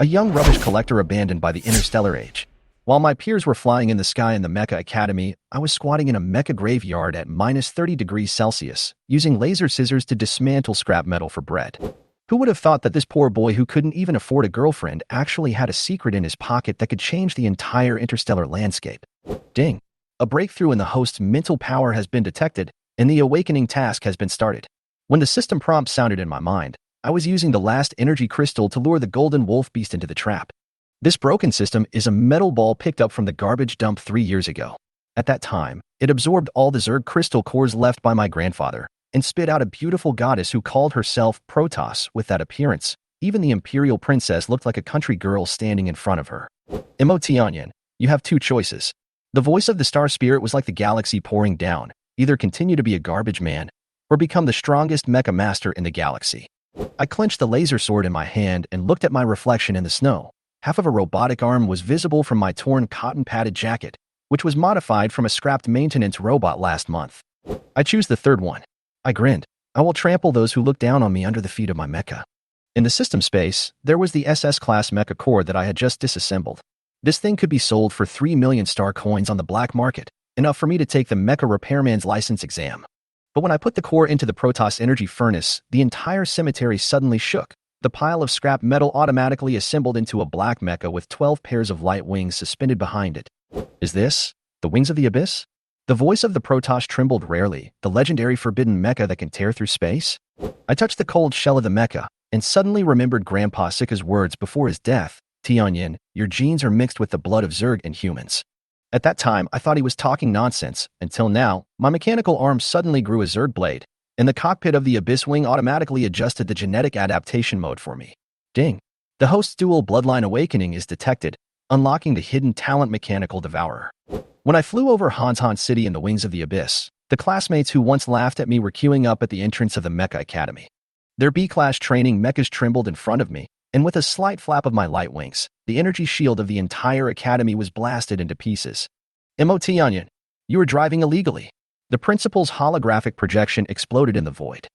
a young rubbish collector abandoned by the interstellar age. While my peers were flying in the sky in the Mecha Academy, I was squatting in a mecha graveyard at minus 30 degrees Celsius, using laser scissors to dismantle scrap metal for bread. Who would have thought that this poor boy who couldn't even afford a girlfriend actually had a secret in his pocket that could change the entire interstellar landscape? Ding! A breakthrough in the host's mental power has been detected, and the awakening task has been started. When the system prompt sounded in my mind, I was using the last energy crystal to lure the golden wolf beast into the trap. This broken system is a metal ball picked up from the garbage dump 3 years ago. At that time, it absorbed all the Zerg crystal cores left by my grandfather and spit out a beautiful goddess who called herself Protoss. With that appearance, even the imperial princess looked like a country girl standing in front of her. Emotion, you have two choices. The voice of the star spirit was like the galaxy pouring down. Either continue to be a garbage man or become the strongest mecha master in the galaxy. I clenched the laser sword in my hand and looked at my reflection in the snow. Half of a robotic arm was visible from my torn cotton-padded jacket, which was modified from a scrapped maintenance robot last month. I choose the third one. I grinned. I will trample those who look down on me under the feet of my mecha. In the system space, there was the SS-class mecha core that I had just disassembled. This thing could be sold for 3 million star coins on the black market, enough for me to take the mecha repairman's license exam. But when I put the core into the Protoss energy furnace, the entire cemetery suddenly shook. The pile of scrap metal automatically assembled into a black mecha with 12 pairs of light wings suspended behind it. Is this the Wings of the Abyss? The voice of the Protoss trembled rarely, the legendary forbidden mecha that can tear through space? I touched the cold shell of the mecha and suddenly remembered Grandpa Sika's words before his death. Tianyin, your genes are mixed with the blood of Zerg and humans. At that time, I thought he was talking nonsense, until now, my mechanical arm suddenly grew a Zerg blade, and the cockpit of the Abyss Wing automatically adjusted the genetic adaptation mode for me. Ding! The host's dual bloodline awakening is detected, unlocking the hidden talent Mechanical Devourer. When I flew over Han City in the Wings of the Abyss, the classmates who once laughed at me were queuing up at the entrance of the Mecha Academy. Their B-class training mechas trembled in front of me, and with a slight flap of my light wings, the energy shield of the entire academy was blasted into pieces. Emotion, you are driving illegally. The principal's holographic projection exploded in the void.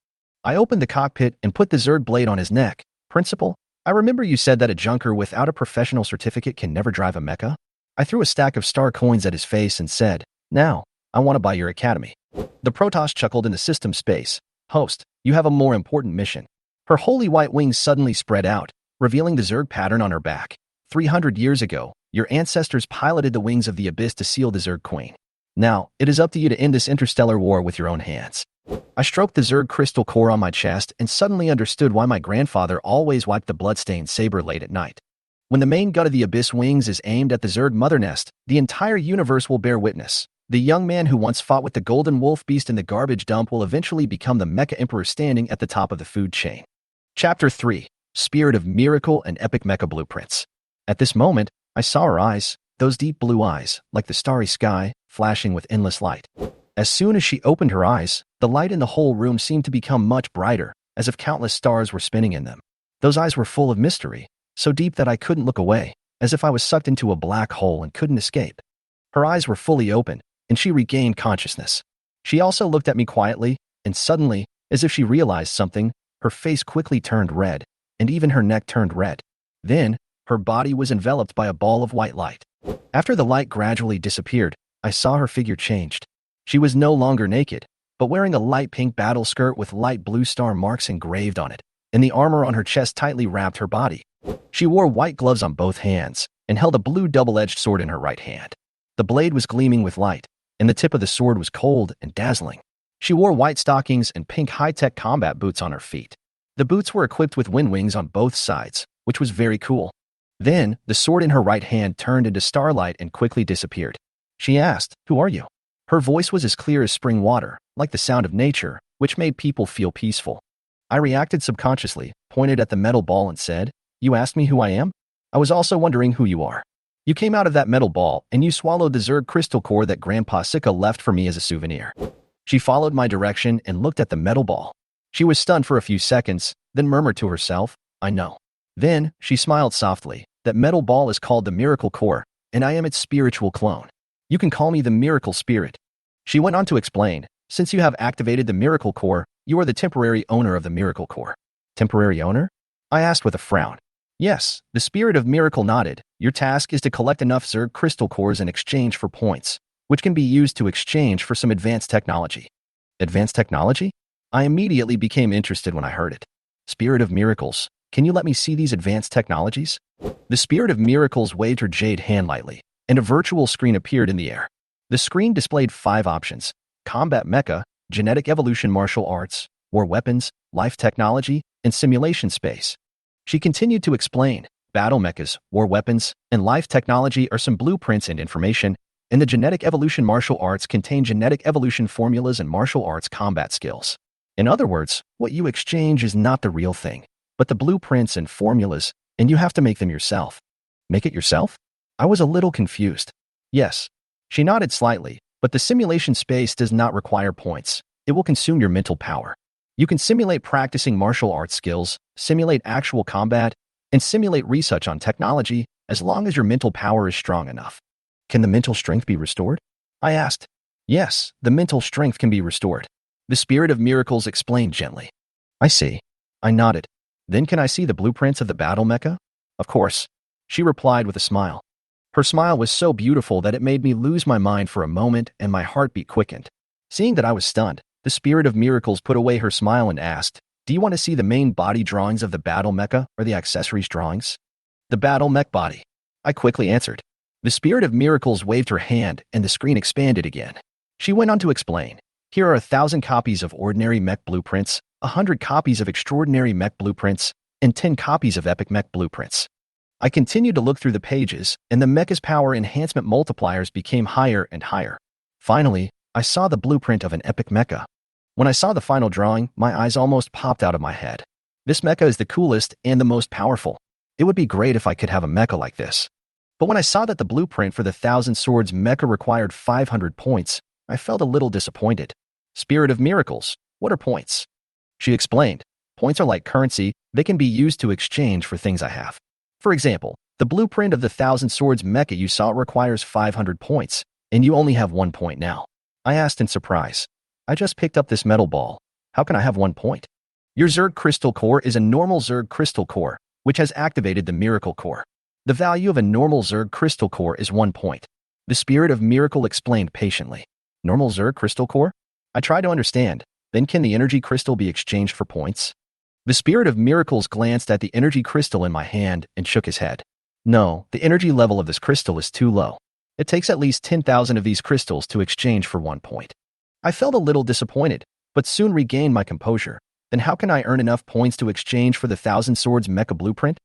I opened the cockpit and put the Zerg blade on his neck. Principal, I remember you said that a junker without a professional certificate can never drive a mecha? I threw a stack of star coins at his face and said, now, I want to buy your academy. The Protoss chuckled in the system space. Host, you have a more important mission. Her holy white wings suddenly spread out, revealing the Zerg pattern on her back. 300 years ago, your ancestors piloted the Wings of the Abyss to seal the Zerg Queen. Now, it is up to you to end this interstellar war with your own hands. I stroked the Zerg crystal core on my chest and suddenly understood why my grandfather always wiped the bloodstained saber late at night. When the main gun of the Abyss Wings is aimed at the Zerg mother nest, the entire universe will bear witness. The young man who once fought with the golden wolf beast in the garbage dump will eventually become the Mecha Emperor standing at the top of the food chain. Chapter 3. Spirit of Miracle and Epic Mecha Blueprints. At this moment, I saw her eyes, those deep blue eyes, like the starry sky, flashing with endless light. As soon as she opened her eyes, the light in the whole room seemed to become much brighter, as if countless stars were spinning in them. Those eyes were full of mystery, so deep that I couldn't look away, as if I was sucked into a black hole and couldn't escape. Her eyes were fully open, and she regained consciousness. She also looked at me quietly, and suddenly, as if she realized something, her face quickly turned red, and even her neck turned red. Then, her body was enveloped by a ball of white light. After the light gradually disappeared, I saw her figure changed. She was no longer naked, but wearing a light pink battle skirt with light blue star marks engraved on it, and the armor on her chest tightly wrapped her body. She wore white gloves on both hands, and held a blue double-edged sword in her right hand. The blade was gleaming with light, and the tip of the sword was cold and dazzling. She wore white stockings and pink high-tech combat boots on her feet. The boots were equipped with wind wings on both sides, which was very cool. Then, the sword in her right hand turned into starlight and quickly disappeared. She asked, "Who are you?" Her voice was as clear as spring water, like the sound of nature, which made people feel peaceful. I reacted subconsciously, pointed at the metal ball and said, "You asked me who I am? I was also wondering who you are. You came out of that metal ball, and you swallowed the Zerg crystal core that Grandpa Sika left for me as a souvenir." She followed my direction and looked at the metal ball. She was stunned for a few seconds, then murmured to herself, "I know." Then, she smiled softly. "That metal ball is called the Miracle Core, and I am its spiritual clone. You can call me the Miracle Spirit." She went on to explain, "Since you have activated the Miracle Core, you are the temporary owner of the Miracle Core." "Temporary owner?" I asked with a frown. Yes, the Spirit of Miracle nodded. Your task is to collect enough Zerg crystal cores in exchange for points, which can be used to exchange for some advanced technology. Advanced technology? I immediately became interested when I heard it. Spirit of Miracles, can you let me see these advanced technologies? The Spirit of Miracles waved her jade hand lightly, and a virtual screen appeared in the air. The screen displayed 5 options: combat mecha, genetic evolution martial arts, war weapons, life technology, and simulation space. She continued to explain, battle mechas, war weapons, and life technology are some blueprints and information, and the genetic evolution martial arts contain genetic evolution formulas and martial arts combat skills. In other words, what you exchange is not the real thing, but the blueprints and formulas, and you have to make them yourself. Make it yourself? I was a little confused. Yes. She nodded slightly, but the simulation space does not require points. It will consume your mental power. You can simulate practicing martial arts skills, simulate actual combat, and simulate research on technology as long as your mental power is strong enough. Can the mental strength be restored? I asked. Yes, the mental strength can be restored. The Spirit of Miracles explained gently. I see. I nodded. Then can I see the blueprints of the battle mecha? Of course. She replied with a smile. Her smile was so beautiful that it made me lose my mind for a moment and my heartbeat quickened. Seeing that I was stunned, the Spirit of Miracles put away her smile and asked, do you want to see the main body drawings of the battle mecha or the accessories drawings? The battle mech body. I quickly answered. The Spirit of Miracles waved her hand and the screen expanded again. She went on to explain, here are 1,000 copies of ordinary mech blueprints, 100 copies of extraordinary mech blueprints, and 10 copies of epic mech blueprints. I continued to look through the pages, and the mecha's power enhancement multipliers became higher and higher. Finally, I saw the blueprint of an epic mecha. When I saw the final drawing, my eyes almost popped out of my head. This mecha is the coolest and the most powerful. It would be great if I could have a mecha like this. But when I saw that the blueprint for the 1,000 Swords mecha required 500 points, I felt a little disappointed. Spirit of Miracles, what are points? She explained, points are like currency, they can be used to exchange for things I have. For example, the blueprint of the 1,000 Swords mecha you saw requires 500 points, and you only have 1 point now. I asked in surprise. I just picked up this metal ball. How can I have 1 point? Your Zerg Crystal Core is a normal Zerg Crystal Core, which has activated the Miracle Core. The value of a normal Zerg Crystal Core is 1 point. The Spirit of Miracle explained patiently. Normal Zerg Crystal Core? I tried to understand. Then can the energy crystal be exchanged for points? The Spirit of Miracles glanced at the energy crystal in my hand and shook his head. No, the energy level of this crystal is too low. It takes at least 10,000 of these crystals to exchange for 1 point. I felt a little disappointed, but soon regained my composure. Then how can I earn enough points to exchange for the 1,000 Swords mecha blueprint?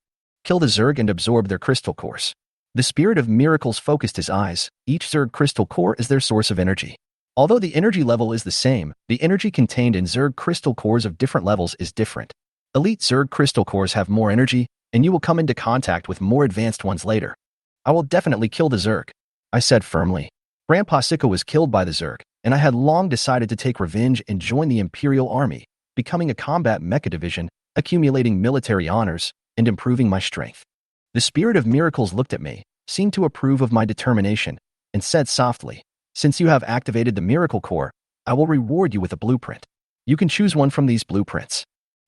Kill the Zerg and absorb their crystal cores. The Spirit of Miracles focused his eyes. Each Zerg crystal core is their source of energy. Although the energy level is the same, the energy contained in Zerg crystal cores of different levels is different. Elite Zerg crystal cores have more energy, and you will come into contact with more advanced ones later. I will definitely kill the Zerg, I said firmly. Grandpa Sika was killed by the Zerg, and I had long decided to take revenge and join the Imperial Army, becoming a combat mecha division, accumulating military honors, and improving my strength. The Spirit of Miracles looked at me, seemed to approve of my determination, and said softly, since you have activated the Miracle Core, I will reward you with a blueprint. You can choose one from these blueprints.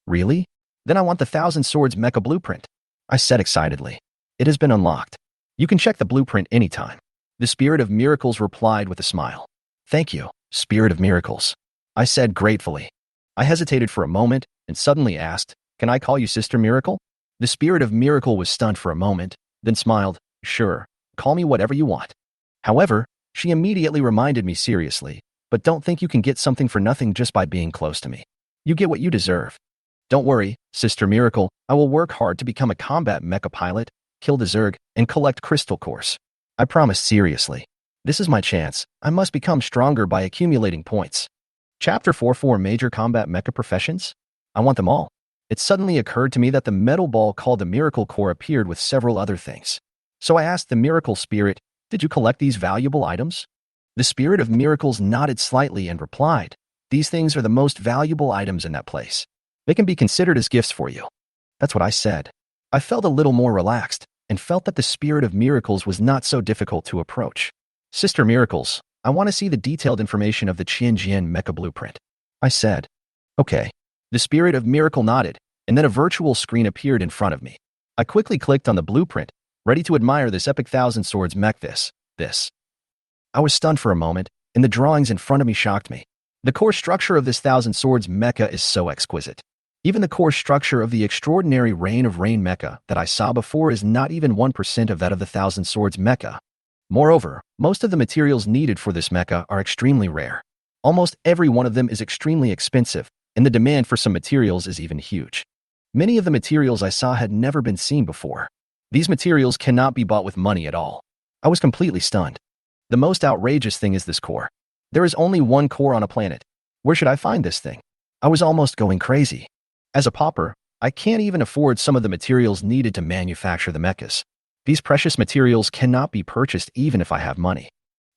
Really? Then I want the 1,000 Swords mecha blueprint, I said excitedly. It has been unlocked. You can check the blueprint anytime. The Spirit of Miracles replied with a smile. Thank you, Spirit of Miracles, I said gratefully. I hesitated for a moment and suddenly asked, can I call you Sister Miracle? The Spirit of Miracle was stunned for a moment, then smiled, sure, call me whatever you want. However, she immediately reminded me seriously, but don't think you can get something for nothing just by being close to me. You get what you deserve. Don't worry, Sister Miracle, I will work hard to become a combat mecha pilot, kill the Zerg, and collect crystal cores. I promise seriously. This is my chance. I must become stronger by accumulating points. Chapter 44 Major Combat Mecha Professions? I want them all. It suddenly occurred to me that the metal ball called the Miracle Core appeared with several other things. So I asked the Miracle Spirit, did you collect these valuable items? The Spirit of Miracles nodded slightly and replied, these things are the most valuable items in that place. They can be considered as gifts for you. That's what I said. I felt a little more relaxed and felt that the Spirit of Miracles was not so difficult to approach. Sister Miracles, I want to see the detailed information of the Qianjian mecha blueprint, I said. Okay. The Spirit of Miracle nodded, and then a virtual screen appeared in front of me. I quickly clicked on the blueprint, ready to admire this epic Thousand Swords mech. This. I was stunned for a moment, and the drawings in front of me shocked me. The core structure of this Thousand Swords mecha is so exquisite. Even the core structure of the extraordinary Reign of Rain mecha that I saw before is not even 1% of that of the Thousand Swords mecha. Moreover, most of the materials needed for this mecha are extremely rare. Almost every one of them is extremely expensive, and the demand for some materials is even huge. Many of the materials I saw had never been seen before. These materials cannot be bought with money at all. I was completely stunned. The most outrageous thing is this core. There is only one core on a planet. Where should I find this thing? I was almost going crazy. As a pauper, I can't even afford some of the materials needed to manufacture the mechas. These precious materials cannot be purchased even if I have money.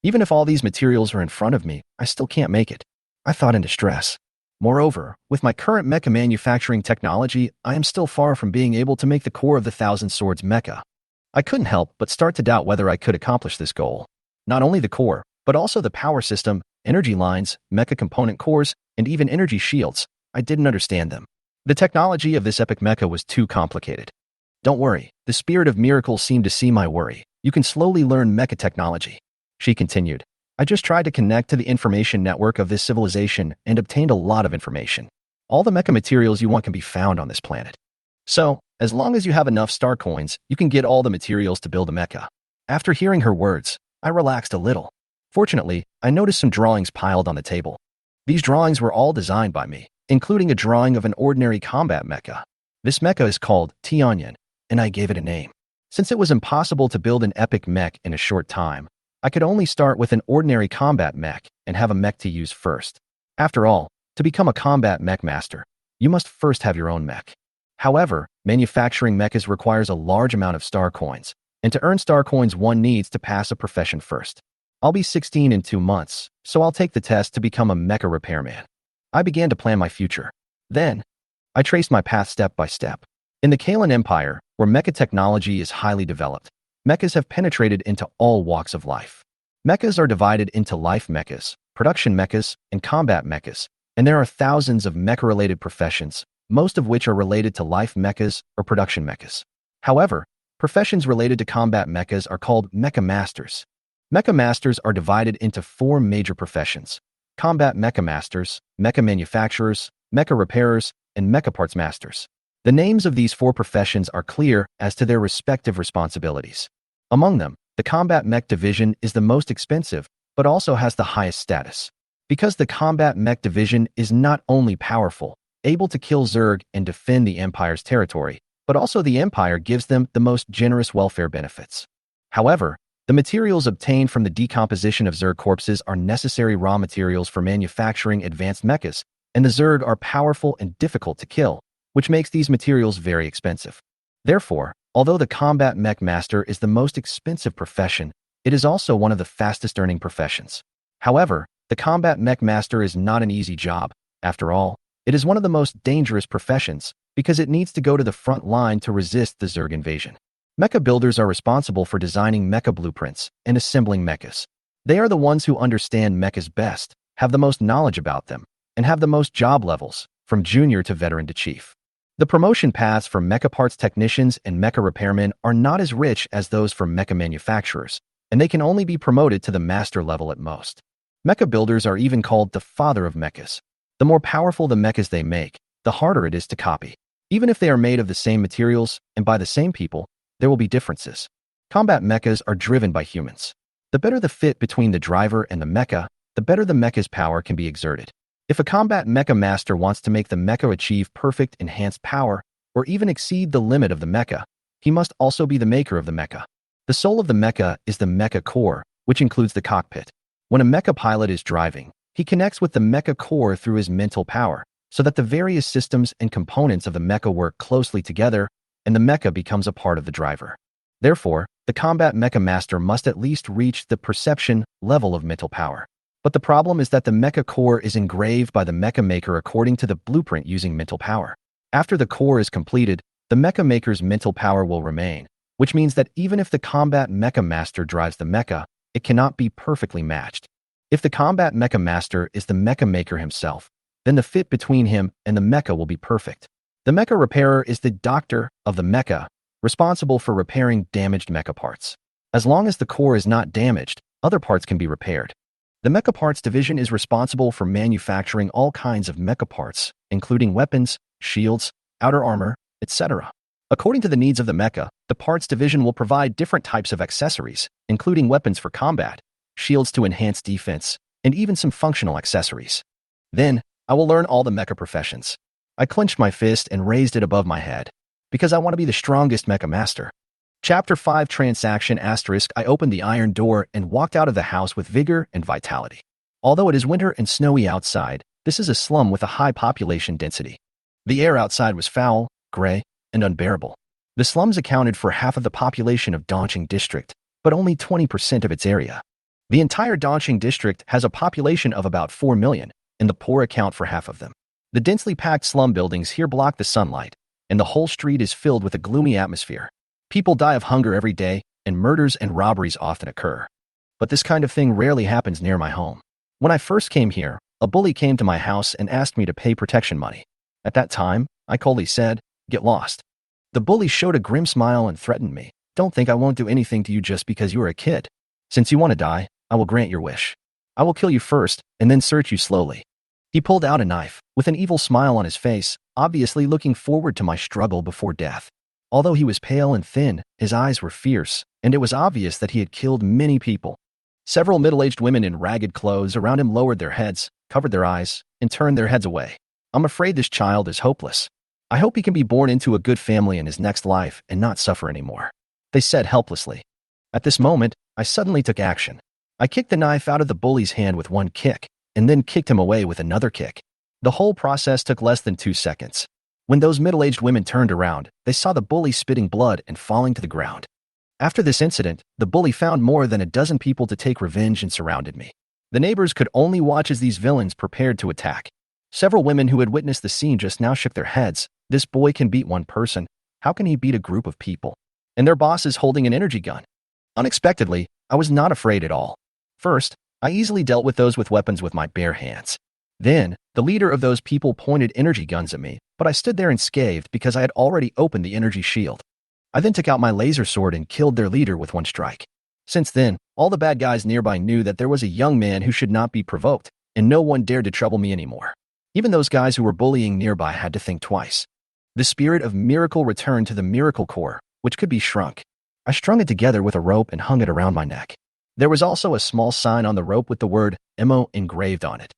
Even if all these materials are in front of me, I still can't make it. I thought in distress. Moreover, with my current mecha manufacturing technology, I am still far from being able to make the core of the Thousand Swords mecha. I couldn't help but start to doubt whether I could accomplish this goal. Not only the core, but also the power system, energy lines, mecha component cores, and even energy shields. I didn't understand them. The technology of this epic mecha was too complicated. Don't worry, the spirit of miracle seemed to see my worry. You can slowly learn mecha technology. She continued. I just tried to connect to the information network of this civilization and obtained a lot of information. All the mecha materials you want can be found on this planet. So, as long as you have enough star coins, you can get all the materials to build a mecha. After hearing her words, I relaxed a little. Fortunately, I noticed some drawings piled on the table. These drawings were all designed by me, including a drawing of an ordinary combat mecha. This mecha is called Tianyan, and I gave it a name. Since it was impossible to build an epic mech in a short time, I could only start with an ordinary combat mech and have a mech to use first. After all, to become a combat mech master, you must first have your own mech. However, manufacturing mechas requires a large amount of star coins, and to earn star coins one needs to pass a profession first. I'll be 16 in 2 months, so I'll take the test to become a mecha repairman. I began to plan my future. Then, I traced my path step by step. In the Kalan Empire, where mecha technology is highly developed, mechas have penetrated into all walks of life. Mechas are divided into life mechas, production mechas, and combat mechas, and there are thousands of mecha-related professions, most of which are related to life mechas or production mechas. However, professions related to combat mechas are called mecha masters. Mecha masters are divided into 4 major professions: combat mecha masters, mecha manufacturers, mecha repairers, and mecha parts masters. The names of these 4 professions are clear as to their respective responsibilities. Among them, the combat mech division is the most expensive, but also has the highest status. Because the combat mech division is not only powerful, able to kill Zerg and defend the Empire's territory, but also the Empire gives them the most generous welfare benefits. However, the materials obtained from the decomposition of Zerg corpses are necessary raw materials for manufacturing advanced mechas, and the Zerg are powerful and difficult to kill, which makes these materials very expensive. Therefore, although the combat mech master is the most expensive profession, it is also one of the fastest earning professions. However, the combat mech master is not an easy job. After all, it is one of the most dangerous professions because it needs to go to the front line to resist the Zerg invasion. Mecha builders are responsible for designing mecha blueprints and assembling mechas. They are the ones who understand mechas best, have the most knowledge about them, and have the most job levels, from junior to veteran to chief. The promotion paths for mecha parts technicians and mecha repairmen are not as rich as those for mecha manufacturers, and they can only be promoted to the master level at most. Mecha builders are even called the father of mechas. The more powerful the mechas they make, the harder it is to copy. Even if they are made of the same materials and by the same people, there will be differences. Combat mechas are driven by humans. The better the fit between the driver and the mecha, the better the mecha's power can be exerted. If a combat mecha master wants to make the mecha achieve perfect enhanced power, or even exceed the limit of the mecha, he must also be the maker of the mecha. The soul of the mecha is the mecha core, which includes the cockpit. When a mecha pilot is driving, he connects with the mecha core through his mental power, so that the various systems and components of the mecha work closely together, and the mecha becomes a part of the driver. Therefore, the combat mecha master must at least reach the perception level of mental power. But the problem is that the mecha core is engraved by the mecha maker according to the blueprint using mental power. After the core is completed, the mecha maker's mental power will remain, which means that even if the combat mecha master drives the mecha, it cannot be perfectly matched. If the combat mecha master is the mecha maker himself, then the fit between him and the mecha will be perfect. The mecha repairer is the doctor of the mecha, responsible for repairing damaged mecha parts. As long as the core is not damaged, other parts can be repaired. The Mecha Parts Division is responsible for manufacturing all kinds of mecha parts, including weapons, shields, outer armor, etc. According to the needs of the mecha, the Parts Division will provide different types of accessories, including weapons for combat, shields to enhance defense, and even some functional accessories. Then, I will learn all the mecha professions. I clenched my fist and raised it above my head, because I want to be the strongest mecha master. Chapter 5 Transaction Asterisk I opened the iron door and walked out of the house with vigor and vitality. Although it is winter and snowy outside, this is a slum with a high population density. The air outside was foul, gray, and unbearable. The slums accounted for half of the population of Dongqing District, but only 20% of its area. The entire Dongqing District has a population of about 4 million, and the poor account for half of them. The densely packed slum buildings here block the sunlight, and the whole street is filled with a gloomy atmosphere. People die of hunger every day, and murders and robberies often occur. But this kind of thing rarely happens near my home. When I first came here, a bully came to my house and asked me to pay protection money. At that time, I coldly said, "Get lost." The bully showed a grim smile and threatened me. "Don't think I won't do anything to you just because you are a kid. Since you want to die, I will grant your wish. I will kill you first, and then search you slowly." He pulled out a knife, with an evil smile on his face, obviously looking forward to my struggle before death. Although he was pale and thin, his eyes were fierce, and it was obvious that he had killed many people. Several middle-aged women in ragged clothes around him lowered their heads, covered their eyes, and turned their heads away. "I'm afraid this child is hopeless. I hope he can be born into a good family in his next life and not suffer anymore," they said helplessly. At this moment, I suddenly took action. I kicked the knife out of the bully's hand with one kick, and then kicked him away with another kick. The whole process took less than 2 seconds. When those middle-aged women turned around, they saw the bully spitting blood and falling to the ground. After this incident, the bully found more than a dozen people to take revenge and surrounded me. The neighbors could only watch as these villains prepared to attack. Several women who had witnessed the scene just now shook their heads. This boy can beat one person. How can he beat a group of people? And their boss is holding an energy gun. Unexpectedly, I was not afraid at all. First, I easily dealt with those with weapons with my bare hands. Then, the leader of those people pointed energy guns at me, but I stood there unscathed because I had already opened the energy shield. I then took out my laser sword and killed their leader with one strike. Since then, all the bad guys nearby knew that there was a young man who should not be provoked, and no one dared to trouble me anymore. Even those guys who were bullying nearby had to think twice. The spirit of miracle returned to the miracle core, which could be shrunk. I strung it together with a rope and hung it around my neck. There was also a small sign on the rope with the word "Emo" engraved on it.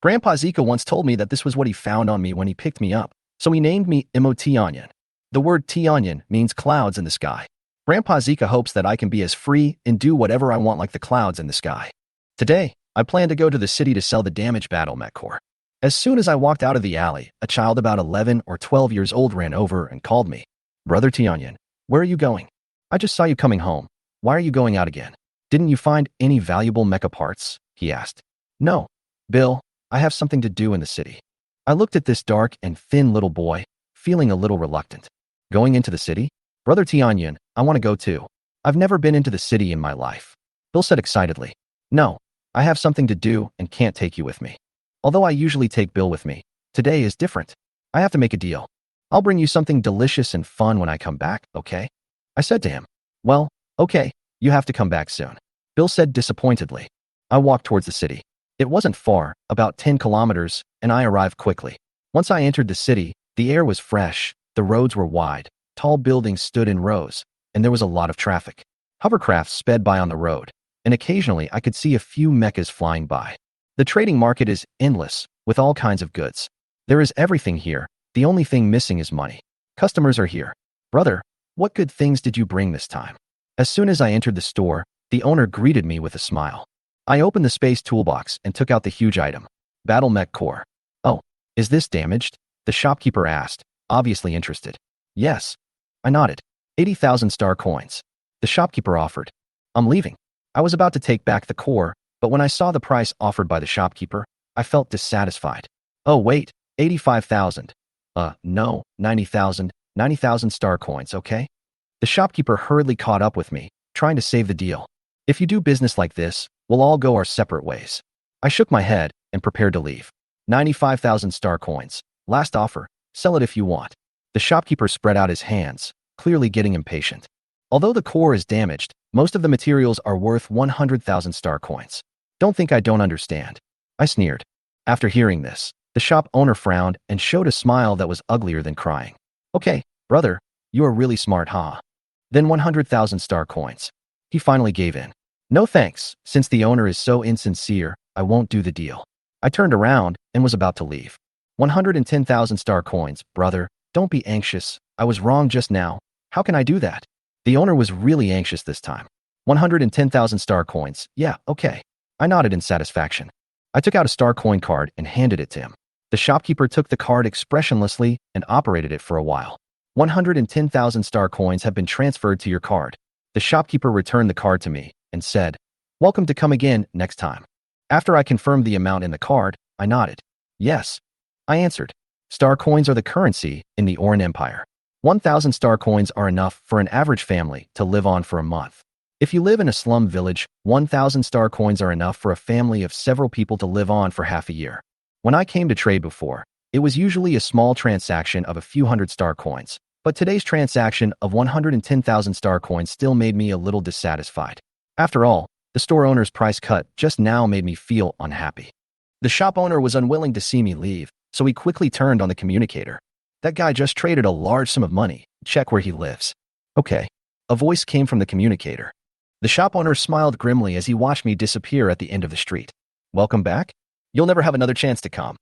Grandpa Zika once told me that this was what he found on me when he picked me up, so he named me Emo Tianyan. The word Tianyan means clouds in the sky. Grandpa Zika hopes that I can be as free and do whatever I want like the clouds in the sky. Today, I plan to go to the city to sell the damaged battle mech core. As soon as I walked out of the alley, a child about 11 or 12 years old ran over and called me. "Brother Tianyan, where are you going? I just saw you coming home. Why are you going out again? Didn't you find any valuable mecha parts?" he asked. "No, Bill, I have something to do in the city." I looked at this dark and thin little boy, feeling a little reluctant. "Going into the city? Brother Tianyan, I want to go too. I've never been into the city in my life," Bill said excitedly. "No, I have something to do and can't take you with me. Although I usually take Bill with me, today is different. I have to make a deal. I'll bring you something delicious and fun when I come back, okay?" I said to him. "Well, okay, you have to come back soon," Bill said disappointedly. I walked towards the city. It wasn't far, about 10 kilometers, and I arrived quickly. Once I entered the city, the air was fresh, the roads were wide, tall buildings stood in rows, and there was a lot of traffic. Hovercrafts sped by on the road, and occasionally I could see a few mechas flying by. The trading market is endless, with all kinds of goods. There is everything here. The only thing missing is money. Customers are here. "Brother, what good things did you bring this time?" As soon as I entered the store, the owner greeted me with a smile. I opened the space toolbox and took out the huge item. Battle Mech Core. "Oh, is this damaged?" the shopkeeper asked, obviously interested. "Yes." I nodded. 80,000 star coins. The shopkeeper offered. "I'm leaving." I was about to take back the core, but when I saw the price offered by the shopkeeper, I felt dissatisfied. "Oh wait, 85,000. No, 90,000, 90,000 star coins, okay?" The shopkeeper hurriedly caught up with me, trying to save the deal. "If you do business like this, we'll all go our separate ways." I shook my head and prepared to leave. 95,000 star coins. Last offer. Sell it if you want. The shopkeeper spread out his hands. clearly getting impatient. Although the core is damaged, most of the materials are worth 100,000 star coins. Don't think I don't understand. I sneered. After hearing this, the shop owner frowned and showed a smile that was uglier than crying. Okay, brother, you are really smart, huh? Then 100,000 star coins. He finally gave in. No thanks, since the owner is so insincere, I won't do the deal. I turned around and was about to leave. 110,000 star coins, brother, don't be anxious. I was wrong just now. How can I do that? The owner was really anxious this time. 110,000 star coins, yeah, okay. I nodded in satisfaction. I took out a star coin card and handed it to him. The shopkeeper took the card expressionlessly and operated it for a while. 110,000 star coins have been transferred to your card. The shopkeeper returned the card to me and said, "Welcome to come again next time." After I confirmed the amount in the card, I nodded. Yes. I answered. Star coins are the currency in the Oran Empire. 1,000 star coins are enough for an average family to live on for a month. If you live in a slum village, 1,000 star coins are enough for a family of several people to live on for half a year. When I came to trade before, it was usually a small transaction of a few hundred star coins, but today's transaction of 110,000 star coins still made me a little dissatisfied. After all, the store owner's price cut just now made me feel unhappy. The shop owner was unwilling to see me leave, so he quickly turned on the communicator. That guy just traded a large sum of money. Check where he lives. Okay. A voice came from the communicator. The shop owner smiled grimly as he watched me disappear at the end of the street. Welcome back? You'll never have another chance to come.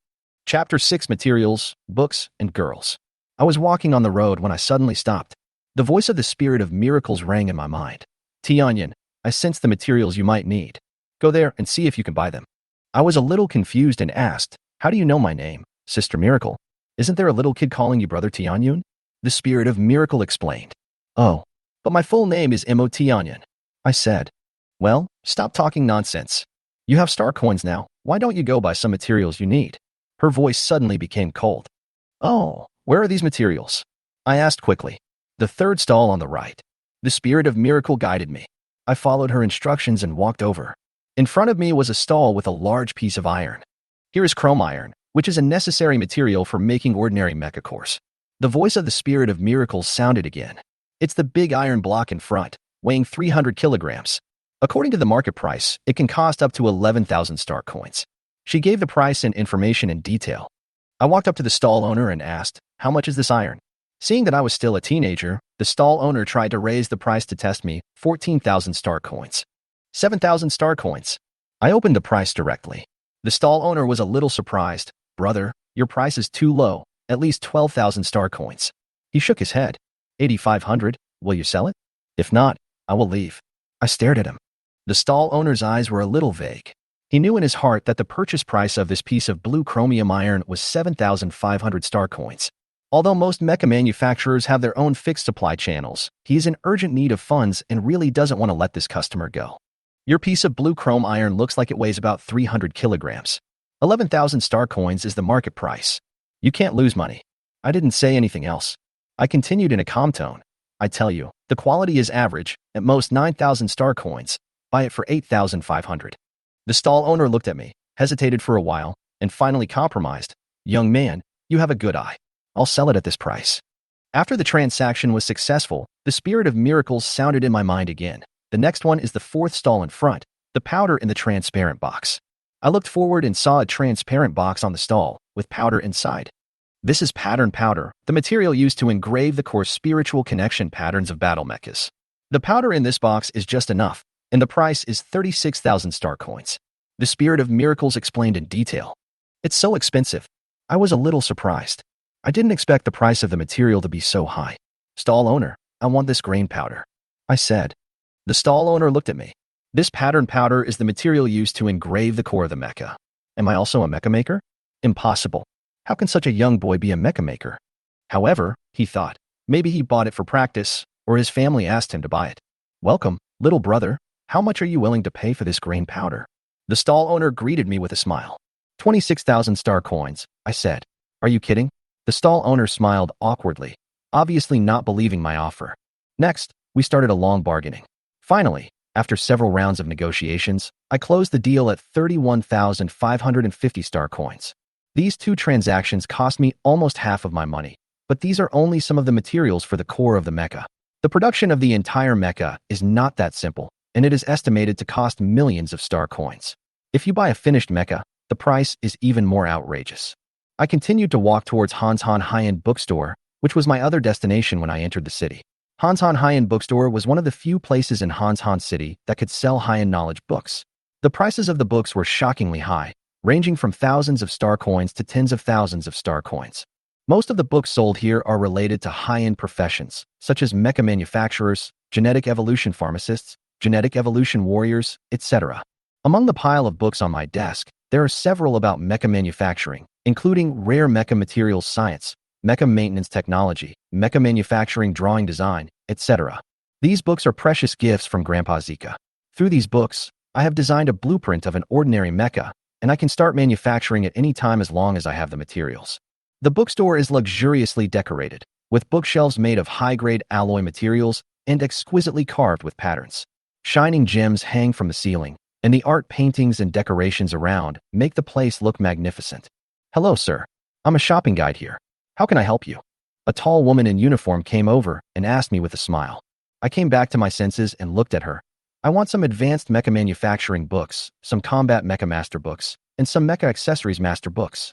Chapter 6: Materials, Books, and Girls. I was walking on the road when I suddenly stopped. The voice of the spirit of miracles rang in my mind. Tianyan, I sense the materials you might need. Go there and see if you can buy them. I was a little confused and asked, how do you know my name, Sister Miracle? Isn't there a little kid calling you Brother Tianyun? The spirit of miracle explained. Oh, but my full name is Mo Tianyan. I said. Well, stop talking nonsense. You have star coins now. Why don't you go buy some materials you need? Her voice suddenly became cold. Oh, where are these materials? I asked quickly. The third stall on the right. The spirit of miracle guided me. I followed her instructions and walked over. In front of me was a stall with a large piece of iron. Here is chrome iron, which is a necessary material for making ordinary mecha cores. The voice of the spirit of miracles sounded again. It's the big iron block in front, weighing 300 kilograms. According to the market price, it can cost up to 11,000 star coins. She gave the price and information in detail. I walked up to the stall owner and asked, how much is this iron? Seeing that I was still a teenager, the stall owner tried to raise the price to test me, 14,000 star coins. 7,000 star coins. I opened the price directly. The stall owner was a little surprised. Brother, your price is too low, at least 12,000 star coins. He shook his head. 8,500, will you sell it? If not, I will leave. I stared at him. The stall owner's eyes were a little vague. He knew in his heart that the purchase price of this piece of blue chromium iron was 7,500 star coins. Although most mecha manufacturers have their own fixed supply channels, he is in urgent need of funds and really doesn't want to let this customer go. Your piece of blue chrome iron looks like it weighs about 300 kilograms. 11,000 star coins is the market price. You can't lose money. I didn't say anything else. I continued in a calm tone. I tell you, the quality is average, at most 9,000 star coins. Buy it for 8,500. The stall owner looked at me, hesitated for a while, and finally compromised. Young man, you have a good eye. I'll sell it at this price. After the transaction was successful, the spirit of miracles sounded in my mind again. The next one is the fourth stall in front, the powder in the transparent box. I looked forward and saw a transparent box on the stall, with powder inside. This is pattern powder, the material used to engrave the core spiritual connection patterns of battle mechas. The powder in this box is just enough, and the price is 36,000 star coins. The spirit of miracles explained in detail. It's so expensive. I was a little surprised. I didn't expect the price of the material to be so high. Stall owner, I want this grain powder. I said. The stall owner looked at me. This pattern powder is the material used to engrave the core of the mecha. Am I also a mecha maker? Impossible. How can such a young boy be a mecha maker? However, he thought, maybe he bought it for practice, or his family asked him to buy it. Welcome, little brother. How much are you willing to pay for this grain powder? The stall owner greeted me with a smile. 26,000 star coins, I said. Are you kidding? The stall owner smiled awkwardly, obviously not believing my offer. Next, we started a long bargaining. Finally, after several rounds of negotiations, I closed the deal at 31,550 star coins. These two transactions cost me almost half of my money. But these are only some of the materials for the core of the mecha. The production of the entire mecha is not that simple, and it is estimated to cost millions of star coins. If you buy a finished mecha, the price is even more outrageous. I continued to walk towards Hanshan High-End Bookstore, which was my other destination when I entered the city. Hanshan High-End Bookstore was one of the few places in Hanshan City that could sell high-end knowledge books. The prices of the books were shockingly high, ranging from thousands of star coins to tens of thousands of star coins. Most of the books sold here are related to high-end professions, such as mecha manufacturers, genetic evolution pharmacists, genetic evolution warriors, etc. Among the pile of books on my desk, there are several about mecha manufacturing, including rare mecha materials science, mecha maintenance technology, mecha manufacturing drawing design, etc. These books are precious gifts from Grandpa Zika. Through these books, I have designed a blueprint of an ordinary mecha, and I can start manufacturing at any time as long as I have the materials. The bookstore is luxuriously decorated, with bookshelves made of high-grade alloy materials and exquisitely carved with patterns. Shining gems hang from the ceiling, and the art paintings and decorations around make the place look magnificent. Hello, sir. I'm a shopping guide here. How can I help you? A tall woman in uniform came over and asked me with a smile. I came back to my senses and looked at her. I want some advanced mecha manufacturing books, some combat mecha master books, and some mecha accessories master books.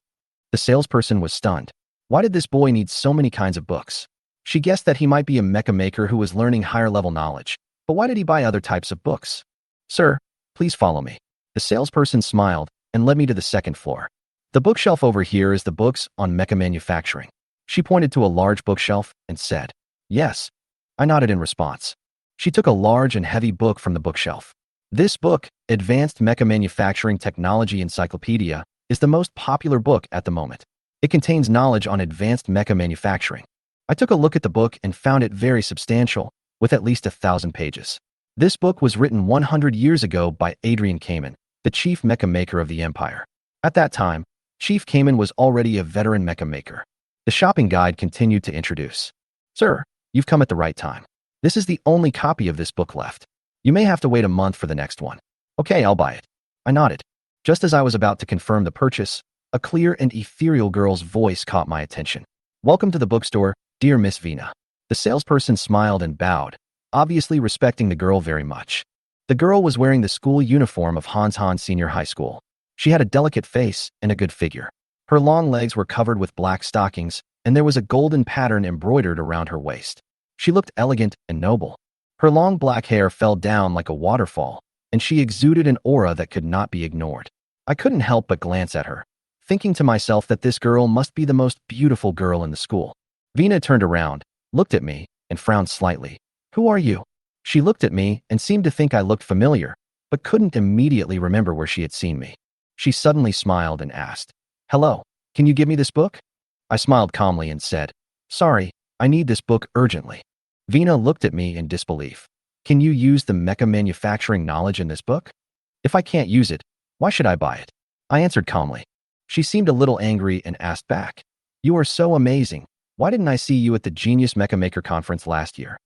The salesperson was stunned. Why did this boy need so many kinds of books? She guessed that he might be a mecha maker who was learning higher-level knowledge. But why did he buy other types of books? Sir, please follow me. The salesperson smiled and led me to the second floor. The bookshelf over here is the books on mecha manufacturing. She pointed to a large bookshelf and said, Yes. I nodded in response. She took a large and heavy book from the bookshelf. This book, Advanced Mecha Manufacturing Technology Encyclopedia, is the most popular book at the moment. It contains knowledge on advanced mecha manufacturing. I took a look at the book and found it very substantial, with at least 1,000 pages. This book was written 100 years ago by Adrian Kamen, the chief mecha maker of the empire. At that time, Chief Kamen was already a veteran mecha maker. The shopping guide continued to introduce. Sir, you've come at the right time. This is the only copy of this book left. You may have to wait a month for the next one. Okay, I'll buy it. I nodded. Just as I was about to confirm the purchase, a clear and ethereal girl's voice caught my attention. Welcome to the bookstore, dear Miss Vina. The salesperson smiled and bowed, obviously respecting the girl very much. The girl was wearing the school uniform of Hanshan Senior High School. She had a delicate face and a good figure. Her long legs were covered with black stockings, and there was a golden pattern embroidered around her waist. She looked elegant and noble. Her long black hair fell down like a waterfall, and she exuded an aura that could not be ignored. I couldn't help but glance at her, thinking to myself that this girl must be the most beautiful girl in the school. Vina turned around, looked at me, and frowned slightly. Who are you? She looked at me and seemed to think I looked familiar, but couldn't immediately remember where she had seen me. She suddenly smiled and asked, Hello, can you give me this book? I smiled calmly and said, Sorry, I need this book urgently. Vina looked at me in disbelief. Can you use the mecha manufacturing knowledge in this book? If I can't use it, why should I buy it? I answered calmly. She seemed a little angry and asked back, You are so amazing. Why didn't I see you at the Genius Mecha Maker conference last year?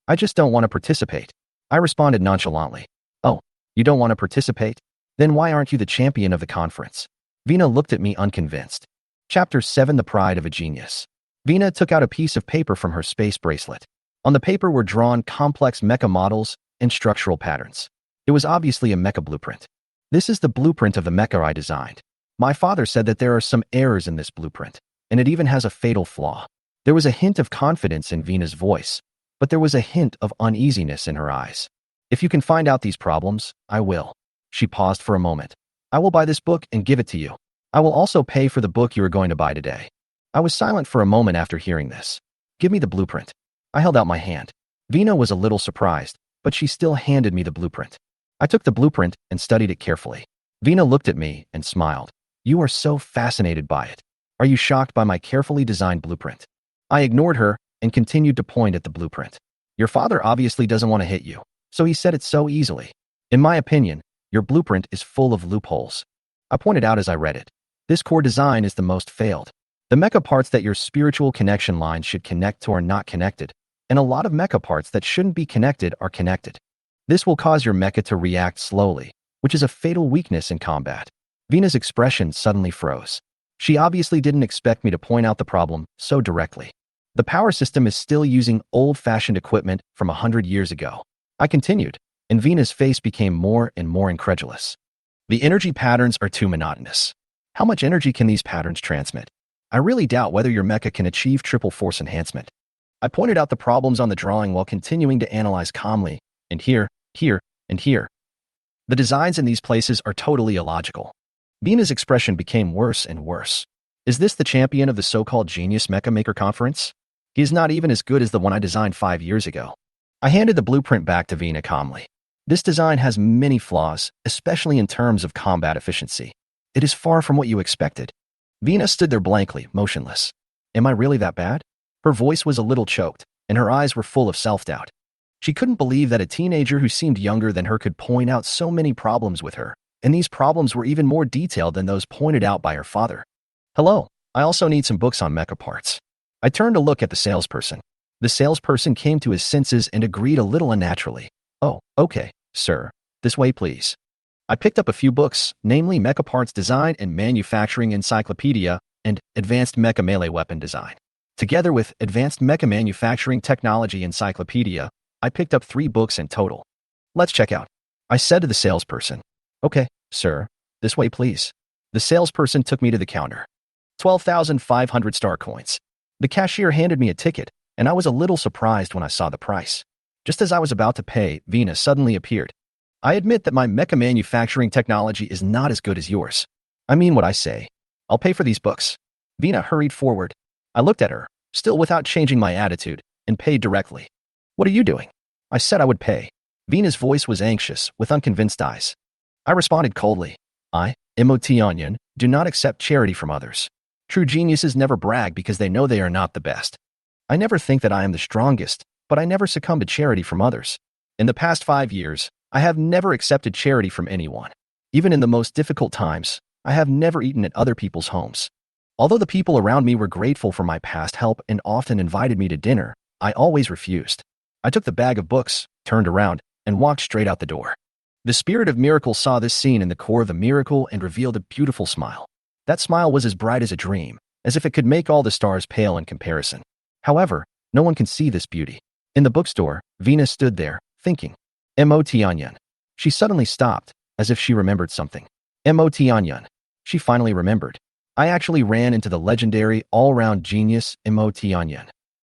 I just don't want to participate. I responded nonchalantly. Oh, you don't want to participate? Then why aren't you the champion of the conference? Vina looked at me unconvinced. Chapter 7: The Pride of a Genius. Vina took out a piece of paper from her space bracelet. On the paper were drawn complex mecha models and structural patterns. It was obviously a mecha blueprint. This is the blueprint of the mecha I designed. My father said that there are some errors in this blueprint, and it even has a fatal flaw. There was a hint of confidence in Vina's voice, but there was a hint of uneasiness in her eyes. If you can find out these problems, I will. She paused for a moment. I will buy this book and give it to you. I will also pay for the book you are going to buy today. I was silent for a moment after hearing this. Give me the blueprint. I held out my hand. Vina was a little surprised, but she still handed me the blueprint. I took the blueprint and studied it carefully. Vina looked at me and smiled. You are so fascinated by it. Are you shocked by my carefully designed blueprint? I ignored her and continued to point at the blueprint. Your father obviously doesn't want to hit you, so he said it so easily. In my opinion, your blueprint is full of loopholes. I pointed out as I read it. This core design is the most failed. The mecha parts that your spiritual connection line should connect to are not connected, and a lot of mecha parts that shouldn't be connected are connected. This will cause your mecha to react slowly, which is a fatal weakness in combat. Vina's expression suddenly froze. She obviously didn't expect me to point out the problem so directly. The power system is still using old-fashioned equipment from 100 years ago. I continued, and Vina's face became more and more incredulous. The energy patterns are too monotonous. How much energy can these patterns transmit? I really doubt whether your mecha can achieve triple force enhancement. I pointed out the problems on the drawing while continuing to analyze calmly, and here, and here. The designs in these places are totally illogical. Vina's expression became worse and worse. Is this the champion of the so-called Genius Mecha Maker Conference? He is not even as good as the one I designed 5 years ago. I handed the blueprint back to Vina calmly. This design has many flaws, especially in terms of combat efficiency. It is far from what you expected. Vina stood there blankly, motionless. Am I really that bad? Her voice was a little choked, and her eyes were full of self-doubt. She couldn't believe that a teenager who seemed younger than her could point out so many problems with her, and these problems were even more detailed than those pointed out by her father. Hello, I also need some books on mecha parts. I turned to look at the salesperson. The salesperson came to his senses and agreed a little unnaturally. Oh, okay, sir. This way, please. I picked up a few books, namely Mecha Parts Design and Manufacturing Encyclopedia and Advanced Mecha Melee Weapon Design. Together with Advanced Mecha Manufacturing Technology Encyclopedia, I picked up 3 books in total. Let's check out. I said to the salesperson. Okay, sir. This way, please. The salesperson took me to the counter. 12,500 star coins. The cashier handed me a ticket, and I was a little surprised when I saw the price. Just as I was about to pay, Vina suddenly appeared. I admit that my mecha manufacturing technology is not as good as yours. I mean what I say. I'll pay for these books. Vina hurried forward. I looked at her, still without changing my attitude, and paid directly. What are you doing? I said I would pay. Vina's voice was anxious, with unconvinced eyes. I responded coldly. I, Imoti Onion, do not accept charity from others. True geniuses never brag because they know they are not the best. I never think that I am the strongest, but I never succumb to charity from others. In the past 5 years, I have never accepted charity from anyone. Even in the most difficult times, I have never eaten at other people's homes. Although the people around me were grateful for my past help and often invited me to dinner, I always refused. I took the bag of books, turned around, and walked straight out the door. The Spirit of Miracle saw this scene in the core of the miracle and revealed a beautiful smile. That smile was as bright as a dream, as if it could make all the stars pale in comparison. However, no one can see this beauty. In the bookstore, Vina stood there, thinking. M.O.T. Onion. She suddenly stopped, as if she remembered something. M.O.T. Onion. She finally remembered. I actually ran into the legendary all-round genius M.O.T. Onion.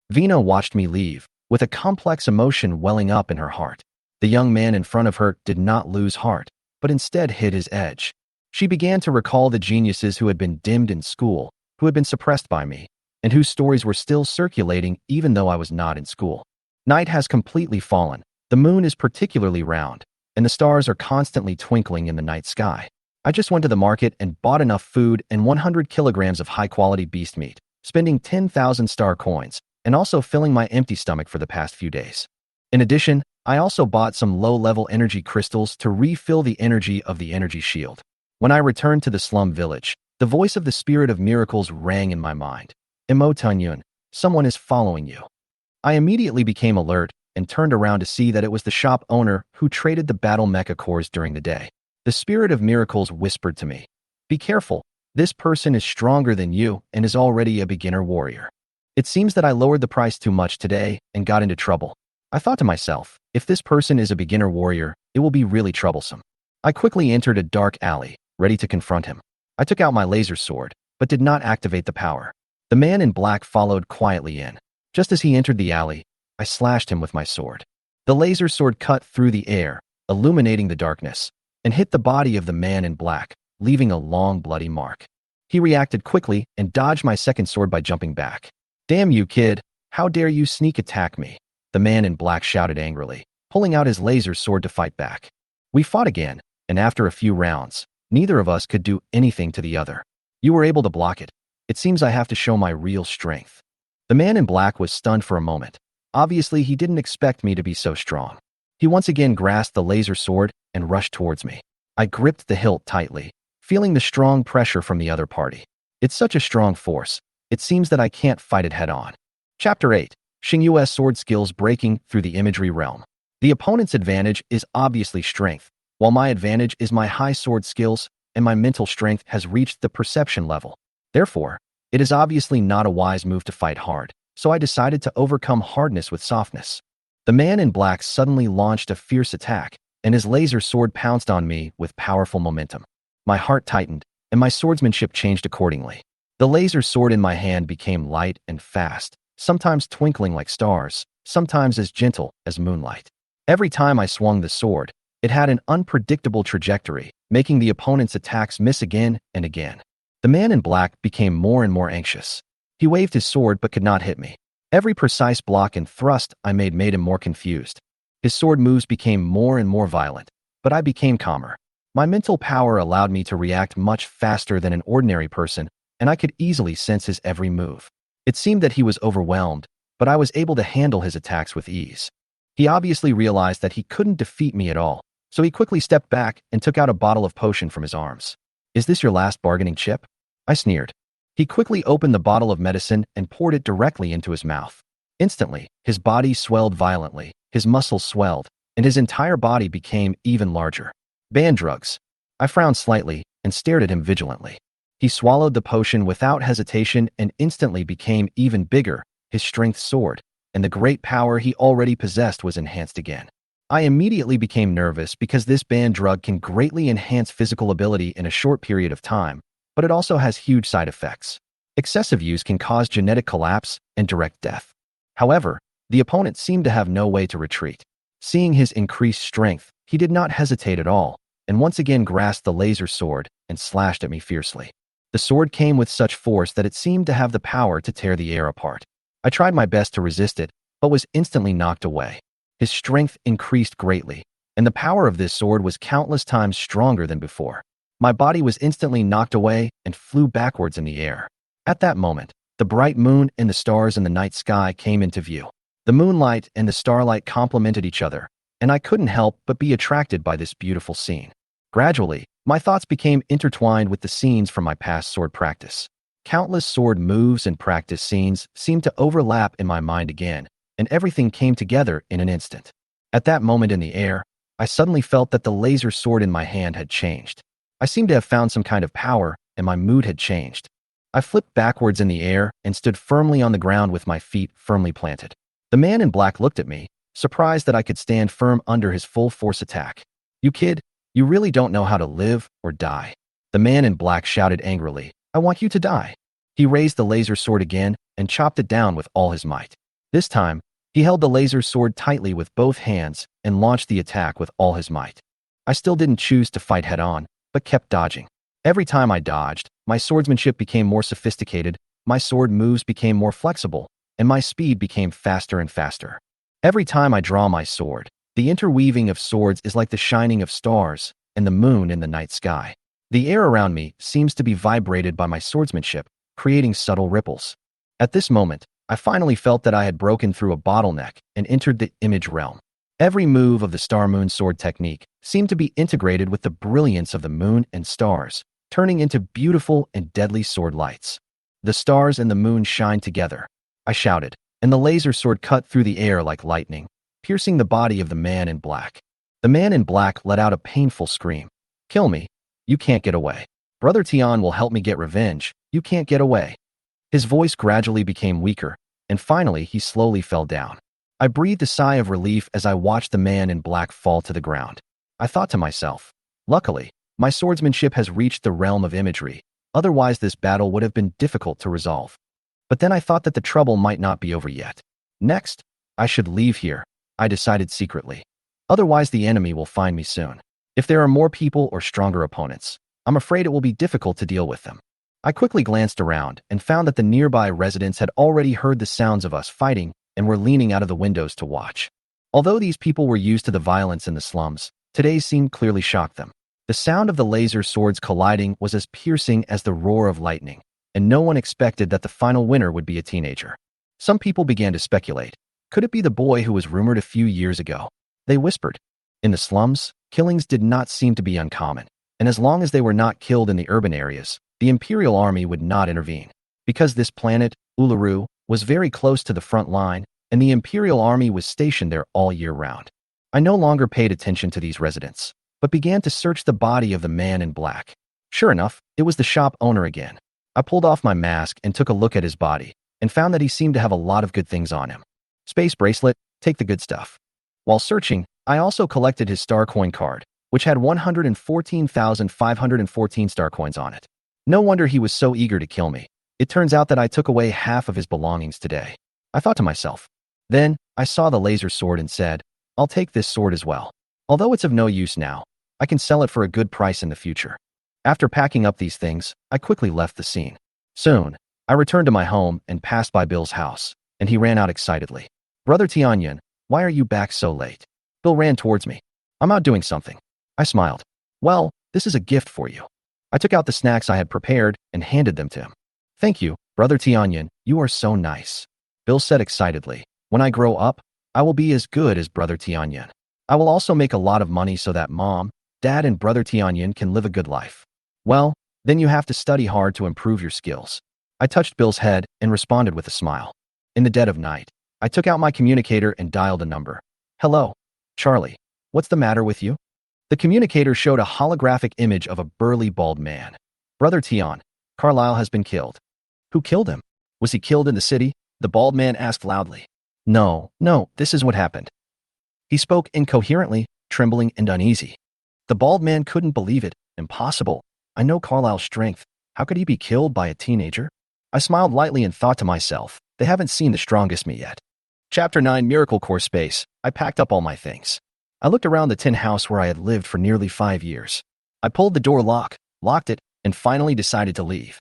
Vina watched me leave, with a complex emotion welling up in her heart. The young man in front of her did not lose heart, but instead hid his edge. She began to recall the geniuses who had been dimmed in school, who had been suppressed by me, and whose stories were still circulating even though I was not in school. Night has completely fallen. The moon is particularly round, and the stars are constantly twinkling in the night sky. I just went to the market and bought enough food and 100 kilograms of high-quality beast meat, spending 10,000 star coins, and also filling my empty stomach for the past few days. In addition, I also bought some low-level energy crystals to refill the energy of the energy shield. When I returned to the slum village, the voice of the Spirit of Miracles rang in my mind. Imotanyun, someone is following you. I immediately became alert and turned around to see that it was the shop owner who traded the battle mecha cores during the day. The Spirit of Miracles whispered to me, "Be careful, this person is stronger than you and is already a beginner warrior." It seems that I lowered the price too much today and got into trouble. I thought to myself, if this person is a beginner warrior, it will be really troublesome. I quickly entered a dark alley, ready to confront him. I took out my laser sword, but did not activate the power. The man in black followed quietly in. Just as he entered the alley, I slashed him with my sword. The laser sword cut through the air, illuminating the darkness, and hit the body of the man in black, leaving a long bloody mark. He reacted quickly and dodged my second sword by jumping back. "Damn you, kid! How dare you sneak attack me?" The man in black shouted angrily, pulling out his laser sword to fight back. We fought again, and after a few rounds, neither of us could do anything to the other. "You were able to block it. It seems I have to show my real strength." The man in black was stunned for a moment. Obviously, he didn't expect me to be so strong. He once again grasped the laser sword and rushed towards me. I gripped the hilt tightly, feeling the strong pressure from the other party. It's such a strong force, it seems that I can't fight it head-on. Chapter 8. Xingyu's Sword Skills Breaking Through the Imagery Realm. The opponent's advantage is obviously strength, while my advantage is my high sword skills, and my mental strength has reached the perception level. Therefore, it is obviously not a wise move to fight hard, so I decided to overcome hardness with softness. The man in black suddenly launched a fierce attack, and his laser sword pounced on me with powerful momentum. My heart tightened, and my swordsmanship changed accordingly. The laser sword in my hand became light and fast, sometimes twinkling like stars, sometimes as gentle as moonlight. Every time I swung the sword, it had an unpredictable trajectory, making the opponent's attacks miss again and again. The man in black became more and more anxious. He waved his sword but could not hit me. Every precise block and thrust I made him more confused. His sword moves became more and more violent, but I became calmer. My mental power allowed me to react much faster than an ordinary person, and I could easily sense his every move. It seemed that he was overwhelmed, but I was able to handle his attacks with ease. He obviously realized that he couldn't defeat me at all, so he quickly stepped back and took out a bottle of potion from his arms. "Is this your last bargaining chip?" I sneered. He quickly opened the bottle of medicine and poured it directly into his mouth. Instantly, his body swelled violently, his muscles swelled, and his entire body became even larger. "Banned drugs." I frowned slightly and stared at him vigilantly. He swallowed the potion without hesitation and instantly became even bigger. His strength soared, and the great power he already possessed was enhanced again. I immediately became nervous because this banned drug can greatly enhance physical ability in a short period of time, but it also has huge side effects. Excessive use can cause genetic collapse and direct death. However, the opponent seemed to have no way to retreat. Seeing his increased strength, he did not hesitate at all, and once again grasped the laser sword and slashed at me fiercely. The sword came with such force that it seemed to have the power to tear the air apart. I tried my best to resist it, but was instantly knocked away. His strength increased greatly, and the power of this sword was countless times stronger than before. My body was instantly knocked away and flew backwards in the air. At that moment, the bright moon and the stars in the night sky came into view. The moonlight and the starlight complemented each other, and I couldn't help but be attracted by this beautiful scene. Gradually, my thoughts became intertwined with the scenes from my past sword practice. Countless sword moves and practice scenes seemed to overlap in my mind again, and everything came together in an instant. At that moment in the air, I suddenly felt that the laser sword in my hand had changed. I seemed to have found some kind of power, and my mood had changed. I flipped backwards in the air and stood firmly on the ground with my feet firmly planted. The man in black looked at me, surprised that I could stand firm under his full force attack. "You kid, you really don't know how to live or die." The man in black shouted angrily, "I want you to die." He raised the laser sword again and chopped it down with all his might. This time, he held the laser sword tightly with both hands and launched the attack with all his might. I still didn't choose to fight head-on, but kept dodging. Every time I dodged, my swordsmanship became more sophisticated, my sword moves became more flexible, and my speed became faster and faster. Every time I draw my sword, the interweaving of swords is like the shining of stars and the moon in the night sky. The air around me seems to be vibrated by my swordsmanship, creating subtle ripples. At this moment, I finally felt that I had broken through a bottleneck and entered the image realm. Every move of the Star-Moon sword technique seemed to be integrated with the brilliance of the moon and stars, turning into beautiful and deadly sword lights. "The stars and the moon shine together," I shouted, and the laser sword cut through the air like lightning, piercing the body of the man in black. The man in black let out a painful scream. "Kill me. You can't get away. Brother Tian will help me get revenge. You can't get away." His voice gradually became weaker, and finally he slowly fell down. I breathed a sigh of relief as I watched the man in black fall to the ground. I thought to myself, luckily, my swordsmanship has reached the realm of imagery, otherwise this battle would have been difficult to resolve. But then I thought that the trouble might not be over yet. Next, I should leave here, I decided secretly. Otherwise the enemy will find me soon. If there are more people or stronger opponents, I'm afraid it will be difficult to deal with them. I quickly glanced around and found that the nearby residents had already heard the sounds of us fighting and were leaning out of the windows to watch. Although these people were used to the violence in the slums, today's scene clearly shocked them. The sound of the laser swords colliding was as piercing as the roar of lightning, and no one expected that the final winner would be a teenager. Some people began to speculate. Could it be the boy who was rumored a few years ago? They whispered. In the slums, killings did not seem to be uncommon, and as long as they were not killed in the urban areas, the Imperial Army would not intervene. Because this planet, Uluru, was very close to the front line, and the Imperial Army was stationed there all year round. I no longer paid attention to these residents, but began to search the body of the man in black. Sure enough, it was the shop owner again. I pulled off my mask and took a look at his body. and found that he seemed to have a lot of good things on him. Space bracelet, take the good stuff. While searching, I also collected his star coin card, which had 114,514 star coins on it. No wonder he was so eager to kill me. It turns out that I took away half of his belongings today. I thought to myself. Then, I saw the laser sword and said, I'll take this sword as well. Although it's of no use now, I can sell it for a good price in the future. After packing up these things, I quickly left the scene. Soon, I returned to my home and passed by Bill's house, and he ran out excitedly. Brother Tianyan, why are you back so late? Bill ran towards me. I'm out doing something. I smiled. Well, this is a gift for you. I took out the snacks I had prepared and handed them to him. Thank you, Brother Tianyan, you are so nice. Bill said excitedly. When I grow up, I will be as good as Brother Tianyan. I will also make a lot of money so that Mom, Dad, and Brother Tianyan can live a good life. Well, then you have to study hard to improve your skills. I touched Bill's head and responded with a smile. In the dead of night, I took out my communicator and dialed a number. Hello, Charlie. What's the matter with you? The communicator showed a holographic image of a burly bald man. Brother Tian, Carlisle has been killed. Who killed him? Was he killed in the city? The bald man asked loudly. No, this is what happened. He spoke incoherently, trembling and uneasy. The bald man couldn't believe it. Impossible. I know Carlisle's strength. How could he be killed by a teenager? I smiled lightly and thought to myself, they haven't seen the strongest me yet. Chapter 9 Miracle Core Space. I packed up all my things. I looked around the tin house where I had lived for nearly 5 years. I pulled the door lock, locked it, and finally decided to leave.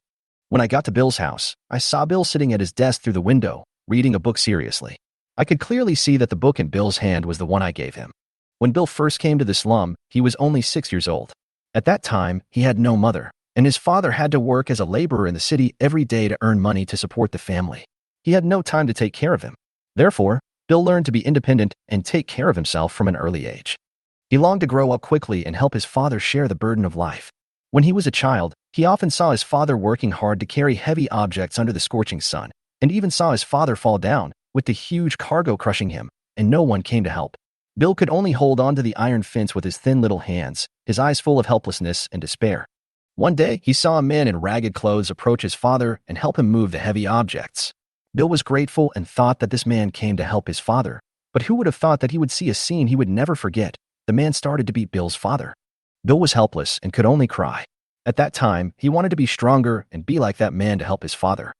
When I got to Bill's house, I saw Bill sitting at his desk through the window, reading a book seriously. I could clearly see that the book in Bill's hand was the one I gave him. When Bill first came to the slum, he was only 6 years old. At that time, he had no mother, and his father had to work as a laborer in the city every day to earn money to support the family. He had no time to take care of him. Therefore, Bill learned to be independent and take care of himself from an early age. He longed to grow up quickly and help his father share the burden of life. When he was a child, he often saw his father working hard to carry heavy objects under the scorching sun, and even saw his father fall down, with the huge cargo crushing him, and no one came to help. Bill could only hold on to the iron fence with his thin little hands, his eyes full of helplessness and despair. One day, he saw a man in ragged clothes approach his father and help him move the heavy objects. Bill was grateful and thought that this man came to help his father, but who would have thought that he would see a scene he would never forget? The man started to beat Bill's father. Bill was helpless and could only cry. At that time, he wanted to be stronger and be like that man to help his father.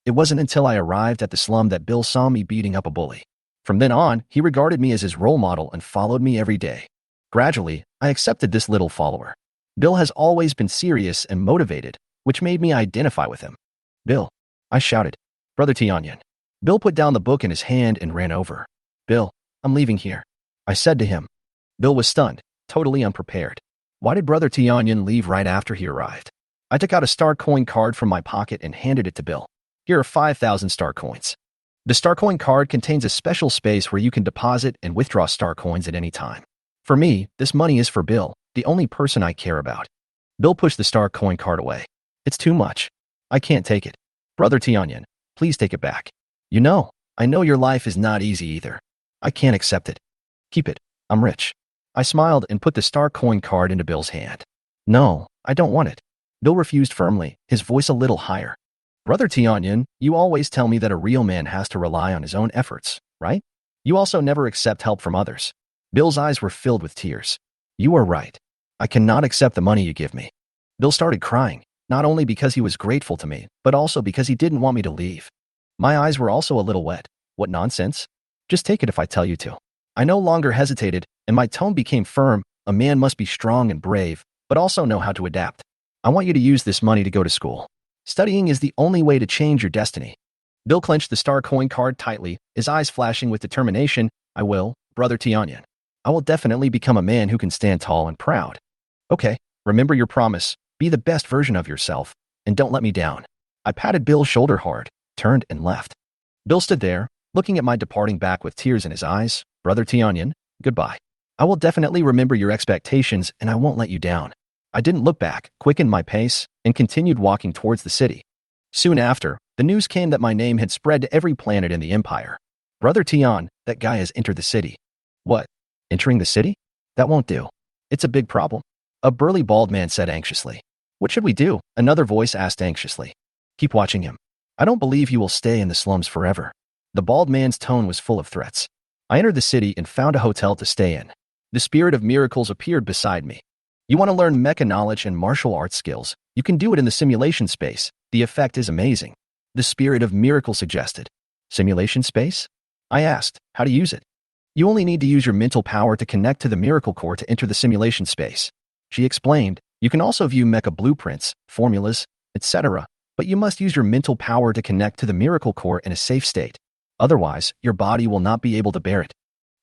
It wasn't until I arrived at the slum that Bill saw me beating up a bully. From then on, he regarded me as his role model and followed me every day. Gradually, I accepted this little follower. Bill has always been serious and motivated, which made me identify with him. Bill, I shouted. Brother Tianyan. Bill put down the book in his hand and ran over. Bill, I'm leaving here. I said to him. Bill was stunned, totally unprepared. Why did Brother Tianyan leave right after he arrived? I took out a star coin card from my pocket and handed it to Bill. Here are 5,000 star coins. The star coin card contains a special space where you can deposit and withdraw star coins at any time. For me, this money is for Bill, the only person I care about. Bill pushed the star coin card away. It's too much. I can't take it. Brother Tianyan, please take it back. I know your life is not easy either. I can't accept it. Keep it. I'm rich. I smiled and put the star coin card into Bill's hand. No, I don't want it. Bill refused firmly, his voice a little higher. Brother Tianyan, you always tell me that a real man has to rely on his own efforts, right? You also never accept help from others. Bill's eyes were filled with tears. You are right. I cannot accept the money you give me. Bill started crying, not only because he was grateful to me, but also because he didn't want me to leave. My eyes were also a little wet. What nonsense? Just take it if I tell you to. I no longer hesitated, and my tone became firm. A man must be strong and brave, but also know how to adapt. I want you to use this money to go to school. Studying is the only way to change your destiny. Bill clenched the star coin card tightly, his eyes flashing with determination. I will, Brother Tianyan. I will definitely become a man who can stand tall and proud. Okay, remember your promise. Be the best version of yourself, and don't let me down. I patted Bill's shoulder hard, turned and left. Bill stood there, looking at my departing back with tears in his eyes. Brother Tianyan, goodbye. I will definitely remember your expectations and I won't let you down. I didn't look back, quickened my pace, and continued walking towards the city. Soon after, the news came that my name had spread to every planet in the empire. Brother Tian, that guy has entered the city. What? Entering the city? That won't do. It's a big problem. A burly bald man said anxiously. What should we do? Another voice asked anxiously. Keep watching him. I don't believe you will stay in the slums forever. The bald man's tone was full of threats. I entered the city and found a hotel to stay in. The spirit of miracles appeared beside me. You want to learn mecha knowledge and martial arts skills? You can do it in the simulation space. The effect is amazing. The spirit of miracle suggested. Simulation space? I asked, how to use it. You only need to use your mental power to connect to the miracle core to enter the simulation space. She explained, you can also view mecha blueprints, formulas, etc., but you must use your mental power to connect to the miracle core in a safe state. Otherwise, your body will not be able to bear it.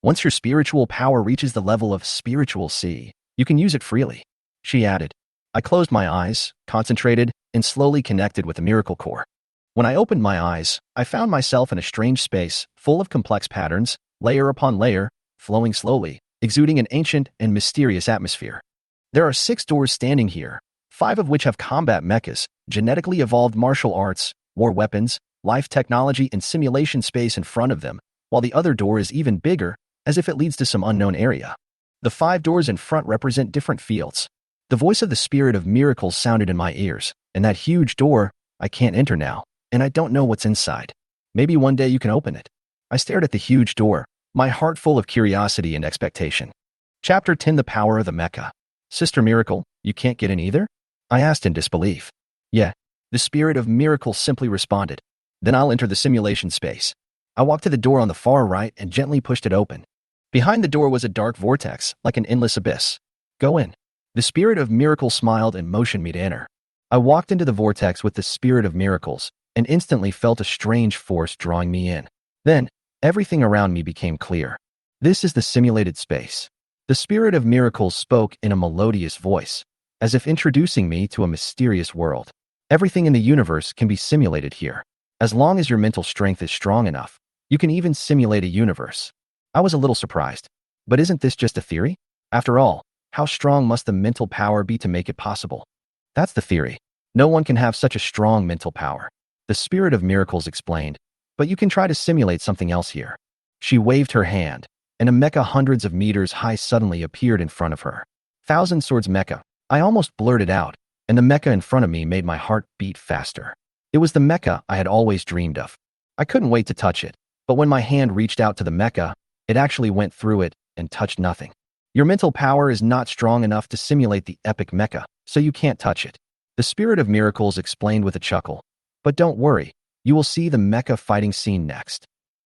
Once your spiritual power reaches the level of spiritual C, you can use it freely. She added. I closed my eyes, concentrated, and slowly connected with the miracle core. When I opened my eyes, I found myself in a strange space, full of complex patterns, layer upon layer, flowing slowly, exuding an ancient and mysterious atmosphere. There are 6 doors standing here, 5 of which have combat mechas, genetically evolved martial arts, war weapons, life technology, and simulation space in front of them, while the other door is even bigger, as if it leads to some unknown area. The 5 doors in front represent different fields. The voice of the spirit of miracles sounded in my ears, and that huge door, I can't enter now, and I don't know what's inside. Maybe one day you can open it. I stared at the huge door, my heart full of curiosity and expectation. Chapter 10: The Power of the Mecha. Sister Miracle, you can't get in either? I asked in disbelief. Yeah, the spirit of miracle simply responded. Then I'll enter the simulation space. I walked to the door on the far right and gently pushed it open. Behind the door was a dark vortex, like an endless abyss. Go in. The spirit of miracle smiled and motioned me to enter. I walked into the vortex with the spirit of miracles and instantly felt a strange force drawing me in. Then, everything around me became clear. This is the simulated space. The spirit of miracles spoke in a melodious voice, as if introducing me to a mysterious world. Everything in the universe can be simulated here. As long as your mental strength is strong enough, you can even simulate a universe. I was a little surprised. But isn't this just a theory? After all, how strong must the mental power be to make it possible? That's the theory. No one can have such a strong mental power. The spirit of miracles explained, but you can try to simulate something else here. She waved her hand, and a mecha hundreds of meters high suddenly appeared in front of her. Thousand Swords Mecha. I almost blurted out, and the mecha in front of me made my heart beat faster. It was the mecha I had always dreamed of. I couldn't wait to touch it, but when my hand reached out to the mecha, it actually went through it and touched nothing. Your mental power is not strong enough to simulate the epic mecha, so you can't touch it. The spirit of miracles explained with a chuckle. But don't worry, you will see the mecha fighting scene next.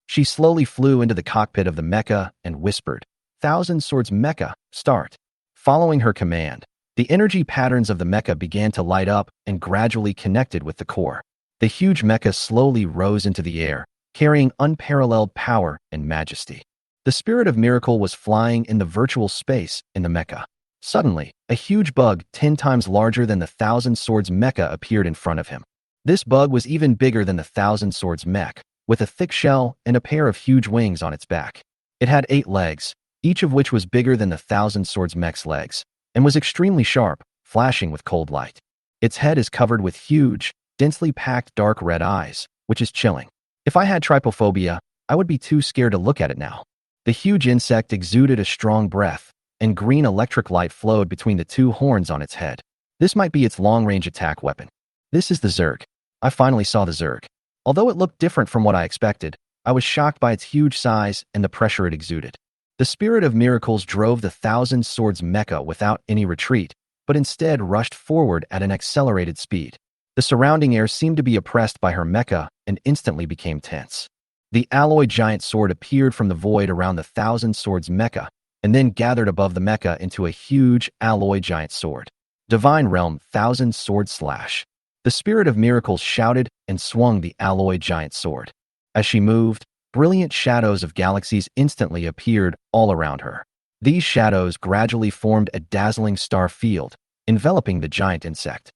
She slowly flew into the cockpit of the mecha and whispered, Thousand Swords Mecha, start. Following her command, the energy patterns of the mecha began to light up and gradually connected with the core. The huge mecha slowly rose into the air, carrying unparalleled power and majesty. The spirit of miracle was flying in the virtual space in the mecha. Suddenly, a huge bug 10 times larger than the Thousand Swords Mecha appeared in front of him. This bug was even bigger than the Thousand Swords mech, with a thick shell and a pair of huge wings on its back. It had 8 legs, each of which was bigger than the Thousand Swords mech's legs, and was extremely sharp, flashing with cold light. Its head is covered with huge, densely packed dark red eyes, which is chilling. If I had trypophobia, I would be too scared to look at it now. The huge insect exuded a strong breath, and green electric light flowed between the 2 horns on its head. This might be its long-range attack weapon. This is the Zerg. I finally saw the Zerg. Although it looked different from what I expected, I was shocked by its huge size and the pressure it exuded. The spirit of miracles drove the Thousand Swords Mecha without any retreat, but instead rushed forward at an accelerated speed. The surrounding air seemed to be oppressed by her mecha and instantly became tense. The alloy giant sword appeared from the void around the Thousand Swords Mecha, and then gathered above the mecha into a huge alloy giant sword. Divine Realm Thousand Sword Slash. The spirit of miracles shouted and swung the alloy giant sword. As she moved, brilliant shadows of galaxies instantly appeared all around her. These shadows gradually formed a dazzling star field, enveloping the giant insect.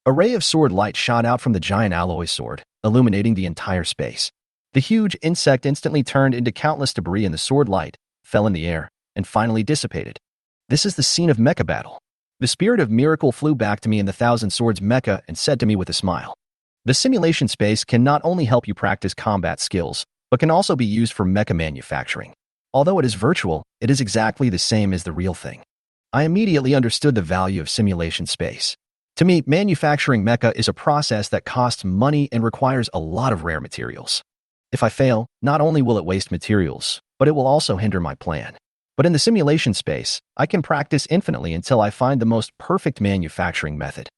A ray of sword light shot out from the giant alloy sword, illuminating the entire space. The huge insect instantly turned into countless debris, and the sword light fell in the air and finally dissipated. This is the scene of mecha battle. The spirit of miracle flew back to me in the Thousand Swords mecha and said to me with a smile, The simulation space can not only help you practice combat skills, but can also be used for mecha manufacturing. Although it is virtual, it is exactly the same as the real thing. I immediately understood the value of simulation space. To me, manufacturing mecha is a process that costs money and requires a lot of rare materials. If I fail, not only will it waste materials, but it will also hinder my plan. But in the simulation space, I can practice infinitely until I find the most perfect manufacturing method.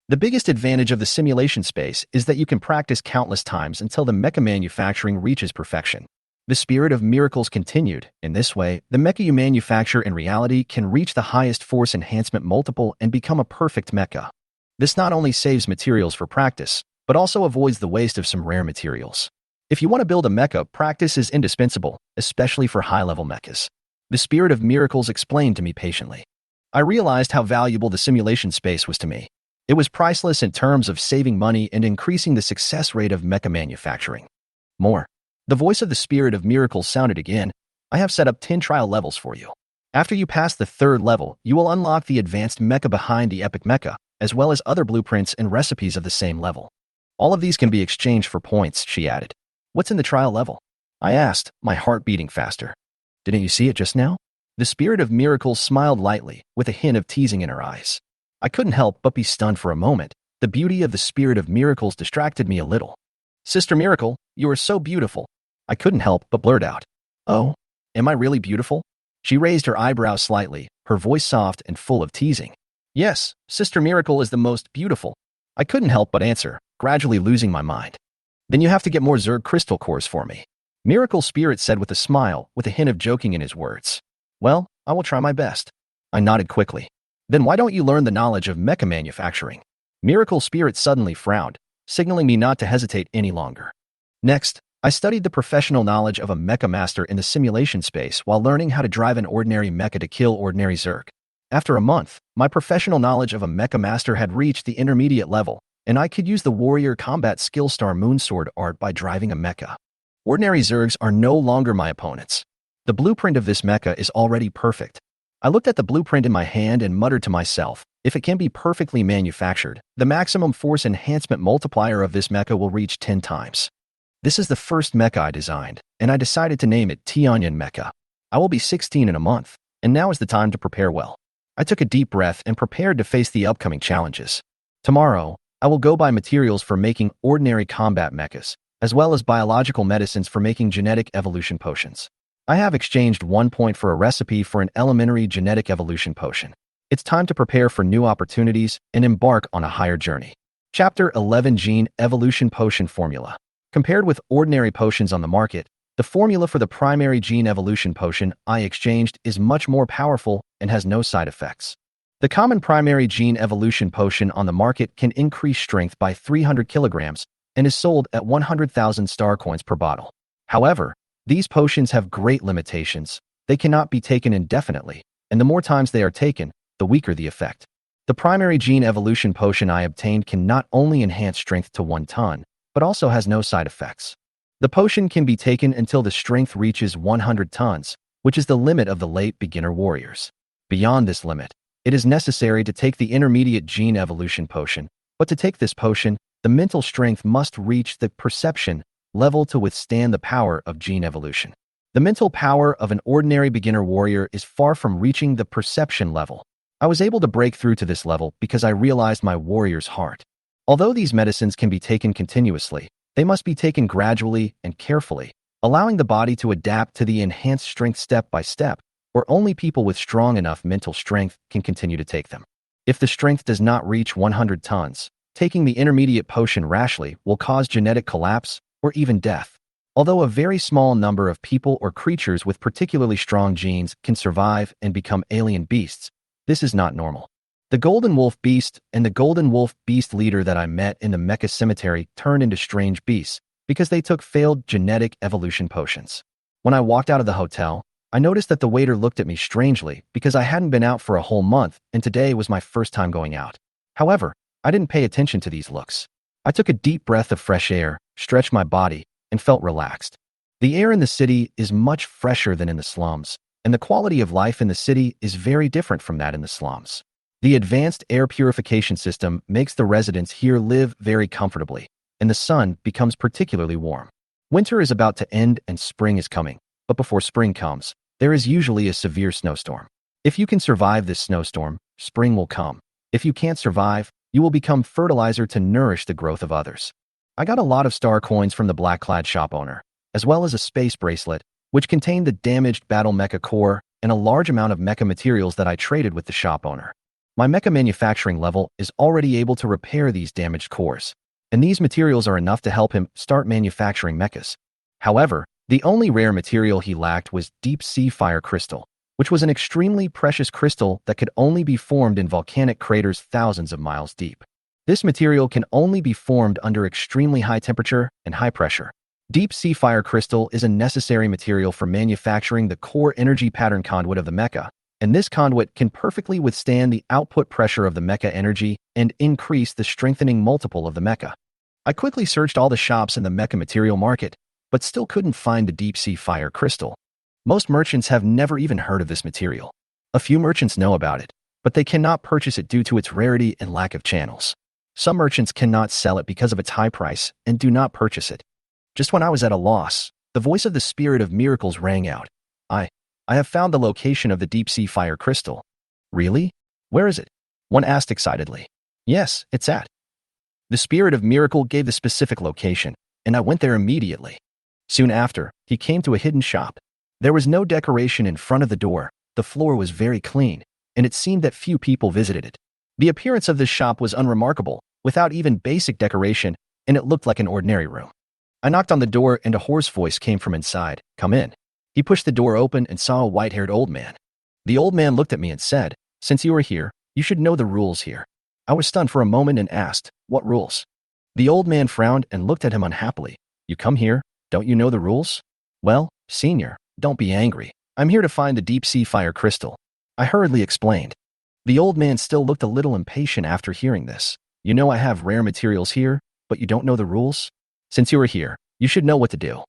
The biggest advantage of the simulation space is that you can practice countless times until the mecha manufacturing reaches perfection. The spirit of miracles continued. In this way, the mecha you manufacture in reality can reach the highest force enhancement multiple and become a perfect mecha. This not only saves materials for practice, but also avoids the waste of some rare materials. If you want to build a mecha, practice is indispensable, especially for high-level mechas. The spirit of miracles explained to me patiently. I realized how valuable the simulation space was to me. It was priceless in terms of saving money and increasing the success rate of mecha manufacturing. More. The voice of the spirit of miracles sounded again. I have set up 10 trial levels for you. After you pass the 3rd level, you will unlock the advanced mecha behind the epic mecha, as well as other blueprints and recipes of the same level. All of these can be exchanged for points, she added. What's in the trial level? I asked, my heart beating faster. Didn't you see it just now? The spirit of miracles smiled lightly, with a hint of teasing in her eyes. I couldn't help but be stunned for a moment. The beauty of the spirit of miracles distracted me a little. Sister Miracle, you are so beautiful. I couldn't help but blurt out. Oh, am I really beautiful? She raised her eyebrows slightly, her voice soft and full of teasing. Yes, Sister Miracle is the most beautiful. I couldn't help but answer, gradually losing my mind. Then you have to get more Zerg crystal cores for me. Miracle Spirit said with a smile, with a hint of joking in his words. Well, I will try my best. I nodded quickly. Then why don't you learn the knowledge of mecha manufacturing? Miracle Spirit suddenly frowned, signaling me not to hesitate any longer. Next, I studied the professional knowledge of a mecha master in the simulation space while learning how to drive an ordinary mecha to kill ordinary Zerg. After a month, my professional knowledge of a mecha master had reached the intermediate level, and I could use the warrior combat skill star Moonsword art by driving a mecha. Ordinary Zergs are no longer my opponents. The blueprint of this mecha is already perfect. I looked at the blueprint in my hand and muttered to myself, if it can be perfectly manufactured, the maximum force enhancement multiplier of this mecha will reach 10 times. This is the first mecha I designed, and I decided to name it Tianyan Mecha. I will be 16 in a month, and now is the time to prepare well. I took a deep breath and prepared to face the upcoming challenges. Tomorrow, I will go buy materials for making ordinary combat mechas, as well as biological medicines for making genetic evolution potions. I have exchanged 1 point for a recipe for an elementary genetic evolution potion. It's time to prepare for new opportunities and embark on a higher journey. Chapter 11 Gene Evolution Potion Formula. Compared with ordinary potions on the market, the formula for the primary gene evolution potion I exchanged is much more powerful and has no side effects. The common primary gene evolution potion on the market can increase strength by 300 kilograms and is sold at 100,000 star coins per bottle. However, these potions have great limitations. They cannot be taken indefinitely, and the more times they are taken, the weaker the effect. The primary gene evolution potion I obtained can not only enhance strength to 1 ton, but also has no side effects. The potion can be taken until the strength reaches 100 tons, which is the limit of the late beginner warriors. Beyond this limit, it is necessary to take the intermediate gene evolution potion, but to take this potion, the mental strength must reach the perception level to withstand the power of gene evolution. The mental power of an ordinary beginner warrior is far from reaching the perception level. I was able to break through to this level because I realized my warrior's heart. Although these medicines can be taken continuously, they must be taken gradually and carefully, allowing the body to adapt to the enhanced strength step by step, or only people with strong enough mental strength can continue to take them. If the strength does not reach 100 tons, taking the intermediate potion rashly will cause genetic collapse or even death. Although a very small number of people or creatures with particularly strong genes can survive and become alien beasts, this is not normal. The Golden Wolf Beast and the Golden Wolf Beast leader that I met in the Mecha Cemetery turned into strange beasts because they took failed genetic evolution potions. When I walked out of the hotel, I noticed that the waiter looked at me strangely because I hadn't been out for a whole month and today was my first time going out. However, I didn't pay attention to these looks. I took a deep breath of fresh air, stretched my body, and felt relaxed. The air in the city is much fresher than in the slums, and the quality of life in the city is very different from that in the slums. The advanced air purification system makes the residents here live very comfortably, and the sun becomes particularly warm. Winter is about to end and spring is coming, but before spring comes, there is usually a severe snowstorm. If you can survive this snowstorm, spring will come. If you can't survive, You will become fertilizer to nourish the growth of others. I got a lot of star coins from the black-clad shop owner, as well as a space bracelet, which contained the damaged battle mecha core and a large amount of mecha materials that I traded with the shop owner. My mecha manufacturing level is already able to repair these damaged cores, and these materials are enough to help him start manufacturing mechas. However, the only rare material he lacked was deep sea fire crystal, which was an extremely precious crystal that could only be formed in volcanic craters thousands of miles deep. This material can only be formed under extremely high temperature and high pressure. Deep sea fire crystal is a necessary material for manufacturing the core energy pattern conduit of the mecha, and this conduit can perfectly withstand the output pressure of the mecha energy and increase the strengthening multiple of the mecha. I quickly searched all the shops in the mecha material market, but still couldn't find the deep sea fire crystal. Most merchants have never even heard of this material. A few merchants know about it, but they cannot purchase it due to its rarity and lack of channels. Some merchants cannot sell it because of its high price and do not purchase it. Just when I was at a loss, the voice of the Spirit of Miracles rang out. I have found the location of the deep sea fire crystal. Really? Where is it? One asked excitedly. Yes, it's at. The Spirit of Miracle gave the specific location, and I went there immediately. Soon after, he came to a hidden shop. There was no decoration in front of the door, the floor was very clean, and it seemed that few people visited it. The appearance of this shop was unremarkable, without even basic decoration, and it looked like an ordinary room. I knocked on the door and a hoarse voice came from inside. Come in. He pushed the door open and saw a white-haired old man. The old man looked at me and said, Since you are here, you should know the rules here. I was stunned for a moment and asked, What rules? The old man frowned and looked at him unhappily. You come here, don't you know the rules? Well, senior, don't be angry. I'm here to find the deep sea fire crystal. I hurriedly explained. The old man still looked a little impatient after hearing this. You know I have rare materials here, but you don't know the rules? Since you are here, you should know what to do.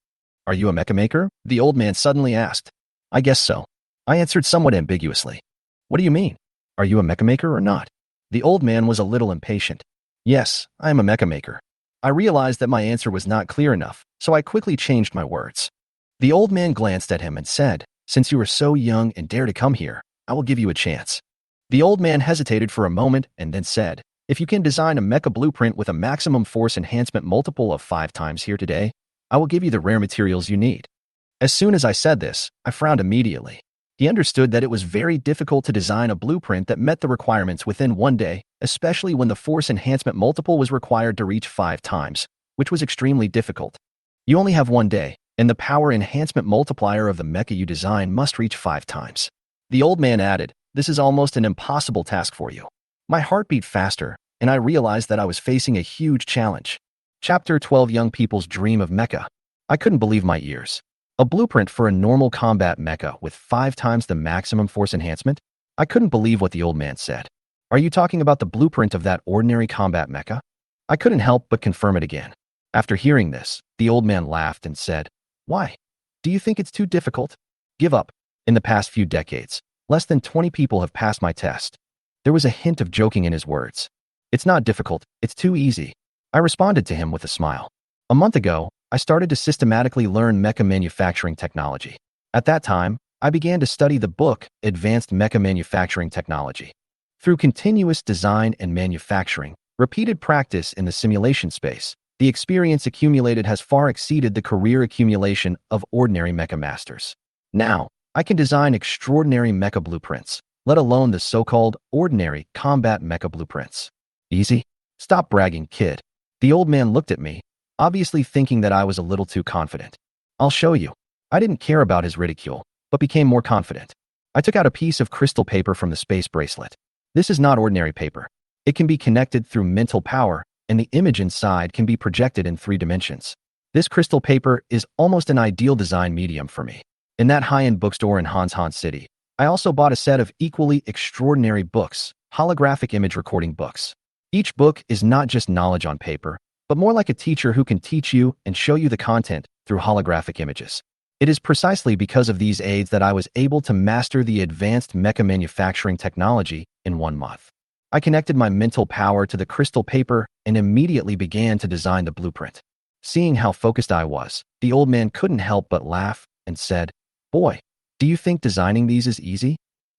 Are you a mecha maker? The old man suddenly asked. I guess so. I answered somewhat ambiguously. What do you mean? Are you a mecha maker or not? The old man was a little impatient. Yes, I am a mecha maker. I realized that my answer was not clear enough, so I quickly changed my words. The old man glanced at him and said, Since you are so young and dare to come here, I will give you a chance. The old man hesitated for a moment and then said, If you can design a mecha blueprint with a maximum force enhancement multiple of 5 times here today, I will give you the rare materials you need. As soon as I said this, I frowned immediately. He understood that it was very difficult to design a blueprint that met the requirements within 1 day, especially when the force enhancement multiple was required to reach 5 times, which was extremely difficult. You only have 1 day, and the power enhancement multiplier of the mecha you design must reach 5 times. The old man added, This is almost an impossible task for you. My heart beat faster, and I realized that I was facing a huge challenge. Chapter 12 Young People's Dream of Mecha. I couldn't believe my ears. A blueprint for a normal combat mecha with 5 times the maximum force enhancement? I couldn't believe what the old man said. Are you talking about the blueprint of that ordinary combat mecha? I couldn't help but confirm it again. After hearing this, the old man laughed and said, Why? Do you think it's too difficult? Give up. In the past few decades, less than 20 people have passed my test. There was a hint of joking in his words. It's not difficult, it's too easy. I responded to him with a smile. A month ago, I started to systematically learn mecha manufacturing technology. At that time, I began to study the book, Advanced Mecha Manufacturing Technology. Through continuous design and manufacturing, repeated practice in the simulation space, the experience accumulated has far exceeded the career accumulation of ordinary mecha masters. Now, I can design extraordinary mecha blueprints, let alone the so-called ordinary combat mecha blueprints. Easy? Stop bragging, kid. The old man looked at me, obviously thinking that I was a little too confident. I'll show you. I didn't care about his ridicule, but became more confident. I took out a piece of crystal paper from the space bracelet. This is not ordinary paper. It can be connected through mental power, and the image inside can be projected in 3 dimensions. This crystal paper is almost an ideal design medium for me. In that high-end bookstore in Han City, I also bought a set of equally extraordinary books, holographic image recording books. Each book is not just knowledge on paper, but more like a teacher who can teach you and show you the content through holographic images. It is precisely because of these aids that I was able to master the advanced mecha manufacturing technology in 1 month. I connected my mental power to the crystal paper and immediately began to design the blueprint. Seeing how focused I was, the old man couldn't help but laugh and said, Boy, do you think designing these is easy?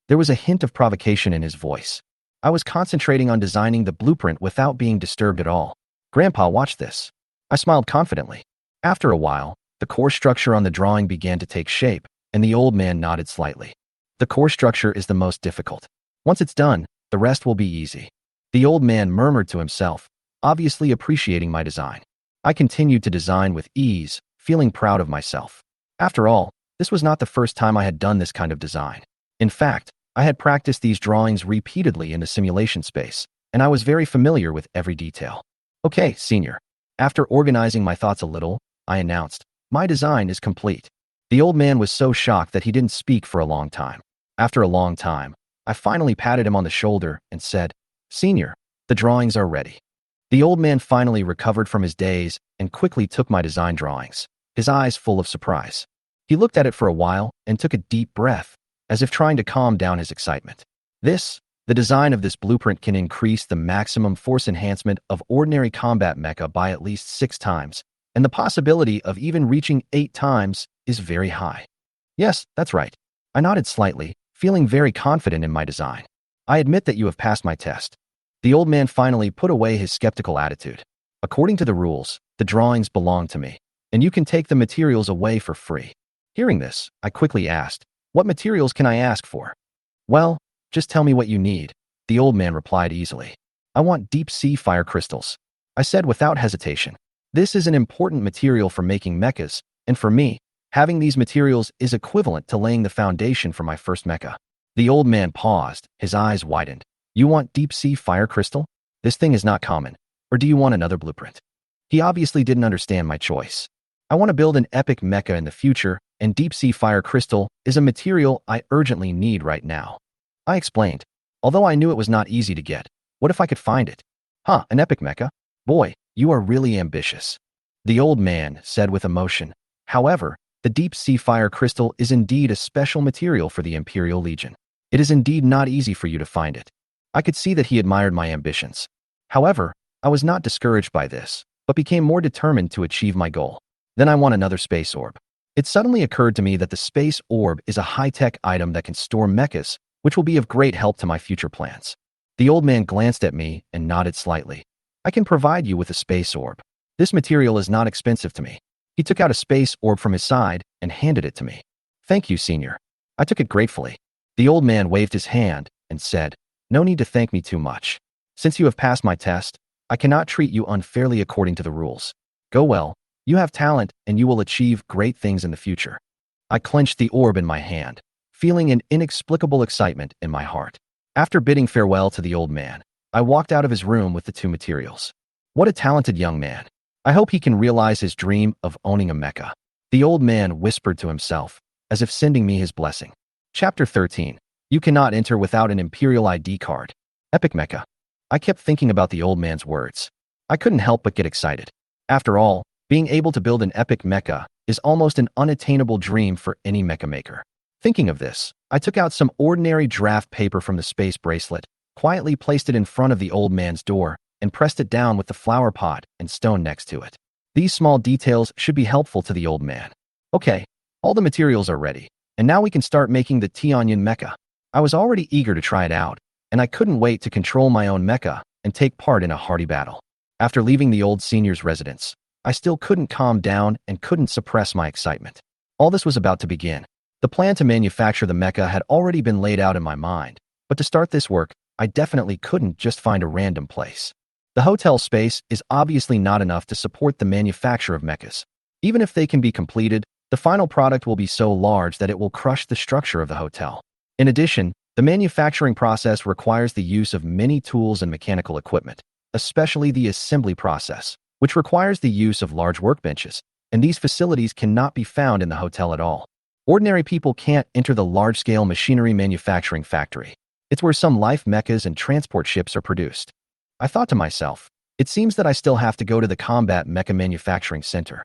There was a hint of provocation in his voice. I was concentrating on designing the blueprint without being disturbed at all. Grandpa, watch this. I smiled confidently. After a while, the core structure on the drawing began to take shape, and the old man nodded slightly. The core structure is the most difficult. Once it's done, the rest will be easy. The old man murmured to himself, obviously appreciating my design. I continued to design with ease, feeling proud of myself. After all, this was not the first time I had done this kind of design. In fact, I had practiced these drawings repeatedly in the simulation space, and I was very familiar with every detail. Okay, senior. After organizing my thoughts a little, I announced, my design is complete. The old man was so shocked that he didn't speak for a long time. After a long time, I finally patted him on the shoulder and said, Senior, the drawings are ready. The old man finally recovered from his daze and quickly took my design drawings, his eyes full of surprise. He looked at it for a while and took a deep breath, as if trying to calm down his excitement. The design of this blueprint can increase the maximum force enhancement of ordinary combat mecha by at least 6 times, and the possibility of even reaching 8 times is very high. Yes, that's right. I nodded slightly, feeling very confident in my design. I admit that you have passed my test. The old man finally put away his skeptical attitude. According to the rules, the drawings belong to me, and you can take the materials away for free. Hearing this, I quickly asked, what materials can I ask for? Well, just tell me what you need, the old man replied easily. I want deep sea fire crystals, I said without hesitation. This is an important material for making mechas, and for me, having these materials is equivalent to laying the foundation for my first mecha. The old man paused, his eyes widened. You want deep sea fire crystal? This thing is not common. Or do you want another blueprint? He obviously didn't understand my choice. I want to build an epic mecha in the future, and deep sea fire crystal is a material I urgently need right now. I explained. Although I knew it was not easy to get, what if I could find it? Huh, an epic mecha? Boy, you are really ambitious, the old man said with emotion. However, the deep sea fire crystal is indeed a special material for the Imperial Legion. It is indeed not easy for you to find it. I could see that he admired my ambitions. However, I was not discouraged by this, but became more determined to achieve my goal. Then I want another space orb. It suddenly occurred to me that the space orb is a high-tech item that can store mechas, which will be of great help to my future plans. The old man glanced at me and nodded slightly. I can provide you with a space orb. This material is not expensive to me. He took out a space orb from his side and handed it to me. Thank you, senior. I took it gratefully. The old man waved his hand and said, no need to thank me too much. Since you have passed my test, I cannot treat you unfairly according to the rules. Go well. You have talent and you will achieve great things in the future. I clenched the orb in my hand, feeling an inexplicable excitement in my heart. After bidding farewell to the old man, I walked out of his room with the 2 materials. What a talented young man. I hope he can realize his dream of owning a mecha. The old man whispered to himself, as if sending me his blessing. Chapter 13. You cannot enter without an Imperial ID card. Epic mecha. I kept thinking about the old man's words. I couldn't help but get excited. After all, being able to build an epic mecha is almost an unattainable dream for any mecha maker. Thinking of this, I took out some ordinary draft paper from the space bracelet, quietly placed it in front of the old man's door, and pressed it down with the flower pot and stone next to it. These small details should be helpful to the old man. Okay, all the materials are ready, and now we can start making the Tianyan mecha. I was already eager to try it out, and I couldn't wait to control my own mecha and take part in a hearty battle. After leaving the old senior's residence, I still couldn't calm down and couldn't suppress my excitement. All this was about to begin. The plan to manufacture the mecha had already been laid out in my mind, but to start this work, I definitely couldn't just find a random place. The hotel space is obviously not enough to support the manufacture of mechas. Even if they can be completed, the final product will be so large that it will crush the structure of the hotel. In addition, the manufacturing process requires the use of many tools and mechanical equipment, especially the assembly process, which requires the use of large workbenches, and these facilities cannot be found in the hotel at all. Ordinary people can't enter the large-scale machinery manufacturing factory. It's where some life mechas and transport ships are produced. I thought to myself, it seems that I still have to go to the Combat Mecha Manufacturing Center.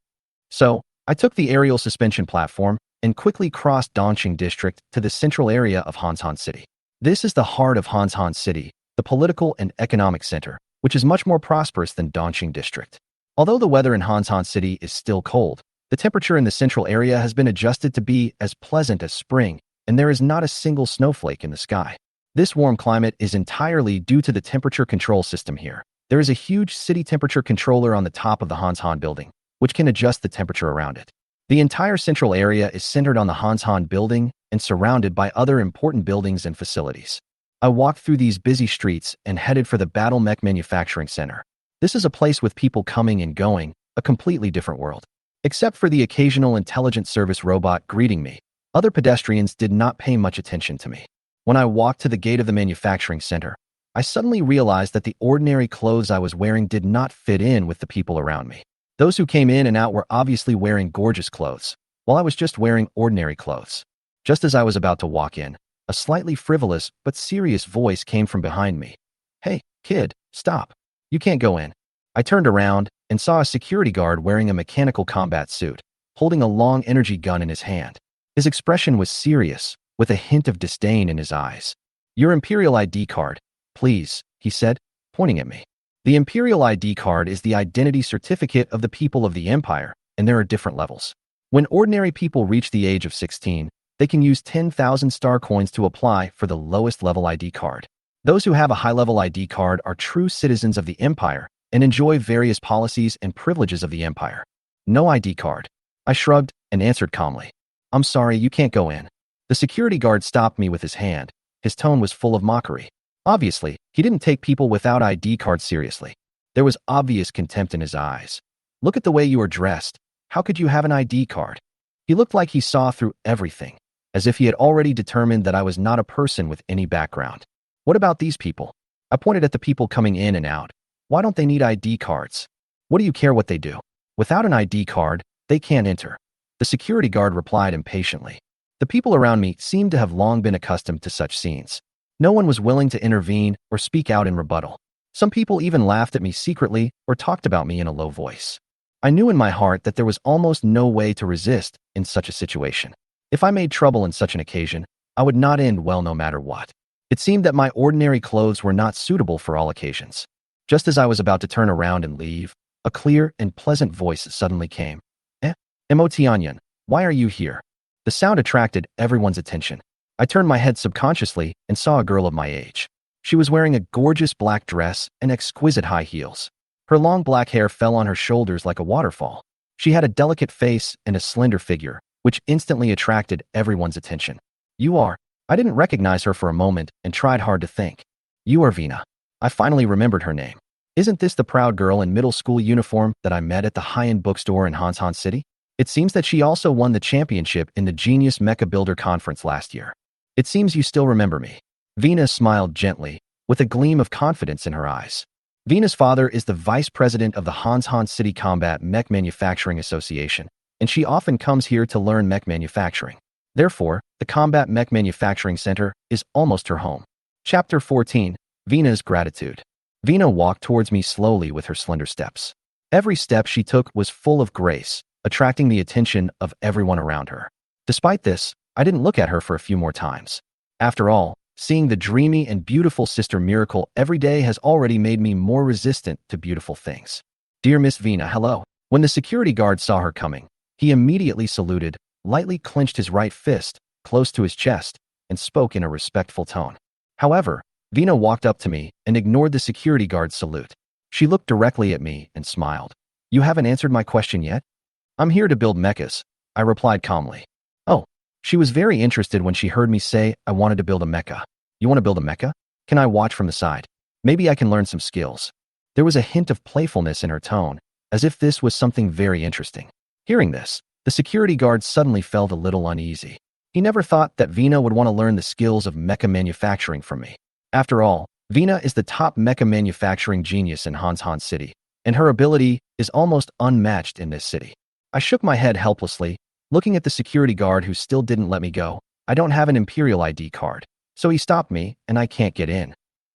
So, I took the aerial suspension platform and quickly crossed Dongqing District to the central area of Hanzhong City. This is the heart of Hanzhong City, the political and economic center, which is much more prosperous than Dongqing District. Although the weather in Hanzhong City is still cold, the temperature in the central area has been adjusted to be as pleasant as spring, and there is not a single snowflake in the sky. This warm climate is entirely due to the temperature control system here. There is a huge city temperature controller on the top of the Hans Han building, which can adjust the temperature around it. The entire central area is centered on the Hans Han building and surrounded by other important buildings and facilities. I walked through these busy streets and headed for the Battle Mech Manufacturing Center. This is a place with people coming and going, a completely different world. Except for the occasional intelligent service robot greeting me, other pedestrians did not pay much attention to me. When I walked to the gate of the manufacturing center, I suddenly realized that the ordinary clothes I was wearing did not fit in with the people around me. Those who came in and out were obviously wearing gorgeous clothes, while I was just wearing ordinary clothes. Just as I was about to walk in, a slightly frivolous but serious voice came from behind me. "Hey, kid, stop. You can't go in." I turned around and saw a security guard wearing a mechanical combat suit, holding a long energy gun in his hand. His expression was serious, with a hint of disdain in his eyes. "Your Imperial ID card, please," he said, pointing at me. The Imperial ID card is the identity certificate of the people of the Empire, and there are different levels. When ordinary people reach the age of 16, they can use 10,000 star coins to apply for the lowest level ID card. Those who have a high-level ID card are true citizens of the Empire and enjoy various policies and privileges of the Empire. "No ID card." I shrugged and answered calmly. "I'm sorry, you can't go in." The security guard stopped me with his hand. His tone was full of mockery. Obviously, he didn't take people without ID cards seriously. There was obvious contempt in his eyes. "Look at the way you are dressed. How could you have an ID card?" He looked like he saw through everything, as if he had already determined that I was not a person with any background. "What about these people?" I pointed at the people coming in and out. "Why don't they need ID cards? What do you care what they do? Without an ID card, they can't enter." The security guard replied impatiently. The people around me seemed to have long been accustomed to such scenes. No one was willing to intervene or speak out in rebuttal. Some people even laughed at me secretly or talked about me in a low voice. I knew in my heart that there was almost no way to resist in such a situation. If I made trouble in such an occasion, I would not end well no matter what. It seemed that my ordinary clothes were not suitable for all occasions. Just as I was about to turn around and leave, a clear and pleasant voice suddenly came. "Mo Tianyan, why are you here?" The sound attracted everyone's attention. I turned my head subconsciously and saw a girl of my age. She was wearing a gorgeous black dress and exquisite high heels. Her long black hair fell on her shoulders like a waterfall. She had a delicate face and a slender figure, which instantly attracted everyone's attention. "You are..." I didn't recognize her for a moment and tried hard to think. "You are Vina." I finally remembered her name. "Isn't this the proud girl in middle school uniform that I met at the high-end bookstore in Hans Han City?" It seems that she also won the championship in the Genius Mecha Builder Conference last year. "It seems you still remember me." Vina smiled gently, with a gleam of confidence in her eyes. Vina's father is the vice president of the Hans Han City Combat Mech Manufacturing Association, and she often comes here to learn mech manufacturing. Therefore, the Combat Mech Manufacturing Center is almost her home. Chapter 14, Vina's Gratitude. Vina walked towards me slowly with her slender steps. Every step she took was full of grace, attracting the attention of everyone around her. Despite this, I didn't look at her for a few more times. After all, seeing the dreamy and beautiful Sister Miracle every day has already made me more resistant to beautiful things. "Dear Miss Vina, hello." When the security guard saw her coming, he immediately saluted, lightly clenched his right fist close to his chest, and spoke in a respectful tone. However, Vina walked up to me and ignored the security guard's salute. She looked directly at me and smiled. "You haven't answered my question yet?" "I'm here to build mechas," I replied calmly. "Oh." She was very interested when she heard me say I wanted to build a mecha. "You want to build a mecha? Can I watch from the side? Maybe I can learn some skills." There was a hint of playfulness in her tone, as if this was something very interesting. Hearing this, the security guard suddenly felt a little uneasy. He never thought that Vina would want to learn the skills of mecha manufacturing from me. After all, Vina is the top mecha manufacturing genius in Hans Han City, and her ability is almost unmatched in this city. I shook my head helplessly, looking at the security guard who still didn't let me go. "I don't have an Imperial ID card, so he stopped me and I can't get in."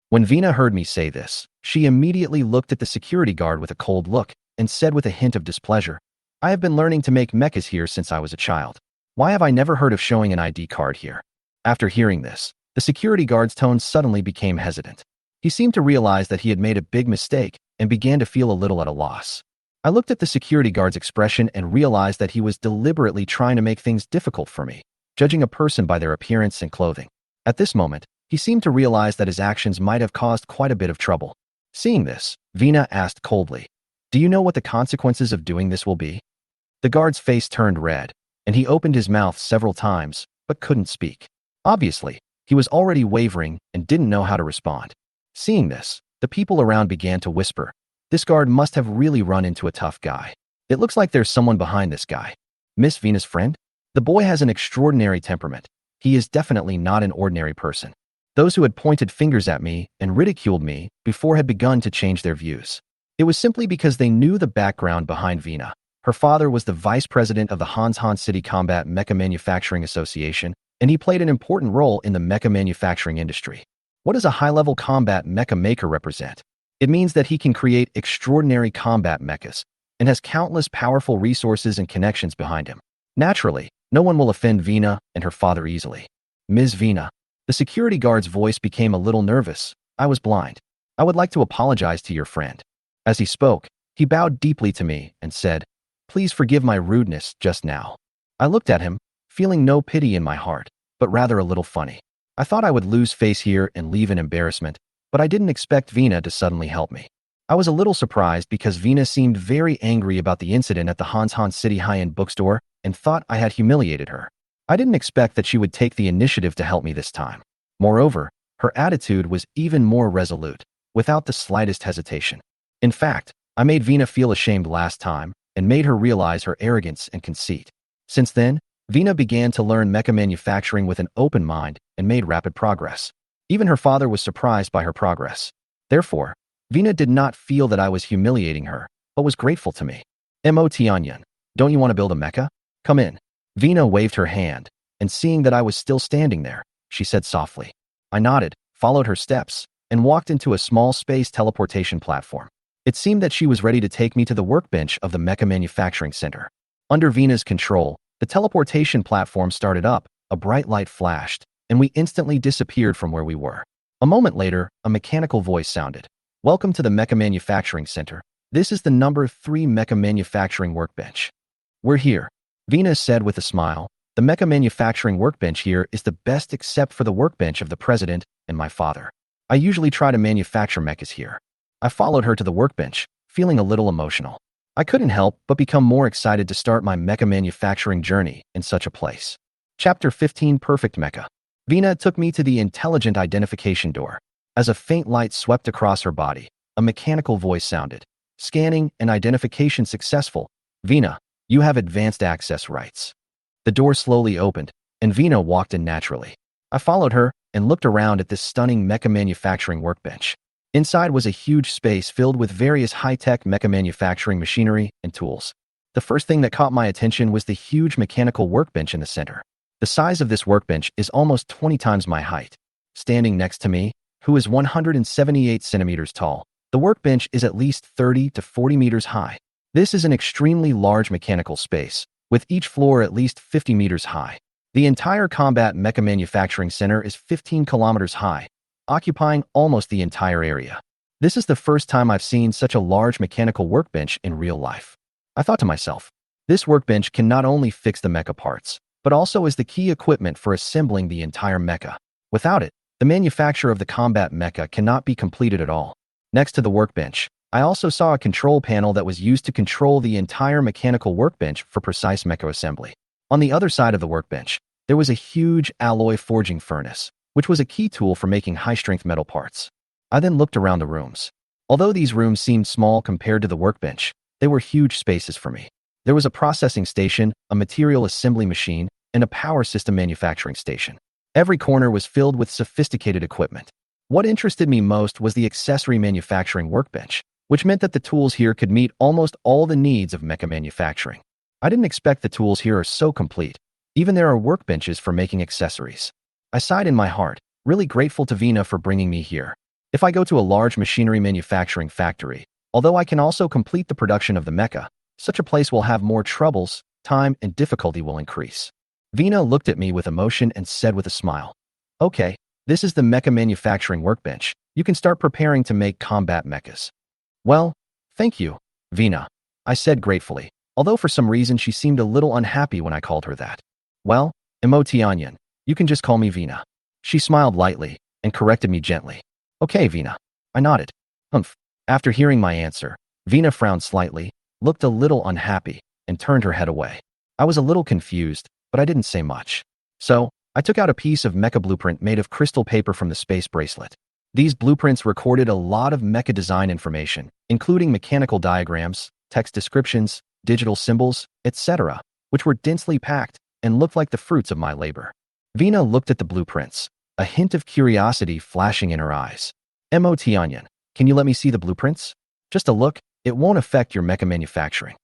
When Vina heard me say this, she immediately looked at the security guard with a cold look and said with a hint of displeasure, "I have been learning to make mechas here since I was a child. Why have I never heard of showing an ID card here?" After hearing this, the security guard's tone suddenly became hesitant. He seemed to realize that he had made a big mistake and began to feel a little at a loss. I looked at the security guard's expression and realized that he was deliberately trying to make things difficult for me, judging a person by their appearance and clothing. At this moment, He seemed to realize that his actions might have caused quite a bit of trouble. Seeing this, Vina asked coldly, "Do you know what the consequences of doing this will be?" The guard's face turned red, and he opened his mouth several times, but couldn't speak. Obviously, he was already wavering and didn't know how to respond. Seeing this, the people around began to whisper, "This guard must have really run into a tough guy. It looks like there's someone behind this guy. Miss Vina's friend? The boy has an extraordinary temperament. He is definitely not an ordinary person." Those who had pointed fingers at me and ridiculed me before had begun to change their views. It was simply because they knew the background behind Vina. Her father was the vice president of the Hanshan City Combat Mecha Manufacturing Association, and he played an important role in the mecha manufacturing industry. What does a high-level combat mecha maker represent? It means that he can create extraordinary combat mechas and has countless powerful resources and connections behind him. Naturally, no one will offend Vina and her father easily. "Ms. Vina." The security guard's voice became a little nervous. "I was blind. I would like to apologize to your friend." As he spoke, he bowed deeply to me and said, "Please forgive my rudeness just now." I looked at him, feeling no pity in my heart, but rather a little funny. I thought I would lose face here and leave in embarrassment, but I didn't expect Vina to suddenly help me. I was a little surprised because Vina seemed very angry about the incident at the Hanshan City high-end bookstore and thought I had humiliated her. I didn't expect that she would take the initiative to help me this time. Moreover, her attitude was even more resolute, without the slightest hesitation. In fact, I made Vina feel ashamed last time and made her realize her arrogance and conceit. Since then, Vina began to learn mecha manufacturing with an open mind and made rapid progress. Even her father was surprised by her progress. Therefore, Vina did not feel that I was humiliating her, but was grateful to me. "Mo Tianyan, don't you want to build a mecha? Come in." Vina waved her hand, and seeing that I was still standing there, she said softly. I nodded, followed her steps, and walked into a small space teleportation platform. It seemed that she was ready to take me to the workbench of the Mecha Manufacturing Center. Under Vina's control, the teleportation platform started up, a bright light flashed, and we instantly disappeared from where we were. A moment later, a mechanical voice sounded. "Welcome to the Mecha Manufacturing Center. This is the number 3 Mecha Manufacturing Workbench." "We're here," Vina said with a smile. "The Mecha Manufacturing Workbench here is the best except for the workbench of the president and my father. I usually try to manufacture mechas here." I followed her to the workbench, feeling a little emotional. I couldn't help but become more excited to start my mecha manufacturing journey in such a place. Chapter 15 Perfect Mecha. Vina took me to the intelligent identification door. As a faint light swept across her body, a mechanical voice sounded. "Scanning and identification successful. Vina, you have advanced access rights." The door slowly opened, and Vina walked in naturally. I followed her and looked around at this stunning mecha manufacturing workbench. Inside was a huge space filled with various high-tech mecha manufacturing machinery and tools. The first thing that caught my attention was the huge mechanical workbench in the center. The size of this workbench is almost 20 times my height. Standing next to me, who is 178 centimeters tall, the workbench is at least 30 to 40 meters high. This is an extremely large mechanical space, with each floor at least 50 meters high. The entire Combat Mecha Manufacturing Center is 15 kilometers high, occupying almost the entire area. This is the first time I've seen such a large mechanical workbench in real life. I thought to myself, this workbench can not only fix the mecha parts, but also is the key equipment for assembling the entire mecha. Without it, the manufacture of the combat mecha cannot be completed at all. Next to the workbench, I also saw a control panel that was used to control the entire mechanical workbench for precise mecha assembly. On the other side of the workbench, there was a huge alloy forging furnace, which was a key tool for making high-strength metal parts. I then looked around the rooms. Although these rooms seemed small compared to the workbench, they were huge spaces for me. There was a processing station, a material assembly machine, and a power system manufacturing station. Every corner was filled with sophisticated equipment. What interested me most was the accessory manufacturing workbench, which meant that the tools here could meet almost all the needs of mecha manufacturing. I didn't expect the tools here are so complete. Even there are workbenches for making accessories. I sighed in my heart, really grateful to Vina for bringing me here. If I go to a large machinery manufacturing factory, although I can also complete the production of the mecha, such a place will have more troubles, time and difficulty will increase. Vina looked at me with emotion and said with a smile, "Okay, this is the mecha manufacturing workbench. You can start preparing to make combat mechas." "Well, thank you, Vina," I said gratefully, although for some reason she seemed a little unhappy when I called her that. "Well, Mo Tianyan, you can just call me Vina." She smiled lightly, and corrected me gently. Okay, Vina. I nodded. Humph. After hearing my answer, Vina frowned slightly, looked a little unhappy, and turned her head away. I was a little confused, but I didn't say much. So, I took out a piece of mecha blueprint made of crystal paper from the space bracelet. These blueprints recorded a lot of mecha design information, including mechanical diagrams, text descriptions, digital symbols, etc., which were densely packed and looked like the fruits of my labor. Vina looked at the blueprints, a hint of curiosity flashing in her eyes. Onion, can you let me see the blueprints? Just a look, it won't affect your mecha manufacturing.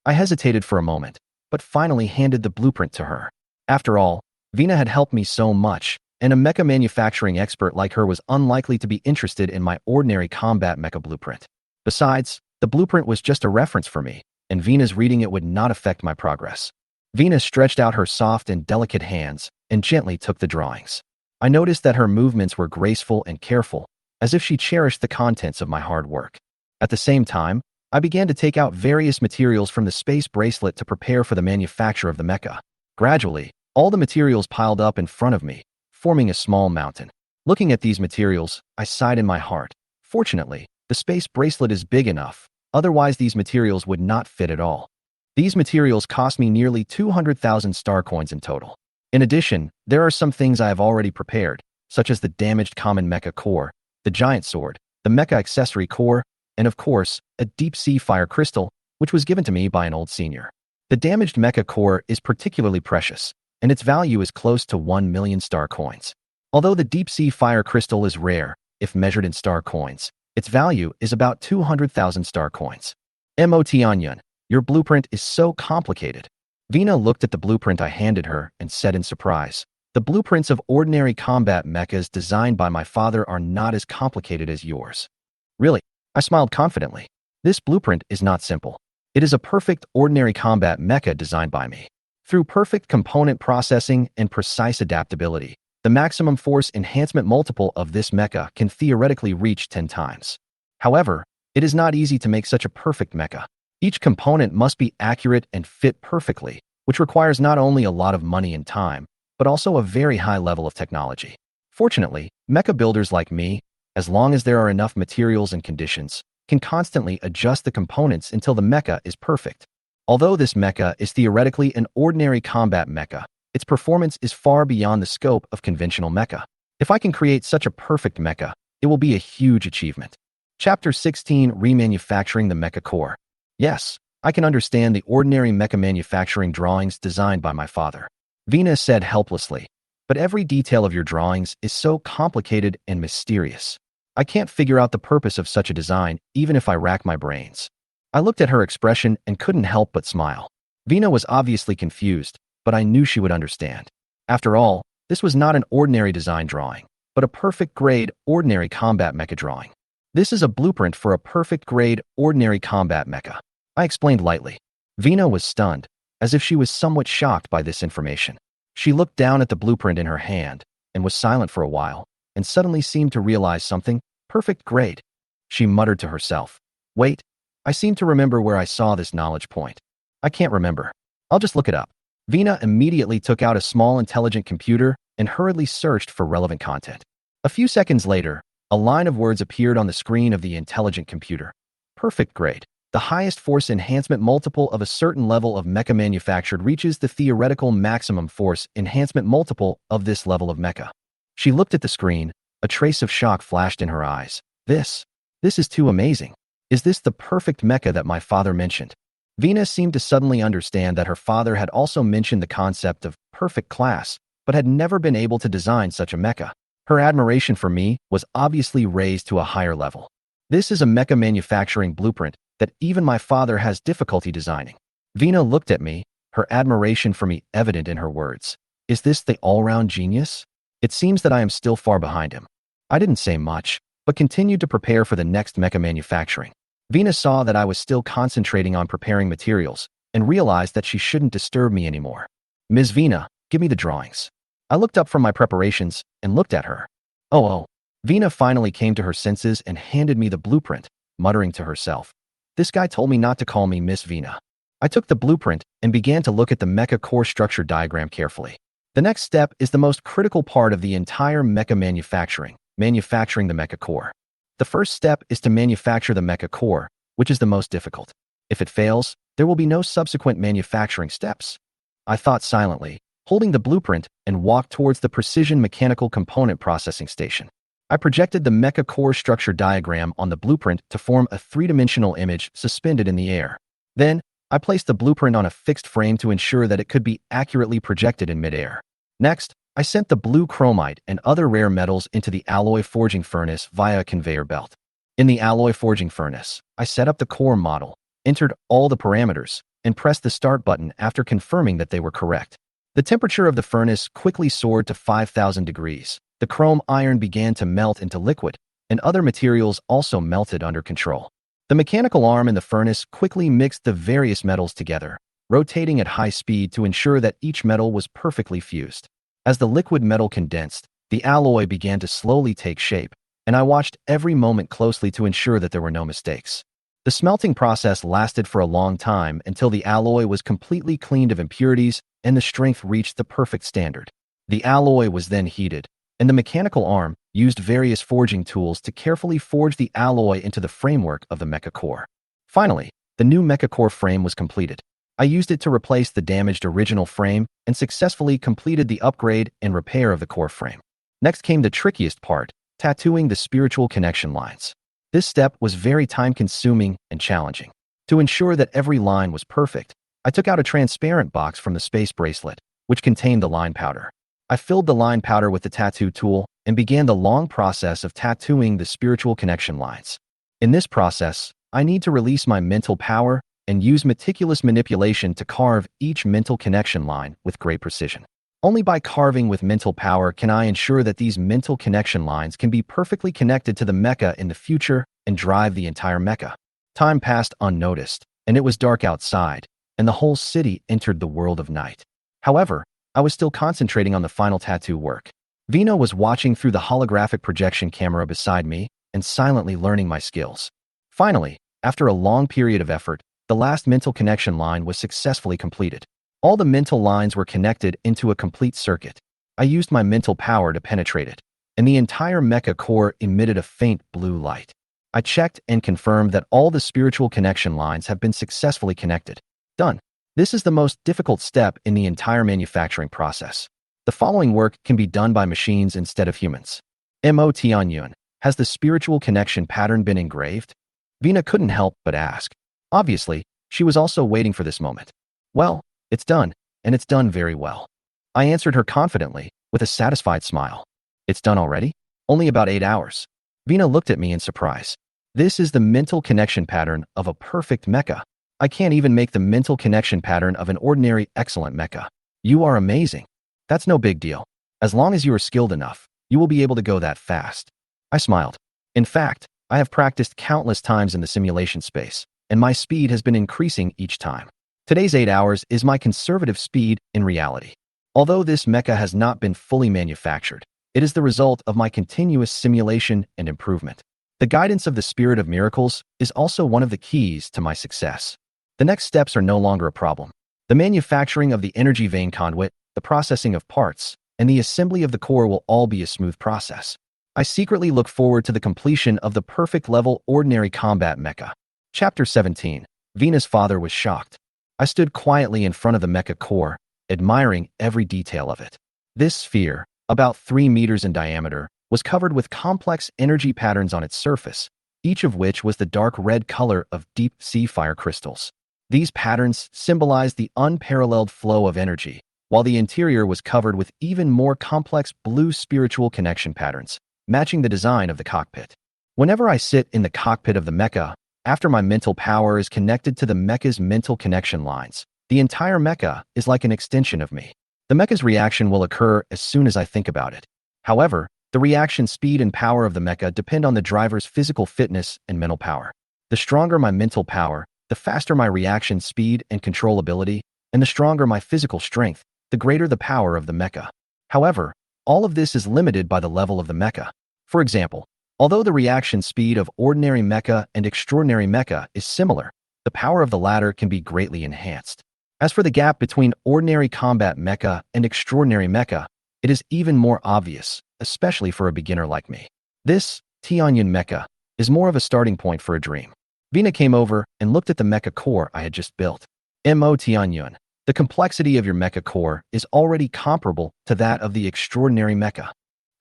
I hesitated for a moment, but finally handed the blueprint to her. After all, Vina had helped me so much, and a mecha manufacturing expert like her was unlikely to be interested in my ordinary combat mecha blueprint. Besides, the blueprint was just a reference for me, and Vina's reading it would not affect my progress. Vina stretched out her soft and delicate hands and gently took the drawings. I noticed that her movements were graceful and careful, as if she cherished the contents of my hard work. At the same time, I began to take out various materials from the space bracelet to prepare for the manufacture of the mecha. Gradually, all the materials piled up in front of me, forming a small mountain. Looking at these materials, I sighed in my heart. Fortunately, the space bracelet is big enough, otherwise these materials would not fit at all. These materials cost me nearly 200,000 star coins in total. In addition, there are some things I have already prepared, such as the damaged common mecha core, the giant sword, the mecha accessory core, and of course, a deep-sea fire crystal, which was given to me by an old senior. The damaged mecha core is particularly precious, and its value is close to 1 million star coins. Although the deep-sea fire crystal is rare, if measured in star coins, its value is about 200,000 star coins. Onion, your blueprint is so complicated. Vina looked at the blueprint I handed her and said in surprise, the blueprints of ordinary combat mechas designed by my father are not as complicated as yours. Really? I smiled confidently. This blueprint is not simple. It is a perfect ordinary combat mecha designed by me. Through perfect component processing and precise adaptability, the maximum force enhancement multiple of this mecha can theoretically reach 10 times. However, it is not easy to make such a perfect mecha. Each component must be accurate and fit perfectly, which requires not only a lot of money and time, but also a very high level of technology. Fortunately, mecha builders like me, as long as there are enough materials and conditions, can constantly adjust the components until the mecha is perfect. Although this mecha is theoretically an ordinary combat mecha, its performance is far beyond the scope of conventional mecha. If I can create such a perfect mecha, it will be a huge achievement. Chapter 16: Remanufacturing the Mecha Core. Yes, I can understand the ordinary mecha manufacturing drawings designed by my father. Vina said helplessly, but every detail of your drawings is so complicated and mysterious. I can't figure out the purpose of such a design, even if I rack my brains. I looked at her expression and couldn't help but smile. Vina was obviously confused, but I knew she would understand. After all, this was not an ordinary design drawing, but a perfect grade ordinary combat mecha drawing. This is a blueprint for a perfect grade ordinary combat mecha, I explained lightly. Vina was stunned, as if she was somewhat shocked by this information. She looked down at the blueprint in her hand and was silent for a while, and suddenly seemed to realize something. Perfect grade. She muttered to herself. Wait, I seem to remember where I saw this knowledge point. I can't remember. I'll just look it up. Vina immediately took out a small intelligent computer and hurriedly searched for relevant content. A few seconds later, a line of words appeared on the screen of the intelligent computer. Perfect grade. The highest force enhancement multiple of a certain level of mecha manufactured reaches the theoretical maximum force enhancement multiple of this level of mecha. She looked at the screen. A trace of shock flashed in her eyes. This is too amazing. Is this the perfect mecha that my father mentioned? Vina seemed to suddenly understand that her father had also mentioned the concept of perfect class, but had never been able to design such a mecha. Her admiration for me was obviously raised to a higher level. This is a mecha manufacturing blueprint that even my father has difficulty designing. Vina looked at me, her admiration for me evident in her words. Is this the all-round genius? It seems that I am still far behind him. I didn't say much, but continued to prepare for the next mecha manufacturing. Vina saw that I was still concentrating on preparing materials and realized that she shouldn't disturb me anymore. Ms. Vina, give me the drawings. I looked up from my preparations and looked at her. Oh. Vina finally came to her senses and handed me the blueprint, muttering to herself. This guy told me not to call me Miss Vina. I took the blueprint and began to look at the mecha core structure diagram carefully. The next step is the most critical part of the entire mecha manufacturing, Manufacturing the mecha core. The first step is to manufacture the mecha core, which is the most difficult. If it fails, there will be no subsequent manufacturing steps. I thought silently, holding the blueprint, and walked towards the precision mechanical component processing station. I projected the mecha core structure diagram on the blueprint to form a three-dimensional image suspended in the air. Then, I placed the blueprint on a fixed frame to ensure that it could be accurately projected in midair. Next, I sent the blue chromite and other rare metals into the alloy forging furnace via a conveyor belt. In the alloy forging furnace, I set up the core model, entered all the parameters, and pressed the start button after confirming that they were correct. The temperature of the furnace quickly soared to 5,000 degrees. The chrome iron began to melt into liquid, and other materials also melted under control. The mechanical arm in the furnace quickly mixed the various metals together, rotating at high speed to ensure that each metal was perfectly fused. As the liquid metal condensed, the alloy began to slowly take shape, and I watched every moment closely to ensure that there were no mistakes. The smelting process lasted for a long time until the alloy was completely cleaned of impurities and the strength reached the perfect standard. The alloy was then heated, and the mechanical arm used various forging tools to carefully forge the alloy into the framework of the mecha core. Finally, the new mecha core frame was completed. I used it to replace the damaged original frame and successfully completed the upgrade and repair of the core frame. Next came the trickiest part, tattooing the spiritual connection lines. This step was very time-consuming and challenging. To ensure that every line was perfect, I took out a transparent box from the space bracelet, which contained the line powder. I filled the line powder with the tattoo tool and began the long process of tattooing the spiritual connection lines. In this process, I need to release my mental power and use meticulous manipulation to carve each mental connection line with great precision. Only by carving with mental power can I ensure that these mental connection lines can be perfectly connected to the mecha in the future and drive the entire mecha. Time passed unnoticed, and it was dark outside, and the whole city entered the world of night. However, I was still concentrating on the final tattoo work. Vina was watching through the holographic projection camera beside me and silently learning my skills. Finally, after a long period of effort, the last mental connection line was successfully completed. All the mental lines were connected into a complete circuit. I used my mental power to penetrate it, and the entire mecha core emitted a faint blue light. I checked and confirmed that all the spiritual connection lines have been successfully connected. Done. This is the most difficult step in the entire manufacturing process. The following work can be done by machines instead of humans. Mo Tianyun, has the spiritual connection pattern been engraved? Vina couldn't help but ask. Obviously, she was also waiting for this moment. Well, it's done, and it's done very well. I answered her confidently, with a satisfied smile. It's done already? Only about 8 hours. Vina looked at me in surprise. This is the mental connection pattern of a perfect mecha. I can't even make the mental connection pattern of an ordinary excellent mecha. You are amazing. That's no big deal. As long as you are skilled enough, you will be able to go that fast. I smiled. In fact, I have practiced countless times in the simulation space, and my speed has been increasing each time. Today's 8 hours is my conservative speed in reality. Although this mecha has not been fully manufactured, it is the result of my continuous simulation and improvement. The guidance of the Spirit of Miracles is also one of the keys to my success. The next steps are no longer a problem. The manufacturing of the energy vein conduit, the processing of parts, and the assembly of the core will all be a smooth process. I secretly look forward to the completion of the perfect level ordinary combat mecha. Chapter 17. Vina's father was shocked. I stood quietly in front of the mecha core, admiring every detail of it. This sphere, about 3 meters in diameter, was covered with complex energy patterns on its surface, each of which was the dark red color of deep sea fire crystals. These patterns symbolized the unparalleled flow of energy, while the interior was covered with even more complex blue spiritual connection patterns, matching the design of the cockpit. Whenever I sit in the cockpit of the mecha, after my mental power is connected to the mecha's mental connection lines, the entire mecha is like an extension of me. The mecha's reaction will occur as soon as I think about it. However, the reaction speed and power of the mecha depend on the driver's physical fitness and mental power. The stronger my mental power, the faster my reaction speed and controllability, and the stronger my physical strength, the greater the power of the mecha. However, all of this is limited by the level of the mecha. For example, although the reaction speed of ordinary mecha and extraordinary mecha is similar, the power of the latter can be greatly enhanced. As for the gap between ordinary combat mecha and extraordinary mecha, it is even more obvious, especially for a beginner like me. This Tianyun mecha is more of a starting point for a dream. Vina came over and looked at the mecha core I had just built. Mo Tianyun, the complexity of your mecha core is already comparable to that of the extraordinary mecha.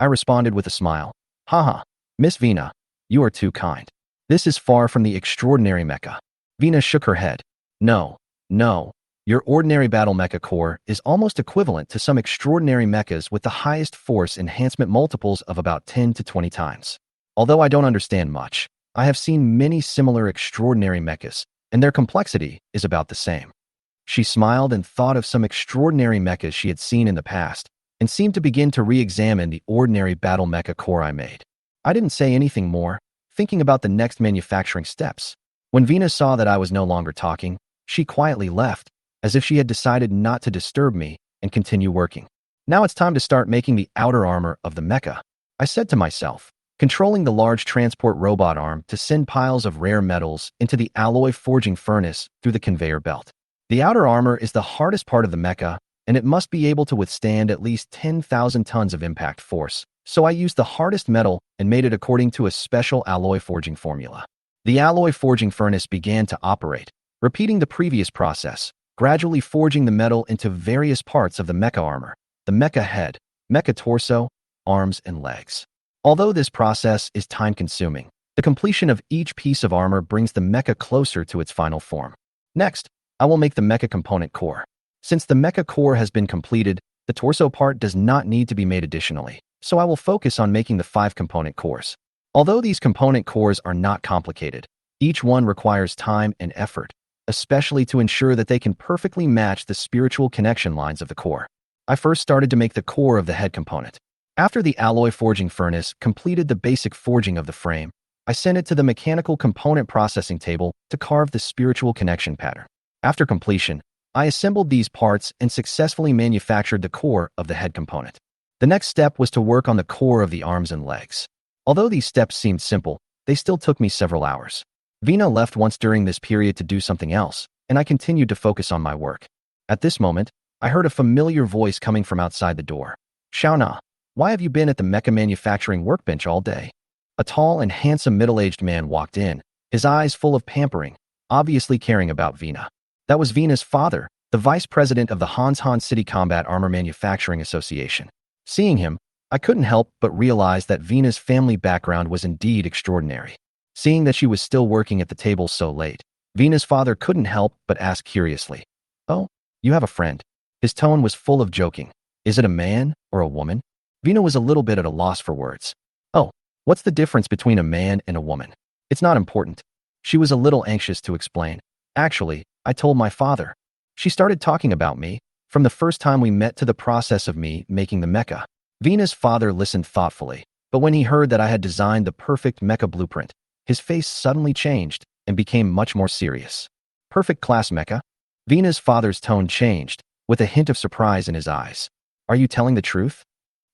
I responded with a smile. Haha, Miss Vina, you are too kind. This is far from the extraordinary mecha. Vina shook her head. No, no. Your ordinary battle mecha core is almost equivalent to some extraordinary mechas with the highest force enhancement multiples of about 10 to 20 times. Although I don't understand much, I have seen many similar extraordinary mechas, and their complexity is about the same. She smiled and thought of some extraordinary mechas she had seen in the past, and seemed to begin to re-examine the ordinary battle mecha core I made. I didn't say anything more, thinking about the next manufacturing steps. When Vina saw that I was no longer talking, she quietly left, as if she had decided not to disturb me and continue working. Now it's time to start making the outer armor of the mecha, I said to myself, controlling the large transport robot arm to send piles of rare metals into the alloy forging furnace through the conveyor belt. The outer armor is the hardest part of the mecha, and it must be able to withstand at least 10,000 tons of impact force, so I used the hardest metal and made it according to a special alloy forging formula. The alloy forging furnace began to operate, repeating the previous process, gradually forging the metal into various parts of the mecha armor, the mecha head, mecha torso, arms, and legs. Although this process is time-consuming, the completion of each piece of armor brings the mecha closer to its final form. Next, I will make the mecha component core. Since the mecha core has been completed, the torso part does not need to be made additionally, so I will focus on making the 5 component cores. Although these component cores are not complicated, each one requires time and effort, especially to ensure that they can perfectly match the spiritual connection lines of the core. I first started to make the core of the head component. After the alloy forging furnace completed the basic forging of the frame, I sent it to the mechanical component processing table to carve the spiritual connection pattern. After completion, I assembled these parts and successfully manufactured the core of the head component. The next step was to work on the core of the arms and legs. Although these steps seemed simple, they still took me several hours. Vina left once during this period to do something else, and I continued to focus on my work. At this moment, I heard a familiar voice coming from outside the door. Xiaona, why have you been at the mecha manufacturing workbench all day? A tall and handsome middle-aged man walked in, his eyes full of pampering, obviously caring about Vina. That was Vina's father, the vice president of the Hanshan City Combat Armor Manufacturing Association. Seeing him, I couldn't help but realize that Vina's family background was indeed extraordinary. Seeing that she was still working at the table so late, Vina's father couldn't help but ask curiously, "Oh, you have a friend?" His tone was full of joking. "Is it a man or a woman?" Vina was a little bit at a loss for words. "Oh, what's the difference between a man and a woman? It's not important." She was a little anxious to explain. "Actually, I told my father." She started talking about me, from the first time we met to the process of me making the mecha. Vina's father listened thoughtfully, but when he heard that I had designed the perfect mecha blueprint, his face suddenly changed and became much more serious. "Perfect class mecha?" Vina's father's tone changed, with a hint of surprise in his eyes. "Are you telling the truth?"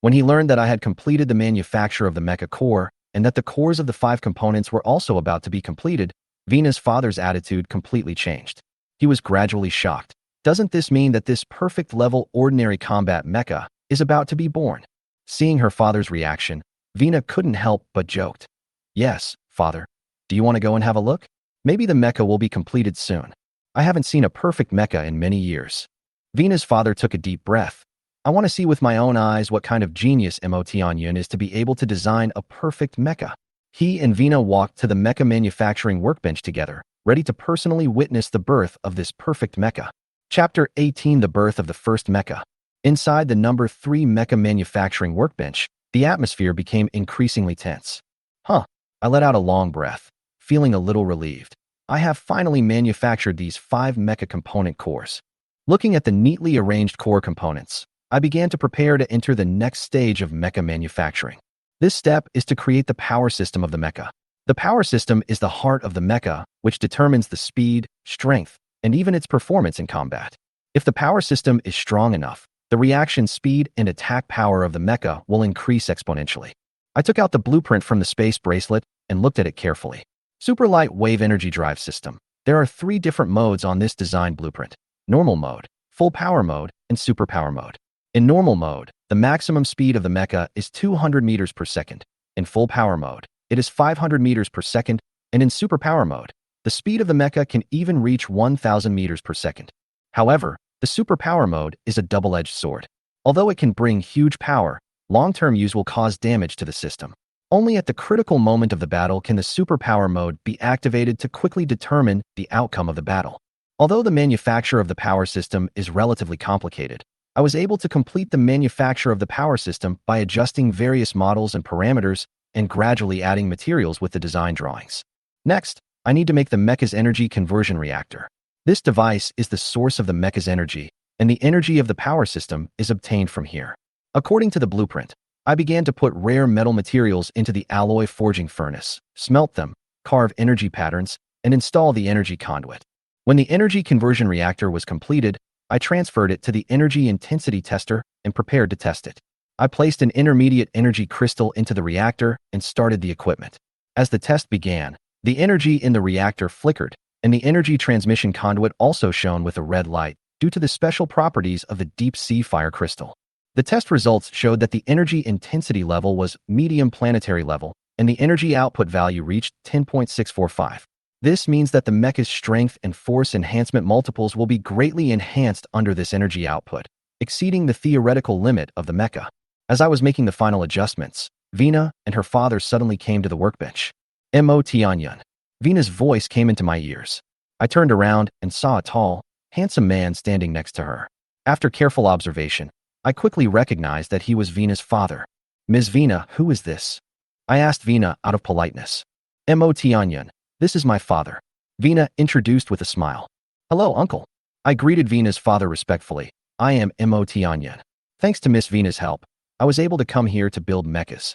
When he learned that I had completed the manufacture of the mecha core and that the cores of the 5 components were also about to be completed, Vina's father's attitude completely changed. He was gradually shocked. Doesn't this mean that this perfect level ordinary combat mecha is about to be born? Seeing her father's reaction, Vina couldn't help but joked. "Yes, father. Do you want to go and have a look? Maybe the mecha will be completed soon. I haven't seen a perfect mecha in many years." Vina's father took a deep breath. "I want to see with my own eyes what kind of genius Mo Tianyun is to be able to design a perfect mecha." He and Vina walked to the mecha manufacturing workbench together, ready to personally witness the birth of this perfect mecha. Chapter 18: The Birth of the First Mecha. Inside the number 3 mecha manufacturing workbench, the atmosphere became increasingly tense. I let out a long breath, feeling a little relieved. I have finally manufactured these 5 mecha component cores. Looking at the neatly arranged core components, I began to prepare to enter the next stage of mecha manufacturing. This step is to create the power system of the mecha. The power system is the heart of the mecha, which determines the speed, strength, and even its performance in combat. If the power system is strong enough, the reaction speed and attack power of the mecha will increase exponentially. I took out the blueprint from the space bracelet and looked at it carefully. Super light wave energy drive system. There are 3 different modes on this design blueprint: normal mode, full power mode, and super power mode. In normal mode, the maximum speed of the mecha is 200 meters per second. In full power mode, it is 500 meters per second, and in super power mode, the speed of the mecha can even reach 1000 meters per second. However, the super power mode is a double-edged sword. Although it can bring huge power, long-term use will cause damage to the system. Only at the critical moment of the battle can the superpower mode be activated to quickly determine the outcome of the battle. Although the manufacture of the power system is relatively complicated, I was able to complete the manufacture of the power system by adjusting various models and parameters and gradually adding materials with the design drawings. Next, I need to make the mecha's energy conversion reactor. This device is the source of the mecha's energy, and the energy of the power system is obtained from here. According to the blueprint, I began to put rare metal materials into the alloy forging furnace, smelt them, carve energy patterns, and install the energy conduit. When the energy conversion reactor was completed, I transferred it to the energy intensity tester and prepared to test it. I placed an intermediate energy crystal into the reactor and started the equipment. As the test began, the energy in the reactor flickered, and the energy transmission conduit also shone with a red light due to the special properties of the deep sea fire crystal. The test results showed that the energy intensity level was medium planetary level, and the energy output value reached 10.645. This means that the mecha's strength and force enhancement multiples will be greatly enhanced under this energy output, exceeding the theoretical limit of the mecha. As I was making the final adjustments, Vina and her father suddenly came to the workbench. Mo Tianyun. Vina's voice came into my ears. I turned around and saw a tall, handsome man standing next to her. After careful observation, I quickly recognized that he was Vina's father. Ms. Vina, who is this? I asked Vina out of politeness. Mo Tianyun, this is my father. Vina introduced with a smile. Hello, uncle. I greeted Vina's father respectfully. I am Mo Tianyun. Thanks to Miss Vina's help, I was able to come here to build mechas.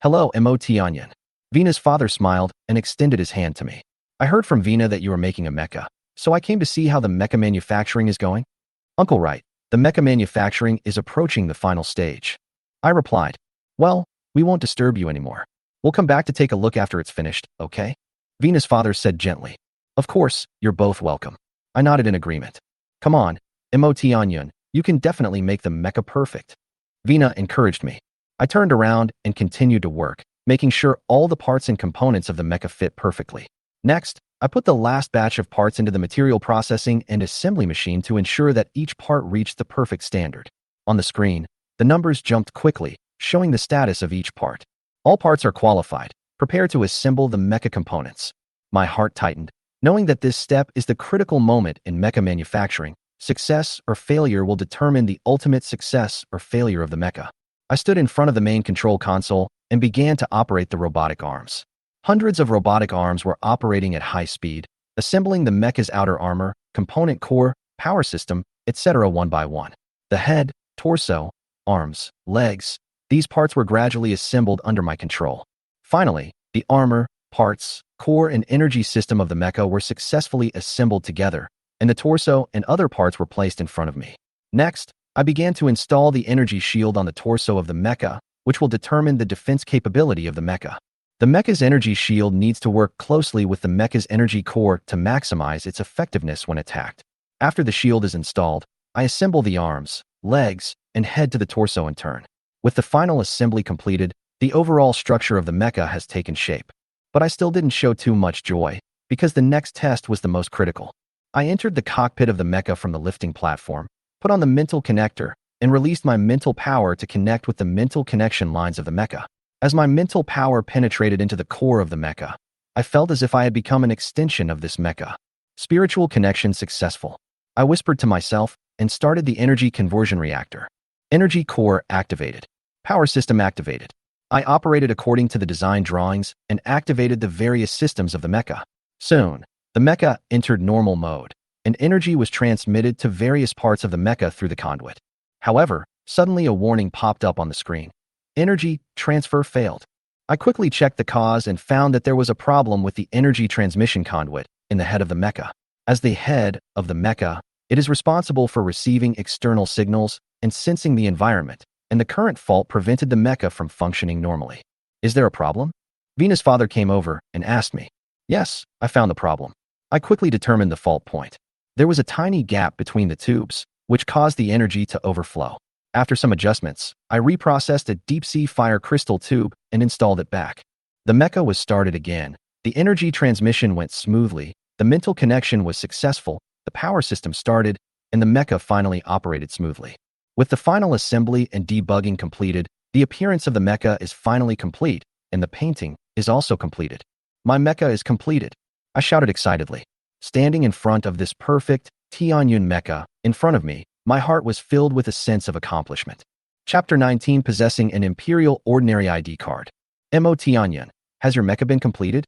Hello, Mo Tianyun. Vina's father smiled and extended his hand to me. I heard from Vina that you are making a mecha, so I came to see how the mecha manufacturing is going. Uncle, right. The mecha manufacturing is approaching the final stage. I replied, well, we won't disturb you anymore. We'll come back to take a look after it's finished, okay? Vina's father said gently. Of course, you're both welcome. I nodded in agreement. Come on, Mo Tianyun, you can definitely make the mecha perfect. Vina encouraged me. I turned around and continued to work, making sure all the parts and components of the mecha fit perfectly. Next, I put the last batch of parts into the material processing and assembly machine to ensure that each part reached the perfect standard. On the screen, the numbers jumped quickly, showing the status of each part. All parts are qualified, prepared to assemble the mecha components. My heart tightened, knowing that this step is the critical moment in mecha manufacturing. Success or failure will determine the ultimate success or failure of the mecha. I stood in front of the main control console and began to operate the robotic arms. Hundreds of robotic arms were operating at high speed, assembling the mecha's outer armor, component core, power system, etc. one by one. The head, torso, arms, legs, these parts were gradually assembled under my control. Finally, the armor, parts, core, and energy system of the mecha were successfully assembled together, and the torso and other parts were placed in front of me. Next, I began to install the energy shield on the torso of the mecha, which will determine the defense capability of the mecha. The mecha's energy shield needs to work closely with the mecha's energy core to maximize its effectiveness when attacked. After the shield is installed, I assemble the arms, legs, and head to the torso in turn. With the final assembly completed, the overall structure of the mecha has taken shape. But I still didn't show too much joy, because the next test was the most critical. I entered the cockpit of the mecha from the lifting platform, put on the mental connector, and released my mental power to connect with the mental connection lines of the mecha. As my mental power penetrated into the core of the mecha, I felt as if I had become an extension of this mecha. Spiritual connection successful. I whispered to myself and started the energy conversion reactor. Energy core activated. Power system activated. I operated according to the design drawings and activated the various systems of the mecha. Soon, the mecha entered normal mode, and energy was transmitted to various parts of the mecha through the conduit. However, suddenly a warning popped up on the screen. Energy transfer failed. I quickly checked the cause and found that there was a problem with the energy transmission conduit in the head of the mecha. As the head of the mecha, it is responsible for receiving external signals and sensing the environment, and the current fault prevented the mecha from functioning normally. Is there a problem? Vina's father came over and asked me. Yes, I found the problem. I quickly determined the fault point. There was a tiny gap between the tubes, which caused the energy to overflow. After some adjustments, I reprocessed a deep-sea fire crystal tube and installed it back. The mecha was started again. The energy transmission went smoothly, the mental connection was successful, the power system started, and the mecha finally operated smoothly. With the final assembly and debugging completed, the appearance of the mecha is finally complete, and the painting is also completed. My mecha is completed, I shouted excitedly. Standing in front of this perfect Tianyun mecha in front of me, my heart was filled with a sense of accomplishment. Chapter 19, Possessing an Imperial Ordinary ID Card. Mo Tianyun, has your mecha been completed?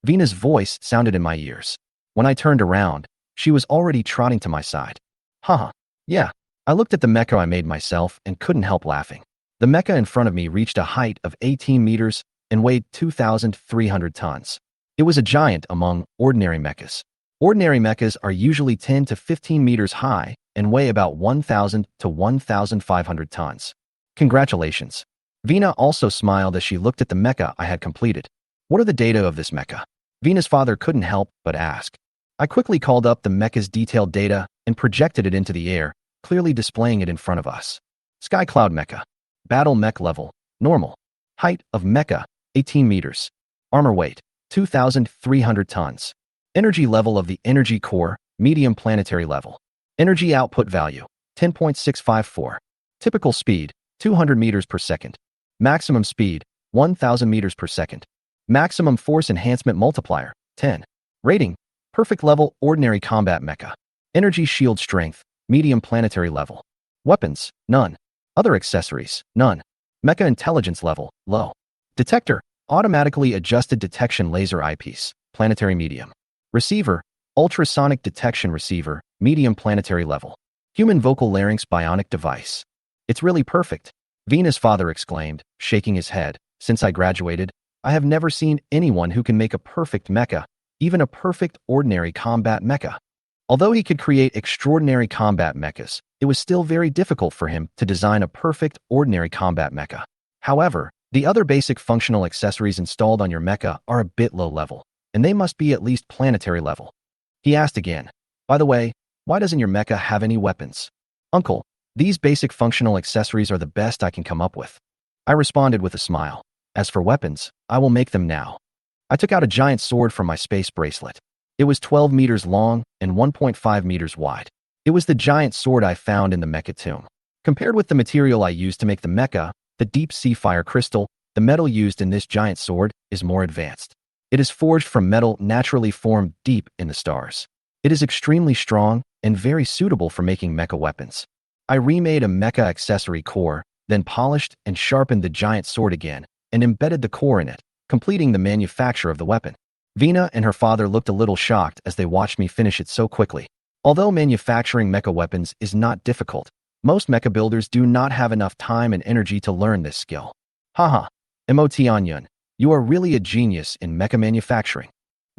Vina's voice sounded in my ears. When I turned around, she was already trotting to my side. Haha, yeah. I looked at the mecha I made myself and couldn't help laughing. The mecha in front of me reached a height of 18 meters and weighed 2,300 tons. It was a giant among ordinary mechas. Ordinary mechas are usually 10 to 15 meters high and weigh about 1,000 to 1,500 tons. Congratulations. Vina also smiled as she looked at the mecha I had completed. What are the data of this mecha? Vina's father couldn't help but ask. I quickly called up the mecha's detailed data and projected it into the air, clearly displaying it in front of us. Sky Cloud Mecha. Battle Mech Level. Normal. Height of mecha, 18 meters. Armor weight, 2,300 tons. Energy level of the energy core, medium planetary level. Energy output value, 10.654. Typical speed, 200 meters per second. Maximum speed, 1,000 meters per second. Maximum force enhancement multiplier, 10. Rating, perfect level ordinary combat mecha. Energy shield strength, medium planetary level. Weapons, none. Other accessories, none. Mecha intelligence level, low. Detector, automatically adjusted detection laser eyepiece, planetary medium. Receiver, ultrasonic detection receiver, medium planetary level. Human vocal larynx bionic device. It's really perfect, Vina's father exclaimed, shaking his head. Since I graduated, I have never seen anyone who can make a perfect mecha, even a perfect ordinary combat mecha. Although he could create extraordinary combat mechas, it was still very difficult for him to design a perfect ordinary combat mecha. However, the other basic functional accessories installed on your mecha are a bit low level, and they must be at least planetary level. He asked again, by the way, why doesn't your mecha have any weapons? Uncle, these basic functional accessories are the best I can come up with. I responded with a smile. As for weapons, I will make them now. I took out a giant sword from my space bracelet. It was 12 meters long and 1.5 meters wide. It was the giant sword I found in the mecha tomb. Compared with the material I used to make the mecha, the deep sea fire crystal, the metal used in this giant sword is more advanced. It is forged from metal naturally formed deep in the stars. It is extremely strong and very suitable for making mecha weapons. I remade a mecha accessory core, then polished and sharpened the giant sword again, and embedded the core in it, completing the manufacture of the weapon. Vina and her father looked a little shocked as they watched me finish it so quickly. Although manufacturing mecha weapons is not difficult, most mecha builders do not have enough time and energy to learn this skill. Haha, Mo Tianyun, you are really a genius in mecha manufacturing.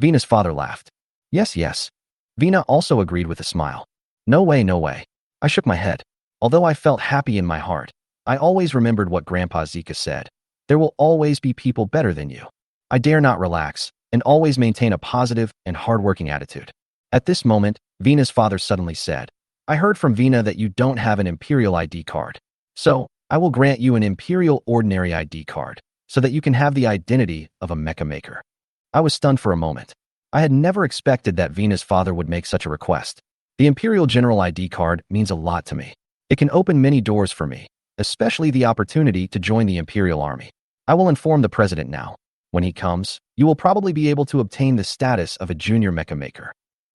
Vina's father laughed. Yes, yes. Vina also agreed with a smile. No way, no way. I shook my head. Although I felt happy in my heart, I always remembered what Grandpa Zika said. There will always be people better than you. I dare not relax and always maintain a positive and hardworking attitude. At this moment, Vina's father suddenly said, I heard from Vina that you don't have an Imperial ID card. So, I will grant you an Imperial Ordinary ID card, so that you can have the identity of a mecha maker. I was stunned for a moment. I had never expected that Vina's father would make such a request. The Imperial General ID card means a lot to me. It can open many doors for me, especially the opportunity to join the Imperial Army. I will inform the president now. When he comes, you will probably be able to obtain the status of a junior mecha maker.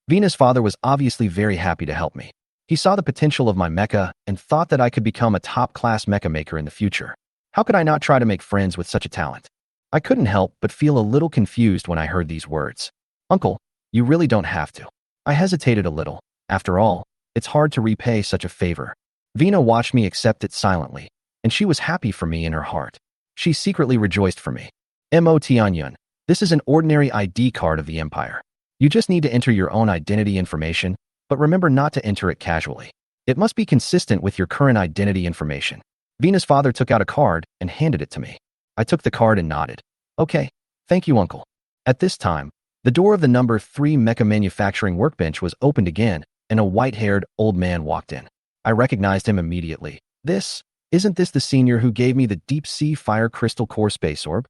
Vina's father was obviously very happy to help me. He saw the potential of my mecha and thought that I could become a top-class mecha maker in the future. How could I not try to make friends with such a talent? I couldn't help but feel a little confused when I heard these words. Uncle, you really don't have to. I hesitated a little. After all, it's hard to repay such a favor. Vina watched me accept it silently, and she was happy for me in her heart. She secretly rejoiced for me. Mo Tianyun, this is an ordinary ID card of the Empire. You just need to enter your own identity information, but remember not to enter it casually. It must be consistent with your current identity information. Vina's father took out a card and handed it to me. I took the card and nodded. Okay, thank you, Uncle. At this time, the door of the number 3 mecha manufacturing workbench was opened again, and a white-haired old man walked in. I recognized him immediately. This Isn't this the senior who gave me the deep-sea fire crystal core space orb?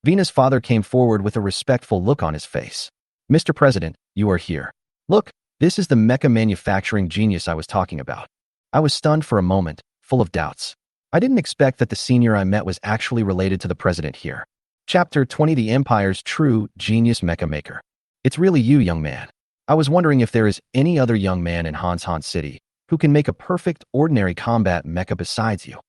Vina's father came forward with a respectful look on his face. Mr. President, you are here. Look, this is the mecha manufacturing genius I was talking about. I was stunned for a moment, full of doubts. I didn't expect that the senior I met was actually related to the president here. Chapter 20: The Empire's True Genius Mecha Maker. It's really you, young man. I was wondering if there is any other young man in Han City who can make a perfect, ordinary combat mecha besides you.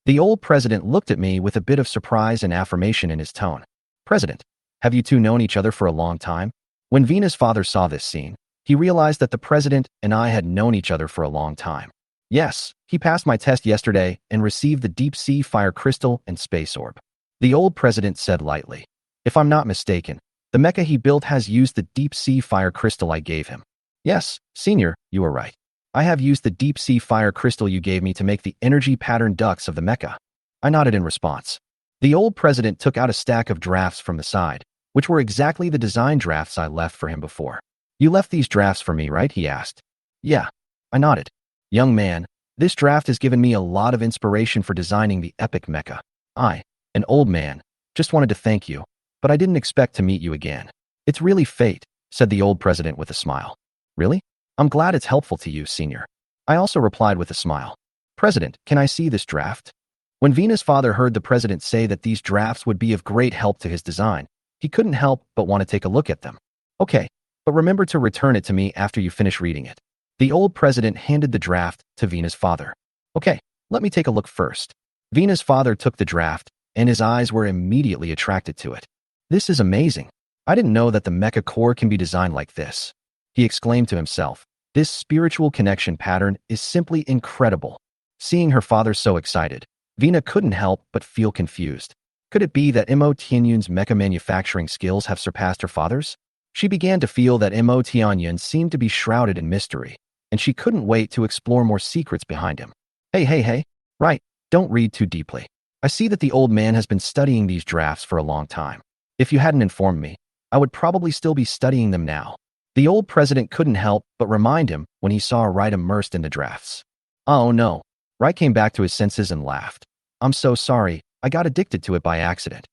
The old president looked at me with a bit of surprise and affirmation in his tone. President, have you two known each other for a long time? When Vina's father saw this scene, he realized that the president and I had known each other for a long time. Yes, he passed my test yesterday and received the deep-sea fire crystal and space orb. The old president said lightly. If I'm not mistaken, the mecha he built has used the deep-sea fire crystal I gave him. Yes, senior, you are right. I have used the deep-sea fire crystal you gave me to make the energy pattern ducts of the mecha. I nodded in response. The old president took out a stack of drafts from the side, which were exactly the design drafts I left for him before. You left these drafts for me, right? He asked. Yeah. I nodded. Young man, this draft has given me a lot of inspiration for designing the epic mecha. I, an old man, just wanted to thank you, but I didn't expect to meet you again. It's really fate, said the old president with a smile. Really? I'm glad it's helpful to you, senior. I also replied with a smile. President, can I see this draft? When Vina's father heard the president say that these drafts would be of great help to his design, he couldn't help but want to take a look at them. Okay, but remember to return it to me after you finish reading it. The old president handed the draft to Vina's father. Okay, let me take a look first. Vina's father took the draft, and his eyes were immediately attracted to it. This is amazing. I didn't know that the mecha core can be designed like this. He exclaimed to himself. This spiritual connection pattern is simply incredible. Seeing her father so excited, Vina couldn't help but feel confused. Could it be that Mo Tianyun's mecha manufacturing skills have surpassed her father's? She began to feel that Mo Tianyun seemed to be shrouded in mystery, and she couldn't wait to explore more secrets behind him. Hey. Right, don't read too deeply. I see that the old man has been studying these drafts for a long time. If you hadn't informed me, I would probably still be studying them now. The old president couldn't help but remind him when he saw Wright immersed in the drafts. Oh no. Wright came back to his senses and laughed. I'm so sorry, I got addicted to it by accident.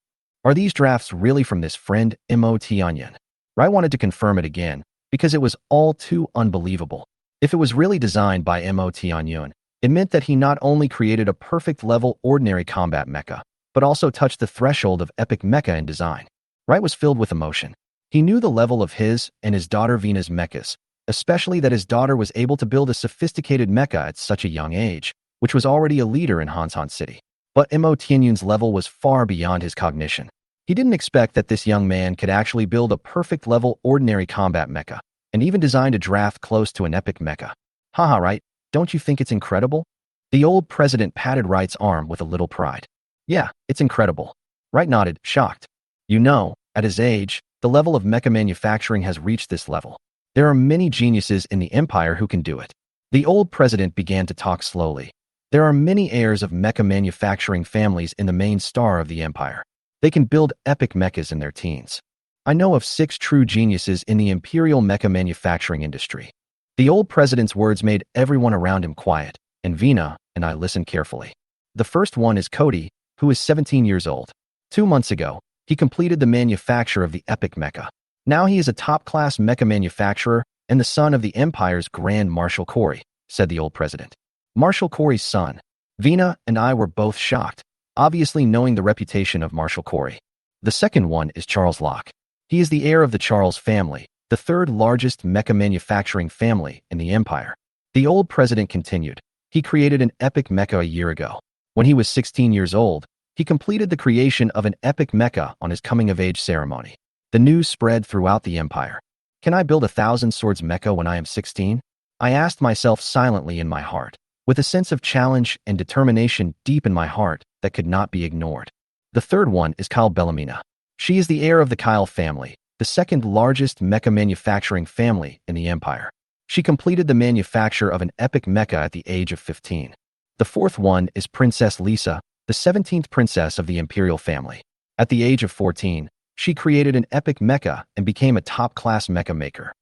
Are these drafts really from this friend, Mo Tianyun? Wright wanted to confirm it again, because it was all too unbelievable. If it was really designed by Mo Tianyun, it meant that he not only created a perfect level ordinary combat mecha, but also touched the threshold of epic mecha in design. Wright was filled with emotion. He knew the level of his and his daughter Vina's mechas, especially that his daughter was able to build a sophisticated mecha at such a young age, which was already a leader in Han City. But Mo Tianyun's level was far beyond his cognition. He didn't expect that this young man could actually build a perfect level ordinary combat mecha, and even designed a draft close to an epic mecha. Haha, Wright, don't you think it's incredible? The old president patted Wright's arm with a little pride. Yeah, it's incredible. Wright nodded, shocked. You know, at his age, the level of mecha manufacturing has reached this level. There are many geniuses in the empire who can do it. The old president began to talk slowly. There are many heirs of mecha manufacturing families in the main star of the empire. They can build epic mechas in their teens. I know of 6 true geniuses in the imperial mecha manufacturing industry. The old president's words made everyone around him quiet, and Vina and I listened carefully. The first one is Cody, who is 17 years old. 2 months ago, he completed the manufacture of the epic mecha. Now he is a top-class mecha manufacturer and the son of the Empire's Grand Marshal Corey, said the old president. Marshal Corey's son. Vina and I were both shocked, obviously knowing the reputation of Marshal Corey. The second one is Charles Locke. He is the heir of the Charles family, the third largest mecha manufacturing family in the Empire. The old president continued. He created an epic mecha a year ago. When he was 16 years old, he completed the creation of an epic mecha on his coming-of-age ceremony. The news spread throughout the empire. Can I build 1,000 swords mecha when I am 16? I asked myself silently in my heart, with a sense of challenge and determination deep in my heart that could not be ignored. The third one is Kyle Bellamina. She is the heir of the Kyle family, the second largest mecha manufacturing family in the empire. She completed the manufacture of an epic mecha at the age of 15. The fourth one is Princess Lisa, the 17th princess of the imperial family. At the age of 14, she created an epic mecha and became a top-class mecha maker.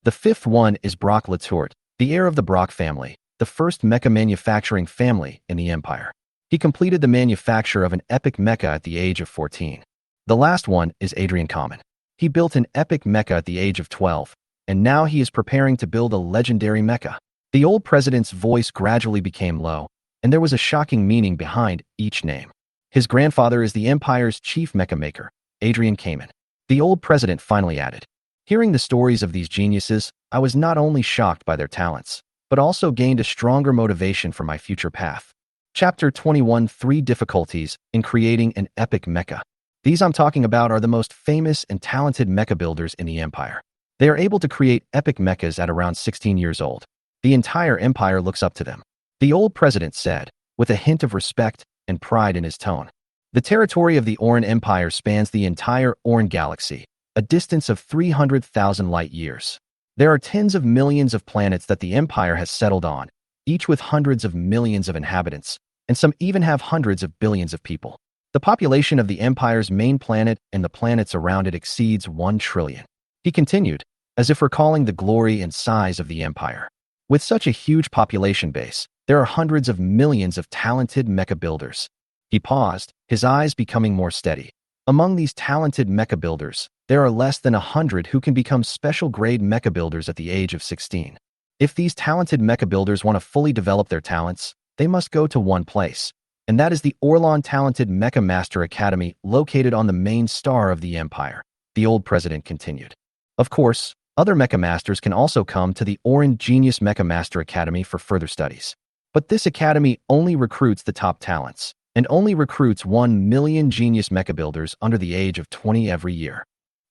The fifth one is Brock Latourt, the heir of the Brock family, the first mecha manufacturing family in the empire. He completed the manufacture of an epic mecha at the age of 14. The last one is Adrian Common. He built an epic mecha at the age of 12, and now he is preparing to build a legendary mecha. The old president's voice gradually became low, and there was a shocking meaning behind each name. His grandfather is the Empire's chief mecha maker, Adrian Kamen. The old president finally added. Hearing the stories of these geniuses, I was not only shocked by their talents, but also gained a stronger motivation for my future path. Chapter 21: 3 Difficulties in Creating an Epic Mecha. These I'm talking about are the most famous and talented mecha builders in the Empire. They are able to create epic mechas at around 16 years old. The entire Empire looks up to them. The old president said, with a hint of respect and pride in his tone. The territory of the Oran Empire spans the entire Oran Galaxy, a distance of 300,000 light-years. There are tens of millions of planets that the Empire has settled on, each with hundreds of millions of inhabitants, and some even have hundreds of billions of people. The population of the Empire's main planet and the planets around it exceeds 1 trillion. He continued, as if recalling the glory and size of the Empire. With such a huge population base, there are hundreds of millions of talented mecha builders. He paused, his eyes becoming more steady. Among these talented mecha builders, there are less than 100 who can become special-grade mecha builders at the age of 16. If these talented mecha builders want to fully develop their talents, they must go to one place, and that is the Orlan Talented Mecha Master Academy located on the main star of the Empire, the old president continued. Of course, other mecha masters can also come to the Oran Genius Mecha Master Academy for further studies. But this academy only recruits the top talents, and only recruits 1 million genius mecha builders under the age of 20 every year.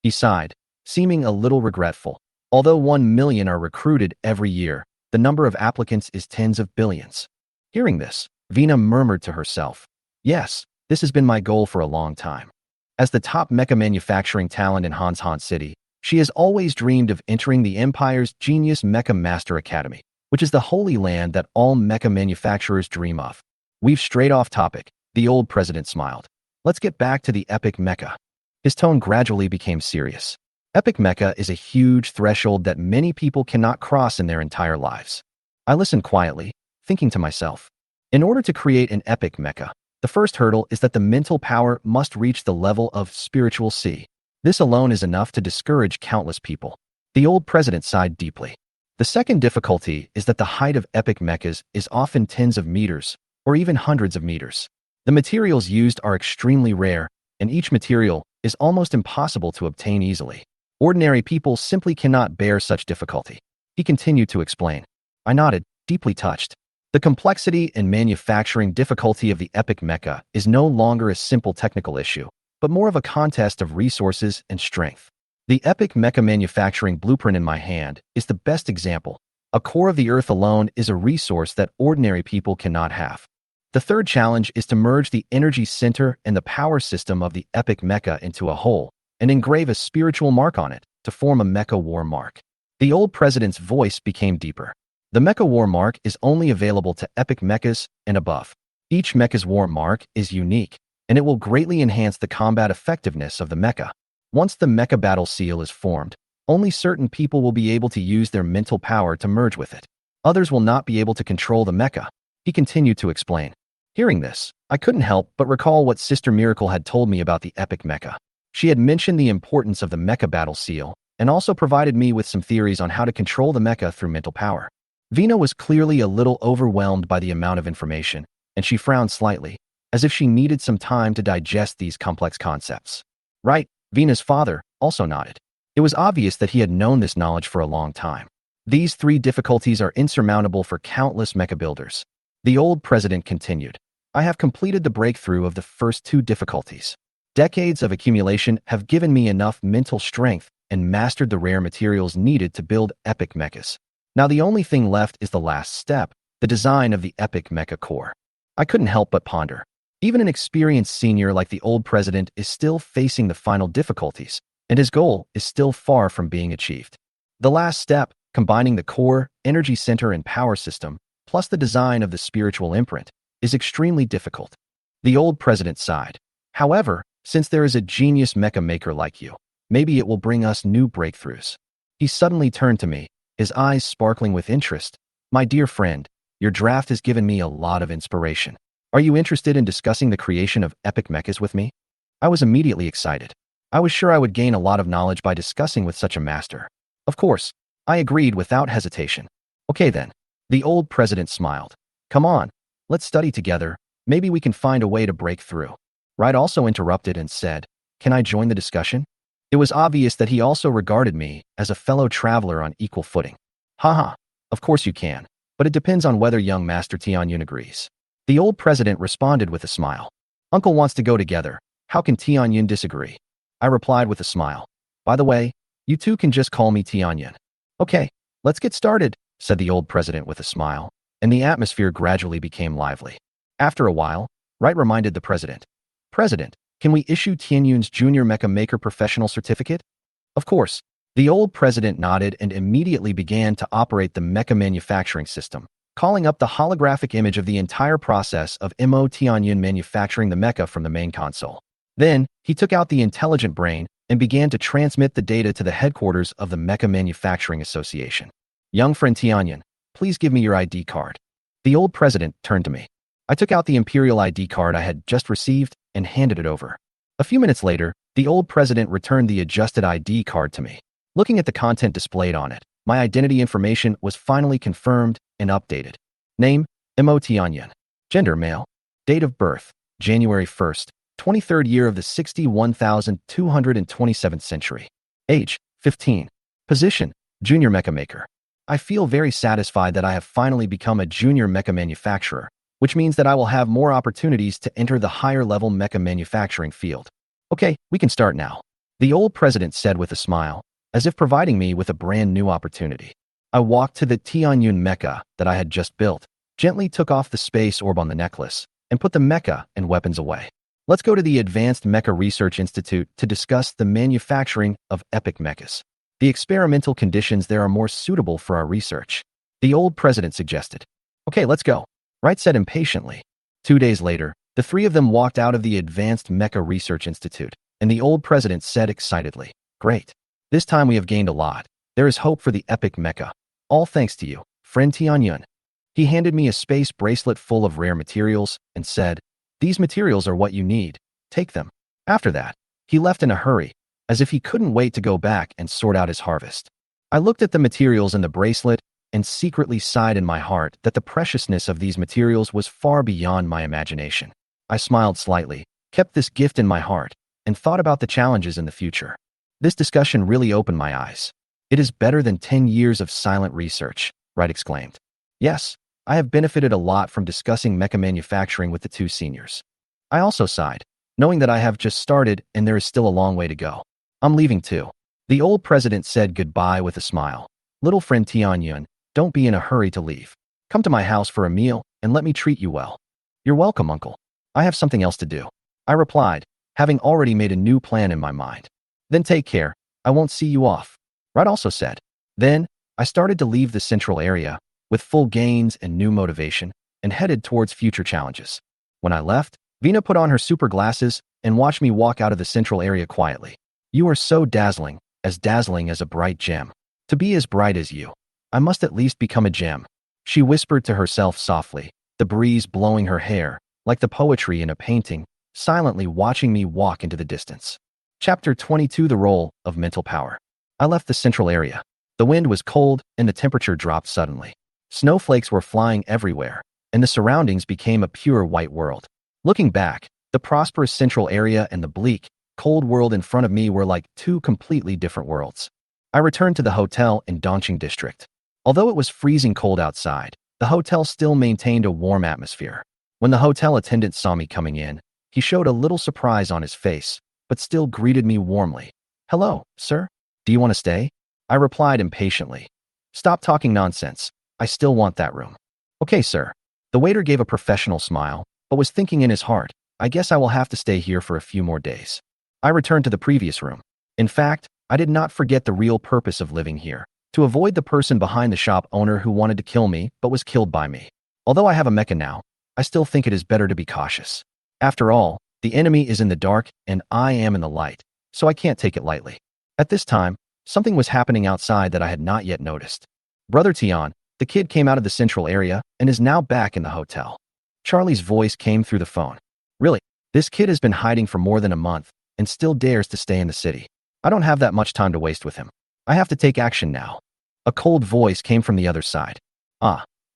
He sighed, seeming a little regretful. Although 1 million are recruited every year, the number of applicants is tens of billions. Hearing this, Vina murmured to herself, "Yes, this has been my goal for a long time." As the top mecha manufacturing talent in Hanzhan City, she has always dreamed of entering the Empire's Genius Mecha Master Academy, which is the holy land that all mecha manufacturers dream of. We've strayed off topic, the old president smiled. Let's get back to the epic mecha. His tone gradually became serious. Epic mecha is a huge threshold that many people cannot cross in their entire lives. I listened quietly, thinking to myself, in order to create an epic mecha, the first hurdle is that the mental power must reach the level of spiritual C. This alone is enough to discourage countless people. The old president sighed deeply. The second difficulty is that the height of epic mechas is often tens of meters, or even hundreds of meters. The materials used are extremely rare, and each material is almost impossible to obtain easily. Ordinary people simply cannot bear such difficulty. He continued to explain. I nodded, deeply touched. The complexity and manufacturing difficulty of the epic mecha is no longer a simple technical issue, but more of a contest of resources and strength. The epic mecha manufacturing blueprint in my hand is the best example. A core of the Earth alone is a resource that ordinary people cannot have. The third challenge is to merge the energy center and the power system of the epic mecha into a whole, and engrave a spiritual mark on it to form a mecha war mark. The old president's voice became deeper. The mecha war mark is only available to epic mechas and above. Each mecha's war mark is unique, and it will greatly enhance the combat effectiveness of the mecha. Once the mecha battle seal is formed, only certain people will be able to use their mental power to merge with it. Others will not be able to control the mecha. He continued to explain. Hearing this, I couldn't help but recall what Sister Miracle had told me about the epic mecha. She had mentioned the importance of the mecha battle seal, and also provided me with some theories on how to control the mecha through mental power. Vina was clearly a little overwhelmed by the amount of information, and she frowned slightly, as if she needed some time to digest these complex concepts. Right, Vina's father also nodded. It was obvious that he had known this knowledge for a long time. These 3 difficulties are insurmountable for countless mecha builders. The old president continued. I have completed the breakthrough of the first 2 difficulties. Decades of accumulation have given me enough mental strength and mastered the rare materials needed to build epic mechas. Now the only thing left is the last step, the design of the epic mecha core. I couldn't help but ponder. Even an experienced senior like the old president is still facing the final difficulties, and his goal is still far from being achieved. The last step, combining the core, energy center, and power system, plus the design of the spiritual imprint, is extremely difficult. The old president sighed. However, since there is a genius mecha maker like you, maybe it will bring us new breakthroughs. He suddenly turned to me, his eyes sparkling with interest. My dear friend, your draft has given me a lot of inspiration. Are you interested in discussing the creation of epic mechas with me? I was immediately excited. I was sure I would gain a lot of knowledge by discussing with such a master. Of course, I agreed without hesitation. Okay then. The old president smiled. Come on, let's study together. Maybe we can find a way to break through. Wright also interrupted and said, Can I join the discussion? It was obvious that he also regarded me as a fellow traveler on equal footing. Haha, of course you can, but it depends on whether young Master Tianyun agrees. The old president responded with a smile. Uncle wants to go together. How can Tianyun disagree? I replied with a smile. By the way, you two can just call me Tianyun. Okay, let's get started, said the old president with a smile, and the atmosphere gradually became lively. After a while, Wright reminded the president, President, can we issue Tianyun's Junior Mecha Maker Professional Certificate? Of course. The old president nodded and immediately began to operate the mecha manufacturing system, calling up the holographic image of the entire process of Mo Tianyun manufacturing the mecha from the main console. Then, he took out the intelligent brain and began to transmit the data to the headquarters of the Mecha Manufacturing Association. Young friend Tianyun, please give me your ID card. The old president turned to me. I took out the Imperial ID card I had just received and handed it over. A few minutes later, the old president returned the adjusted ID card to me. Looking at the content displayed on it, my identity information was finally confirmed and updated. Name, Mo Tianyun. Gender, male. Date of birth, January 1st, 23rd year of the 61,227th century. Age, 15. Position, Junior Mecha Maker. I feel very satisfied that I have finally become a junior mecha manufacturer, which means that I will have more opportunities to enter the higher-level mecha manufacturing field. Okay, we can start now. The old president said with a smile, as if providing me with a brand new opportunity. I walked to the Tianyun mecha that I had just built, gently took off the space orb on the necklace, and put the mecha and weapons away. Let's go to the Advanced Mecha Research Institute to discuss the manufacturing of epic mechas. The experimental conditions there are more suitable for our research. The old president suggested. Okay, let's go. Wright said impatiently. 2 days later, the three of them walked out of the Advanced Mecha Research Institute, and the old president said excitedly, Great. This time we have gained a lot. There is hope for the epic mecha. All thanks to you, friend Tianyun. He handed me a space bracelet full of rare materials and said, These materials are what you need. Take them. After that, he left in a hurry, as if he couldn't wait to go back and sort out his harvest. I looked at the materials in the bracelet and secretly sighed in my heart that the preciousness of these materials was far beyond my imagination. I smiled slightly, kept this gift in my heart, and thought about the challenges in the future. This discussion really opened my eyes. It is better than 10 years of silent research, Wright exclaimed. Yes, I have benefited a lot from discussing mecha manufacturing with the two seniors. I also sighed, knowing that I have just started and there is still a long way to go. I'm leaving too. The old president said goodbye with a smile. Little friend Tianyun, don't be in a hurry to leave. Come to my house for a meal and let me treat you well. You're welcome, uncle. I have something else to do. I replied, having already made a new plan in my mind. Then take care. I won't see you off. Wright also said. Then, I started to leave the central area, with full gains and new motivation, and headed towards future challenges. When I left, Vina put on her super glasses and watched me walk out of the central area quietly. You are so dazzling as a bright gem. To be as bright as you, I must at least become a gem. She whispered to herself softly, the breeze blowing her hair, like the poetry in a painting, silently watching me walk into the distance. Chapter 22 The Role of Mental Power. I left the central area. The wind was cold and the temperature dropped suddenly. Snowflakes were flying everywhere, and the surroundings became a pure white world. Looking back, the prosperous central area and the bleak, cold world in front of me were like two completely different worlds. I returned to the hotel in Dongqing District. Although it was freezing cold outside, the hotel still maintained a warm atmosphere. When the hotel attendant saw me coming in, he showed a little surprise on his face, but still greeted me warmly. Hello, sir. Do you want to stay? I replied impatiently. Stop talking nonsense. I still want that room. Okay, sir. The waiter gave a professional smile, but was thinking in his heart, I guess I will have to stay here for a few more days. I returned to the previous room. In fact, I did not forget the real purpose of living here, to avoid the person behind the shop owner who wanted to kill me but was killed by me. Although I have a mecha now, I still think it is better to be cautious. After all, the enemy is in the dark and I am in the light, so I can't take it lightly. At this time, something was happening outside that I had not yet noticed. Brother Tian, the kid came out of the central area and is now back in the hotel. Charlie's voice came through the phone. Really? This kid has been hiding for more than a month and still dares to stay in the city. I don't have that much time to waste with him. I have to take action now. A cold voice came from the other side.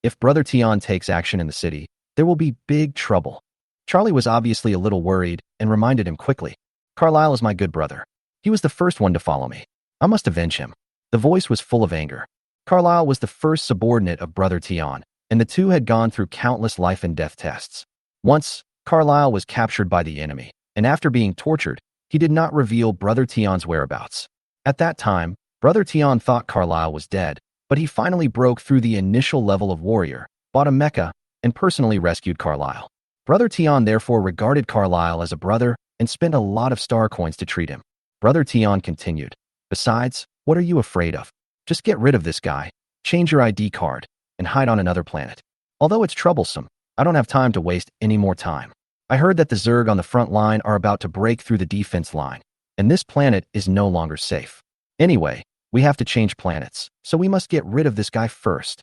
If Brother Tian takes action in the city, there will be big trouble. Charlie was obviously a little worried and reminded him quickly. Carlyle is my good brother. He was the first one to follow me. I must avenge him. The voice was full of anger. Carlyle was the first subordinate of Brother Tian, and the two had gone through countless life and death tests. Once, Carlyle was captured by the enemy, and after being tortured, he did not reveal Brother Tian's whereabouts. At that time, Brother Tian thought Carlyle was dead, but he finally broke through the initial level of warrior, bought a mecha, and personally rescued Carlyle. Brother Tian therefore regarded Carlyle as a brother and spent a lot of star coins to treat him. Brother Tian continued, "Besides, what are you afraid of? Just get rid of this guy, change your ID card, and hide on another planet. Although it's troublesome, I don't have time to waste any more time. I heard that the Zerg on the front line are about to break through the defense line, and this planet is no longer safe. Anyway, we have to change planets, so we must get rid of this guy first."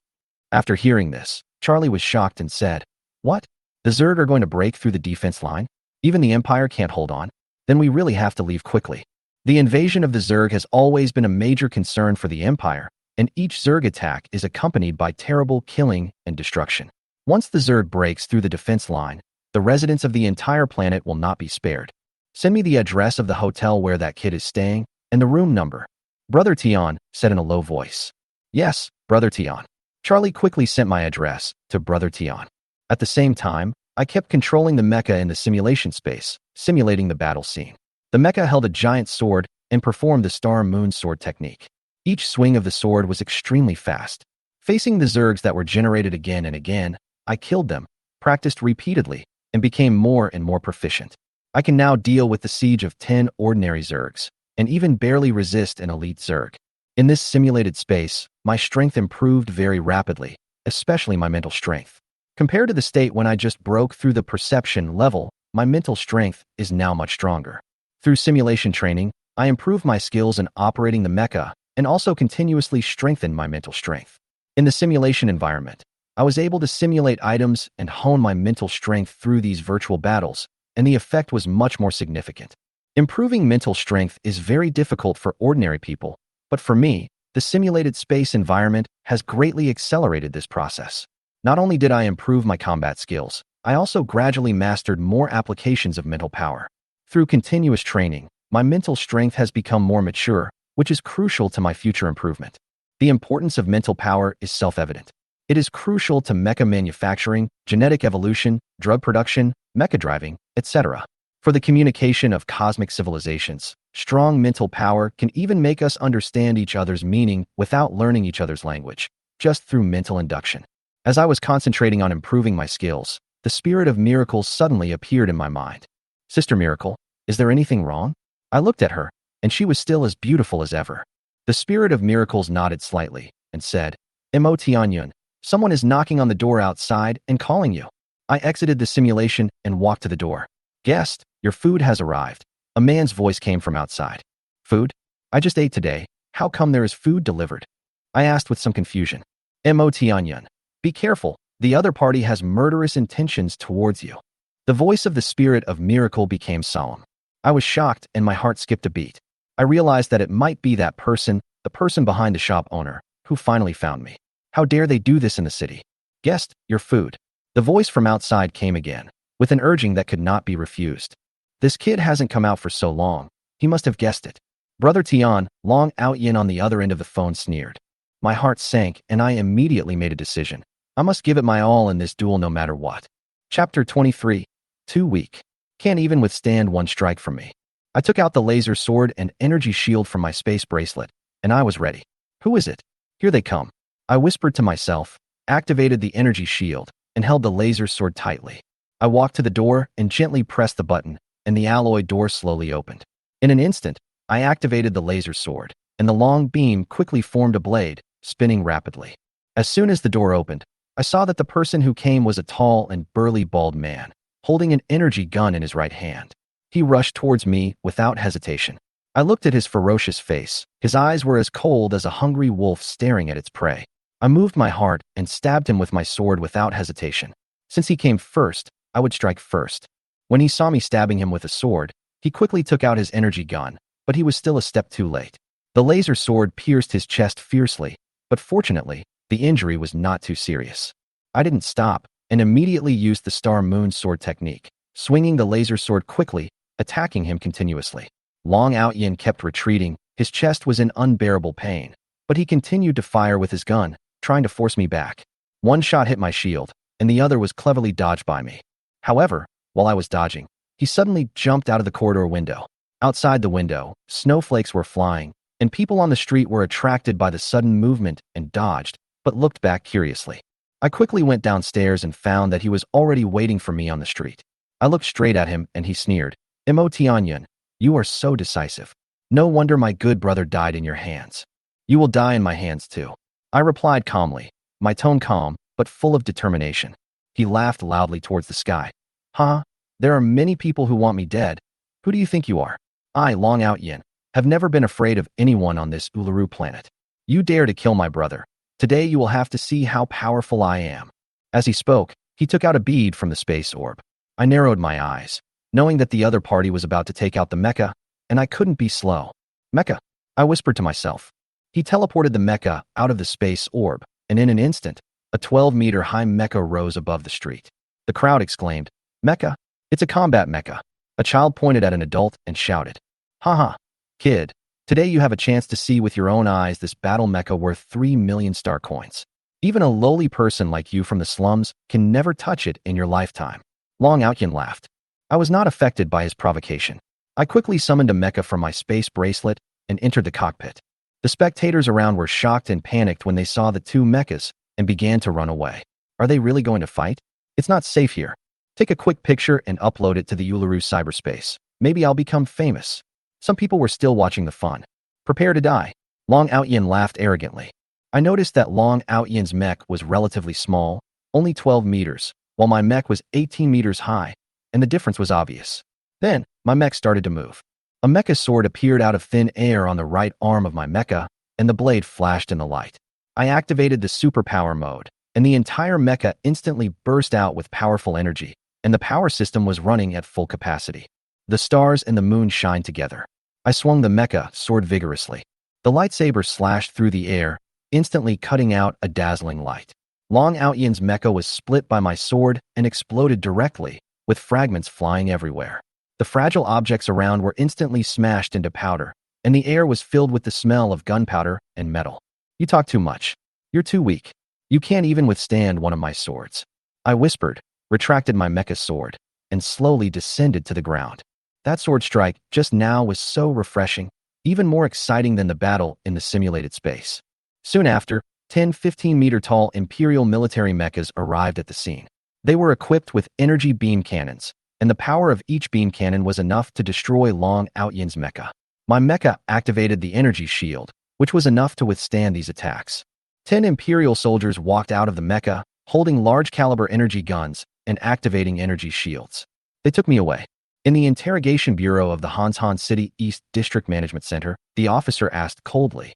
After hearing this, Charlie was shocked and said, "What? The Zerg are going to break through the defense line? Even the Empire can't hold on? Then we really have to leave quickly." The invasion of the Zerg has always been a major concern for the Empire, and each Zerg attack is accompanied by terrible killing and destruction. Once the Zerg breaks through the defense line, the residents of the entire planet will not be spared. Send me the address of the hotel where that kid is staying and the room number. Brother Tian said in a low voice. Yes, Brother Tian. Charlie quickly sent my address to Brother Tian. At the same time, I kept controlling the mecha in the simulation space, simulating the battle scene. The mecha held a giant sword and performed the Star Moon Sword technique. Each swing of the sword was extremely fast. Facing the Zergs that were generated again and again, I killed them, practiced repeatedly, and became more and more proficient. I can now deal with the siege of 10 ordinary Zergs, and even barely resist an elite Zerg. In this simulated space, my strength improved very rapidly, especially my mental strength. Compared to the state when I just broke through the perception level, my mental strength is now much stronger. Through simulation training, I improved my skills in operating the mecha and also continuously strengthened my mental strength. In the simulation environment, I was able to simulate items and hone my mental strength through these virtual battles, and the effect was much more significant. Improving mental strength is very difficult for ordinary people, but for me, the simulated space environment has greatly accelerated this process. Not only did I improve my combat skills, I also gradually mastered more applications of mental power. Through continuous training, my mental strength has become more mature, which is crucial to my future improvement. The importance of mental power is self-evident. It is crucial to mecha manufacturing, genetic evolution, drug production, mecha driving, etc. For the communication of cosmic civilizations, strong mental power can even make us understand each other's meaning without learning each other's language, just through mental induction. As I was concentrating on improving my skills, the spirit of Miracles suddenly appeared in my mind. "Sister Miracle, is there anything wrong?" I looked at her, and she was still as beautiful as ever. The spirit of Miracles nodded slightly and said, "Mo Tianyun, someone is knocking on the door outside and calling you." I exited the simulation and walked to the door. "Guest, your food has arrived." A man's voice came from outside. "Food? I just ate today. How come there is food delivered?" I asked with some confusion. "Mo Tianyun, be careful. The other party has murderous intentions towards you." The voice of the spirit of Miracle became solemn. I was shocked and my heart skipped a beat. I realized that it might be that person, the person behind the shop owner, who finally found me. How dare they do this in the city? "Guest, your food." The voice from outside came again, with an urging that could not be refused. "This kid hasn't come out for so long. He must have guessed it." Brother Tian, Long Out Yin on the other end of the phone sneered. My heart sank and I immediately made a decision. I must give it my all in this duel no matter what. Chapter 23. Too weak. Can't even withstand one strike from me. I took out the laser sword and energy shield from my space bracelet, and I was ready. Who is it? Here they come. I whispered to myself, activated the energy shield, and held the laser sword tightly. I walked to the door and gently pressed the button, and the alloy door slowly opened. In an instant, I activated the laser sword, and the long beam quickly formed a blade, spinning rapidly. As soon as the door opened, I saw that the person who came was a tall and burly bald man, holding an energy gun in his right hand. He rushed towards me without hesitation. I looked at his ferocious face. His eyes were as cold as a hungry wolf staring at its prey. I moved my heart and stabbed him with my sword without hesitation. Since he came first, I would strike first. When he saw me stabbing him with a sword, he quickly took out his energy gun, but he was still a step too late. The laser sword pierced his chest fiercely, but fortunately, the injury was not too serious. I didn't stop and immediately used the Star Moon sword technique, swinging the laser sword quickly, attacking him continuously. Long Outyin kept retreating, his chest was in unbearable pain, but he continued to fire with his gun, trying to force me back. One shot hit my shield, and the other was cleverly dodged by me. However, while I was dodging, he suddenly jumped out of the corridor window. Outside the window, snowflakes were flying, and people on the street were attracted by the sudden movement and dodged, but looked back curiously. I quickly went downstairs and found that he was already waiting for me on the street. I looked straight at him and he sneered, "Mo Tianyun, you are so decisive. No wonder my good brother died in your hands. You will die in my hands too." I replied calmly, my tone calm, but full of determination. He laughed loudly towards the sky. "Huh? There are many people who want me dead. Who do you think you are? I, Long Outyin, have never been afraid of anyone on this Uluru planet. You dare to kill my brother. Today you will have to see how powerful I am." As he spoke, he took out a bead from the space orb. I narrowed my eyes, knowing that the other party was about to take out the mecha, and I couldn't be slow. "Mecha," I whispered to myself. He teleported the mecha out of the space orb, and in an instant, a 12-meter-high mecha rose above the street. The crowd exclaimed, "Mecha? It's a combat mecha." A child pointed at an adult and shouted, "Haha, kid, today you have a chance to see with your own eyes this battle mecha worth 3 million star coins. Even a lowly person like you from the slums can never touch it in your lifetime." Long Outyin laughed. I was not affected by his provocation. I quickly summoned a mecha from my space bracelet and entered the cockpit. The spectators around were shocked and panicked when they saw the two mechas and began to run away. Are they really going to fight? It's not safe here. Take a quick picture and upload it to the Uluru cyberspace. Maybe I'll become famous. Some people were still watching the fun. Prepare to die. Long Outyin laughed arrogantly. I noticed that Long Outyin's mech was relatively small, only 12 meters, while my mech was 18 meters high, and the difference was obvious. Then, my mech started to move. A mecha sword appeared out of thin air on the right arm of my mecha, and the blade flashed in the light. I activated the superpower mode, and the entire mecha instantly burst out with powerful energy, and the power system was running at full capacity. The stars and the moon shined together. I swung the mecha sword vigorously. The lightsaber slashed through the air, instantly cutting out a dazzling light. Long Outyin's mecha was split by my sword and exploded directly, with fragments flying everywhere. The fragile objects around were instantly smashed into powder, and the air was filled with the smell of gunpowder and metal. "You talk too much. You're too weak. You can't even withstand one of my swords." I whispered, retracted my mecha sword, and slowly descended to the ground. That sword strike just now was so refreshing, even more exciting than the battle in the simulated space. Soon after, 10 15-meter-tall Imperial military mechas arrived at the scene. They were equipped with energy beam cannons, and the power of each beam cannon was enough to destroy Long Outyin's mecha. My mecha activated the energy shield, which was enough to withstand these attacks. 10 Imperial soldiers walked out of the mecha, holding large-caliber energy guns and activating energy shields. They took me away. In the interrogation bureau of the Hanshan City East District Management Center, the officer asked coldly,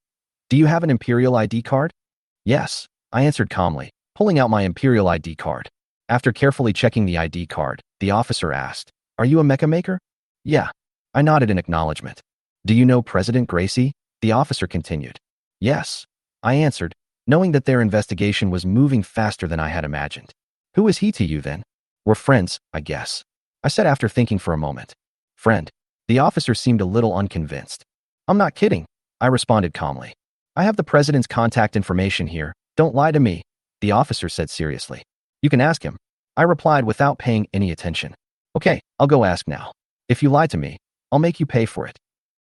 "Do you have an Imperial ID card?" "Yes," I answered calmly, pulling out my Imperial ID card. After carefully checking the ID card, the officer asked, "Are you a mecha maker?" "Yeah." I nodded in acknowledgement. "Do you know President Gracie?" The officer continued. "Yes," I answered, knowing that their investigation was moving faster than I had imagined. "Who is he to you then?" "We're friends, I guess," I said after thinking for a moment. "Friend?" The officer seemed a little unconvinced. "I'm not kidding," I responded calmly. "I have the president's contact information here. Don't lie to me," the officer said seriously. "You can ask him," I replied without paying any attention. "Okay, I'll go ask now. If you lie to me, I'll make you pay for it."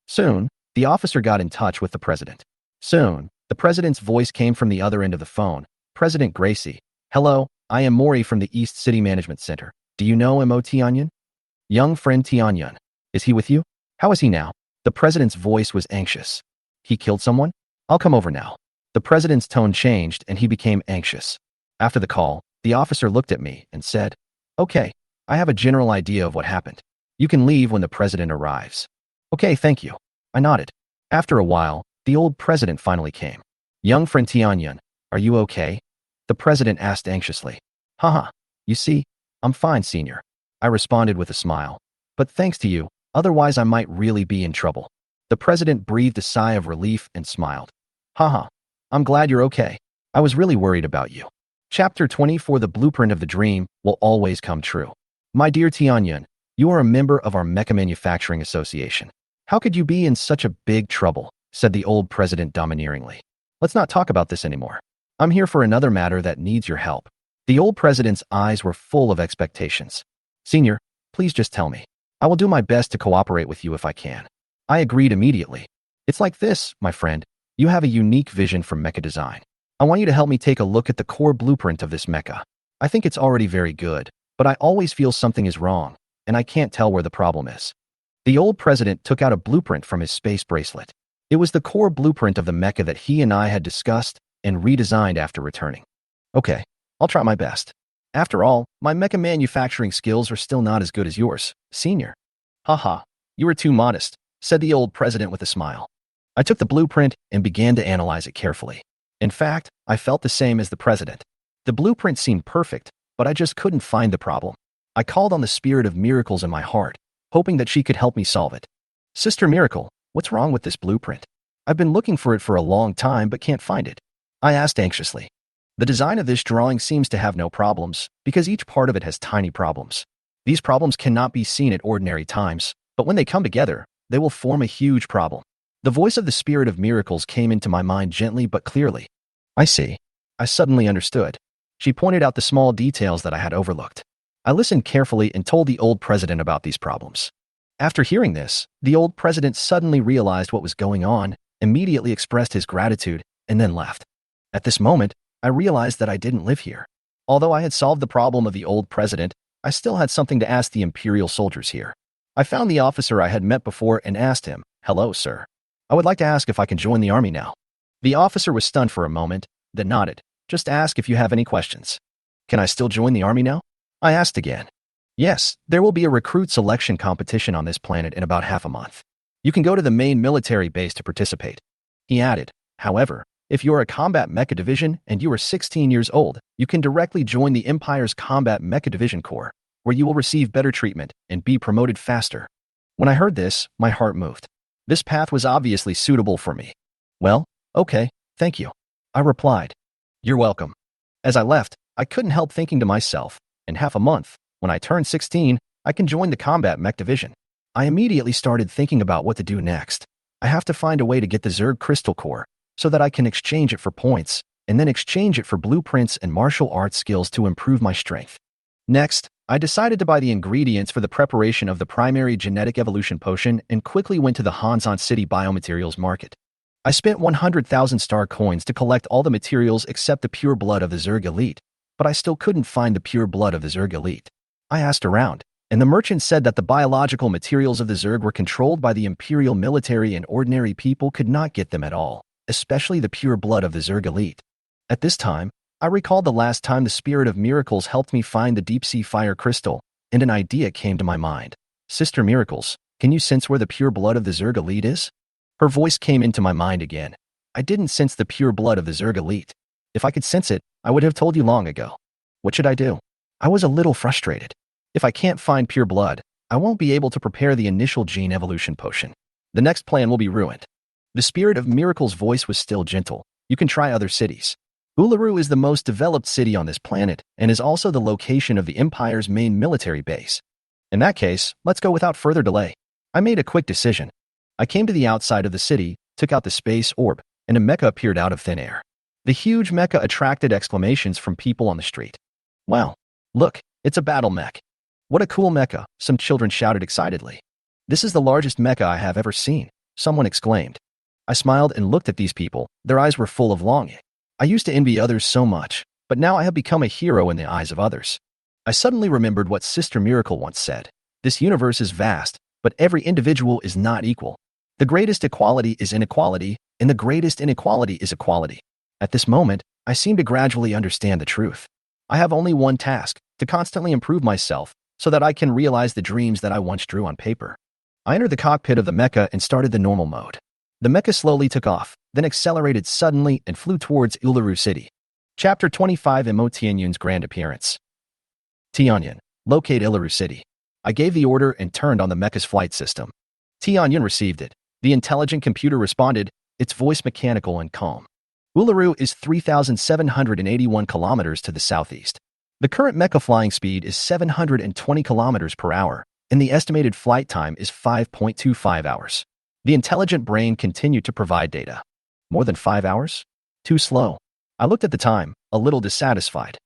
Soon, the officer got in touch with the president. Soon, the president's voice came from the other end of the phone. "President Gracie. Hello, I am Mori from the East City Management Center. Do you know Mo Tianyun?" "Young friend Tianyun. Is he with you? How is he now?" The president's voice was anxious. "He killed someone? I'll come over now." The president's tone changed and he became anxious. After the call, the officer looked at me and said, "Okay, I have a general idea of what happened. You can leave when the president arrives." "Okay, thank you." I nodded. After a while, the old president finally came. "Young friend Tianyun, are you okay?" The president asked anxiously. "Haha, You see, I'm fine, Senior. I responded with a smile. But thanks to you, otherwise I might really be in trouble. The president breathed a sigh of relief and smiled. Haha, I'm glad you're okay. I was really worried about you. Chapter 24. The blueprint of the dream will always come true. My dear Tianyun, you are a member of our Mecha Manufacturing Association. How could you be in such a big trouble? Said the old president domineeringly. Let's not talk about this anymore. I'm here for another matter that needs your help. The old president's eyes were full of expectations. Senior, please just tell me. I will do my best to cooperate with you if I can. I agreed immediately. It's like this, my friend. You have a unique vision for mecha design. I want you to help me take a look at the core blueprint of this mecha. I think it's already very good, but I always feel something is wrong, and I can't tell where the problem is. The old president took out a blueprint from his space bracelet. It was the core blueprint of the mecha that he and I had discussed and redesigned after returning. Okay, I'll try my best. After all, my mecha manufacturing skills are still not as good as yours, Senior. Haha, you were too modest, said the old president with a smile. I took the blueprint and began to analyze it carefully. In fact, I felt the same as the president. The blueprint seemed perfect, but I just couldn't find the problem. I called on the spirit of miracles in my heart, hoping that she could help me solve it. Sister Miracle, what's wrong with this blueprint? I've been looking for it for a long time but can't find it. I asked anxiously. The design of this drawing seems to have no problems, because each part of it has tiny problems. These problems cannot be seen at ordinary times, but when they come together, they will form a huge problem. The voice of the spirit of miracles came into my mind gently but clearly. I see. I suddenly understood. She pointed out the small details that I had overlooked. I listened carefully and told the old president about these problems. After hearing this, the old president suddenly realized what was going on, immediately expressed his gratitude, and then left. At this moment, I realized that I didn't live here. Although I had solved the problem of the old president, I still had something to ask the Imperial soldiers here. I found the officer I had met before and asked him, "Hello, sir. I would like to ask if I can join the army now." The officer was stunned for a moment, then nodded. "Just ask if you have any questions." "Can I still join the army now?" I asked again. "Yes, there will be a recruit selection competition on this planet in about half a month. You can go to the main military base to participate." He added, "However, if you are a combat mecha division and you are 16 years old, you can directly join the Empire's Combat Mecha Division Corps, where you will receive better treatment and be promoted faster." When I heard this, my heart moved. This path was obviously suitable for me. "Well, okay, thank you," I replied. "You're welcome." As I left, I couldn't help thinking to myself, in half a month, when I turn 16, I can join the Combat Mech Division. I immediately started thinking about what to do next. I have to find a way to get the Zerg Crystal Core, so that I can exchange it for points, and then exchange it for blueprints and martial arts skills to improve my strength. Next, I decided to buy the ingredients for the preparation of the primary genetic evolution potion and quickly went to the Hanzon City Biomaterials Market. I spent 100,000 star coins to collect all the materials except the pure blood of the Zerg Elite, but I still couldn't find the pure blood of the Zerg Elite. I asked around, and the merchant said that the biological materials of the Zerg were controlled by the Imperial military and ordinary people could not get them at all, especially the pure blood of the Zerg Elite. At this time, I recalled the last time the Spirit of Miracles helped me find the deep-sea fire crystal, and an idea came to my mind. "Sister Miracles, can you sense where the pure blood of the Zerg Elite is?" Her voice came into my mind again. I didn't sense the pure blood of the Zerg Elite. If I could sense it, I would have told you long ago. What should I do? I was a little frustrated. If I can't find pure blood, I won't be able to prepare the initial gene evolution potion. The next plan will be ruined. The Spirit of Miracles' voice was still gentle. "You can try other cities. Uluru is the most developed city on this planet and is also the location of the Empire's main military base. In that case, let's go without further delay." I made a quick decision. I came to the outside of the city, took out the space orb, and a mecha appeared out of thin air. The huge mecha attracted exclamations from people on the street. "Wow, look, it's a battle mech. What a cool mecha," some children shouted excitedly. "This is the largest mecha I have ever seen," someone exclaimed. I smiled and looked at these people. Their eyes were full of longing. I used to envy others so much, but now I have become a hero in the eyes of others. I suddenly remembered what Sister Miracle once said. This universe is vast, but every individual is not equal. The greatest equality is inequality, and the greatest inequality is equality. At this moment, I seem to gradually understand the truth. I have only one task, to constantly improve myself so that I can realize the dreams that I once drew on paper. I entered the cockpit of the mecha and started the normal mode. The mecha slowly took off, then accelerated suddenly and flew towards Uluru City. Chapter 25. Imo Tianyun's Grand Appearance. Tianyan, locate Iluru City. I gave the order and turned on the mecha's flight system. Tianyan received it. The intelligent computer responded, its voice mechanical and calm. Uluru is 3,781 kilometers to the southeast. The current mecha flying speed is 720 kilometers per hour, and the estimated flight time is 5.25 hours. The intelligent brain continued to provide data. More than 5 hours? Too slow. I looked at the time, a little dissatisfied.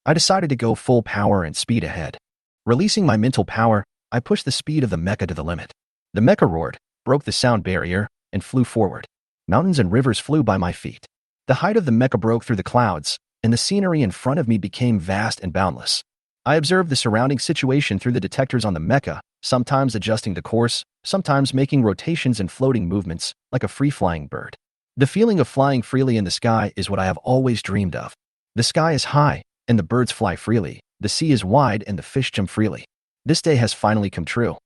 I decided to go full power and speed ahead. Releasing my mental power, I pushed the speed of the mecha to the limit. The mecha roared, broke the sound barrier, and flew forward. Mountains and rivers flew by my feet. The height of the mecha broke through the clouds, and the scenery in front of me became vast and boundless. I observed the surrounding situation through the detectors on the mecha, sometimes adjusting the course, sometimes making rotations and floating movements, like a free-flying bird. The feeling of flying freely in the sky is what I have always dreamed of. The sky is high, and the birds fly freely. The sea is wide, and the fish jump freely. This day has finally come true.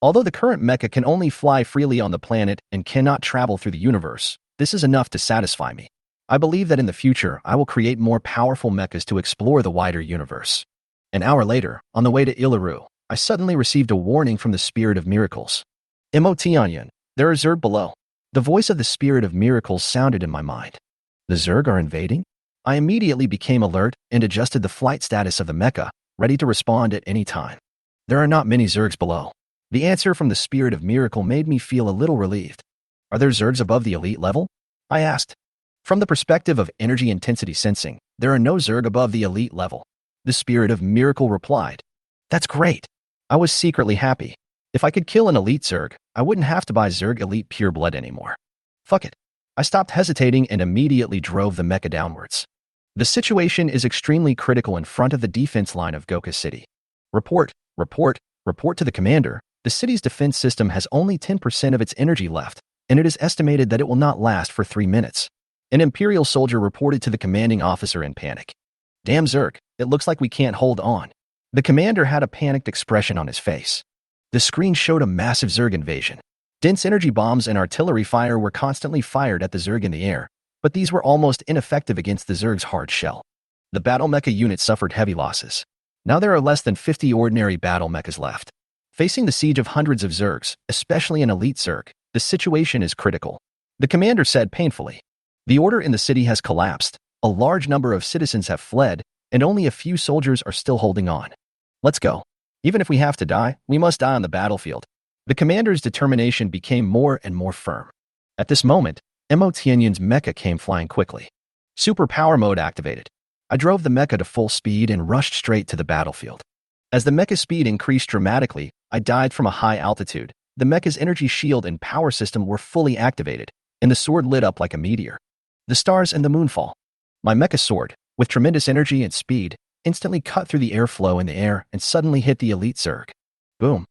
Although the current mecha can only fly freely on the planet and cannot travel through the universe, this is enough to satisfy me. I believe that in the future, I will create more powerful mechas to explore the wider universe. An hour later, on the way to Iluru, I suddenly received a warning from the Spirit of Miracles. Mo Tianyan, there are Zerg below. The voice of the Spirit of Miracles sounded in my mind. The Zerg are invading? I immediately became alert and adjusted the flight status of the mecha, ready to respond at any time. There are not many Zergs below. The answer from the Spirit of Miracle made me feel a little relieved. Are there Zergs above the elite level? I asked. From the perspective of energy intensity sensing, there are no Zerg above the elite level. The Spirit of Miracle replied. That's great. I was secretly happy. If I could kill an elite Zerg, I wouldn't have to buy Zerg Elite Pure Blood anymore. Fuck it. I stopped hesitating and immediately drove the mecha downwards. The situation is extremely critical in front of the defense line of Goka City. Report to the commander. The city's defense system has only 10% of its energy left, and it is estimated that it will not last for 3 minutes. An Imperial soldier reported to the commanding officer in panic. Damn Zerg, it looks like we can't hold on. The commander had a panicked expression on his face. The screen showed a massive Zerg invasion. Dense energy bombs and artillery fire were constantly fired at the Zerg in the air, but these were almost ineffective against the Zerg's hard shell. The battle mecha unit suffered heavy losses. Now there are less than 50 ordinary battle mechas left. Facing the siege of hundreds of Zergs, especially an elite Zerg, the situation is critical. The commander said painfully. The order in the city has collapsed, a large number of citizens have fled, and only a few soldiers are still holding on. Let's go. Even if we have to die, we must die on the battlefield. The commander's determination became more and more firm. At this moment, Mo Tianyan's mecha came flying quickly. Super power mode activated. I drove the mecha to full speed and rushed straight to the battlefield. As the mecha's speed increased dramatically, I died from a high altitude. The mecha's energy shield and power system were fully activated, and the sword lit up like a meteor. The stars and the moonfall. My mecha sword, with tremendous energy and speed, instantly cut through the airflow in the air and suddenly hit the elite Zerg. Boom.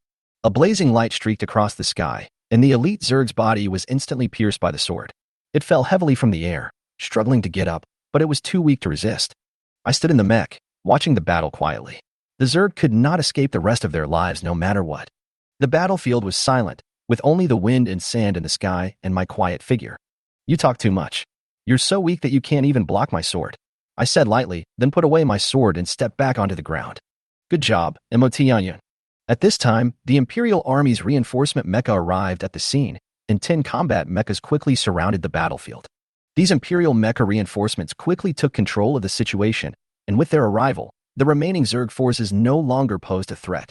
A blazing light streaked across the sky, and the elite Zerg's body was instantly pierced by the sword. It fell heavily from the air, struggling to get up, but it was too weak to resist. I stood in the mech, watching the battle quietly. The Zerg could not escape the rest of their lives no matter what. The battlefield was silent, with only the wind and sand in the sky and my quiet figure. You talk too much. You're so weak that you can't even block my sword. I said lightly, then put away my sword and stepped back onto the ground. Good job, Mo Tianyan. At this time, the Imperial Army's reinforcement mecha arrived at the scene, and 10 combat mechas quickly surrounded the battlefield. These Imperial mecha reinforcements quickly took control of the situation, and with their arrival, the remaining Zerg forces no longer posed a threat.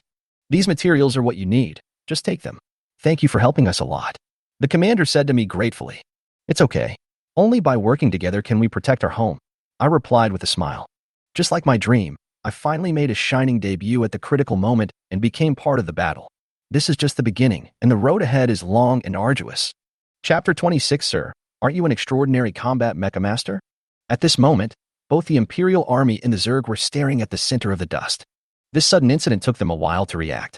These materials are what you need. Just take them. Thank you for helping us a lot. The commander said to me gratefully. It's okay. Only by working together can we protect our home. I replied with a smile. Just like my dream, I finally made a shining debut at the critical moment and became part of the battle. This is just the beginning, and the road ahead is long and arduous. Chapter 26, Sir, aren't you an extraordinary combat mecha master? At this moment, both the Imperial Army and the Zerg were staring at the center of the dust. This sudden incident took them a while to react.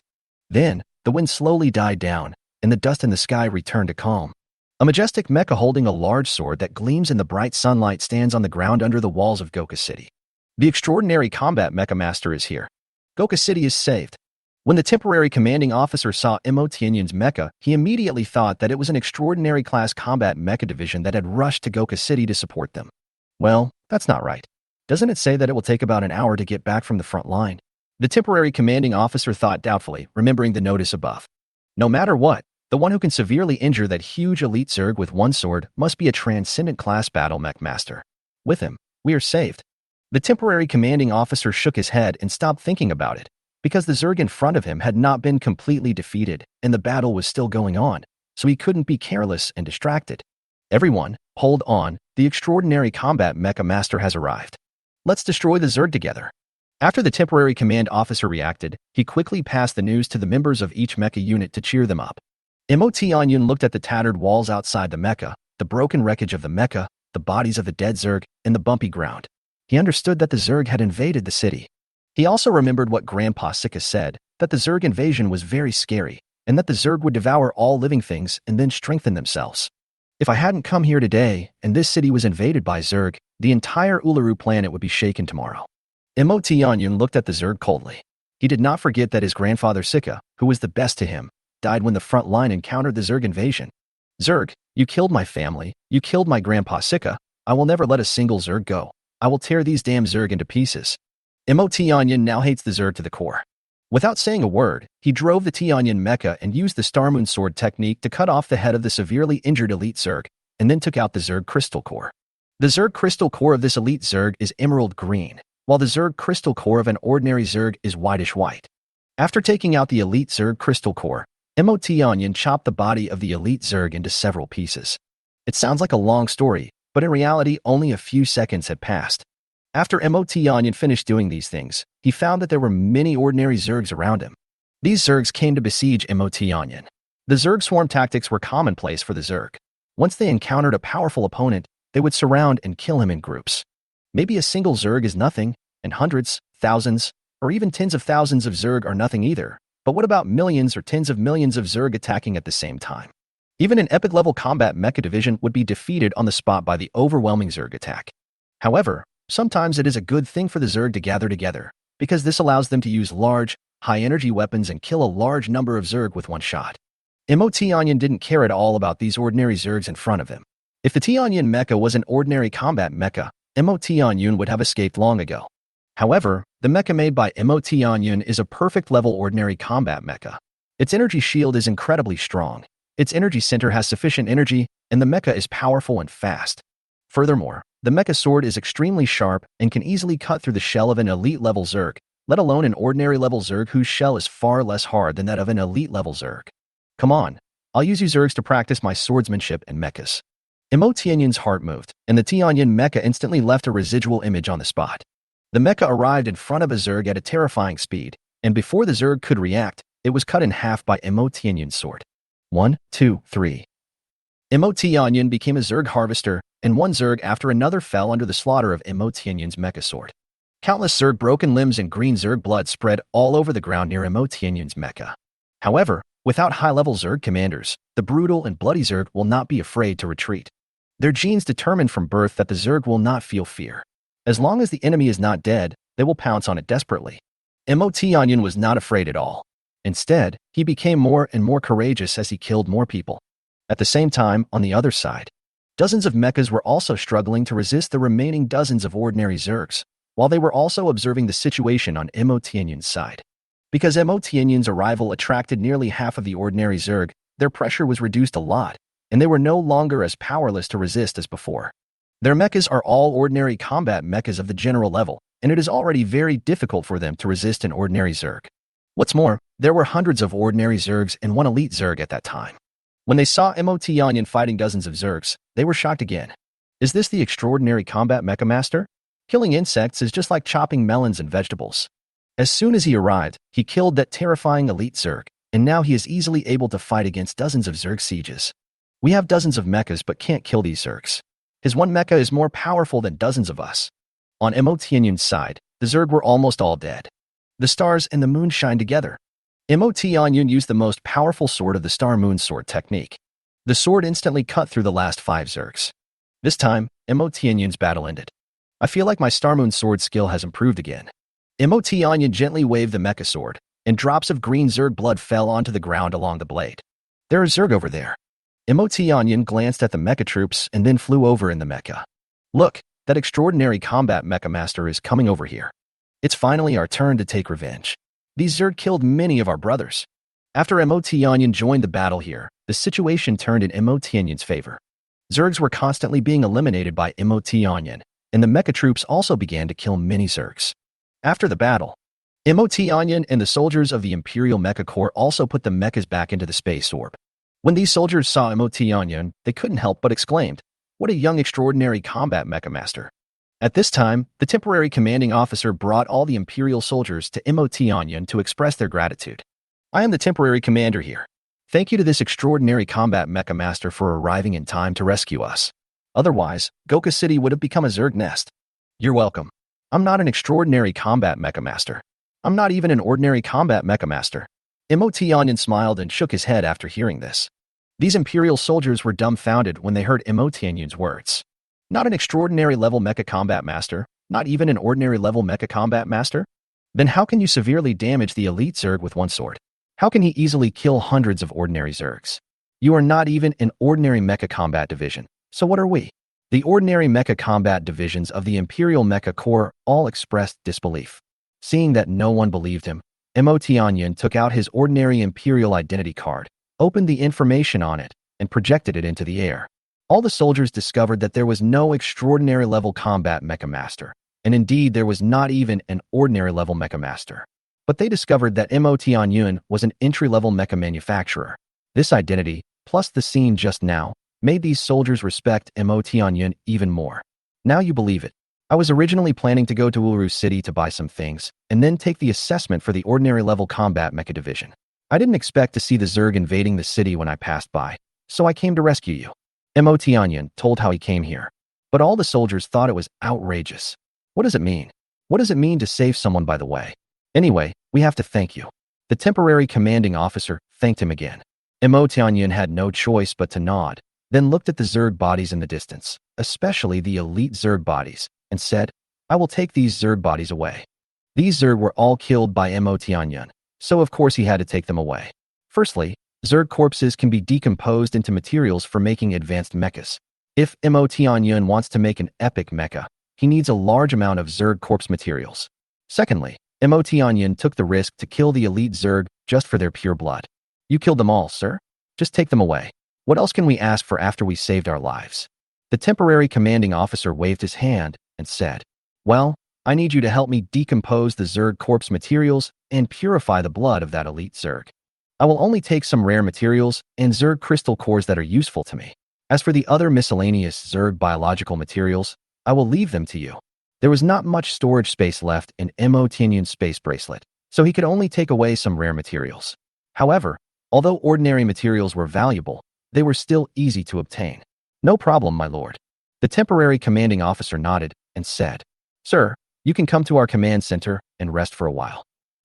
Then, the wind slowly died down, and the dust in the sky returned to calm. A majestic mecha holding a large sword that gleams in the bright sunlight stands on the ground under the walls of Goka City. The extraordinary combat mecha master is here. Goka City is saved. When the temporary commanding officer saw Mo Tianyan's mecha, he immediately thought that it was an extraordinary class combat mecha division that had rushed to Goka City to support them. Well, that's not right. Doesn't it say that it will take about an hour to get back from the front line? The temporary commanding officer thought doubtfully, remembering the notice above. No matter what, the one who can severely injure that huge elite Zerg with one sword must be a transcendent class battle mech master. With him, we are saved. The temporary commanding officer shook his head and stopped thinking about it, because the Zerg in front of him had not been completely defeated and the battle was still going on, so he couldn't be careless and distracted. Everyone, hold on, the extraordinary combat mecha master has arrived. Let's destroy the Zerg together. After the temporary command officer reacted, he quickly passed the news to the members of each mecha unit to cheer them up. Emotionyun looked at the tattered walls outside the mecha, the broken wreckage of the mecha, the bodies of the dead Zerg, and the bumpy ground. He understood that the Zerg had invaded the city. He also remembered what Grandpa Sika said, that the Zerg invasion was very scary, and that the Zerg would devour all living things and then strengthen themselves. If I hadn't come here today, and this city was invaded by Zerg, the entire Uluru planet would be shaken tomorrow. Emotionyun looked at the Zerg coldly. He did not forget that his grandfather Sika, who was the best to him, died when the front line encountered the Zerg invasion. Zerg, you killed my family, you killed my grandpa Sika. I will never let a single Zerg go. I will tear these damn Zerg into pieces. Emotionyun now hates the Zerg to the core. Without saying a word, he drove the Tianyan mecha and used the Star Moon Sword technique to cut off the head of the severely injured elite Zerg, and then took out the Zerg crystal core. The Zerg crystal core of this elite Zerg is emerald green, while the Zerg crystal core of an ordinary Zerg is whitish white. After taking out the elite Zerg crystal core, Emotionyun chopped the body of the elite Zerg into several pieces. It sounds like a long story, but in reality only a few seconds had passed. After Emotionyun finished doing these things, he found that there were many ordinary Zergs around him. These Zergs came to besiege Emotionyun. The Zerg swarm tactics were commonplace for the Zerg. Once they encountered a powerful opponent, they would surround and kill him in groups. Maybe a single Zerg is nothing, and hundreds, thousands, or even tens of thousands of Zerg are nothing either. But what about millions or tens of millions of Zerg attacking at the same time? Even an epic-level combat mecha division would be defeated on the spot by the overwhelming Zerg attack. However, sometimes it is a good thing for the Zerg to gather together, because this allows them to use large, high-energy weapons and kill a large number of Zerg with one shot. Emotionyun didn't care at all about these ordinary Zergs in front of him. If the Tianyan mecha was an ordinary combat mecha, Emotionyun would have escaped long ago. However, the mecha made by Emotionyun is a perfect-level ordinary combat mecha. Its energy shield is incredibly strong. Its energy center has sufficient energy, and the mecha is powerful and fast. Furthermore, the mecha sword is extremely sharp and can easily cut through the shell of an elite-level Zerg, let alone an ordinary-level Zerg whose shell is far less hard than that of an elite-level Zerg. Come on, I'll use you Zergs to practice my swordsmanship and mechas. Emotionyun's heart moved, and the Tianyan mecha instantly left a residual image on the spot. The mecha arrived in front of a Zerg at a terrifying speed, and before the Zerg could react, it was cut in half by Emotionyun's sword. 1, 2, 3. Emotionyun became a Zerg harvester, and one Zerg after another fell under the slaughter of Emotionyun's mecha sword. Countless Zerg broken limbs and green Zerg blood spread all over the ground near Emotionyun's mecha. However, without high-level Zerg commanders, the brutal and bloody Zerg will not be afraid to retreat. Their genes determine from birth that the Zerg will not feel fear. As long as the enemy is not dead, they will pounce on it desperately. Emotionyun was not afraid at all. Instead, he became more and more courageous as he killed more people. At the same time, on the other side, dozens of mechas were also struggling to resist the remaining dozens of ordinary Zergs, while they were also observing the situation on Emotionyun's side. Because Emotionyun's arrival attracted nearly half of the ordinary Zerg, their pressure was reduced a lot, and they were no longer as powerless to resist as before. Their mechas are all ordinary combat mechas of the general level, and it is already very difficult for them to resist an ordinary Zerg. What's more, there were hundreds of ordinary Zergs and one elite Zerg at that time. When they saw Emotionyun fighting dozens of Zergs, they were shocked again. Is this the extraordinary combat mecha master? Killing insects is just like chopping melons and vegetables. As soon as he arrived, he killed that terrifying elite Zerg, and now he is easily able to fight against dozens of Zerg sieges. We have dozens of mechas but can't kill these Zergs. His one mecha is more powerful than dozens of us. On Emotionyun's side, the Zerg were almost all dead. The stars and the moon shine together. Emotionyun used the most powerful sword of the Star Moon Sword technique. The sword instantly cut through the last 5 Zergs. This time, Emotionyun's battle ended. I feel like my Star Moon Sword skill has improved again. Emotionyun gently waved the mecha sword, and drops of green Zerg blood fell onto the ground along the blade. There are Zerg over there. Emotionyun glanced at the mecha troops and then flew over in the mecha. Look, that extraordinary combat mecha master is coming over here. It's finally our turn to take revenge. These Zerg killed many of our brothers. After Emotionyan joined the battle here, the situation turned in Emotionyan's favor. Zergs were constantly being eliminated by Emotionyan, and the mecha troops also began to kill many Zergs. After the battle, Emotionyan and the soldiers of the Imperial Mecha Corps also put the mechas back into the space orb. When these soldiers saw Emotionyan, they couldn't help but exclaimed, "What a young extraordinary combat mecha master." At this time, the temporary commanding officer brought all the Imperial soldiers to Emotionyan to express their gratitude. "I am the temporary commander here. Thank you to this extraordinary combat mecha master for arriving in time to rescue us. Otherwise, Goka City would have become a Zerg nest." "You're welcome. I'm not an extraordinary combat mecha master. I'm not even an ordinary combat mecha master." Emotionyan smiled and shook his head after hearing this. These Imperial soldiers were dumbfounded when they heard Emotionyan's words. Not an extraordinary level mecha combat master? Not even an ordinary level mecha combat master? Then how can you severely damage the elite Zerg with one sword? How can he easily kill hundreds of ordinary Zergs? You are not even an ordinary mecha combat division. So what are we? The ordinary mecha combat divisions of the Imperial Mecha Corps all expressed disbelief. Seeing that no one believed him, Emotionyan took out his ordinary Imperial identity card, opened the information on it, and projected it into the air. All the soldiers discovered that there was no extraordinary level combat mecha master, and indeed there was not even an ordinary level mecha master. But they discovered that Emotionyan was an entry-level mecha manufacturer. This identity, plus the scene just now, made these soldiers respect Emotionyan even more. Now you believe it. I was originally planning to go to Uru City to buy some things, and then take the assessment for the ordinary level combat mecha division. I didn't expect to see the Zerg invading the city when I passed by, so I came to rescue you. Emotionyan told how he came here. But all the soldiers thought it was outrageous. What does it mean? What does it mean to save someone by the way? Anyway, we have to thank you. The temporary commanding officer thanked him again. Emotionyan had no choice but to nod, then looked at the Zerg bodies in the distance, especially the elite Zerg bodies, and said, "I will take these Zerg bodies away." These Zerg were all killed by Emotionyan, so of course he had to take them away. Firstly, Zerg corpses can be decomposed into materials for making advanced mechas. If Emotionyan wants to make an epic mecha, he needs a large amount of Zerg corpse materials. Secondly, Emotionyan took the risk to kill the elite Zerg just for their pure blood. "You killed them all, sir? Just take them away. What else can we ask for after we saved our lives?" The temporary commanding officer waved his hand and said, "Well, I need you to help me decompose the Zerg corpse materials and purify the blood of that elite Zerg. I will only take some rare materials and Zerg crystal cores that are useful to me. As for the other miscellaneous Zerg biological materials, I will leave them to you." There was not much storage space left in Emotionyan's space bracelet, so he could only take away some rare materials. However, although ordinary materials were valuable, they were still easy to obtain. "No problem, my lord." The temporary commanding officer nodded and said, "Sir, you can come to our command center and rest for a while."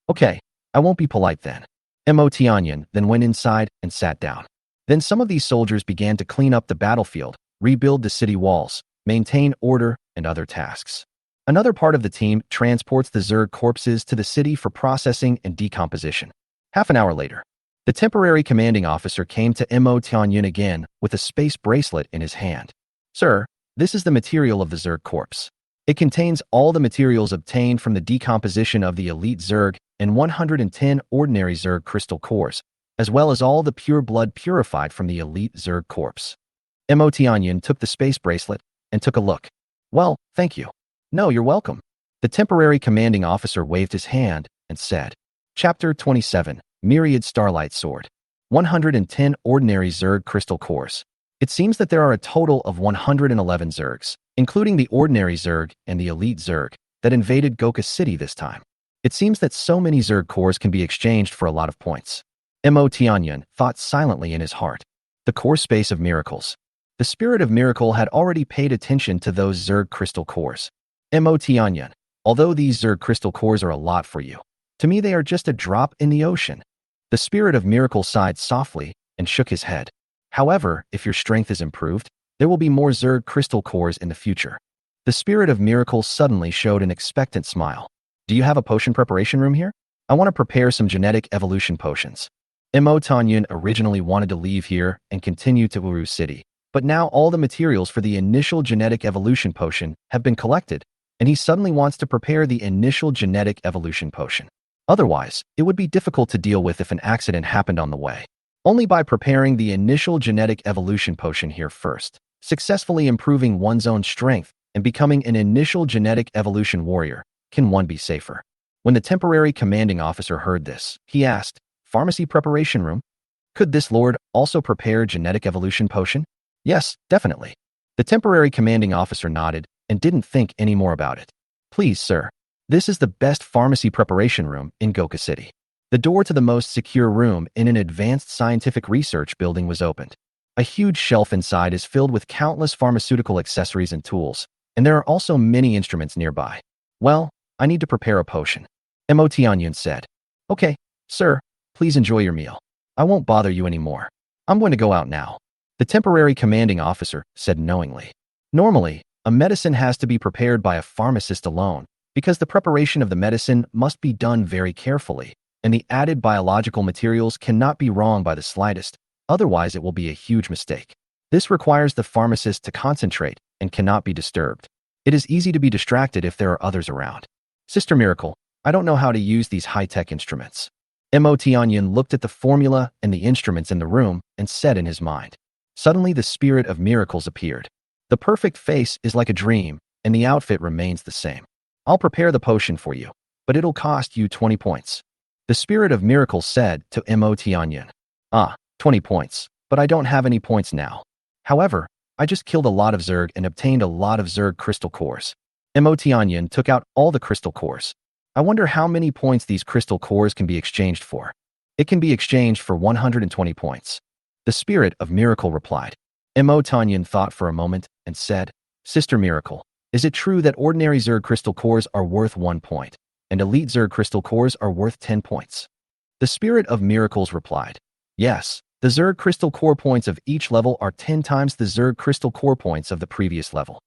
"Okay, I won't be polite then." Emotionyan then went inside and sat down. Then some of these soldiers began to clean up the battlefield, rebuild the city walls, maintain order, and other tasks. Another part of the team transports the Zerg corpses to the city for processing and decomposition. Half an hour later, the temporary commanding officer came to Emotionyan again with a space bracelet in his hand. "Sir, this is the material of the Zerg corpse. It contains all the materials obtained from the decomposition of the elite Zerg and 110 ordinary Zerg crystal cores, as well as all the pure blood purified from the elite Zerg corpse." Emotionyan took the space bracelet and took a look. "Well, thank you." "No, you're welcome." The temporary commanding officer waved his hand and said, Chapter 27, Myriad Starlight Sword. 110 ordinary Zerg crystal cores. It seems that there are a total of 111 Zergs, including the ordinary Zerg and the elite Zerg, that invaded Goka City this time. It seems that so many Zerg cores can be exchanged for a lot of points. Emotionyan thought silently in his heart. The core space of miracles. The spirit of miracle had already paid attention to those Zerg crystal cores. Emotionyan, although these Zerg crystal cores are a lot for you, to me they are just a drop in the ocean. The spirit of miracle sighed softly and shook his head. However, if your strength is improved, there will be more Zerg crystal cores in the future. The spirit of miracle suddenly showed an expectant smile. "Do you have a potion preparation room here? I want to prepare some genetic evolution potions." Emotionyan originally wanted to leave here and continue to Uru City, but now all the materials for the initial genetic evolution potion have been collected, and he suddenly wants to prepare the initial genetic evolution potion. Otherwise, it would be difficult to deal with if an accident happened on the way. Only by preparing the initial genetic evolution potion here first, successfully improving one's own strength and becoming an initial genetic evolution warrior, can one be safer. When the temporary commanding officer heard this, he asked, "Pharmacy preparation room? Could this lord also prepare genetic evolution potion?" "Yes, definitely." The temporary commanding officer nodded and didn't think any more about it. "Please, sir. This is the best pharmacy preparation room in Goka City." The door to the most secure room in an advanced scientific research building was opened. A huge shelf inside is filled with countless pharmaceutical accessories and tools, and there are also many instruments nearby. "Well, I need to prepare a potion," Mo Tianyun said. "Okay, sir, please enjoy your meal. I won't bother you anymore. I'm going to go out now," the temporary commanding officer said knowingly. Normally, a medicine has to be prepared by a pharmacist alone, because the preparation of the medicine must be done very carefully, and the added biological materials cannot be wrong by the slightest, otherwise it will be a huge mistake. This requires the pharmacist to concentrate and cannot be disturbed. It is easy to be distracted if there are others around. "Sister Miracle, I don't know how to use these high-tech instruments." Mo Tianyun looked at the formula and the instruments in the room and said in his mind. Suddenly the spirit of miracles appeared. The perfect face is like a dream, and the outfit remains the same. "I'll prepare the potion for you, but it'll cost you 20 points. The spirit of miracles said to Mo Tianyun. 20 points, but I don't have any points now. However, I just killed a lot of Zerg and obtained a lot of Zerg crystal cores." Mo Tianyun took out all the crystal cores. "I wonder how many points these crystal cores can be exchanged for." "It can be exchanged for 120 points. The spirit of miracle replied. Mo Tianyun thought for a moment and said, "Sister Miracle, is it true that ordinary Zerg crystal cores are worth 1 point, and elite Zerg crystal cores are worth 10 points? The spirit of miracles replied, "Yes, the Zerg crystal core points of each level are 10 times the Zerg crystal core points of the previous level."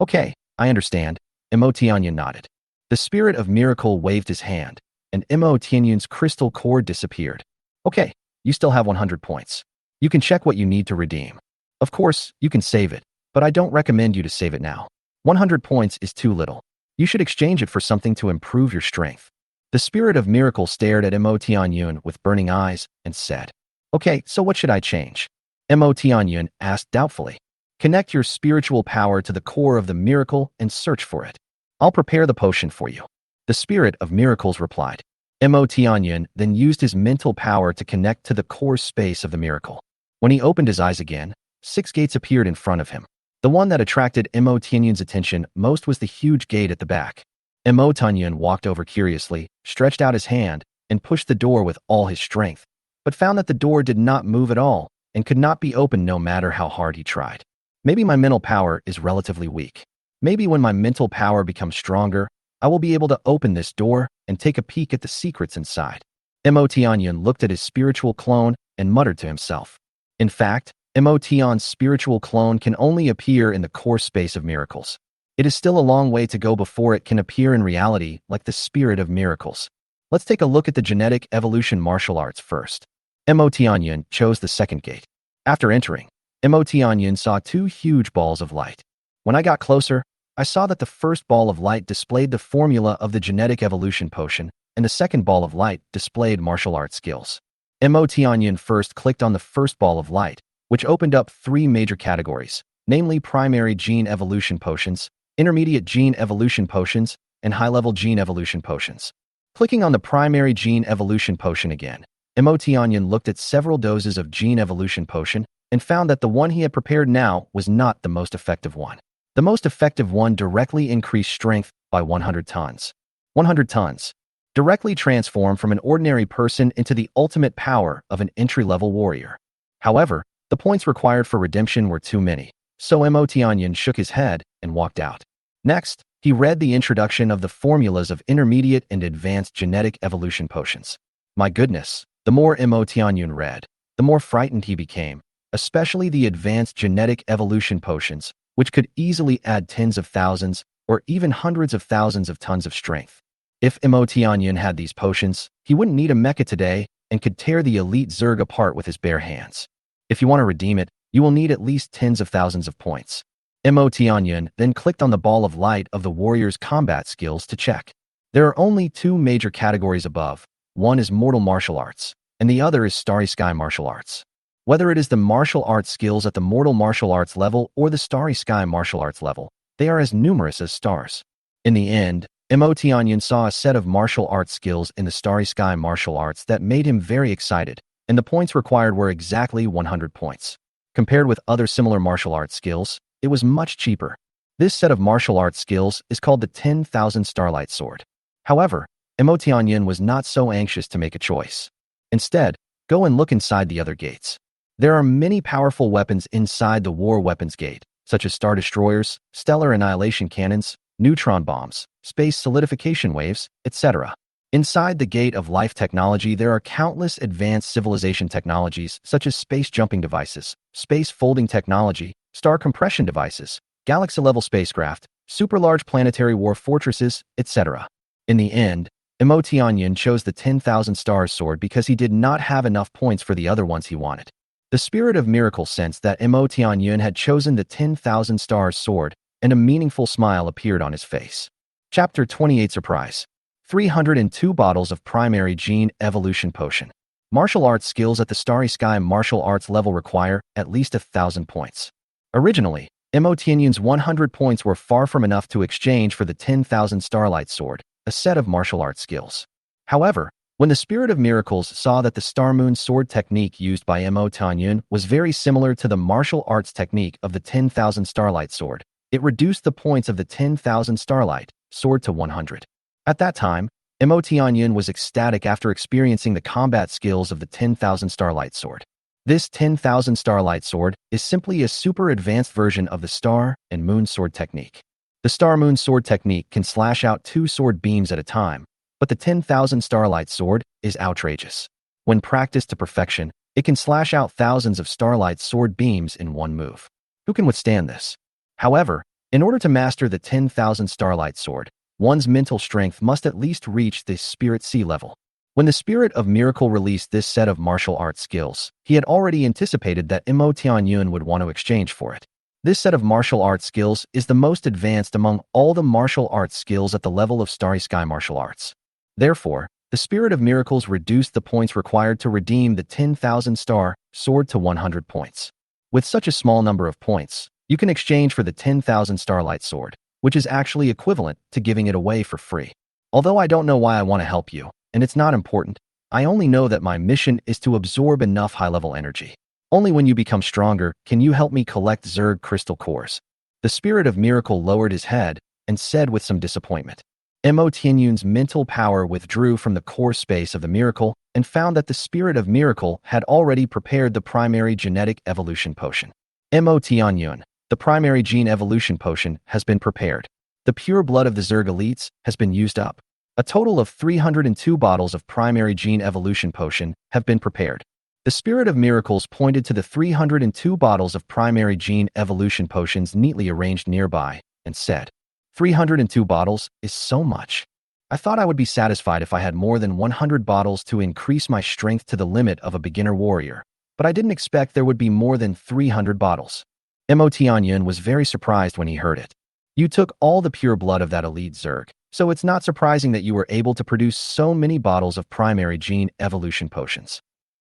"Okay, I understand," Mo Tianyun nodded. The spirit of miracle waved his hand, and Mo Tianyun's crystal core disappeared. "Okay, you still have 100 points. You can check what you need to redeem. Of course, you can save it, but I don't recommend you to save it now. 100 points is too little. You should exchange it for something to improve your strength." The spirit of miracle stared at Mo Tianyun with burning eyes and said, "Okay, so what should I change?" Mo Tianyun asked doubtfully. "Connect your spiritual power to the core of the miracle and search for it. I'll prepare the potion for you." The spirit of miracles replied. Mo Tianyun then used his mental power to connect to the core space of the miracle. When he opened his eyes again, 6 gates appeared in front of him. The one that attracted Mo Tianyun's attention most was the huge gate at the back. Mo Tianyun walked over curiously, stretched out his hand, and pushed the door with all his strength, but found that the door did not move at all and could not be opened no matter how hard he tried. "Maybe my mental power is relatively weak. Maybe when my mental power becomes stronger, I will be able to open this door and take a peek at the secrets inside." Mo Tianyun looked at his spiritual clone and muttered to himself. In fact, Mo Tianyun's spiritual clone can only appear in the core space of miracles. It is still a long way to go before it can appear in reality like the spirit of miracles. Let's take a look at the genetic evolution martial arts first. Mo Tianyun chose the second gate. After entering, Mo Tianyun saw 2 huge balls of light. When I got closer, I saw that the first ball of light displayed the formula of the genetic evolution potion, and the second ball of light displayed martial arts skills. Mo Tianyun first clicked on the first ball of light, which opened up 3 major categories, namely primary gene evolution potions, intermediate gene evolution potions, and high-level gene evolution potions. Clicking on the primary gene evolution potion again, Mo Tianyun looked at several doses of gene evolution potion and found that the one he had prepared now was not the most effective one. The most effective one directly increased strength by 100 tons. 100 tons. Directly transformed from an ordinary person into the ultimate power of an entry-level warrior. However, the points required for redemption were too many, so Mo Tianyun shook his head and walked out. Next, he read the introduction of the formulas of intermediate and advanced genetic evolution potions. My goodness, the more Mo Tianyun read, the more frightened he became, especially the advanced genetic evolution potions, which could easily add tens of thousands or even hundreds of thousands of tons of strength. If Mo Tianyun had these potions, he wouldn't need a mecha today and could tear the elite Zerg apart with his bare hands. If you want to redeem it, you will need at least tens of thousands of points. Mo Tianyun then clicked on the ball of light of the warrior's combat skills to check. There are only two major categories above. One is mortal martial arts, and the other is Starry Sky martial arts. Whether it is the martial arts skills at the mortal martial arts level or the Starry Sky martial arts level, they are as numerous as stars. In the end, Mo Tianyun saw a set of martial arts skills in the Starry Sky martial arts that made him very excited, and the points required were exactly 100 points. Compared with other similar martial arts skills, it was much cheaper. This set of martial arts skills is called the 10,000 Starlight Sword. However, Mo Tianyun was not so anxious to make a choice. Instead, go and look inside the other gates. There are many powerful weapons inside the War Weapons Gate, such as Star Destroyers, Stellar Annihilation Cannons, Neutron Bombs, Space Solidification Waves, etc. Inside the Gate of Life Technology, there are countless advanced civilization technologies such as space jumping devices, space folding technology, star compression devices, galaxy-level spacecraft, super-large planetary war fortresses, etc. In the end, Mo Tianyun chose the 10,000 Stars sword because he did not have enough points for the other ones he wanted. The Spirit of Miracle sensed that Mo Tianyun had chosen the 10,000 Stars sword, and a meaningful smile appeared on his face. Chapter 28 Surprise. 302 bottles of Primary Gene Evolution Potion. Martial arts skills at the Starry Sky martial arts level require at least 1,000 points. Originally, Mo Tianyun's 100 points were far from enough to exchange for the 10,000 Starlight Sword, a set of martial arts skills. However, when the Spirit of Miracles saw that the Star Moon Sword technique used by Mo Tianyun was very similar to the martial arts technique of the 10,000 Starlight Sword, it reduced the points of the 10,000 Starlight Sword to 100. At that time, Mo Tianyun was ecstatic after experiencing the combat skills of the 10,000 Starlight Sword. This 10,000 Starlight Sword is simply a super advanced version of the Star and Moon Sword technique. The Star Moon Sword technique can slash out 2 sword beams at a time, but the 10,000 Starlight Sword is outrageous. When practiced to perfection, it can slash out thousands of Starlight Sword beams in one move. Who can withstand this? However, in order to master the 10,000 Starlight Sword, one's mental strength must at least reach the Spirit Sea level. When the Spirit of Miracle released this set of martial arts skills, he had already anticipated that Mo Tianyun would want to exchange for it. This set of martial arts skills is the most advanced among all the martial arts skills at the level of Starry Sky martial arts. Therefore, the Spirit of Miracles reduced the points required to redeem the 10,000 Star Sword to 100 points. With such a small number of points, you can exchange for the 10,000 Starlight Sword, which is actually equivalent to giving it away for free. Although I don't know why I want to help you, and it's not important, I only know that my mission is to absorb enough high-level energy. Only when you become stronger can you help me collect Zerg crystal cores. The Spirit of Miracle lowered his head and said with some disappointment. Mo Tianyun's mental power withdrew from the core space of the Miracle and found that the Spirit of Miracle had already prepared the Primary Genetic Evolution Potion. Mo Tianyun, the Primary Gene Evolution Potion has been prepared. The pure blood of the Zerg elites has been used up. A total of 302 bottles of Primary Gene Evolution Potion have been prepared. The Spirit of Miracles pointed to the 302 bottles of Primary Gene Evolution Potions neatly arranged nearby and said, 302 bottles is so much. I thought I would be satisfied if I had more than 100 bottles to increase my strength to the limit of a beginner warrior, but I didn't expect there would be more than 300 bottles. Mo Tianyun was very surprised when he heard it. You took all the pure blood of that elite Zerg, so it's not surprising that you were able to produce so many bottles of Primary Gene Evolution Potions.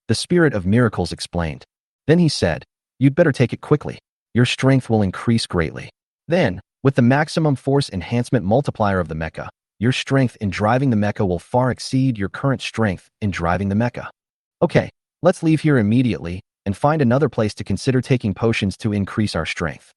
The Spirit of Miracles explained. Then he said, you'd better take it quickly. Your strength will increase greatly. Then, with the maximum force enhancement multiplier of the mecha, your strength in driving the mecha will far exceed your current strength in driving the mecha. Okay, let's leave here immediately and find another place to consider taking potions to increase our strength.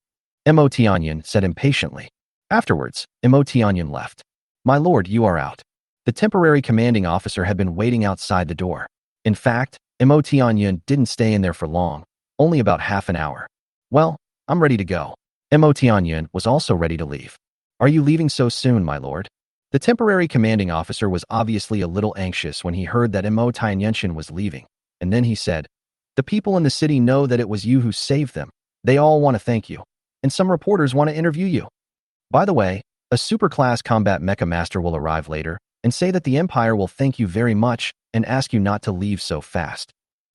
Mo Tianyun said impatiently. Afterwards, Mo Tianyun left. My lord, you are out. The temporary commanding officer had been waiting outside the door. In fact, Mo Tianyun didn't stay in there for long, only about half an hour. Well, I'm ready to go. Mo Tianyun was also ready to leave. Are you leaving so soon, my lord? The temporary commanding officer was obviously a little anxious when he heard that Mo Tianyun was leaving, and then he said, the people in the city know that it was you who saved them. They all want to thank you, and some reporters want to interview you. By the way, a superclass combat mecha master will arrive later and say that the Empire will thank you very much and ask you not to leave so fast.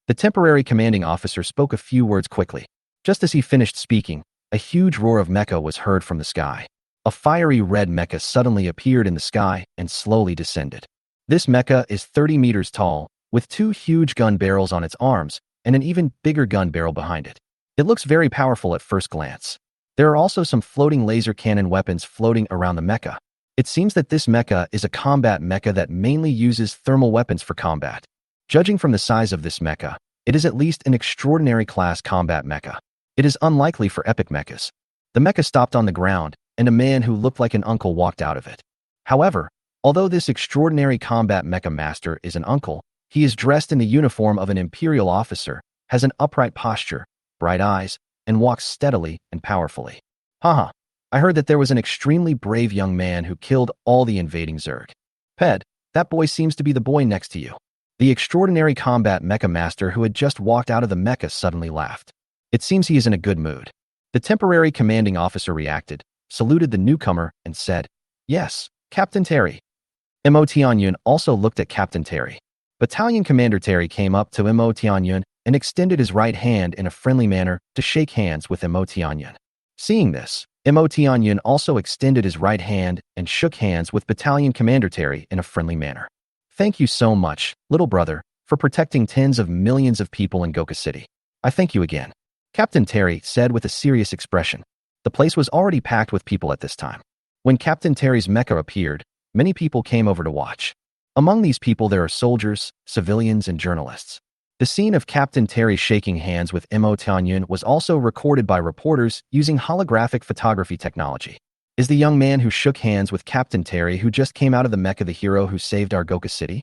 The temporary commanding officer spoke a few words quickly. Just as he finished speaking, a huge roar of mecha was heard from the sky. A fiery red mecha suddenly appeared in the sky and slowly descended. This mecha is 30 meters tall, with 2 huge gun barrels on its arms and an even bigger gun barrel behind it. It looks very powerful at first glance. There are also some floating laser cannon weapons floating around the mecha. It seems that this mecha is a combat mecha that mainly uses thermal weapons for combat. Judging from the size of this mecha, it is at least an extraordinary class combat mecha. It is unlikely for epic mechas. The mecha stopped on the ground, and a man who looked like an uncle walked out of it. However, although this extraordinary combat mecha master is an uncle, he is dressed in the uniform of an imperial officer, has an upright posture, bright eyes, and walks steadily and powerfully. Haha, I heard that there was an extremely brave young man who killed all the invading Zerg. Ped, that boy seems to be the boy next to you. The extraordinary combat mecha master who had just walked out of the mecha suddenly laughed. It seems he is in a good mood. The temporary commanding officer reacted, saluted the newcomer, and said, "Yes, Captain Terry." Mo Tianyun also looked at Captain Terry. Battalion Commander Terry came up to Mo Tianyun and extended his right hand in a friendly manner to shake hands with Mo Tianyun. Seeing this, Mo Tianyun also extended his right hand and shook hands with Battalion Commander Terry in a friendly manner. "Thank you so much, little brother, for protecting tens of millions of people in Goka City. I thank you again," Captain Terry said with a serious expression. The place was already packed with people at this time. When Captain Terry's mecha appeared, many people came over to watch. Among these people there are soldiers, civilians, and journalists. The scene of Captain Terry shaking hands with Mo Tianyun was also recorded by reporters using holographic photography technology. Is the young man who shook hands with Captain Terry who just came out of the mecha the hero who saved our Goka City?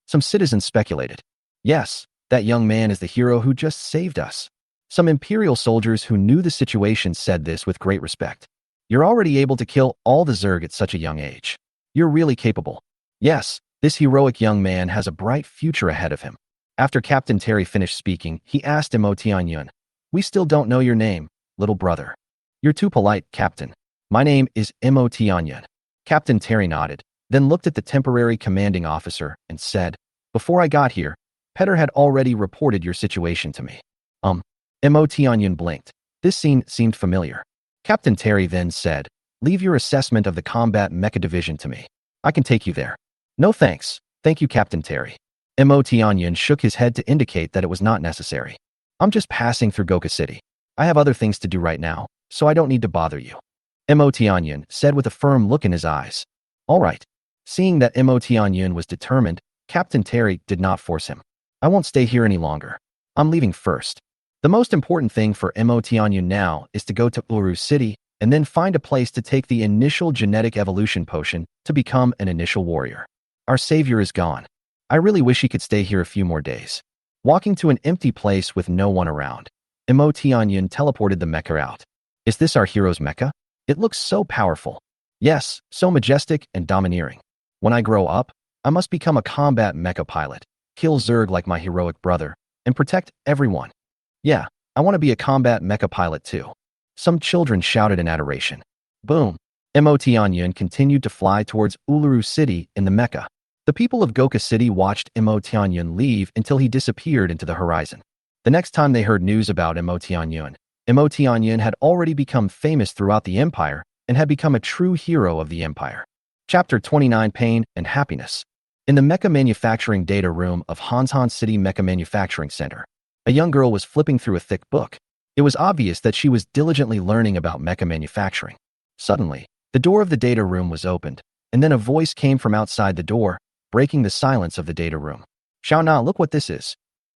Some citizens speculated. Yes, that young man is the hero who just saved us. Some Imperial soldiers who knew the situation said this with great respect. You're already able to kill all the Zerg at such a young age. You're really capable. Yes, this heroic young man has a bright future ahead of him. After Captain Terry finished speaking, he asked Mo Tianyun, "We still don't know your name, little brother." "You're too polite, Captain. My name is Mo Tianyun." Captain Terry nodded, then looked at the temporary commanding officer and said, "Before I got here, Petter had already reported your situation to me." Mo Tianyun blinked. This scene seemed familiar. Captain Terry then said, "Leave your assessment of the combat mecha division to me. I can take you there." "No thanks. Thank you, Captain Terry." Mo Tianyun shook his head to indicate that it was not necessary. "I'm just passing through Goka City. I have other things to do right now, so I don't need to bother you," Mo Tianyun said with a firm look in his eyes. "All right." Seeing that Mo Tianyun was determined, Captain Terry did not force him. "I won't stay here any longer. I'm leaving first. The most important thing for Mo Tianyun now is to go to Uluru City and then find a place to take the initial genetic evolution potion to become an initial warrior. Our savior is gone. I really wish he could stay here a few more days." Walking to an empty place with no one around, Mo Tianyun teleported the mecha out. "Is this our hero's mecha? It looks so powerful. Yes, so majestic and domineering. When I grow up, I must become a combat mecha pilot, kill Zerg like my heroic brother, and protect everyone. Yeah, I want to be a combat mecha pilot too." Some children shouted in adoration. Boom. Mo Tianyun continued to fly towards Uluru City in the mecha. The people of Goka City watched Mo Tianyun leave until he disappeared into the horizon. The next time they heard news about Mo Tianyun had already become famous throughout the empire and had become a true hero of the empire. Chapter 29: Pain and Happiness. In the mecha manufacturing data room of Hansan City Mecha Manufacturing Center, a young girl was flipping through a thick book. It was obvious that she was diligently learning about mecha manufacturing. Suddenly, the door of the data room was opened, and then a voice came from outside the door, breaking the silence of the data room. "Xiao Na, look what this is."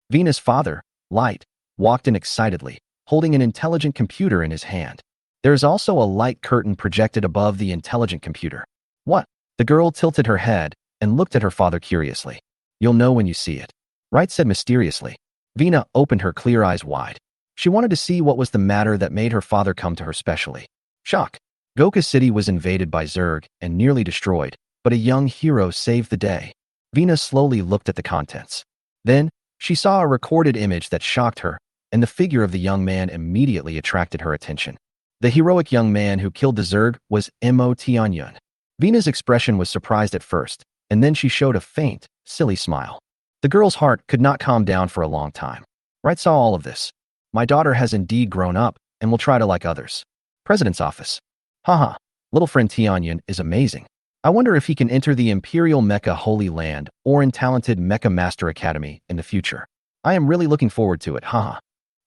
Vina's father, Light, walked in excitedly, holding an intelligent computer in his hand. There is also a light curtain projected above the intelligent computer. "What?" The girl tilted her head and looked at her father curiously. "You'll know when you see it," Wright said mysteriously. Vina opened her clear eyes wide. She wanted to see what was the matter that made her father come to her specially. Shock. Goka City was invaded by Zerg and nearly destroyed, but a young hero saved the day. Vina slowly looked at the contents. Then, she saw a recorded image that shocked her, and the figure of the young man immediately attracted her attention. The heroic young man who killed the Zerg was Mo Tianyun. Vina's expression was surprised at first, and then she showed a faint, silly smile. The girl's heart could not calm down for a long time. Wright saw all of this. "My daughter has indeed grown up and will try to like others. President's office. Haha, little friend Tianyun is amazing. I wonder if he can enter the Imperial Mecha Holy Land or in talented Mecha Master Academy in the future. I am really looking forward to it, haha.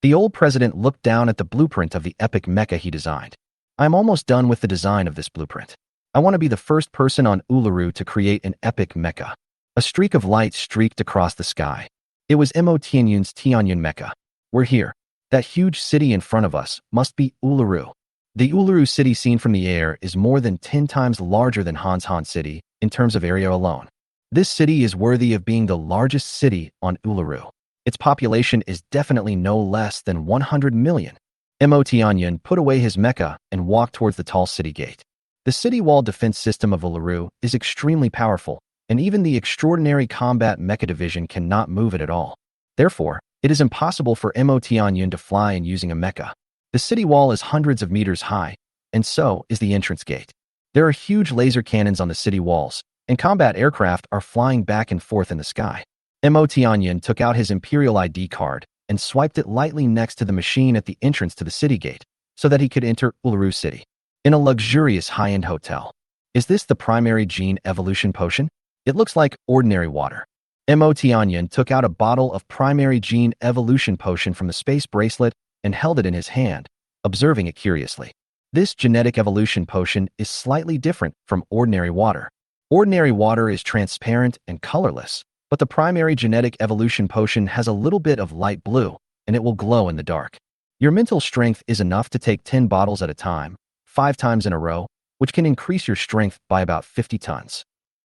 The old president looked down at the blueprint of the epic mecha he designed. I am almost done with the design of this blueprint. I want to be the first person on Uluru to create an epic mecha. A streak of light streaked across the sky. It was Mo Tianyun's Tianyun mecha. We're here. That huge city in front of us must be Uluru. The Uluru city seen from the air is more than 10 times larger than Han City in terms of area alone. This city is worthy of being the largest city on Uluru. Its population is definitely no less than 100 million. Mo Tianyun put away his mecha and walked towards the tall city gate. The city wall defense system of Uluru is extremely powerful, and even the extraordinary combat mecha division cannot move it at all. Therefore, it is impossible for Mo Tianyun to fly in using a mecha. The city wall is hundreds of meters high, and so is the entrance gate. There are huge laser cannons on the city walls, and combat aircraft are flying back and forth in the sky. Mo Tianyun took out his Imperial ID card and swiped it lightly next to the machine at the entrance to the city gate, so that he could enter Uluru City. In a luxurious high-end hotel. Is this the primary gene evolution potion? It looks like ordinary water. Mo Tianyun took out a bottle of primary gene evolution potion from the space bracelet and held it in his hand, observing it curiously. This genetic evolution potion is slightly different from ordinary water. Ordinary water is transparent and colorless, but the primary genetic evolution potion has a little bit of light blue, and it will glow in the dark. Your mental strength is enough to take 10 bottles at a time, 5 times in a row, which can increase your strength by about 50 tons.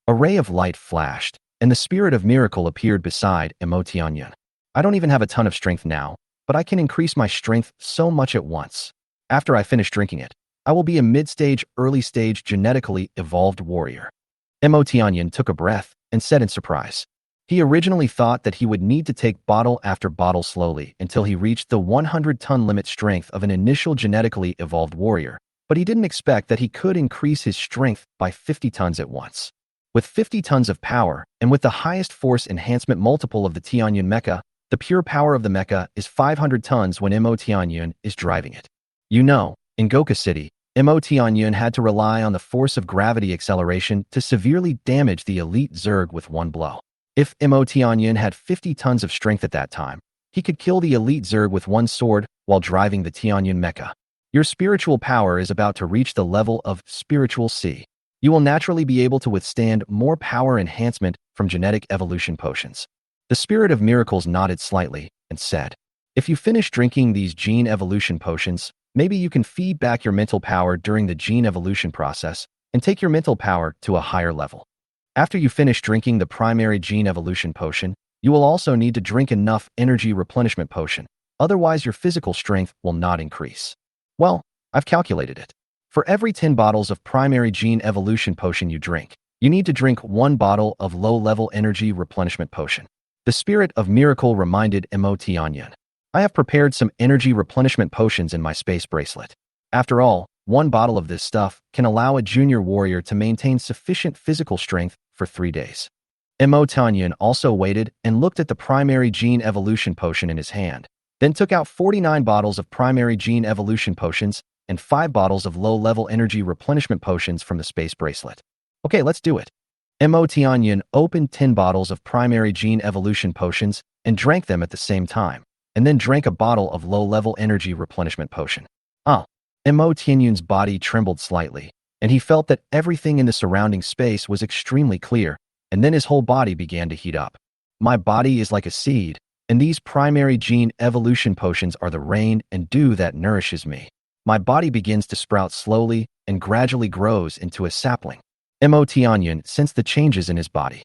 A ray of light flashed, and the spirit of miracle appeared beside Mo Tianyun. I don't even have a ton of strength now, but I can increase my strength so much at once. After I finish drinking it, I will be a mid-stage, early-stage, genetically evolved warrior. Mo Tianyun took a breath and said in surprise. He originally thought that he would need to take bottle after bottle slowly until he reached the 100-ton limit strength of an initial genetically evolved warrior, but he didn't expect that he could increase his strength by 50 tons at once. With 50 tons of power, and with the highest force enhancement multiple of the Tianyun mecha, the pure power of the mecha is 500 tons when Mo Tianyun is driving it. You know, in Goka City, Mo Tianyun had to rely on the force of gravity acceleration to severely damage the elite Zerg with one blow. If Mo Tianyun had 50 tons of strength at that time, he could kill the elite Zerg with one sword while driving the Tianyun mecha. Your spiritual power is about to reach the level of spiritual C. You will naturally be able to withstand more power enhancement from genetic evolution potions. The spirit of miracles nodded slightly and said, if you finish drinking these gene evolution potions, maybe you can feed back your mental power during the gene evolution process and take your mental power to a higher level. After you finish drinking the primary gene evolution potion, you will also need to drink enough energy replenishment potion, otherwise your physical strength will not increase. Well, I've calculated it. For every 10 bottles of primary gene evolution potion you drink, you need to drink 1 bottle of low-level energy replenishment potion. The spirit of miracle reminded Mo Tianyun. I have prepared some energy replenishment potions in my space bracelet. After all, 1 bottle of this stuff can allow a junior warrior to maintain sufficient physical strength for 3 days. Mo Tianyun also waited and looked at the primary gene evolution potion in his hand, then took out 49 bottles of primary gene evolution potions and 5 bottles of low-level energy replenishment potions from the space bracelet. Okay, let's do it. Mo Tianyun opened 10 bottles of primary gene evolution potions and drank them at the same time, and then drank a bottle of low-level energy replenishment potion. Mo Tianyun's body trembled slightly, and he felt that everything in the surrounding space was extremely clear, and then his whole body began to heat up. My body is like a seed, and these primary gene evolution potions are the rain and dew that nourishes me. My body begins to sprout slowly and gradually grows into a sapling. Mo Tianyun sensed the changes in his body.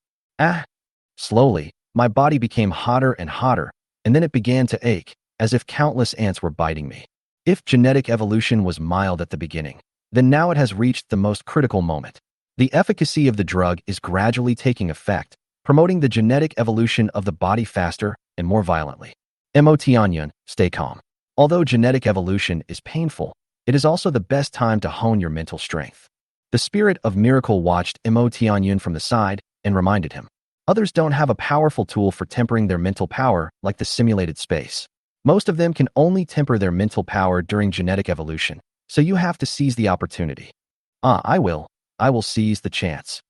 Slowly, my body became hotter and hotter, and then it began to ache, as if countless ants were biting me. If genetic evolution was mild at the beginning, then now it has reached the most critical moment. The efficacy of the drug is gradually taking effect, promoting the genetic evolution of the body faster and more violently. Mo Tianyun, stay calm. Although genetic evolution is painful, it is also the best time to hone your mental strength. The spirit of miracle watched Mo Tianyun from the side and reminded him. Others don't have a powerful tool for tempering their mental power like the simulated space. Most of them can only temper their mental power during genetic evolution, So you have to seize the opportunity. Ah, I will. I will seize the chance.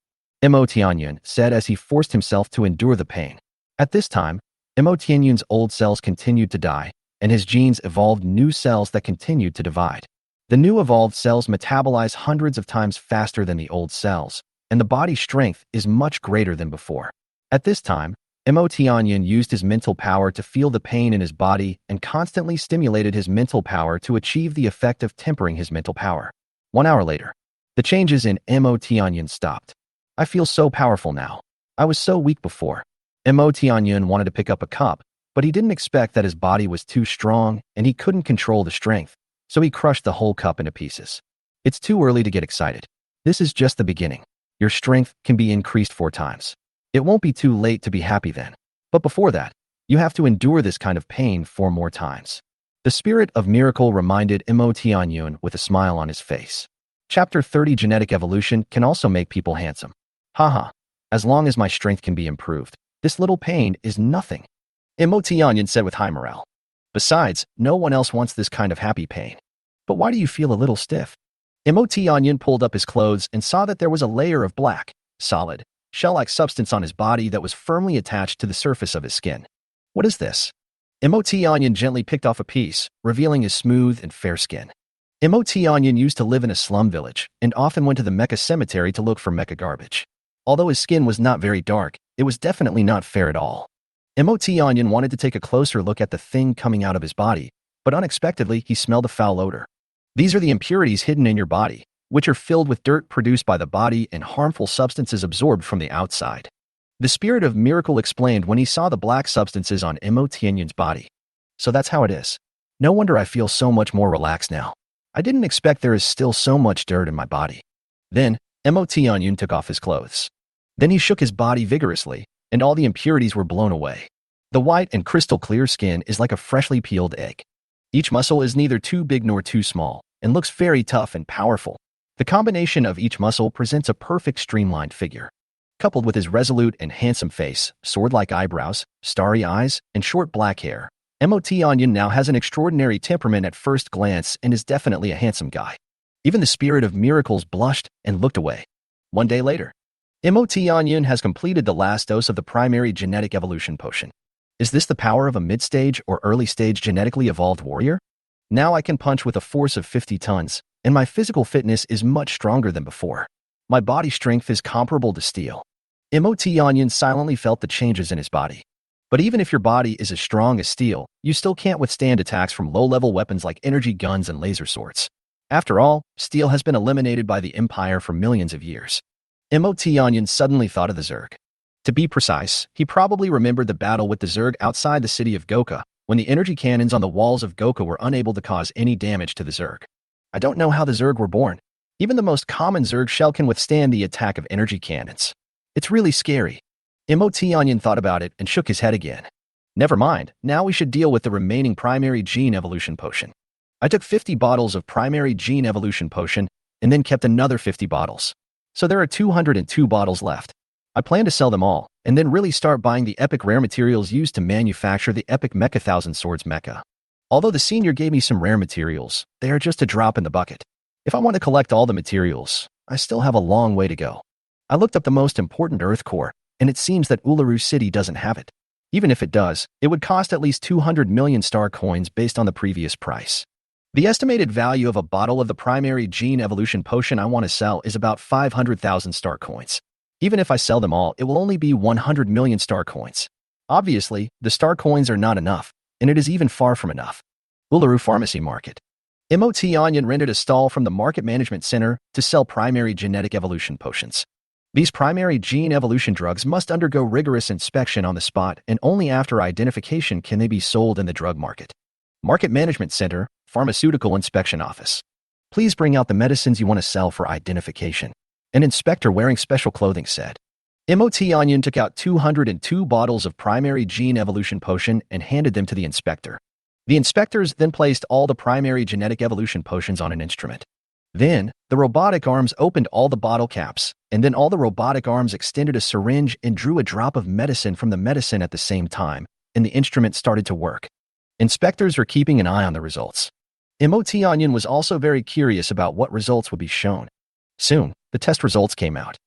Mo Tianyun said as he forced himself to endure the pain. At this time, Mo Tianyun's old cells continued to die, and his genes evolved new cells that continued to divide. The new evolved cells metabolize hundreds of times faster than the old cells, and the body's strength is much greater than before. At this time, Mo Tianyun used his mental power to feel the pain in his body and constantly stimulated his mental power to achieve the effect of tempering his mental power. 1 hour later, the changes in Mo Tianyun stopped. I feel so powerful now. I was so weak before. Mo Tianyun wanted to pick up a cup, but he didn't expect that his body was too strong and he couldn't control the strength, so he crushed the whole cup into pieces. It's too early to get excited. This is just the beginning. Your strength can be increased 4 times. It won't be too late to be happy then. But before that, you have to endure this kind of pain 4 more times. The spirit of miracle reminded Mo Tianyun with a smile on his face. Chapter 30 Genetic evolution can also make people handsome. Haha, as long as my strength can be improved, this little pain is nothing. Mo Tianyun said with high morale. Besides, no one else wants this kind of happy pain. But why do you feel a little stiff? Mo Tianyun pulled up his clothes and saw that there was a layer of black, solid, shell-like substance on his body that was firmly attached to the surface of his skin. What is this? Mo Tianyun gently picked off a piece, revealing his smooth and fair skin. Mo Tianyun used to live in a slum village and often went to the Mecha cemetery to look for mecha garbage. Although his skin was not very dark, it was definitely not fair at all. Mo Tianyun wanted to take a closer look at the thing coming out of his body, but unexpectedly he smelled a foul odor. These are the impurities hidden in your body, which are filled with dirt produced by the body and harmful substances absorbed from the outside. The spirit of miracle explained when he saw the black substances on Mo Tianyun's body. So that's how it is. No wonder I feel so much more relaxed now. I didn't expect there is still so much dirt in my body. Then, Mo Tianyun took off his clothes. Then he shook his body vigorously, and all the impurities were blown away. The white and crystal clear skin is like a freshly peeled egg. Each muscle is neither too big nor too small, and looks very tough and powerful. The combination of each muscle presents a perfect streamlined figure. Coupled with his resolute and handsome face, sword-like eyebrows, starry eyes, and short black hair, Mo Tianyun now has an extraordinary temperament at first glance and is definitely a handsome guy. Even the spirit of miracles blushed and looked away. 1 day later, Mo Tianyun has completed the last dose of the primary genetic evolution potion. Is this the power of a mid-stage or early-stage genetically evolved warrior? Now I can punch with a force of 50 tons, and my physical fitness is much stronger than before. My body strength is comparable to steel. Mo Tianyun silently felt the changes in his body. But even if your body is as strong as steel, you still can't withstand attacks from low-level weapons like energy guns and laser swords. After all, steel has been eliminated by the Empire for millions of years. Mo Tianyun suddenly thought of the Zerg. To be precise, he probably remembered the battle with the Zerg outside the city of Goka, when the energy cannons on the walls of Goka were unable to cause any damage to the Zerg. I don't know how the Zerg were born. Even the most common Zerg shell can withstand the attack of energy cannons. It's really scary. Mo Tianyun thought about it and shook his head again. Never mind, now we should deal with the remaining primary gene evolution potion. I took 50 bottles of primary gene evolution potion and then kept another 50 bottles. So there are 202 bottles left. I plan to sell them all, and then really start buying the epic rare materials used to manufacture the epic Mecha Thousand Swords mecha. Although the senior gave me some rare materials, they are just a drop in the bucket. If I want to collect all the materials, I still have a long way to go. I looked up the most important Earth core, and it seems that Uluru City doesn't have it. Even if it does, it would cost at least 200 million star coins based on the previous price. The estimated value of a bottle of the primary gene evolution potion I want to sell is about 500,000 star coins. Even if I sell them all, it will only be 100 million star coins. Obviously, the star coins are not enough, and it is even far from enough. Uluru Pharmacy Market. Mo Tianyun rented a stall from the Market Management Center to sell primary genetic evolution potions. These primary gene evolution drugs must undergo rigorous inspection on the spot, and only after identification can they be sold in the drug market. Market Management Center, Pharmaceutical Inspection Office. Please bring out the medicines you want to sell for identification. An inspector wearing special clothing said. Mo Tianyun took out 202 bottles of primary gene evolution potion and handed them to the inspector. The inspectors then placed all the primary genetic evolution potions on an instrument. Then, the robotic arms opened all the bottle caps, and then all the robotic arms extended a syringe and drew a drop of medicine from the medicine at the same time, and the instrument started to work. Inspectors are keeping an eye on the results. Onion was also very curious about what results would be shown. Soon, the test results came out.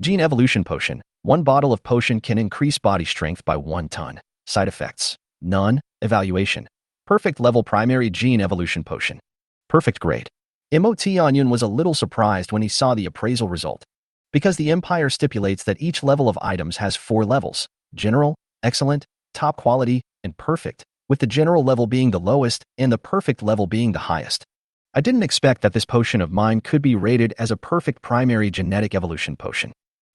Gene Evolution Potion. 1 bottle of potion can increase body strength by 1 ton. Side effects. None. Evaluation. Perfect level primary gene evolution potion. Perfect grade. Onion was a little surprised when he saw the appraisal result, because the Empire stipulates that each level of items has 4 levels: general, excellent, top quality, and perfect, with the general level being the lowest and the perfect level being the highest. I didn't expect that this potion of mine could be rated as a perfect primary genetic evolution potion.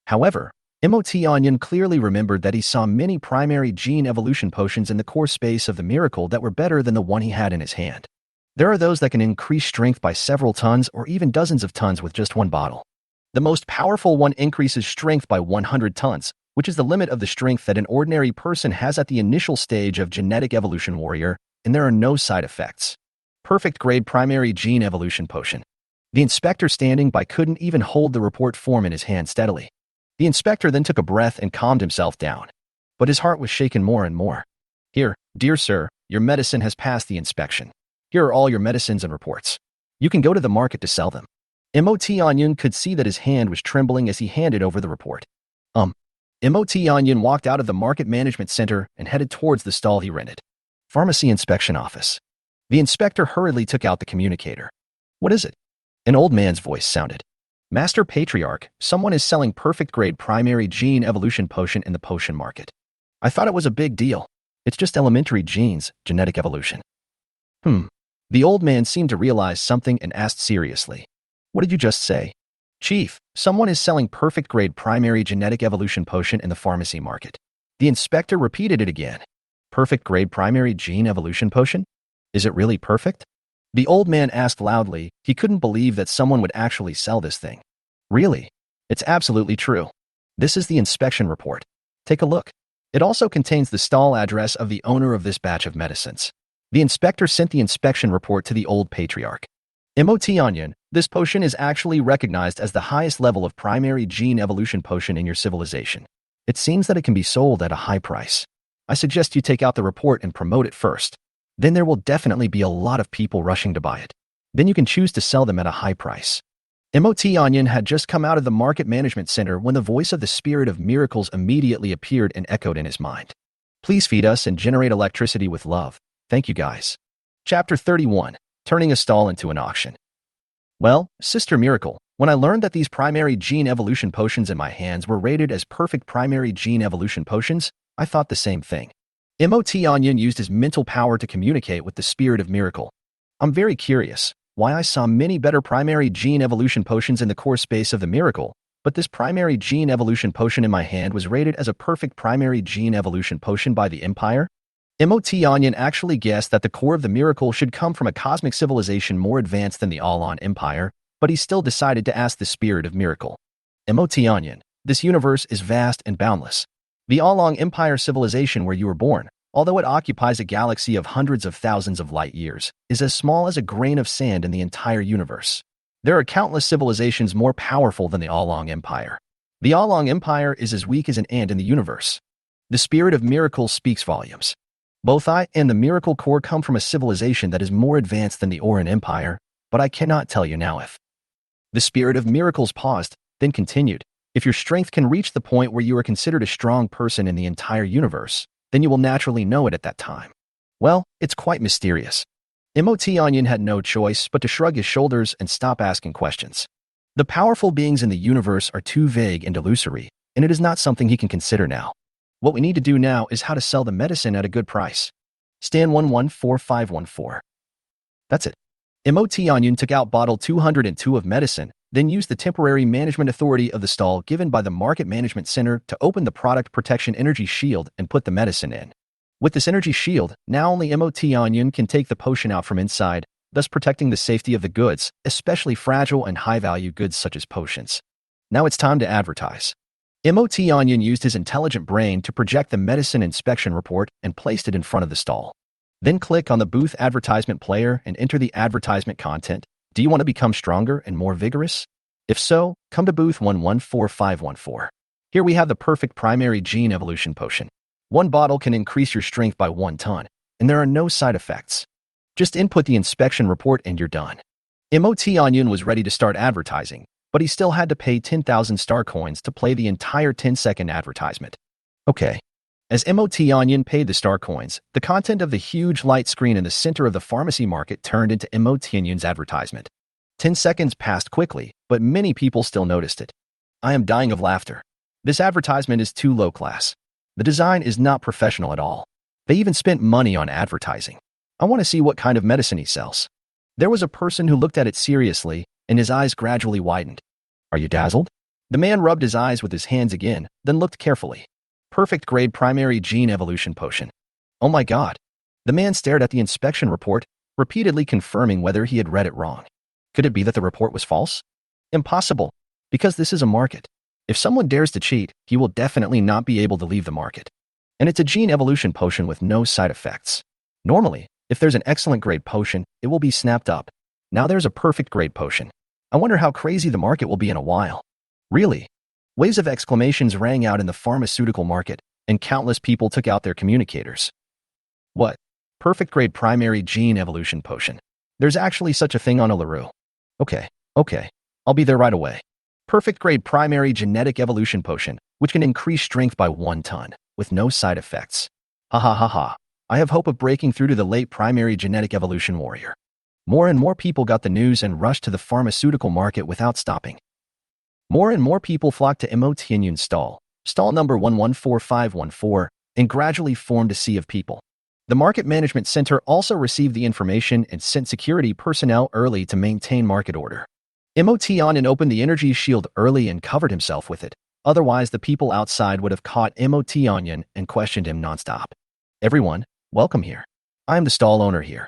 However, Onion clearly remembered that he saw many primary gene evolution potions in the core space of the Miracle that were better than the one he had in his hand. There are those that can increase strength by several tons or even dozens of tons with just 1 bottle. The most powerful one increases strength by 100 tons, which is the limit of the strength that an ordinary person has at the initial stage of genetic evolution warrior, and there are no side effects. Perfect grade primary gene evolution potion. The inspector standing by couldn't even hold the report form in his hand steadily. The inspector then took a breath and calmed himself down. But his heart was shaken more and more. Here, dear sir, your medicine has passed the inspection. Here are all your medicines and reports. You can go to the market to sell them. Onion could see that his hand was trembling as he handed over the report. Onion walked out of the market management center and headed towards the stall he rented. Pharmacy inspection office. The inspector hurriedly took out the communicator. What is it? An old man's voice sounded. Master Patriarch, someone is selling perfect grade primary gene evolution potion in the potion market. I thought it was a big deal. It's just elementary genes, genetic evolution. The old man seemed to realize something and asked seriously. What did you just say? Chief, someone is selling perfect grade primary genetic evolution potion in the pharmacy market. The inspector repeated it again. Perfect grade primary gene evolution potion? Is it really perfect? The old man asked loudly. He couldn't believe that someone would actually sell this thing. Really? It's absolutely true. This is the inspection report. Take a look. It also contains the stall address of the owner of this batch of medicines. The inspector sent the inspection report to the old patriarch. Onion, this potion is actually recognized as the highest level of primary gene evolution potion in your civilization. It seems that it can be sold at a high price. I suggest you take out the report and promote it first. Then there will definitely be a lot of people rushing to buy it. Then you can choose to sell them at a high price. Onion had just come out of the market management center when the voice of the Spirit of Miracles immediately appeared and echoed in his mind. Please feed us and generate electricity with love. Thank you guys. Chapter 31. Turning a stall into an auction. Well, Sister Miracle, when I learned that these primary gene evolution potions in my hands were rated as perfect primary gene evolution potions, I thought the same thing. Onion used his mental power to communicate with the Spirit of Miracle. I'm very curious why I saw many better primary gene evolution potions in the core space of the Miracle, but this primary gene evolution potion in my hand was rated as a perfect primary gene evolution potion by the Empire? Onion actually guessed that the core of the Miracle should come from a cosmic civilization more advanced than the Alon Empire, but he still decided to ask the Spirit of Miracle. Onion, this universe is vast and boundless. The Along Empire civilization where you were born, although it occupies a galaxy of hundreds of thousands of light years, is as small as a grain of sand in the entire universe. There are countless civilizations more powerful than the Along Empire. The Along Empire is as weak as an ant in the universe. The Spirit of Miracle speaks volumes. Both I and the Miracle Core come from a civilization that is more advanced than the Oran Empire, but I cannot tell you now if. The Spirit of Miracles paused, then continued. If your strength can reach the point where you are considered a strong person in the entire universe, then you will naturally know it at that time. Well, it's quite mysterious. Onion had no choice but to shrug his shoulders and stop asking questions. The powerful beings in the universe are too vague and illusory, and it is not something he can consider now. What we need to do now is how to sell the medicine at a good price. Stan 114514. That's it. Onion took out bottle 202 of medicine, then used the temporary management authority of the stall given by the Market Management Center to open the product protection energy shield and put the medicine in. With this energy shield, now only Onion can take the potion out from inside, thus protecting the safety of the goods, especially fragile and high-value goods such as potions. Now it's time to advertise. Onion used his intelligent brain to project the medicine inspection report and placed it in front of the stall. Then click on the booth advertisement player and enter the advertisement content. Do you want to become stronger and more vigorous? If so, come to booth 114514. Here we have the perfect primary gene evolution potion. 1 bottle can increase your strength by 1 ton, and there are no side effects. Just input the inspection report and you're done. MOT Onion was ready to start advertising, but he still had to pay 10,000 star coins to play the entire 10-second advertisement. Okay. As MOT Onion paid the star coins, the content of the huge light screen in the center of the pharmacy market turned into MOT Onion's advertisement. 10 seconds passed quickly, but many people still noticed it. I am dying of laughter. This advertisement is too low class. The design is not professional at all. They even spent money on advertising. I want to see what kind of medicine he sells. There was a person who looked at it seriously, and his eyes gradually widened. Are you dazzled? The man rubbed his eyes with his hands again, then looked carefully. Perfect grade primary gene evolution potion. Oh my God. The man stared at the inspection report, repeatedly confirming whether he had read it wrong. Could it be that the report was false? Impossible, because this is a market. If someone dares to cheat, he will definitely not be able to leave the market. And it's a gene evolution potion with no side effects. Normally, if there's an excellent grade potion, it will be snapped up. Now there's a perfect grade potion. I wonder how crazy the market will be in a while. Really? Waves of exclamations rang out in the pharmaceutical market, and countless people took out their communicators. What? Perfect grade primary gene evolution potion. There's actually such a thing on Uluru. Okay. I'll be there right away. Perfect grade primary genetic evolution potion, which can increase strength by 1 ton, with no side effects. Ha ha ha ha. I have hope of breaking through to the late primary genetic evolution warrior. More and more people got the news and rushed to the pharmaceutical market without stopping. More and more people flocked to MOT Onion's stall number 114514, and gradually formed a sea of people. The Market Management Center also received the information and sent security personnel early to maintain market order. MOT Onion opened the energy shield early and covered himself with it. Otherwise, the people outside would have caught MOT Onion and questioned him nonstop. Everyone, welcome here. I am the stall owner here.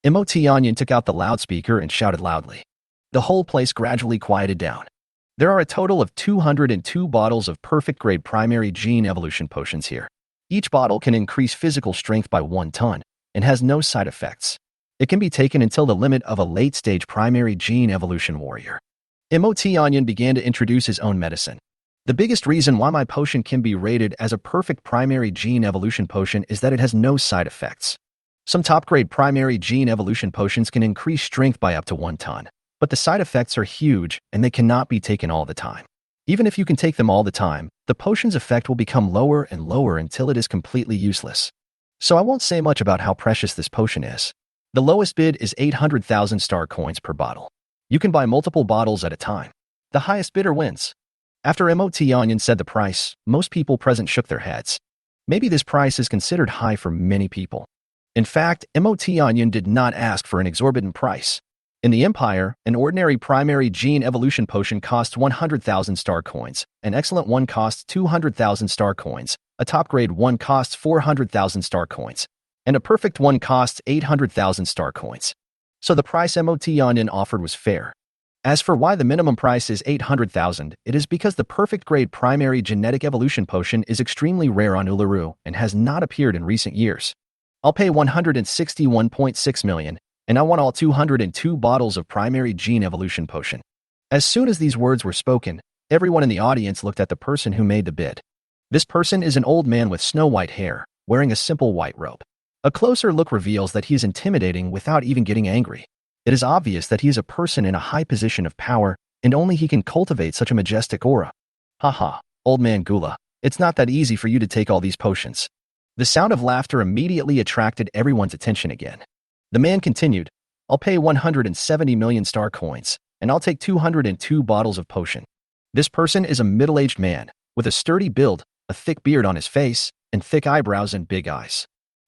MOT Onion took out the loudspeaker and shouted loudly. The whole place gradually quieted down. There are a total of 202 bottles of perfect grade primary gene evolution potions here. Each bottle can increase physical strength by 1 ton and has no side effects. It can be taken until the limit of a late-stage primary gene evolution warrior. MOT Onion began to introduce his own medicine. The biggest reason why my potion can be rated as a perfect primary gene evolution potion is that it has no side effects. Some top-grade primary gene evolution potions can increase strength by up to 1 ton, but the side effects are huge and they cannot be taken all the time. Even if you can take them all the time, the potion's effect will become lower and lower until it is completely useless. So I won't say much about how precious this potion is. The lowest bid is 800,000 star coins per bottle. You can buy multiple bottles at a time. The highest bidder wins. After MOT Onion said the price, most people present shook their heads. Maybe this price is considered high for many people. In fact, MOT Onion did not ask for an exorbitant price. In the Empire, an ordinary primary gene evolution potion costs 100,000 star coins, an excellent one costs 200,000 star coins, a top grade one costs 400,000 star coins, and a perfect one costs 800,000 star coins. So the price MOT Onion offered was fair. As for why the minimum price is 800,000, it is because the perfect grade primary genetic evolution potion is extremely rare on Uluru and has not appeared in recent years. I'll pay 161.6 million, and I want all 202 bottles of primary gene evolution potion. As soon as these words were spoken, everyone in the audience looked at the person who made the bid. This person is an old man with snow-white hair, wearing a simple white robe. A closer look reveals that he is intimidating without even getting angry. It is obvious that he is a person in a high position of power, and only he can cultivate such a majestic aura. Haha, old man Gula, it's not that easy for you to take all these potions. The sound of laughter immediately attracted everyone's attention again. The man continued, I'll pay 170 million star coins, and I'll take 202 bottles of potion. This person is a middle-aged man, with a sturdy build, a thick beard on his face, and thick eyebrows and big eyes.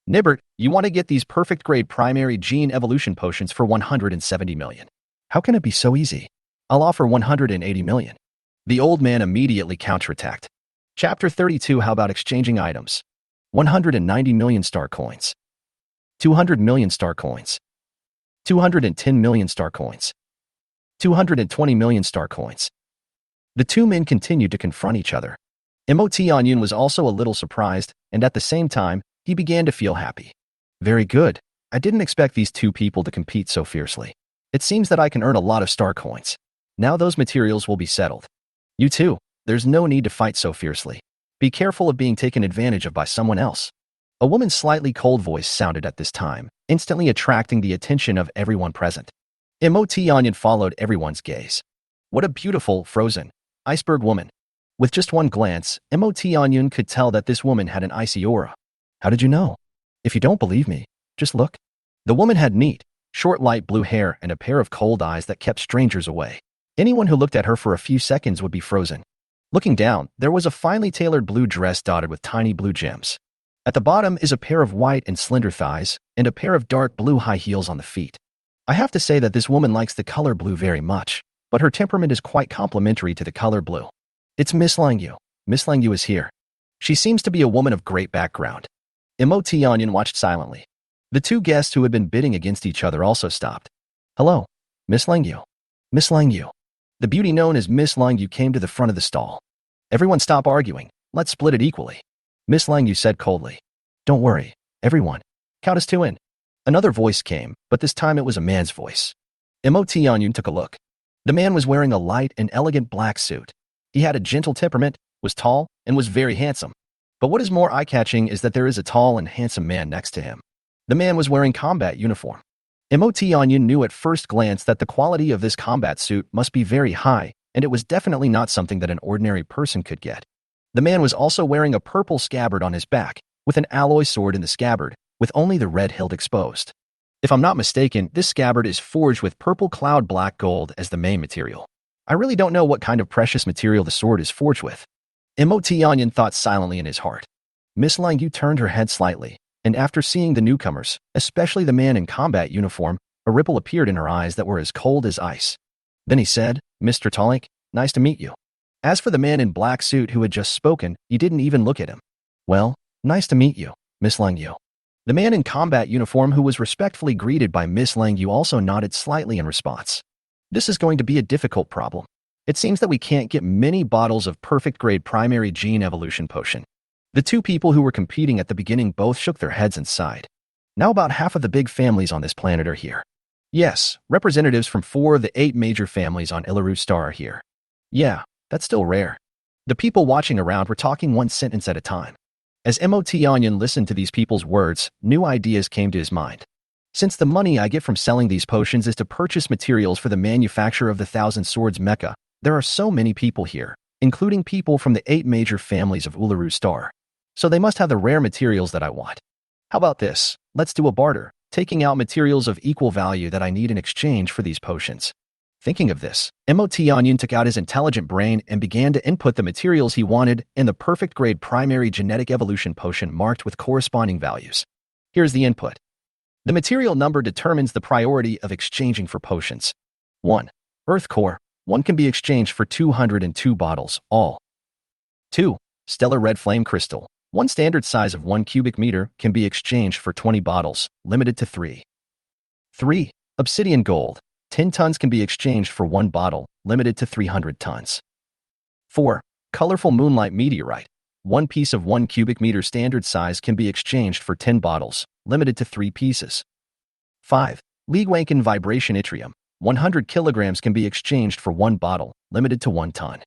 Nibbert, you want to get these perfect grade primary gene evolution potions for 170 million. How can it be so easy? I'll offer 180 million. The old man immediately counterattacked. Chapter 32. How about exchanging items? 190 million star coins. 200 million star coins. 210 million star coins. 220 million star coins. The two men continued to confront each other. MOT Onion was also a little surprised, and at the same time, he began to feel happy. Very good. I didn't expect these two people to compete so fiercely. It seems that I can earn a lot of star coins. Now those materials will be settled. You too, there's no need to fight so fiercely. Be careful of being taken advantage of by someone else. A woman's slightly cold voice sounded at this time, instantly attracting the attention of everyone present. Emotionyin followed everyone's gaze. What a beautiful, frozen, iceberg woman. With just one glance, Emotionyin could tell that this woman had an icy aura. How did you know? If you don't believe me, just look. The woman had neat, short light blue hair and a pair of cold eyes that kept strangers away. Anyone who looked at her for a few seconds would be frozen. Looking down, there was a finely tailored blue dress dotted with tiny blue gems. At the bottom is a pair of white and slender thighs, and a pair of dark blue high heels on the feet. I have to say that this woman likes the color blue very much, but her temperament is quite complementary to the color blue. It's Miss Langyu. Miss Langyu is here. She seems to be a woman of great background. Emotionyin watched silently. The two guests who had been bidding against each other also stopped. Hello, Miss Langyu. Miss Langyu. The beauty known as Miss Langyu came to the front of the stall. Everyone stop arguing. Let's split it equally. Miss Langyu said coldly. Don't worry, everyone. Count us two in. Another voice came, but this time it was a man's voice. Emotionyin took a look. The man was wearing a light and elegant black suit. He had a gentle temperament, was tall, and was very handsome. But what is more eye-catching is that there is a tall and handsome man next to him. The man was wearing combat uniform. Emotionyin knew at first glance that the quality of this combat suit must be very high, and it was definitely not something that an ordinary person could get. The man was also wearing a purple scabbard on his back, with an alloy sword in the scabbard, with only the red hilt exposed. If I'm not mistaken, this scabbard is forged with purple cloud black gold as the main material. I really don't know what kind of precious material the sword is forged with. Emotionyin thought silently in his heart. Miss Langyu turned her head slightly, and after seeing the newcomers, especially the man in combat uniform, a ripple appeared in her eyes that were as cold as ice. Then he said, Mr. Talik, nice to meet you. As for the man in black suit who had just spoken, he didn't even look at him. Well, nice to meet you, Miss Langyu. The man in combat uniform who was respectfully greeted by Miss Langyu also nodded slightly in response. This is going to be a difficult problem. It seems that we can't get many bottles of perfect-grade primary gene evolution potion. The two people who were competing at the beginning both shook their heads and sighed. Now about half of the big families on this planet are here. Yes, representatives from 4 of the 8 major families on Ilaru Star are here. Yeah, that's still rare. The people watching around were talking one sentence at a time. As Emotionyin listened to these people's words, new ideas came to his mind. Since the money I get from selling these potions is to purchase materials for the manufacture of the Thousand Swords Mecha, there are so many people here, including people from the 8 major families of Ularu Star. So they must have the rare materials that I want. How about this? Let's do a barter, taking out materials of equal value that I need in exchange for these potions. Thinking of this, Emotionyin took out his intelligent brain and began to input the materials he wanted in the perfect-grade primary genetic evolution potion marked with corresponding values. Here's the input. The material number determines the priority of exchanging for potions. 1. Earth Core. 1 can be exchanged for 202 bottles, all. 2. Stellar Red Flame Crystal. 1 standard size of 1 cubic meter can be exchanged for 20 bottles, limited to 3. 3. Obsidian Gold. 10 tons can be exchanged for 1 bottle, limited to 300 tons. 4. Colorful Moonlight Meteorite. 1 piece of 1 cubic meter standard size can be exchanged for 10 bottles, limited to 3 pieces. 5. Leaguewankin Vibration Yttrium. 100 kilograms can be exchanged for 1 bottle, limited to 1 ton.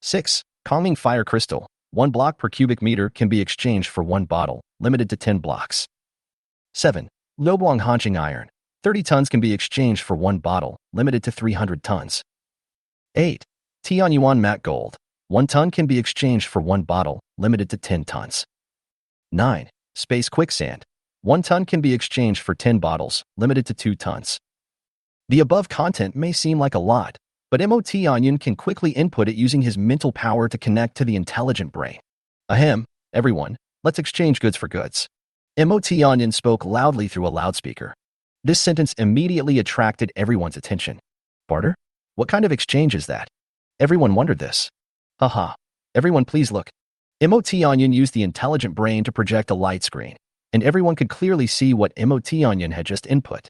6. Calming Fire Crystal. 1 block per cubic meter can be exchanged for 1 bottle, limited to 10 blocks. 7. Lobluang Haunching Iron. 30 tons can be exchanged for 1 bottle, limited to 300 tons. 8. Tianyuan Matte Gold. 1 ton can be exchanged for 1 bottle, limited to 10 tons. 9. Space Quicksand. 1 ton can be exchanged for 10 bottles, limited to 2 tons. The above content may seem like a lot, but Emotionyin can quickly input it using his mental power to connect to the intelligent brain. Ahem, everyone, let's exchange goods for goods. Emotionyin spoke loudly through a loudspeaker. This sentence immediately attracted everyone's attention. Barter? What kind of exchange is that? Everyone wondered this. Haha. Everyone please look. Emotionyin used the intelligent brain to project a light screen, and everyone could clearly see what Emotionyin had just input.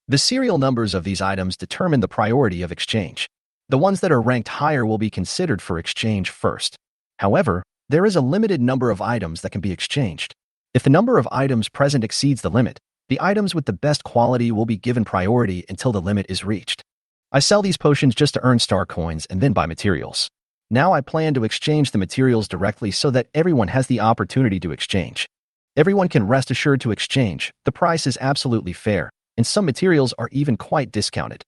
The serial numbers of these items determine the priority of exchange. The ones that are ranked higher will be considered for exchange first. However, there is a limited number of items that can be exchanged. If the number of items present exceeds the limit, the items with the best quality will be given priority until the limit is reached. I sell these potions just to earn star coins and then buy materials. Now I plan to exchange the materials directly so that everyone has the opportunity to exchange. Everyone can rest assured to exchange. The price is absolutely fair, and some materials are even quite discounted.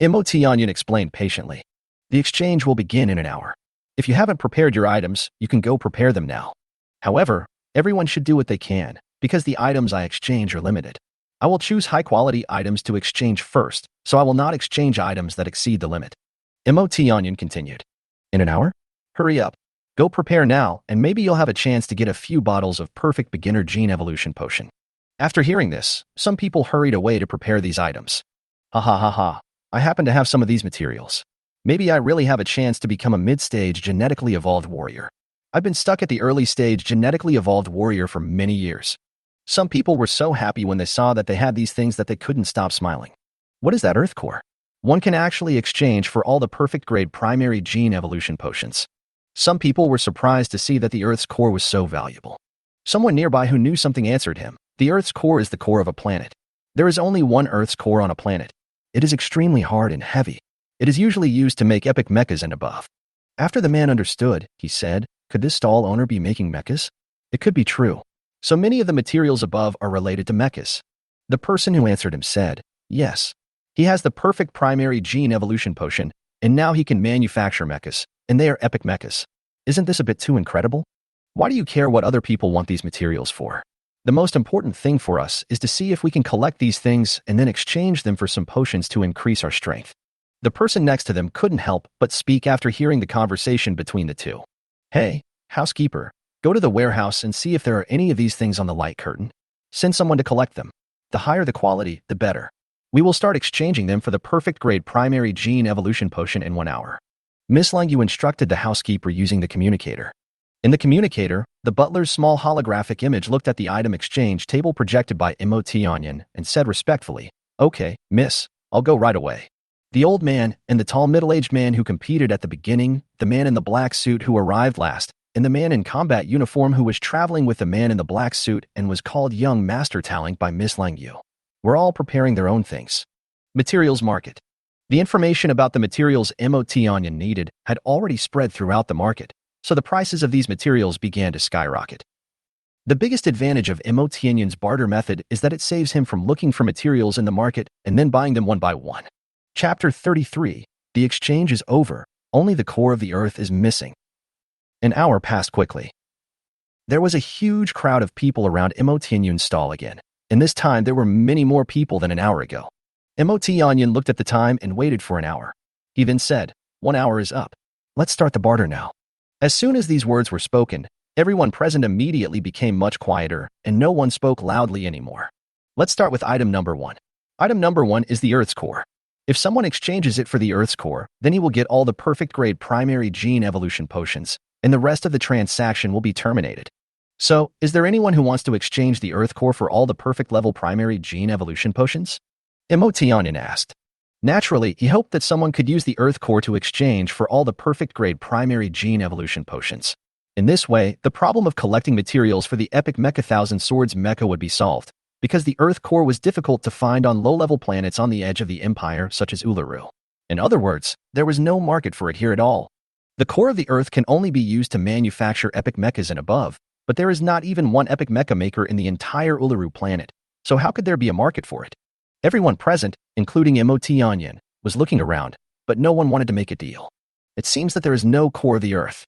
Emotionian explained patiently. The exchange will begin in an hour. If you haven't prepared your items, you can go prepare them now. However, everyone should do what they can, because the items I exchange are limited. I will choose high-quality items to exchange first, so I will not exchange items that exceed the limit. Emotionian continued. In an hour? Hurry up. Go prepare now, and maybe you'll have a chance to get a few bottles of perfect beginner gene evolution potion. After hearing this, some people hurried away to prepare these items. Ha ha ha ha. I happen to have some of these materials. Maybe I really have a chance to become a mid-stage genetically evolved warrior. I've been stuck at the early stage genetically evolved warrior for many years. Some people were so happy when they saw that they had these things that they couldn't stop smiling. What is that Earth Core? One can actually exchange for all the perfect grade primary gene evolution potions. Some people were surprised to see that the Earth's core was so valuable. Someone nearby who knew something answered him. The Earth's core is the core of a planet. There is only one Earth's core on a planet. It is extremely hard and heavy. It is usually used to make epic mechas and above. After the man understood, he said, could this stall owner be making mechas? It could be true. So many of the materials above are related to mechas. The person who answered him said, yes. He has the perfect primary gene evolution potion, and now he can manufacture mechas, and they are epic mechas. Isn't this a bit too incredible? Why do you care what other people want these materials for? The most important thing for us is to see if we can collect these things and then exchange them for some potions to increase our strength. The person next to them couldn't help but speak after hearing the conversation between the two. Hey, housekeeper, go to the warehouse and see if there are any of these things on the light curtain. Send someone to collect them. The higher the quality, the better. We will start exchanging them for the perfect grade primary gene evolution potion in 1 hour. Miss Langyu instructed the housekeeper using the communicator. In the communicator, the butler's small holographic image looked at the item exchange table projected by Emotionian and said respectfully, okay, miss, I'll go right away. The old man and the tall middle-aged man who competed at the beginning, the man in the black suit who arrived last, and the man in combat uniform who was traveling with the man in the black suit and was called Young Master Talent by Miss Langyu, were all preparing their own things. Materials market. The information about the materials Emotionian needed had already spread throughout the market, so the prices of these materials began to skyrocket. The biggest advantage of Emotionian's barter method is that it saves him from looking for materials in the market and then buying them one by one. Chapter 33. The exchange is over. Only the core of the earth is missing. An hour passed quickly. There was a huge crowd of people around Emotionian's stall again, and this time there were many more people than an hour ago. Emotionian looked at the time and waited for an hour. He then said, 1 hour is up. Let's start the barter now. As soon as these words were spoken, everyone present immediately became much quieter, and no one spoke loudly anymore. Let's start with item number 1. Item number 1 is the Earth's core. If someone exchanges it for the Earth's core, then he will get all the perfect grade primary gene evolution potions, and the rest of the transaction will be terminated. So, is there anyone who wants to exchange the Earth core for all the perfect level primary gene evolution potions? Emotionian asked. Naturally, he hoped that someone could use the Earth core to exchange for all the perfect grade primary gene evolution potions. In this way, the problem of collecting materials for the epic Mecha Thousand Swords mecha would be solved, because the Earth core was difficult to find on low-level planets on the edge of the Empire, such as Uluru. In other words, there was no market for it here at all. The core of the Earth can only be used to manufacture epic mechas and above, but there is not even one epic mecha maker in the entire Uluru planet, so how could there be a market for it? Everyone present, including Emotionian, was looking around, but no one wanted to make a deal. It seems that there is no core of the Earth.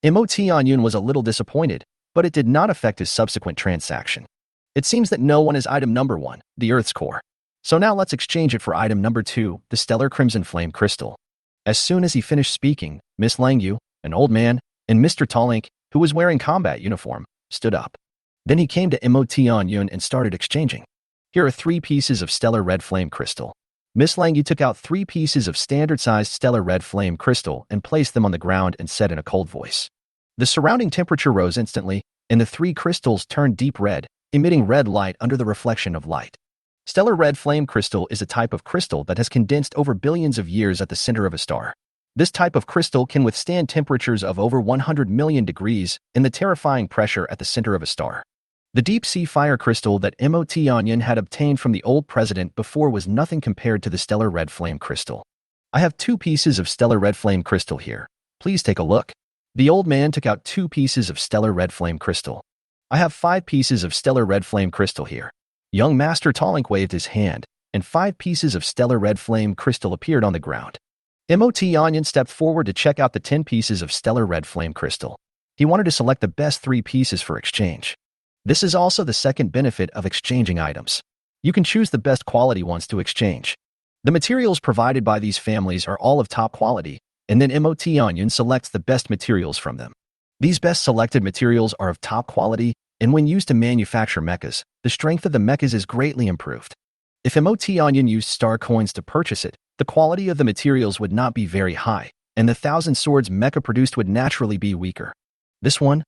Emotionian was a little disappointed, but it did not affect his subsequent transaction. It seems that no one is item number 1, the Earth's core. So now let's exchange it for item number 2, the Stellar Crimson Flame Crystal. As soon as he finished speaking, Miss Langyu, an old man, and Mr. Tallink, who was wearing combat uniform, stood up. Then he came to Emotionian and started exchanging. Here are 3 pieces of Stellar Red Flame Crystal. Miss Langyu took out 3 pieces of standard-sized Stellar Red Flame Crystal and placed them on the ground and said in a cold voice. The surrounding temperature rose instantly, and the 3 crystals turned deep red, emitting red light under the reflection of light. Stellar Red Flame Crystal is a type of crystal that has condensed over billions of years at the center of a star. This type of crystal can withstand temperatures of over 100 million degrees and the terrifying pressure at the center of a star. The deep-sea fire crystal that Emotionian had obtained from the old president before was nothing compared to the Stellar Red Flame Crystal. I have 2 pieces of Stellar Red Flame Crystal here. Please take a look. The old man took out 2 pieces of Stellar Red Flame Crystal. I have 5 pieces of stellar red flame crystal here. Young Master Tallink waved his hand, and 5 pieces of stellar red flame crystal appeared on the ground. MOT Onion stepped forward to check out the 10 pieces of stellar red flame crystal. He wanted to select the best 3 pieces for exchange. This is also the second benefit of exchanging items. You can choose the best quality ones to exchange. The materials provided by these families are all of top quality, and then MOT Onion selects the best materials from them. These best selected materials are of top quality, and when used to manufacture mechas, the strength of the mechas is greatly improved. If MOT Onion used star coins to purchase it, the quality of the materials would not be very high, and the 1,000 Swords mecha produced would naturally be weaker. This one,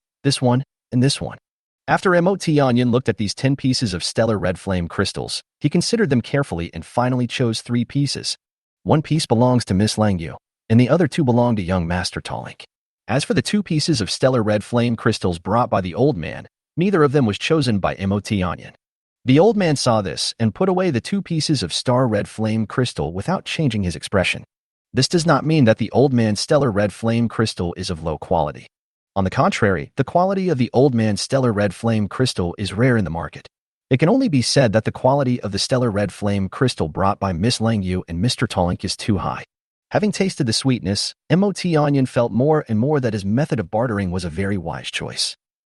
and this one. After MOT Onion looked at these 10 pieces of stellar red flame crystals, he considered them carefully and finally chose 3 pieces. 1 piece belongs to Miss Langyu, and the other 2 belong to young Master Tallink. As for the 2 pieces of stellar red flame crystals brought by the old man, neither of them was chosen by MOT Onion. The old man saw this and put away the 2 pieces of star red flame crystal without changing his expression. This does not mean that the old man's stellar red flame crystal is of low quality. On the contrary, the quality of the old man's stellar red flame crystal is rare in the market. It can only be said that the quality of the stellar red flame crystal brought by Miss Langyu and Mr. Tallink is too high. Having tasted the sweetness, MOT Onion felt more and more that his method of bartering was a very wise choice.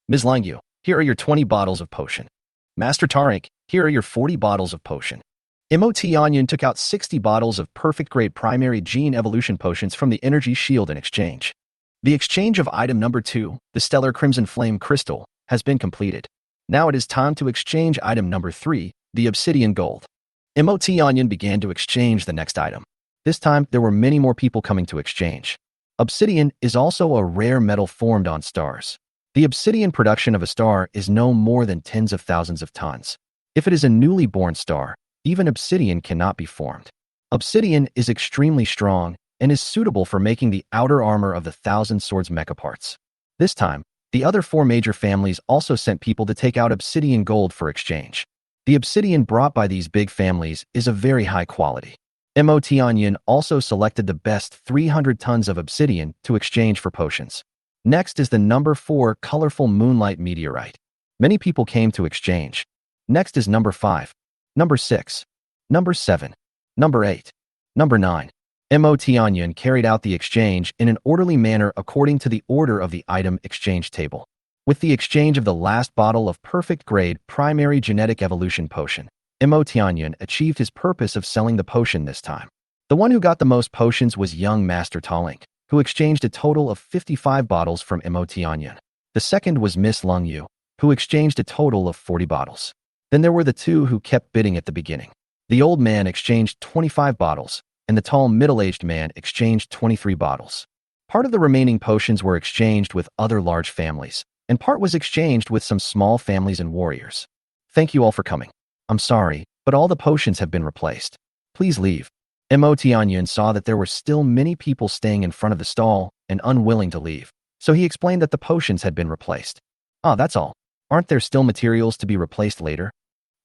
Ms. Langyu, here are your 20 bottles of potion. Master Tallink, here are your 40 bottles of potion. MOT Onion took out 60 bottles of perfect-grade primary gene evolution potions from the energy shield in exchange. The exchange of item number 2, the stellar crimson flame crystal, has been completed. Now it is time to exchange item number 3, the obsidian gold. MOT Onion began to exchange the next item. This time, there were many more people coming to exchange. Obsidian is also a rare metal formed on stars. The obsidian production of a star is no more than tens of thousands of tons. If it is a newly born star, even obsidian cannot be formed. Obsidian is extremely strong and is suitable for making the outer armor of the 1,000 Swords mecha parts. This time, the other 4 major families also sent people to take out obsidian gold for exchange. The obsidian brought by these big families is of very high quality. MOT Onion also selected the best 300 tons of obsidian to exchange for potions. Next is the number 4 colorful moonlight meteorite. Many people came to exchange. Next is number 5, number 6, number 7, number 8, number 9. MOT Onion carried out the exchange in an orderly manner according to the order of the item exchange table. With the exchange of the last bottle of perfect grade primary genetic evolution potion, MOT Onion achieved his purpose of selling the potion this time. The one who got the most potions was young Master Tallink, who exchanged a total of 55 bottles from MOT Onion. The second was Miss Langyu, who exchanged a total of 40 bottles. Then there were the 2 who kept bidding at the beginning. The old man exchanged 25 bottles, and the tall middle-aged man exchanged 23 bottles. Part of the remaining potions were exchanged with other large families, and part was exchanged with some small families and warriors. Thank you all for coming. I'm sorry, but all the potions have been replaced. Please leave. MOT Onion saw that there were still many people staying in front of the stall and unwilling to leave, so he explained that the potions had been replaced. Ah, that's all. Aren't there still materials to be replaced later?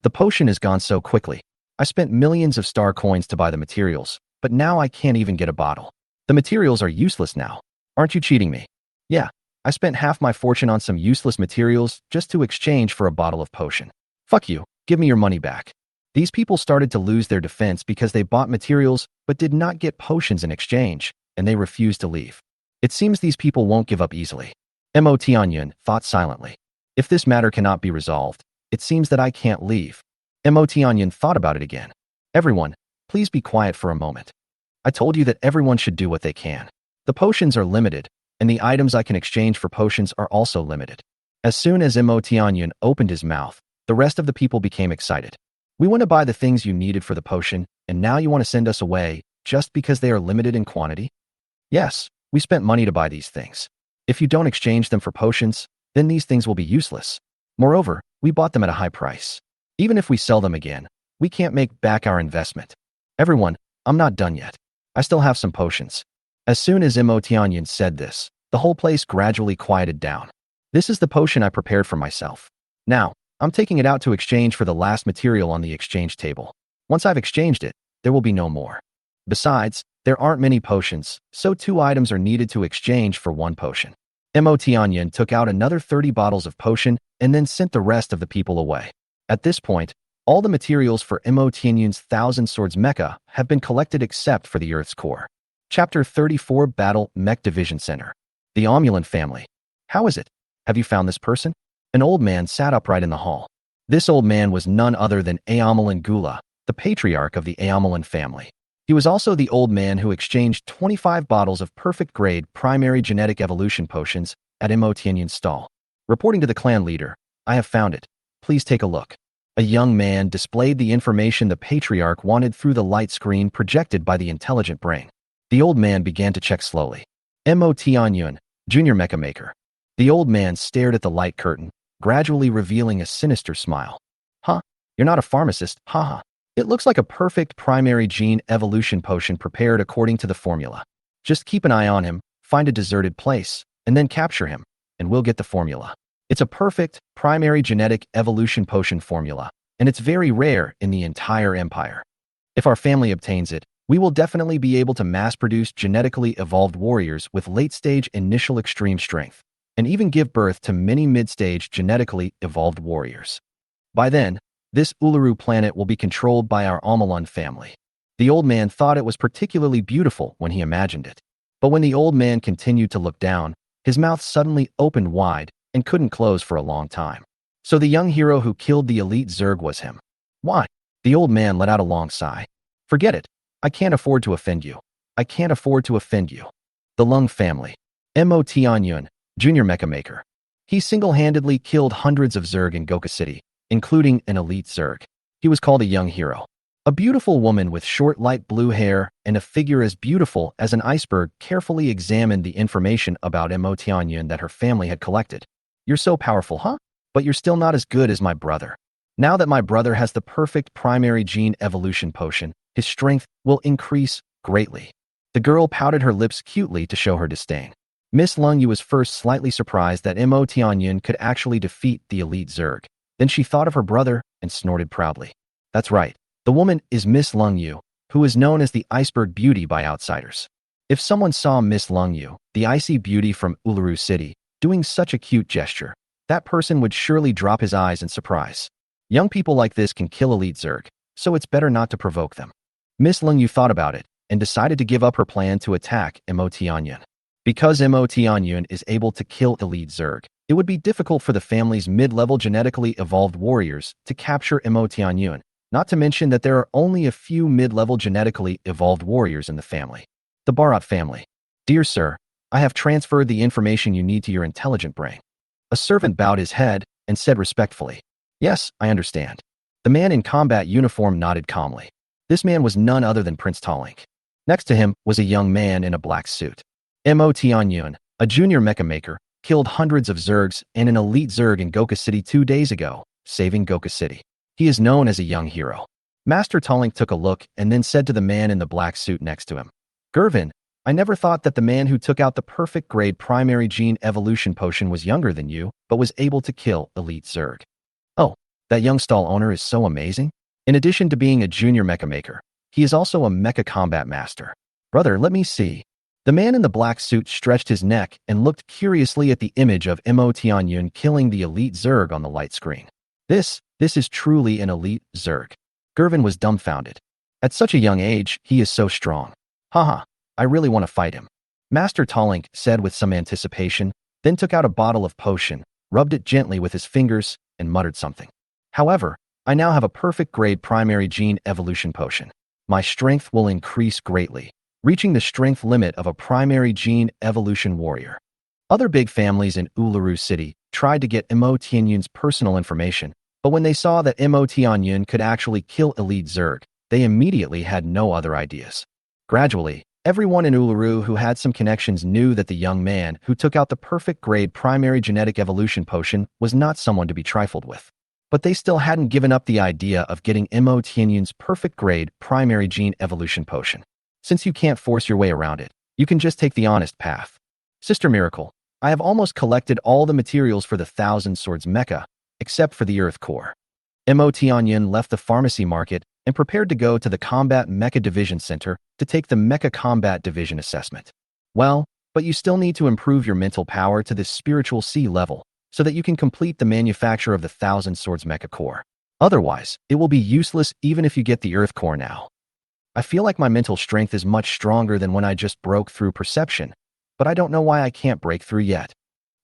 The potion has gone so quickly. I spent millions of star coins to buy the materials, but now I can't even get a bottle. The materials are useless now. Aren't you cheating me? Yeah, I spent half my fortune on some useless materials just to exchange for a bottle of potion. Fuck you, give me your money back. These people started to lose their defense because they bought materials but did not get potions in exchange, and they refused to leave. It seems these people won't give up easily. MOT Onion thought silently. If this matter cannot be resolved, it seems that I can't leave. MOT Onion thought about it again. Everyone, please be quiet for a moment. I told you that everyone should do what they can. The potions are limited, and the items I can exchange for potions are also limited. As soon as MOT Onion opened his mouth, the rest of the people became excited. We want to buy the things you needed for the potion, and now you want to send us away just because they are limited in quantity? Yes, we spent money to buy these things. If you don't exchange them for potions, then these things will be useless. Moreover, we bought them at a high price. Even if we sell them again, we can't make back our investment. Everyone, I'm not done yet. I still have some potions. As soon as MOT Onion said this, the whole place gradually quieted down. This is the potion I prepared for myself. Now, I'm taking it out to exchange for the last material on the exchange table. Once I've exchanged it, there will be no more. Besides, there aren't many potions, so 2 items are needed to exchange for 1 potion. Mo Tianyin took out another 30 bottles of potion and then sent the rest of the people away. At this point, all the materials for Mo Tianyun's Thousand Swords Mecha have been collected except for the Earth's core. Chapter 34 Battle Mech Division Center. The Omulan family. How is it? Have you found this person? An old man sat upright in the hall. This old man was none other than Aomulan Gula, the patriarch of the Aomulan family. He was also the old man who exchanged 25 bottles of perfect-grade primary genetic evolution potions at Mo Tianyun's stall. Reporting to the clan leader, I have found it. Please take a look. A young man displayed the information the patriarch wanted through the light screen projected by the intelligent brain. The old man began to check slowly. Mo Tianyun, Junior Mecha Maker. The old man stared at the light curtain, gradually revealing a sinister smile. Huh? You're not a pharmacist, haha. It looks like a perfect primary gene evolution potion prepared according to the formula. Just keep an eye on him, find a deserted place, and then capture him, and we'll get the formula. It's a perfect primary genetic evolution potion formula, and it's very rare in the entire empire. If our family obtains it, we will definitely be able to mass-produce genetically evolved warriors with late-stage initial extreme strength, and even give birth to many mid-stage genetically evolved warriors. By then, this Uluru planet will be controlled by our Omulan family. The old man thought it was particularly beautiful when he imagined it. But when the old man continued to look down, his mouth suddenly opened wide and couldn't close for a long time. So the young hero who killed the elite Zerg was him. Why? The old man let out a long sigh. Forget it. I can't afford to offend you. I can't afford to offend you. The Lung family. Mo Tianyun, Junior Mecha Maker. He single-handedly killed hundreds of Zerg in Goka City, including an elite Zerg. He was called a young hero. A beautiful woman with short light blue hair and a figure as beautiful as an iceberg carefully examined the information about Mo Tianyun that her family had collected. You're so powerful, huh? But you're still not as good as my brother. Now that my brother has the perfect primary gene evolution potion, his strength will increase greatly. The girl pouted her lips cutely to show her disdain. Miss Lung Yu was first slightly surprised that Mo Tianyun could actually defeat the elite Zerg. Then she thought of her brother and snorted proudly. That's right. The woman is Miss Lung Yu, who is known as the Iceberg Beauty by outsiders. If someone saw Miss Lung Yu, the icy beauty from Uluru City, doing such a cute gesture, that person would surely drop his eyes in surprise. Young people like this can kill elite Zerg, so it's better not to provoke them. Miss Lung Yu thought about it and decided to give up her plan to attack Mo Tianyun. Because Mo Tianyun is able to kill elite Zerg, it would be difficult for the family's mid-level genetically evolved warriors to capture Mo Tianyun, not to mention that there are only a few mid-level genetically evolved warriors in the family. The Bharat family. Dear sir, I have transferred the information you need to your intelligent brain. A servant bowed his head and said respectfully, Yes, I understand. The man in combat uniform nodded calmly. This man was none other than Prince Talink. Next to him was a young man in a black suit. Mo Tianyun, a junior mecha maker, killed hundreds of Zergs and an elite Zerg in Goka City 2 days ago, saving Goka City. He is known as a young hero. Master Talink took a look and then said to the man in the black suit next to him, Gervin, I never thought that the man who took out the perfect grade primary gene evolution potion was younger than you, but was able to kill elite Zerg. Oh, that young stall owner is so amazing. In addition to being a junior mecha maker, he is also a mecha combat master. Brother, let me see. The man in the black suit stretched his neck and looked curiously at the image of Mo Tianyun killing the elite Zerg on the light screen. This is truly an elite Zerg. Gervin was dumbfounded. At such a young age, he is so strong. Haha, I really want to fight him. Master Talink said with some anticipation, then took out a bottle of potion, rubbed it gently with his fingers, and muttered something. However, I now have a perfect grade primary gene evolution potion. My strength will increase greatly, reaching the strength limit of a primary gene evolution warrior. Other big families in Uluru City tried to get Mo Tianyun's personal information, but when they saw that Mo Tianyun could actually kill elite Zerg, they immediately had no other ideas. Gradually, everyone in Uluru who had some connections knew that the young man who took out the perfect grade primary genetic evolution potion was not someone to be trifled with. But they still hadn't given up the idea of getting Mo Tianyun's perfect grade primary gene evolution potion. Since you can't force your way around it, you can just take the honest path. Sister Miracle, I have almost collected all the materials for the Thousand Swords Mecha, except for the Earth Core. Mo Tianyun left the pharmacy market and prepared to go to the Combat Mecha Division Center to take the Mecha Combat Division assessment. Well, But you still need to improve your mental power to this spiritual C level so that you can complete the manufacture of the Thousand Swords Mecha Core. Otherwise, it will be useless even if you get the Earth Core now. I feel like my mental strength is much stronger than when I just broke through perception, but I don't know why I can't break through yet.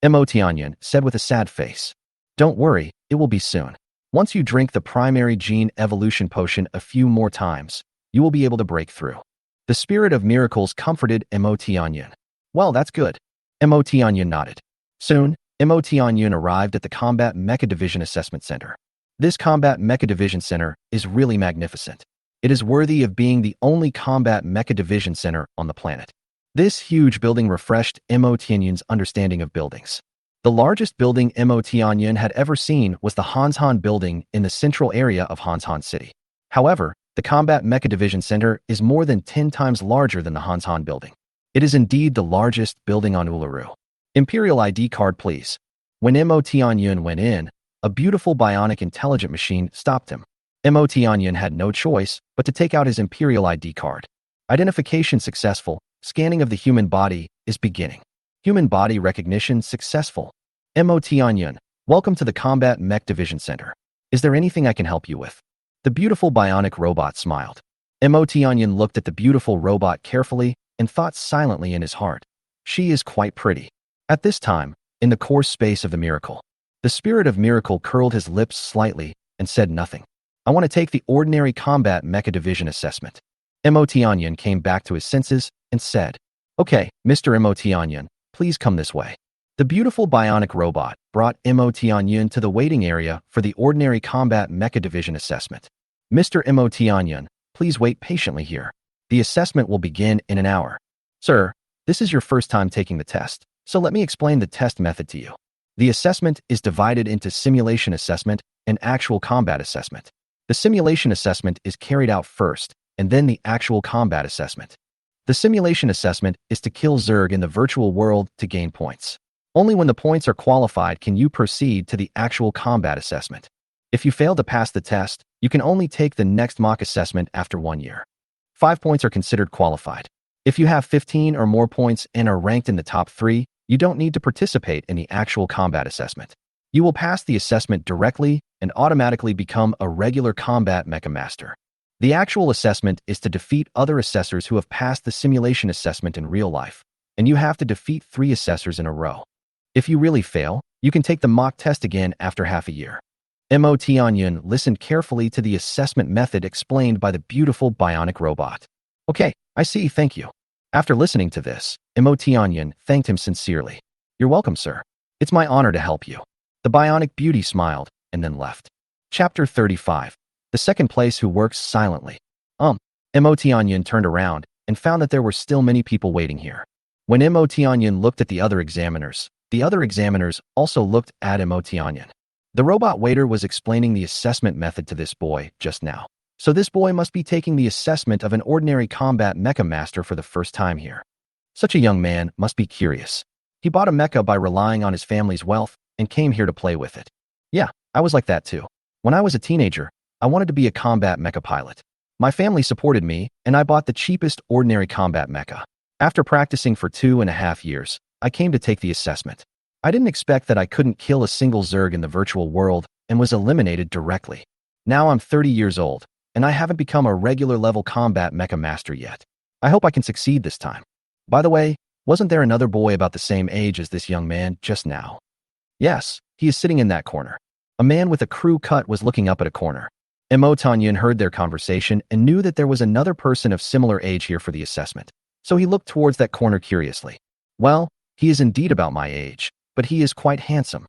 Mo Tianyan said with a sad face. Don't worry, it will be soon. Once you drink the primary gene evolution potion a few more times, you will be able to break through. The spirit of miracles comforted Mo Tianyan. Well, that's good. Mo Tianyan nodded. Soon, Mo Tianyan arrived at the Combat Mecha Division Assessment Center. This Combat Mecha Division Center is really magnificent. It is worthy of being the only Combat Mecha Division Center on the planet. This huge building refreshed Mo Tianyan's understanding of buildings. The largest building Mo Tianyan had ever seen was the Hanshan building in the central area of Hanshan City. However, the Combat Mecha Division Center is more than 10 times larger than the Hanshan building. It is indeed the largest building on Uluru. Imperial ID card, please. When Mo Tianyan went in, a beautiful bionic intelligent machine stopped him. Mo Tianyan had no choice but to take out his Imperial ID card. Identification successful. Scanning of the human body is beginning. Human body recognition successful. Mo Tianyan, welcome to the Combat Mech Division Center. Is there anything I can help you with? The beautiful bionic robot smiled. Mo Tianyan looked at the beautiful robot carefully and thought silently in his heart. She is quite pretty. At this time, in the core space of the miracle, the spirit of miracle curled his lips slightly and said nothing. I want to take the ordinary Combat Mecha Division assessment. Mo Tianyan came back to his senses and said, Okay, Mr. Mo Tianyan, please come this way. The beautiful bionic robot brought Mo Tianyan to the waiting area for the ordinary Combat Mecha Division assessment. Mr. Mo Tianyan, please wait patiently here. The assessment will begin in an hour. Sir, this is your first time taking the test, so let me explain the test method to you. The assessment is divided into simulation assessment and actual combat assessment. The simulation assessment is carried out first, and then the actual combat assessment. The simulation assessment is to kill Zerg in the virtual world to gain points. Only when the points are qualified can you proceed to the actual combat assessment. If you fail to pass the test, you can only take the next mock assessment after 1 year. 5 points are considered qualified. If you have 15 or more points and are ranked in the top 3, you don't need to participate in the actual combat assessment. You will pass the assessment directly and automatically become a regular combat mecha master. The actual assessment is to defeat other assessors who have passed the simulation assessment in real life, and you have to defeat 3 assessors in a row. If you really fail, you can take the mock test again after half a year. Mo Tianyan listened carefully to the assessment method explained by the beautiful bionic robot. Okay, I see, thank you. After listening to this, Mo Tianyan thanked him sincerely. You're welcome, sir. It's my honor to help you. The bionic beauty smiled and then left. Chapter 35. The second place who works silently. Mo Tianyan turned around and found that there were still many people waiting here. When Mo Tianyan looked at the other examiners also looked at Mo Tianyan. The robot waiter was explaining the assessment method to this boy just now. So this boy must be taking the assessment of an ordinary combat mecha master for the first time here. Such a young man must be curious. He bought a mecha by relying on his family's wealth and came here to play with it. Yeah, I was like that too. When I was a teenager, I wanted to be a combat mecha pilot. My family supported me, and I bought the cheapest ordinary combat mecha. After practicing for 2.5 years, I came to take the assessment. I didn't expect that I couldn't kill a single Zerg in the virtual world and was eliminated directly. Now I'm 30 years old, and I haven't become a regular level combat mecha master yet. I hope I can succeed this time. By the way, wasn't there another boy about the same age as this young man just now? Yes, he is sitting in that corner. A man with a crew cut was looking up at a corner. Mo Tianyan heard their conversation and knew that there was another person of similar age here for the assessment. So he looked towards that corner curiously. Well, he is indeed about my age, but he is quite handsome.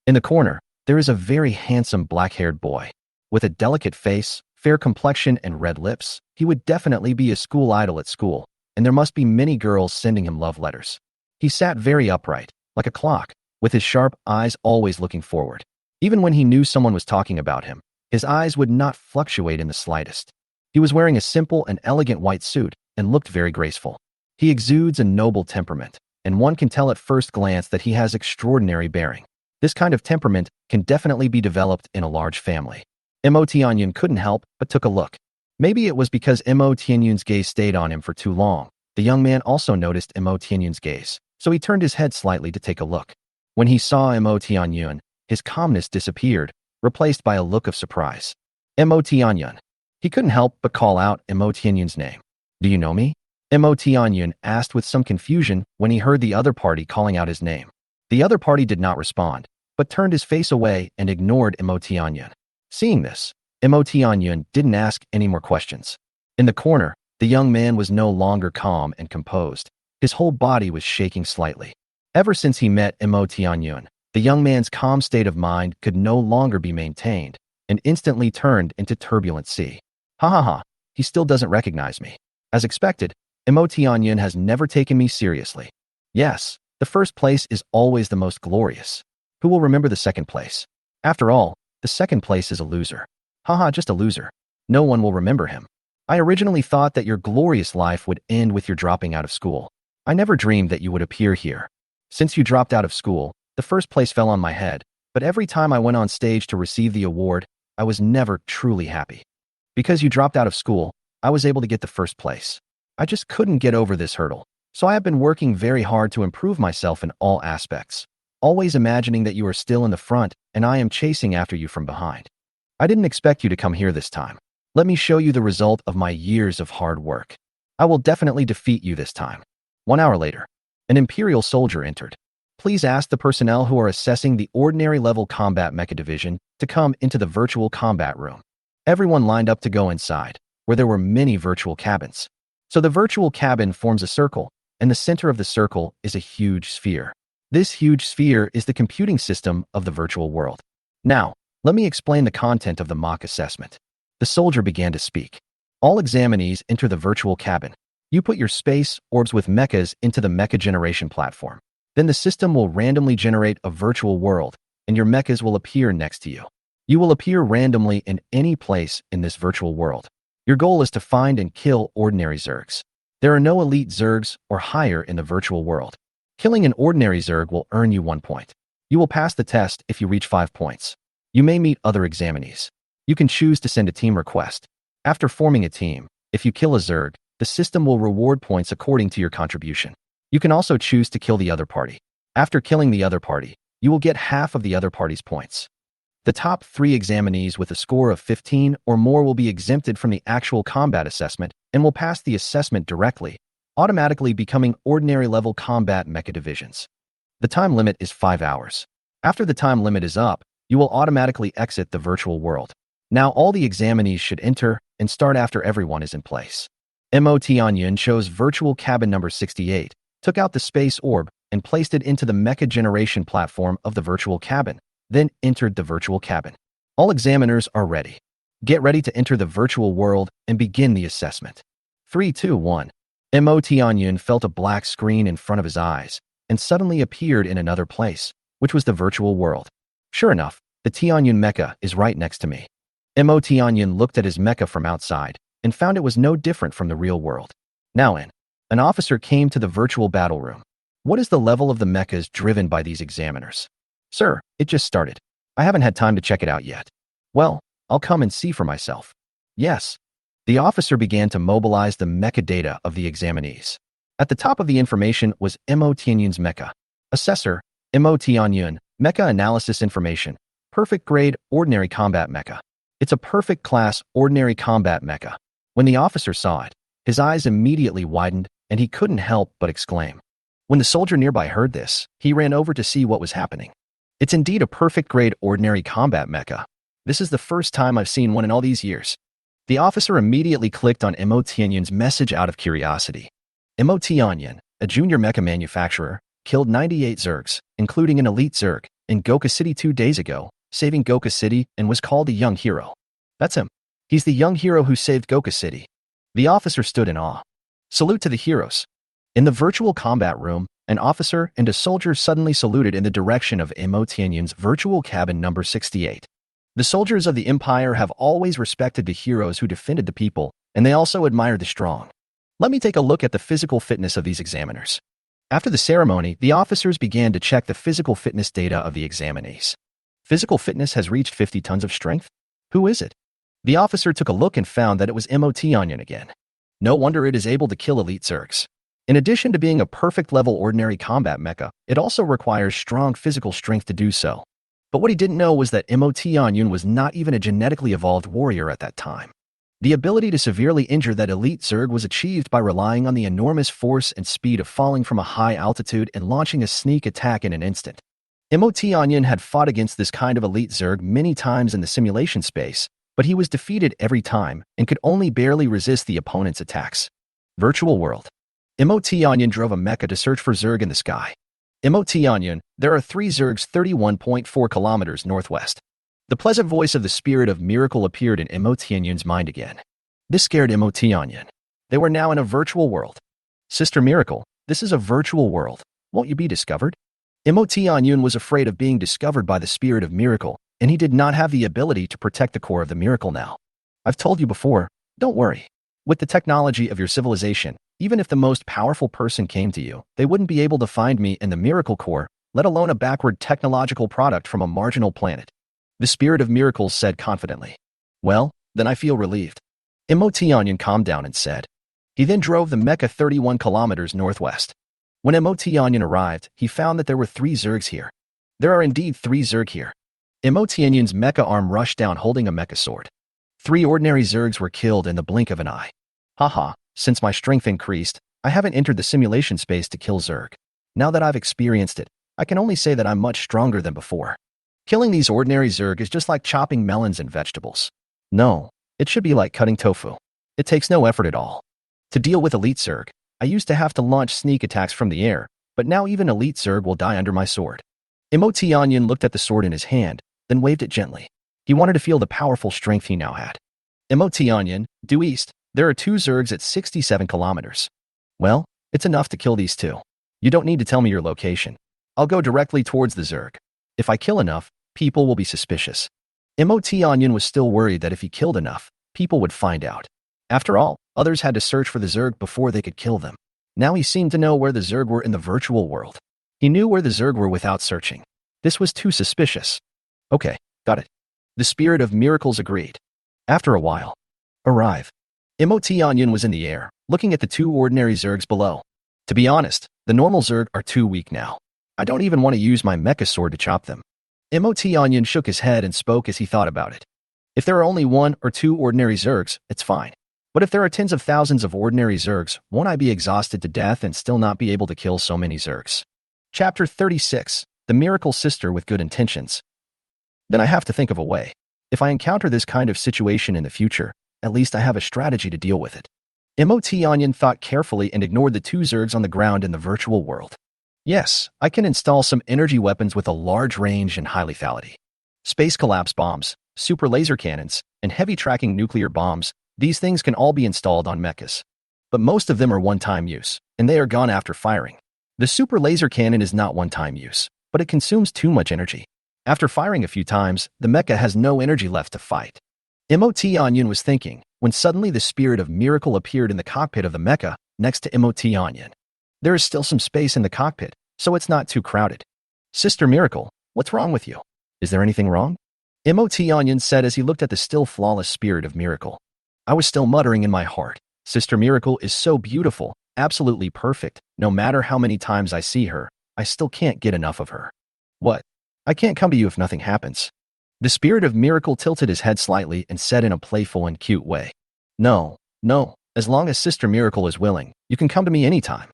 In the corner, there is a very handsome black-haired boy. With a delicate face, fair complexion, and red lips, he would definitely be a school idol at school, and there must be many girls sending him love letters. He sat very upright, like a clock, with his sharp eyes always looking forward. Even when he knew someone was talking about him, his eyes would not fluctuate in the slightest. He was wearing a simple and elegant white suit and looked very graceful. He exudes a noble temperament, and one can tell at first glance that he has extraordinary bearing. This kind of temperament can definitely be developed in a large family. Mo Tianyan couldn't help but took a look. Maybe it was because Mo Tianyan's gaze stayed on him for too long. The young man also noticed Mo Tianyan's gaze, so he turned his head slightly to take a look. When he saw Mo Tianyun, his calmness disappeared, replaced by a look of surprise. Mo Tianyun. He couldn't help but call out Mo Tianyun's name. Do you know me? Mo Tianyun asked with some confusion when he heard the other party calling out his name. The other party did not respond, but turned his face away and ignored Mo Tianyun. Seeing this, Mo Tianyun didn't ask any more questions. In the corner, the young man was no longer calm and composed. His whole body was shaking slightly. Ever since he met Mo Tianyun, the young man's calm state of mind could no longer be maintained and instantly turned into turbulent sea. Ha ha ha, he still doesn't recognize me. As expected, Mo Tianyun has never taken me seriously. Yes, the first place is always the most glorious. Who will remember the second place? After all, the second place is a loser. Haha, just a loser. No one will remember him. I originally thought that your glorious life would end with your dropping out of school. I never dreamed that you would appear here. Since you dropped out of school, the first place fell on my head, but every time I went on stage to receive the award, I was never truly happy. Because you dropped out of school, I was able to get the first place. I just couldn't get over this hurdle, so I have been working very hard to improve myself in all aspects, always imagining that you are still in the front and I am chasing after you from behind. I didn't expect you to come here this time. Let me show you the result of my years of hard work. I will definitely defeat you this time. 1 hour later, an Imperial soldier entered. Please ask the personnel who are assessing the ordinary level combat mecha division to come into the virtual combat room. Everyone lined up to go inside, where there were many virtual cabins. So the virtual cabin forms a circle, and the center of the circle is a huge sphere. This huge sphere is the computing system of the virtual world. Now, let me explain the content of the mock assessment. The soldier began to speak. All examinees enter the virtual cabin. You put your space orbs with mechas into the mecha generation platform. Then the system will randomly generate a virtual world, and your mechas will appear next to you. You will appear randomly in any place in this virtual world. Your goal is to find and kill ordinary Zergs. There are no elite Zergs or higher in the virtual world. Killing an ordinary Zerg will earn you 1 point. You will pass the test if you reach 5 points. You may meet other examinees. You can choose to send a team request. After forming a team, if you kill a Zerg, the system will reward points according to your contribution. You can also choose to kill the other party. After killing the other party, you will get half of the other party's points. The top 3 examinees with a score of 15 or more will be exempted from the actual combat assessment and will pass the assessment directly, automatically becoming ordinary level combat mecha divisions. The time limit is 5 hours. After the time limit is up, you will automatically exit the virtual world. Now all the examinees should enter and start after everyone is in place. Mo Tianyun chose virtual cabin number 68, took out the space orb, and placed it into the mecha generation platform of the virtual cabin, then entered the virtual cabin. All examiners are ready. Get ready to enter the virtual world and begin the assessment. 3, 2, 1. Mo Tianyun felt a black screen in front of his eyes and suddenly appeared in another place, which was the virtual world. Sure enough, the Tianyun mecha is right next to me. Mo Tianyun looked at his mecha from outside and found it was no different from the real world. Now an officer came to the virtual battle room. What is the level of the mechas driven by these examiners? Sir, it just started. I haven't had time to check it out yet. Well, I'll come and see for myself. Yes. The officer began to mobilize the mecha data of the examinees. At the top of the information was Mo Tianyun's mecha. Assessor, Mo Tianyun, mecha analysis information. Perfect grade, ordinary combat mecha. It's a perfect class, ordinary combat mecha. When the officer saw it, his eyes immediately widened and he couldn't help but exclaim. When the soldier nearby heard this, he ran over to see what was happening. It's indeed a perfect grade ordinary combat mecha. This is the first time I've seen one in all these years. The officer immediately clicked on Mo Tianyun's message out of curiosity. Mo Tianyun, a junior mecha manufacturer, killed 98 Zergs, including an elite Zerg, in Goka City 2 days ago, saving Goka City and was called a young hero. That's him. He's the young hero who saved Goka City. The officer stood in awe. Salute to the heroes. In the virtual combat room, an officer and a soldier suddenly saluted in the direction of Mo Tianyun's virtual cabin number 68. The soldiers of the Empire have always respected the heroes who defended the people, and they also admired the strong. Let me take a look at the physical fitness of these examiners. After the ceremony, the officers began to check the physical fitness data of the examinees. Physical fitness has reached 50 tons of strength? Who is it? The officer took a look and found that it was Mo Tianyun again. No wonder it is able to kill elite Zergs. In addition to being a perfect level ordinary combat mecha, it also requires strong physical strength to do so. But what he didn't know was that Emotianyun was not even a genetically evolved warrior at that time. The ability to severely injure that elite Zerg was achieved by relying on the enormous force and speed of falling from a high altitude and launching a sneak attack in an instant. Emotianyun had fought against this kind of elite Zerg many times in the simulation space, but he was defeated every time and could only barely resist the opponent's attacks. Virtual World. Emotianyun drove a mecha to search for Zerg in the sky. Emotianyun, there are 3 Zergs 31.4 kilometers northwest. The pleasant voice of the spirit of miracle appeared in Emotianyun's mind again. This scared Emotianyun. They were now in a virtual world. Sister Miracle, this is a virtual world. Won't you be discovered? Emotianyun was afraid of being discovered by the spirit of miracle, and he did not have the ability to protect the core of the miracle now. I've told you before, don't worry. With the technology of your civilization, even if the most powerful person came to you, they wouldn't be able to find me in the miracle core, let alone a backward technological product from a marginal planet. The spirit of miracles said confidently. Well, then I feel relieved. Emotianyun calmed down and said. He then drove the mecha 31 kilometers northwest. When Emotianyun arrived, he found that there were 3 Zergs here. There are indeed 3 Zerg here. Emotianyun's mecha arm rushed down holding a mecha sword. 3 ordinary Zergs were killed in the blink of an eye. Haha, since my strength increased, I haven't entered the simulation space to kill Zerg. Now that I've experienced it, I can only say that I'm much stronger than before. Killing these ordinary Zerg is just like chopping melons and vegetables. No, it should be like cutting tofu. It takes no effort at all. To deal with elite Zerg, I used to have to launch sneak attacks from the air, but now even elite Zerg will die under my sword. Emotianyun looked at the sword in his hand, then waved it gently. He wanted to feel the powerful strength he now had. Emotianyun, due east, there are 2 Zergs at 67 kilometers. Well, it's enough to kill these 2. You don't need to tell me your location. I'll go directly towards the Zerg. If I kill enough, people will be suspicious. Emotianyun was still worried that if he killed enough, people would find out. After all, others had to search for the Zerg before they could kill them. Now he seemed to know where the Zerg were in the virtual world. He knew where the Zerg were without searching. This was too suspicious. Okay, got it. The spirit of miracles agreed. After a while. Arrive. Emotianyun was in the air, looking at the 2 ordinary Zergs below. To be honest, the normal Zerg are too weak now. I don't even want to use my mecha sword to chop them. Emotianyun shook his head and spoke as he thought about it. If there are only 1 or 2 ordinary Zergs, it's fine. But if there are tens of thousands of ordinary Zergs, won't I be exhausted to death and still not be able to kill so many Zergs? Chapter 36. The Miracle Sister with Good Intentions. Then I have to think of a way. If I encounter this kind of situation in the future, at least I have a strategy to deal with it. Emotianyun thought carefully and ignored the 2 Zergs on the ground in the virtual world. Yes, I can install some energy weapons with a large range and high lethality. Space collapse bombs, super laser cannons, and heavy tracking nuclear bombs, these things can all be installed on mechas. But most of them are one-time use, and they are gone after firing. The super laser cannon is not one-time use, but it consumes too much energy. After firing a few times, the mecha has no energy left to fight. Emotianyun was thinking, when suddenly the spirit of miracle appeared in the cockpit of the mecha, next to Emotianyun. There is still some space in the cockpit, so it's not too crowded. Sister Miracle, what's wrong with you? Is there anything wrong? Emotianyun said as he looked at the still flawless spirit of miracle. I was still muttering in my heart, Sister Miracle is so beautiful, absolutely perfect. No matter how many times I see her, I still can't get enough of her. What? I can't come to you if nothing happens. The spirit of miracle tilted his head slightly and said in a playful and cute way. No, as long as Sister Miracle is willing, you can come to me anytime.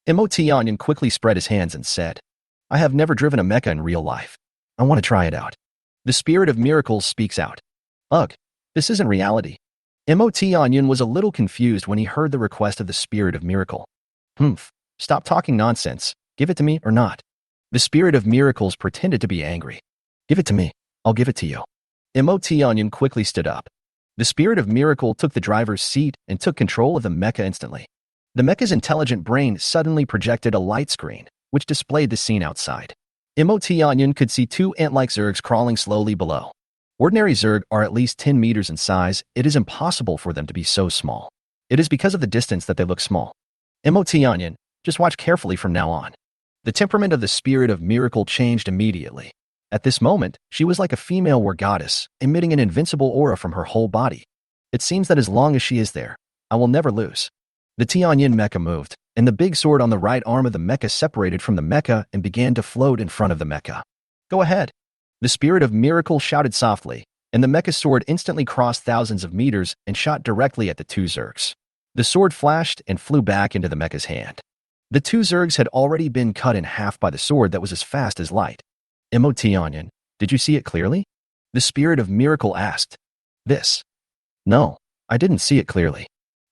Emotianyun quickly spread his hands and said, I have never driven a mecha in real life. I want to try it out. The spirit of miracles speaks out. Ugh, this isn't reality. Emotianyun was a little confused when he heard the request of the spirit of miracle. Stop talking nonsense. Give it to me or not. The spirit of miracles pretended to be angry. Give it to me. I'll give it to you. Emotianyun quickly stood up. The spirit of miracle took the driver's seat and took control of the mecha instantly. The mecha's intelligent brain suddenly projected a light screen, which displayed the scene outside. Emotianyun could see 2 ant-like Zergs crawling slowly below. Ordinary Zerg are at least 10 meters in size. It is impossible for them to be so small. It is because of the distance that they look small. Emotianyun, just watch carefully from now on. The temperament of the spirit of miracle changed immediately. At this moment, she was like a female war goddess, emitting an invincible aura from her whole body. It seems that as long as she is there, I will never lose. The Tianyin mecha moved, and the big sword on the right arm of the mecha separated from the mecha and began to float in front of the mecha. Go ahead. The Spirit of Miracle shouted softly, and the mecha sword instantly crossed thousands of meters and shot directly at the two Zergs. The sword flashed and flew back into the mecha's hand. The two Zergs had already been cut in half by the sword that was as fast as light. Emotionyan, did you see it clearly? The Spirit of Miracle asked. This. No, I didn't see it clearly.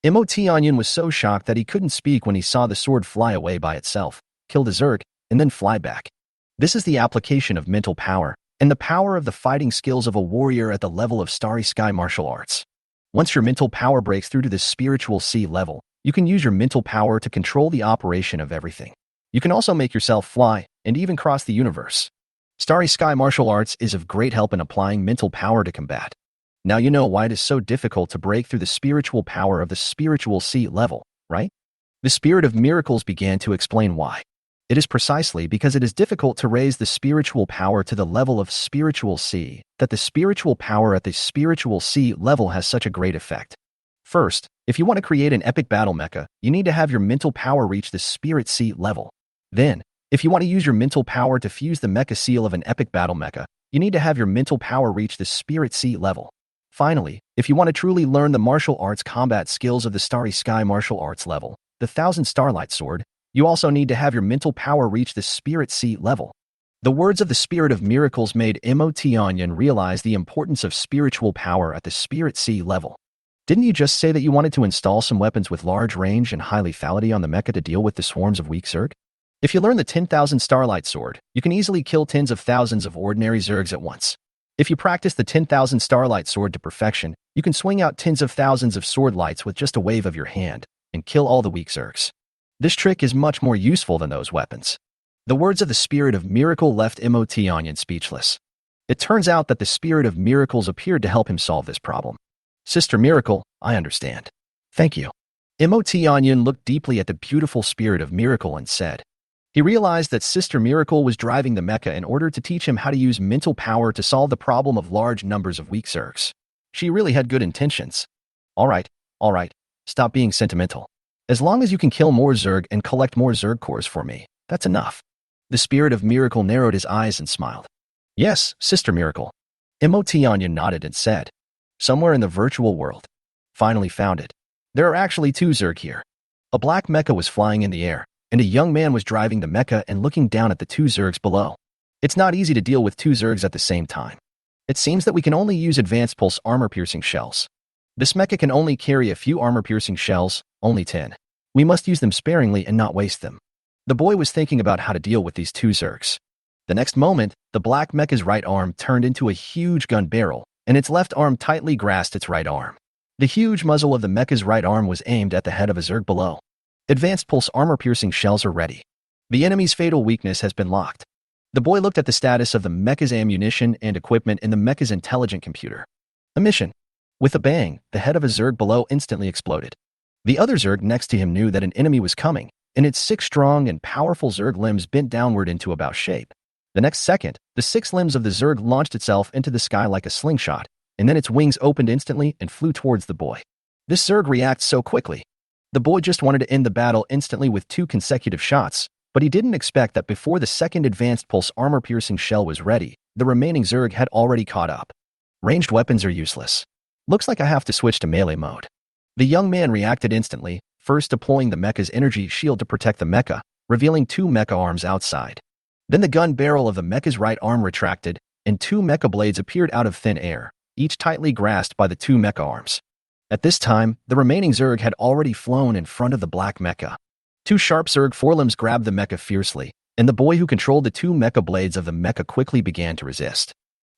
Emotionyan was so shocked that he couldn't speak when he saw the sword fly away by itself, kill the Zerg, and then fly back. This is the application of mental power, and the power of the fighting skills of a warrior at the level of Starry Sky martial arts. Once your mental power breaks through to the spiritual C level, you can use your mental power to control the operation of everything. You can also make yourself fly, and even cross the universe. Starry Sky martial arts is of great help in applying mental power to combat. Now you know why it is so difficult to break through the spiritual power of the spiritual C level, right? The Spirit of Miracles began to explain why. It is precisely because it is difficult to raise the spiritual power to the level of spiritual C that the spiritual power at the spiritual C level has such a great effect. First, if you want to create an epic battle mecha, you need to have your mental power reach the spirit C level. Then, if you want to use your mental power to fuse the mecha seal of an epic battle mecha, you need to have your mental power reach the spirit C level. Finally, if you want to truly learn the martial arts combat skills of the Starry Sky martial arts level, the Thousand Starlight Sword, you also need to have your mental power reach the Spirit C level. The words of the Spirit of Miracles made Emotionyan realize the importance of spiritual power at the Spirit C level. Didn't you just say that you wanted to install some weapons with large range and high lethality on the mecha to deal with the swarms of weak Zerg? If you learn the 10,000 Starlight Sword, you can easily kill tens of thousands of ordinary Zergs at once. If you practice the 10,000 Starlight Sword to perfection, you can swing out tens of thousands of sword lights with just a wave of your hand and kill all the weak Zergs. This trick is much more useful than those weapons. The words of the Spirit of Miracle left Emotionyan speechless. It turns out that the Spirit of Miracles appeared to help him solve this problem. Sister Miracle, I understand. Thank you. Emotionyan looked deeply at the beautiful Spirit of Miracle and said. He realized that Sister Miracle was driving the mecha in order to teach him how to use mental power to solve the problem of large numbers of weak Zergs. She really had good intentions. All right, stop being sentimental. As long as you can kill more Zerg and collect more Zerg cores for me, that's enough. The Spirit of Miracle narrowed his eyes and smiled. Yes, Sister Miracle. Emotionyan nodded and said. Somewhere in the virtual world. Finally found it. There are actually two Zerg here. A black mecha was flying in the air, and a young man was driving the mecha and looking down at the two Zergs below. It's not easy to deal with two Zergs at the same time. It seems that we can only use advanced pulse armor-piercing shells. This mecha can only carry a few armor-piercing shells, only 10. We must use them sparingly and not waste them. The boy was thinking about how to deal with these two Zergs. The next moment, the black mecha's right arm turned into a huge gun barrel, and its left arm tightly grasped its right arm. The huge muzzle of the mecha's right arm was aimed at the head of a Zerg below. Advanced pulse armor-piercing shells are ready. The enemy's fatal weakness has been locked. The boy looked at the status of the mecha's ammunition and equipment in the mecha's intelligent computer. Emission. With a bang, the head of a Zerg below instantly exploded. The other Zerg next to him knew that an enemy was coming, and its 6 strong and powerful Zerg limbs bent downward into about shape. The next second, the 6 limbs of the Zerg launched itself into the sky like a slingshot, and then its wings opened instantly and flew towards the boy. This Zerg reacts so quickly. The boy just wanted to end the battle instantly with 2 consecutive shots, but he didn't expect that before the second advanced pulse armor-piercing shell was ready, the remaining Zerg had already caught up. Ranged weapons are useless. Looks like I have to switch to melee mode. The young man reacted instantly, first deploying the mecha's energy shield to protect the mecha, revealing 2 mecha arms outside. Then the gun barrel of the mecha's right arm retracted, and 2 mecha blades appeared out of thin air, each tightly grasped by the 2 mecha arms. At this time, the remaining Zerg had already flown in front of the black mecha. 2 sharp Zerg forelimbs grabbed the mecha fiercely, and the boy who controlled the 2 mecha blades of the mecha quickly began to resist.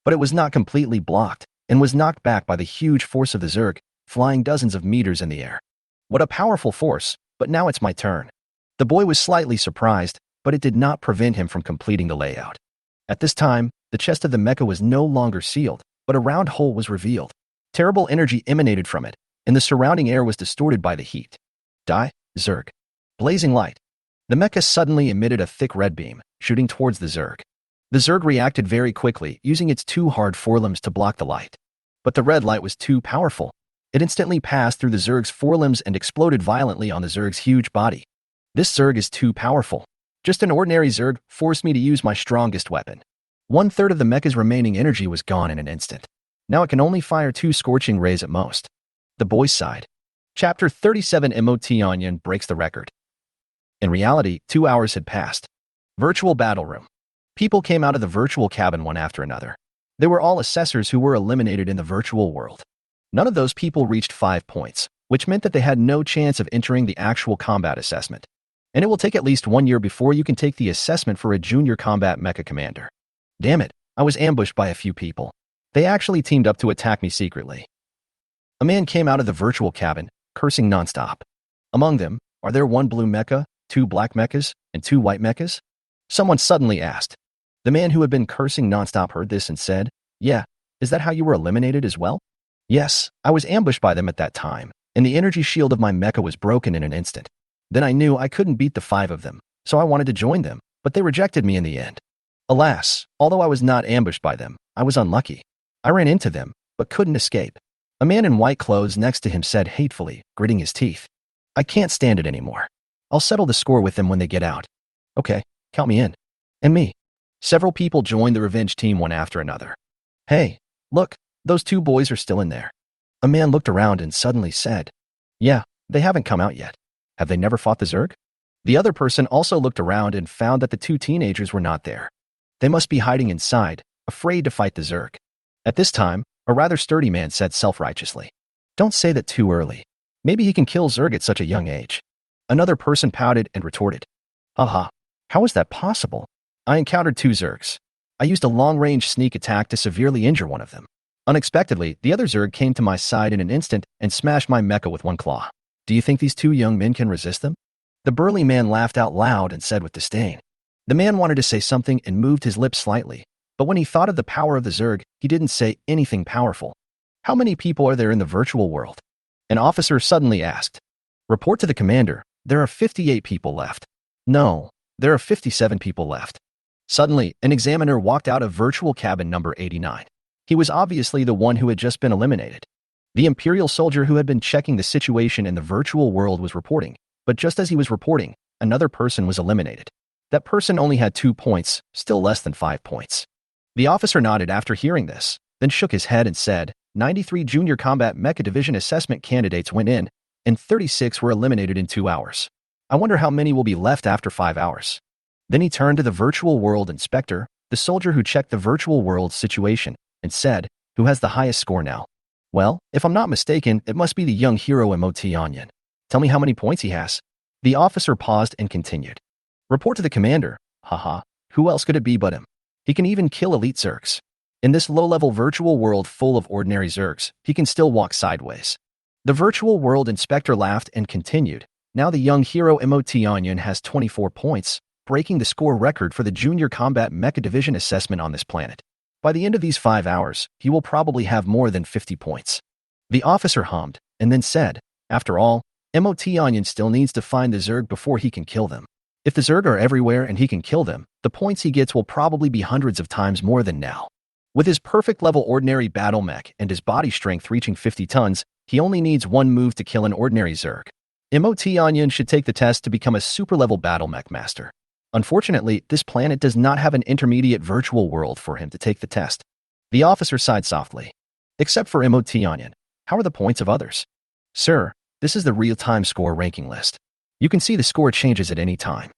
But it was not completely blocked, and was knocked back by the huge force of the Zerg, flying dozens of meters in the air. What a powerful force, but now it's my turn. The boy was slightly surprised, but it did not prevent him from completing the layout. At this time, the chest of the mecha was no longer sealed, but a round hole was revealed. Terrible energy emanated from it, and the surrounding air was distorted by the heat. Die, Zerg. Blazing light. The mecha suddenly emitted a thick red beam, shooting towards the Zerg. The Zerg reacted very quickly, using its 2 hard forelimbs to block the light. But the red light was too powerful. It instantly passed through the Zerg's forelimbs and exploded violently on the Zerg's huge body. This Zerg is too powerful. Just an ordinary Zerg forced me to use my strongest weapon. 1/3 of the mecha's remaining energy was gone in an instant. Now it can only fire 2 scorching rays at most. The boys sighed. Chapter 37 MOT Onion breaks the record. In reality, 2 hours had passed. Virtual battle room. People came out of the virtual cabin one after another. They were all assessors who were eliminated in the virtual world. None of those people reached 5 points, which meant that they had no chance of entering the actual combat assessment. And it will take at least 1 year before you can take the assessment for a junior combat mecha commander. Damn it, I was ambushed by a few people. They actually teamed up to attack me secretly. A man came out of the virtual cabin, cursing nonstop. Among them, are there 1 blue mecha, 2 black mechas, and 2 white mechas? Someone suddenly asked. The man who had been cursing nonstop heard this and said, Yeah, is that how you were eliminated as well? Yes, I was ambushed by them at that time, and the energy shield of my mecha was broken in an instant. Then I knew I couldn't beat the 5 of them, so I wanted to join them, but they rejected me in the end. Alas, although I was not ambushed by them, I was unlucky. I ran into them, but couldn't escape. A man in white clothes next to him said hatefully, gritting his teeth. I can't stand it anymore. I'll settle the score with them when they get out. Okay, count me in. And me. Several people joined the revenge team one after another. Hey, look, those 2 boys are still in there. A man looked around and suddenly said, Yeah, they haven't come out yet. Have they never fought the Zerg? The other person also looked around and found that the 2 teenagers were not there. They must be hiding inside, afraid to fight the Zerg. At this time, a rather sturdy man said self-righteously, Don't say that too early. Maybe he can kill Zerg at such a young age. Another person pouted and retorted, Haha, how is that possible? I encountered 2 Zergs. I used a long-range sneak attack to severely injure one of them. Unexpectedly, the other Zerg came to my side in an instant and smashed my mecha with 1 claw. Do you think these 2 young men can resist them? The burly man laughed out loud and said with disdain. The man wanted to say something and moved his lips slightly, but when he thought of the power of the Zerg, he didn't say anything powerful. How many people are there in the virtual world? An officer suddenly asked. Report to the commander, there are 58 people left. No, there are 57 people left. Suddenly, an examiner walked out of virtual cabin number 89. He was obviously the one who had just been eliminated. The Imperial soldier who had been checking the situation in the virtual world was reporting, but just as he was reporting, another person was eliminated. That person only had 2 points, still less than 5 points. The officer nodded after hearing this, then shook his head and said, 93 Junior Combat Mecha Division assessment candidates went in, and 36 were eliminated in 2 hours. I wonder how many will be left after 5 hours. Then he turned to the virtual world inspector, the soldier who checked the virtual world's situation, and said, Who has the highest score now? Well, if I'm not mistaken, it must be the young hero MOT Onion. Tell me how many points he has. The officer paused and continued. Report to the commander. Haha, who else could it be but him? He can even kill elite Zergs. In this low-level virtual world full of ordinary Zergs, he can still walk sideways. The virtual world inspector laughed and continued. Now the young hero MOT Onion has 24 points, breaking the score record for the Junior Combat Mecha Division assessment on this planet. By the end of these 5 hours, he will probably have more than 50 points. The officer hummed, and then said, After all, MOT Onion still needs to find the Zerg before he can kill them. If the Zerg are everywhere and he can kill them, the points he gets will probably be hundreds of times more than now. With his perfect level ordinary battle mech and his body strength reaching 50 tons, he only needs 1 move to kill an ordinary Zerg. MOT Onion should take the test to become a super-level battle mech master. Unfortunately, this planet does not have an intermediate virtual world for him to take the test. The officer sighed softly. Except for MOT Onion, how are the points of others? Sir, this is the real-time score ranking list. You can see the score changes at any time.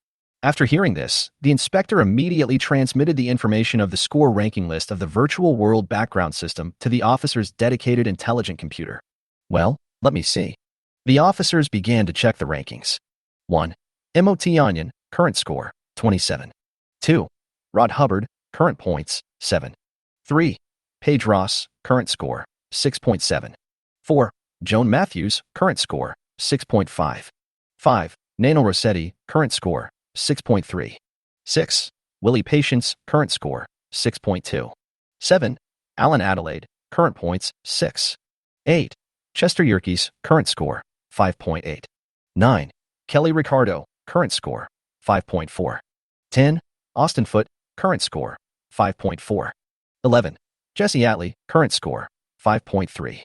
After hearing this, the inspector immediately transmitted the information of the score ranking list of the virtual world background system to the officer's dedicated intelligent computer. Well, let me see. The officers began to check the rankings. 1. MOT Onion, current score, 27. 2. Rod Hubbard, current points, 7. 3. Paige Ross, current score, 6.7. 4. Joan Matthews, current score, 6.5. 5. Nano Rossetti, current score, 6.3. 6. Willie Patience, current score, 6.2. 7. Alan Adelaide, current points, 6. 8. Chester Yerkes, current score, 5.8. 9. Kelly Ricardo, current score, 5.4. 10. Austin Foote, current score, 5.4. 11. Jesse Atley, current score, 5.3.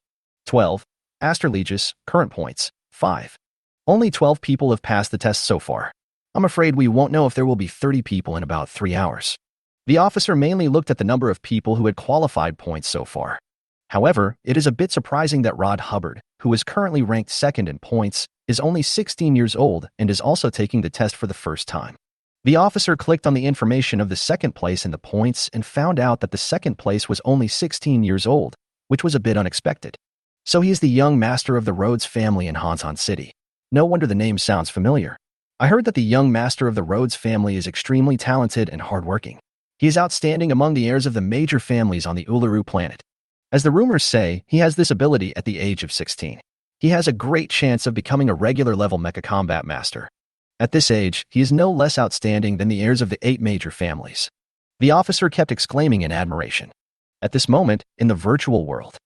12. Aster Legis, current points, 5. Only 12 people have passed the test so far. I'm afraid we won't know if there will be 30 people in about 3 hours. The officer mainly looked at the number of people who had qualified points so far. However, it is a bit surprising that Rod Hubbard, who is currently ranked second in points, is only 16 years old and is also taking the test for the first time. The officer clicked on the information of the second place in the points and found out that the second place was only 16 years old, which was a bit unexpected. So he is the young master of the Rhodes family in Hansan City. No wonder the name sounds familiar. I heard that the young master of the Rhodes family is extremely talented and hardworking. He is outstanding among the heirs of the major families on the Uluru planet. As the rumors say, he has this ability at the age of 16. He has a great chance of becoming a regular-level mecha combat master. At this age, he is no less outstanding than the heirs of the 8 major families. The officer kept exclaiming in admiration. At this moment, in the virtual world,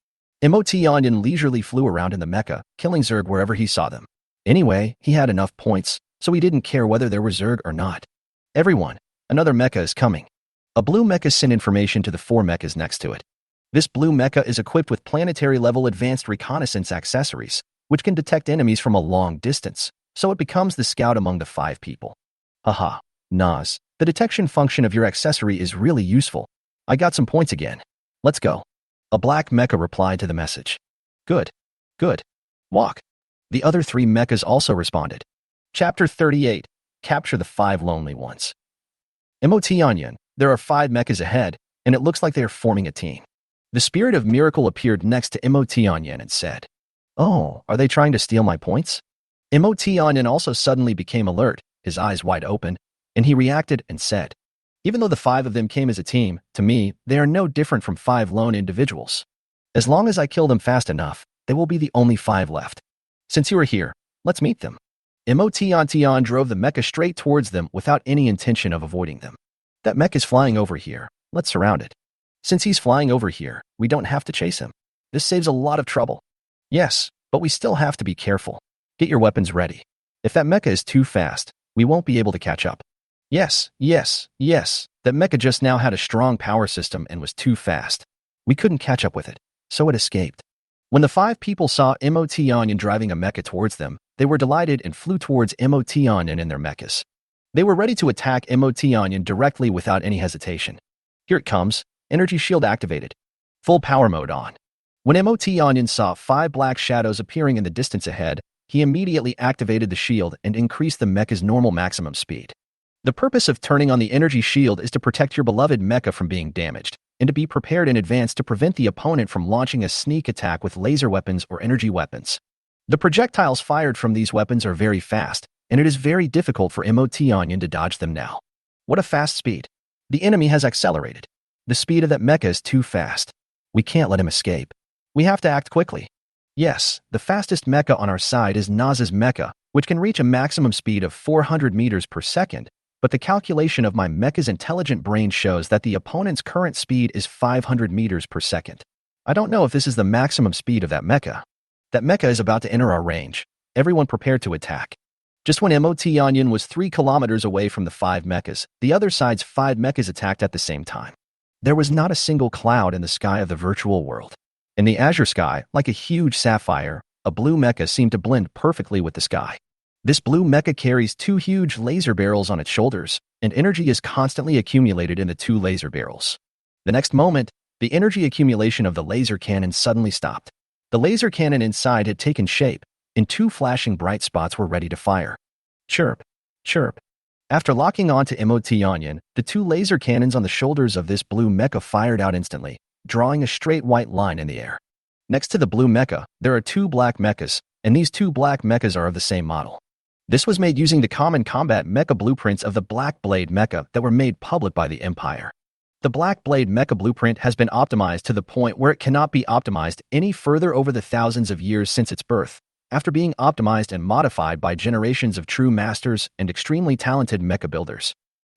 Emotionyan leisurely flew around in the mecha, killing Zerg wherever he saw them. Anyway, he had enough points, so he didn't care whether there were Zerg or not. Everyone, another mecha is coming. A blue mecha sent information to the 4 mechas next to it. This blue mecha is equipped with planetary-level advanced reconnaissance accessories, which can detect enemies from a long distance, so it becomes the scout among the 5 people. Haha, Nas, the detection function of your accessory is really useful. I got some points again. Let's go. A black mecha replied to the message. Good. Good. Walk. The other 3 mechas also responded. Chapter 38. Capture the 5 Lonely Ones. Emotionyan, there are 5 mechas ahead, and it looks like they are forming a team. The Spirit of Miracle appeared next to Emotionyan and said, "Oh, are they trying to steal my points?" Emotionyan also suddenly became alert, his eyes wide open, and he reacted and said, "Even though the 5 of them came as a team, to me, they are no different from 5 lone individuals. As long as I kill them fast enough, they will be the only 5 left. Since you are here, let's meet them." Emotionyan drove the mecha straight towards them without any intention of avoiding them. That mech is flying over here. Let's surround it. Since he's flying over here, we don't have to chase him. This saves a lot of trouble. Yes, but we still have to be careful. Get your weapons ready. If that mecha is too fast, we won't be able to catch up. Yes. That mecha just now had a strong power system and was too fast. We couldn't catch up with it, so it escaped. When the 5 people saw Emotionyan driving a mecha towards them, they were delighted and flew towards Emotionyan in their mechas. They were ready to attack Emotionyan directly without any hesitation. Here it comes. Energy shield activated. Full power mode on. When Emotionyan saw 5 black shadows appearing in the distance ahead, he immediately activated the shield and increased the mecha's normal maximum speed. The purpose of turning on the energy shield is to protect your beloved mecha from being damaged, and to be prepared in advance to prevent the opponent from launching a sneak attack with laser weapons or energy weapons. The projectiles fired from these weapons are very fast, and it is very difficult for Emotionyan to dodge them now. What a fast speed. The enemy has accelerated. The speed of that mecha is too fast. We can't let him escape. We have to act quickly. Yes, the fastest mecha on our side is Naz's mecha, which can reach a maximum speed of 400 meters per second, but the calculation of my mecha's intelligent brain shows that the opponent's current speed is 500 meters per second. I don't know if this is the maximum speed of that mecha. That mecha is about to enter our range. Everyone prepared to attack. Just when Emotionyan was 3 kilometers away from the 5 mechas, the other side's 5 mechas attacked at the same time. There was not a single cloud in the sky of the virtual world. In the azure sky, like a huge sapphire, a blue mecha seemed to blend perfectly with the sky. This blue mecha carries 2 huge laser barrels on its shoulders, and energy is constantly accumulated in the 2 laser barrels. The next moment, the energy accumulation of the laser cannon suddenly stopped. The laser cannon inside had taken shape, and 2 flashing bright spots were ready to fire. Chirp, chirp. After locking onto Emotionyan, the 2 laser cannons on the shoulders of this blue mecha fired out instantly, drawing a straight white line in the air. Next to the blue mecha, there are 2 black mechas, and these 2 black mechas are of the same model. This was made using the common combat mecha blueprints of the Black Blade mecha that were made public by the Empire. The Black Blade mecha blueprint has been optimized to the point where it cannot be optimized any further over the thousands of years since its birth, after being optimized and modified by generations of true masters and extremely talented mecha builders.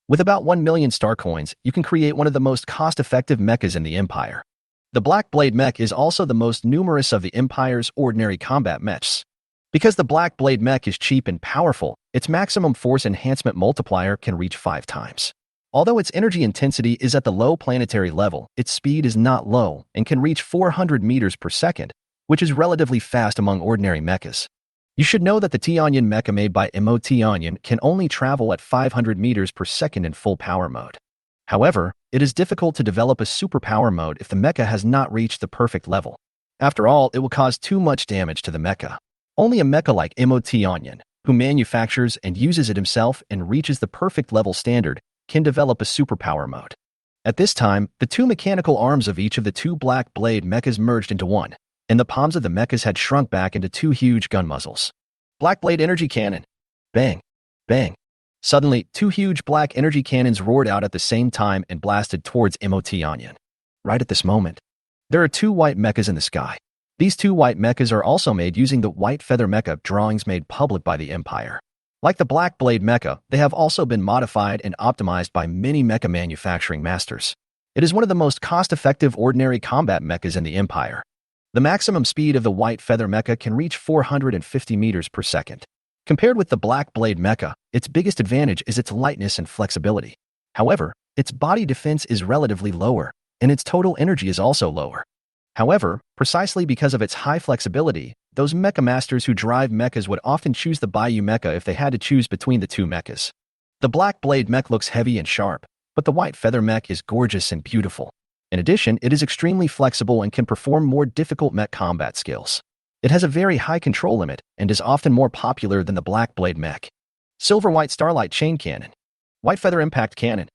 With about 1 million star coins, you can create one of the most cost-effective mechas in the Empire. The Black Blade mech is also the most numerous of the Empire's ordinary combat mechs. Because the Black Blade mech is cheap and powerful, its maximum force enhancement multiplier can reach 5 times. Although its energy intensity is at the low planetary level, its speed is not low and can reach 400 meters per second, which is relatively fast among ordinary mechas. You should know that the T-Onion mecha made by Onion can only travel at 500 meters per second in full power mode. However, it is difficult to develop a superpower mode if the mecha has not reached the perfect level. After all, it will cause too much damage to the mecha. Only a mecha like Onion, who manufactures and uses it himself and reaches the perfect level standard, can develop a superpower mode. At this time, the two mechanical arms of each of the two Black Blade mechas merged into one, and the palms of the mechas had shrunk back into two huge gun muzzles. Black Blade Energy Cannon. Bang. Bang. Suddenly, two huge black energy cannons roared out at the same time and blasted towards Onion. Right at this moment, there are two white mechas in the sky. These two white mechas are also made using the White Feather mecha drawings made public by the Empire. Like the Black Blade mecha, they have also been modified and optimized by many mecha manufacturing masters. It is one of the most cost-effective ordinary combat mechas in the Empire. The maximum speed of the White Feather mecha can reach 450 meters per second. Compared with the Black Blade mecha, its biggest advantage is its lightness and flexibility. However, its body defense is relatively lower, and its total energy is also lower. However, precisely because of its high flexibility, those mecha masters who drive mechas would often choose the Bayou mecha if they had to choose between the two mechas. The Black Blade mech looks heavy and sharp, but the White Feather mech is gorgeous and beautiful. In addition, it is extremely flexible and can perform more difficult mech combat skills. It has a very high control limit and is often more popular than the Black Blade mech. Silver White Starlight Chain Cannon. White Feather Impact Cannon.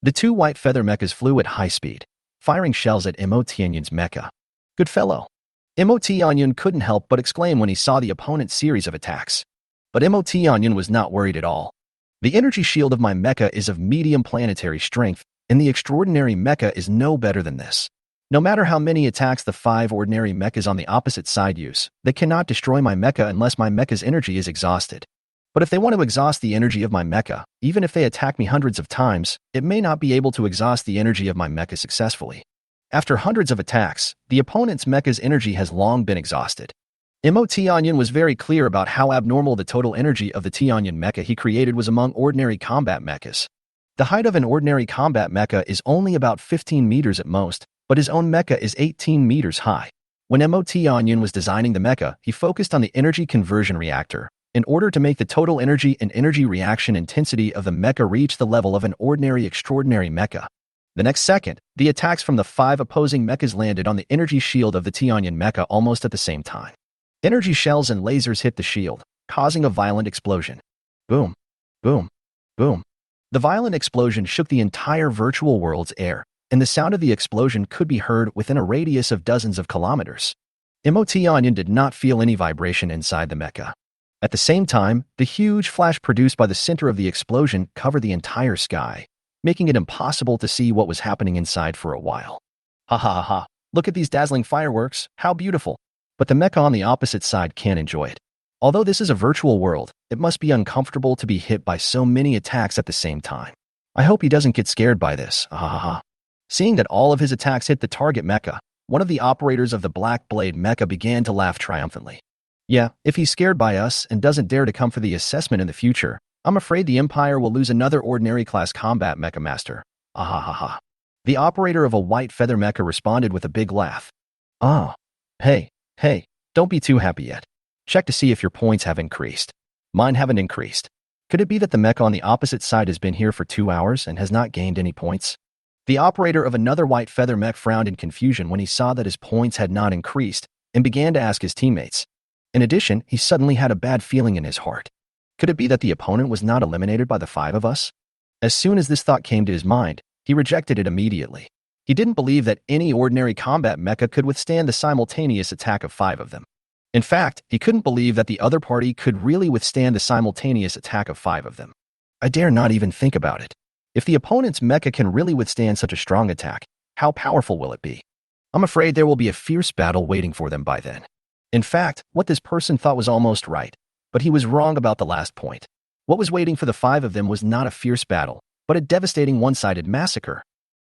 The two White Feather mechas flew at high speed, firing shells at Onion's mecha. Good fellow. Onion couldn't help but exclaim when he saw the opponent's series of attacks. But Onion was not worried at all. The energy shield of my mecha is of medium planetary strength, and the extraordinary mecha is no better than this. No matter how many attacks the 5 ordinary mechas on the opposite side use, they cannot destroy my mecha unless my mecha's energy is exhausted. But if they want to exhaust the energy of my mecha, even if they attack me hundreds of times, it may not be able to exhaust the energy of my mecha successfully. After hundreds of attacks, the opponent's mecha's energy has long been exhausted. Onion was very clear about how abnormal the total energy of the T-Onion mecha he created was among ordinary combat mechas. The height of an ordinary combat mecha is only about 15 meters at most, but his own mecha is 18 meters high. When Onion was designing the mecha, he focused on the energy conversion reactor, in order to make the total energy and energy reaction intensity of the mecha reach the level of an ordinary extraordinary mecha. The next second, the attacks from the 5 opposing mechas landed on the energy shield of the T-Onion mecha almost at the same time. Energy shells and lasers hit the shield, causing a violent explosion. Boom. Boom. Boom. The violent explosion shook the entire virtual world's air, and the sound of the explosion could be heard within a radius of dozens of kilometers. Onion did not feel any vibration inside the mecha. At the same time, the huge flash produced by the center of the explosion covered the entire sky, making it impossible to see what was happening inside for a while. Ha ha ha ha, look at these dazzling fireworks, how beautiful. But the mecha on the opposite side can't enjoy it. Although this is a virtual world, it must be uncomfortable to be hit by so many attacks at the same time. I hope he doesn't get scared by this, ha ha ha. Seeing that all of his attacks hit the target mecha, one of the operators of the Black Blade mecha began to laugh triumphantly. Yeah, if he's scared by us and doesn't dare to come for the assessment in the future, I'm afraid the Empire will lose another ordinary class combat mecha master. Ah ha ha ha. The operator of a White Feather mecha responded with a big laugh. Ah. Hey, don't be too happy yet. Check to see if your points have increased. Mine haven't increased. Could it be that the mecha on the opposite side has been here for 2 hours and has not gained any points? The operator of another White Feather mech frowned in confusion when he saw that his points had not increased and began to ask his teammates. In addition, he suddenly had a bad feeling in his heart. Could it be that the opponent was not eliminated by the 5 of us? As soon as this thought came to his mind, he rejected it immediately. He didn't believe that any ordinary combat mecha could withstand the simultaneous attack of 5 of them. In fact, he couldn't believe that the other party could really withstand the simultaneous attack of 5 of them. I dare not even think about it. If the opponent's mecha can really withstand such a strong attack, how powerful will it be? I'm afraid there will be a fierce battle waiting for them by then. In fact, what this person thought was almost right, but he was wrong about the last point. What was waiting for the 5 of them was not a fierce battle, but a devastating one-sided massacre.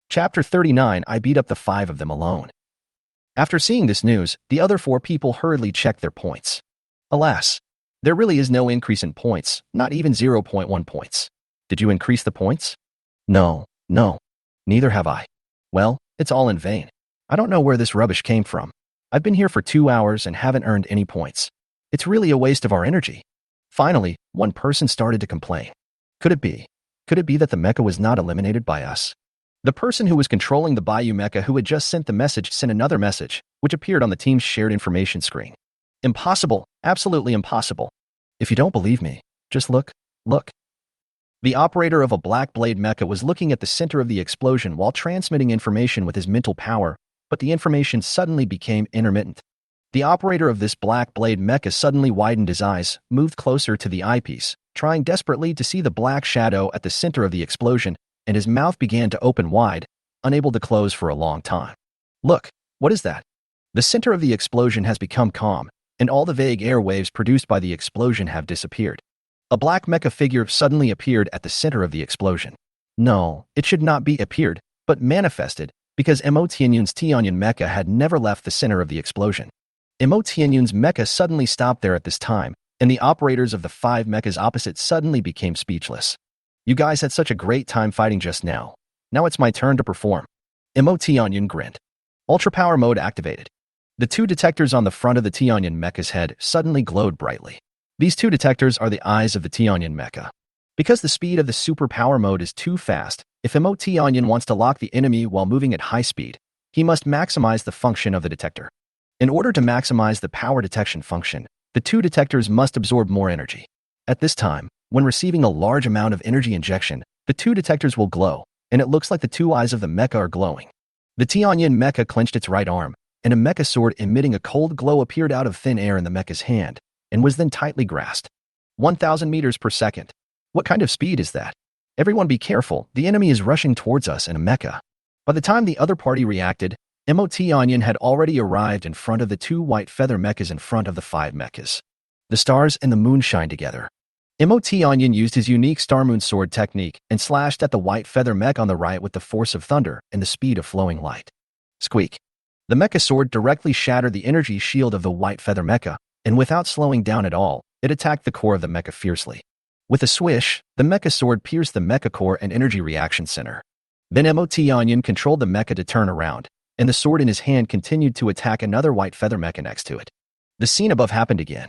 Chapter 39, I beat up the 5 of them alone. After seeing this news, the other 4 people hurriedly checked their points. Alas, there really is no increase in points, not even 0.1 points. Did you increase the points? No, neither have I. Well, it's all in vain. I don't know where this rubbish came from. I've been here for 2 hours and haven't earned any points. It's really a waste of our energy. Finally, one person started to complain. Could it be? Could it be that the mecha was not eliminated by us? The person who was controlling the Bayou mecha who had just sent the message sent another message, which appeared on the team's shared information screen. Impossible. Absolutely impossible. If you don't believe me, just look. Look. The operator of a Black Blade mecha was looking at the center of the explosion while transmitting information with his mental power, but the information suddenly became intermittent. The operator of this Black Blade mecha suddenly widened his eyes, moved closer to the eyepiece, trying desperately to see the black shadow at the center of the explosion, and his mouth began to open wide, unable to close for a long time. Look, what is that? The center of the explosion has become calm, and all the vague air waves produced by the explosion have disappeared. A black mecha figure suddenly appeared at the center of the explosion. No, it should not be appeared, but manifested, because Mo Tianyun's Tianyun mecha had never left the center of the explosion. Mo Tianyun's mecha suddenly stopped there at this time, and the operators of the 5 mechas opposite suddenly became speechless. You guys had such a great time fighting just now. Now it's my turn to perform. Mo Tianyun grinned. Ultra Power Mode activated. The 2 detectors on the front of the Tianyun mecha's head suddenly glowed brightly. These 2 detectors are the eyes of the Tianyun mecha. Because the speed of the Super Power Mode is too fast, if Mo Tianyun wants to lock the enemy while moving at high speed, he must maximize the function of the detector. In order to maximize the power detection function, the 2 detectors must absorb more energy. At this time, when receiving a large amount of energy injection, the 2 detectors will glow, and it looks like the 2 eyes of the mecha are glowing. The Tianyun mecha clenched its right arm, and a mecha sword emitting a cold glow appeared out of thin air in the mecha's hand, and was then tightly grasped. 1,000 meters per second. What kind of speed is that? Everyone be careful, the enemy is rushing towards us in a mecha. By the time the other party reacted, Mo Tianyun had already arrived in front of the 2 white feather mechas in front of the 5 mechas. The stars and the moon shine together. Mo Tianyun used his unique Star Moon Sword technique and slashed at the white feather mech on the right with the force of thunder and the speed of flowing light. Squeak. The mecha sword directly shattered the energy shield of the white feather mecha, and without slowing down at all, it attacked the core of the mecha fiercely. With a swish, the mecha sword pierced the mecha core and energy reaction center. Then Mo Tianyun controlled the mecha to turn around, and the sword in his hand continued to attack another white feather mecha next to it. The scene above happened again.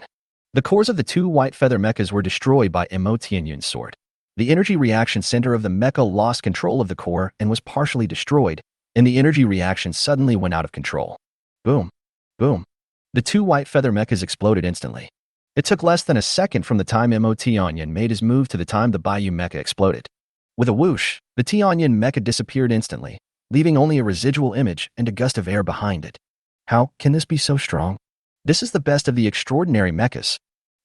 The cores of the 2 white feather mechas were destroyed by Mo Tianyun's sword. The energy reaction center of the mecha lost control of the core and was partially destroyed, and the energy reaction suddenly went out of control. Boom. Boom. The 2 white feather mechas exploded instantly. It took less than a second from the time Mo Tianyun made his move to the time the Bayou mecha exploded. With a whoosh, the Tianyun mecha disappeared instantly, leaving only a residual image and a gust of air behind it. How can this be so strong? This is the best of the extraordinary mechas.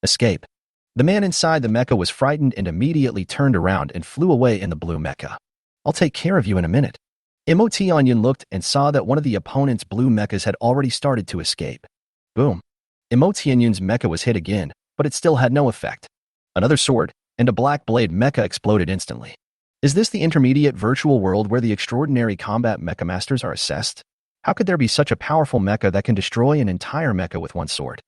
Escape. The man inside the mecha was frightened and immediately turned around and flew away in the blue mecha. I'll take care of you in a minute. Mo Tianyun looked and saw that one of the opponent's blue mechas had already started to escape. Boom. Mo Tianyun's mecha was hit again, but it still had no effect. Another sword, and a black blade mecha exploded instantly. Is this the intermediate virtual world where the extraordinary combat mecha masters are assessed? How could there be such a powerful mecha that can destroy an entire mecha with one sword?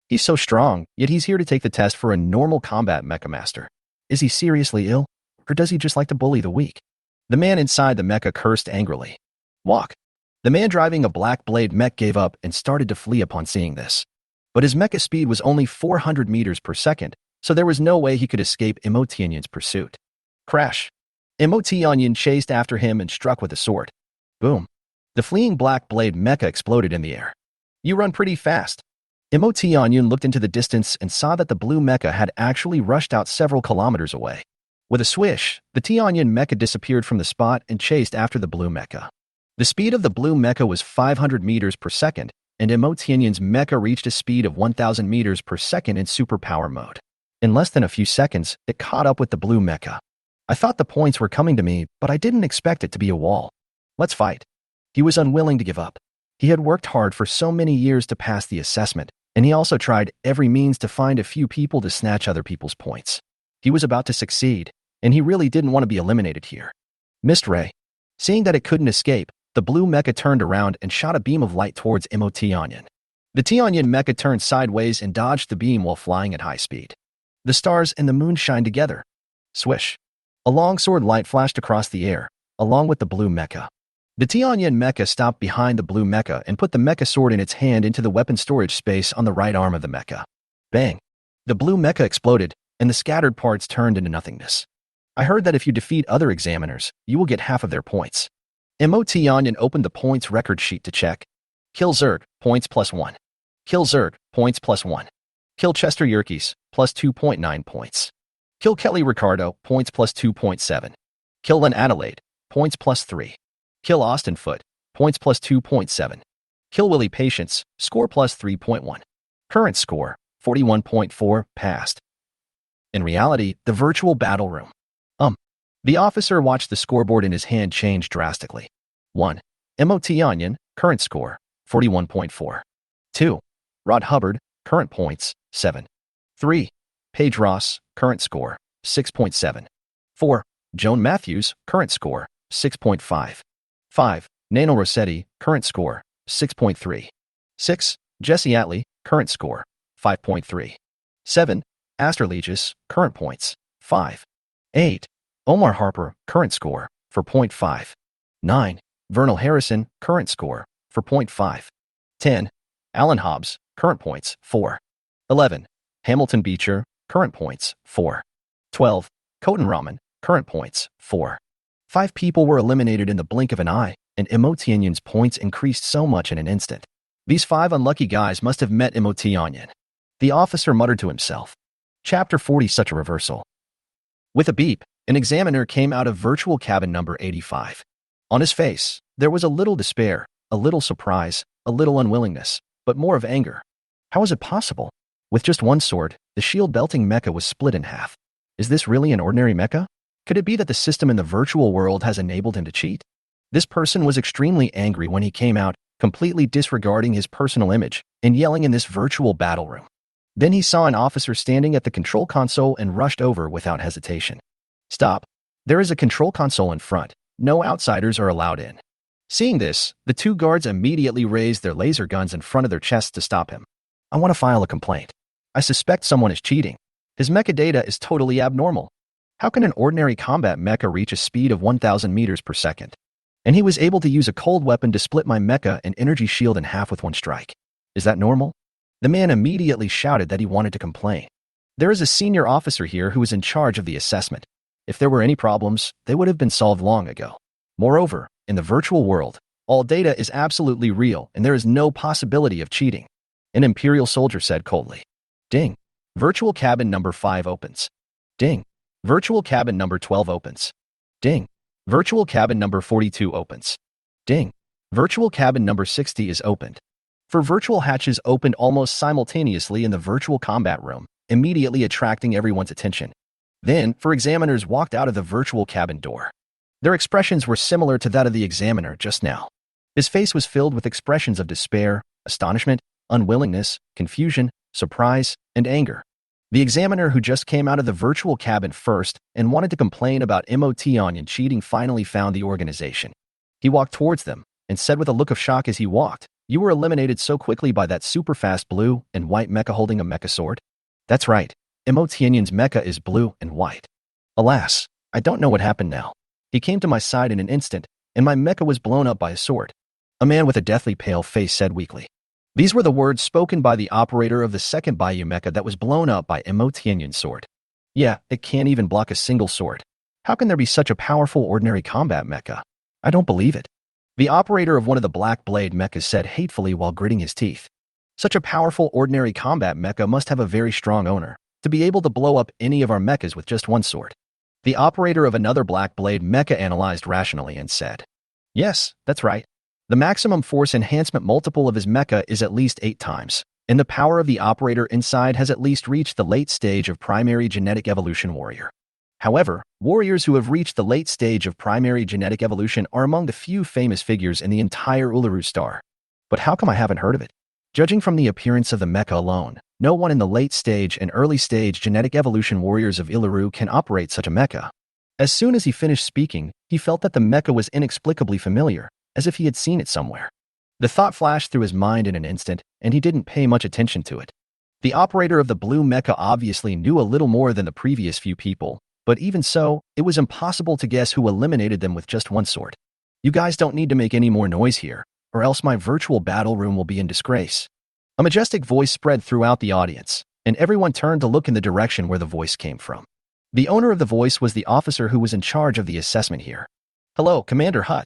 He's so strong, yet he's here to take the test for a normal combat mecha master. Is he seriously ill, or does he just like to bully the weak? The man inside the mecha cursed angrily. Walk. The man driving a black blade mech gave up and started to flee upon seeing this. But his mecha speed was only 400 meters per second, so there was no way he could escape Mo Tianyun's pursuit. Crash. Mo Tianyun chased after him and struck with a sword. Boom. The fleeing black blade mecha exploded in the air. You run pretty fast. Mo Tianyun looked into the distance and saw that the blue mecha had actually rushed out several kilometers away. With a swish, the Tianyun mecha disappeared from the spot and chased after the blue mecha. The speed of the blue mecha was 500 meters per second, and Mo Tianyun's mecha reached a speed of 1,000 meters per second in superpower mode. In less than a few seconds, it caught up with the blue mecha. I thought the points were coming to me, but I didn't expect it to be a wall. Let's fight. He was unwilling to give up. He had worked hard for so many years to pass the assessment, and he also tried every means to find a few people to snatch other people's points. He was about to succeed, and he really didn't want to be eliminated here. Mist Ray. Seeing that it couldn't escape, the blue mecha turned around and shot a beam of light towards Mo Tianyun. The Tianyun mecha turned sideways and dodged the beam while flying at high speed. The stars and the moon shined together. Swish. A long sword light flashed across the air, along with the blue mecha. The Tianyun mecha stopped behind the blue mecha and put the mecha sword in its hand into the weapon storage space on the right arm of the mecha. Bang! The blue mecha exploded, and the scattered parts turned into nothingness. I heard that if you defeat other examiners, you will get half of their points. MOT Onion opened the points record sheet to check. Kill Zerg, points +1. Kill Zerg, points +1. Kill Chester Yerkes, plus 2.9 points. Kill Kelly Ricardo, points plus 2.7. Kill Len Adelaide, points plus 3. Kill Austin Foot, points plus 2.7. Kill Willie Patience, score plus 3.1. Current score, 41.4, passed. In reality, the virtual battle room. The officer watched the scoreboard in his hand change drastically. 1. MOT Onion, current score, 41.4. 2. Rod Hubbard, current points, 7. 3. Paige Ross, current score, 6.7. 4. Joan Matthews, current score, 6.5. 5. Nano Rossetti, current score, 6.3. 6. Jesse Atley, current score, 5.3. 7. Aster Legis, current points, 5. 8. Omar Harper, current score, 4.5. 9. Vernal Harrison, current score, 4.5. 10. Alan Hobbs, current points, 4. 11. Hamilton Beecher, current points, 4. 12. Koten Rahman, current points, 4. 5 people were eliminated in the blink of an eye, and MOT Onion's points increased so much in an instant. These 5 unlucky guys must have met MOT Onion. The officer muttered to himself. Chapter 40, such a reversal. With a beep, an examiner came out of virtual cabin number 85. On his face, there was a little despair, a little surprise, a little unwillingness, but more of anger. How was it possible? With just one sword, the shield-belting mecha was split in half. Is this really an ordinary mecha? Could it be that the system in the virtual world has enabled him to cheat? This person was extremely angry when he came out, completely disregarding his personal image and yelling in this virtual battle room. Then he saw an officer standing at the control console and rushed over without hesitation. Stop. There is a control console in front. No outsiders are allowed in. Seeing this, the 2 guards immediately raised their laser guns in front of their chests to stop him. I want to file a complaint. I suspect someone is cheating. His mecha data is totally abnormal. How can an ordinary combat mecha reach a speed of 1,000 meters per second? And he was able to use a cold weapon to split my mecha and energy shield in half with one strike. Is that normal? The man immediately shouted that he wanted to complain. There is a senior officer here who is in charge of the assessment. If there were any problems, they would have been solved long ago. Moreover, in the virtual world, all data is absolutely real and there is no possibility of cheating. An Imperial soldier said coldly. Ding. Virtual cabin number 5 opens. Ding. Virtual cabin number 12 opens. Ding. Virtual cabin number 42 opens. Ding. Virtual cabin number 60 is opened. For virtual hatches opened almost simultaneously in the virtual combat room, immediately attracting everyone's attention. Then, 4 examiners walked out of the virtual cabin door. Their expressions were similar to that of the examiner just now. His face was filled with expressions of despair, astonishment, unwillingness, confusion, surprise, and anger. The examiner who just came out of the virtual cabin first and wanted to complain about MOT Onion cheating finally found the organization. He walked towards them and said with a look of shock as he walked, "You were eliminated so quickly by that super-fast blue and white mecha holding a mecha sword?" That's right. MOT Onion's mecha is blue and white. Alas, I don't know what happened now. He came to my side in an instant, and my mecha was blown up by a sword. A man with a deathly pale face said weakly. These were the words spoken by the operator of the second Bayou mecha that was blown up by MOT Onion's sword. Yeah, it can't even block a single sword. How can there be such a powerful ordinary combat mecha? I don't believe it. The operator of one of the Black Blade mechas said hatefully while gritting his teeth. Such a powerful ordinary combat mecha must have a very strong owner to be able to blow up any of our mechas with just one sword. The operator of another Black Blade mecha analyzed rationally and said, yes, that's right. The maximum force enhancement multiple of his mecha is at least 8 times, and the power of the operator inside has at least reached the late stage of primary genetic evolution warrior. However, warriors who have reached the late stage of primary genetic evolution are among the few famous figures in the entire Uluru Star. But how come I haven't heard of it? Judging from the appearance of the mecha alone, no one in the late stage and early stage genetic evolution warriors of Uluru can operate such a mecha. As soon as he finished speaking, he felt that the mecha was inexplicably familiar, as if he had seen it somewhere. The thought flashed through his mind in an instant, and he didn't pay much attention to it. The operator of the blue mecha obviously knew a little more than the previous few people, but even so, it was impossible to guess who eliminated them with just one sword. You guys don't need to make any more noise here, or else my virtual battle room will be in disgrace. A majestic voice spread throughout the audience, and everyone turned to look in the direction where the voice came from. The owner of the voice was the officer who was in charge of the assessment here. "Hello, Commander Hutt."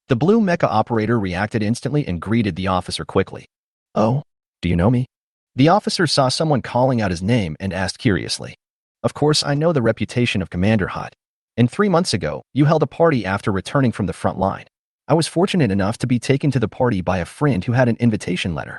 The blue mecha operator reacted instantly and greeted the officer quickly. "Oh, do you know me?" The officer saw someone calling out his name and asked curiously. "Of course, I know the reputation of Commander Hutt. And 3 months ago, you held a party after returning from the front line. I was fortunate enough to be taken to the party by a friend who had an invitation letter."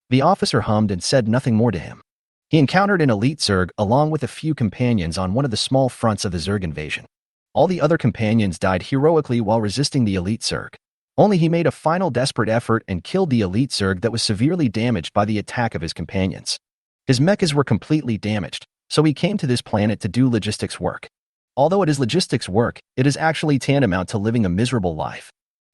The officer hummed and said nothing more to him. He encountered an elite Zerg along with a few companions on one of the small fronts of the Zerg invasion. All the other companions died heroically while resisting the elite Zerg. Only he made a final desperate effort and killed the elite Zerg that was severely damaged by the attack of his companions. His mechas were completely damaged, so he came to this planet to do logistics work. Although it is logistics work, it is actually tantamount to living a miserable life.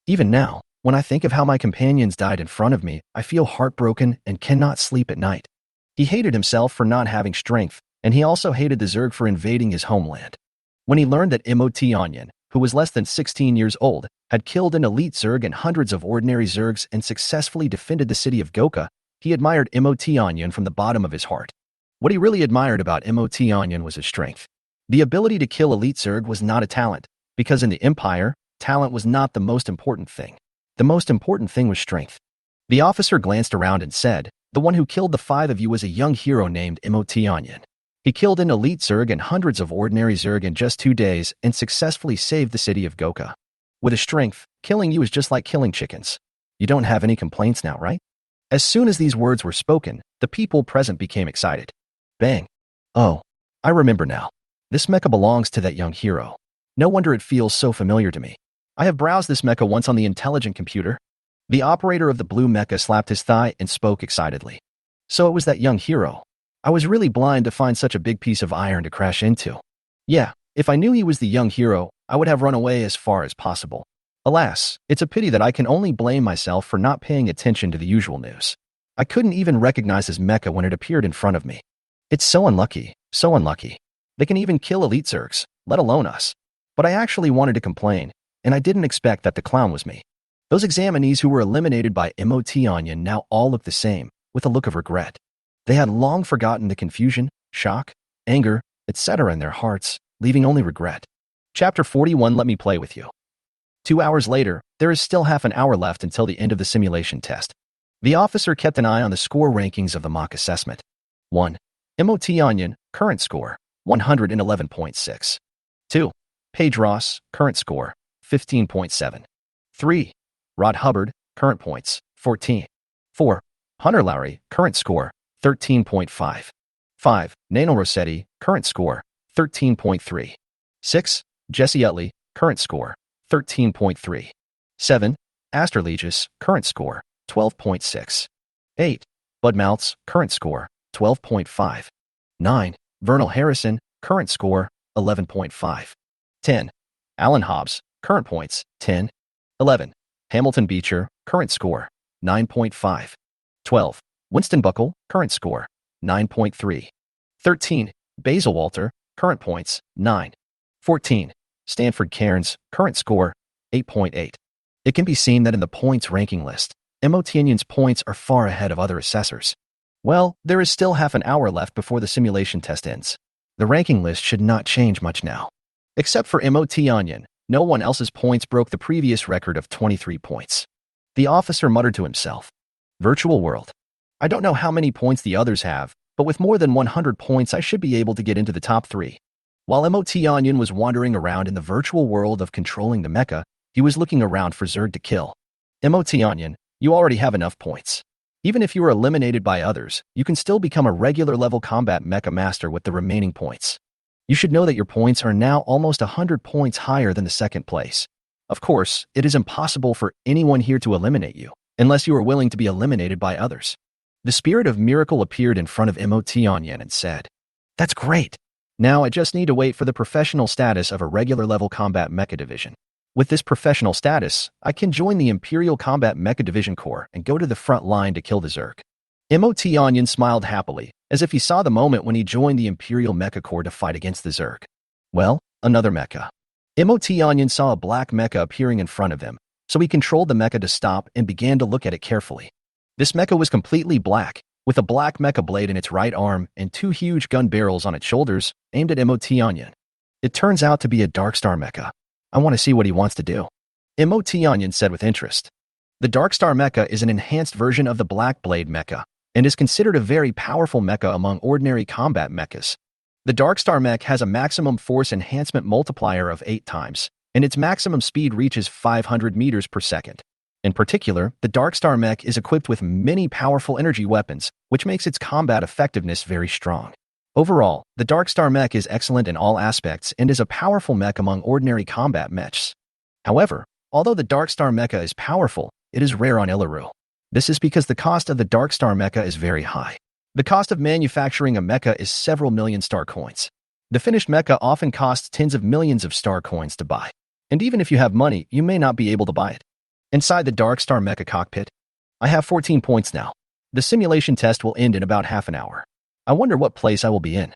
Even now, when I think of how my companions died in front of me, I feel heartbroken and cannot sleep at night. He hated himself for not having strength, and he also hated the Zerg for invading his homeland. When he learned that Mot Onion, who was less than 16 years old, had killed an elite Zerg and hundreds of ordinary Zergs and successfully defended the city of Goka, he admired Mot Onion from the bottom of his heart. What he really admired about Mot Onion was his strength. The ability to kill elite Zerg was not a talent, because in the Empire, talent was not the most important thing. The most important thing was strength. The officer glanced around and said, "The one who killed the 5 of you was a young hero named Mot Onion. He killed an elite Zerg and hundreds of ordinary Zerg in just 2 days and successfully saved the city of Goka. With his strength, killing you is just like killing chickens. You don't have any complaints now, right?" As soon as these words were spoken, the people present became excited. Bang. "Oh, I remember now. This mecha belongs to that young hero. No wonder it feels so familiar to me. I have browsed this mecha once on the intelligent computer." The operator of the blue mecha slapped his thigh and spoke excitedly. "So it was that young hero. I was really blind to find such a big piece of iron to crash into. Yeah, if I knew he was the young hero, I would have run away as far as possible. Alas, it's a pity that I can only blame myself for not paying attention to the usual news. I couldn't even recognize his mecha when it appeared in front of me. It's so unlucky, so unlucky. They can even kill elite Zergs, let alone us. But I actually wanted to complain, and I didn't expect that the clown was me." Those examinees who were eliminated by Mot Onion now all looked the same, with a look of regret. They had long forgotten the confusion, shock, anger, etc. in their hearts, leaving only regret. Chapter 41. Let me play with you. 2 hours later, there is still half an hour left until the end of the simulation test. The officer kept an eye on the score rankings of the mock assessment. 1. Mot Onion, current score, 111.6. 2. Paige Ross, current score, 15.7. 3. Rod Hubbard, current points, 14. 4. Hunter Lowry, current score, 13.5. 5. Nano Rossetti, current score, 13.3. 6. Jesse Utley, current score, 13.3. 7. Asterlegis, current score, 12.6. 8. Bud Maltz, current score, 12.5. 9. Vernal Harrison, current score, 11.5. 10. Alan Hobbs, current points, 10. 11. Hamilton Beecher, current score, 9.5. 12. Winston Buckle, current score, 9.3. 13. Basil Walter, current points, 9. 14. Stanford Cairns, current score, 8.8. It can be seen that in the points ranking list, Mot Onion's points are far ahead of other assessors. Well, there is still half an hour left before the simulation test ends. The ranking list should not change much now. Except for Mot Onion, no one else's points broke the previous record of 23 points. The officer muttered to himself. Virtual world. I don't know how many points the others have, but with more than 100 points I should be able to get into the top 3. While Mot Onion was wandering around in the virtual world of controlling the mecha, he was looking around for Zerg to kill. Mot Onion, you already have enough points. Even if you are eliminated by others, you can still become a regular level combat mecha master with the remaining points. You should know that your points are now almost 100 points higher than the second place. Of course, it is impossible for anyone here to eliminate you, unless you are willing to be eliminated by others. The spirit of miracle appeared in front of Mot Onion and said, "That's great. Now I just need to wait for the professional status of a regular level combat mecha division. With this professional status, I can join the Imperial Combat Mecha Division Corps and go to the front line to kill the Zerg." Mot Onion smiled happily, as if he saw the moment when he joined the Imperial Mecha Corps to fight against the Zerg. Well, another mecha. Mot Onion saw a black mecha appearing in front of him, so he controlled the mecha to stop and began to look at it carefully. This mecha was completely black, with a black mecha blade in its right arm and two huge gun barrels on its shoulders aimed at MOT Onion. It turns out to be a Darkstar mecha. I want to see what he wants to do. MOT Onion said with interest. The Darkstar mecha is an enhanced version of the Black Blade mecha and is considered a very powerful mecha among ordinary combat mechas. The Darkstar mech has a maximum force enhancement multiplier of 8 times, and its maximum speed reaches 500 meters per second. In particular, the Darkstar mech is equipped with many powerful energy weapons, which makes its combat effectiveness very strong. Overall, the Darkstar mech is excellent in all aspects and is a powerful mech among ordinary combat mechs. However, although the Darkstar mecha is powerful, it is rare on Illaru. This is because the cost of the Darkstar mecha is very high. The cost of manufacturing a mecha is several million star coins. The finished mecha often costs tens of millions of star coins to buy. And even if you have money, you may not be able to buy it. Inside the Darkstar mecha cockpit, I have 14 points now. The simulation test will end in about half an hour. I wonder what place I will be in.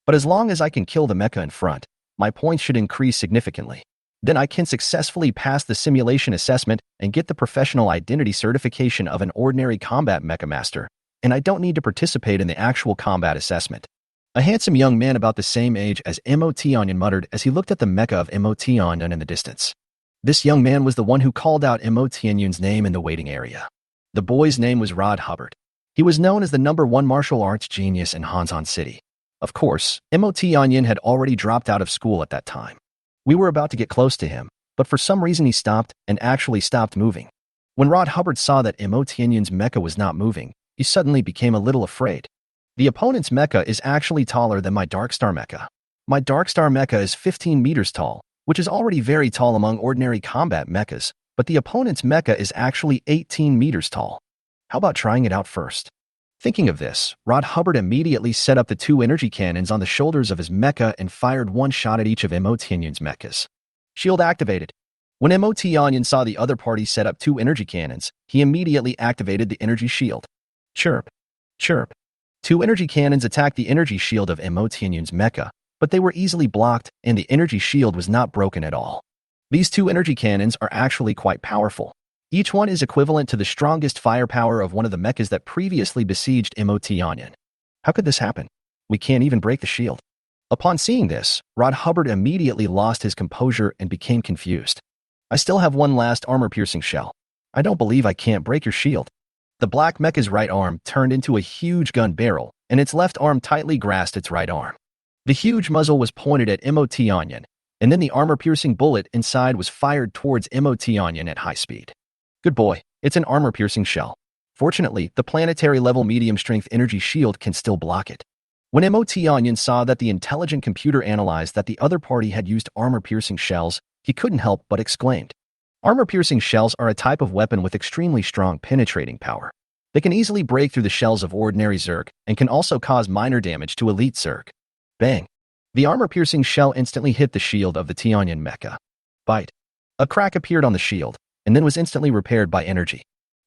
But as long as I can kill the mecha in front, my points should increase significantly. Then I can successfully pass the simulation assessment and get the professional identity certification of an ordinary combat mecha master, and I don't need to participate in the actual combat assessment. A handsome young man about the same age as MOT Onion muttered as he looked at the mecha of MOT Onion in the distance. This young man was the one who called out MOT Onion's name in the waiting area. The boy's name was Rod Hubbard. He was known as the #1 martial arts genius in Hanzon City. Of course, MOT Onion had already dropped out of school at that time. We were about to get close to him, but for some reason he stopped and actually stopped moving. When Rod Hubbard saw that MOT Onion's mecha was not moving, he suddenly became a little afraid. The opponent's mecha is actually taller than my Darkstar mecha. My Darkstar mecha is 15 meters tall, which is already very tall among ordinary combat mechas, but the opponent's mecha is actually 18 meters tall. How about trying it out first? Thinking of this, Rod Hubbard immediately set up the 2 energy cannons on the shoulders of his mecha and fired one shot at each of MOT Onion's mechas. Shield activated. When MOT Onion saw the other party set up 2 energy cannons, he immediately activated the energy shield. Chirp. Chirp. 2 energy cannons attacked the energy shield of MOT Onion's mecha, but they were easily blocked and the energy shield was not broken at all. These 2 energy cannons are actually quite powerful. Each one is equivalent to the strongest firepower of one of the mechas that previously besieged MOT Onion. How could this happen? We can't even break the shield. Upon seeing this, Rod Hubbard immediately lost his composure and became confused. I still have one last armor-piercing shell. I don't believe I can't break your shield. The black mecha's right arm turned into a huge gun barrel, and its left arm tightly grasped its right arm. The huge muzzle was pointed at MOT Onion, and then the armor-piercing bullet inside was fired towards MOT Onion at high speed. Good boy, it's an armor-piercing shell. Fortunately, the planetary-level medium-strength energy shield can still block it. When MOT Onion saw that the intelligent computer analyzed that the other party had used armor-piercing shells, he couldn't help but exclaimed. Armor-piercing shells are a type of weapon with extremely strong penetrating power. They can easily break through the shells of ordinary Zerg and can also cause minor damage to elite Zerg. Bang! The armor-piercing shell instantly hit the shield of the T-Onion mecha. Bite. A crack appeared on the shield, and then was instantly repaired by energy.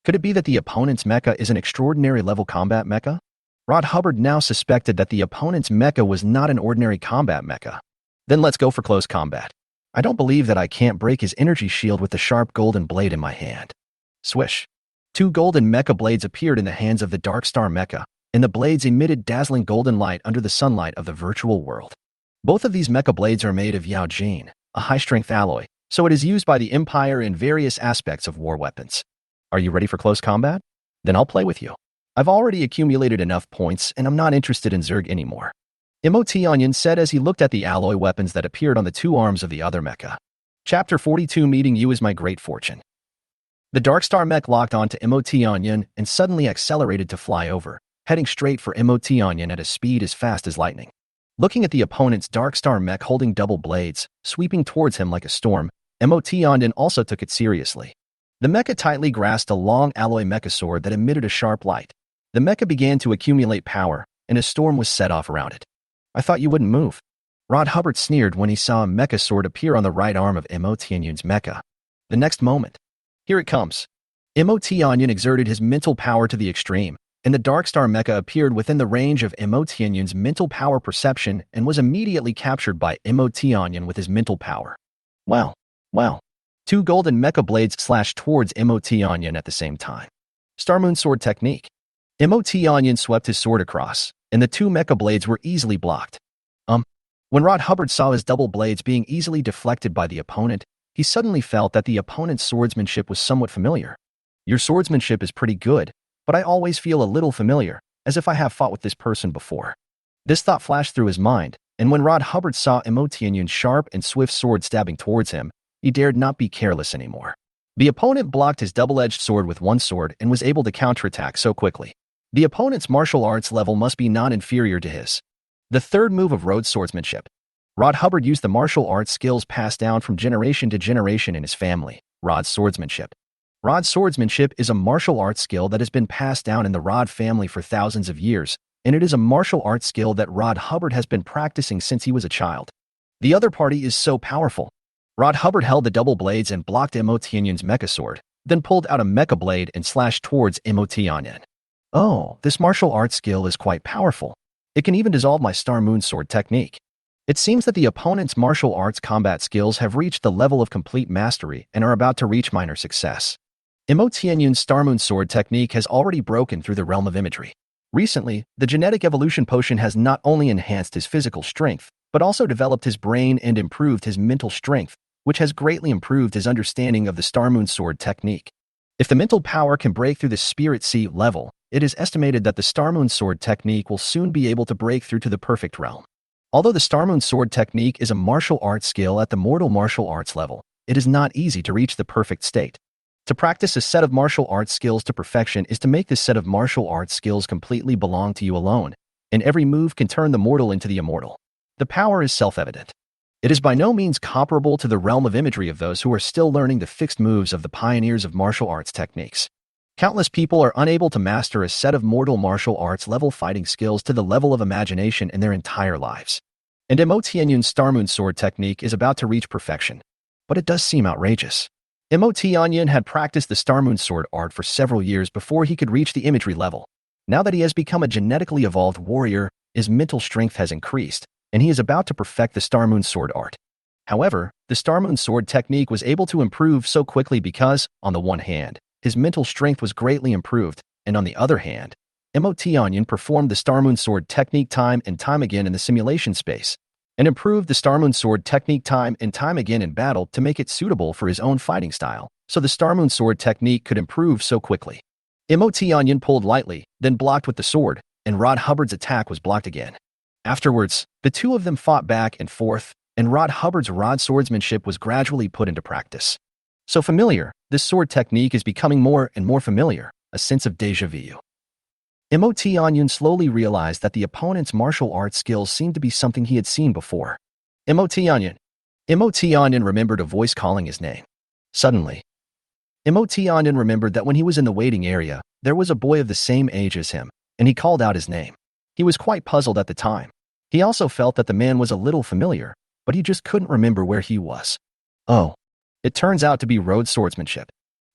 Could it be that the opponent's mecha is an extraordinary level combat mecha? Rod Hubbard now suspected that the opponent's mecha was not an ordinary combat mecha. Then let's go for close combat. I don't believe that I can't break his energy shield with the sharp golden blade in my hand. Swish. 2 golden mecha blades appeared in the hands of the Darkstar mecha, and the blades emitted dazzling golden light under the sunlight of the virtual world. Both of these mecha blades are made of Yaojin, a high-strength alloy, so it is used by the Empire in various aspects of war weapons. Are you ready for close combat? Then I'll play with you. I've already accumulated enough points, and I'm not interested in Zerg anymore. MOT Onion said as he looked at the alloy weapons that appeared on the 2 arms of the other mecha. Chapter 42 Meeting you is my great fortune. The Darkstar mech locked onto MOT Onion and suddenly accelerated to fly over, heading straight for MOT Onion at a speed as fast as lightning. Looking at the opponent's Darkstar mech holding double blades, sweeping towards him like a storm, MOT Onion also took it seriously. The mecha tightly grasped a long alloy mecha sword that emitted a sharp light. The mecha began to accumulate power, and a storm was set off around it. I thought you wouldn't move. Rod Hubbard sneered when he saw a mecha sword appear on the right arm of MOT Onion's mecha. The next moment, here it comes. MOT Onion exerted his mental power to the extreme, and the Darkstar mecha appeared within the range of MOT Onion's mental power perception and was immediately captured by MOT Onion with his mental power. Wow. 2 golden mecha blades slashed towards MOT Onion at the same time. Star Moon Sword Technique. MOT Onion swept his sword across, and the two mecha blades were easily blocked. When Rod Hubbard saw his double blades being easily deflected by the opponent, he suddenly felt that the opponent's swordsmanship was somewhat familiar. Your swordsmanship is pretty good, but I always feel a little familiar, as if I have fought with this person before. This thought flashed through his mind, and when Rod Hubbard saw MOT Onion's sharp and swift sword stabbing towards him, he dared not be careless anymore. The opponent blocked his double-edged sword with one sword and was able to counterattack so quickly. The opponent's martial arts level must be non-inferior to his. The third move of Rhodes swordsmanship. Rod Hubbard used the martial arts skills passed down from generation to generation in his family, Rod's swordsmanship. Rod's swordsmanship is a martial arts skill that has been passed down in the Rod family for thousands of years, and it is a martial arts skill that Rod Hubbard has been practicing since he was a child. The other party is so powerful. Rod Hubbard held the double blades and blocked MOT Onion's mecha sword, then pulled out a mecha blade and slashed towards MOT Onion. Oh, this martial arts skill is quite powerful. It can even dissolve my Star Moon Sword technique. It seems that the opponent's martial arts combat skills have reached the level of complete mastery and are about to reach minor success. MOT Onion's Star Moon Sword technique has already broken through the realm of imagery. Recently, the genetic evolution potion has not only enhanced his physical strength, but also developed his brain and improved his mental strength, which has greatly improved his understanding of the Star Moon Sword technique. If the mental power can break through the Spirit Sea level, it is estimated that the Star Moon Sword technique will soon be able to break through to the perfect realm. Although the Star Moon Sword technique is a martial arts skill at the mortal martial arts level, it is not easy to reach the perfect state. To practice a set of martial arts skills to perfection is to make this set of martial arts skills completely belong to you alone, and every move can turn the mortal into the immortal. The power is self-evident. It is by no means comparable to the realm of imagery of those who are still learning the fixed moves of the pioneers of martial arts techniques. Countless people are unable to master a set of mortal martial arts level fighting skills to the level of imagination in their entire lives. And MOT Onion's Star Moon Sword technique is about to reach perfection. But it does seem outrageous. MOT Onion had practiced the Star Moon Sword art for several years before he could reach the imagery level. Now that he has become a genetically evolved warrior, his mental strength has increased, and he is about to perfect the Star Moon Sword art. However, the Star Moon Sword technique was able to improve so quickly because, on the one hand, his mental strength was greatly improved, and on the other hand, MOT Onion performed the Star Moon Sword technique time and time again in the simulation space, and improved the Star Moon Sword technique time and time again in battle to make it suitable for his own fighting style, so the Star Moon Sword technique could improve so quickly. MOT Onion pulled lightly, then blocked with the sword, and Rod Hubbard's attack was blocked again. Afterwards, the two of them fought back and forth, and Rod Hubbard's rod swordsmanship was gradually put into practice. So familiar, this sword technique is becoming more and more familiar, a sense of déjà vu. MOT Onion slowly realized that the opponent's martial arts skills seemed to be something he had seen before. MOT Onion. MOT Onion remembered a voice calling his name. Suddenly, MOT Onion remembered that when he was in the waiting area, there was a boy of the same age as him, and he called out his name. He was quite puzzled at the time. He also felt that the man was a little familiar, but he just couldn't remember where he was. Oh. It turns out to be Rhodes swordsmanship.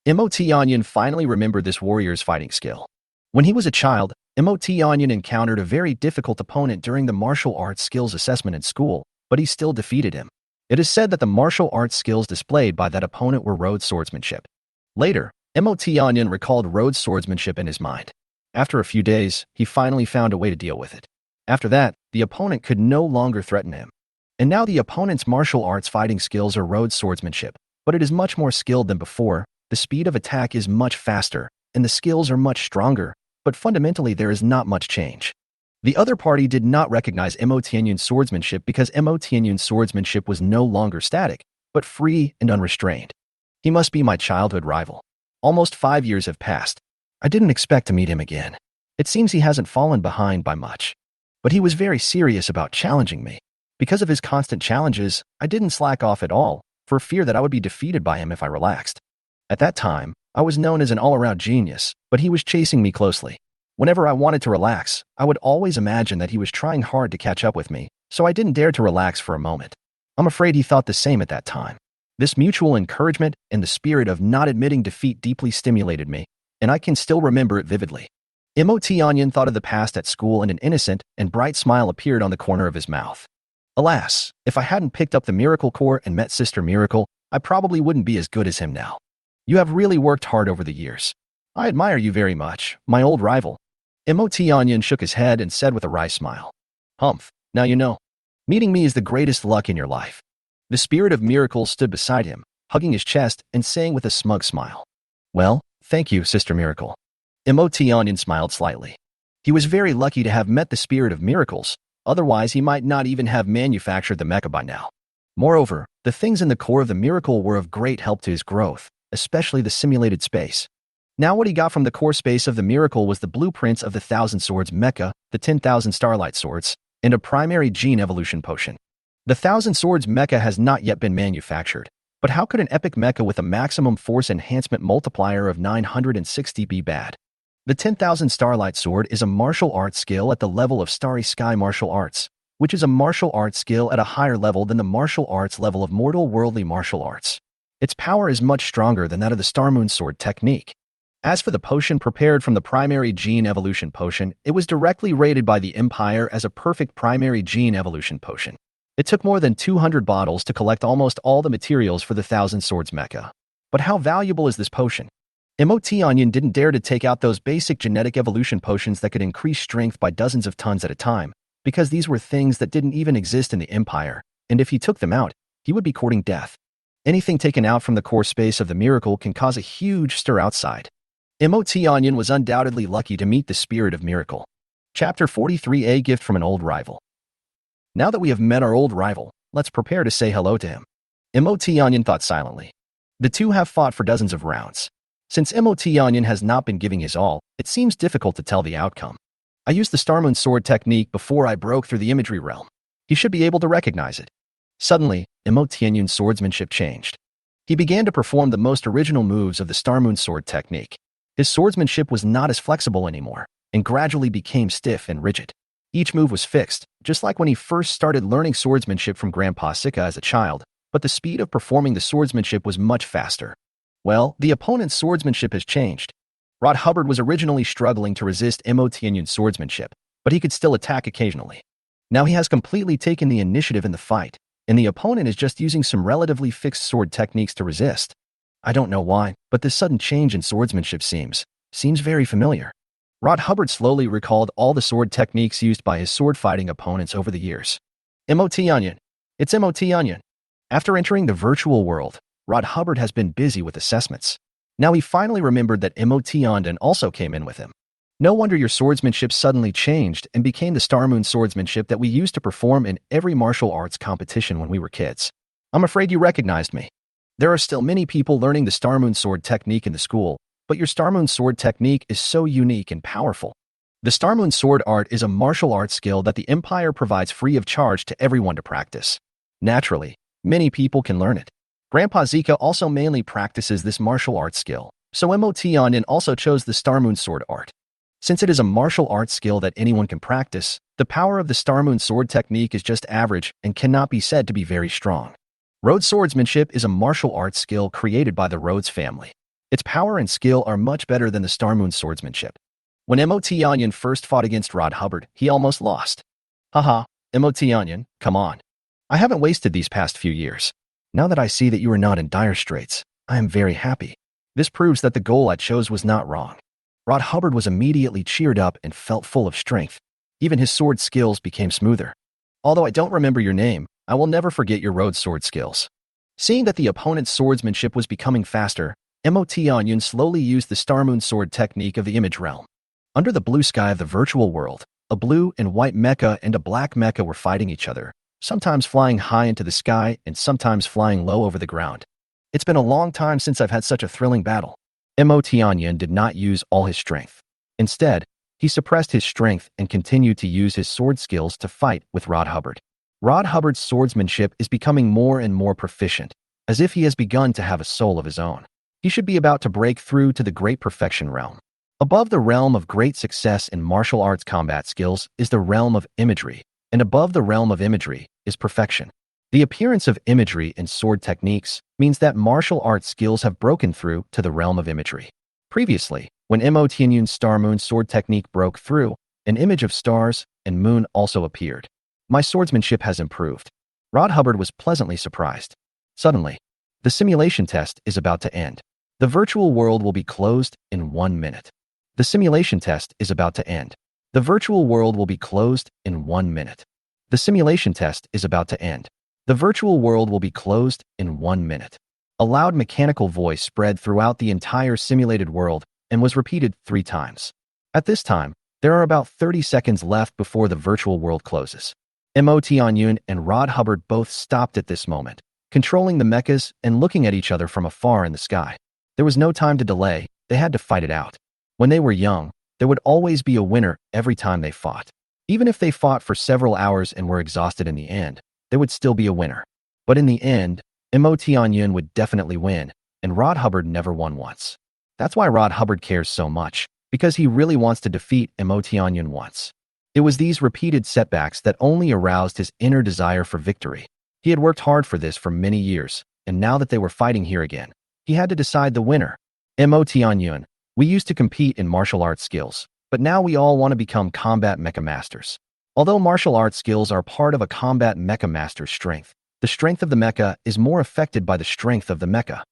MOT Onion finally remembered this warrior's fighting skill. When he was a child, MOT Onion encountered a very difficult opponent during the martial arts skills assessment in school, but he still defeated him. It is said that the martial arts skills displayed by that opponent were Rhodes swordsmanship. Later, MOT Onion recalled Rhodes swordsmanship in his mind. After a few days, he finally found a way to deal with it. After that, the opponent could no longer threaten him. And now the opponent's martial arts fighting skills are Rhodes swordsmanship, but it is much more skilled than before. The speed of attack is much faster, and the skills are much stronger, but fundamentally there is not much change. The other party did not recognize MOT Onion's swordsmanship because MOT Onion's swordsmanship was no longer static, but free and unrestrained. He must be my childhood rival. Almost 5 years have passed. I didn't expect to meet him again. It seems he hasn't fallen behind by much. But he was very serious about challenging me. Because of his constant challenges, I didn't slack off at all, for fear that I would be defeated by him if I relaxed. At that time, I was known as an all-around genius, but he was chasing me closely. Whenever I wanted to relax, I would always imagine that he was trying hard to catch up with me, so I didn't dare to relax for a moment. I'm afraid he thought the same at that time. This mutual encouragement and the spirit of not admitting defeat deeply stimulated me, and I can still remember it vividly. MOT Onion thought of the past at school, and an innocent and bright smile appeared on the corner of his mouth. Alas, if I hadn't picked up the Miracle Core and met Sister Miracle, I probably wouldn't be as good as him now. You have really worked hard over the years. I admire you very much, my old rival. MOT Onion shook his head and said with a wry smile, "Humph, now you know. Meeting me is the greatest luck in your life." The spirit of Miracle stood beside him, hugging his chest and saying with a smug smile, "Well, thank you, Sister Miracle." MOT Onion smiled slightly. He was very lucky to have met the spirit of miracles, otherwise he might not even have manufactured the mecha by now. Moreover, the things in the core of the miracle were of great help to his growth, especially the simulated space. Now what he got from the core space of the miracle was the blueprints of the Thousand Swords mecha, the 10,000 Starlight Swords, and a primary gene evolution potion. The Thousand Swords mecha has not yet been manufactured, but how could an epic mecha with a maximum force enhancement multiplier of 960 be bad? The 10,000 Starlight Sword is a martial arts skill at the level of Starry Sky Martial Arts, which is a martial arts skill at a higher level than the martial arts level of Mortal Worldly Martial Arts. Its power is much stronger than that of the Star Moon Sword technique. As for the potion prepared from the primary gene evolution potion, it was directly rated by the Empire as a perfect primary gene evolution potion. It took more than 200 bottles to collect almost all the materials for the Thousand Swords mecha. But how valuable is this potion? MOT Onion didn't dare to take out those basic genetic evolution potions that could increase strength by dozens of tons at a time, because these were things that didn't even exist in the Empire, and if he took them out, he would be courting death. Anything taken out from the core space of the miracle can cause a huge stir outside. MOT Onion was undoubtedly lucky to meet the spirit of miracle. Chapter 43, A Gift from an Old Rival. Now that we have met our old rival, let's prepare to say hello to him. MOT Onion thought silently. The two have fought for dozens of rounds. Since MOT Onion has not been giving his all, it seems difficult to tell the outcome. I used the Star Moon Sword technique before I broke through the imagery realm. He should be able to recognize it. Suddenly, MOT Onion's swordsmanship changed. He began to perform the most original moves of the Star Moon Sword technique. His swordsmanship was not as flexible anymore, and gradually became stiff and rigid. Each move was fixed, just like when he first started learning swordsmanship from Grandpa Sika as a child, but the speed of performing the swordsmanship was much faster. Well, the opponent's swordsmanship has changed. Rod Hubbard was originally struggling to resist MOT Onion's swordsmanship, but he could still attack occasionally. Now he has completely taken the initiative in the fight, and the opponent is just using some relatively fixed sword techniques to resist. I don't know why, but this sudden change in swordsmanship seems very familiar. Rod Hubbard slowly recalled all the sword techniques used by his sword-fighting opponents over the years. MOT Onion. It's MOT Onion. After entering the virtual world, Rod Hubbard has been busy with assessments. Now he finally remembered that MOT Onion also came in with him. No wonder your swordsmanship suddenly changed and became the Star Moon swordsmanship that we used to perform in every martial arts competition when we were kids. I'm afraid you recognized me. There are still many people learning the Star Moon Sword technique in the school, but your Star Moon Sword technique is so unique and powerful. The Star Moon Sword art is a martial arts skill that the Empire provides free of charge to everyone to practice. Naturally, many people can learn it. Grandpa Zika also mainly practices this martial arts skill, so MOT Onion also chose the Star Moon Sword art. Since it is a martial arts skill that anyone can practice, the power of the Star Moon Sword technique is just average and cannot be said to be very strong. Rhodes swordsmanship is a martial arts skill created by the Rhodes family. Its power and skill are much better than the Star Moon swordsmanship. When MOT Onion first fought against Rod Hubbard, he almost lost. Haha, MOT Onion, come on. I haven't wasted these past few years. Now that I see that you are not in dire straits, I am very happy. This proves that the goal I chose was not wrong. Rod Hubbard was immediately cheered up and felt full of strength. Even his sword skills became smoother. Although I don't remember your name, I will never forget your Rhodes sword skills. Seeing that the opponent's swordsmanship was becoming faster, MOT Onion slowly used the Star Moon Sword technique of the image realm. Under the blue sky of the virtual world, a blue and white mecha and a black mecha were fighting each other, sometimes flying high into the sky and sometimes flying low over the ground. It's been a long time since I've had such a thrilling battle. MOT Onion did not use all his strength. Instead, he suppressed his strength and continued to use his sword skills to fight with Rod Hubbard. Rod Hubbard's swordsmanship is becoming more and more proficient, as if he has begun to have a soul of his own. He should be about to break through to the great perfection realm. Above the realm of great success in martial arts combat skills is the realm of imagery, and above the realm of imagery is perfection. The appearance of imagery in sword techniques means that martial arts skills have broken through to the realm of imagery. Previously, when MOT Onion's Star Moon sword technique broke through, an image of stars and moon also appeared. My swordsmanship has improved. Rod Hubbard was pleasantly surprised. Suddenly, the simulation test is about to end. The virtual world will be closed in 1 minute. The simulation test is about to end. The virtual world will be closed in 1 minute. The simulation test is about to end. The virtual world will be closed in 1 minute. A loud mechanical voice spread throughout the entire simulated world and was repeated 3 times. At this time, there are about 30 seconds left before the virtual world closes. Mo Tianyun and Rod Hubbard both stopped at this moment, controlling the mechas and looking at each other from afar in the sky. There was no time to delay, they had to fight it out. When they were young, there would always be a winner every time they fought. Even if they fought for several hours and were exhausted in the end, there would still be a winner. But in the end, Mo Tianyun would definitely win, and Rod Hubbard never won once. That's why Rod Hubbard cares so much, because he really wants to defeat Mo Tianyun once. It was these repeated setbacks that only aroused his inner desire for victory. He had worked hard for this for many years, and now that they were fighting here again, he had to decide the winner. Mo Tianyun, we used to compete in martial arts skills, but now we all want to become combat mecha masters. Although martial arts skills are part of a combat mecha master's strength, the strength of the mecha is more affected by the strength of the mecha.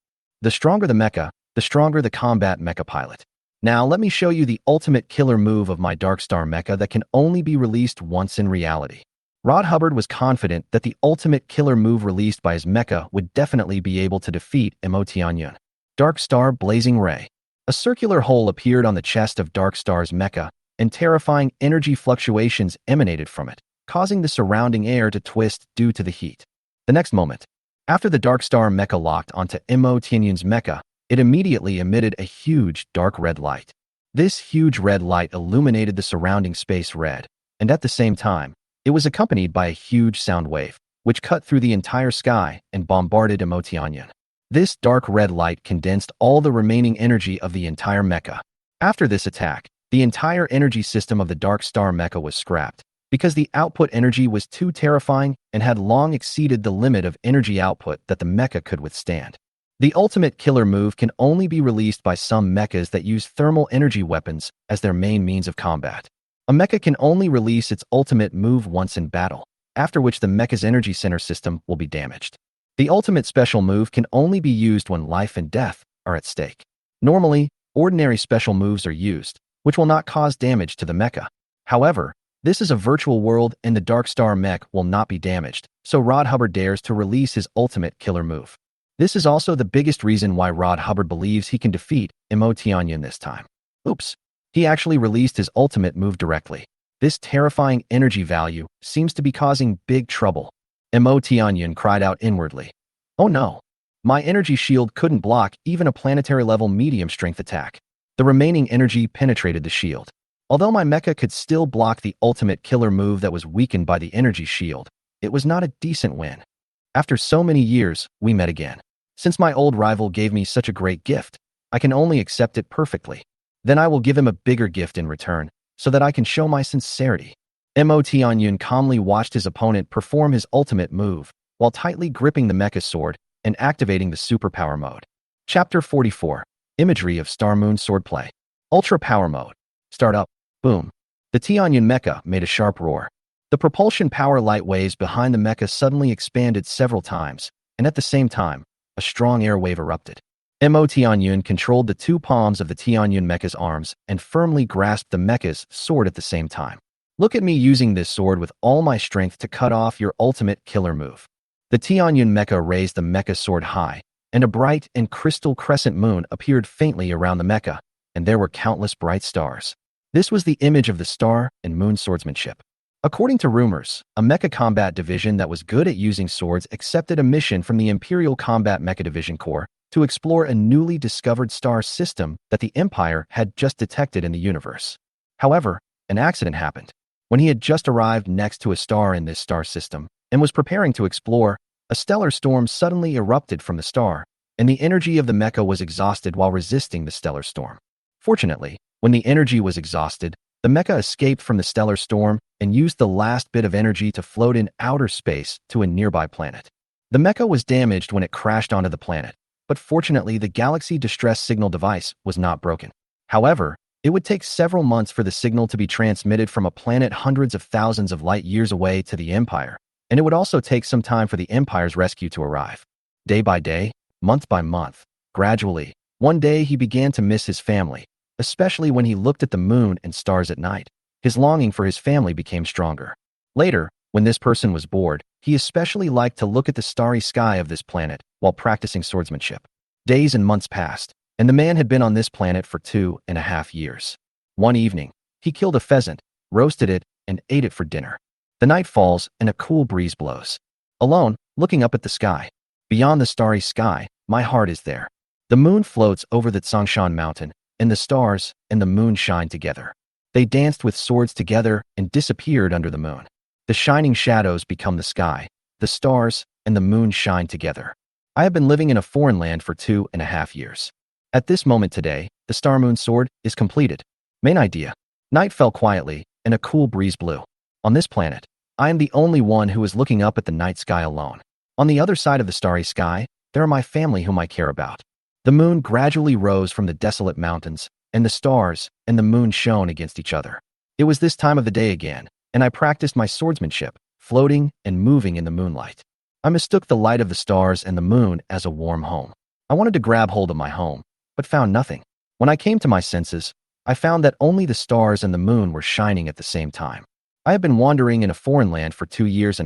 The stronger the mecha, the stronger the combat mecha pilot. Now let me show you the ultimate killer move of my Darkstar mecha that can only be released once in reality. Rod Hubbard was confident that the ultimate killer move released by his mecha would definitely be able to defeat Mo Tianyun. Darkstar Blazing Ray. A circular hole appeared on the chest of Darkstar's mecha, and terrifying energy fluctuations emanated from it, causing the surrounding air to twist due to the heat. The next moment, after the Darkstar mecha locked onto Mo Tianyun's mecha, it immediately emitted a huge dark red light. This huge red light illuminated the surrounding space red, and at the same time, it was accompanied by a huge sound wave, which cut through the entire sky and bombarded Mo Tianyun. This dark red light condensed all the remaining energy of the entire mecha. After this attack, the entire energy system of the Darkstar mecha was scrapped, because the output energy was too terrifying and had long exceeded the limit of energy output that the mecha could withstand. The ultimate killer move can only be released by some mechas that use thermal energy weapons as their main means of combat. A mecha can only release its ultimate move once in battle, after which the mecha's energy center system will be damaged. The ultimate special move can only be used when life and death are at stake. Normally, ordinary special moves are used, which will not cause damage to the mecha. However, this is a virtual world and the Darkstar mech will not be damaged, so Rod Hubbard dares to release his ultimate killer move. This is also the biggest reason why Rod Hubbard believes he can defeat Mo Tianyun this time. Oops. He actually released his ultimate move directly. This terrifying energy value seems to be causing big trouble. Mo Tianyun cried out inwardly. Oh no. My energy shield couldn't block even a planetary-level medium-strength attack. The remaining energy penetrated the shield. Although my mecha could still block the ultimate killer move that was weakened by the energy shield, it was not a decent win. After so many years, we met again. Since my old rival gave me such a great gift, I can only accept it perfectly. Then I will give him a bigger gift in return, so that I can show my sincerity. Mo Tianyun calmly watched his opponent perform his ultimate move, while tightly gripping the mecha sword and activating the superpower mode. Chapter 44. Imagery of Star Moon Swordplay. Ultra Power Mode. Start up. Boom. The Tianyun mecha made a sharp roar. The propulsion power light waves behind the mecha suddenly expanded several times, and at the same time, a strong air wave erupted. Mo Tianyun controlled the 2 palms of the Tianyun mecha's arms and firmly grasped the mecha's sword at the same time. Look at me using this sword with all my strength to cut off your ultimate killer move. The Tianyun mecha raised the mecha sword high, and a bright and crystal crescent moon appeared faintly around the mecha, and there were countless bright stars. This was the image of the star and moon swordsmanship. According to rumors, a mecha combat division that was good at using swords accepted a mission from the Imperial Combat Mecha Division Corps to explore a newly discovered star system that the Empire had just detected in the universe. However, an accident happened. When he had just arrived next to a star in this star system and was preparing to explore, a stellar storm suddenly erupted from the star, and the energy of the mecha was exhausted while resisting the stellar storm. Fortunately, when the energy was exhausted, the mecha escaped from the stellar storm and used the last bit of energy to float in outer space to a nearby planet. The mecha was damaged when it crashed onto the planet, but fortunately the Galaxy Distress Signal device was not broken. However, it would take several months for the signal to be transmitted from a planet hundreds of thousands of light years away to the Empire, and it would also take some time for the Empire's rescue to arrive. Day by day, month by month, gradually, one day he began to miss his family, especially when he looked at the moon and stars at night. His longing for his family became stronger. Later, when this person was bored, he especially liked to look at the starry sky of this planet while practicing swordsmanship. Days and months passed, and the man had been on this planet for 2.5 years. One evening, he killed a pheasant, roasted it, and ate it for dinner. The night falls and a cool breeze blows. Alone, looking up at the sky. Beyond the starry sky, my heart is there. The moon floats over the Tsongshan mountain, and the stars and the moon shine together. They danced with swords together and disappeared under the moon. The shining shadows become the sky, the stars and the moon shine together. I have been living in a foreign land for 2.5 years. At this moment today, the Star Moon Sword is completed. Main idea. Night fell quietly, and a cool breeze blew. On this planet, I am the only one who is looking up at the night sky alone. On the other side of the starry sky, there are my family whom I care about. The moon gradually rose from the desolate mountains, and the stars and the moon shone against each other. It was this time of the day again, and I practiced my swordsmanship, floating and moving in the moonlight. I mistook the light of the stars and the moon as a warm home. I wanted to grab hold of my home, but found nothing. When I came to my senses, I found that only the stars and the moon were shining at the same time. I have been wandering in a foreign land for 2.5 years.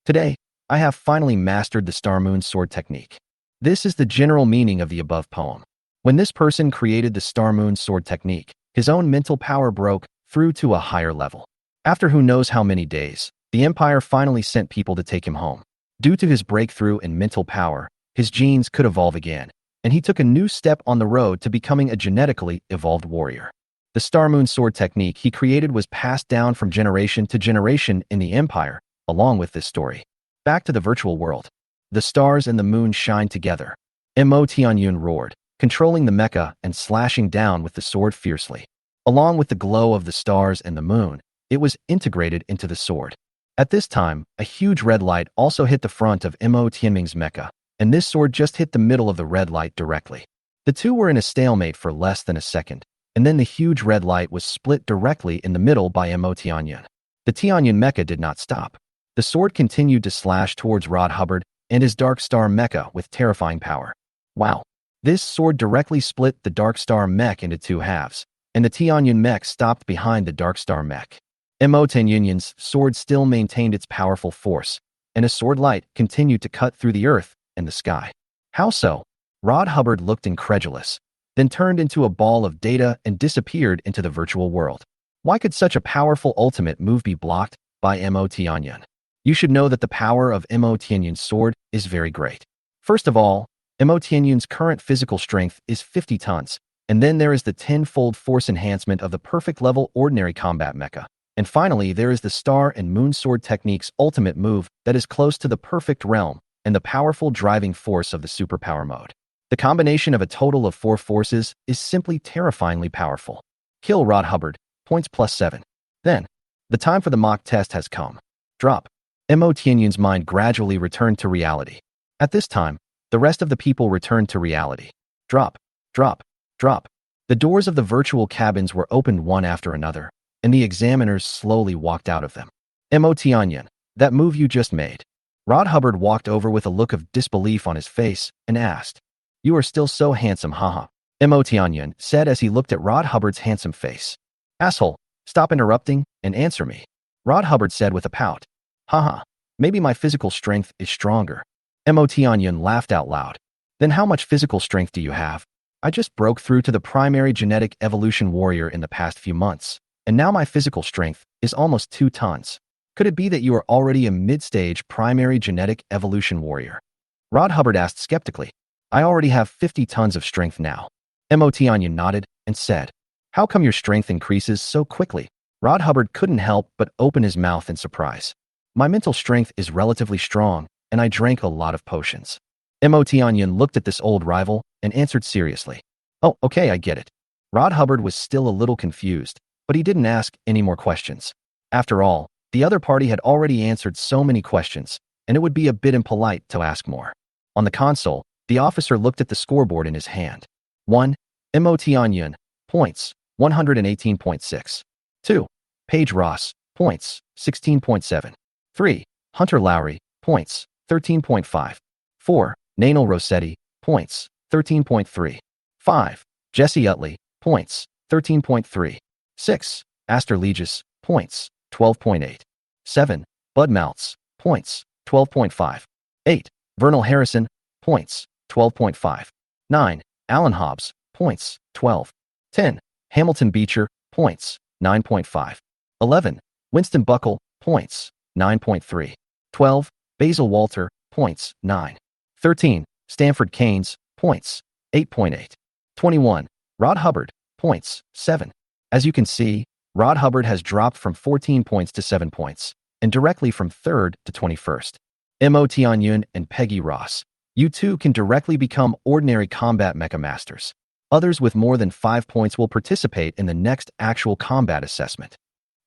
Today, I have finally mastered the Star Moon Sword technique. This is the general meaning of the above poem. When this person created the Star Moon Sword technique, his own mental power broke through to a higher level. After who knows how many days, the Empire finally sent people to take him home. Due to his breakthrough in mental power, his genes could evolve again, and he took a new step on the road to becoming a genetically evolved warrior. The Star Moon Sword technique he created was passed down from generation to generation in the Empire, along with this story. Back to the virtual world. The stars and the moon shine together. Mo Tianyun roared, controlling the mecha and slashing down with the sword fiercely. Along with the glow of the stars and the moon, it was integrated into the sword. At this time, a huge red light also hit the front of Mo Tianming's mecha, and this sword just hit the middle of the red light directly. The two were in a stalemate for less than a second, and then the huge red light was split directly in the middle by Mo Tianyun. The Tianyun mecha did not stop. The sword continued to slash towards Rod Hubbard and his Dark Star mecha with terrifying power. Wow! This sword directly split the Dark Star mech into two halves, and the Tianyun mech stopped behind the Dark Star mech. Mo Tianyun's sword still maintained its powerful force, and a sword light continued to cut through the earth and the sky. How so? Rod Hubbard looked incredulous, then turned into a ball of data and disappeared into the virtual world. Why could such a powerful ultimate move be blocked by Mo Tianyun? You should know that the power of Mo Tianyun's sword is very great. First of all, Mo Tianyun's current physical strength is 50 tons, and then there is the 10-fold force enhancement of the perfect level ordinary combat mecha. And finally, there is the Star and Moon Sword technique's ultimate move that is close to the perfect realm and the powerful driving force of the superpower mode. The combination of a total of 4 forces is simply terrifyingly powerful. Kill Rod Hubbard, points +7. Then, the time for the mock test has come. Drop. Mo Tianyun's mind gradually returned to reality. At this time, the rest of the people returned to reality. Drop. Drop. Drop. The doors of the virtual cabins were opened one after another, and the examiners slowly walked out of them. Mo Tianyun, that move you just made. Rod Hubbard walked over with a look of disbelief on his face and asked, "You are still so handsome, haha." Mo Tianyun said as he looked at Rod Hubbard's handsome face. "Asshole, stop interrupting and answer me." Rod Hubbard said with a pout. "Haha, maybe my physical strength is stronger." Mo Tianyun laughed out loud. "Then how much physical strength do you have?" "I just broke through to the primary genetic evolution warrior in the past few months, and now my physical strength is almost 2 tons. Could it be that you are already a mid-stage primary genetic evolution warrior?" Rod Hubbard asked skeptically. "I already have 50 tons of strength now." Mo Tianyun nodded and said, "How come your strength increases so quickly?" Rod Hubbard couldn't help but open his mouth in surprise. "My mental strength is relatively strong, and I drank a lot of potions." Mo Tianyun looked at this old rival and answered seriously. "Oh, okay, I get it." Rod Hubbard was still a little confused, but he didn't ask any more questions. After all, the other party had already answered so many questions, and it would be a bit impolite to ask more. On the console, the officer looked at the scoreboard in his hand. 1. Mo Tianyun, points, 118.6. 2. Paige Ross, points, 16.7. 3. Hunter Lowry, points, 13.5. 4. Nainal Rossetti, points, 13.3. 5. Jesse Utley, points, 13.3. 6. Aster Legis, points, 12.8. 7. Bud Maltz, points, 12.5. 8. Vernal Harrison, points, 12.5. 9. Alan Hobbs, points, 12. 10. Hamilton Beecher, points, 9.5. 11. Winston Buckle, points, 9.3. 12. Basil Walter, points, 9. 13. Stanford Canes, points, 8.8. 21. Rod Hubbard, points, 7. As you can see, Rod Hubbard has dropped from 14 points to 7 points, and directly from 3rd to 21st. Mo Tianyun and Peggy Ross, you two can directly become ordinary combat mecha masters. Others with more than 5 points will participate in the next actual combat assessment.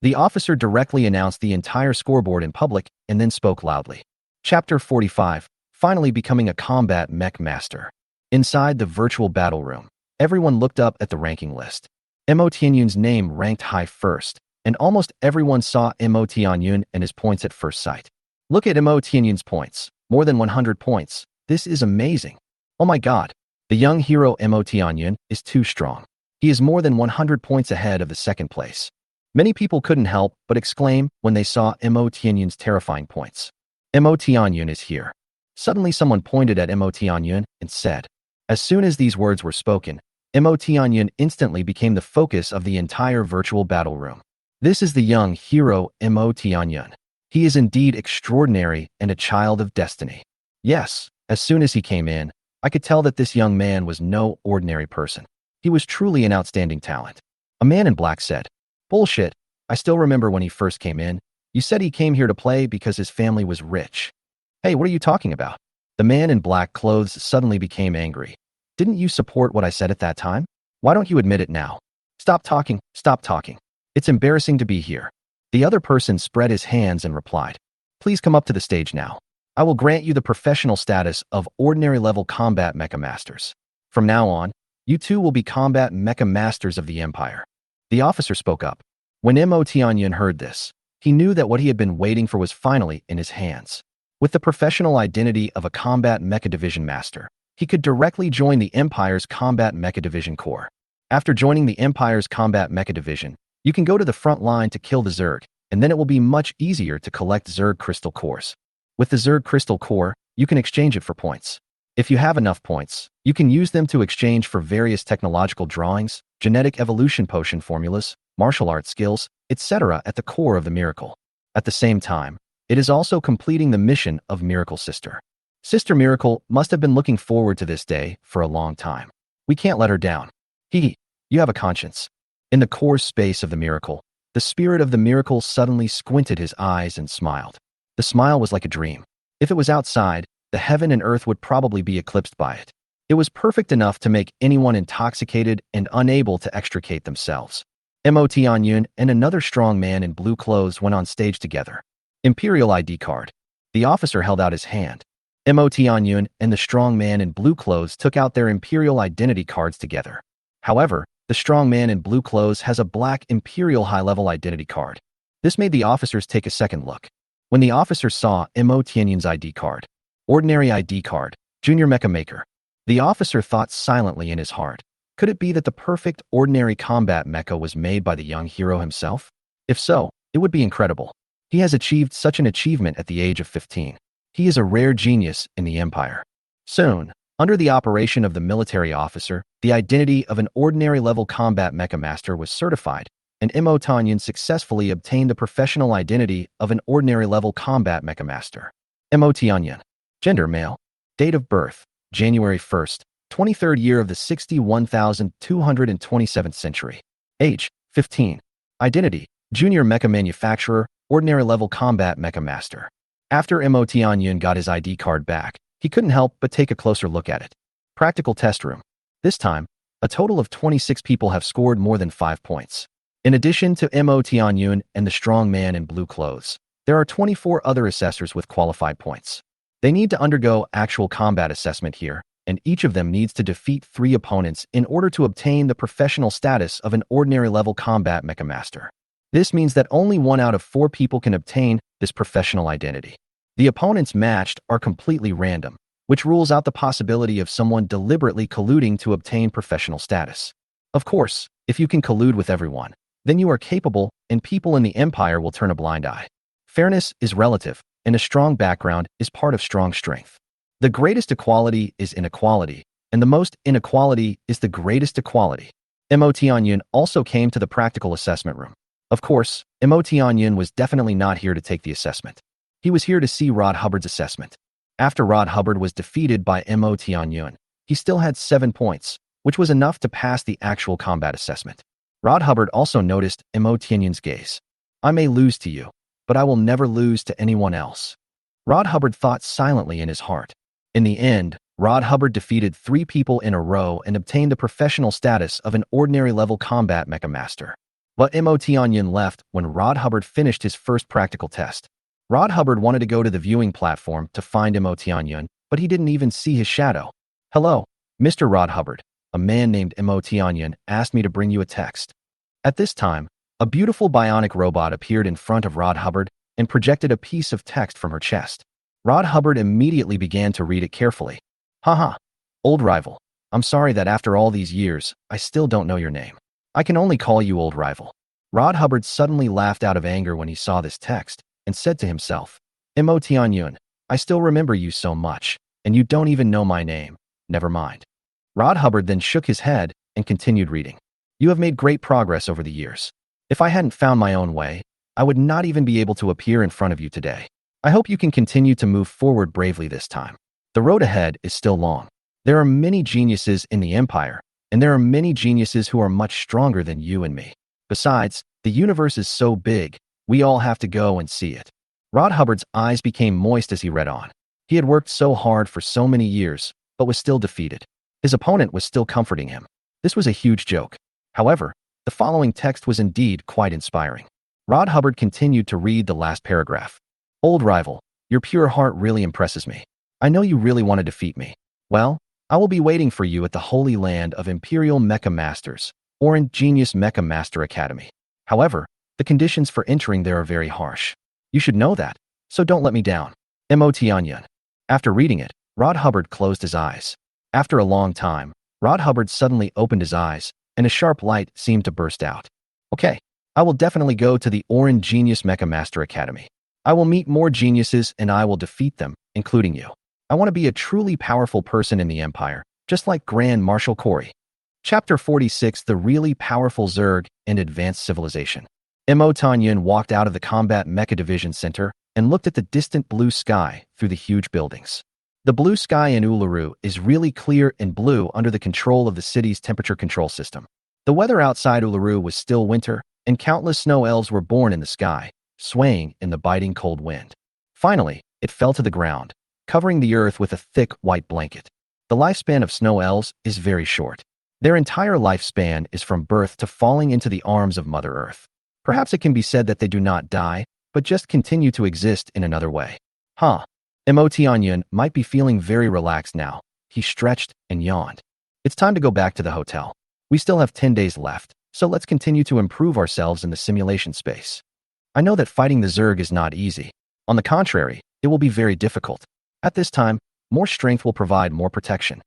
The officer directly announced the entire scoreboard in public and then spoke loudly. Chapter 45, finally becoming a combat mech master. Inside the virtual battle room, everyone looked up at the ranking list. Mo Tianyun's name ranked high first, and almost everyone saw Mo Tianyun and his points at first sight. Look at Mo Tianyun's points, more than 100 points. This is amazing. Oh my god, the young hero Mo Tianyun is too strong. He is more than 100 points ahead of the second place. Many people couldn't help but exclaim when they saw Mo Tianyun's terrifying points. Mo Tianyun is here. Suddenly someone pointed at Mo Tianyun and said. As soon as these words were spoken, Mo Tianyun instantly became the focus of the entire virtual battle room. This is the young hero Mo Tianyun. He is indeed extraordinary and a child of destiny. Yes, as soon as he came in, I could tell that this young man was no ordinary person. He was truly an outstanding talent. A man in black said, "Bullshit, I still remember when he first came in. You said he came here to play because his family was rich." "Hey, what are you talking about?" The man in black clothes suddenly became angry. "Didn't you support what I said at that time? Why don't you admit it now? Stop talking, stop talking. It's embarrassing to be here." The other person spread his hands and replied, "Please come up to the stage now. I will grant you the professional status of ordinary level combat mecha masters. From now on, you two will be combat mecha masters of the Empire." The officer spoke up. When Mo Tianyun heard this, he knew that what he had been waiting for was finally in his hands. With the professional identity of a combat mecha division master, he could directly join the Empire's combat mecha division corps. After joining the Empire's combat mecha division, you can go to the front line to kill the Zerg, and then it will be much easier to collect Zerg crystal cores. With the Zerg crystal core, you can exchange it for points. If you have enough points, you can use them to exchange for various technological drawings, genetic evolution potion formulas, martial arts skills, etc. at the core of the Miracle. At the same time, it is also completing the mission of Miracle Sister. Sister Miracle must have been looking forward to this day for a long time. We can't let her down. You have a conscience. In the core space of the Miracle, the spirit of the Miracle suddenly squinted his eyes and smiled. The smile was like a dream. If it was outside, the heaven and earth would probably be eclipsed by it. It was perfect enough to make anyone intoxicated and unable to extricate themselves. Mo Tianyun and another strong man in blue clothes went on stage together. Imperial ID card. The officer held out his hand. Mo Tianyun and the strong man in blue clothes took out their Imperial identity cards together. However, the strong man in blue clothes has a black Imperial high-level identity card. This made the officers take a second look. When the officer saw Mo Tianyun's ID card, ordinary ID card, Junior Mecha Maker, the officer thought silently in his heart, could it be that the perfect ordinary combat mecha was made by the young hero himself? If so, it would be incredible. He has achieved such an achievement at the age of 15. He is a rare genius in the Empire. Soon, under the operation of the military officer, the identity of an ordinary level combat mecha master was certified, and Mo Tianyun successfully obtained the professional identity of an ordinary level combat mecha master. Mo Tianyun. Gender male. Date of birth, January 1st, 23rd year of the 61,227th century. Age, 15. Identity, junior mecha manufacturer, ordinary level combat mecha master. After Mo Tianyun got his ID card back, he couldn't help but take a closer look at it. Practical test room. This time, a total of 26 people have scored more than 5 points. In addition to Mo Tianyun and the strong man in blue clothes, there are 24 other assessors with qualified points. They need to undergo actual combat assessment here, and each of them needs to defeat 3 opponents in order to obtain the professional status of an ordinary level combat mecha master. This means that only 1 out of 4 people can obtain this professional identity. The opponents matched are completely random, which rules out the possibility of someone deliberately colluding to obtain professional status. Of course, if you can collude with everyone, then you are capable, and people in the Empire will turn a blind eye. Fairness is relative, and a strong background is part of strong strength. The greatest equality is inequality, and the most inequality is the greatest equality. Mo Tianyun also came to the practical assessment room. Of course, Mo Tianyun was definitely not here to take the assessment. He was here to see Rod Hubbard's assessment. After Rod Hubbard was defeated by Mo Tianyun, he still had 7 points, which was enough to pass the actual combat assessment. Rod Hubbard also noticed Mo Tianyun's gaze. I may lose to you, but I will never lose to anyone else. Rod Hubbard thought silently in his heart. In the end, Rod Hubbard defeated 3 people in a row and obtained the professional status of an ordinary-level combat mecha master. But Mo Tianyun left when Rod Hubbard finished his first practical test. Rod Hubbard wanted to go to the viewing platform to find Mo Tianyun, but he didn't even see his shadow. Hello, Mr. Rod Hubbard. A man named Mo Tianyun asked me to bring you a text. At this time, a beautiful bionic robot appeared in front of Rod Hubbard and projected a piece of text from her chest. Rod Hubbard immediately began to read it carefully. Haha, old rival. I'm sorry that after all these years, I still don't know your name. I can only call you old rival. Rod Hubbard suddenly laughed out of anger when he saw this text and said to himself, Mo Tianyun, I still remember you so much, and you don't even know my name. Never mind. Rod Hubbard then shook his head and continued reading. You have made great progress over the years. If I hadn't found my own way, I would not even be able to appear in front of you today. I hope you can continue to move forward bravely this time. The road ahead is still long. There are many geniuses in the Empire, and there are many geniuses who are much stronger than you and me. Besides, the universe is so big, we all have to go and see it. Rod Hubbard's eyes became moist as he read on. He had worked so hard for so many years, but was still defeated. His opponent was still comforting him. This was a huge joke. However, the following text was indeed quite inspiring. Rod Hubbard continued to read the last paragraph. Old rival, your pure heart really impresses me. I know you really want to defeat me. Well, I will be waiting for you at the Holy Land of Imperial Mecha Masters, or in Genius Mecha Master Academy. However, the conditions for entering there are very harsh. You should know that, so don't let me down. Mo Tianyun. After reading it, Rod Hubbard closed his eyes. After a long time, Rod Hubbard suddenly opened his eyes, and a sharp light seemed to burst out. Okay, I will definitely go to the Orin Genius Mecha Master Academy. I will meet more geniuses and I will defeat them, including you. I want to be a truly powerful person in the Empire, just like Grand Marshal Corey. Chapter 46: The Really Powerful Zerg and Advanced Civilization. Mo Tianyun walked out of the Combat Mecha Division Center and looked at the distant blue sky through the huge buildings. The blue sky in Uluru is really clear and blue under the control of the city's temperature control system. The weather outside Uluru was still winter, and countless snow elves were born in the sky, swaying in the biting cold wind. Finally, it fell to the ground, covering the earth with a thick white blanket. The lifespan of snow elves is very short. Their entire lifespan is from birth to falling into the arms of Mother Earth. Perhaps it can be said that they do not die, but just continue to exist in another way. Mo Tianyun might be feeling very relaxed now. He stretched and yawned. It's time to go back to the hotel. We still have 10 days left, so let's continue to improve ourselves in the simulation space. I know that fighting the Zerg is not easy. On the contrary, it will be very difficult. At this time, more strength will provide more protection.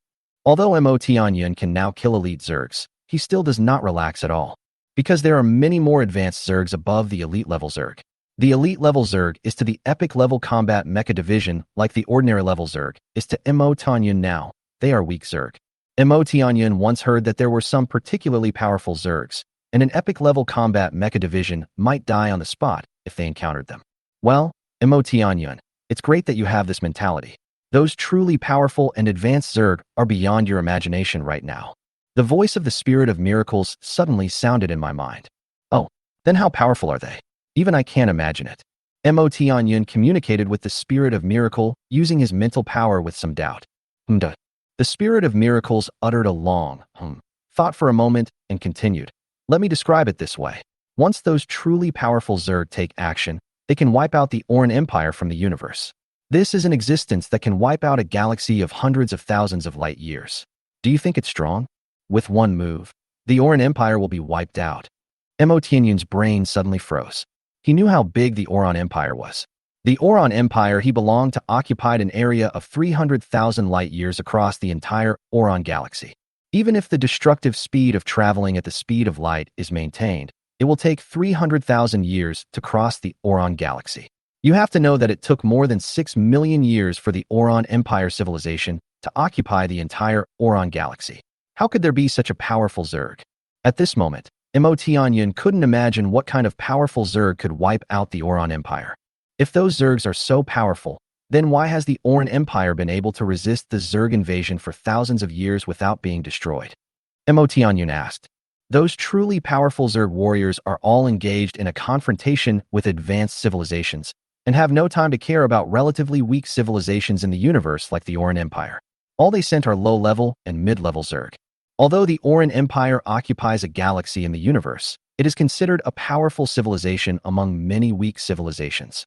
Although Mo Tianyun can now kill elite Zergs, he still does not relax at all. Because there are many more advanced Zergs above the elite level Zerg. The elite level Zerg is to the epic level combat mecha division like the ordinary level Zerg is to Mo Tianyun now. They are weak Zerg. Mo Tianyun once heard that there were some particularly powerful Zergs, and an epic level combat mecha division might die on the spot if they encountered them. Well, Mo Tianyun, it's great that you have this mentality. Those truly powerful and advanced Zerg are beyond your imagination right now. The voice of the Spirit of Miracles suddenly sounded in my mind. Oh, then how powerful are they? Even I can't imagine it. Mo Tianyun communicated with the Spirit of Miracle using his mental power with some doubt. The Spirit of Miracles uttered a long thought for a moment and continued. Let me describe it this way. Once those truly powerful Zerg take action, they can wipe out the Orin Empire from the universe. This is an existence that can wipe out a galaxy of hundreds of thousands of light years. Do you think it's strong? With one move, the Orin Empire will be wiped out. Mo Tianyun's brain suddenly froze. He knew how big the Oron Empire was. The Oron Empire he belonged to occupied an area of 300,000 light years across the entire Oron galaxy. Even if the destructive speed of traveling at the speed of light is maintained, it will take 300,000 years to cross the Orion Galaxy. You have to know that it took more than 6 million years for the Orion Empire civilization to occupy the entire Orion Galaxy. How could there be such a powerful Zerg? At this moment, Emotianyan couldn't imagine what kind of powerful Zerg could wipe out the Orion Empire. If those Zergs are so powerful, then why has the Orion Empire been able to resist the Zerg invasion for thousands of years without being destroyed? Emotianyan asked. Those truly powerful Zerg warriors are all engaged in a confrontation with advanced civilizations and have no time to care about relatively weak civilizations in the universe like the Orion Empire. All they sent are low-level and mid-level Zerg. Although the Orion Empire occupies a galaxy in the universe, it is considered a powerful civilization among many weak civilizations.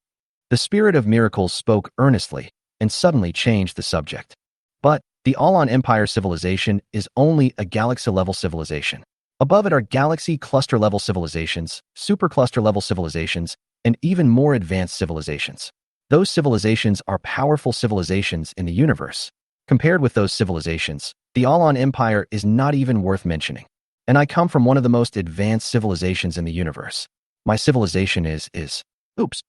The Spirit of Miracles spoke earnestly and suddenly changed the subject. But the Alon Empire civilization is only a galaxy-level civilization. Above it are galaxy cluster-level civilizations, supercluster-level civilizations, and even more advanced civilizations. Those civilizations are powerful civilizations in the universe. Compared with those civilizations, the Alon Empire is not even worth mentioning. And I come from one of the most advanced civilizations in the universe. My civilization Oops.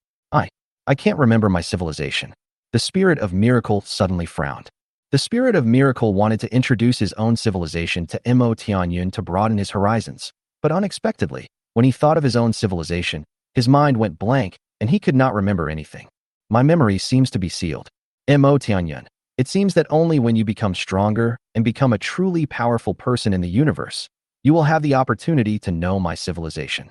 I can't remember my civilization. The Spirit of Miracle suddenly frowned. The Spirit of Miracle wanted to introduce his own civilization to Mo Tianyun to broaden his horizons. But unexpectedly, when he thought of his own civilization, his mind went blank and he could not remember anything. My memory seems to be sealed. Mo Tianyun. It seems that only when you become stronger and become a truly powerful person in the universe, you will have the opportunity to know my civilization.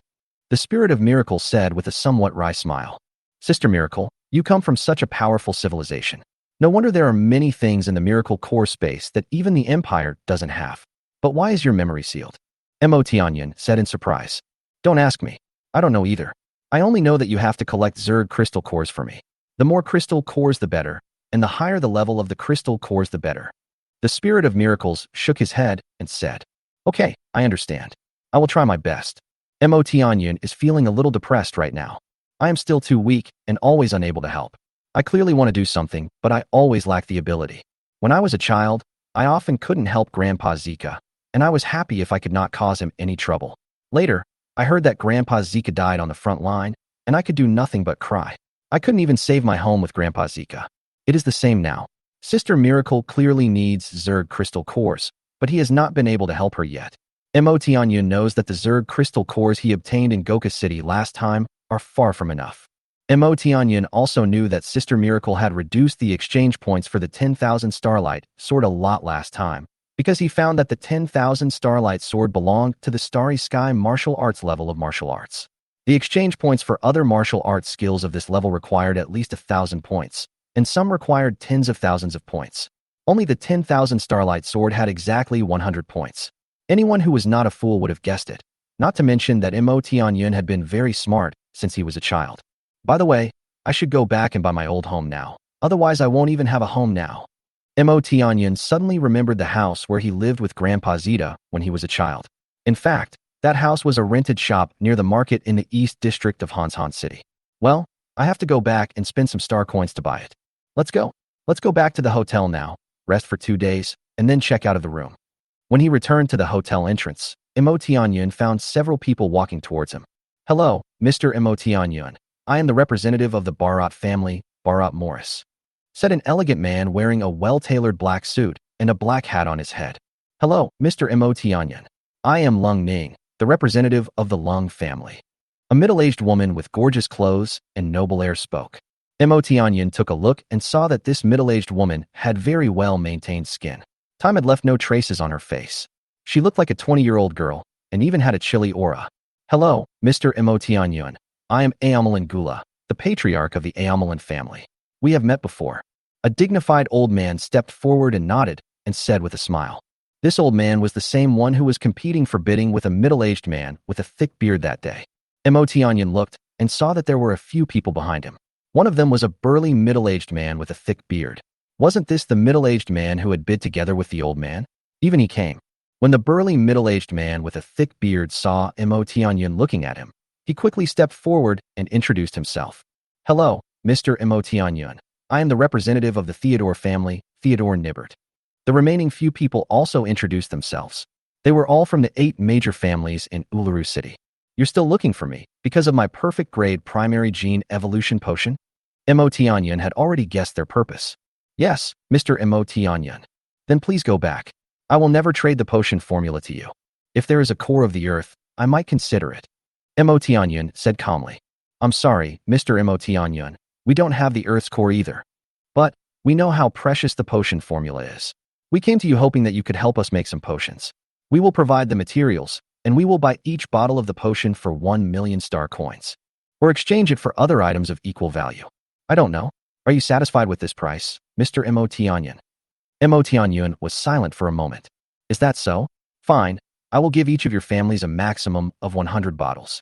The Spirit of Miracle said with a somewhat wry smile. Sister Miracle, you come from such a powerful civilization. No wonder there are many things in the Miracle core space that even the Empire doesn't have. But why is your memory sealed? Mo Tianyun said in surprise. Don't ask me. I don't know either. I only know that you have to collect Zerg crystal cores for me. The more crystal cores the better, and the higher the level of the crystal cores the better. The Spirit of Miracles shook his head and said, Okay, I understand. I will try my best. Mo Tianyun is feeling a little depressed right now. I am still too weak and always unable to help. I clearly want to do something, but I always lack the ability. When I was a child, I often couldn't help Grandpa Zika, and I was happy if I could not cause him any trouble. Later, I heard that Grandpa Zika died on the front line, and I could do nothing but cry. I couldn't even save my home with Grandpa Zika. It is the same now. Sister Miracle clearly needs Zerg crystal cores, but he has not been able to help her yet. Mo Tianyun knows that the Zerg crystal cores he obtained in Goka City last time are far from enough. Mo Tianyun also knew that Sister Miracle had reduced the exchange points for the 10,000 Starlight Sword a lot last time, because he found that the 10,000 Starlight Sword belonged to the Starry Sky martial arts level of martial arts. The exchange points for other martial arts skills of this level required at least 1,000 points, and some required tens of thousands of points. Only the 10,000 Starlight Sword had exactly 100 points. Anyone who was not a fool would have guessed it, not to mention that Mo Tianyun had been very smart since he was a child. By the way, I should go back and buy my old home now, otherwise I won't even have a home now. Mo Tianyun suddenly remembered the house where he lived with Grandpa Zita when he was a child. In fact, that house was a rented shop near the market in the East District of Hansan City. Well, I have to go back and spend some star coins to buy it. Let's go. Let's go back to the hotel now, rest for 2 days, and then check out of the room. When he returned to the hotel entrance, Mo Tianyun found several people walking towards him. Hello, Mr. Mo Tianyun. I am the representative of the Barat family, Barat Morris, said an elegant man wearing a well-tailored black suit and a black hat on his head. Hello, Mr. Mo Tianyun. I am Lung Ning, the representative of the Lung family. A middle-aged woman with gorgeous clothes and noble air spoke. Mo Tianyun took a look and saw that this middle-aged woman had very well-maintained skin. Time had left no traces on her face. She looked like a 20-year-old girl and even had a chilly aura. Hello, Mr. Mo Tianyun. I am Aomelin Gula, the patriarch of the Aomelin family. We have met before. A dignified old man stepped forward and nodded and said with a smile. This old man was the same one who was competing for bidding with a middle-aged man with a thick beard that day. Mo Tianyun looked and saw that there were a few people behind him. One of them was a burly middle-aged man with a thick beard. Wasn't this the middle-aged man who had bid together with the old man? Even he came. When the burly middle-aged man with a thick beard saw Mo Tianyun looking at him, he quickly stepped forward and introduced himself. Hello, Mr. Mo Tianyun. I am the representative of the Theodore family, Theodore Nibbert. The remaining few people also introduced themselves. They were all from the 8 major families in Uluru City. You're still looking for me because of my perfect grade primary gene evolution potion? Mo Tianyan had already guessed their purpose. Yes, Mr. Mo Tianyan. Then please go back. I will never trade the potion formula to you. If there is a core of the earth, I might consider it. Mo Tianyan said calmly. I'm sorry, Mr. Mo Tianyan. We don't have the earth's core either. But we know how precious the potion formula is. We came to you hoping that you could help us make some potions. We will provide the materials, and we will buy each bottle of the potion for 1 million star coins. Or exchange it for other items of equal value. I don't know. Are you satisfied with this price, Mr. Mo Tianyan? Mo Tianyan was silent for a moment. Is that so? Fine. I will give each of your families a maximum of 100 bottles.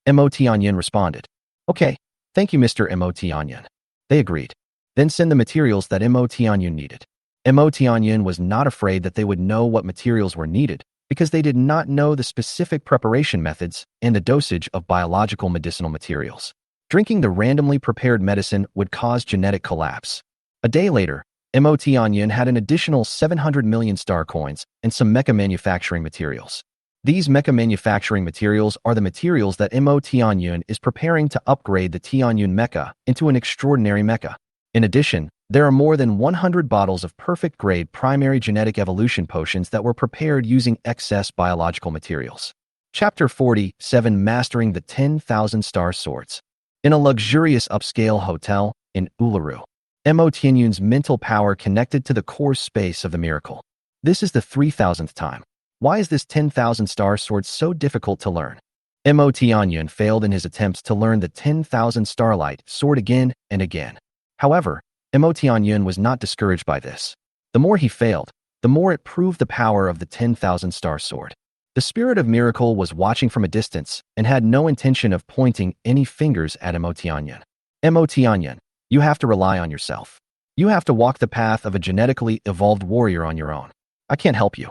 Mo Tianyan responded. Okay. Thank you, Mr. Mo Tianyan. They agreed. Then send the materials that Mo Tianyan needed. Mo Tianyan was not afraid that they would know what materials were needed because they did not know the specific preparation methods and the dosage of biological medicinal materials. Drinking the randomly prepared medicine would cause genetic collapse. A day later, Mo Tianyan had an additional 700 million star coins and some mecha manufacturing materials. These mecha manufacturing materials are the materials that Mo Tianyan is preparing to upgrade the Tianyun mecha into an extraordinary mecha. In addition, there are more than 100 bottles of perfect grade primary genetic evolution potions that were prepared using excess biological materials. Chapter 47: Mastering the 10,000 Star Swords. In a luxurious upscale hotel in Uluru, Mo Tianyun's mental power connected to the core space of the miracle. This is the 3,000th time. Why is this 10,000 Star Sword so difficult to learn? Mo Tianyun failed in his attempts to learn the 10,000 Starlight Sword again and again. However, Mo Tianyan was not discouraged by this. The more he failed, the more it proved the power of the 10,000 Star Sword. The Spirit of Miracle was watching from a distance and had no intention of pointing any fingers at Mo Tianyan. Mo Tianyan, you have to rely on yourself. You have to walk the path of a genetically evolved warrior on your own. I can't help you.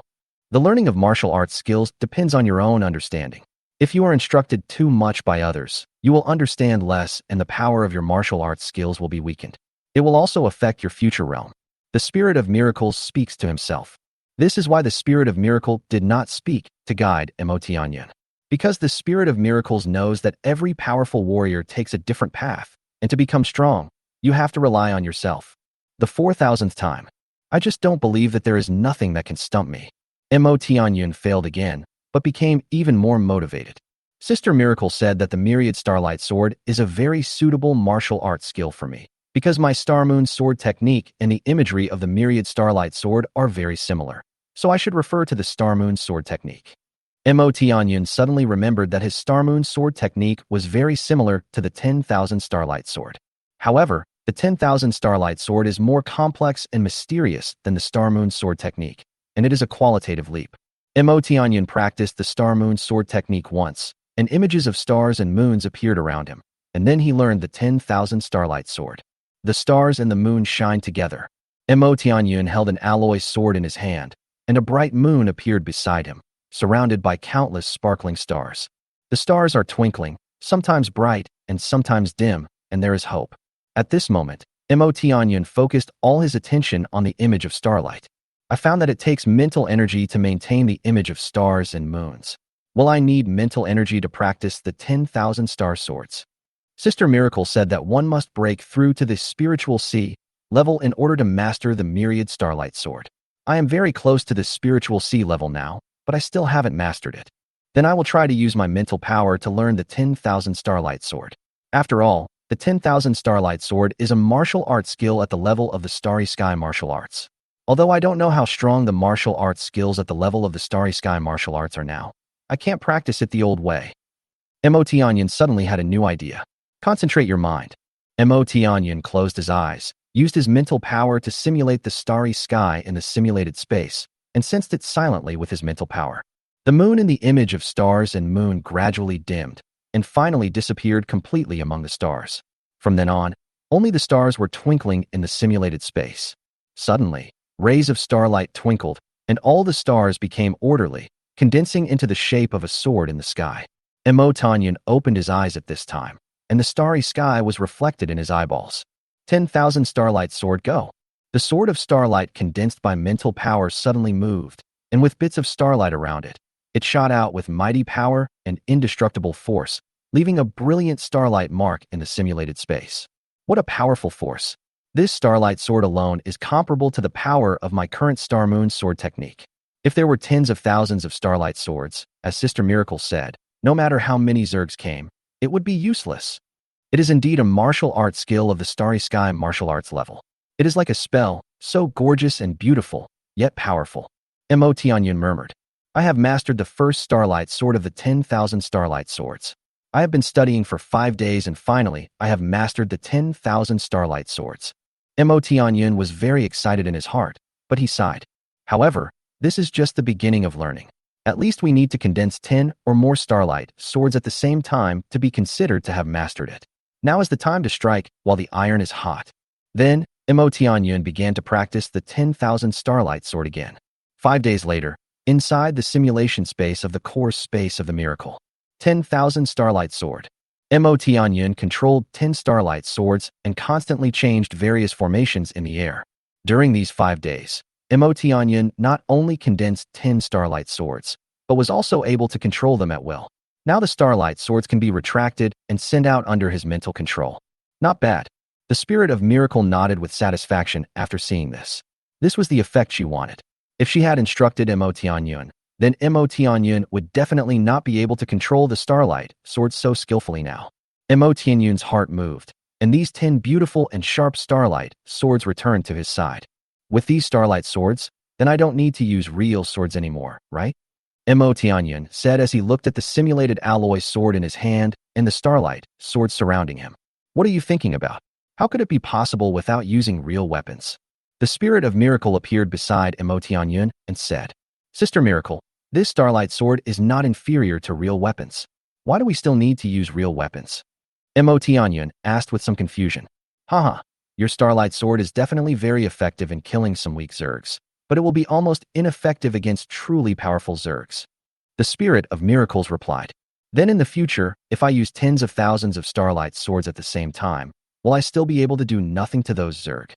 The learning of martial arts skills depends on your own understanding. If you are instructed too much by others, you will understand less and the power of your martial arts skills will be weakened. It will also affect your future realm. The Spirit of Miracles speaks to himself. This is why the Spirit of Miracle did not speak to guide Mo Tianyan. Because the Spirit of Miracles knows that every powerful warrior takes a different path, and to become strong, you have to rely on yourself. The 4,000th time. I just don't believe that there is nothing that can stump me. Mo Tianyan failed again, but became even more motivated. Sister Miracle said that the Myriad Starlight Sword is a very suitable martial arts skill for me, because my Star Moon Sword technique and the imagery of the Myriad Starlight Sword are very similar, so I should refer to the Star Moon Sword technique. Mo Tianyan suddenly remembered that his Star Moon Sword technique was very similar to the 10,000 Starlight Sword. However, the 10,000 Starlight Sword is more complex and mysterious than the Star Moon Sword technique, and it is a qualitative leap. Mo Tianyan practiced the Star Moon Sword technique once, and images of stars and moons appeared around him, and then he learned the 10,000 Starlight Sword. The stars and the moon shine together. Mo Tianyan held an alloy sword in his hand, and a bright moon appeared beside him, surrounded by countless sparkling stars. The stars are twinkling, sometimes bright and sometimes dim, and there is hope. At this moment, Mo Tianyan focused all his attention on the image of starlight. I found that it takes mental energy to maintain the image of stars and moons. Will I need mental energy to practice the 10,000 Star Swords? Sister Miracle said that one must break through to the spiritual sea level in order to master the Myriad Starlight Sword. I am very close to the spiritual sea level now, but I still haven't mastered it. Then I will try to use my mental power to learn the 10,000 Starlight Sword. After all, the 10,000 Starlight Sword is a martial arts skill at the level of the Starry Sky martial arts. Although I don't know how strong the martial arts skills at the level of the Starry Sky martial arts are now, I can't practice it the old way. Mo Tianyan suddenly had a new idea. Concentrate your mind. Mo Tianyan closed his eyes, used his mental power to simulate the starry sky in the simulated space, and sensed it silently with his mental power. The moon in the image of stars and moon gradually dimmed, and finally disappeared completely among the stars. From then on, only the stars were twinkling in the simulated space. Suddenly, rays of starlight twinkled, and all the stars became orderly, condensing into the shape of a sword in the sky. Mo Tianyan opened his eyes at this time, and the starry sky was reflected in his eyeballs. 10,000 Starlight Sword go. The sword of starlight condensed by mental power suddenly moved, and with bits of starlight around it, it shot out with mighty power and indestructible force, leaving a brilliant starlight mark in the simulated space. What a powerful force! This starlight sword alone is comparable to the power of my current Star Moon sword technique. If there were tens of thousands of starlight swords, as Sister Miracle said, no matter how many Zergs came, it would be useless. It is indeed a martial arts skill of the Starry Sky martial arts level. It is like a spell, so gorgeous and beautiful, yet powerful. Mo Tianyun murmured. I have mastered the first starlight sword of the 10,000 starlight swords. I have been studying for 5 days and finally, I have mastered the 10,000 starlight swords. Mo Tianyun was very excited in his heart, but he sighed. However, this is just the beginning of learning. At least we need to condense 10 or more starlight swords at the same time to be considered to have mastered it. Now is the time to strike while the iron is hot. Then, Mo Tianyun began to practice the 10,000 starlight sword again. 5 days later, inside the simulation space of the core space of the miracle. 10,000 starlight sword. Mo Tianyun controlled 10 starlight swords and constantly changed various formations in the air. During these 5 days, Mo Tianyun not only condensed 10 starlight swords, but was also able to control them at will. Now the starlight swords can be retracted and sent out under his mental control. Not bad. The spirit of miracle nodded with satisfaction after seeing this. This was the effect she wanted. If she had instructed Mo Tianyun, then Mo Tianyun would definitely not be able to control the starlight swords so skillfully now. Mo Tianyun's heart moved, and these 10 beautiful and sharp starlight swords returned to his side. With these starlight swords, then I don't need to use real swords anymore, right? Mo Tianyun said as he looked at the simulated alloy sword in his hand and the starlight sword surrounding him. What are you thinking about? How could it be possible without using real weapons? The spirit of miracle appeared beside Mo Tianyun and said, Sister Miracle, this starlight sword is not inferior to real weapons. Why do we still need to use real weapons? Mo Tianyun asked with some confusion. Haha, your starlight sword is definitely very effective in killing some weak Zergs, but it will be almost ineffective against truly powerful Zergs. The spirit of miracles replied. Then in the future, if I use tens of thousands of starlight swords at the same time, will I still be able to do nothing to those Zerg?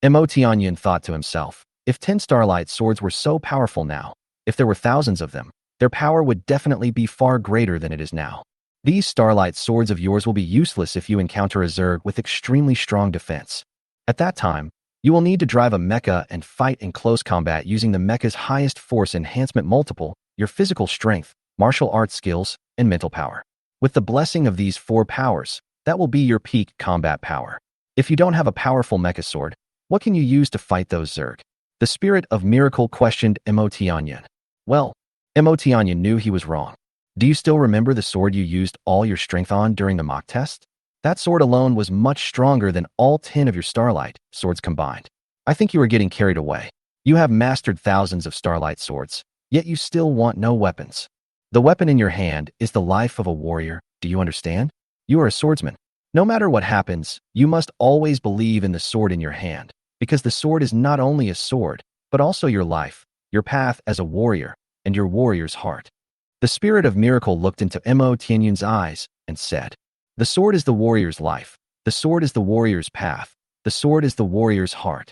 Mo Tianyun thought to himself, if 10 starlight swords were so powerful now, if there were thousands of them, their power would definitely be far greater than it is now. These starlight swords of yours will be useless if you encounter a Zerg with extremely strong defense. At that time, you will need to drive a mecha and fight in close combat using the mecha's highest force enhancement multiple, your physical strength, martial arts skills, and mental power. With the blessing of these 4 powers, that will be your peak combat power. If you don't have a powerful mecha sword, what can you use to fight those Zerg? The spirit of miracle questioned Mo Tianyun. Well, Mo Tianyun knew he was wrong. Do you still remember the sword you used all your strength on during the mock test? That sword alone was much stronger than all 10 of your starlight swords combined. I think you are getting carried away. You have mastered thousands of starlight swords, yet you still want no weapons. The weapon in your hand is the life of a warrior, do you understand? You are a swordsman. No matter what happens, you must always believe in the sword in your hand, because the sword is not only a sword, but also your life, your path as a warrior, and your warrior's heart. The spirit of miracle looked into Mo Tianyun's eyes and said, the sword is the warrior's life. The sword is the warrior's path. The sword is the warrior's heart.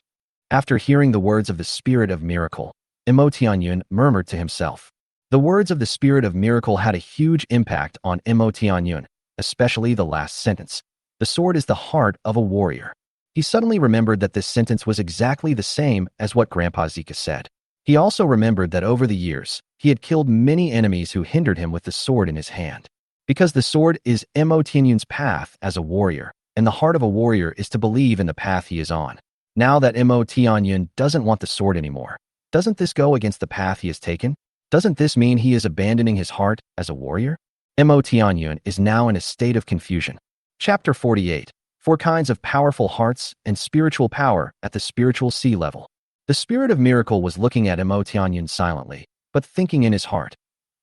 After hearing the words of the spirit of miracle, Mo Tianyun murmured to himself. The words of the spirit of miracle had a huge impact on Mo Tianyun, especially the last sentence. The sword is the heart of a warrior. He suddenly remembered that this sentence was exactly the same as what Grandpa Zika said. He also remembered that over the years, he had killed many enemies who hindered him with the sword in his hand. Because the sword is Mo Tianyun's path as a warrior, and the heart of a warrior is to believe in the path he is on. Now that Mo Tianyun doesn't want the sword anymore, doesn't this go against the path he has taken? Doesn't this mean he is abandoning his heart as a warrior? Mo Tianyun is now in a state of confusion. Chapter 48. 4 kinds of powerful hearts and spiritual power at the spiritual sea level. The spirit of miracle was looking at Mo Tianyun silently, but thinking in his heart.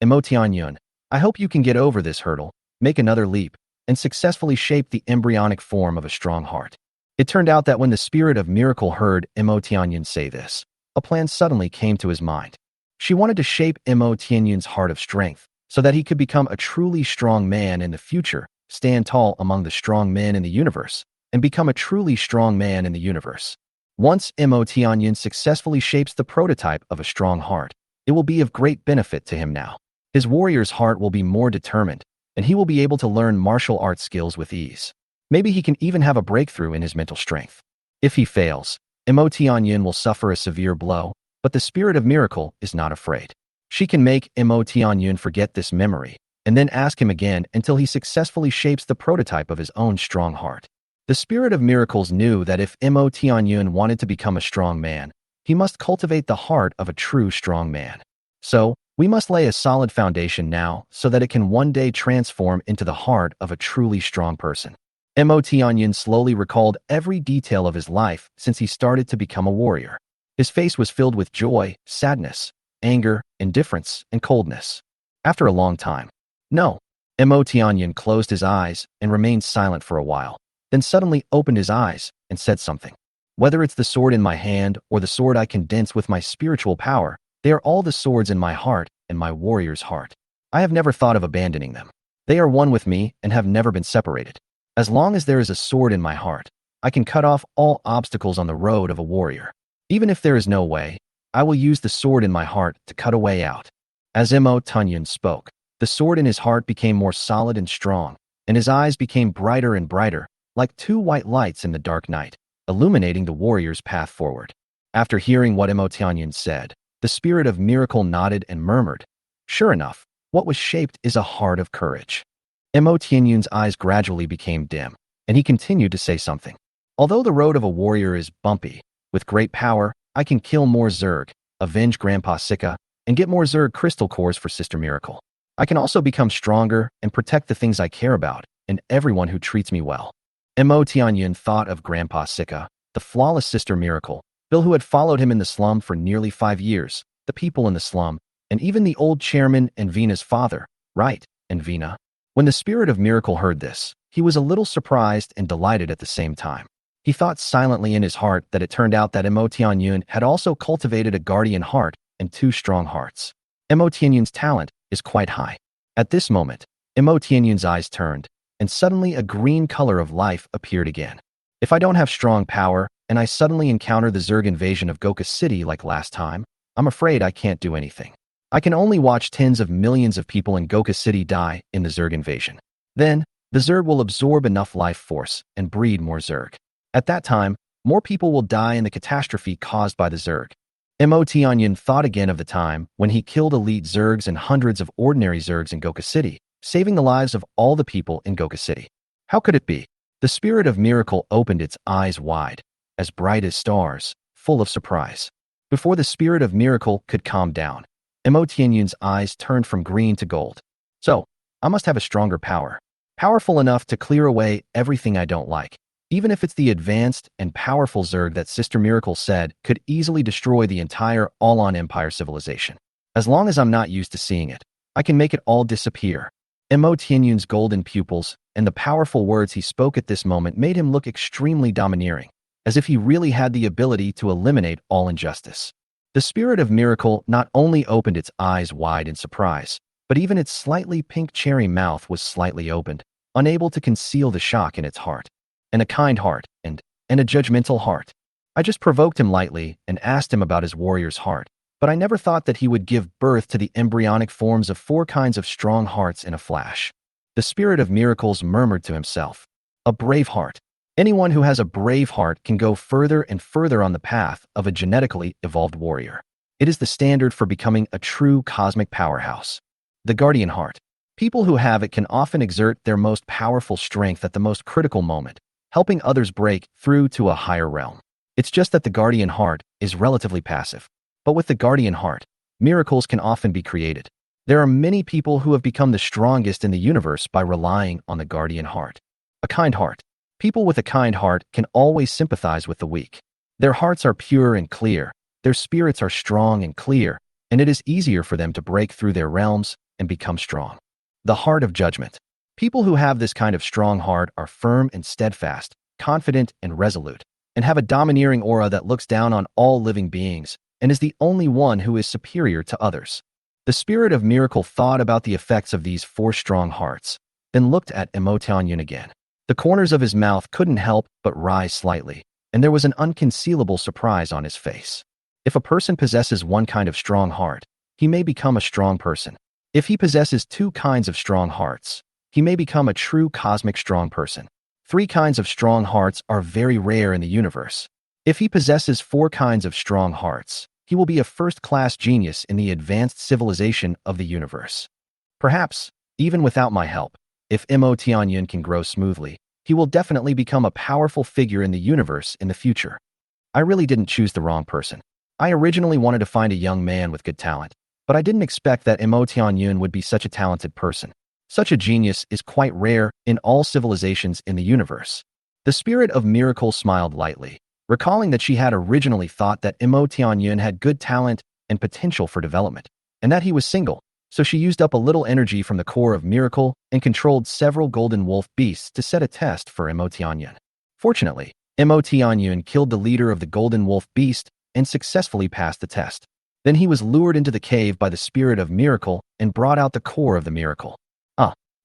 Mo Tianyun, I hope you can get over this hurdle, make another leap, and successfully shape the embryonic form of a strong heart. It turned out that when the spirit of miracle heard Mo Tianyun say this, a plan suddenly came to his mind. She wanted to shape Mo Tianyun's heart of strength so that he could become a truly strong man in the future, stand tall among the strong men in the universe, and become a truly strong man in the universe. Once Mo Tianyin successfully shapes the prototype of a strong heart, it will be of great benefit to him now. His warrior's heart will be more determined, and he will be able to learn martial arts skills with ease. Maybe he can even have a breakthrough in his mental strength. If he fails, Mo Tianyin will suffer a severe blow, but the spirit of miracle is not afraid. She can make Mo Tianyin forget this memory, and then ask him again until he successfully shapes the prototype of his own strong heart. The spirit of miracles knew that if Mo Tianyin wanted to become a strong man, he must cultivate the heart of a true strong man. So, we must lay a solid foundation now so that it can one day transform into the heart of a truly strong person. Mo Tianyin slowly recalled every detail of his life since he started to become a warrior. His face was filled with joy, sadness, anger, indifference, and coldness. After a long time, Mo Tianyin closed his eyes and remained silent for a while, then suddenly opened his eyes and said something. Whether it's the sword in my hand or the sword I condense with my spiritual power, they are all the swords in my heart and my warrior's heart. I have never thought of abandoning them. They are one with me and have never been separated. As long as there is a sword in my heart, I can cut off all obstacles on the road of a warrior. Even if there is no way, I will use the sword in my heart to cut a way out. As Mo Tianyin spoke, the sword in his heart became more solid and strong, and his eyes became brighter and brighter, like two white lights in the dark night, illuminating the warrior's path forward. After hearing what Mo Tianyin said, the spirit of miracle nodded and murmured, "Sure enough, what was shaped is a heart of courage." Mo Tianyin's eyes gradually became dim, and he continued to say something. Although the road of a warrior is bumpy, with great power, I can kill more Zerg, avenge Grandpa Sika, and get more Zerg crystal cores for Sister Miracle. I can also become stronger and protect the things I care about and everyone who treats me well. Mo Tianyin thought of Grandpa Sika, the flawless Sister Miracle, Bill who had followed him in the slum for nearly 5 years, the people in the slum, and even the old chairman and Vina's father, right, and Vina. When the spirit of miracle heard this, he was a little surprised and delighted at the same time. He thought silently in his heart that it turned out that Mo Tianyin had also cultivated a guardian heart and 2 strong hearts. Mo Tianyin's talent is quite high. At this moment, Mo Tianyin's eyes turned, and suddenly a green color of life appeared again. If I don't have strong power, and I suddenly encounter the Zerg invasion of Goka City like last time, I'm afraid I can't do anything. I can only watch tens of millions of people in Goka City die in the Zerg invasion. Then, the Zerg will absorb enough life force and breed more Zerg. At that time, more people will die in the catastrophe caused by the Zerg. Mo Tianyin thought again of the time when he killed elite Zergs and hundreds of ordinary Zergs in Goka City, saving the lives of all the people in Goka City. How could it be? The spirit of miracle opened its eyes wide, as bright as stars, full of surprise. Before the spirit of miracle could calm down, Mo Tianyin's eyes turned from green to gold. So, I must have a stronger power. Powerful enough to clear away everything I don't like. Even if it's the advanced and powerful Zerg that Sister Miracle said could easily destroy the entire All-On Empire civilization. As long as I'm not used to seeing it, I can make it all disappear. Mo Tianyin's golden pupils and the powerful words he spoke at this moment made him look extremely domineering, as if he really had the ability to eliminate all injustice. The spirit of miracle not only opened its eyes wide in surprise, but even its slightly pink cherry mouth was slightly opened, unable to conceal the shock in its heart. And a kind heart, and a judgmental heart. I just provoked him lightly and asked him about his warrior's heart, but I never thought that he would give birth to the embryonic forms of 4 kinds of strong hearts in a flash. The spirit of miracles murmured to himself, "A brave heart. Anyone who has a brave heart can go further and further on the path of a genetically evolved warrior. It is the standard for becoming a true cosmic powerhouse." The guardian heart. People who have it can often exert their most powerful strength at the most critical moment, helping others break through to a higher realm. It's just that the guardian heart is relatively passive. But with the guardian heart, miracles can often be created. There are many people who have become the strongest in the universe by relying on the guardian heart. A kind heart. People with a kind heart can always sympathize with the weak. Their hearts are pure and clear, their spirits are strong and clear, and it is easier for them to break through their realms and become strong. The heart of judgment. People who have this kind of strong heart are firm and steadfast, confident and resolute, and have a domineering aura that looks down on all living beings and is the only one who is superior to others. The spirit of miracle thought about the effects of these 4 strong hearts, then looked at Mo Tianyin again. The corners of his mouth couldn't help but rise slightly, and there was an unconcealable surprise on his face. If a person possesses one kind of strong heart, he may become a strong person. If he possesses two kinds of strong hearts, he may become a true cosmic strong person. Three kinds of strong hearts are very rare in the universe. If he possesses four kinds of strong hearts, he will be a first-class genius in the advanced civilization of the universe. Perhaps, even without my help, if Mo Tianyun can grow smoothly, he will definitely become a powerful figure in the universe in the future. I really didn't choose the wrong person. I originally wanted to find a young man with good talent, but I didn't expect that Mo Tianyun would be such a talented person. Such a genius is quite rare in all civilizations in the universe. The spirit of Miracle smiled lightly, recalling that she had originally thought that Mo Tianyun had good talent and potential for development, and that he was single, so she used up a little energy from the core of Miracle and controlled several golden wolf beasts to set a test for Mo Tianyun. Fortunately, Mo Tianyun killed the leader of the golden wolf beast and successfully passed the test. Then he was lured into the cave by the spirit of Miracle and brought out the core of the Miracle.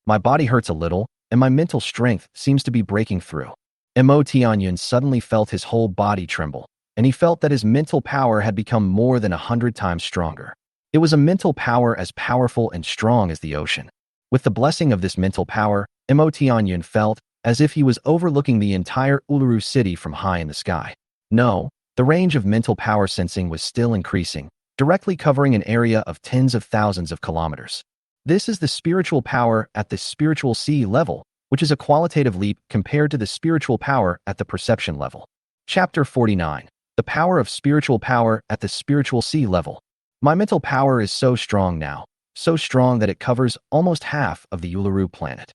My body hurts a little, and my mental strength seems to be breaking through. Mo Tianyun suddenly felt his whole body tremble, and he felt that his mental power had become more than 100 times stronger. It was a mental power as powerful and strong as the ocean. With the blessing of this mental power, Mo Tianyun felt as if he was overlooking the entire Uluru city from high in the sky. No, the range of mental power sensing was still increasing, directly covering an area of tens of thousands of kilometers. This is the spiritual power at the spiritual sea level, which is a qualitative leap compared to the spiritual power at the perception level. Chapter 49. The power of spiritual power at the spiritual sea level. My mental power is so strong now, so strong that it covers almost half of the Uluru planet.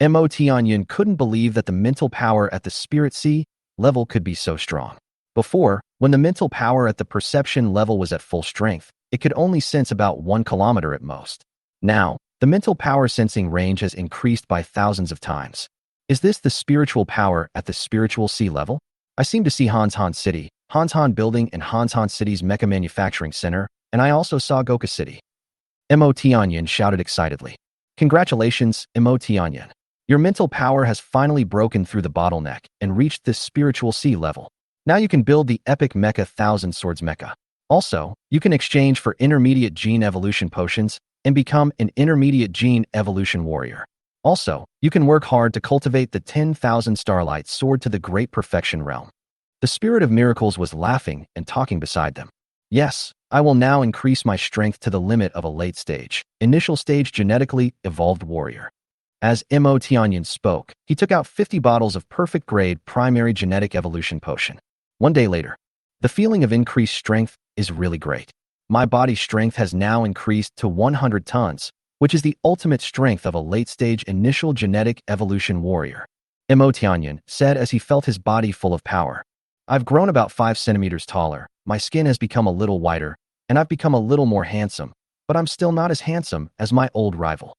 Mo Tianyun couldn't believe that the mental power at the spirit sea level could be so strong. Before, when the mental power at the perception level was at full strength, it could only sense about 1 kilometer at most. Now, the mental power sensing range has increased by thousands of times. Is this the spiritual power at the spiritual sea level? I seem to see Hansan City, Hansan Building and Hansan City's Mecha Manufacturing Center, and I also saw Goka City. Mo Tianyun shouted excitedly. Congratulations, Mo Tianyun. Your mental power has finally broken through the bottleneck and reached this spiritual sea level. Now you can build the epic Mecha Thousand Swords Mecha. Also, you can exchange for intermediate gene evolution potions and become an intermediate gene evolution warrior. Also, you can work hard to cultivate the 10,000 Starlight Sword to the Great Perfection realm. The Spirit of Miracles was laughing and talking beside them. Yes, I will now increase my strength to the limit of a late stage, initial stage genetically evolved warrior. As Mo Tianyun spoke, he took out 50 bottles of perfect grade primary genetic evolution potion. One day later, the feeling of increased strength is really great. My body strength has now increased to 100 tons, which is the ultimate strength of a late-stage initial genetic evolution warrior. Mo Tianyun said as he felt his body full of power. I've grown about 5 centimeters taller, my skin has become a little whiter, and I've become a little more handsome, but I'm still not as handsome as my old rival.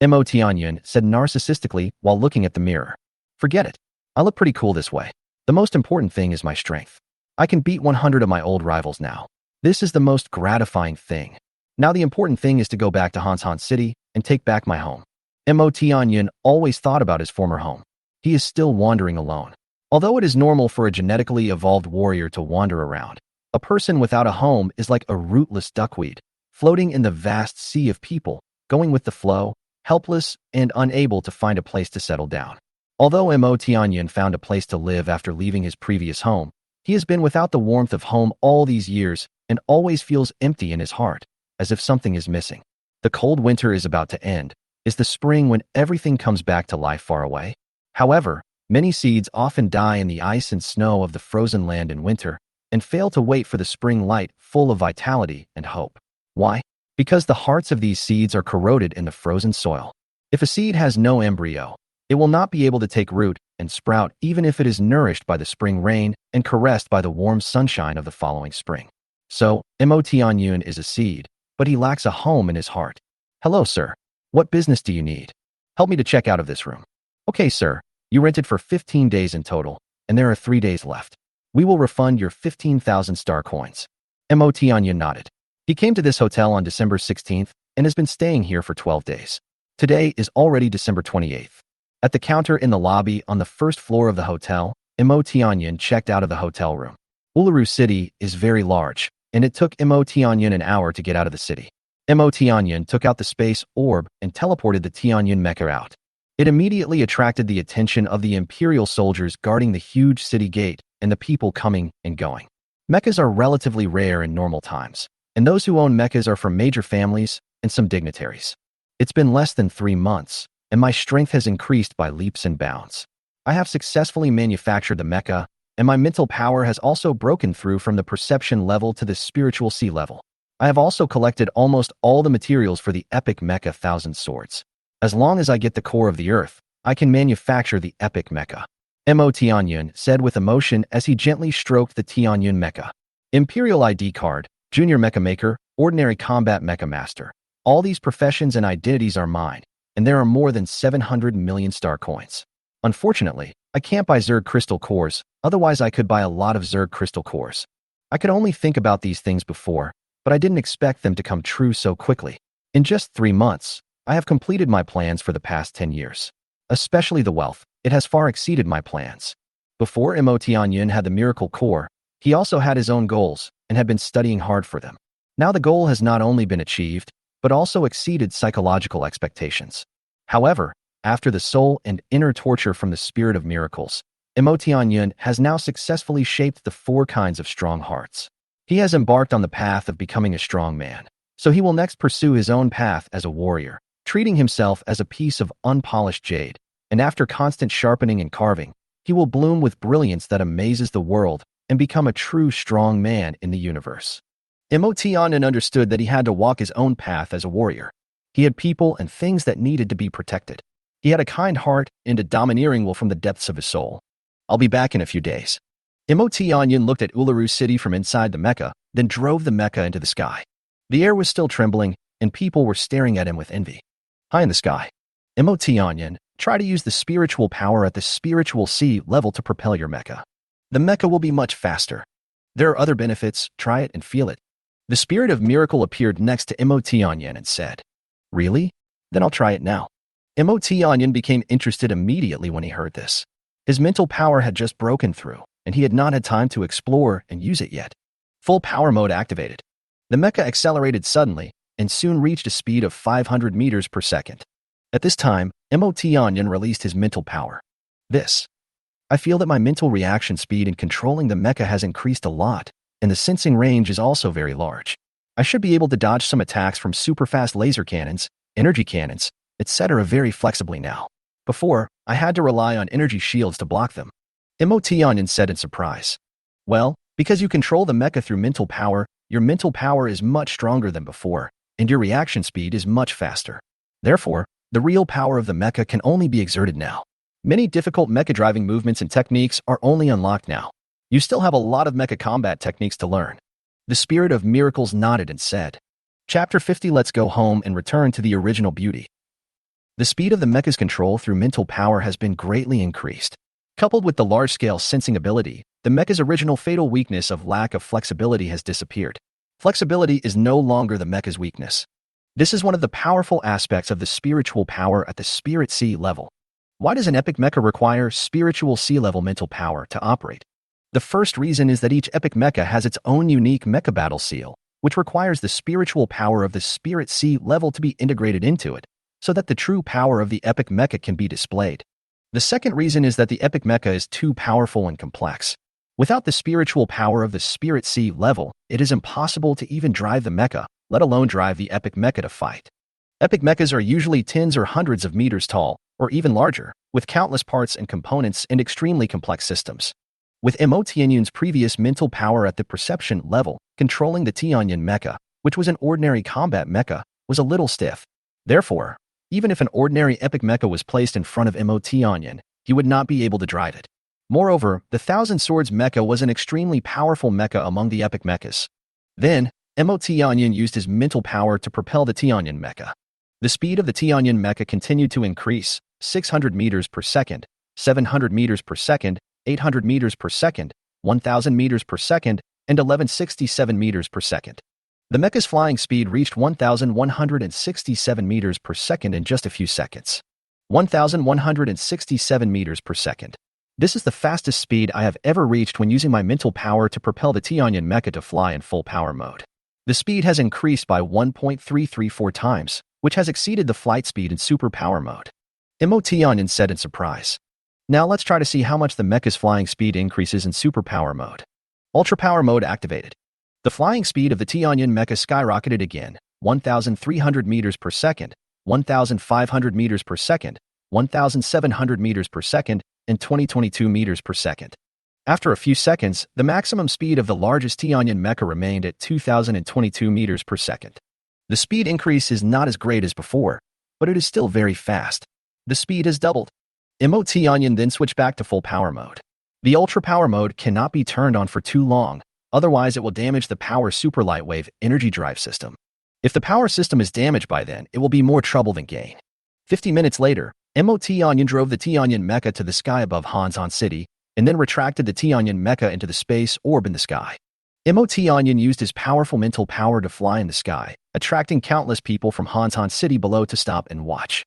Mo Tianyun said narcissistically while looking at the mirror. Forget it. I look pretty cool this way. The most important thing is my strength. I can beat 100 of my old rivals now. This is the most gratifying thing. Now the important thing is to go back to Hansan City and take back my home. Mo Tianyun always thought about his former home. He is still wandering alone. Although it is normal for a genetically evolved warrior to wander around, a person without a home is like a rootless duckweed, floating in the vast sea of people, going with the flow, helpless and unable to find a place to settle down. Although Mo Tianyun found a place to live after leaving his previous home, he has been without the warmth of home all these years and always feels empty in his heart, as if something is missing. The cold winter is about to end. Is the spring when everything comes back to life far away? However, many seeds often die in the ice and snow of the frozen land in winter and fail to wait for the spring light full of vitality and hope. Why? Because the hearts of these seeds are corroded in the frozen soil. If a seed has no embryo, it will not be able to take root and sprout even if it is nourished by the spring rain and caressed by the warm sunshine of the following spring. So, Mo Tianyun is a seed, but he lacks a home in his heart. Hello, sir. What business do you need? Help me to check out of this room. Okay, sir. You rented for 15 days in total, and there are 3 days left. We will refund your 15,000 star coins. Mo Tianyun nodded. He came to this hotel on December 16th and has been staying here for 12 days. Today is already December 28th. At the counter in the lobby on the first floor of the hotel, Imo Tianyin checked out of the hotel room. Uluru City is very large, and it took Imo Tianyin an hour to get out of the city. Imo Tianyin took out the space orb and teleported the Tianyin mecha out. It immediately attracted the attention of the imperial soldiers guarding the huge city gate and the people coming and going. Mechas are relatively rare in normal times, and those who own mechas are from major families and some dignitaries. It's been less than 3 months, and my strength has increased by leaps and bounds. I have successfully manufactured the mecha, and my mental power has also broken through from the perception level to the spiritual sea level. I have also collected almost all the materials for the epic mecha Thousand Swords. As long as I get the core of the earth, I can manufacture the epic mecha. Imo Tianyin said with emotion as he gently stroked the Tianyin mecha. Imperial ID card, Junior Mecha Maker, Ordinary Combat Mecha Master. All these professions and identities are mine, and there are more than 700 million star coins. Unfortunately, I can't buy Zerg crystal cores, otherwise I could buy a lot of Zerg crystal cores. I could only think about these things before, but I didn't expect them to come true so quickly. In just 3 months, I have completed my plans for the past 10 years. Especially the wealth, it has far exceeded my plans. Before Imo Tianyin had the miracle core, he also had his own goals and had been studying hard for them. Now the goal has not only been achieved, but also exceeded psychological expectations. However, after the soul and inner torture from the spirit of miracles, Imo Tianyin has now successfully shaped the 4 kinds of strong hearts. He has embarked on the path of becoming a strong man, so he will next pursue his own path as a warrior, treating himself as a piece of unpolished jade, and after constant sharpening and carving, he will bloom with brilliance that amazes the world and become a true strong man in the universe. Imo Tianyin understood that he had to walk his own path as a warrior. He had people and things that needed to be protected. He had a kind heart and a domineering will from the depths of his soul. I'll be back in a few days. Imo Tianyin looked at Uluru City from inside the mecha, then drove the mecha into the sky. The air was still trembling, and people were staring at him with envy. High in the sky, Imo Tianyin, try to use the spiritual power at the spiritual sea level to propel your mecha. The mecha will be much faster. There are other benefits, try it and feel it. The spirit of miracle appeared next to Imo Tianyin and said, Really? Then I'll try it now. Imo Tianyin became interested immediately when he heard this. His mental power had just broken through, and he had not had time to explore and use it yet. Full power mode activated. The mecha accelerated suddenly and soon reached a speed of 500 meters per second. At this time, Imo Tianyin released his mental power. I feel that my mental reaction speed in controlling the mecha has increased a lot, and the sensing range is also very large. I should be able to dodge some attacks from super-fast laser cannons, energy cannons, etc. very flexibly now. Before, I had to rely on energy shields to block them. Imo Tianyin said in surprise. Well, because you control the mecha through mental power, your mental power is much stronger than before, and your reaction speed is much faster. Therefore, the real power of the mecha can only be exerted now. Many difficult mecha driving movements and techniques are only unlocked now. You still have a lot of mecha combat techniques to learn. The spirit of miracles nodded and said, Chapter 50. Let's go home and return to the original beauty. The speed of the mecha's control through mental power has been greatly increased. Coupled with the large-scale sensing ability, the mecha's original fatal weakness of lack of flexibility has disappeared. Flexibility is no longer the mecha's weakness. This is one of the powerful aspects of the spiritual power at the spirit sea level. Why does an epic mecha require spiritual sea level mental power to operate? The first reason is that each epic mecha has its own unique mecha battle seal, which requires the spiritual power of the spirit sea level to be integrated into it, so that the true power of the epic mecha can be displayed. The second reason is that the epic mecha is too powerful and complex. Without the spiritual power of the spirit sea level, it is impossible to even drive the mecha, let alone drive the epic mecha to fight. Epic mechas are usually tens or hundreds of meters tall, or even larger, with countless parts and components and extremely complex systems. With Imo Tianyin's previous mental power at the perception level, controlling the Tianyin mecha, which was an ordinary combat mecha, was a little stiff. Therefore, even if an ordinary epic mecha was placed in front of Imo Tianyin, he would not be able to drive it. Moreover, the Thousand Swords mecha was an extremely powerful mecha among the epic mechas. Then, Imo Tianyin used his mental power to propel the Tianyin mecha. The speed of the Tianyin mecha continued to increase, 600 meters per second, 700 meters per second, 800 meters per second, 1000 meters per second, and 1167 meters per second. The mecha's flying speed reached 1167 meters per second in just a few seconds. 1167 meters per second. This is the fastest speed I have ever reached when using my mental power to propel the Tianyan mecha to fly in full power mode. The speed has increased by 1.334 times, which has exceeded the flight speed in super power mode. Mo Tianyan said in surprise. Now let's try to see how much the mecha's flying speed increases in super power mode. Ultra power mode activated. The flying speed of the Tianyan mecha skyrocketed again, 1,300 meters per second, 1,500 meters per second, 1,700 meters per second, and 2022 meters per second. After a few seconds, the maximum speed of the largest Tianyan mecha remained at 2,022 meters per second. The speed increase is not as great as before, but it is still very fast. The speed has doubled. Mo Tianyan then switched back to full power mode. The ultra power mode cannot be turned on for too long, otherwise it will damage the power super lightwave energy drive system. If the power system is damaged by then, it will be more trouble than gain. 50 minutes later, Mo Tianyan drove the Tianyan mecha to the sky above Hanzhong City, and then retracted the Tianyan mecha into the space orb in the sky. Mo Tianyan used his powerful mental power to fly in the sky, attracting countless people from Hanzhong City below to stop and watch.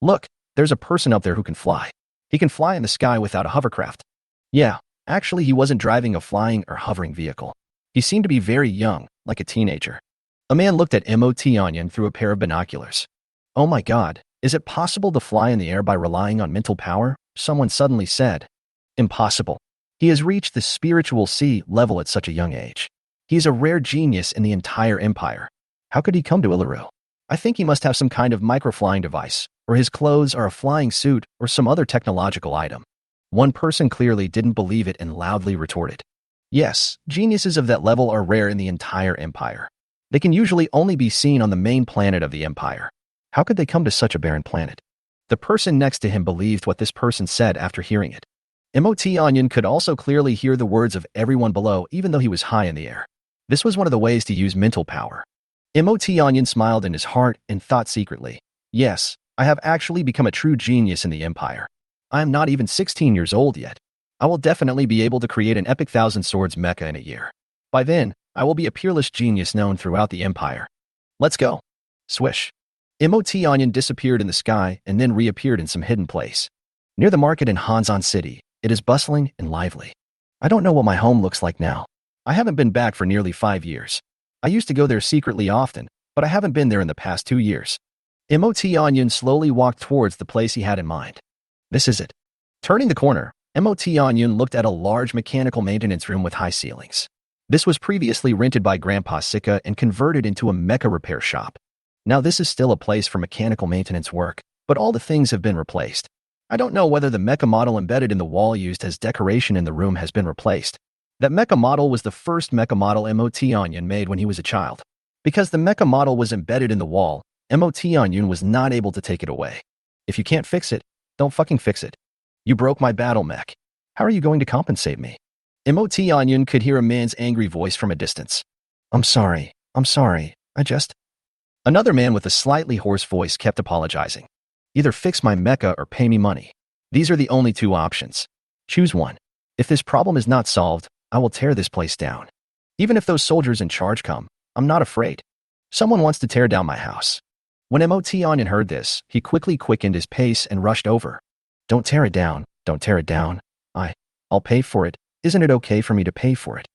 Look, there's a person up there who can fly. He can fly in the sky without a hovercraft. Yeah, actually he wasn't driving a flying or hovering vehicle. He seemed to be very young, like a teenager. A man looked at Mo Tianyan through a pair of binoculars. Oh my god, is it possible to fly in the air by relying on mental power? Someone suddenly said. Impossible. He has reached the spiritual sea level at such a young age. He is a rare genius in the entire empire. How could he come to Uluru? I think he must have some kind of microflying device, or his clothes are a flying suit or some other technological item. One person clearly didn't believe it and loudly retorted. Yes, geniuses of that level are rare in the entire empire. They can usually only be seen on the main planet of the empire. How could they come to such a barren planet? The person next to him believed what this person said after hearing it. Mo Tianyan could also clearly hear the words of everyone below even though he was high in the air. This was one of the ways to use mental power. Mo Tianyan smiled in his heart and thought secretly, yes, I have actually become a true genius in the empire. I am not even 16 years old yet. I will definitely be able to create an epic thousand swords mecha in a year. By then, I will be a peerless genius known throughout the empire. Let's go. Swish. Mo Tianyan disappeared in the sky and then reappeared in some hidden place. Near the market in Hanzhong City, it is bustling and lively. I don't know what my home looks like now. I haven't been back for nearly 5 years. I used to go there secretly often, but I haven't been there in the past 2 years. Mo Tianyan slowly walked towards the place he had in mind. This is it. Turning the corner, Mo Tianyan looked at a large mechanical maintenance room with high ceilings. This was previously rented by Grandpa Sika and converted into a mecha repair shop. Now this is still a place for mechanical maintenance work, but all the things have been replaced. I don't know whether the mecha model embedded in the wall used as decoration in the room has been replaced. That mecha model was the first mecha model Mo Tianyan made when he was a child. Because the mecha model was embedded in the wall, Mo Tianyan was not able to take it away. If you can't fix it, don't fucking fix it. You broke my battle mech. How are you going to compensate me? Mo Tianyan could hear a man's angry voice from a distance. I'm sorry, I just... Another man with a slightly hoarse voice kept apologizing. Either fix my mecha or pay me money. These are the only two options. Choose one. If this problem is not solved, I will tear this place down. Even if those soldiers in charge come, I'm not afraid. Someone wants to tear down my house. When Mo Tianyan heard this, he quickly quickened his pace and rushed over. Don't tear it down, don't tear it down. I'll pay for it. Isn't it okay for me to pay for it?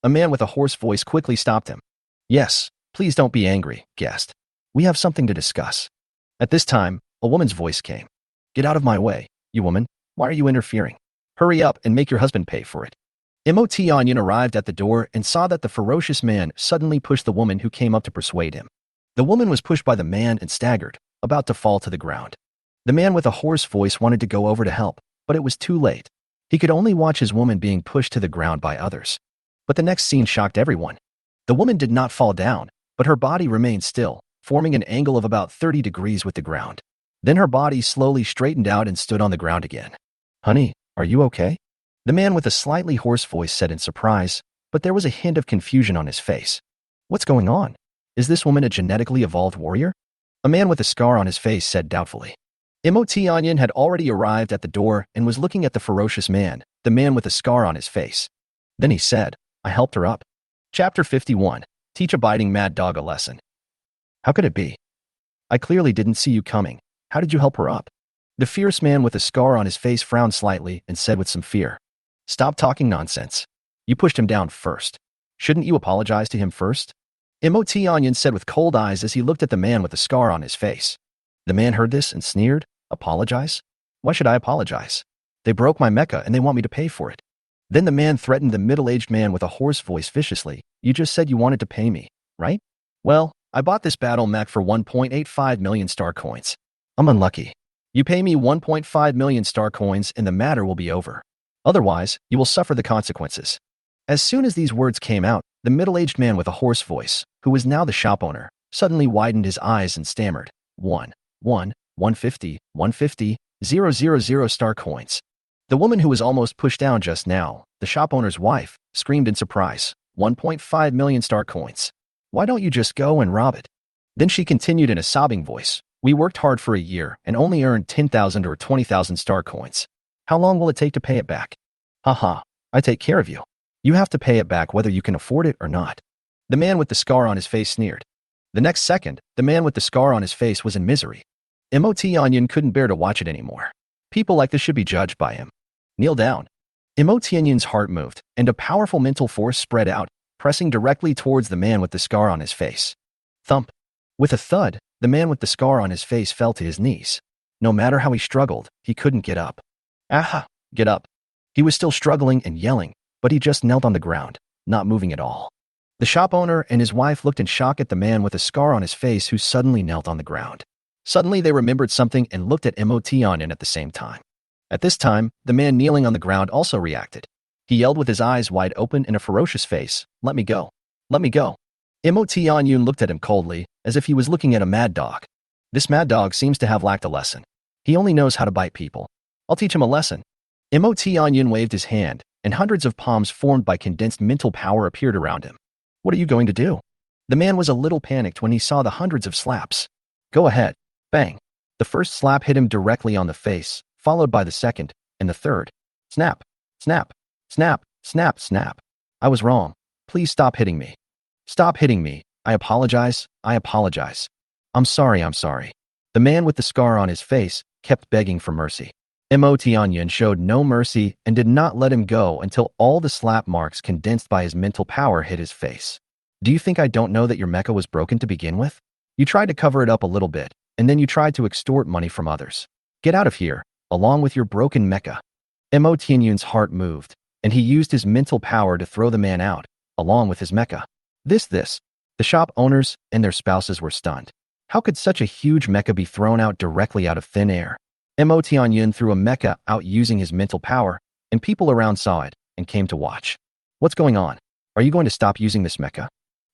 A man with a hoarse voice quickly stopped him. Yes, please don't be angry, guest. We have something to discuss. At this time, a woman's voice came. Get out of my way, you woman. Why are you interfering? Hurry up and make your husband pay for it. Mo Tianyan arrived at the door and saw that the ferocious man suddenly pushed the woman who came up to persuade him. The woman was pushed by the man and staggered, about to fall to the ground. The man with a hoarse voice wanted to go over to help, but it was too late. He could only watch his woman being pushed to the ground by others. But the next scene shocked everyone. The woman did not fall down, but her body remained still, forming an angle of about 30 degrees with the ground. Then her body slowly straightened out and stood on the ground again. Honey, are you okay? The man with a slightly hoarse voice said in surprise, but there was a hint of confusion on his face. What's going on? Is this woman a genetically evolved warrior? A man with a scar on his face said doubtfully. Mo Tianyan had already arrived at the door and was looking at the ferocious man, the man with a scar on his face. Then he said, I helped her up. Chapter 51. Teach a biting mad dog a lesson. How could it be? I clearly didn't see you coming. How did you help her up? The fierce man with a scar on his face frowned slightly and said with some fear, "Stop talking nonsense. You pushed him down first. Shouldn't you apologize to him first?" Emotianyan said with cold eyes as he looked at the man with the scar on his face. The man heard this and sneered, "Apologize? Why should I apologize? They broke my mecha and they want me to pay for it." Then the man threatened the middle-aged man with a hoarse voice viciously, "You just said you wanted to pay me, right? Well, I bought this battle mech for 1.85 million star coins. I'm unlucky. You pay me 1.5 million star coins and the matter will be over. Otherwise, you will suffer the consequences." As soon as these words came out, the middle-aged man with a hoarse voice, who was now the shop owner, suddenly widened his eyes and stammered, 150, 000 star coins. The woman who was almost pushed down just now, the shop owner's wife, screamed in surprise, 1.5 million star coins. Why don't you just go and rob it? Then she continued in a sobbing voice, "We worked hard for a year and only earned 10,000 or 20,000 star coins. How long will it take to pay it back? Haha, I take care of you. You have to pay it back whether you can afford it or not." The man with the scar on his face sneered. The next second, the man with the scar on his face was in misery. Emotianyan couldn't bear to watch it anymore. People like this should be judged by him. "Kneel down." Emotianyan's heart moved, and a powerful mental force spread out, pressing directly towards the man with the scar on his face. Thump. With a thud, the man with the scar on his face fell to his knees. No matter how he struggled, he couldn't get up. "Aha! Get up." He was still struggling and yelling, but he just knelt on the ground, not moving at all. The shop owner and his wife looked in shock at the man with a scar on his face who suddenly knelt on the ground. Suddenly they remembered something and looked at Emotianyan at the same time. At this time, the man kneeling on the ground also reacted. He yelled with his eyes wide open and a ferocious face, "Let me go. Let me go." Emotianyan looked at him coldly, as if he was looking at a mad dog. This mad dog seems to have lacked a lesson. He only knows how to bite people. I'll teach him a lesson. Emotianyan waved his hand, and hundreds of palms formed by condensed mental power appeared around him. "What are you going to do?" The man was a little panicked when he saw the hundreds of slaps. "Go ahead." Bang. The first slap hit him directly on the face, followed by the second, and the third. Snap. Snap. Snap. Snap. Snap. "I was wrong. Please stop hitting me. Stop hitting me. I apologize. I apologize. I'm sorry. I'm sorry." The man with the scar on his face kept begging for mercy. Emotianyan showed no mercy and did not let him go until all the slap marks condensed by his mental power hit his face. "Do you think I don't know that your mecha was broken to begin with? You tried to cover it up a little bit, and then you tried to extort money from others. Get out of here, along with your broken mecha." Emotianyan's heart moved, and he used his mental power to throw the man out, along with his mecha. This. The shop owners and their spouses were stunned. How could such a huge mecha be thrown out directly out of thin air? Emotianyan threw a mecha out using his mental power, and people around saw it and came to watch. "What's going on? Are you going to stop using this mecha?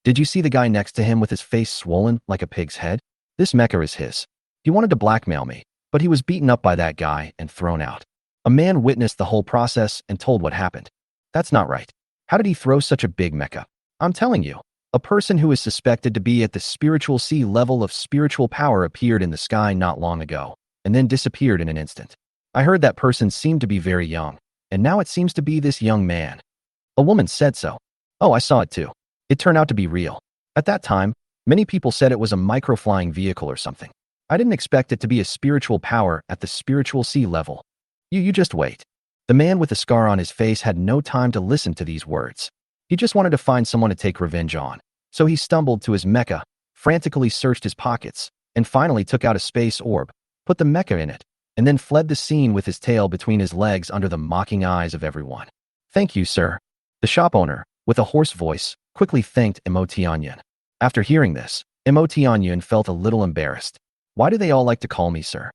Did you see the guy next to him with his face swollen like a pig's head? This mecha is his. He wanted to blackmail me, but he was beaten up by that guy and thrown out." A man witnessed the whole process and told what happened. "That's not right. How did he throw such a big mecha? I'm telling you, a person who is suspected to be at the spiritual sea level of spiritual power appeared in the sky not long ago, and then disappeared in an instant. I heard that person seemed to be very young, and now it seems to be this young man." A woman said so. "Oh, I saw it too. It turned out to be real. At that time, many people said it was a microflying vehicle or something. I didn't expect it to be a spiritual power at the spiritual sea level. You just wait." The man with the scar on his face had no time to listen to these words. He just wanted to find someone to take revenge on. So he stumbled to his mecha, frantically searched his pockets, and finally took out a space orb, put the mecha in it, and then fled the scene with his tail between his legs under the mocking eyes of everyone. "Thank you, sir." The shop owner, with a hoarse voice, quickly thanked Emotianyan. After hearing this, Emotianyan felt a little embarrassed. Why do they all like to call me sir?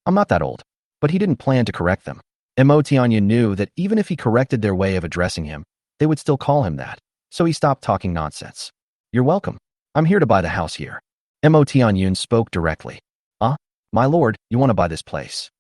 I'm not that old. But he didn't plan to correct them. Emotianyan knew that even if he corrected their way of addressing him, they would still call him that, so he stopped talking nonsense. "You're welcome. I'm here to buy the house here." Emotianyan spoke directly. My lord, you want to buy this place?"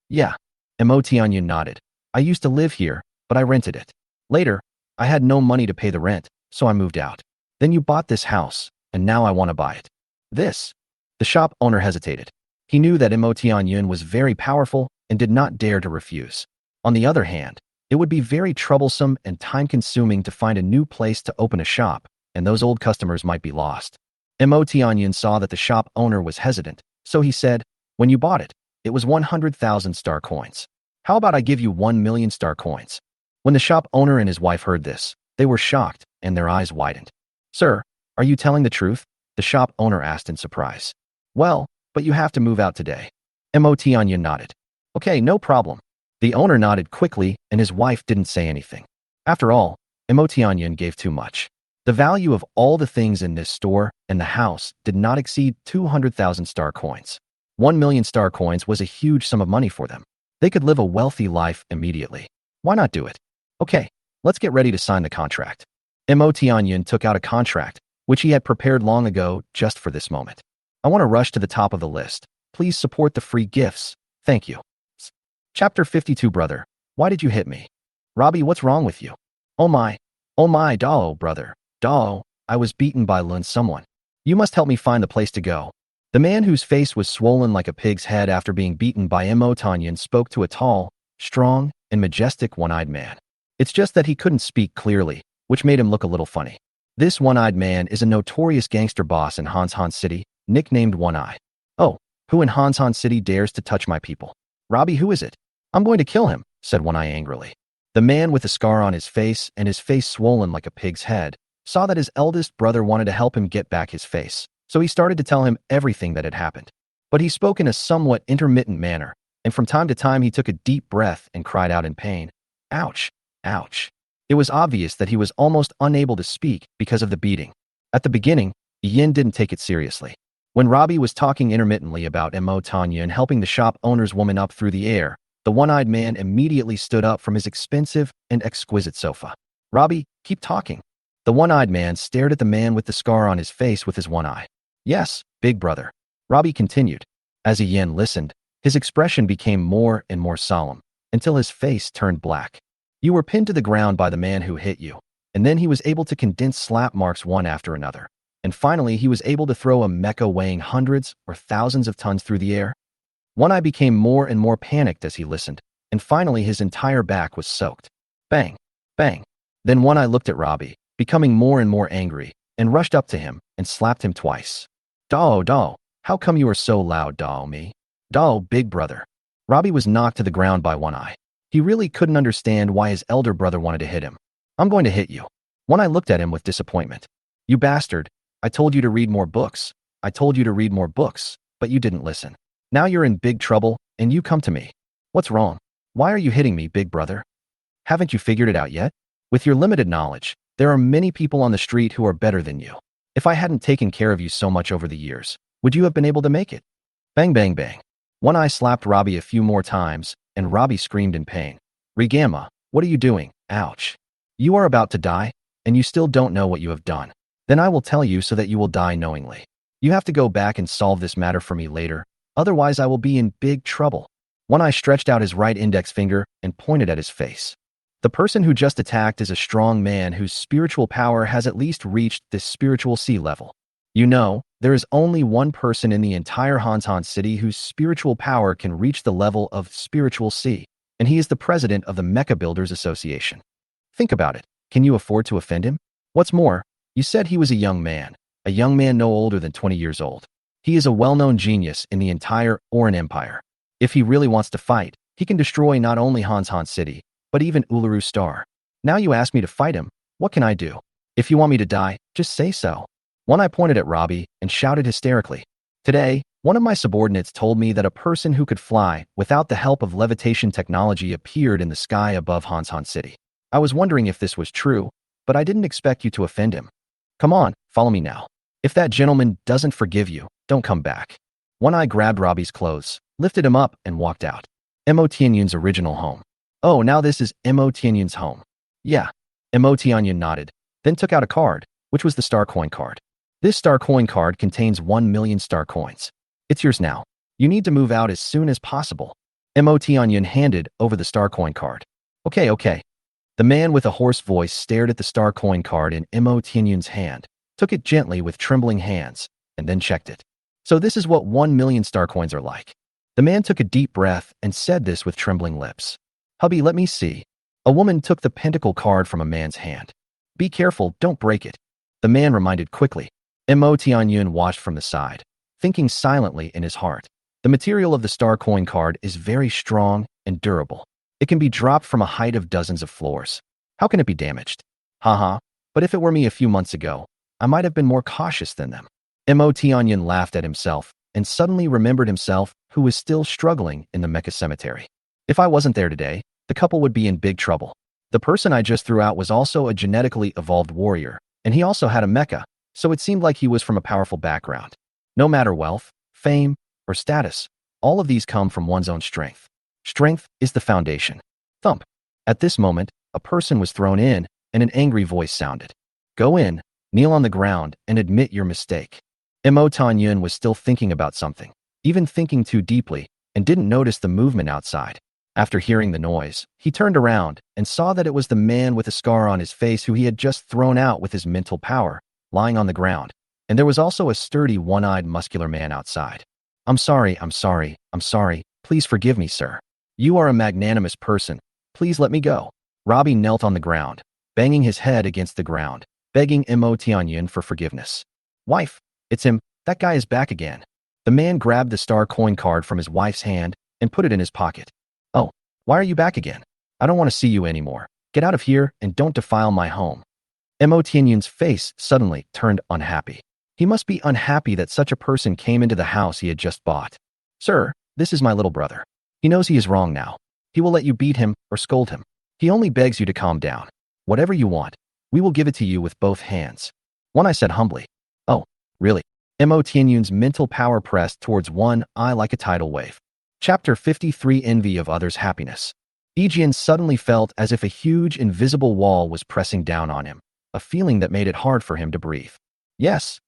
"Yeah." Emotianyan nodded. "I used to live here, but I rented it. Later, I had no money to pay the rent, so I moved out. Then you bought this house, and now I want to buy it." "This?" The shop owner hesitated. He knew that Emotianyan was very powerful and did not dare to refuse. On the other hand, it would be very troublesome and time-consuming to find a new place to open a shop, and those old customers might be lost. Emotianyan saw that the shop owner was hesitant, so he said, "When you bought it, It was 100,000 star coins. How about I give you 1 million star coins? When the shop owner and his wife heard this, they were shocked and their eyes widened. Sir, are you telling the truth? The shop owner asked in surprise. Well, but you have to move out today. Motianyan nodded. Okay, no problem. The owner nodded quickly and his wife didn't say anything. After all, Motianyan gave too much. The value of all the things in this store and the house did not exceed 200,000 star coins. 1 million star coins was a huge sum of money for them. They could live a wealthy life immediately. Why not do it? Okay, let's get ready to sign the contract. Motianyan took out a contract, which he had prepared long ago just for this moment. I want to rush to the top of the list. Please support the free gifts. Thank you. Chapter 52. Brother, why did you hit me? Robbie, what's wrong with you? Oh my, Dao, brother. Dao, I was beaten by someone. You must help me find the place to go. The man whose face was swollen like a pig's head after being beaten by Motianyan spoke to a tall, strong, and majestic one-eyed man. It's just that he couldn't speak clearly, which made him look a little funny. This one-eyed man is a notorious gangster boss in Hansan City, nicknamed One-Eye. Oh, who in Hansan City dares to touch my people? Robbie, who is it? I'm going to kill him, said One-Eye angrily. The man with a scar on his face and his face swollen like a pig's head saw that his eldest brother wanted to help him get back his face, so he started to tell him everything that had happened. But he spoke in a somewhat intermittent manner, and from time to time he took a deep breath and cried out in pain. Ouch, ouch. It was obvious that he was almost unable to speak because of the beating. At the beginning, Yin didn't take it seriously. When Robbie was talking intermittently about Motianyan and helping the shop owner's woman up through the air, the one-eyed man immediately stood up from his expensive and exquisite sofa. Robbie, keep talking. The one-eyed man stared at the man with the scar on his face with his one eye. Yes, big brother. Robbie continued. As Yin listened, his expression became more and more solemn, until his face turned black. You were pinned to the ground by the man who hit you, and then he was able to condense slap marks one after another. And finally, he was able to throw a mecha weighing hundreds or thousands of tons through the air. One Eye became more and more panicked as he listened, and finally his entire back was soaked. Bang, bang. Then One Eye looked at Robbie, becoming more and more angry, and rushed up to him and slapped him twice. Dao, how come you are so loud, Dao me? Dao, big brother. Robbie was knocked to the ground by One Eye. He really couldn't understand why his elder brother wanted to hit him. I'm going to hit you. One Eye looked at him with disappointment. You bastard, I told you to read more books. I told you to read more books, but you didn't listen. Now you're in big trouble, and you come to me. What's wrong? Why are you hitting me, big brother? Haven't you figured it out yet? With your limited knowledge, there are many people on the street who are better than you. If I hadn't taken care of you so much over the years, would you have been able to make it? Bang, bang, bang. One Eye slapped Robbie a few more times, and Robbie screamed in pain. Regama, what are you doing? Ouch. You are about to die, and you still don't know what you have done. Then I will tell you so that you will die knowingly. You have to go back and solve this matter for me later, otherwise I will be in big trouble. One Eye stretched out his right index finger and pointed at his face. The person who just attacked is a strong man whose spiritual power has at least reached this spiritual sea level. You know, there is only one person in the entire Hansan City whose spiritual power can reach the level of spiritual sea, and he is the president of the Mecha Builders Association. Think about it. Can you afford to offend him? What's more, you said he was a young man no older than 20 years old. He is a well-known genius in the entire Oran Empire. If he really wants to fight, he can destroy not only Hansan City, but even Uluru Star. Now you ask me to fight him, what can I do? If you want me to die, just say so. One Eye pointed at Robbie and shouted hysterically. Today, one of my subordinates told me that a person who could fly without the help of levitation technology appeared in the sky above Hansan City. I was wondering if this was true, but I didn't expect you to offend him. Come on, follow me now. If that gentleman doesn't forgive you, don't come back. One Eye grabbed Robbie's clothes, lifted him up, and walked out. Motianyan's original home. Oh, now this is Motianyan's home. Yeah. Motianyan nodded, then took out a card, which was the star coin card. This star coin card contains 1 million star coins. It's yours now. You need to move out as soon as possible. Motianyan handed over the star coin card. Okay. The man with a hoarse voice stared at the star coin card in Motianyan's hand, took it gently with trembling hands, and then checked it. So this is what 1 million star coins are like. The man took a deep breath and said this with trembling lips. Hubby, let me see. A woman took the pentacle card from a man's hand. Be careful, don't break it. The man reminded quickly. Motianyan watched from the side, thinking silently in his heart. The material of the star coin card is very strong and durable. It can be dropped from a height of dozens of floors. How can it be damaged? Haha, but if it were me a few months ago, I might have been more cautious than them. Mo Tianyan laughed at himself and suddenly remembered himself who was still struggling in the mecha cemetery. If I wasn't there today, the couple would be in big trouble. The person I just threw out was also a genetically evolved warrior, and he also had a mecha, so it seemed like he was from a powerful background. No matter wealth, fame, or status, all of these come from one's own strength. Strength is the foundation. Thump. At this moment, a person was thrown in, and an angry voice sounded. Go in, kneel on the ground, and admit your mistake. Mo Tianyan was still thinking about something, even thinking too deeply, and didn't notice the movement outside. After hearing the noise, he turned around and saw that it was the man with a scar on his face who he had just thrown out with his mental power, lying on the ground, and there was also a sturdy, one-eyed, muscular man outside. I'm sorry, please forgive me, sir. You are a magnanimous person. Please let me go. Robbie knelt on the ground, banging his head against the ground, begging Mo Tianyan for forgiveness. Wife, it's him, that guy is back again. The man grabbed the star coin card from his wife's hand and put it in his pocket. Oh, why are you back again? I don't want to see you anymore. Get out of here and don't defile my home. Mo Tianyan's face suddenly turned unhappy. He must be unhappy that such a person came into the house he had just bought. Sir, this is my little brother. He knows he is wrong now. He will let you beat him or scold him. He only begs you to calm down. Whatever you want, we will give it to you with both hands. One eye said humbly. Oh, really? Mo Tianyan's mental power pressed towards one eye like a tidal wave. Chapter 53 Envy of Others' Happiness. Yijian suddenly felt as if a huge invisible wall was pressing down on him, a feeling that made it hard for him to breathe. Yes,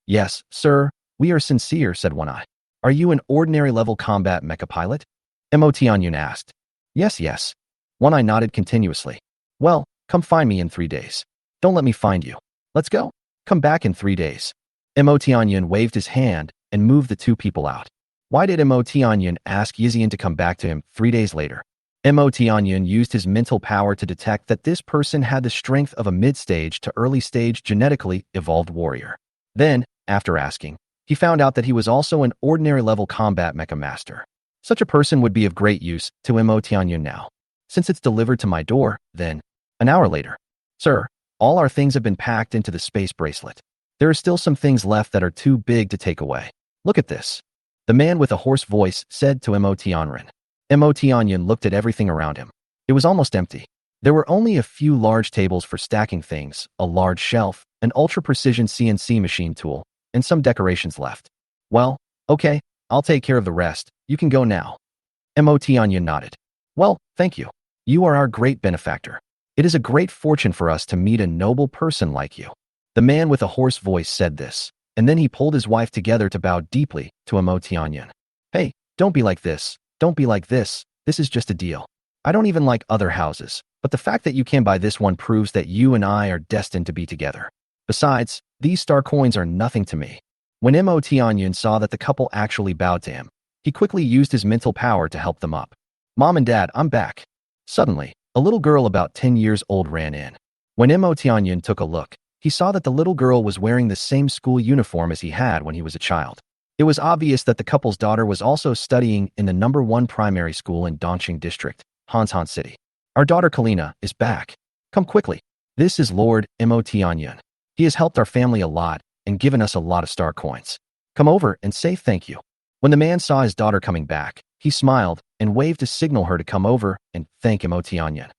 sir, we are sincere, said One Eye. Are you an ordinary level combat mecha pilot? Mo Tianyan asked. Yes. One Eye nodded continuously. Well, come find me in 3 days. Don't let me find you. Let's go. Come back in 3 days. Mo Tianyan waved his hand and moved the two people out. Why did Mo Tianyan ask Yijian to come back to him 3 days later? Mo Tianyan used his mental power to detect that this person had the strength of a mid-stage to early-stage genetically evolved warrior. Then, after asking, he found out that he was also an ordinary-level combat mecha master. Such a person would be of great use to Mo Tianyan now. Since it's delivered to my door, then, an hour later. Sir, all our things have been packed into the space bracelet. There are still some things left that are too big to take away. Look at this. The man with a hoarse voice said to Mo Tianyan. Mo Tianyan looked at everything around him. It was almost empty. There were only a few large tables for stacking things, a large shelf, an ultra-precision CNC machine tool, and some decorations left. Well, okay, I'll take care of the rest. You can go now. Mo Tianyan nodded. Well, thank you. You are our great benefactor. It is a great fortune for us to meet a noble person like you. The man with a hoarse voice said this, and then he pulled his wife together to bow deeply to Mo Tianyan. Hey, don't be like this. Don't be like this. This is just a deal. I don't even like other houses, but the fact that you can buy this one proves that you and I are destined to be together. Besides, these star coins are nothing to me. When Mo Tianyan saw that the couple actually bowed to him, he quickly used his mental power to help them up. Mom and Dad, I'm back. Suddenly, a little girl about 10 years old ran in. When Mo Tianyan took a look, he saw that the little girl was wearing the same school uniform as he had when he was a child. It was obvious that the couple's daughter was also studying in the #1 primary school in Dongqing District, Hansan City. Our daughter Kalina is back. Come quickly. This is Lord Mo Tianyan. He has helped our family a lot and given us a lot of star coins. Come over and say thank you. When the man saw his daughter coming back, he smiled and waved to signal her to come over and thank Mo Tianyan.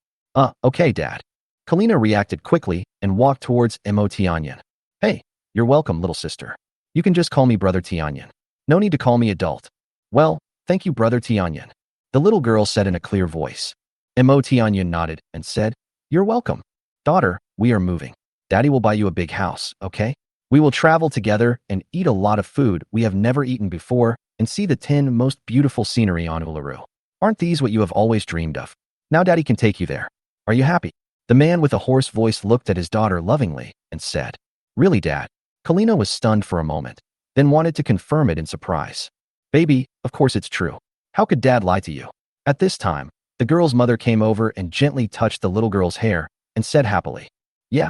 Okay, Dad. Kalina reacted quickly and walked towards Mo Tianyan. Hey, you're welcome, little sister. You can just call me Brother Tianyan. No need to call me adult. Well, thank you, Brother Tianyan. The little girl said in a clear voice. Mo Tianyan nodded and said, You're welcome. Daughter, we are moving. Daddy will buy you a big house, okay? We will travel together and eat a lot of food we have never eaten before and see the 10 most beautiful scenery on Uluru. Aren't these what you have always dreamed of? Now Daddy can take you there. Are you happy? The man with a hoarse voice looked at his daughter lovingly and said, Really, Dad? Kalina was stunned for a moment, then wanted to confirm it in surprise. Baby, of course it's true. How could Dad lie to you? At this time, the girl's mother came over and gently touched the little girl's hair and said happily, Yeah.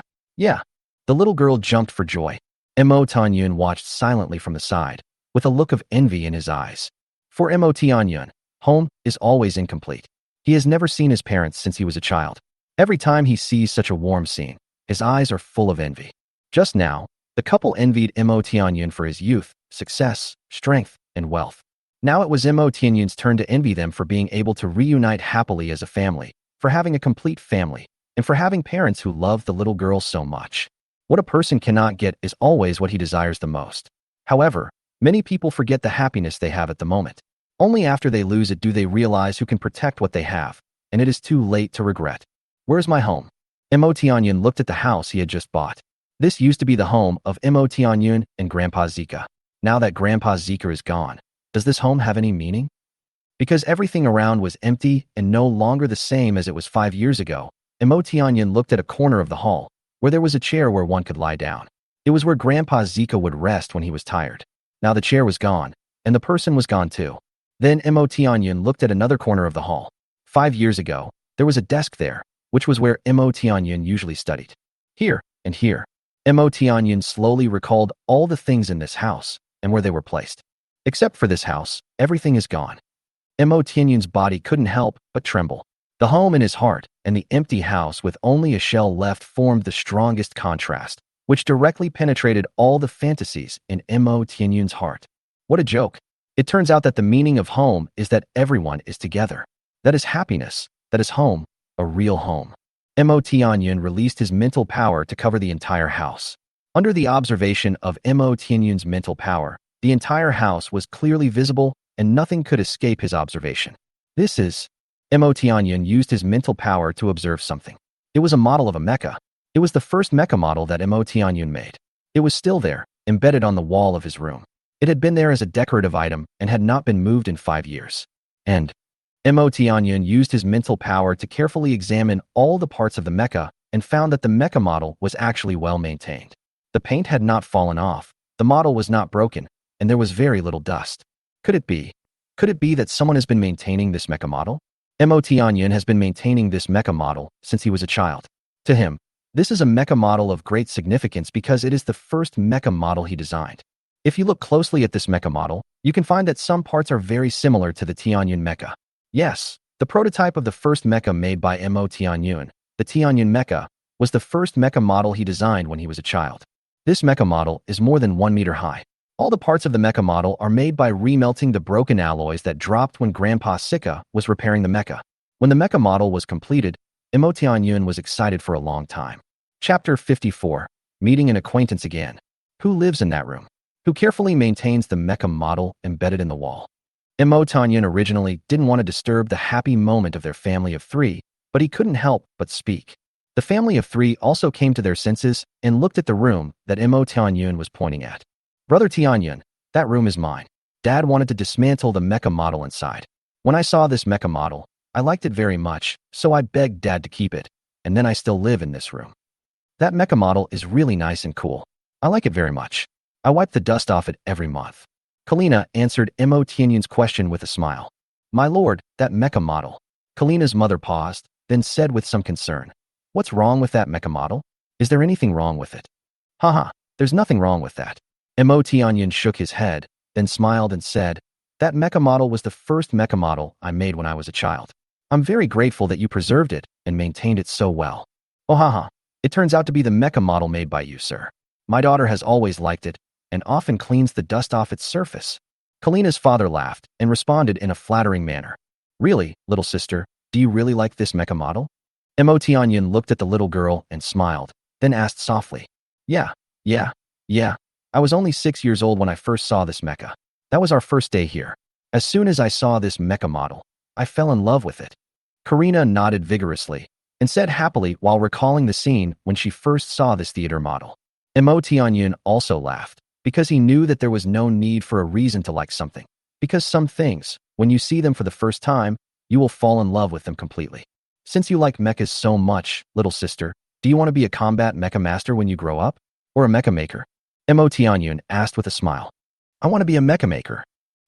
The little girl jumped for joy. Mo Tianyan watched silently from the side, with a look of envy in his eyes. For Mo Tianyun, home is always incomplete. He has never seen his parents since he was a child. Every time he sees such a warm scene, his eyes are full of envy. Just now, the couple envied Mo Tianyun for his youth, success, strength, and wealth. Now it was Mo Tianyun's turn to envy them for being able to reunite happily as a family, for having a complete family, and for having parents who love the little girl so much. What a person cannot get is always what he desires the most. However, many people forget the happiness they have at the moment. Only after they lose it do they realize who can protect what they have, and it is too late to regret. Where's my home? Mo Tianyun looked at the house he had just bought. This used to be the home of Mo Tianyun and Grandpa Zika. Now that Grandpa Zika is gone, does this home have any meaning? Because everything around was empty and no longer the same as it was 5 years ago, Mo Tianyun looked at a corner of the hall, where there was a chair where one could lie down. It was where Grandpa Zika would rest when he was tired. Now the chair was gone, and the person was gone too. Then Mo Tianyun looked at another corner of the hall. 5 years ago, there was a desk there, which was where Mo Tianyun usually studied. Here, and here. Mo Tianyun slowly recalled all the things in this house, and where they were placed. Except for this house, everything is gone. Mo Tianyun's body couldn't help but tremble. The home in his heart and the empty house with only a shell left formed the strongest contrast, which directly penetrated all the fantasies in Mo Tianyun's heart. What a joke. It turns out that the meaning of home is that everyone is together. That is happiness. That is home, a real home. Mo Tianyun released his mental power to cover the entire house. Under the observation of Mo Tianyun's mental power, the entire house was clearly visible and nothing could escape his observation. Mo Tianyun used his mental power to observe something. It was a model of a mecha. It was the first mecha model that Mo Tianyun made. It was still there, embedded on the wall of his room. It had been there as a decorative item and had not been moved in 5 years. And Mo Tianyun used his mental power to carefully examine all the parts of the mecha and found that the mecha model was actually well maintained. The paint had not fallen off, the model was not broken, and there was very little dust. Could it be that someone has been maintaining this mecha model? Mo Tianyun has been maintaining this mecha model since he was a child. To him, this is a mecha model of great significance because it is the first mecha model he designed. If you look closely at this mecha model, you can find that some parts are very similar to the Tianyun mecha. Yes, the prototype of the first mecha made by Mo Tianyun, the Tianyun mecha, was the first mecha model he designed when he was a child. This mecha model is more than 1 meter high. All the parts of the mecha model are made by remelting the broken alloys that dropped when Grandpa Zika was repairing the mecha. When the mecha model was completed, Mo Tianyun was excited for a long time. Chapter 54. Meeting an acquaintance again. Who lives in that room? Who carefully maintains the mecha model embedded in the wall? Mo Tianyun originally didn't want to disturb the happy moment of their family of 3, but he couldn't help but speak. The family of 3 also came to their senses and looked at the room that Mo Tianyun was pointing at. Brother Tianyun, that room is mine. Dad wanted to dismantle the mecha model inside. When I saw this mecha model, I liked it very much, so I begged Dad to keep it, and then I still live in this room. That mecha model is really nice and cool. I like it very much. I wipe the dust off it every month. Kalina answered Mo Tianyun's question with a smile. My lord, that mecha model. Kalina's mother paused, then said with some concern. What's wrong with that mecha model? Is there anything wrong with it? Haha, there's nothing wrong with that. Mo Tianyun shook his head, then smiled and said, that mecha model was the first mecha model I made when I was a child. I'm very grateful that you preserved it and maintained it so well. Oh haha, it turns out to be the mecha model made by you, sir. My daughter has always liked it and often cleans the dust off its surface. Kalina's father laughed and responded in a flattering manner. Really, little sister, do you really like this mecha model? Mo Tianyun looked at the little girl and smiled, then asked softly. Yeah. I was only 6 years old when I first saw this mecha. That was our first day here. As soon as I saw this mecha model, I fell in love with it. Karina nodded vigorously and said happily while recalling the scene when she first saw this theater model. Mo Tianyun also laughed because he knew that there was no need for a reason to like something. Because some things, when you see them for the first time, you will fall in love with them completely. Since you like mechas so much, little sister, do you want to be a combat mecha master when you grow up? Or a mecha maker? Mo Tianyun asked with a smile. I want to be a mecha maker.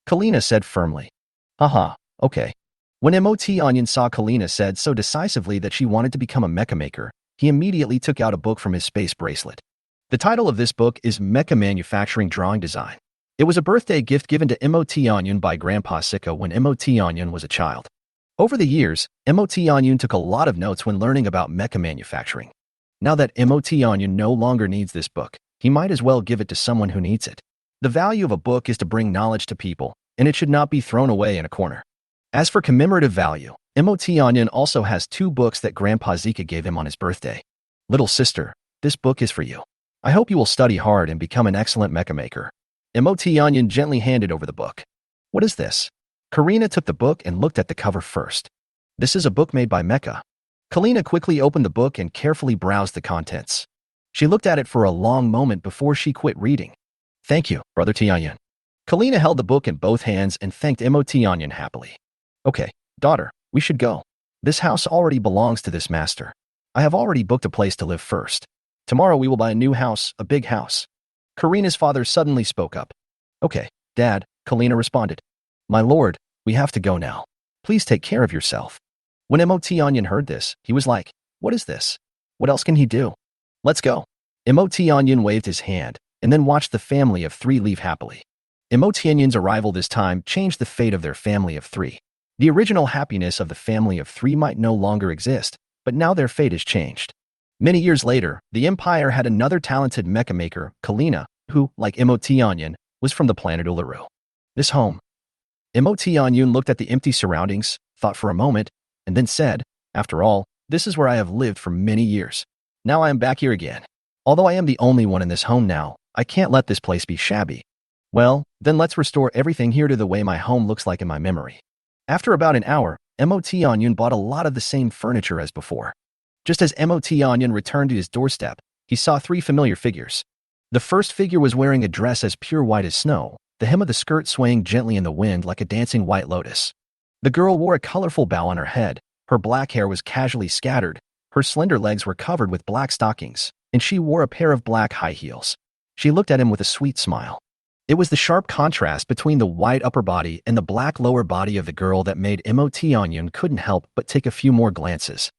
Kalina said firmly. Haha, okay. When Mo Tianyun saw Kalina said so decisively that she wanted to become a mecha maker, he immediately took out a book from his space bracelet. The title of this book is Mecha Manufacturing Drawing Design. It was a birthday gift given to Emotionyun by Grandpa Sika when Emotionyun was a child. Over the years, Emotionyun took a lot of notes when learning about mecha manufacturing. Now that Emotionyun no longer needs this book, he might as well give it to someone who needs it. The value of a book is to bring knowledge to people, and it should not be thrown away in a corner. As for commemorative value, Emotionyun also has 2 books that Grandpa Zika gave him on his birthday. Little sister, this book is for you. I hope you will study hard and become an excellent mecha maker. Emotionyun gently handed over the book. What is this? Karina took the book and looked at the cover first. This is a book made by Mecha. Kalina quickly opened the book and carefully browsed the contents. She looked at it for a long moment before she quit reading. Thank you, Brother Tianyun. Kalina held the book in both hands and thanked Emotionyun happily. Okay, daughter, we should go. This house already belongs to this master. I have already booked a place to live first. Tomorrow we will buy a new house, a big house. Karina's father suddenly spoke up. Okay, Dad, Kalina responded. My lord, we have to go now. Please take care of yourself. When Emotionyun heard this, he was like, what is this? What else can he do? Let's go. Emotionyun waved his hand, and then watched the family of 3 leave happily. Emotionyun's arrival this time changed the fate of their family of 3. The original happiness of the family of 3 might no longer exist, but now their fate is changed. Many years later, the Empire had another talented mecha maker, Kalina, who, like Emotionyun, was from the planet Uluru. This home. Emotionyun looked at the empty surroundings, thought for a moment, and then said, after all, this is where I have lived for many years. Now I am back here again. Although I am the only one in this home now, I can't let this place be shabby. Well, then let's restore everything here to the way my home looks like in my memory. After about an hour, Emotionyun bought a lot of the same furniture as before. Just as Emotionyun returned to his doorstep, he saw 3 familiar figures. The first figure was wearing a dress as pure white as snow, the hem of the skirt swaying gently in the wind like a dancing white lotus. The girl wore a colorful bow on her head, her black hair was casually scattered, her slender legs were covered with black stockings, and she wore a pair of black high heels. She looked at him with a sweet smile. It was the sharp contrast between the white upper body and the black lower body of the girl that made Emotionyun couldn't help but take a few more glances.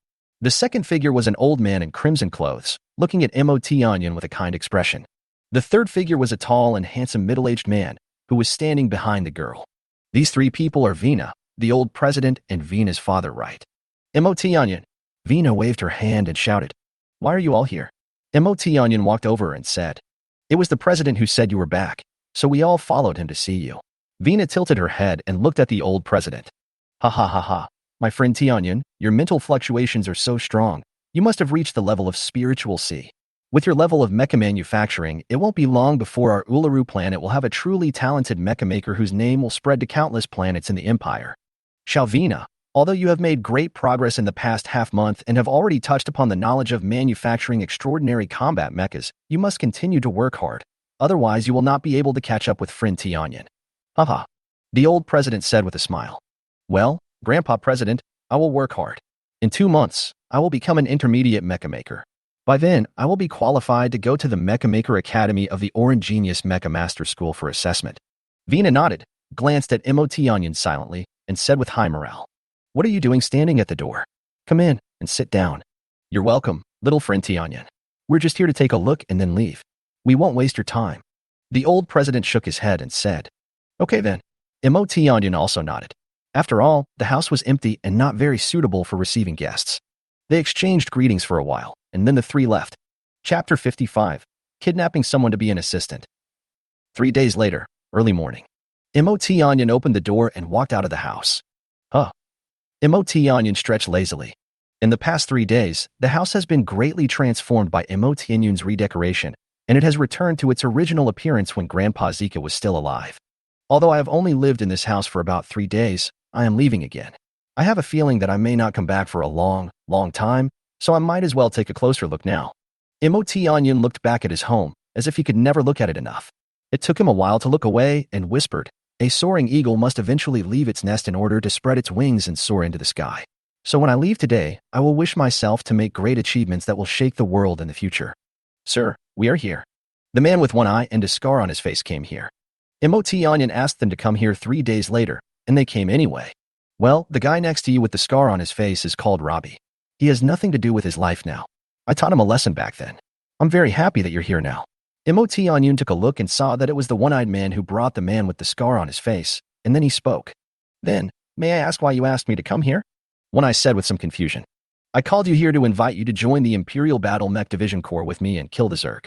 The second figure was an old man in crimson clothes, looking at Emotionyun with a kind expression. The third figure was a tall and handsome middle-aged man, who was standing behind the girl. These 3 people are Vina, the old president, and Vina's father, right? Emotionyun. Vina waved her hand and shouted, why are you all here? Emotionyun walked over and said, it was the president who said you were back, so we all followed him to see you. Vina tilted her head and looked at the old president. Ha ha ha ha. My friend Tianyun, your mental fluctuations are so strong. You must have reached the level of spiritual C. With your level of mecha manufacturing, it won't be long before our Uluru planet will have a truly talented mecha maker whose name will spread to countless planets in the Empire. Shalvina, although you have made great progress in the past half-month and have already touched upon the knowledge of manufacturing extraordinary combat mechas, you must continue to work hard. Otherwise, you will not be able to catch up with friend Tianyun. Haha. The old president said with a smile. Well, Grandpa President, I will work hard. In 2 months, I will become an intermediate mecha maker. By then, I will be qualified to go to the Mecha Maker Academy of the Orange Genius Mecha Master School for assessment. Vina nodded, glanced at Emotionyun silently, and said with high morale, what are you doing standing at the door? Come in and sit down. You're welcome, little friend Tianyun. We're just here to take a look and then leave. We won't waste your time. The old president shook his head and said, okay then. Emotionyun also nodded. After all, the house was empty and not very suitable for receiving guests. They exchanged greetings for a while, and then the 3 left. Chapter 55. Kidnapping someone to be an assistant. 3 days later, early morning. Emotionyun opened the door and walked out of the house. Huh. Emotionyun stretched lazily. In the past 3 days, the house has been greatly transformed by Emotionyun's redecoration, and it has returned to its original appearance when Grandpa Zika was still alive. Although I have only lived in this house for about 3 days, I am leaving again. I have a feeling that I may not come back for a long, long time, so I might as well take a closer look now. Emotionyun looked back at his home, as if he could never look at it enough. It took him a while to look away and whispered, a soaring eagle must eventually leave its nest in order to spread its wings and soar into the sky. So when I leave today, I will wish myself to make great achievements that will shake the world in the future. Sir, we are here. The man with one eye and a scar on his face came here. Emotionyun asked them to come here 3 days later, and they came anyway. Well, the guy next to you with the scar on his face is called Robbie. He has nothing to do with his life now. I taught him a lesson back then. I'm very happy that you're here now. Imoti Anyun took a look and saw that it was the one-eyed man who brought the man with the scar on his face, and then he spoke. Then, may I ask why you asked me to come here? One Eye said with some confusion. I called you here to invite you to join the Imperial Battle Mech Division Corps with me and kill the Zerg.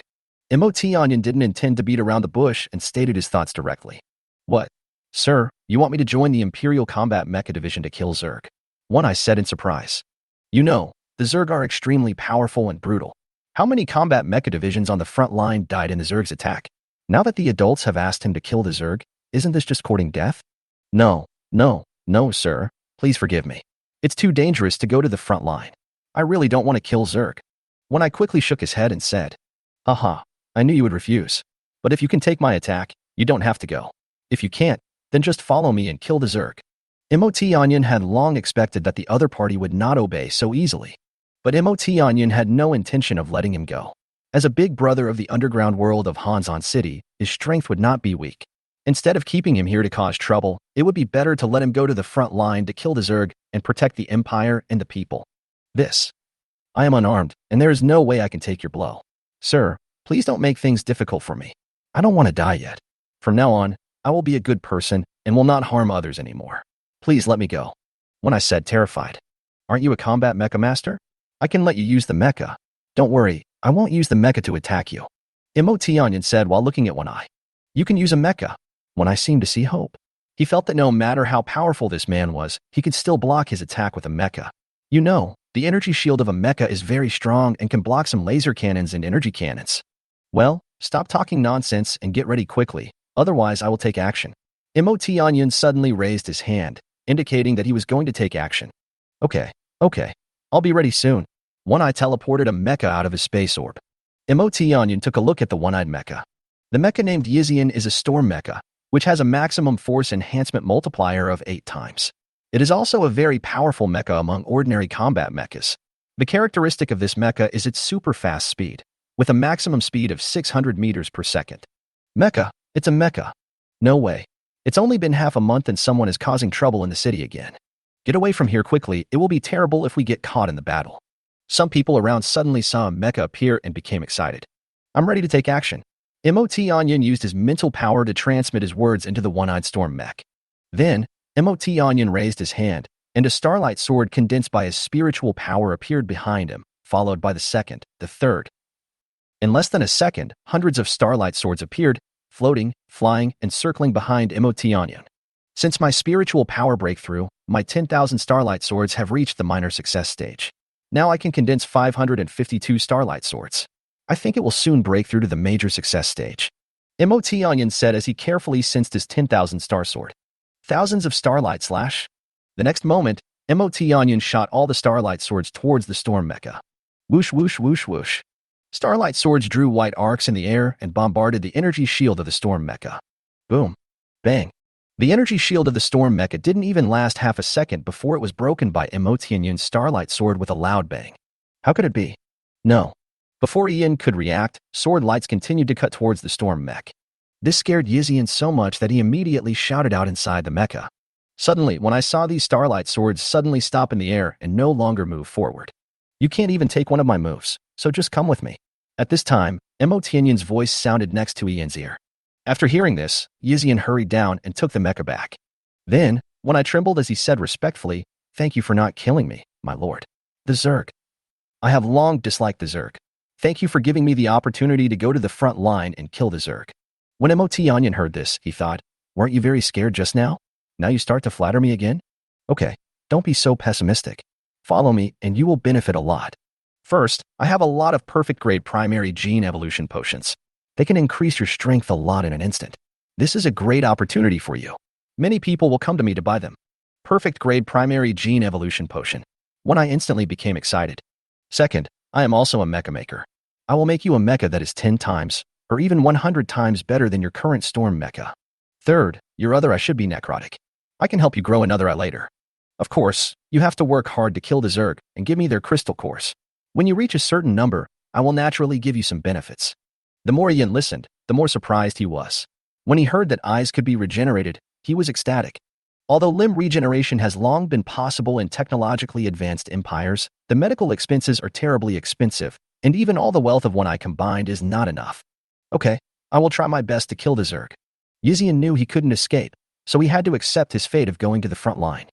Imoti Anyun didn't intend to beat around the bush and stated his thoughts directly. What? Sir, you want me to join the Imperial Combat Mecha Division to kill Zerg? One Eye said in surprise. You know, the Zerg are extremely powerful and brutal. How many combat mecha divisions on the front line died in the Zerg's attack? Now that the adults have asked him to kill the Zerg, isn't this just courting death? No, sir. Please forgive me. It's too dangerous to go to the front line. I really don't want to kill Zerg. One Eye quickly shook his head and said, Haha, I knew you would refuse. But if you can take my attack, you don't have to go. If you can't, then just follow me and kill the Zerg. Imoti Anyun had long expected that the other party would not obey so easily. But Imoti Anyun had no intention of letting him go. As a big brother of the underground world of Hanzon City, his strength would not be weak. Instead of keeping him here to cause trouble, it would be better to let him go to the front line to kill the Zerg and protect the Empire and the people. I am unarmed, and there is no way I can take your blow. Sir, please don't make things difficult for me. I don't want to die yet. From now on, I will be a good person and will not harm others anymore. Please let me go. One Eye said, terrified. Aren't you a combat mecha master? I can let you use the mecha. Don't worry, I won't use the mecha to attack you. Imoti Anyun said while looking at One Eye. You can use a mecha. One Eye seemed to see hope. He felt that no matter how powerful this man was, he could still block his attack with a mecha. You know, the energy shield of a mecha is very strong and can block some laser cannons and energy cannons. Well, stop talking nonsense and get ready quickly, otherwise I will take action. Imoti Anyun suddenly raised his hand, indicating that he was going to take action. Okay, I'll be ready soon. One Eye teleported a mecha out of his space orb. Imoti Anyun took a look at the one-eyed mecha. The mecha named Yizian is a storm mecha, which has a maximum force enhancement multiplier of 8 times. It is also a very powerful mecha among ordinary combat mechas. The characteristic of this mecha is its super fast speed, with a maximum speed of 600 meters per second. Mecha? It's a mecha. No way. It's only been half a month and someone is causing trouble in the city again. Get away from here quickly, it will be terrible if we get caught in the battle. Some people around suddenly saw a mecha appear and became excited. I'm ready to take action. Imoti Anyun used his mental power to transmit his words into the one-eyed storm mech. Then, Imoti Anyun raised his hand, and a starlight sword condensed by his spiritual power appeared behind him, followed by the second, the third. In less than a second, hundreds of starlight swords appeared, floating, flying, and circling behind Imoti Anyun. Since my spiritual power breakthrough, my 10,000 starlight swords have reached the minor success stage. Now I can condense 552 starlight swords. I think it will soon break through to the major success stage. Imoti Anyun said as he carefully sensed his 10,000 star sword. Thousands of starlight slash. The next moment, Imoti Anyun shot all the starlight swords towards the storm mecha. Whoosh, whoosh, whoosh, whoosh. Starlight swords drew white arcs in the air and bombarded the energy shield of the storm mecha. Boom. Bang. The energy shield of the storm mecha didn't even last half a second before it was broken by Imoti Anyun's starlight sword with a loud bang. How could it be? No. Before Ian could react, sword lights continued to cut towards the storm mech. This scared Yizian so much that he immediately shouted out inside the mecha. Suddenly, when I saw these starlight swords suddenly stop in the air and no longer move forward. You can't even take one of my moves, so just come with me. At this time, Imoti Anyun's voice sounded next to Ian's ear. After hearing this, Yizian hurried down and took the mecha back. Then, when I trembled as he said respectfully, "Thank you for not killing me, my lord. The Zerg. I have long disliked the Zerg. Thank you for giving me the opportunity to go to the front line and kill the Zerg." When Imoti Anyun heard this, he thought, weren't you very scared just now? Now you start to flatter me again? Okay, don't be so pessimistic. Follow me and you will benefit a lot. First, I have a lot of perfect grade primary gene evolution potions. They can increase your strength a lot in an instant. This is a great opportunity for you. Many people will come to me to buy them. Perfect grade primary gene evolution potion. One Eye instantly became excited. Second, I am also a mecha maker. I will make you a mecha that is 10 times, or even 100 times better than your current storm mecha. Third, your other eye should be necrotic. I can help you grow another eye later. Of course, you have to work hard to kill the Zerg and give me their crystal cores. When you reach a certain number, I will naturally give you some benefits. The more Ian listened, the more surprised he was. When he heard that eyes could be regenerated, he was ecstatic. Although limb regeneration has long been possible in technologically advanced empires, the medical expenses are terribly expensive, and even all the wealth of One Eye combined is not enough. Okay, I will try my best to kill the Zerg. Yizian knew he couldn't escape, so he had to accept his fate of going to the front line.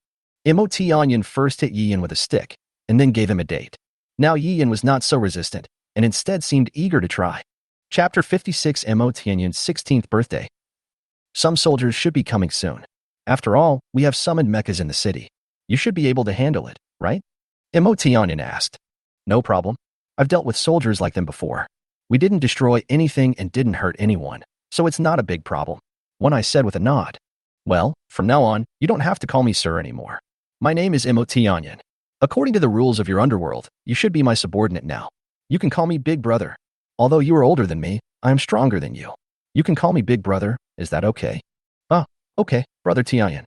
Imotianyan first hit Yiyan with a stick, and then gave him a date. Now Yiyan was not so resistant, and instead seemed eager to try. Chapter 56 Imotianyan's 16th birthday. Some soldiers should be coming soon. After all, we have summoned mechas in the city. You should be able to handle it, right? Imotianyan asked. No problem. I've dealt with soldiers like them before. We didn't destroy anything and didn't hurt anyone, so it's not a big problem. One I said with a nod. Well, from now on, you don't have to call me sir anymore. My name is Imotianyan. According to the rules of your underworld, you should be my subordinate now. You can call me Big Brother. Although you are older than me, I am stronger than you. You can call me Big Brother, is that okay? Ah, okay, Brother Tianyan.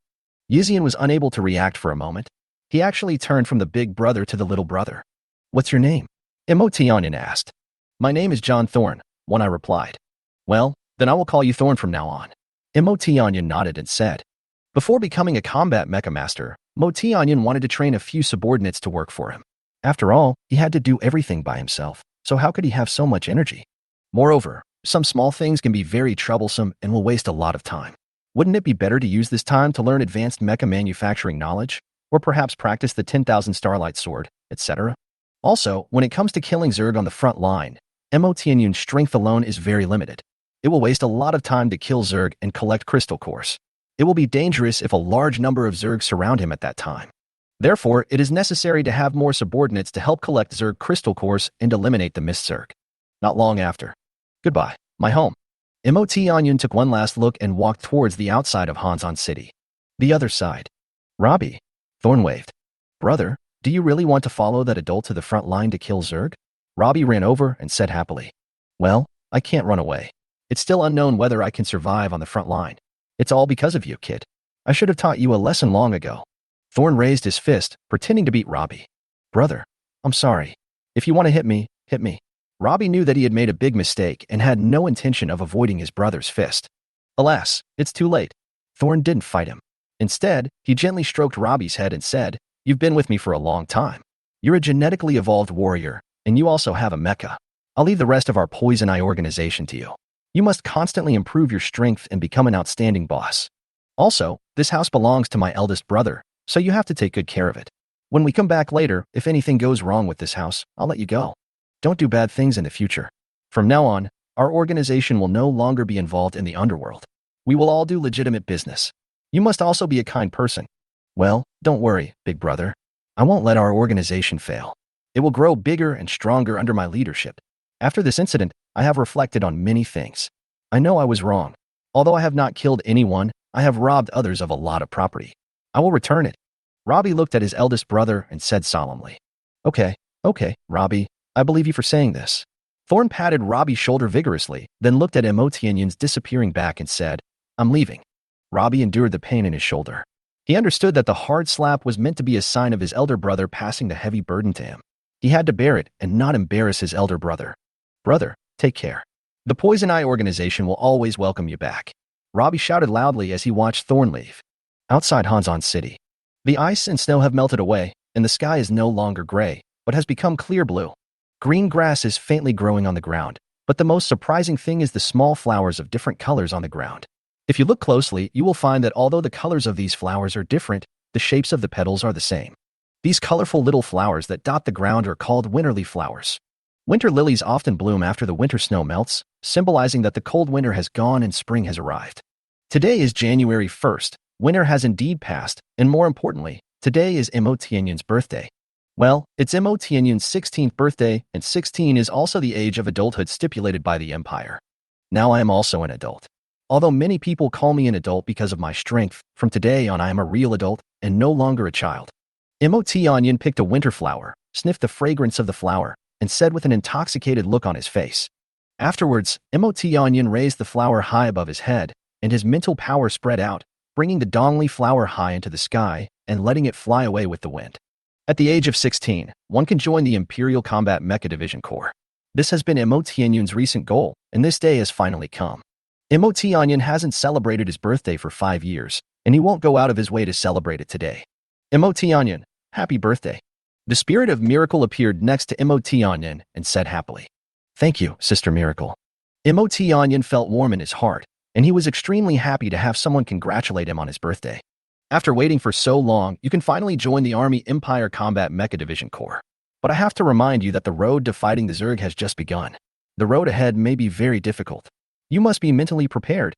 Yizian was unable to react for a moment. He actually turned from the Big Brother to the Little Brother. What's your name? Imotianyan asked. My name is John Thorn, one I replied. Well, then I will call you Thorn from now on. Imotianyan nodded and said. Before becoming a combat mecha master, Motianyan wanted to train a few subordinates to work for him. After all, he had to do everything by himself, so how could he have so much energy? Moreover, some small things can be very troublesome and will waste a lot of time. Wouldn't it be better to use this time to learn advanced mecha manufacturing knowledge, or perhaps practice the 10,000 Starlight Sword, etc.? Also, when it comes to killing Zerg on the front line, Imotianyan's strength alone is very limited. It will waste a lot of time to kill Zerg and collect crystal cores. It will be dangerous if a large number of Zerg surround him at that time. Therefore, it is necessary to have more subordinates to help collect Zerg crystal cores and eliminate the missed Zerg. Not long after. Goodbye, my home. Imotianyan took one last look and walked towards the outside of Hanzon City. The other side. Robbie. Thorn waved. Brother, do you really want to follow that adult to the front line to kill Zerg? Robbie ran over and said happily. Well, I can't run away. It's still unknown whether I can survive on the front line. It's all because of you, kid. I should have taught you a lesson long ago. Thorn raised his fist, pretending to beat Robbie. Brother, I'm sorry. If you want to hit me, hit me. Robbie knew that he had made a big mistake and had no intention of avoiding his brother's fist. Alas, it's too late. Thorn didn't fight him. Instead, he gently stroked Robbie's head and said, You've been with me for a long time. You're a genetically evolved warrior, and you also have a mecha. I'll leave the rest of our Poison Eye organization to you. You must constantly improve your strength and become an outstanding boss. Also, this house belongs to my eldest brother, so you have to take good care of it. When we come back later, if anything goes wrong with this house, I'll let you go. Don't do bad things in the future. From now on, our organization will no longer be involved in the underworld. We will all do legitimate business. You must also be a kind person. Well, don't worry, big brother. I won't let our organization fail. It will grow bigger and stronger under my leadership. After this incident, I have reflected on many things. I know I was wrong. Although I have not killed anyone, I have robbed others of a lot of property. I will return it. Robbie looked at his eldest brother and said solemnly, Okay, Robbie, I believe you for saying this. Thorn patted Robbie's shoulder vigorously, then looked at Imotianyan's disappearing back and said, I'm leaving. Robbie endured the pain in his shoulder. He understood that the hard slap was meant to be a sign of his elder brother passing the heavy burden to him. He had to bear it and not embarrass his elder brother. Brother, take care. The Poison Eye organization will always welcome you back. Robbie shouted loudly as he watched Thorn leave. Outside Hanzon City. The ice and snow have melted away, and the sky is no longer gray, but has become clear blue. Green grass is faintly growing on the ground, but the most surprising thing is the small flowers of different colors on the ground. If you look closely, you will find that although the colors of these flowers are different, the shapes of the petals are the same. These colorful little flowers that dot the ground are called winterly flowers. Winter lilies often bloom after the winter snow melts, symbolizing that the cold winter has gone and spring has arrived. Today is January 1st. Winter has indeed passed, and more importantly, today is Imotianyan's birthday. Well, it's Imotianyan's 16th birthday, and 16 is also the age of adulthood stipulated by the Empire. Now I am also an adult. Although many people call me an adult because of my strength, from today on I am a real adult and no longer a child. Imotianyan picked a winter flower, sniffed the fragrance of the flower, and said with an intoxicated look on his face. Afterwards, Imotianyan raised the flower high above his head, and his mental power spread out, bringing the Dongli flower high into the sky and letting it fly away with the wind. At the age of 16, one can join the Imperial Combat Mecha Division Corps. This has been Imotianyan's recent goal, and this day has finally come. Imotianyan hasn't celebrated his birthday for 5 years, and he won't go out of his way to celebrate it today. Imotianyan, happy birthday. The Spirit of Miracle appeared next to Imotianyan and said happily, Thank you, Sister Miracle. MOT Onion felt warm in his heart, and he was extremely happy to have someone congratulate him on his birthday. After waiting for so long, you can finally join the Army Empire Combat Mecha Division Corps. But I have to remind you that the road to fighting the Zerg has just begun. The road ahead may be very difficult. You must be mentally prepared.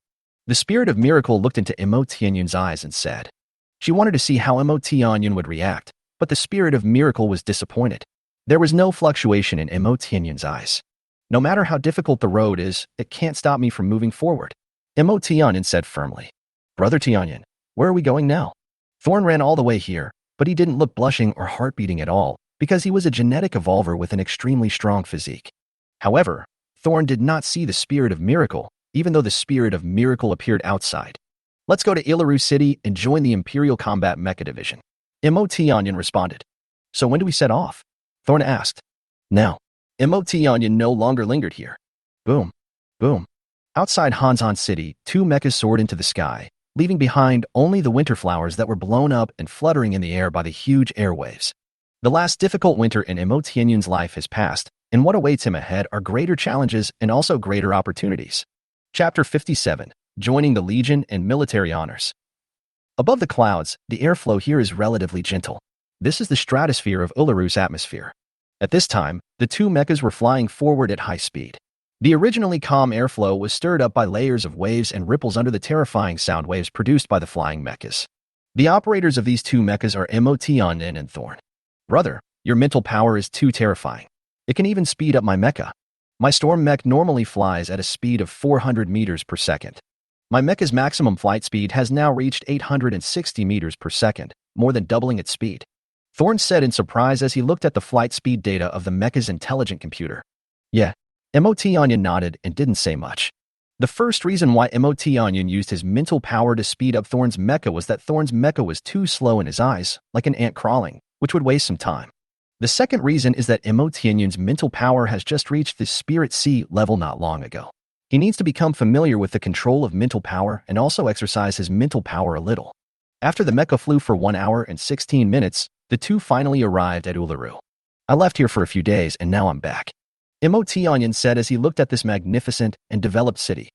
The spirit of Miracle looked into MOT Onion's eyes and said. She wanted to see how MOT Onion would react, but the spirit of Miracle was disappointed. There was no fluctuation in MOT Onion's eyes. No matter how difficult the road is, it can't stop me from moving forward. MOT Onion said firmly. Brother Onion, where are we going now? Thorn ran all the way here, but he didn't look blushing or heart beating at all, because he was a genetic evolver with an extremely strong physique. However, Thorn did not see the spirit of Miracle, even though the spirit of Miracle appeared outside. Let's go to Uluru City and join the Imperial Combat Mecha Division. MOT Onion responded. So when do we set off? Thorn asked. Now. MOT Onion no longer lingered here. Boom. Boom. Outside Hanzon City, two mechas soared into the sky, leaving behind only the winter flowers that were blown up and fluttering in the air by the huge airwaves. The last difficult winter in MOT Onion's life has passed, and what awaits him ahead are greater challenges and also greater opportunities. Chapter 57. Joining the Legion and Military Honors. Above the clouds, the airflow here is relatively gentle. This is the stratosphere of Uluru's atmosphere. At this time, the two mechas were flying forward at high speed. The originally calm airflow was stirred up by layers of waves and ripples under the terrifying sound waves produced by the flying mechas. The operators of these two mechas are MOT Onion and Thorn. Brother, your mental power is too terrifying. It can even speed up my mecha. My Storm mech normally flies at a speed of 400 meters per second. My mecha's maximum flight speed has now reached 860 meters per second, more than doubling its speed. Thorn said in surprise as he looked at the flight speed data of the mecha's intelligent computer. Yeah, MOT Onion nodded and didn't say much. The first reason why MOT Onion used his mental power to speed up Thorn's mecha was that Thorn's mecha was too slow in his eyes, like an ant crawling, which would waste some time. The second reason is that MOT Onion's mental power has just reached the Spirit C level not long ago. He needs to become familiar with the control of mental power and also exercise his mental power a little. After the mecha flew for 1 hour and 16 minutes, the two finally arrived at Uluru. I left here for a few days and now I'm back. MOT Onion said as he looked at this magnificent and developed city.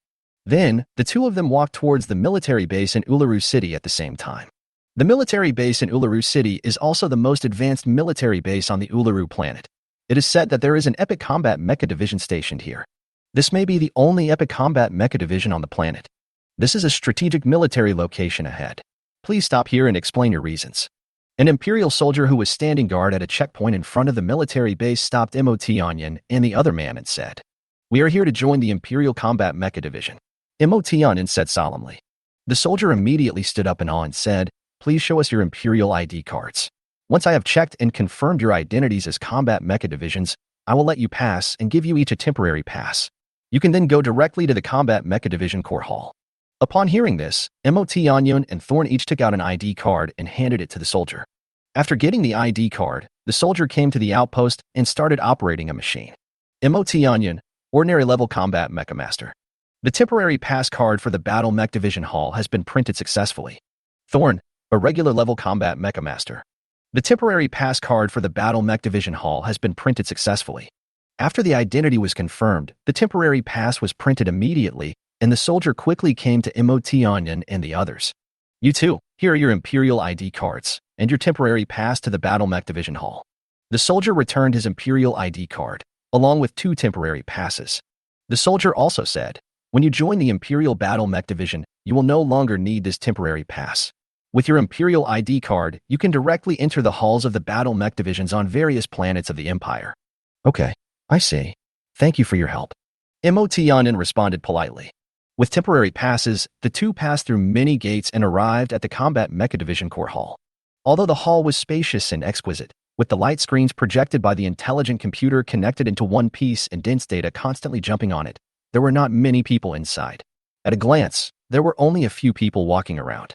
Then, the two of them walked towards the military base in Uluru City at the same time. The military base in Uluru City is also the most advanced military base on the Uluru planet. It is said that there is an Epic Combat Mecha Division stationed here. This may be the only Epic Combat Mecha Division on the planet. This is a strategic military location ahead. Please stop here and explain your reasons. An Imperial soldier who was standing guard at a checkpoint in front of the military base stopped MOT Onion and the other man and said, "We are here to join the Imperial Combat Mecha Division." MOT Onion said solemnly. The soldier immediately stood up in awe and said, "Please show us your Imperial ID cards. Once I have checked and confirmed your identities as Combat Mecha Divisions, I will let you pass and give you each a temporary pass. You can then go directly to the Combat Mecha Division Corps Hall." Upon hearing this, MOT Onion and Thorn each took out an ID card and handed it to the soldier. After getting the ID card, the soldier came to the outpost and started operating a machine. MOT Onion, Ordinary Level Combat Mecha Master. The temporary pass card for the Battle Mech Division Hall has been printed successfully. Thorn, a Regular Level Combat Mecha Master. The temporary pass card for the Battle Mech Division Hall has been printed successfully. After the identity was confirmed, the temporary pass was printed immediately, and the soldier quickly came to MOT Onion and the others. "You too, here are your Imperial ID cards, and your temporary pass to the Battle Mech Division Hall." The soldier returned his Imperial ID card, along with 2 temporary passes. The soldier also said, "When you join the Imperial Battle Mech Division, you will no longer need this temporary pass. With your Imperial ID card, you can directly enter the halls of the Battle Mech Divisions on various planets of the Empire." "Okay, I see. Thank you for your help." MOT Onion responded politely. With temporary passes, the two passed through many gates and arrived at the Combat Mecha Division Corps Hall. Although the hall was spacious and exquisite, with the light screens projected by the intelligent computer connected into one piece and dense data constantly jumping on it, there were not many people inside. At a glance, there were only a few people walking around.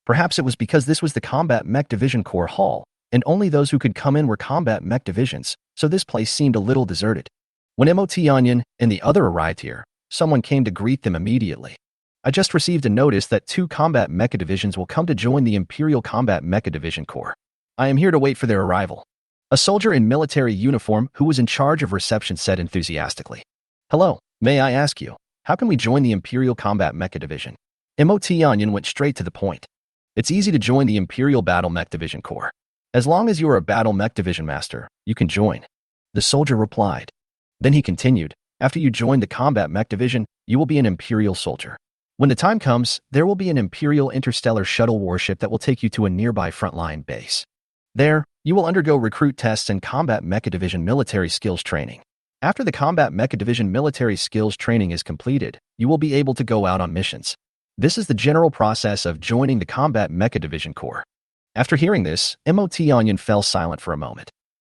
Perhaps it was because this was the Combat Mech Division Corps Hall, and only those who could come in were Combat Mech Divisions, so this place seemed a little deserted. When MOT Onion and the other arrived here, someone came to greet them immediately. "I just received a notice that 2 Combat Mecha Divisions will come to join the Imperial Combat Mecha Division Corps. I am here to wait for their arrival." A soldier in military uniform who was in charge of reception said enthusiastically. "Hello, may I ask you, How can we join the Imperial Combat Mecha Division? MOT Onion went straight to the point. It's easy to join the Imperial Battle Mech Division Corps. As long as you are a Battle Mech Division Master, you can join. The soldier replied. Then he continued, after you join the Combat Mech Division, you will be an Imperial soldier. When the time comes, there will be an Imperial Interstellar Shuttle warship that will take you to a nearby frontline base. There, you will undergo recruit tests and Combat Mecha Division military skills training. After the Combat Mecha Division military skills training is completed, you will be able to go out on missions. This is the general process of joining the Combat Mecha Division Corps. After hearing this, MOT Onion fell silent for a moment.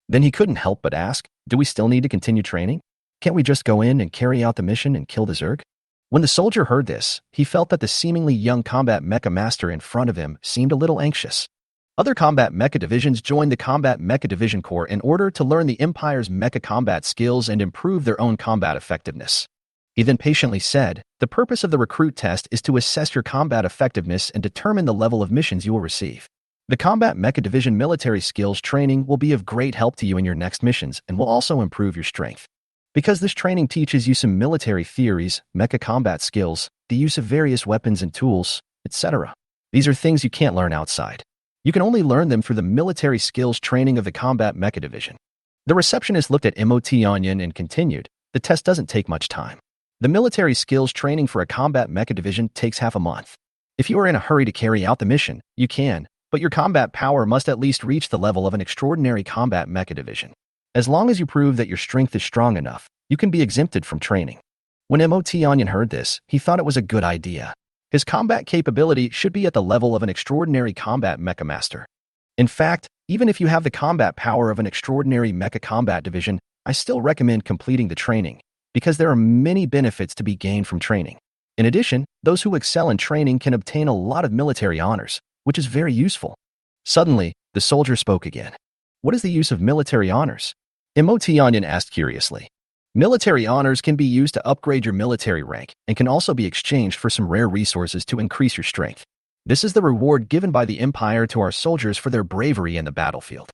Then he couldn't help but ask, do we still need to continue training? Can't we just go in and carry out the mission and kill the Zerg? When the soldier heard this, he felt that the seemingly young Combat Mecha Master in front of him seemed a little anxious. Other Combat Mecha Divisions joined the Combat Mecha Division Corps in order to learn the Empire's mecha combat skills and improve their own combat effectiveness. He then patiently said, the purpose of the recruit test is to assess your combat effectiveness and determine the level of missions you will receive. The Combat Mecha Division military skills training will be of great help to you in your next missions and will also improve your strength. Because this training teaches you some military theories, mecha combat skills, the use of various weapons and tools, etc. These are things you can't learn outside. You can only learn them through the military skills training of the Combat Mecha Division. The receptionist looked at MOT Onion and continued, the test doesn't take much time. The military skills training for a Combat Mecha Division takes half a month. If you are in a hurry to carry out the mission, you can, but your combat power must at least reach the level of an extraordinary Combat Mecha Division. As long as you prove that your strength is strong enough, you can be exempted from training. When MOT Onion heard this, he thought it was a good idea. His combat capability should be at the level of an extraordinary Combat Mecha Master. In fact, even if you have the combat power of an extraordinary Mecha Combat Division, I still recommend completing the training, because there are many benefits to be gained from training. In addition, those who excel in training can obtain a lot of military honors, which is very useful. Suddenly, the soldier spoke again. What is the use of military honors? MOT Onion asked curiously. Military honors can be used to upgrade your military rank and can also be exchanged for some rare resources to increase your strength. This is the reward given by the Empire to our soldiers for their bravery in the battlefield.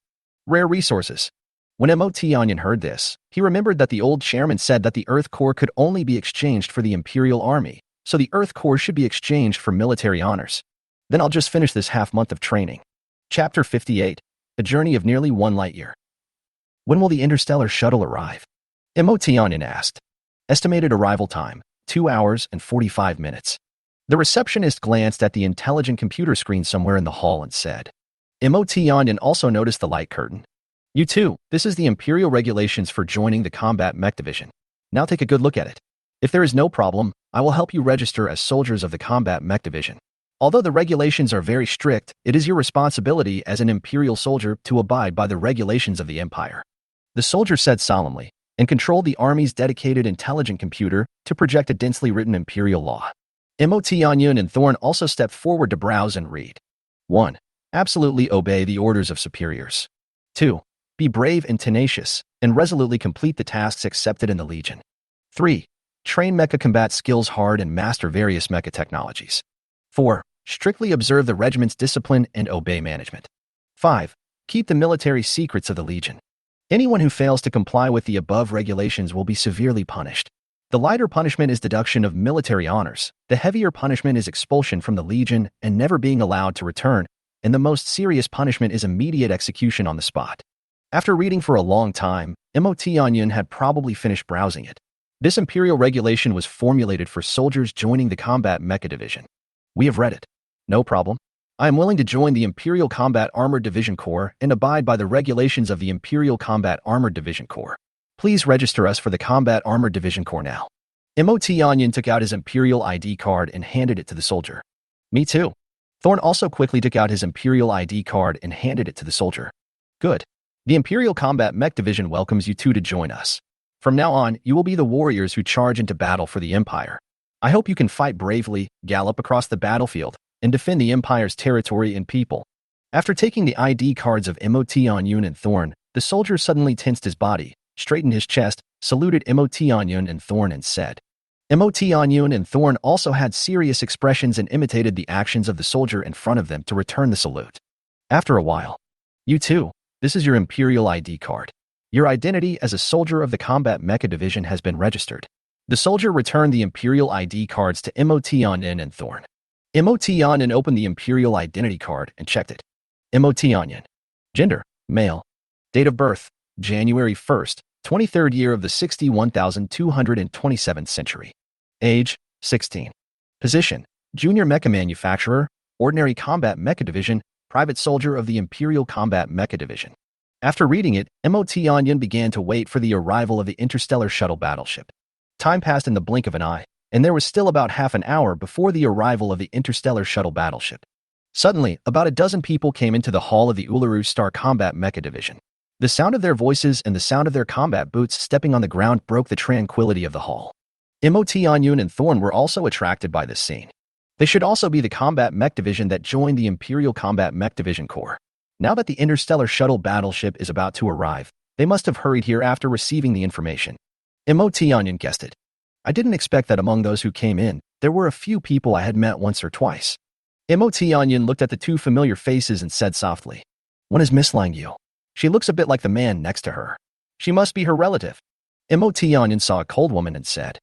Rare resources. When MOT Onion heard this, he remembered that the old chairman said that the Earth Core could only be exchanged for the Imperial Army, so the Earth Core should be exchanged for military honors. Then I'll just finish this half month of training. Chapter 58. A journey of nearly 1 light year. When will the interstellar shuttle arrive? MOT Onion asked. Estimated arrival time, 2 hours and 45 minutes. The receptionist glanced at the intelligent computer screen somewhere in the hall and said. MOT Onion also noticed the light curtain. You too, this is the Imperial regulations for joining the Combat Mech Division. Now take a good look at it. If there is no problem, I will help you register as soldiers of the Combat Mech Division. Although the regulations are very strict, it is your responsibility as an Imperial soldier to abide by the regulations of the Empire. The soldier said solemnly, and controlled the Army's dedicated intelligent computer to project a densely written Imperial law. MOT Onion and Thorn also stepped forward to browse and read. 1. Absolutely obey the orders of superiors. 2. Be brave and tenacious, and resolutely complete the tasks accepted in the Legion. 3. Train mecha combat skills hard and master various mecha technologies. 4. Strictly observe the regiment's discipline and obey management. 5. Keep the military secrets of the Legion. Anyone who fails to comply with the above regulations will be severely punished. The lighter punishment is deduction of military honors, the heavier punishment is expulsion from the Legion and never being allowed to return, and the most serious punishment is immediate execution on the spot. After reading for a long time, MOT Onion had probably finished browsing it. This Imperial regulation was formulated for soldiers joining the Combat Mecha Division. We have read it. No problem. I am willing to join the Imperial Combat Armored Division Corps and abide by the regulations of the Imperial Combat Armored Division Corps. Please register us for the Combat Armored Division Corps now. MOT Onion took out his Imperial ID card and handed it to the soldier. Me too. Thorn also quickly took out his Imperial ID card and handed it to the soldier. Good. The Imperial Combat Mech Division welcomes you two to join us. From now on, you will be the warriors who charge into battle for the Empire. I hope you can fight bravely, gallop across the battlefield, and defend the Empire's territory and people. After taking the ID cards of MOT Onion and Thorn, the soldier suddenly tensed his body, straightened his chest, saluted MOT Onion and Thorn and said. MOT Onion and Thorn also had serious expressions and imitated the actions of the soldier in front of them to return the salute. After a while, you too, this is your Imperial ID card. Your identity as a soldier of the Combat Mecha Division has been registered. The soldier returned the Imperial ID cards to Imotianyan and Thorn. Imotianyan opened the Imperial identity card and checked it. Imotianyan. Gender, male. Date of birth, January 1st, 23rd year of the 61,227th century. Age, 16. Position, Junior Mecha Manufacturer, Ordinary Combat Mecha Division, Private Soldier of the Imperial Combat Mecha Division. After reading it, Imotianyan began to wait for the arrival of the interstellar shuttle battleship. Time passed in the blink of an eye, and there was still about half an hour before the arrival of the interstellar shuttle battleship. Suddenly, about a dozen people came into the hall of the Uluru Star Combat Mecha Division. The sound of their voices and the sound of their combat boots stepping on the ground broke the tranquility of the hall. Imotianyan and Thorn were also attracted by this scene. They should also be the Combat Mech Division that joined the Imperial Combat Mech Division Corps. Now that the interstellar shuttle battleship is about to arrive, they must have hurried here after receiving the information. Imotianyan guessed it. I didn't expect that among those who came in, there were a few people I had met once or twice. Imotianyan looked at the two familiar faces and said softly, "One is Miss Lang Yu. She looks a bit like the man next to her. She must be her relative." Imotianyan saw a cold woman and said,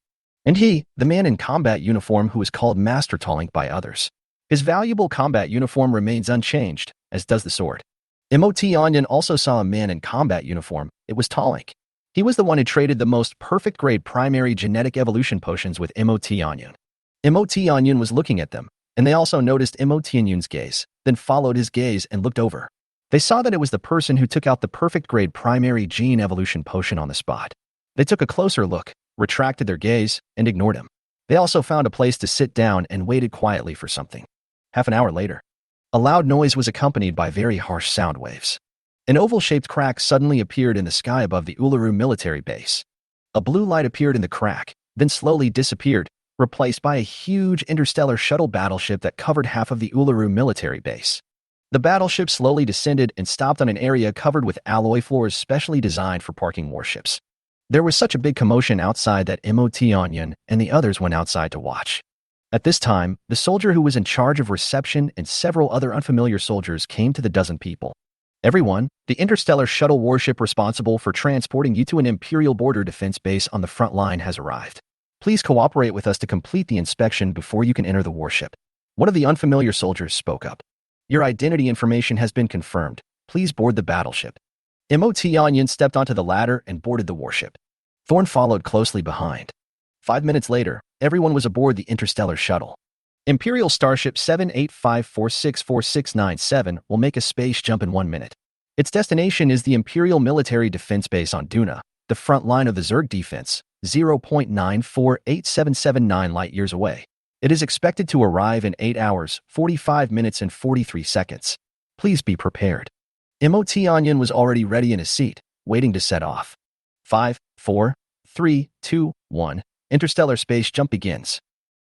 "And he, the man in combat uniform who is called Master Tallink by others. His valuable combat uniform remains unchanged, as does the sword." Imotianyan also saw a man in combat uniform. It was Tallink. He was the one who traded the most perfect grade primary genetic evolution potions with Imotianyan. Imotianyan was looking at them, and they also noticed Imotianyan's gaze, then followed his gaze and looked over. They saw that it was the person who took out the perfect grade primary gene evolution potion on the spot. They took a closer look, retracted their gaze, and ignored him. They also found a place to sit down and waited quietly for something. Half an hour later, a loud noise was accompanied by very harsh sound waves. An oval-shaped crack suddenly appeared in the sky above the Uluru military base. A blue light appeared in the crack, then slowly disappeared, replaced by a huge interstellar shuttle battleship that covered half of the Uluru military base. The battleship slowly descended and stopped on an area covered with alloy floors specially designed for parking warships. There was such a big commotion outside that Imotianyan and the others went outside to watch. At this time, the soldier who was in charge of reception and several other unfamiliar soldiers came to the dozen people. "Everyone, the interstellar shuttle warship responsible for transporting you to an Imperial border defense base on the front line has arrived. Please cooperate with us to complete the inspection before you can enter the warship." One of the unfamiliar soldiers spoke up. "Your identity information has been confirmed. Please board the battleship." Imotianyan stepped onto the ladder and boarded the warship. Thorn followed closely behind. 5 minutes later, everyone was aboard the interstellar shuttle. Imperial Starship 785464697 will make a space jump in 1 minute. Its destination is the Imperial Military Defense Base on Duna, the front line of the Zerg defense, 0.948779 light-years away. It is expected to arrive in 8 hours, 45 minutes and 43 seconds. Please be prepared. Imotianyan was already ready in his seat, waiting to set off. 5, 4, 3, 2, 1. Interstellar space jump begins.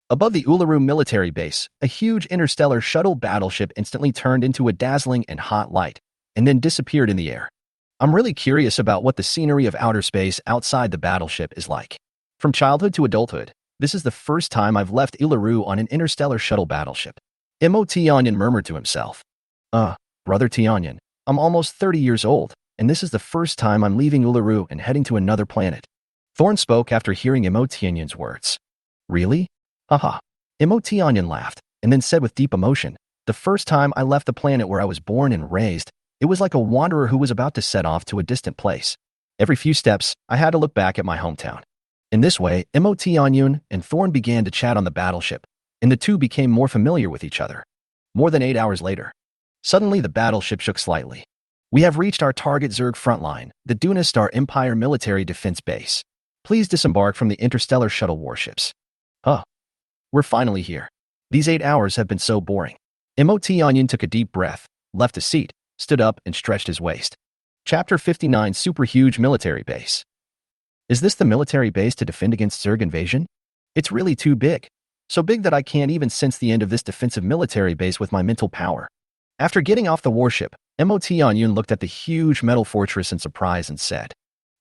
Above the Uluru military base, a huge interstellar shuttle battleship instantly turned into a dazzling and hot light, and then disappeared in the air. I'm really curious about what the scenery of outer space outside the battleship is like. From childhood to adulthood, this is the first time I've left Uluru on an interstellar shuttle battleship. Imotianyan murmured to himself. Brother Tianyan, I'm almost 30 years old, and this is the first time I'm leaving Uluru and heading to another planet. Thorn spoke after hearing Imotianyan's words. Really? Haha. Imotianyan laughed, and then said with deep emotion, "The first time I left the planet where I was born and raised, it was like a wanderer who was about to set off to a distant place. Every few steps, I had to look back at my hometown." In this way, Imotianyan and Thorn began to chat on the battleship, and the two became more familiar with each other. More than 8 hours later, suddenly the battleship shook slightly. "We have reached our target Zerg frontline, the Duna Star Empire Military Defense Base. Please disembark from the interstellar shuttle warships." We're finally here. These 8 hours have been so boring. Imotianyan took a deep breath, left his seat, stood up, and stretched his waist. Chapter 59 Super Huge Military Base. Is this the military base to defend against Zerg invasion? It's really too big. So big that I can't even sense the end of this defensive military base with my mental power. After getting off the warship, Imotianyan looked at the huge metal fortress in surprise and said,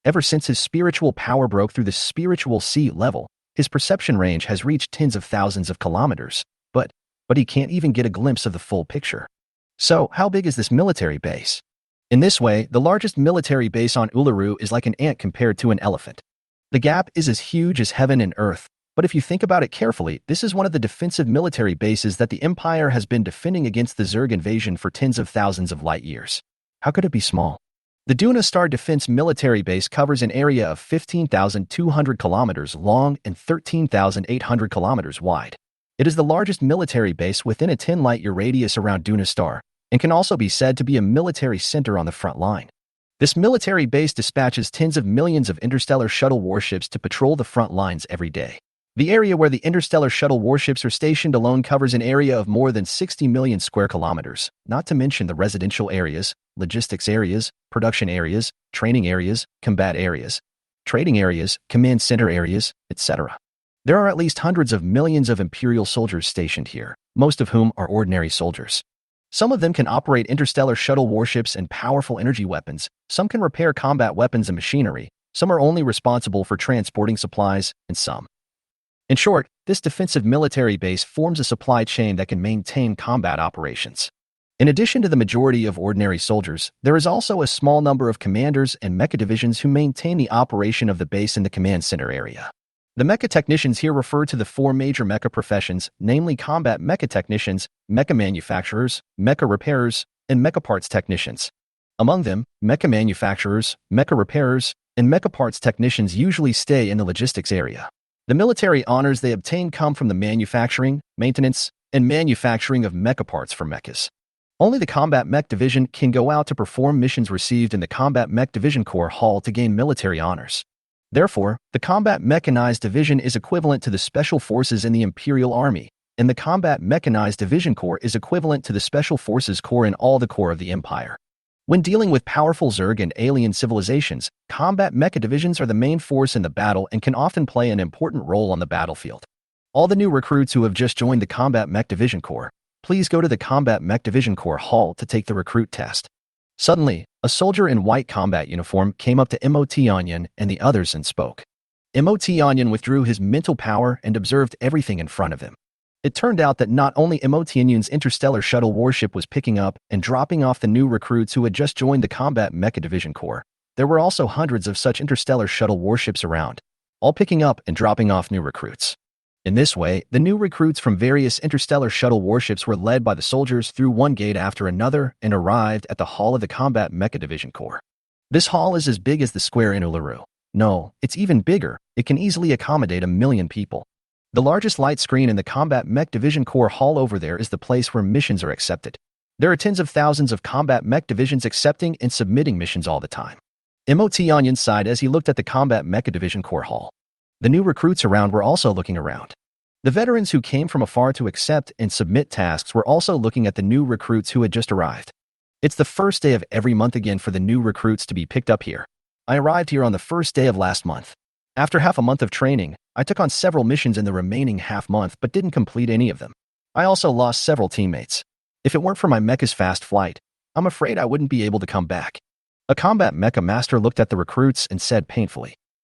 "Ever since his spiritual power broke through the spiritual sea level, his perception range has reached tens of thousands of kilometers, but he can't even get a glimpse of the full picture. So, how big is this military base?" In this way, the largest military base on Uluru is like an ant compared to an elephant. The gap is as huge as heaven and earth, but if you think about it carefully, this is one of the defensive military bases that the Empire has been defending against the Zerg invasion for tens of thousands of light years. How could it be small? The Duna Star Defense military base covers an area of 15,200 kilometers long and 13,800 kilometers wide. It is the largest military base within a 10 light-year radius around Duna Star, and can also be said to be a military center on the front line. This military base dispatches tens of millions of interstellar shuttle warships to patrol the front lines every day. The area where the interstellar shuttle warships are stationed alone covers an area of more than 60 million square kilometers, not to mention the residential areas, logistics areas, production areas, training areas, combat areas, trading areas, command center areas, etc. There are at least hundreds of millions of Imperial soldiers stationed here, most of whom are ordinary soldiers. Some of them can operate interstellar shuttle warships and powerful energy weapons, some can repair combat weapons and machinery, some are only responsible for transporting supplies, and some. In short, this defensive military base forms a supply chain that can maintain combat operations. In addition to the majority of ordinary soldiers, there is also a small number of commanders and mecha divisions who maintain the operation of the base in the command center area. The mecha technicians here refer to the four major mecha professions, namely combat mecha technicians, mecha manufacturers, mecha repairers, and mecha parts technicians. Among them, mecha manufacturers, mecha repairers, and mecha parts technicians usually stay in the logistics area. The military honors they obtain come from the manufacturing, maintenance, and manufacturing of mecha parts for mechas. Only the Combat Mech Division can go out to perform missions received in the Combat Mech Division Corps Hall to gain military honors. Therefore, the Combat Mechanized Division is equivalent to the Special Forces in the Imperial Army, and the Combat Mechanized Division Corps is equivalent to the Special Forces Corps in all the Corps of the Empire. When dealing with powerful Zerg and alien civilizations, combat mecha divisions are the main force in the battle and can often play an important role on the battlefield. All the new recruits who have just joined the Combat Mech Division Corps, please go to the Combat Mech Division Corps Hall to take the recruit test. Suddenly, a soldier in white combat uniform came up to MOT Onion and the others and spoke. MOT Onion withdrew his mental power and observed everything in front of him. It turned out that not only MOT Onion's interstellar shuttle warship was picking up and dropping off the new recruits who had just joined the Combat Mecha Division Corps, there were also hundreds of such interstellar shuttle warships around, all picking up and dropping off new recruits. In this way, the new recruits from various interstellar shuttle warships were led by the soldiers through one gate after another and arrived at the hall of the Combat Mecha Division Corps. This hall is as big as the square in Uluru. No, it's even bigger. It can easily accommodate 1 million people. The largest light screen in the Combat Mech Division Corps Hall over there is the place where missions are accepted. There are tens of thousands of Combat Mech divisions accepting and submitting missions all the time. MOT Onion sighed as he looked at the Combat Mecha Division Corps Hall. The new recruits around were also looking around. The veterans who came from afar to accept and submit tasks were also looking at the new recruits who had just arrived. It's the first day of every month again for the new recruits to be picked up here. I arrived here on the first day of last month. After half a month of training, I took on several missions in the remaining half month but didn't complete any of them. I also lost several teammates. If it weren't for my mecha's fast flight, I'm afraid I wouldn't be able to come back. A combat mecha master looked at the recruits and said painfully,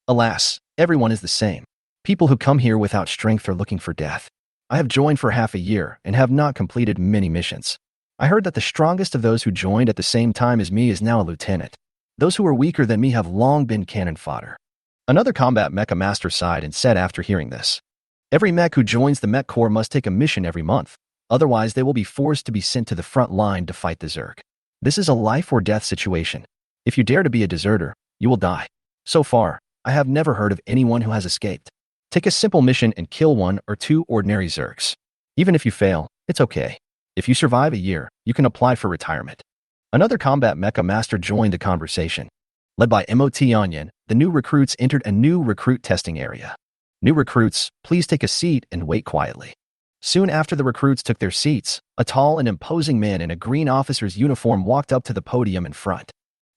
"Alas, everyone is the same. People who come here without strength are looking for death. I have joined for half a year and have not completed many missions. I heard that the strongest of those who joined at the same time as me is now a lieutenant. Those who are weaker than me have long been cannon fodder." Another combat mecha master sighed and said after hearing this, "Every mech who joins the mech corps must take a mission every month. Otherwise, they will be forced to be sent to the front line to fight the Zerg. This is a life or death situation. If you dare to be a deserter, you will die. So far, I have never heard of anyone who has escaped. Take a simple mission and kill 1 or 2 ordinary Zergs. Even if you fail, it's okay. If you survive a year, you can apply for retirement." Another combat mecha master joined the conversation. Led by MOT Onion, the new recruits entered a new recruit testing area. "New recruits, please take a seat and wait quietly." Soon after the recruits took their seats, a tall and imposing man in a green officer's uniform walked up to the podium in front.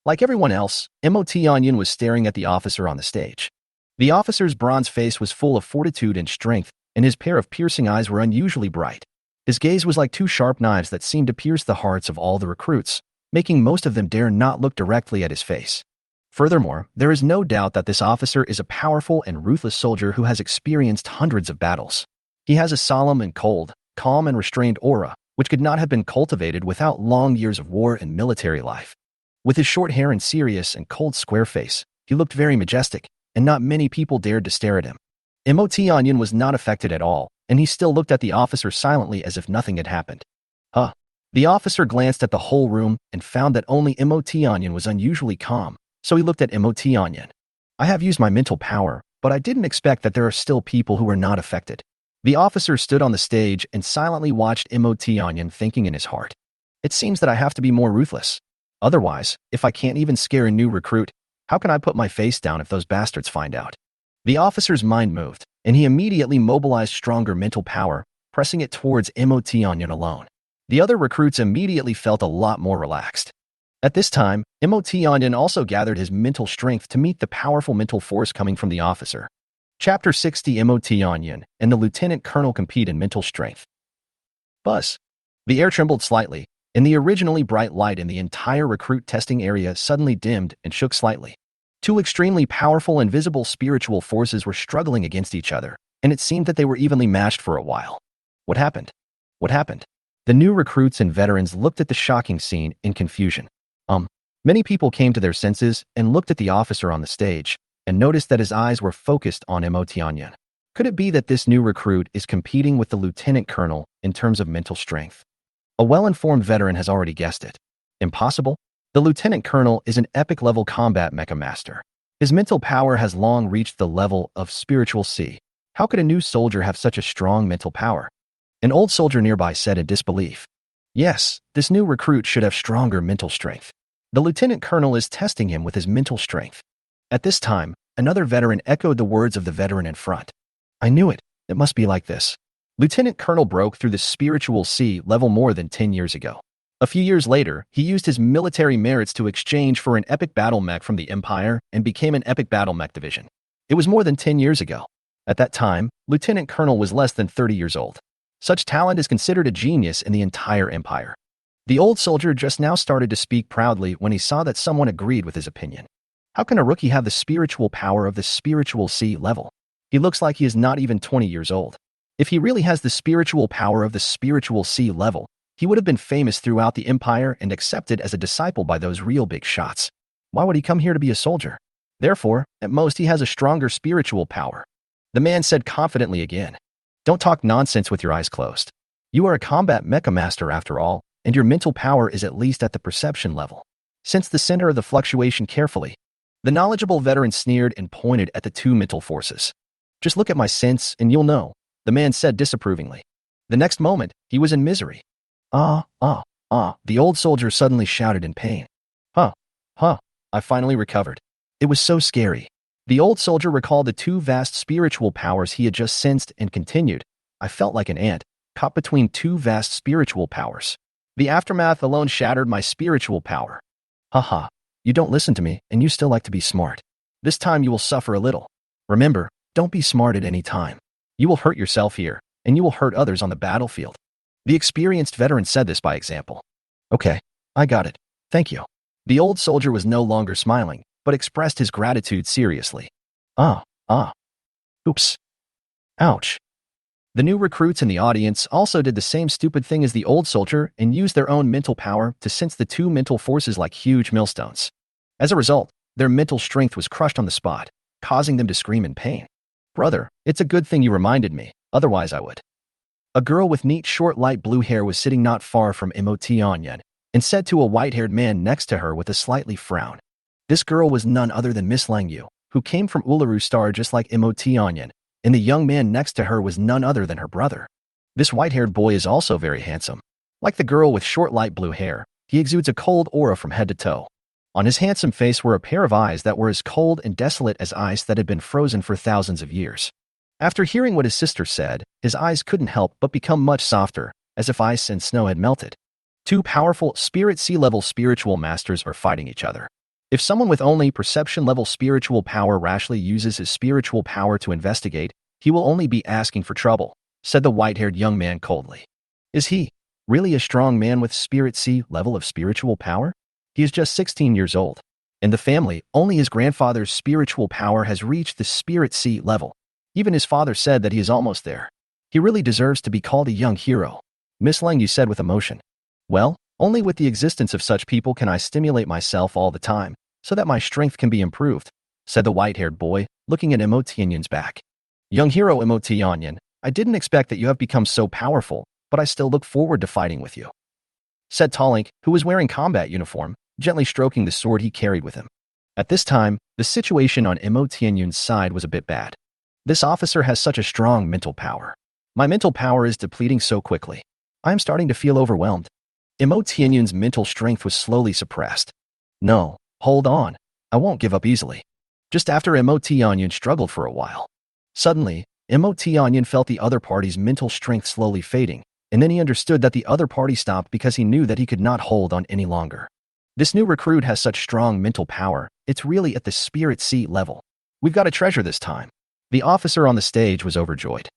Like everyone else, MOT Onion was staring at the officer on the stage. The officer's bronze face was full of fortitude and strength, and his pair of piercing eyes were unusually bright. His gaze was like 2 sharp knives that seemed to pierce the hearts of all the recruits, making most of them dare not look directly at his face. Furthermore, there is no doubt that this officer is a powerful and ruthless soldier who has experienced hundreds of battles. He has a solemn and cold, calm and restrained aura, which could not have been cultivated without long years of war and military life. With his short hair and serious and cold square face, he looked very majestic, and not many people dared to stare at him. MOT Onion was not affected at all, and he still looked at the officer silently as if nothing had happened. Huh. The officer glanced at the whole room and found that only MOT Onion was unusually calm, so he looked at MOT Onion. I have used my mental power, but I didn't expect that there are still people who are not affected. The officer stood on the stage and silently watched MOT Onion, thinking in his heart, it seems that I have to be more ruthless. Otherwise, if I can't even scare a new recruit, how can I put my face down if those bastards find out? The officer's mind moved, and he immediately mobilized stronger mental power, pressing it towards MOT Onion alone. The other recruits immediately felt a lot more relaxed. At this time, MOT Onion also gathered his mental strength to meet the powerful mental force coming from the officer. Chapter 60. MOT Onion and the Lieutenant Colonel compete in mental strength. Buzz. The air trembled slightly, and the originally bright light in the entire recruit testing area suddenly dimmed and shook slightly. Two extremely powerful and visible spiritual forces were struggling against each other, and it seemed that they were evenly matched for a while. What happened? What happened? The new recruits and veterans looked at the shocking scene in confusion. Many people came to their senses and looked at the officer on the stage and noticed that his eyes were focused on MOT Onion. Could it be that this new recruit is competing with the lieutenant colonel in terms of mental strength? A well-informed veteran has already guessed it. Impossible? The lieutenant colonel is an epic-level combat mecha master. His mental power has long reached the level of spiritual C. How could a new soldier have such a strong mental power? An old soldier nearby said in disbelief. Yes, this new recruit should have stronger mental strength. The lieutenant colonel is testing him with his mental strength. At this time, another veteran echoed the words of the veteran in front. I knew it. It must be like this. Lieutenant Colonel broke through the spiritual C level more than 10 years ago. A few years later, he used his military merits to exchange for an epic battle mech from the Empire and became an epic battle mech division. It was more than 10 years ago. At that time, Lieutenant Colonel was less than 30 years old. Such talent is considered a genius in the entire Empire. The old soldier just now started to speak proudly when he saw that someone agreed with his opinion. How can a rookie have the spiritual power of the spiritual C level? He looks like he is not even 20 years old. If he really has the spiritual power of the spiritual C level, he would have been famous throughout the Empire and accepted as a disciple by those real big shots. Why would he come here to be a soldier? Therefore, at most he has a stronger spiritual power. The man said confidently again. Don't talk nonsense with your eyes closed. You are a combat mecha master after all, and your mental power is at least at the perception level. Sense the center of the fluctuation carefully. The knowledgeable veteran sneered and pointed at the two mental forces. Just look at my sense and you'll know, the man said disapprovingly. The next moment, he was in misery. The old soldier suddenly shouted in pain. I finally recovered. It was so scary. The old soldier recalled the two vast spiritual powers he had just sensed and continued. I felt like an ant, caught between two vast spiritual powers. The aftermath alone shattered my spiritual power. You don't listen to me, and you still like to be smart. This time you will suffer a little. Remember, don't be smart at any time. You will hurt yourself here, and you will hurt others on the battlefield. The experienced veteran said this by example. Okay, I got it. Thank you. The old soldier was no longer smiling, but expressed his gratitude seriously. Oops. Ouch. The new recruits in the audience also did the same stupid thing as the old soldier and used their own mental power to sense the two mental forces like huge millstones. As a result, their mental strength was crushed on the spot, causing them to scream in pain. Brother, it's a good thing you reminded me, otherwise I would. A girl with neat short light blue hair was sitting not far from MOT Onion and said to a white-haired man next to her with a slightly frown. This girl was none other than Miss Lang Yu, who came from Uluru Star just like MOT Onion, and the young man next to her was none other than her brother. This white-haired boy is also very handsome. Like the girl with short light blue hair, he exudes a cold aura from head to toe. On his handsome face were a pair of eyes that were as cold and desolate as ice that had been frozen for thousands of years. After hearing what his sister said, his eyes couldn't help but become much softer, as if ice and snow had melted. Two powerful spirit C-level spiritual masters are fighting each other. If someone with only perception-level spiritual power rashly uses his spiritual power to investigate, he will only be asking for trouble, said the white-haired young man coldly. Is he really a strong man with spirit C level of spiritual power? He is just 16 years old. In the family, only his grandfather's spiritual power has reached the spirit C level. Even his father said that he is almost there. He really deserves to be called a young hero, Miss Lang Yu said with emotion. Well, only with the existence of such people can I stimulate myself all the time, so that my strength can be improved, said the white-haired boy, looking at Imo Tianyun's back. Young hero Imo Tianyun, I didn't expect that you have become so powerful, but I still look forward to fighting with you, said Tallink, who was wearing combat uniform, gently stroking the sword he carried with him. At this time, the situation on Imo Tianyun's side was a bit bad. This officer has such a strong mental power. My mental power is depleting so quickly. I am starting to feel overwhelmed. Imo Tianyun's mental strength was slowly suppressed. No, hold on. I won't give up easily. Just after Imo Tianyun struggled for a while. Suddenly, Imo Tianyun felt the other party's mental strength slowly fading, and then he understood that the other party stopped because he knew that he could not hold on any longer. This new recruit has such strong mental power, it's really at the spirit seat level. We've got a treasure this time. The officer on the stage was overjoyed.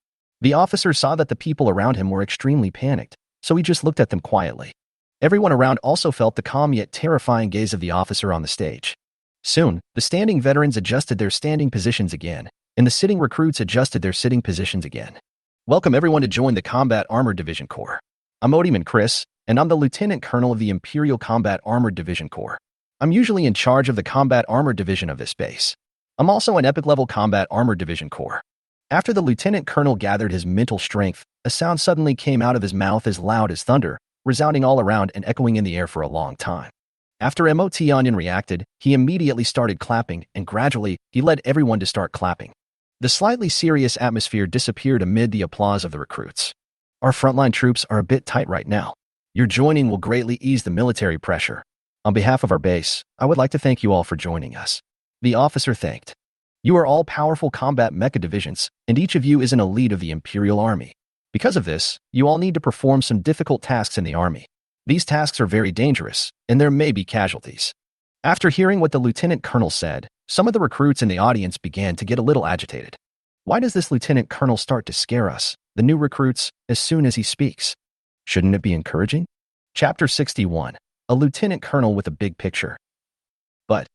The officer saw that the people around him were extremely panicked, so he just looked at them quietly. Everyone around also felt the calm yet terrifying gaze of the officer on the stage. Soon, the standing veterans adjusted their standing positions again, and the sitting recruits adjusted their sitting positions again. Welcome everyone to join the Combat Armored Division Corps. I'm Odiman Chris, and I'm the Lieutenant Colonel of the Imperial Combat Armored Division Corps. I'm usually in charge of the Combat Armored Division of this base. I'm also an epic-level Combat Armored Division Corps. After the Lieutenant Colonel gathered his mental strength, a sound suddenly came out of his mouth as loud as thunder, resounding all around and echoing in the air for a long time. After Imo Tianyun reacted, he immediately started clapping, and gradually, he led everyone to start clapping. The slightly serious atmosphere disappeared amid the applause of the recruits. Our frontline troops are a bit tight right now. Your joining will greatly ease the military pressure. On behalf of our base, I would like to thank you all for joining us. The officer thanked. You are all powerful combat mecha divisions, and each of you is an elite of the Imperial Army. Because of this, you all need to perform some difficult tasks in the army. These tasks are very dangerous, and there may be casualties. After hearing what the Lieutenant Colonel said, some of the recruits in the audience began to get a little agitated. Why does this Lieutenant Colonel start to scare us, the new recruits, as soon as he speaks? Shouldn't it be encouraging? Chapter 61. A Lieutenant Colonel with a Big Picture. But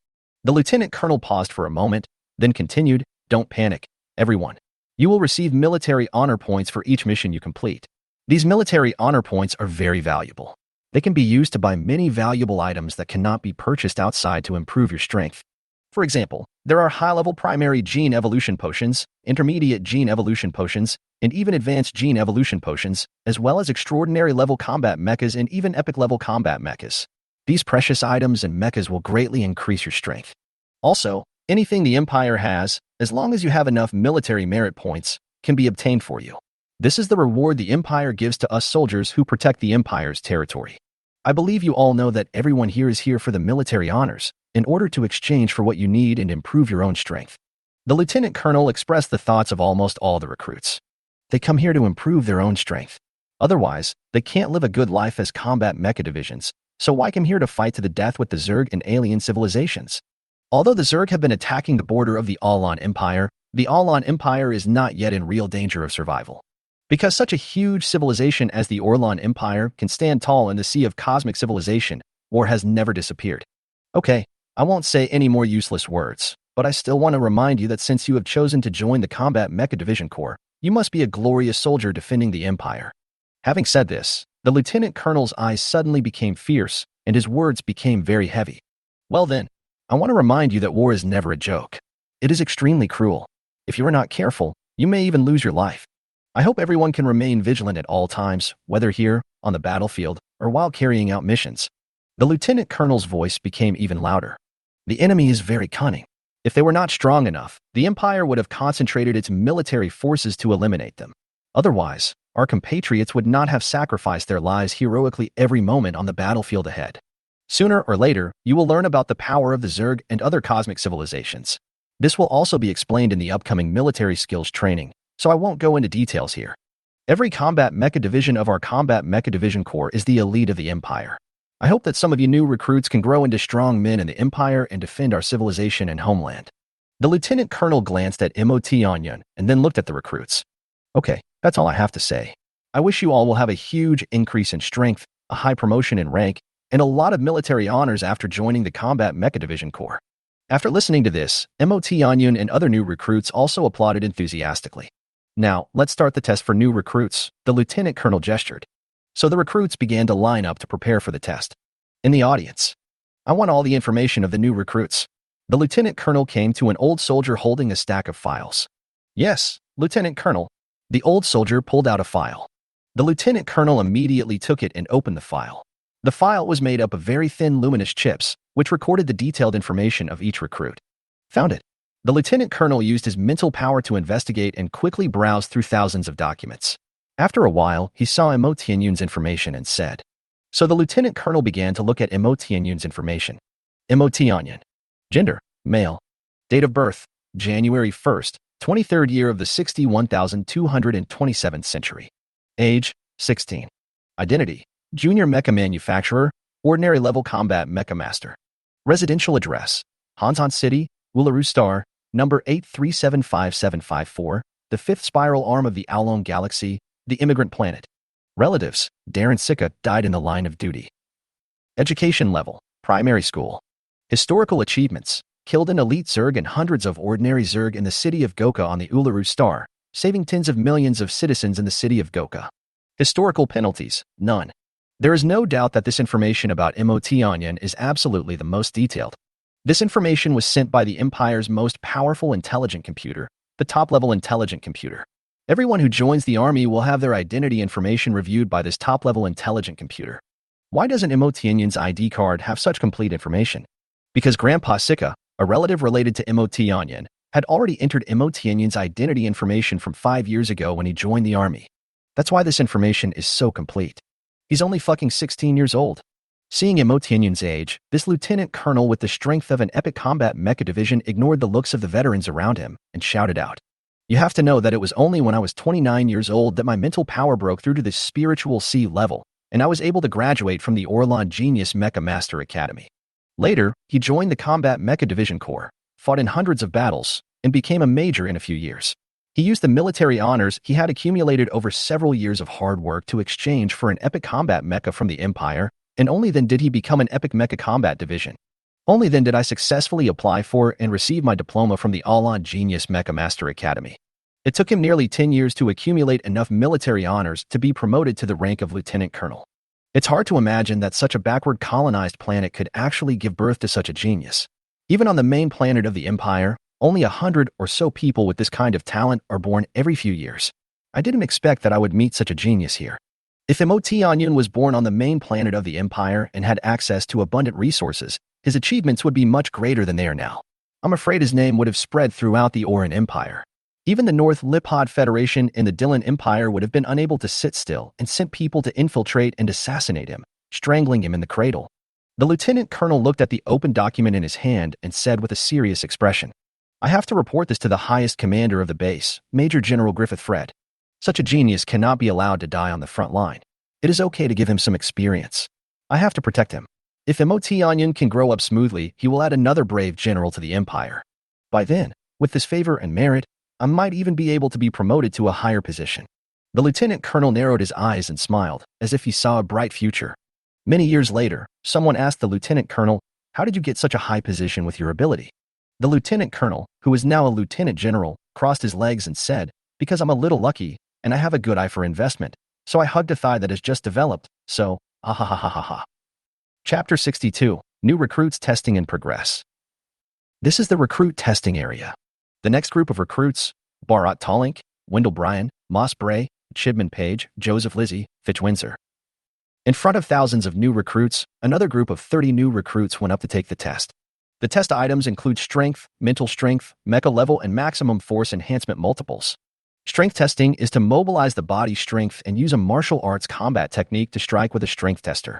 the Lieutenant Colonel paused for a moment, then continued, Don't panic, everyone. You will receive military honor points for each mission you complete. These military honor points are very valuable. They can be used to buy many valuable items that cannot be purchased outside to improve your strength. For example, there are high-level primary gene evolution potions, intermediate gene evolution potions, and even advanced gene evolution potions, as well as extraordinary level combat mechas and even epic level combat mechas. These precious items and mechas will greatly increase your strength. Also, anything the Empire has, as long as you have enough military merit points, can be obtained for you. This is the reward the Empire gives to us soldiers who protect the Empire's territory. I believe you all know that everyone here is here for the military honors, in order to exchange for what you need and improve your own strength. The Lieutenant Colonel expressed the thoughts of almost all the recruits. They come here to improve their own strength. Otherwise, they can't live a good life as combat mecha divisions, so why come here to fight to the death with the Zerg and alien civilizations? Although the Zerg have been attacking the border of the Aulon Empire, the Aulon Empire is not yet in real danger of survival. Because such a huge civilization as the Orlon Empire can stand tall in the sea of cosmic civilization, war has never disappeared. Okay, I won't say any more useless words, but I still want to remind you that since you have chosen to join the Combat Mecha Division Corps, you must be a glorious soldier defending the Empire. Having said this, the Lieutenant Colonel's eyes suddenly became fierce, and his words became very heavy. Well then, I want to remind you that war is never a joke. It is extremely cruel. If you are not careful, you may even lose your life. I hope everyone can remain vigilant at all times, whether here, on the battlefield, or while carrying out missions. The Lieutenant Colonel's voice became even louder. The enemy is very cunning. If they were not strong enough, the Empire would have concentrated its military forces to eliminate them. Otherwise, our compatriots would not have sacrificed their lives heroically every moment on the battlefield ahead. Sooner or later, you will learn about the power of the Zerg and other cosmic civilizations. This will also be explained in the upcoming military skills training, so I won't go into details here. Every combat mecha division of our Combat Mecha Division Corps is the elite of the Empire. I hope that some of you new recruits can grow into strong men in the Empire and defend our civilization and homeland. The Lieutenant Colonel glanced at Imo Tianyun and then looked at the recruits. Okay, that's all I have to say. I wish you all will have a huge increase in strength, a high promotion in rank, and a lot of military honors after joining the Combat Mecha Division Corps. After listening to this, Imo Tianyun and other new recruits also applauded enthusiastically. Now, let's start the test for new recruits, the Lieutenant Colonel gestured. So the recruits began to line up to prepare for the test. In the audience, I want all the information of the new recruits. The lieutenant colonel came to an old soldier holding a stack of files. Yes, Lieutenant Colonel. The old soldier pulled out a file. The lieutenant colonel immediately took it and opened the file. The file was made up of very thin luminous chips, which recorded the detailed information of each recruit. Found it. The lieutenant colonel used his mental power to investigate and quickly browse through thousands of documents. After a while, he saw Imo Tianyun's information and said. So the lieutenant colonel began to look at Imo Tianyun's information. Imo Tianyun. Gender, male. Date of birth, January 1st, 23rd year of the 61,227th century. Age, 16. Identity, junior mecha manufacturer, ordinary level combat mecha master. Residential address, Hanzhan City, Uluru Star, number 8375754, the fifth spiral arm of the Aolong Galaxy, the immigrant planet. Relatives, Darren Sika died in the line of duty. Education level, primary school. Historical achievements, killed an elite Zerg and hundreds of ordinary Zerg in the city of Goka on the Uluru Star, saving tens of millions of citizens in the city of Goka. Historical penalties, none. There is no doubt that this information about Imo Tianyun is absolutely the most detailed. This information was sent by the Empire's most powerful intelligent computer, the top-level intelligent computer. Everyone who joins the army will have their identity information reviewed by this top-level intelligent computer. Why doesn't Imo Tianyun's ID card have such complete information? Because Grandpa Sika, a relative related to Imo Tianyun, had already entered Imo Tianyun's identity information from 5 years ago when he joined the army. That's why this information is so complete. He's only fucking 16 years old. Seeing Imo Tianyun's age, this lieutenant colonel with the strength of an epic combat mecha division ignored the looks of the veterans around him and shouted out. You have to know that it was only when I was 29 years old that my mental power broke through to the spiritual C level, and I was able to graduate from the Orlan Genius Mecha Master Academy. Later, he joined the Combat Mecha Division Corps, fought in hundreds of battles, and became a major in a few years. He used the military honors he had accumulated over several years of hard work to exchange for an epic combat mecha from the Empire, and only then did he become an epic mecha combat division. Only then did I successfully apply for and receive my diploma from the Orlan Genius Mecha Master Academy. It took him nearly 10 years to accumulate enough military honors to be promoted to the rank of lieutenant colonel. It's hard to imagine that such a backward colonized planet could actually give birth to such a genius. Even on the main planet of the Empire, only 100 or so people with this kind of talent are born every few years. I didn't expect that I would meet such a genius here. If Imo Tianyun was born on the main planet of the Empire and had access to abundant resources, his achievements would be much greater than they are now. I'm afraid his name would have spread throughout the Oran Empire. Even the North Lipod Federation and the Dylan Empire would have been unable to sit still and sent people to infiltrate and assassinate him, strangling him in the cradle. The lieutenant colonel looked at the open document in his hand and said with a serious expression, I have to report this to the highest commander of the base, Major General Griffith Fred. Such a genius cannot be allowed to die on the front line. It is okay to give him some experience. I have to protect him. If Imo Tianyun can grow up smoothly, he will add another brave general to the Empire. By then, with this favor and merit, I might even be able to be promoted to a higher position. The lieutenant colonel narrowed his eyes and smiled, as if he saw a bright future. Many years later, someone asked the lieutenant colonel, how did you get such a high position with your ability? The lieutenant colonel, who is now a lieutenant general, crossed his legs and said, because I'm a little lucky, and I have a good eye for investment, so I hugged a thigh that has just developed, so, ah ha ha ha ha ha. Chapter 62, New Recruits Testing and Progress. This is the recruit testing area. The next group of recruits, Bharat Talink, Wendell Bryan, Moss Bray, Chibman Page, Joseph Lizzie, Fitch Windsor. In front of thousands of new recruits, another group of 30 new recruits went up to take the test. The test items include strength, mental strength, mecha level, and maximum force enhancement multiples. Strength testing is to mobilize the body's strength and use a martial arts combat technique to strike with a strength tester.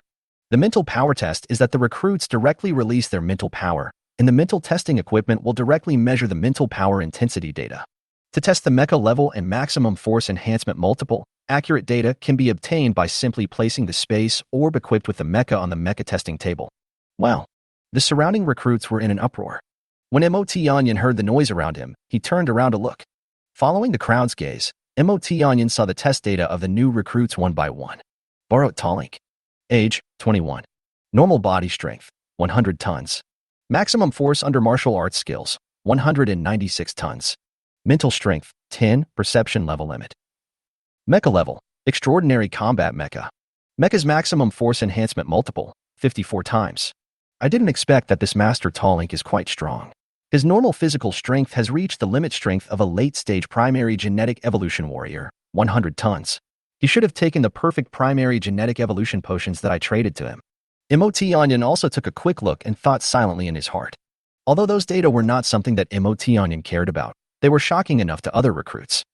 The mental power test is that the recruits directly release their mental power, and the mental testing equipment will directly measure the mental power intensity data. To test the mecha level and maximum force enhancement multiple, accurate data can be obtained by simply placing the space orb equipped with the mecha on the mecha testing table. Wow. The surrounding recruits were in an uproar. When Imo Tianyun heard the noise around him, he turned around to look. Following the crowd's gaze, Imo Tianyun saw the test data of the new recruits one by one. Bharat Talink. Age, 21. Normal body strength, 100 tons. Maximum force under martial arts skills, 196 tons. Mental strength, 10, perception level limit. Mecha level, extraordinary combat mecha. Mecha's maximum force enhancement multiple, 54 times. I didn't expect that this Master Talink is quite strong. His normal physical strength has reached the limit strength of a late-stage primary genetic evolution warrior, 100 tons. He should have taken the perfect primary genetic evolution potions that I traded to him. Emotionyan also took a quick look and thought silently in his heart. Although those data were not something that Emotionyan cared about, they were shocking enough to other recruits.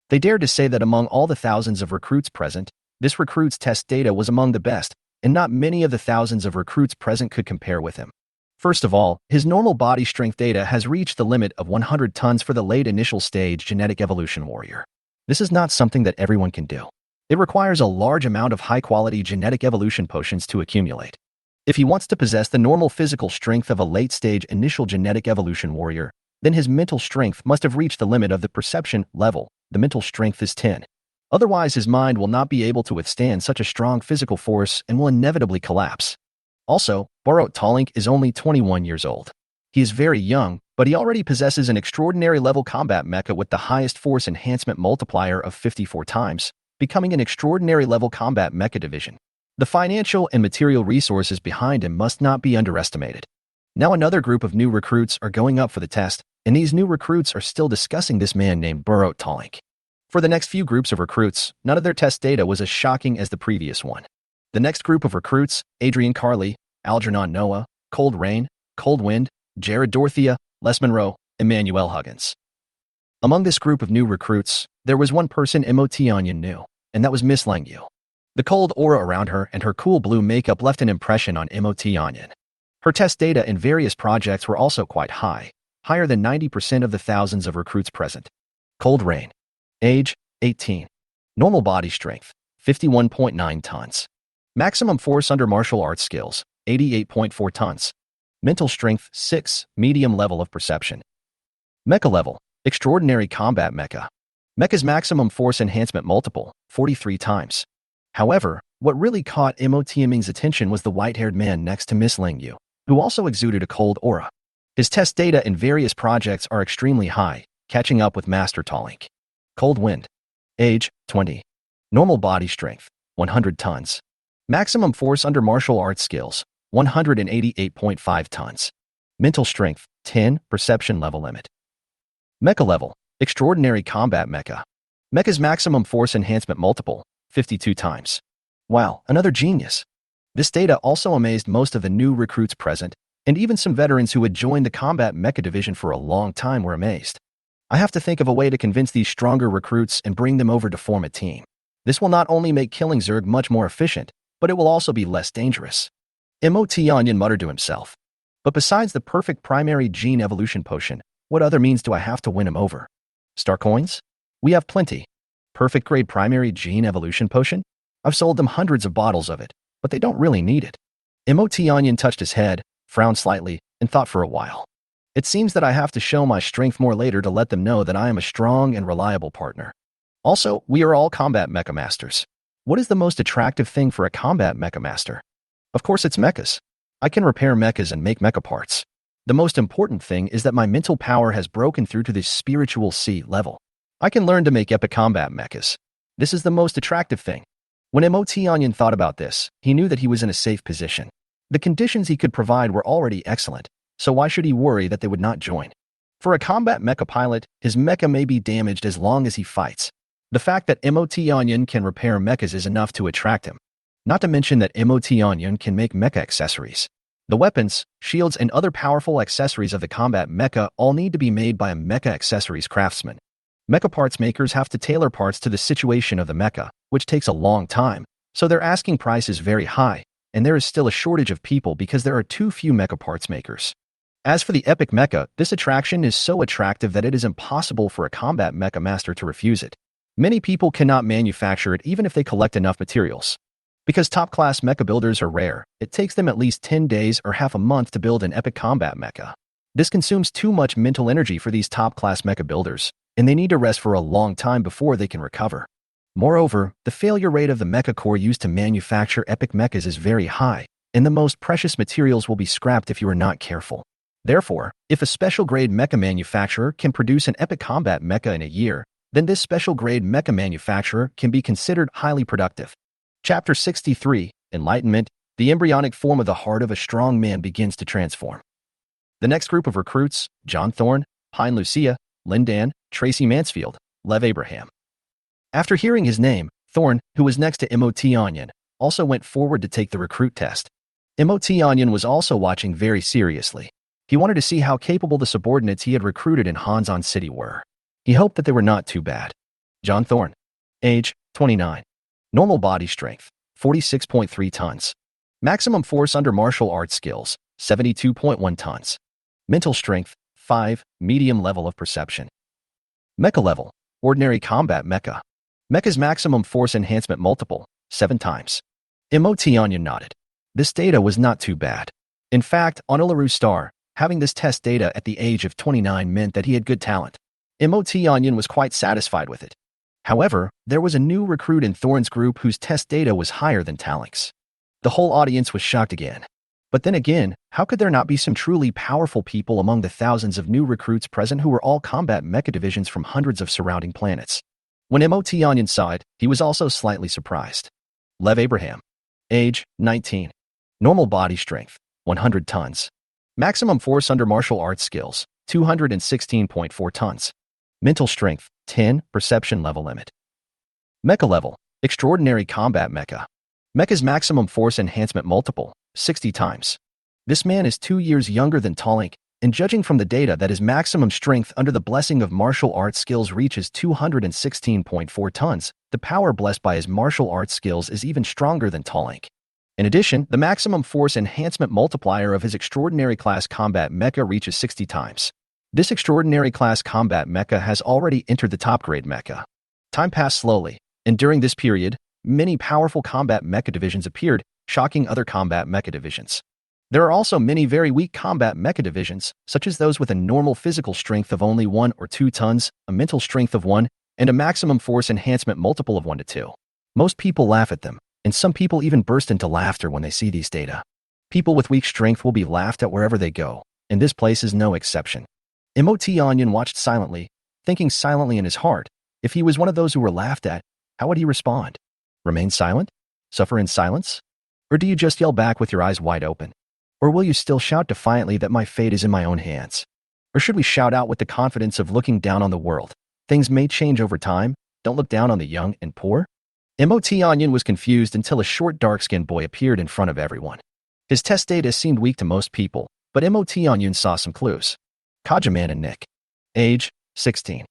They dared to say that among all the thousands of recruits present, this recruit's test data was among the best, and not many of the thousands of recruits present could compare with him. First of all, his normal body strength data has reached the limit of 100 tons for the late initial stage genetic evolution warrior. This is not something that everyone can do. It requires a large amount of high-quality genetic evolution potions to accumulate. If he wants to possess the normal physical strength of a late-stage initial genetic evolution warrior, then his mental strength must have reached the limit of the perception level. The mental strength is 10. Otherwise, his mind will not be able to withstand such a strong physical force and will inevitably collapse. Also, Borot Tallink is only 21 years old. He is very young, but he already possesses an extraordinary level combat mecha with the highest force enhancement multiplier of 54 times, becoming an extraordinary level combat mecha division. The financial and material resources behind him must not be underestimated. Now another group of new recruits are going up for the test, and these new recruits are still discussing this man named Borot Tallink. For the next few groups of recruits, none of their test data was as shocking as the previous one. The next group of recruits, Adrian Carley, Algernon Noah, Cold Rain, Cold Wind, Jared Dorothea, Les Monroe, Emmanuel Huggins. Among this group of new recruits, there was one person Emotionyan knew, and that was Miss Lang Yu. The cold aura around her and her cool blue makeup left an impression on Emotionyan. Her test data in various projects were also quite high, higher than 90% of the thousands of recruits present. Cold Rain. Age, 18. Normal body strength, 51.9 tons. Maximum force under martial arts skills, 88.4 tons. Mental strength, 6, medium level of perception. Mecha level, extraordinary combat mecha. Mecha's maximum force enhancement multiple, 43 times. However, what really caught Emotionyan's attention was the white-haired man next to Miss Lang Yu, who also exuded a cold aura. His test data in various projects are extremely high, catching up with Master Tallink. Cold Wind. Age, 20. Normal body strength, 100 tons. Maximum force under martial arts skills, 188.5 tons. Mental strength, 10, perception level limit. Mecha level, extraordinary combat mecha. Mecha's maximum force enhancement multiple, 52 times. Wow, another genius. This data also amazed most of the new recruits present, and even some veterans who had joined the combat mecha division for a long time were amazed. I have to think of a way to convince these stronger recruits and bring them over to form a team. This will not only make killing Zerg much more efficient, but it will also be less dangerous. Emotionyan muttered to himself. But besides the perfect primary gene evolution potion, what other means do I have to win him over? Star coins? We have plenty. Perfect grade primary gene evolution potion? I've sold them hundreds of bottles of it, but they don't really need it. Emotionyan touched his head, frowned slightly, and thought for a while. It seems that I have to show my strength more later to let them know that I am a strong and reliable partner. Also, we are all combat mecha masters. What is the most attractive thing for a combat mecha master? Of course, it's mechas. I can repair mechas and make mecha parts. The most important thing is that my mental power has broken through to the spiritual C level. I can learn to make epic combat mechas. This is the most attractive thing. When Emotionyan thought about this, he knew that he was in a safe position. The conditions he could provide were already excellent, so why should he worry that they would not join? For a combat mecha pilot, his mecha may be damaged as long as he fights. The fact that Emotionyan can repair mechas is enough to attract him. Not to mention that Emotionyan can make mecha accessories. The weapons, shields, and other powerful accessories of the combat mecha all need to be made by a mecha accessories craftsman. Mecha parts makers have to tailor parts to the situation of the mecha, which takes a long time, so their asking price is very high, and there is still a shortage of people because there are too few mecha parts makers. As for the epic mecha, this attraction is so attractive that it is impossible for a combat mecha master to refuse it. Many people cannot manufacture it even if they collect enough materials. Because top-class mecha builders are rare, it takes them at least 10 days or half a month to build an epic combat mecha. This consumes too much mental energy for these top-class mecha builders, and they need to rest for a long time before they can recover. Moreover, the failure rate of the mecha core used to manufacture epic mechas is very high, and the most precious materials will be scrapped if you are not careful. Therefore, if a special-grade mecha manufacturer can produce an epic combat mecha in a year, then this special-grade mecha manufacturer can be considered highly productive. Chapter 63, Enlightenment, the embryonic form of the heart of a strong man begins to transform. The next group of recruits, John Thorne, Pine Lucia, Lynn Dan, Tracy Mansfield, Lev Abraham. After hearing his name, Thorne, who was next to MOT Onion, also went forward to take the recruit test. MOT Onion was also watching very seriously. He wanted to see how capable the subordinates he had recruited in Hanzon City were. He hoped that they were not too bad. John Thorne. Age, 29. Normal body strength, 46.3 tons. Maximum force under martial arts skills, 72.1 tons. Mental strength, 5, medium level of perception. Mecha level, ordinary combat mecha. Mecha's maximum force enhancement multiple, 7 times. MOT Onion nodded. This data was not too bad. In fact, on Uluru Star, having this test data at the age of 29 meant that he had good talent. MOT Onion was quite satisfied with it. However, there was a new recruit in Thorne's group whose test data was higher than Talink's. The whole audience was shocked again. But then again, how could there not be some truly powerful people among the thousands of new recruits present who were all combat mecha divisions from hundreds of surrounding planets? When MOT Onion saw it, he was also slightly surprised. Lev Abraham. Age, 19. Normal body strength, 100 tons. Maximum force under martial arts skills, 216.4 tons. Mental strength, 10, perception level limit. Mecha level, extraordinary combat mecha. Mecha's maximum force enhancement multiple, 60 times. This man is 2 years younger than Talink, and judging from the data that his maximum strength under the blessing of martial arts skills reaches 216.4 tons, the power blessed by his martial arts skills is even stronger than Talink. In addition, the maximum force enhancement multiplier of his extraordinary class combat mecha reaches 60 times. This extraordinary class combat mecha has already entered the top grade mecha. Time passed slowly, and during this period, many powerful combat mecha divisions appeared, shocking other combat mecha divisions. There are also many very weak combat mecha divisions, such as those with a normal physical strength of only 1 or 2 tons, a mental strength of 1, and a maximum force enhancement multiple of 1 to 2. Most people laugh at them, and some people even burst into laughter when they see these data. People with weak strength will be laughed at wherever they go, and this place is no exception. MOT Onion watched silently, thinking silently in his heart, if he was one of those who were laughed at, how would he respond? Remain silent? Suffer in silence? Or do you just yell back with your eyes wide open? Or will you still shout defiantly that my fate is in my own hands? Or should we shout out with the confidence of looking down on the world? Things may change over time. Don't look down on the young and poor. MOT Onion was confused until a short dark-skinned boy appeared in front of everyone. His test data seemed weak to most people, but MOT Onion saw some clues. Kajaman and Nick. Age, 16.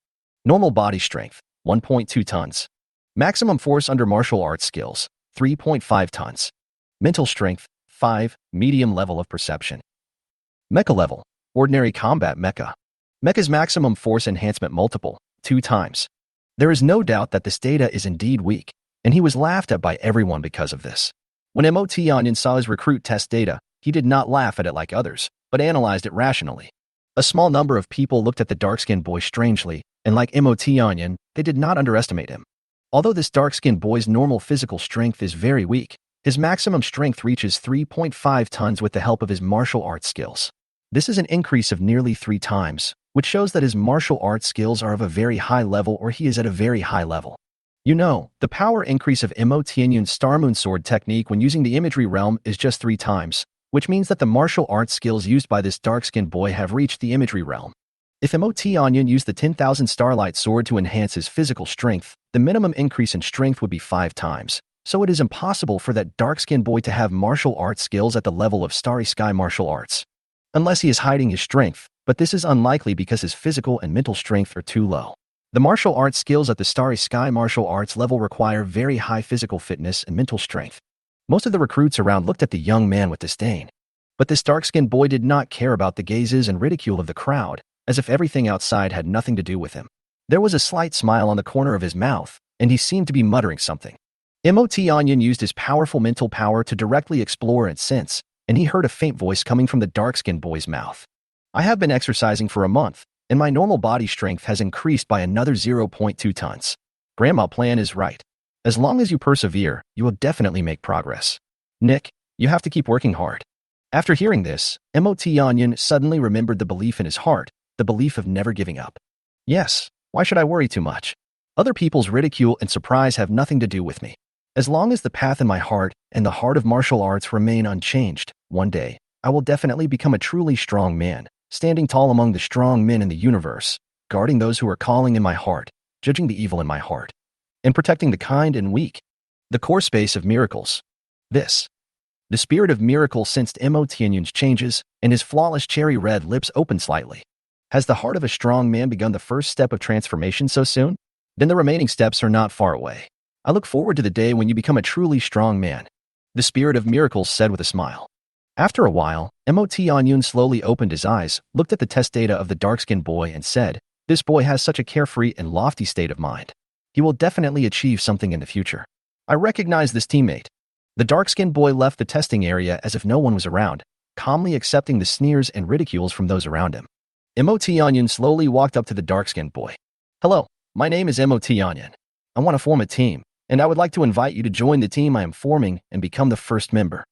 Normal body strength, 1.2 tons. Maximum force under martial arts skills, 3.5 tons. Mental strength, 5, medium level of perception. Mecha level, ordinary combat mecha. Mecha's maximum force enhancement multiple, 2 times. There is no doubt that this data is indeed weak, and he was laughed at by everyone because of this. When MOT Onion saw his recruit test data, he did not laugh at it like others, but analyzed it rationally. A small number of people looked at the dark-skinned boy strangely, and like MOT Onion, they did not underestimate him. Although this dark-skinned boy's normal physical strength is very weak, his maximum strength reaches 3.5 tons with the help of his martial arts skills. This is an increase of nearly 3 times, which shows that his martial arts skills are of a very high level or he is at a very high level. You know, the power increase of MOT Onion's Star Moon Sword technique when using the imagery realm is just 3 times, which means that the martial arts skills used by this dark-skinned boy have reached the imagery realm. If MOT Onion used the 10,000 Starlight Sword to enhance his physical strength, the minimum increase in strength would be 5 times, so it is impossible for that dark-skinned boy to have martial arts skills at the level of Starry Sky martial arts. Unless he is hiding his strength, but this is unlikely because his physical and mental strength are too low. The martial arts skills at the Starry Sky martial arts level require very high physical fitness and mental strength. Most of the recruits around looked at the young man with disdain. But this dark-skinned boy did not care about the gazes and ridicule of the crowd, as if everything outside had nothing to do with him. There was a slight smile on the corner of his mouth, and he seemed to be muttering something. MOT Onion used his powerful mental power to directly explore and sense, and he heard a faint voice coming from the dark-skinned boy's mouth. I have been exercising for a month, and my normal body strength has increased by another 0.2 tons. Grandma Plan is right. As long as you persevere, you will definitely make progress. Nick, you have to keep working hard. After hearing this, MOT Onion suddenly remembered the belief in his heart, the belief of never giving up. Yes, why should I worry too much? Other people's ridicule and surprise have nothing to do with me. As long as the path in my heart and the heart of martial arts remain unchanged, one day, I will definitely become a truly strong man, standing tall among the strong men in the universe, guarding those who are calling in my heart, judging the evil in my heart, and protecting the kind and weak. The core space of miracles. This. The spirit of miracle sensed Mo Tianyun's changes, and his flawless cherry red lips opened slightly. Has the heart of a strong man begun the first step of transformation so soon? Then the remaining steps are not far away. I look forward to the day when you become a truly strong man. The spirit of miracles said with a smile. After a while, Mo Tianyun slowly opened his eyes, looked at the test data of the dark-skinned boy and said, "This boy has such a carefree and lofty state of mind. He will definitely achieve something in the future. I recognize this teammate." The dark-skinned boy left the testing area as if no one was around, calmly accepting the sneers and ridicules from those around him. Mo Tianyun slowly walked up to the dark-skinned boy. "Hello, my name is Mo Tianyun. I want to form a team, and I would like to invite you to join the team I am forming and become the first member."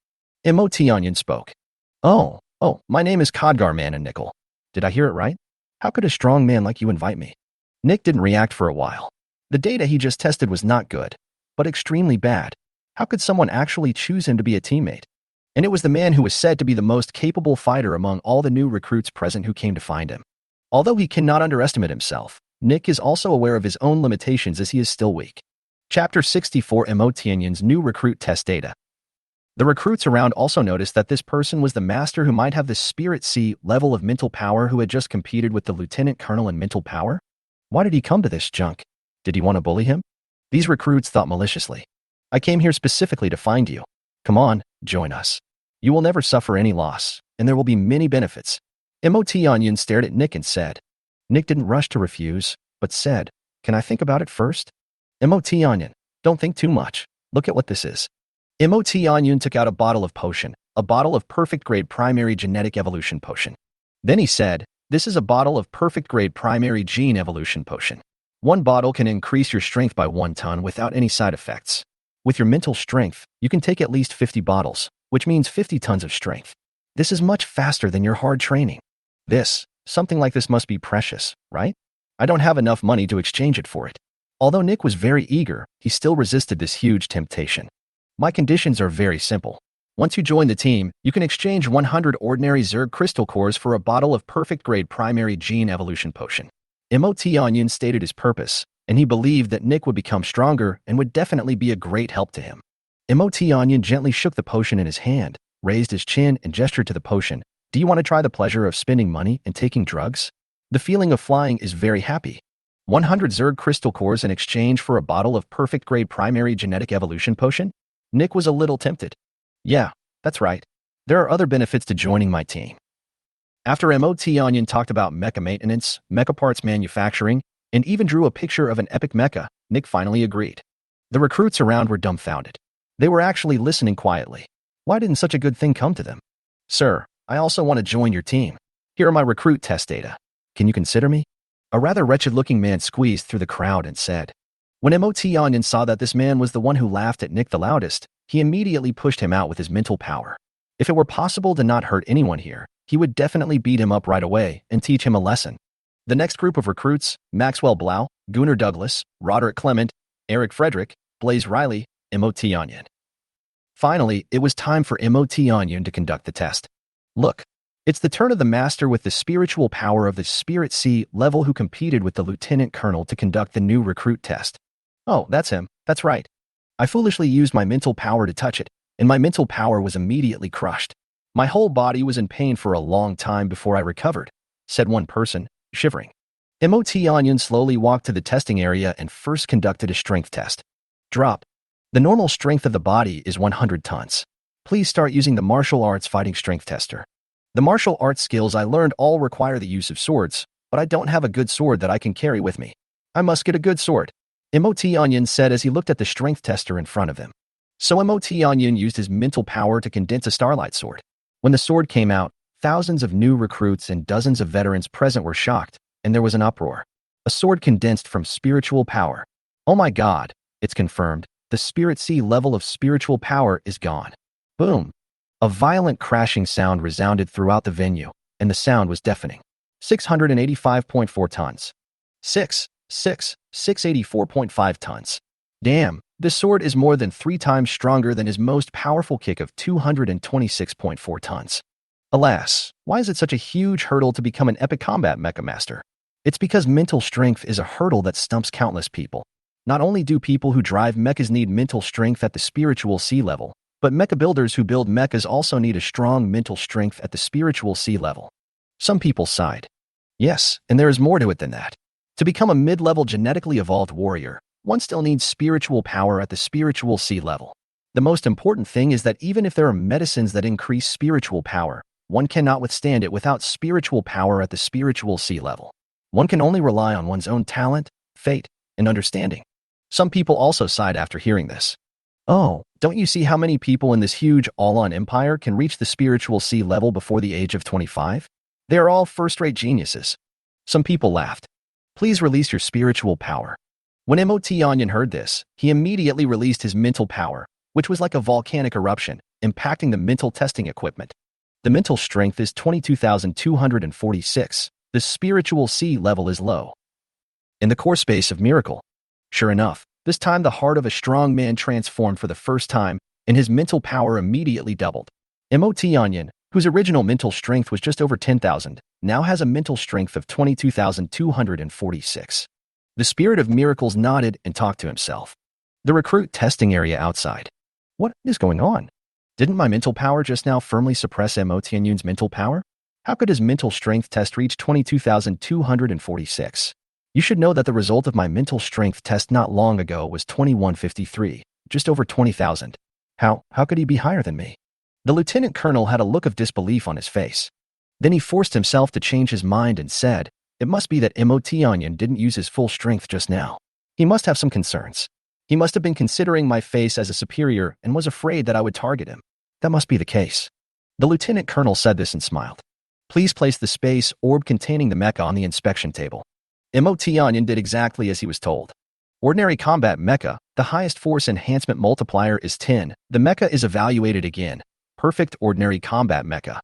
Mo Tianyun spoke. Oh, my name is Khadgar Man and Nickel. Did I hear it right? How could a strong man like you invite me?" Nick didn't react for a while. The data he just tested was not good, but extremely bad. How could someone actually choose him to be a teammate? And it was the man who was said to be the most capable fighter among all the new recruits present who came to find him. Although he cannot underestimate himself, Nick is also aware of his own limitations as he is still weak. Chapter 64 Mo Tianyun's new recruit test data. The recruits around also noticed that this person was the master who might have the Spirit C level of mental power who had just competed with the lieutenant colonel in mental power. Why did he come to this junk? Did he want to bully him? These recruits thought maliciously. "I came here specifically to find you. Come on, join us. You will never suffer any loss, and there will be many benefits." Mo Tianyun stared at Nick and said. Nick didn't rush to refuse, but said, "Can I think about it first?" Mo Tianyun, "Don't think too much. Look at what this is." Mo Tianyun took out a bottle of potion, a bottle of perfect-grade primary genetic evolution potion. Then he said, "This is a bottle of perfect-grade primary gene evolution potion. One bottle can increase your strength by 1 ton without any side effects. With your mental strength, you can take at least 50 bottles, which means 50 tons of strength. This is much faster than your hard training. Something like this must be precious, right? I don't have enough money to exchange it for it." Although Nick was very eager, he still resisted this huge temptation. "My conditions are very simple. Once you join the team, you can exchange 100 ordinary Zerg crystal cores for a bottle of perfect-grade primary gene evolution potion." Mo Tianyun stated his purpose, and he believed that Nick would become stronger and would definitely be a great help to him. Mo Tianyun gently shook the potion in his hand, raised his chin, and gestured to the potion. "Do you want to try the pleasure of spending money and taking drugs? The feeling of flying is very happy. 100 Zerg crystal cores in exchange for a bottle of perfect-grade primary genetic evolution potion?" Nick was a little tempted. "Yeah, that's right. There are other benefits to joining my team." After Mo Tianyun talked about mecha maintenance, mecha parts manufacturing, and even drew a picture of an epic mecha, Nick finally agreed. The recruits around were dumbfounded. They were actually listening quietly. Why didn't such a good thing come to them? "Sir, I also want to join your team. Here are my recruit test data. Can you consider me?" A rather wretched-looking man squeezed through the crowd and said. When Mo Tianyun saw that this man was the one who laughed at Nick the loudest, he immediately pushed him out with his mental power. If it were possible to not hurt anyone here, he would definitely beat him up right away and teach him a lesson. The next group of recruits, Maxwell Blau, Gunnar Douglas, Roderick Clement, Eric Frederick, Blaze Riley, Mo Tianyun. Finally, it was time for Mo Tianyun to conduct the test. Look, it's the turn of the master with the spiritual power of the Spirit C level who competed with the lieutenant colonel to conduct the new recruit test. Oh, that's him. That's right. I foolishly used my mental power to touch it, and my mental power was immediately crushed. My whole body was in pain for a long time before I recovered, said one person, shivering. Mo Tianyun slowly walked to the testing area and first conducted a strength test. Drop. The normal strength of the body is 100 tons. Please start using the martial arts fighting strength tester. The martial arts skills I learned all require the use of swords, but I don't have a good sword that I can carry with me. I must get a good sword, Mo Tianyun said as he looked at the strength tester in front of him. So Mo Tianyun used his mental power to condense a starlight sword. When the sword came out, thousands of new recruits and dozens of veterans present were shocked, and there was an uproar. A sword condensed from spiritual power. Oh my God, it's confirmed. The Spirit C level of spiritual power is gone. Boom. A violent crashing sound resounded throughout the venue, and the sound was deafening. 685.4 tons. 684.5 tons. Damn, this sword is more than 3 times stronger than his most powerful kick of 226.4 tons. Alas, why is it such a huge hurdle to become an epic combat mecha master? It's because mental strength is a hurdle that stumps countless people. Not only do people who drive mechas need mental strength at the spiritual sea level, but mecha builders who build mechas also need a strong mental strength at the spiritual sea level. Some people sighed. Yes, and there is more to it than that. To become a mid-level genetically evolved warrior, one still needs spiritual power at the spiritual sea level. The most important thing is that even if there are medicines that increase spiritual power, one cannot withstand it without spiritual power at the spiritual sea level. One can only rely on one's own talent, fate, and understanding. Some people also sighed after hearing this. Oh, don't you see how many people in this huge all-on empire can reach the spiritual sea level before the age of 25? They are all first-rate geniuses. Some people laughed. Please release your spiritual power. When MOT Onion heard this, he immediately released his mental power, which was like a volcanic eruption, impacting the mental testing equipment. The mental strength is 22,246. The spiritual sea level is low. In the core space of Miracle. Sure enough, this time the heart of a strong man transformed for the first time, and his mental power immediately doubled. MOT Onion, whose original mental strength was just over 10,000, now has a mental strength of 22,246. The spirit of Miracles nodded and talked to himself. The recruit testing area outside. What is going on? Didn't my mental power just now firmly suppress MOT Onion's mental power? How could his mental strength test reach 22,246? You should know that the result of my mental strength test not long ago was 2153, just over 20,000. How could he be higher than me? The lieutenant colonel had a look of disbelief on his face. Then he forced himself to change his mind and said, it must be that MOT Onion didn't use his full strength just now. He must have some concerns. He must have been considering my face as a superior and was afraid that I would target him. That must be the case. The lieutenant colonel said this and smiled. Please place the space orb containing the mecha on the inspection table. MOT Onion did exactly as he was told. Ordinary combat mecha, the highest force enhancement multiplier is 10. The mecha is evaluated again. Perfect ordinary combat mecha.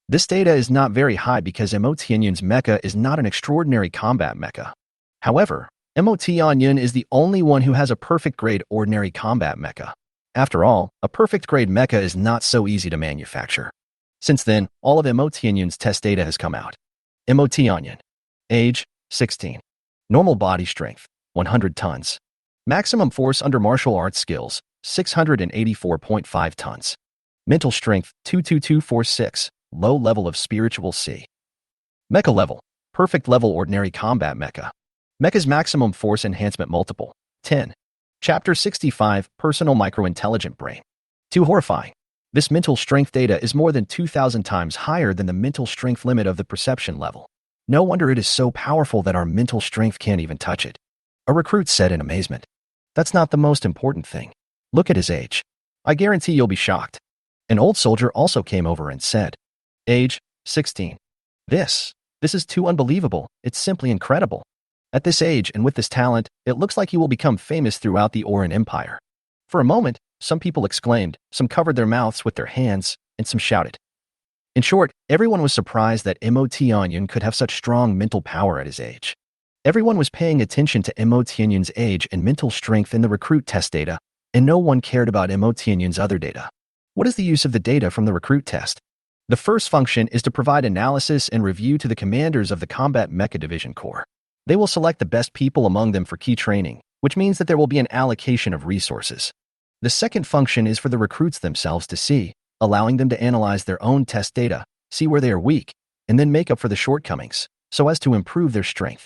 This data is not very high because MOT Onion's mecha is not an extraordinary combat mecha. However, MOT Onion is the only one who has a perfect grade ordinary combat mecha. After all, a perfect grade mecha is not so easy to manufacture. Since then, all of MOT Onion's test data has come out. MOT Onion. Age, 16. Normal body strength, 100 tons. Maximum force under martial arts skills, 684.5 tons. Mental strength, 22246. Low level of spiritual sea. Mecha level. Perfect level ordinary combat mecha. Mecha's maximum force enhancement multiple, 10. Chapter 65, Personal Microintelligent Brain. Too horrifying. This mental strength data is more than 2,000 times higher than the mental strength limit of the perception level. No wonder it is so powerful that our mental strength can't even touch it. A recruit said in amazement. That's not the most important thing. Look at his age. I guarantee you'll be shocked. An old soldier also came over and said, age, 16. This is too unbelievable. It's simply incredible. At this age and with this talent, it looks like he will become famous throughout the Oran Empire. For a moment, some people exclaimed, some covered their mouths with their hands, and some shouted. In short, everyone was surprised that MOT Onion could have such strong mental power at his age. Everyone was paying attention to MOT Onion's age and mental strength in the recruit test data, and no one cared about MOT Onion's other data. What is the use of the data from the recruit test? The first function is to provide analysis and review to the commanders of the Combat Mecha Division Corps. They will select the best people among them for key training, which means that there will be an allocation of resources. The second function is for the recruits themselves to see, allowing them to analyze their own test data, see where they are weak, and then make up for the shortcomings, so as to improve their strength.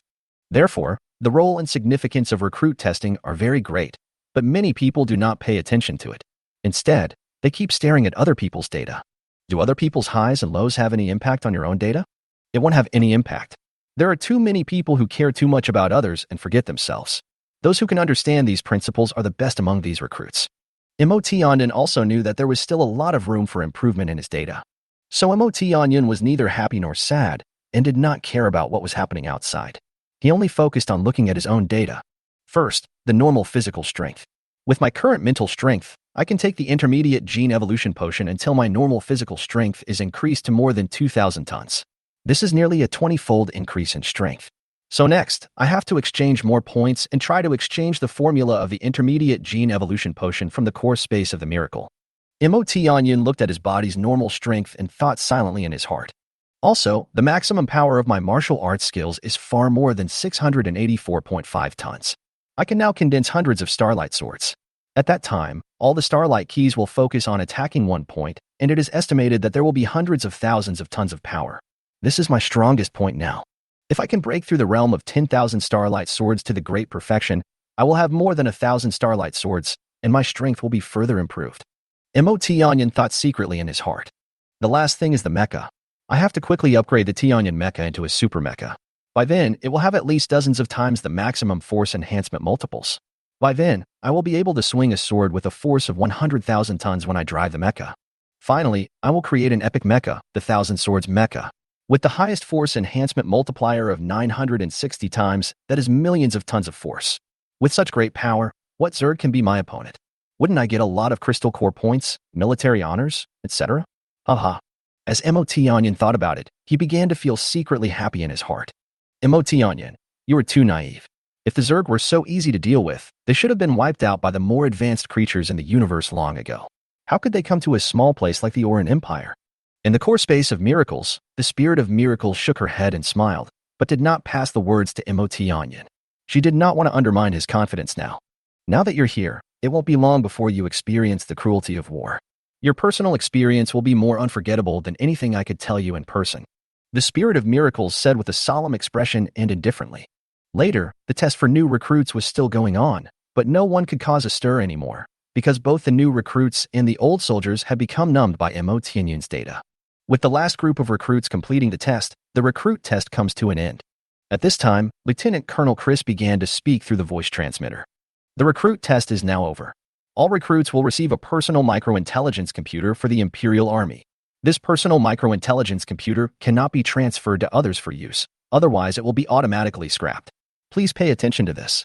Therefore, the role and significance of recruit testing are very great, but many people do not pay attention to it. Instead, they keep staring at other people's data. Do other people's highs and lows have any impact on your own data? It won't have any impact. There are too many people who care too much about others and forget themselves. Those who can understand these principles are the best among these recruits. MOT Onion also knew that there was still a lot of room for improvement in his data. So MOT Onion was neither happy nor sad and did not care about what was happening outside. He only focused on looking at his own data. First, the normal physical strength. With my current mental strength, I can take the intermediate gene evolution potion until my normal physical strength is increased to more than 2,000 tons. This is nearly a 20-fold increase in strength. So next, I have to exchange more points and try to exchange the formula of the intermediate gene evolution potion from the core space of the Miracle. MOT Onion looked at his body's normal strength and thought silently in his heart. Also, the maximum power of my martial arts skills is far more than 684.5 tons. I can now condense hundreds of Starlight Swords. At that time, all the Starlight keys will focus on attacking one point, and it is estimated that there will be hundreds of thousands of tons of power. This is my strongest point now. If I can break through the realm of 10,000 Starlight Swords to the great perfection, I will have more than 1,000 Starlight Swords, and my strength will be further improved. MOT Onion thought secretly in his heart. The last thing is the mecha. I have to quickly upgrade the T-Onion mecha into a super mecha. By then, it will have at least dozens of times the maximum force enhancement multiples. By then, I will be able to swing a sword with a force of 100,000 tons when I drive the mecha. Finally, I will create an epic mecha, the Thousand Swords mecha. With the highest force enhancement multiplier of 960 times, that is millions of tons of force. With such great power, what Zerg can be my opponent? Wouldn't I get a lot of crystal core points, military honors, etc.? Haha. As MOT Onion thought about it, he began to feel secretly happy in his heart. MOT Onion, you are too naive. If the Zerg were so easy to deal with, they should have been wiped out by the more advanced creatures in the universe long ago. How could they come to a small place like the Oran Empire? In the core space of miracles, the spirit of miracles shook her head and smiled, but did not pass the words to MOT Onion. She did not want to undermine his confidence now. Now that you're here, it won't be long before you experience the cruelty of war. Your personal experience will be more unforgettable than anything I could tell you in person. The spirit of miracles said with a solemn expression and indifferently. Later, the test for new recruits was still going on, but no one could cause a stir anymore, because both the new recruits and the old soldiers had become numbed by MOT Onion's data. With the last group of recruits completing the test, the recruit test comes to an end. At this time, Lieutenant Colonel Chris began to speak through the voice transmitter. The recruit test is now over. All recruits will receive a personal microintelligence computer for the Imperial Army. This personal microintelligence computer cannot be transferred to others for use, otherwise it will be automatically scrapped. Please pay attention to this.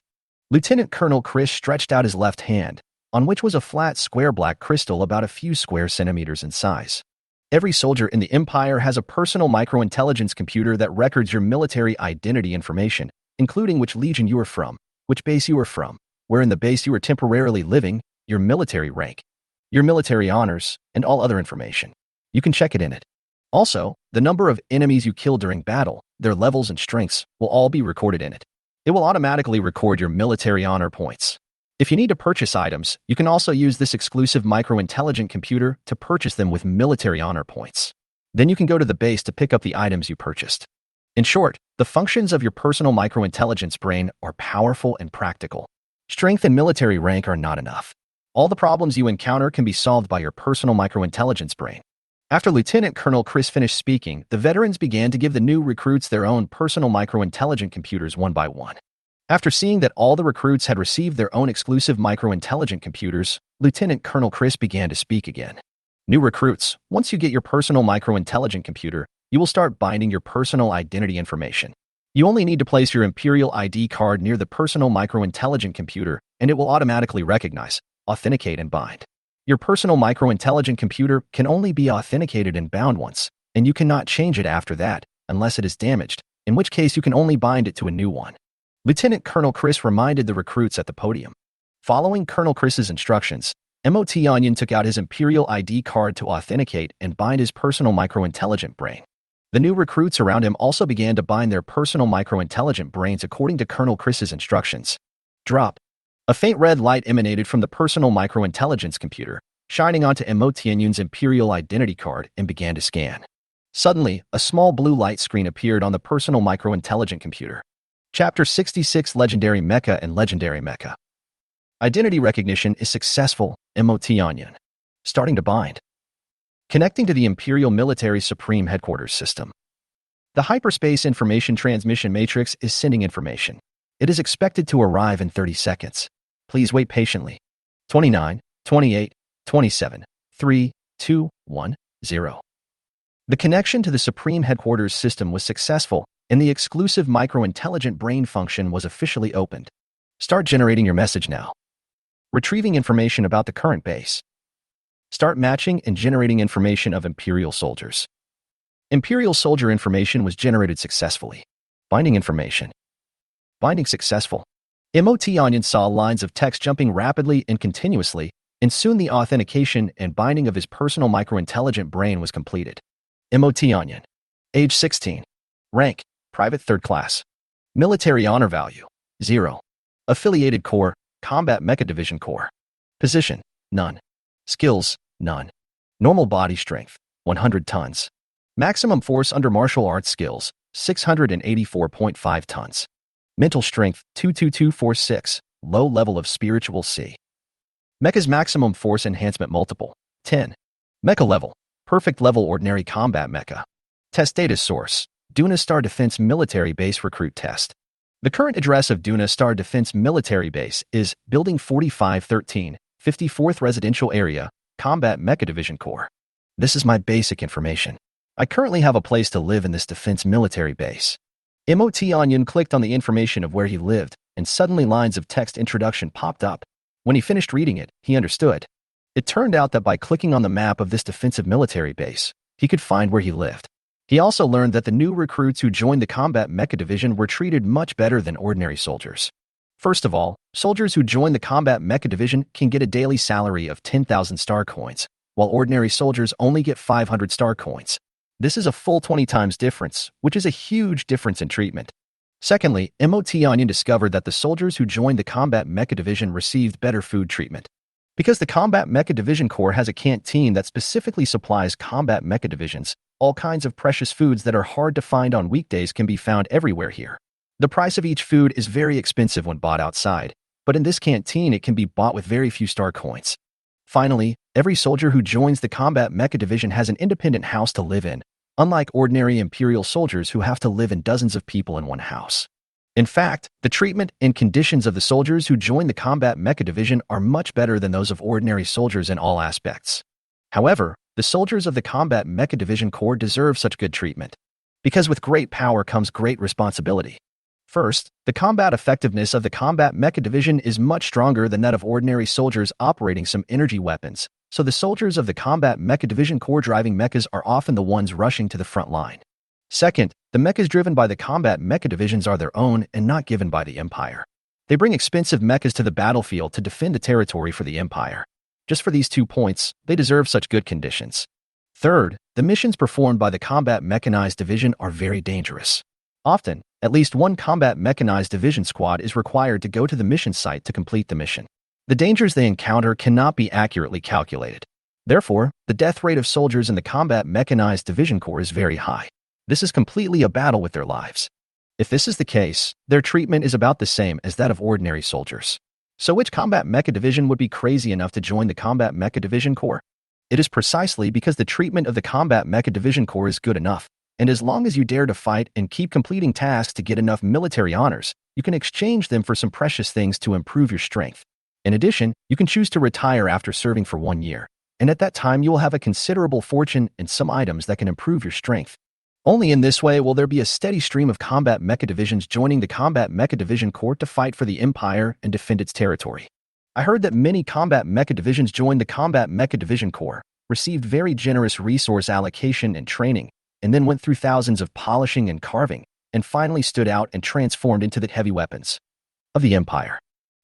Lieutenant Colonel Chris stretched out his left hand, on which was a flat square black crystal about a few square centimeters in size. Every soldier in the Empire has a personal microintelligence computer that records your military identity information, including which legion you are from, which base you are from, where in the base you are temporarily living, your military rank, your military honors, and all other information. You can check it in it. Also, the number of enemies you kill during battle, their levels and strengths, will all be recorded in it. It will automatically record your military honor points. If you need to purchase items, you can also use this exclusive micro-intelligent computer to purchase them with military honor points. Then you can go to the base to pick up the items you purchased. In short, the functions of your personal micro-intelligence brain are powerful and practical. Strength and military rank are not enough. All the problems you encounter can be solved by your personal micro-intelligence brain. After Lieutenant Colonel Chris finished speaking, the veterans began to give the new recruits their own personal micro-intelligent computers one by one. After seeing that all the recruits had received their own exclusive micro-intelligent computers, Lieutenant Colonel Chris began to speak again. New recruits, once you get your personal micro-intelligent computer, you will start binding your personal identity information. You only need to place your Imperial ID card near the personal micro-intelligent computer, and it will automatically recognize, authenticate, and bind. Your personal micro-intelligent computer can only be authenticated and bound once, and you cannot change it after that, unless it is damaged, in which case you can only bind it to a new one. Lieutenant Colonel Chris reminded the recruits at the podium. Following Colonel Chris's instructions, MOT Onion took out his Imperial ID card to authenticate and bind his personal micro-intelligent brain. The new recruits around him also began to bind their personal micro-intelligent brains according to Colonel Chris's instructions. Drop. A faint red light emanated from the personal micro-intelligence computer, shining onto MOT Onion's Imperial identity card and began to scan. Suddenly, a small blue light screen appeared on the personal micro-intelligent computer. Chapter 66 Legendary Mecha and Legendary Mecha. Identity recognition is successful, MOT Onion. Starting to bind. Connecting to the Imperial Military Supreme Headquarters system. The Hyperspace Information Transmission Matrix is sending information. It is expected to arrive in 30 seconds. Please wait patiently. 29, 28, 27, 3, 2, 1, 0. The connection to the Supreme Headquarters system was successful, and the exclusive micro-intelligent brain function was officially opened. Start generating your message now. Retrieving information about the current base. Start matching and generating information of Imperial soldiers. Imperial soldier information was generated successfully. Binding information. Binding successful. MOT Onion saw lines of text jumping rapidly and continuously, and soon the authentication and binding of his personal microintelligent brain was completed. Onion. Age 16. Rank, Private 3rd Class. Military Honor Value, 0. Affiliated Corps, Combat Mecha Division Corps. Position, none. Skills, none. Normal body strength, 100 tons. Maximum force under martial arts skills, 684.5 tons. Mental strength, 22246, low level of spiritual C. Mecha's maximum force enhancement multiple, 10. Mecha level, perfect level ordinary combat mecha. Test data source, Duna Star Defense Military Base Recruit Test. The current address of Duna Star Defense Military Base is Building 4513, 54th Residential Area, Combat Mecha Division Corps. This is my basic information. I currently have a place to live in this defense military base. Onion clicked on the information of where he lived, and suddenly lines of text introduction popped up. When he finished reading it, he understood. It turned out that by clicking on the map of this defensive military base, he could find where he lived. He also learned that the new recruits who joined the Combat Mecha Division were treated much better than ordinary soldiers. First of all, soldiers who join the Combat Mecha Division can get a daily salary of 10,000 star coins, while ordinary soldiers only get 500 star coins. This is a full 20 times difference, which is a huge difference in treatment. Secondly, Onion discovered that the soldiers who joined the Combat Mecha Division received better food treatment. Because the Combat Mecha Division Corps has a canteen that specifically supplies Combat Mecha Divisions, all kinds of precious foods that are hard to find on weekdays can be found everywhere here. The price of each food is very expensive when bought outside, but in this canteen it can be bought with very few star coins. Finally, every soldier who joins the Combat Mecha Division has an independent house to live in, unlike ordinary Imperial soldiers who have to live in dozens of people in one house. In fact, the treatment and conditions of the soldiers who join the Combat Mecha Division are much better than those of ordinary soldiers in all aspects. However, the soldiers of the Combat Mecha Division Corps deserve such good treatment. Because with great power comes great responsibility. First, the combat effectiveness of the Combat Mecha Division is much stronger than that of ordinary soldiers operating some energy weapons, so the soldiers of the Combat Mecha Division Corps driving mechas are often the ones rushing to the front line. Second, the mechas driven by the Combat Mecha Divisions are their own and not given by the Empire. They bring expensive mechas to the battlefield to defend a territory for the Empire. Just for these 2 points, they deserve such good conditions. Third, the missions performed by the Combat Mechanized Division are very dangerous. Often, at least one Combat Mechanized Division squad is required to go to the mission site to complete the mission. The dangers they encounter cannot be accurately calculated. Therefore, the death rate of soldiers in the Combat Mechanized Division Corps is very high. This is completely a battle with their lives. If this is the case, their treatment is about the same as that of ordinary soldiers. So which Combat Mecha Division would be crazy enough to join the Combat Mecha Division Corps? It is precisely because the treatment of the Combat Mecha Division Corps is good enough, and as long as you dare to fight and keep completing tasks to get enough military honors, you can exchange them for some precious things to improve your strength. In addition, you can choose to retire after serving for 1 year, and at that time you will have a considerable fortune and some items that can improve your strength. Only in this way will there be a steady stream of Combat Mecha Divisions joining the Combat Mecha Division Corps to fight for the Empire and defend its territory. I heard that many Combat Mecha Divisions joined the Combat Mecha Division Corps, received very generous resource allocation and training, and then went through thousands of polishing and carving, and finally stood out and transformed into the heavy weapons of the Empire.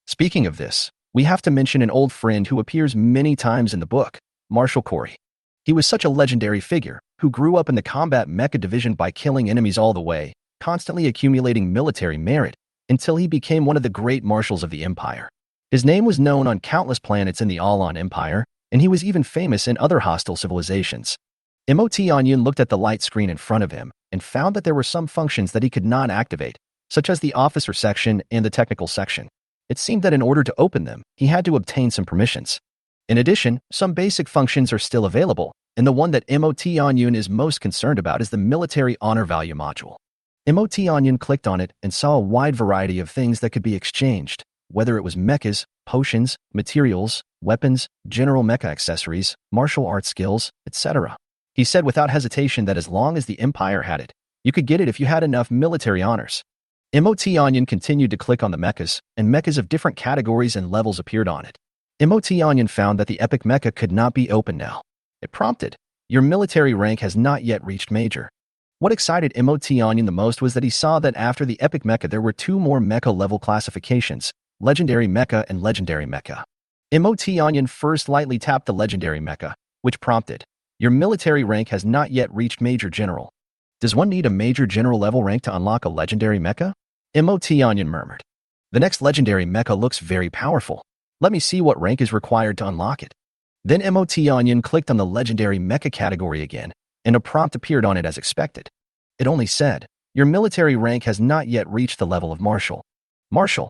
Speaking of this, we have to mention an old friend who appears many times in the book, Marshal Corey. He was such a legendary figure, who grew up in the Combat Mecha Division by killing enemies all the way, constantly accumulating military merit, until he became one of the great marshals of the Empire. His name was known on countless planets in the Alon Empire, and he was even famous in other hostile civilizations. Onion looked at the light screen in front of him and found that there were some functions that he could not activate, such as the officer section and the technical section. It seemed that in order to open them, he had to obtain some permissions. In addition, some basic functions are still available, and the one that Onion is most concerned about is the Military Honor Value module. Onion clicked on it and saw a wide variety of things that could be exchanged, whether it was mechas, potions, materials, weapons, general mecha accessories, martial arts skills, etc. He said without hesitation that as long as the Empire had it, you could get it if you had enough military honors. Onion continued to click on the mechas, and mechas of different categories and levels appeared on it. Onion found that the epic mecha could not be opened now. It prompted, "Your military rank has not yet reached Major." What excited Onion the most was that he saw that after the epic mecha there were 2 more mecha level classifications, Legendary Mecha and Legendary Mecha. MOT Onion first lightly tapped the legendary mecha, which prompted, "Your military rank has not yet reached Major General. Does one need a Major General level rank to unlock a legendary mecha?" MOT Onion murmured. "The next legendary mecha looks very powerful. Let me see what rank is required to unlock it." Then MOT Onion clicked on the legendary mecha category again, and a prompt appeared on it as expected. It only said, "Your military rank has not yet reached the level of Marshal." Marshal?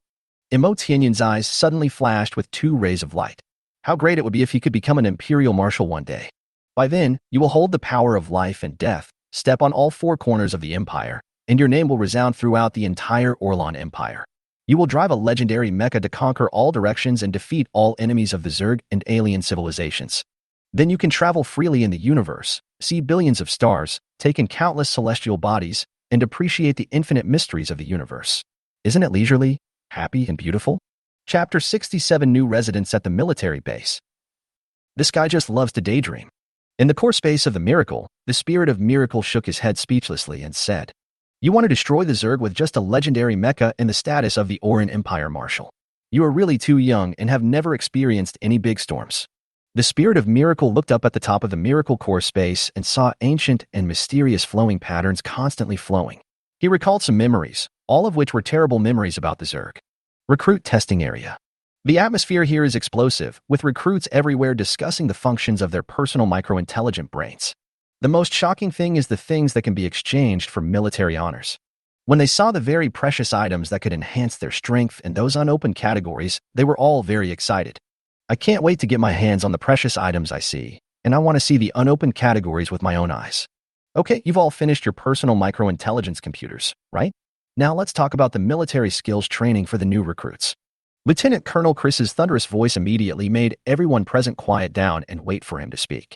MOT Onion's eyes suddenly flashed with two rays of light. How great it would be if he could become an Imperial Marshal one day. By then, you will hold the power of life and death, step on all four corners of the Empire, and your name will resound throughout the entire Orlan Empire. You will drive a legendary mecha to conquer all directions and defeat all enemies of the Zerg and alien civilizations. Then you can travel freely in the universe, see billions of stars, take in countless celestial bodies, and appreciate the infinite mysteries of the universe. Isn't it leisurely, happy, and beautiful? Chapter 67: New Residents at the Military Base. This guy just loves to daydream. In the core space of the Miracle, the spirit of Miracle shook his head speechlessly and said, "You want to destroy the Zerg with just a legendary mecha in the status of the Oran Empire Marshal. You are really too young and have never experienced any big storms." The spirit of Miracle looked up at the top of the Miracle core space and saw ancient and mysterious flowing patterns constantly flowing. He recalled some memories, all of which were terrible memories about the Zerg. Recruit testing area. The atmosphere here is explosive, with recruits everywhere discussing the functions of their personal micro-intelligent brains. The most shocking thing is the things that can be exchanged for military honors. When they saw the very precious items that could enhance their strength in those unopened categories, they were all very excited. "I can't wait to get my hands on the precious items I see, and I want to see the unopened categories with my own eyes." Okay, you've all finished your personal micro-intelligence computers, right? Now let's talk about the military skills training for the new recruits. Lieutenant Colonel Chris's thunderous voice immediately made everyone present quiet down and wait for him to speak.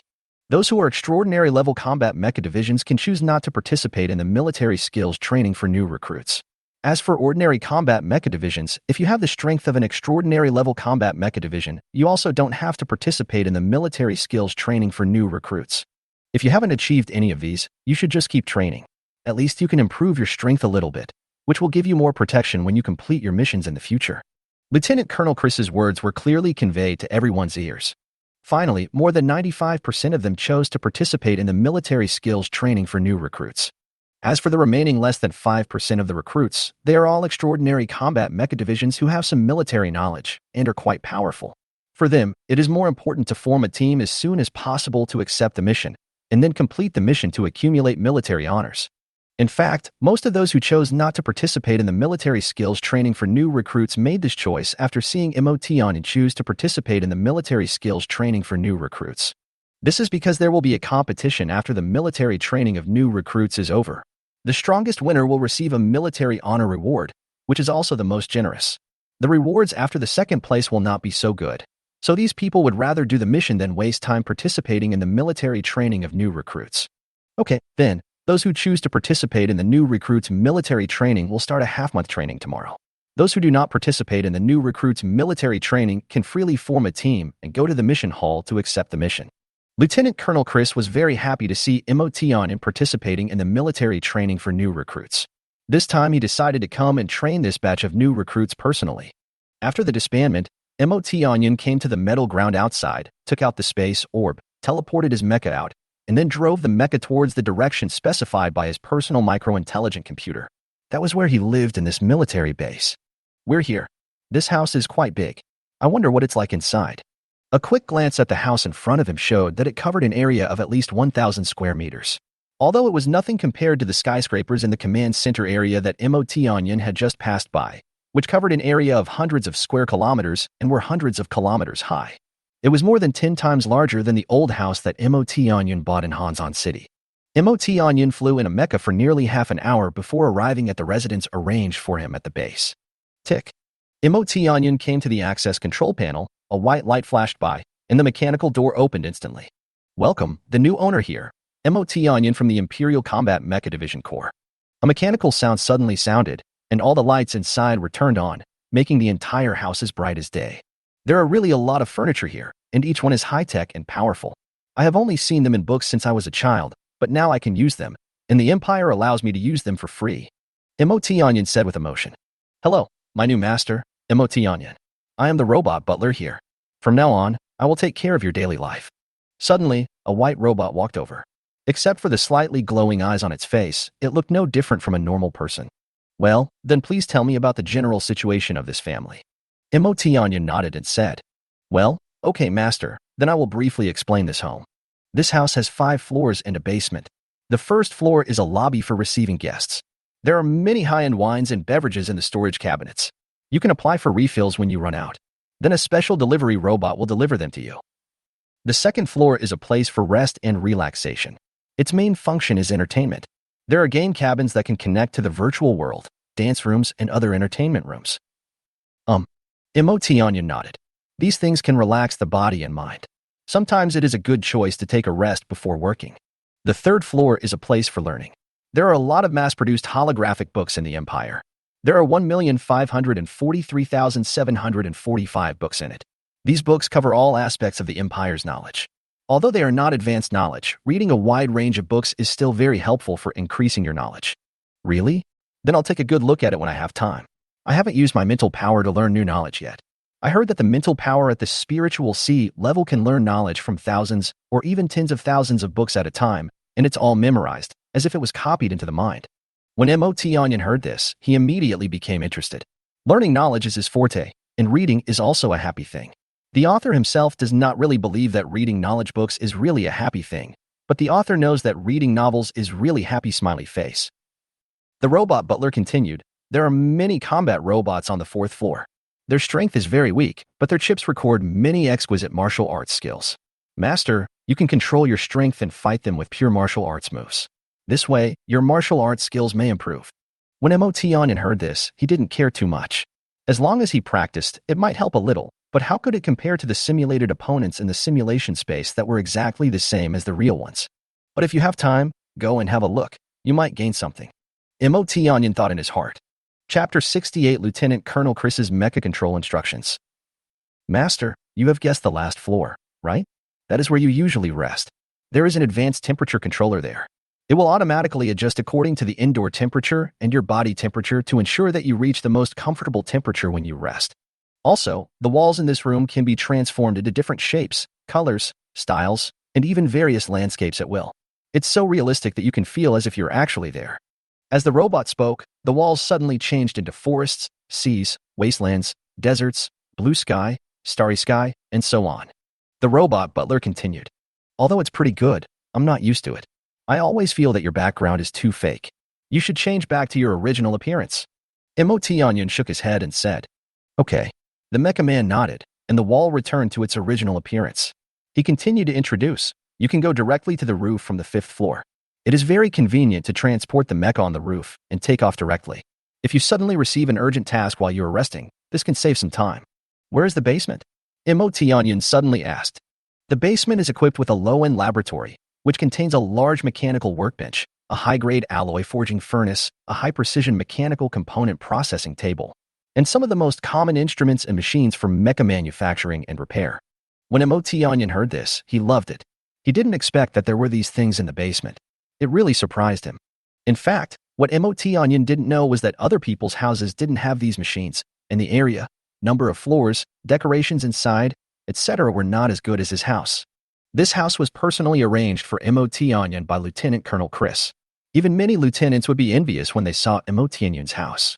Those who are extraordinary level combat mecha divisions can choose not to participate in the military skills training for new recruits. As for ordinary combat mecha divisions, if you have the strength of an extraordinary level combat mecha division, you also don't have to participate in the military skills training for new recruits. If you haven't achieved any of these, you should just keep training. At least you can improve your strength a little bit, which will give you more protection when you complete your missions in the future. Lieutenant Colonel Chris's words were clearly conveyed to everyone's ears. Finally, more than 95% of them chose to participate in the military skills training for new recruits. As for the remaining less than 5% of the recruits, they are all extraordinary combat mecha divisions who have some military knowledge and are quite powerful. For them, it is more important to form a team as soon as possible to accept the mission, and then complete the mission to accumulate military honors. In fact, most of those who chose not to participate in the military skills training for new recruits made this choice after seeing MOT Onion choose to participate in the military skills training for new recruits. This is because there will be a competition after the military training of new recruits is over. The strongest winner will receive a military honor reward, which is also the most generous. The rewards after the second place will not be so good, so these people would rather do the mission than waste time participating in the military training of new recruits. Okay, then, those who choose to participate in the new recruits' military training will start a half-month training tomorrow. Those who do not participate in the new recruits' military training can freely form a team and go to the mission hall to accept the mission. Lieutenant Colonel Chris was very happy to see MOT Onion participating in the military training for new recruits. This time he decided to come and train this batch of new recruits personally. After the disbandment, MOT Onion came to the metal ground outside, took out the space orb, teleported his mecha out, and then drove the mecha towards the direction specified by his personal micro-intelligent computer. That was where he lived in this military base. "We're here. This house is quite big. I wonder what it's like inside." A quick glance at the house in front of him showed that it covered an area of at least 1,000 square meters. Although it was nothing compared to the skyscrapers in the command center area that MOT Onion had just passed by, which covered an area of hundreds of square kilometers and were hundreds of kilometers high. It was more than 10 times larger than the old house that MOT Onion bought in Hanzon City. MOT Onion flew in a mecha for nearly half an hour before arriving at the residence arranged for him at the base. Tick. MOT Onion came to the access control panel, a white light flashed by, and the mechanical door opened instantly. "Welcome, the new owner here, MOT Onion from the Imperial Combat Mecha Division Corps." A mechanical sound suddenly sounded, and all the lights inside were turned on, making the entire house as bright as day. There are really a lot of furniture here, and each one is high-tech and powerful. I have only seen them in books since I was a child, but now I can use them, and the Empire allows me to use them for free. MOT Onion said with emotion. "Hello, my new master, MOT Onion. I am the robot butler here. From now on, I will take care of your daily life. Suddenly, a white robot walked over. Except for the slightly glowing eyes on its face, it looked no different from a normal person. Well, then please tell me about the general situation of this family. Emotianya nodded and said, Well, okay, master, then I will briefly explain this home. This house has 5 floors and a basement. The first floor is a lobby for receiving guests. There are many high-end wines and beverages in the storage cabinets. You can apply for refills when you run out. Then a special delivery robot will deliver them to you. The second floor is a place for rest and relaxation. Its main function is entertainment. There are game cabins that can connect to the virtual world, dance rooms, and other entertainment rooms. Emotianya nodded. These things can relax the body and mind. Sometimes it is a good choice to take a rest before working. The third floor is a place for learning. There are a lot of mass-produced holographic books in the Empire. There are 1,543,745 books in it. These books cover all aspects of the Empire's knowledge. Although they are not advanced knowledge, reading a wide range of books is still very helpful for increasing your knowledge. Really? Then I'll take a good look at it when I have time. I haven't used my mental power to learn new knowledge yet. I heard that the mental power at the spiritual sea level can learn knowledge from thousands or even tens of thousands of books at a time, and it's all memorized, as if it was copied into the mind. When Emotianya heard this, he immediately became interested. Learning knowledge is his forte, and reading is also a happy thing. The author himself does not really believe that reading knowledge books is really a happy thing, but the author knows that reading novels is really happy smiley face. The robot butler continued, There are many combat robots on the 4th floor. Their strength is very weak, but their chips record many exquisite martial arts skills. Master, you can control your strength and fight them with pure martial arts moves. This way, your martial arts skills may improve. When Emotianya heard this, he didn't care too much. As long as he practiced, it might help a little, but how could it compare to the simulated opponents in the simulation space that were exactly the same as the real ones? But if you have time, go and have a look. You might gain something. Emotianya thought in his heart. Chapter 68 Lieutenant Colonel Chris's Mecha Control Instructions. Master, you have guessed the last floor, right? That is where you usually rest. There is an advanced temperature controller there. It will automatically adjust according to the indoor temperature and your body temperature to ensure that you reach the most comfortable temperature when you rest. Also, the walls in this room can be transformed into different shapes, colors, styles, and even various landscapes at will. It's so realistic that you can feel as if you're actually there. As the robot spoke, the walls suddenly changed into forests, seas, wastelands, deserts, blue sky, starry sky, and so on. The robot butler continued. Although it's pretty good, I'm not used to it. I always feel that your background is too fake. You should change back to your original appearance. Emotianya shook his head and said, Okay. The Mecha Man nodded, and the wall returned to its original appearance. He continued to introduce, You can go directly to the roof from the 5th floor. It is very convenient to transport the mecha on the roof and take off directly. If you suddenly receive an urgent task while you are resting, this can save some time. Where is the basement? Emotianya suddenly asked. The basement is equipped with a low-end laboratory, which contains a large mechanical workbench, a high-grade alloy forging furnace, a high-precision mechanical component processing table, and some of the most common instruments and machines for mecha manufacturing and repair. When Emotianya heard this, he loved it. He didn't expect that there were these things in the basement. It really surprised him. In fact, what Emotianya didn't know was that other people's houses didn't have these machines, and the area, number of floors, decorations inside, etc. were not as good as his house. This house was personally arranged for Emotianya by Lieutenant Colonel Chris. Even many lieutenants would be envious when they saw Emotianya's house.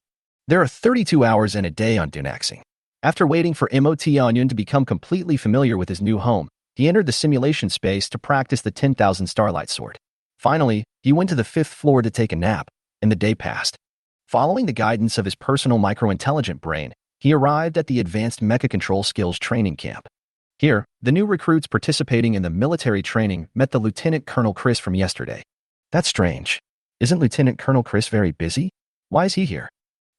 There are 32 hours in a day on Dunaxing. After waiting for Emotianya to become completely familiar with his new home, he entered the simulation space to practice the 10,000 Starlight Sword. Finally, he went to the 5th floor to take a nap, and the day passed. Following the guidance of his personal micro-intelligent brain, he arrived at the Advanced Mecha Control Skills Training Camp. Here, the new recruits participating in the military training met the Lieutenant Colonel Chris from yesterday. That's strange. Isn't Lieutenant Colonel Chris very busy? Why is he here?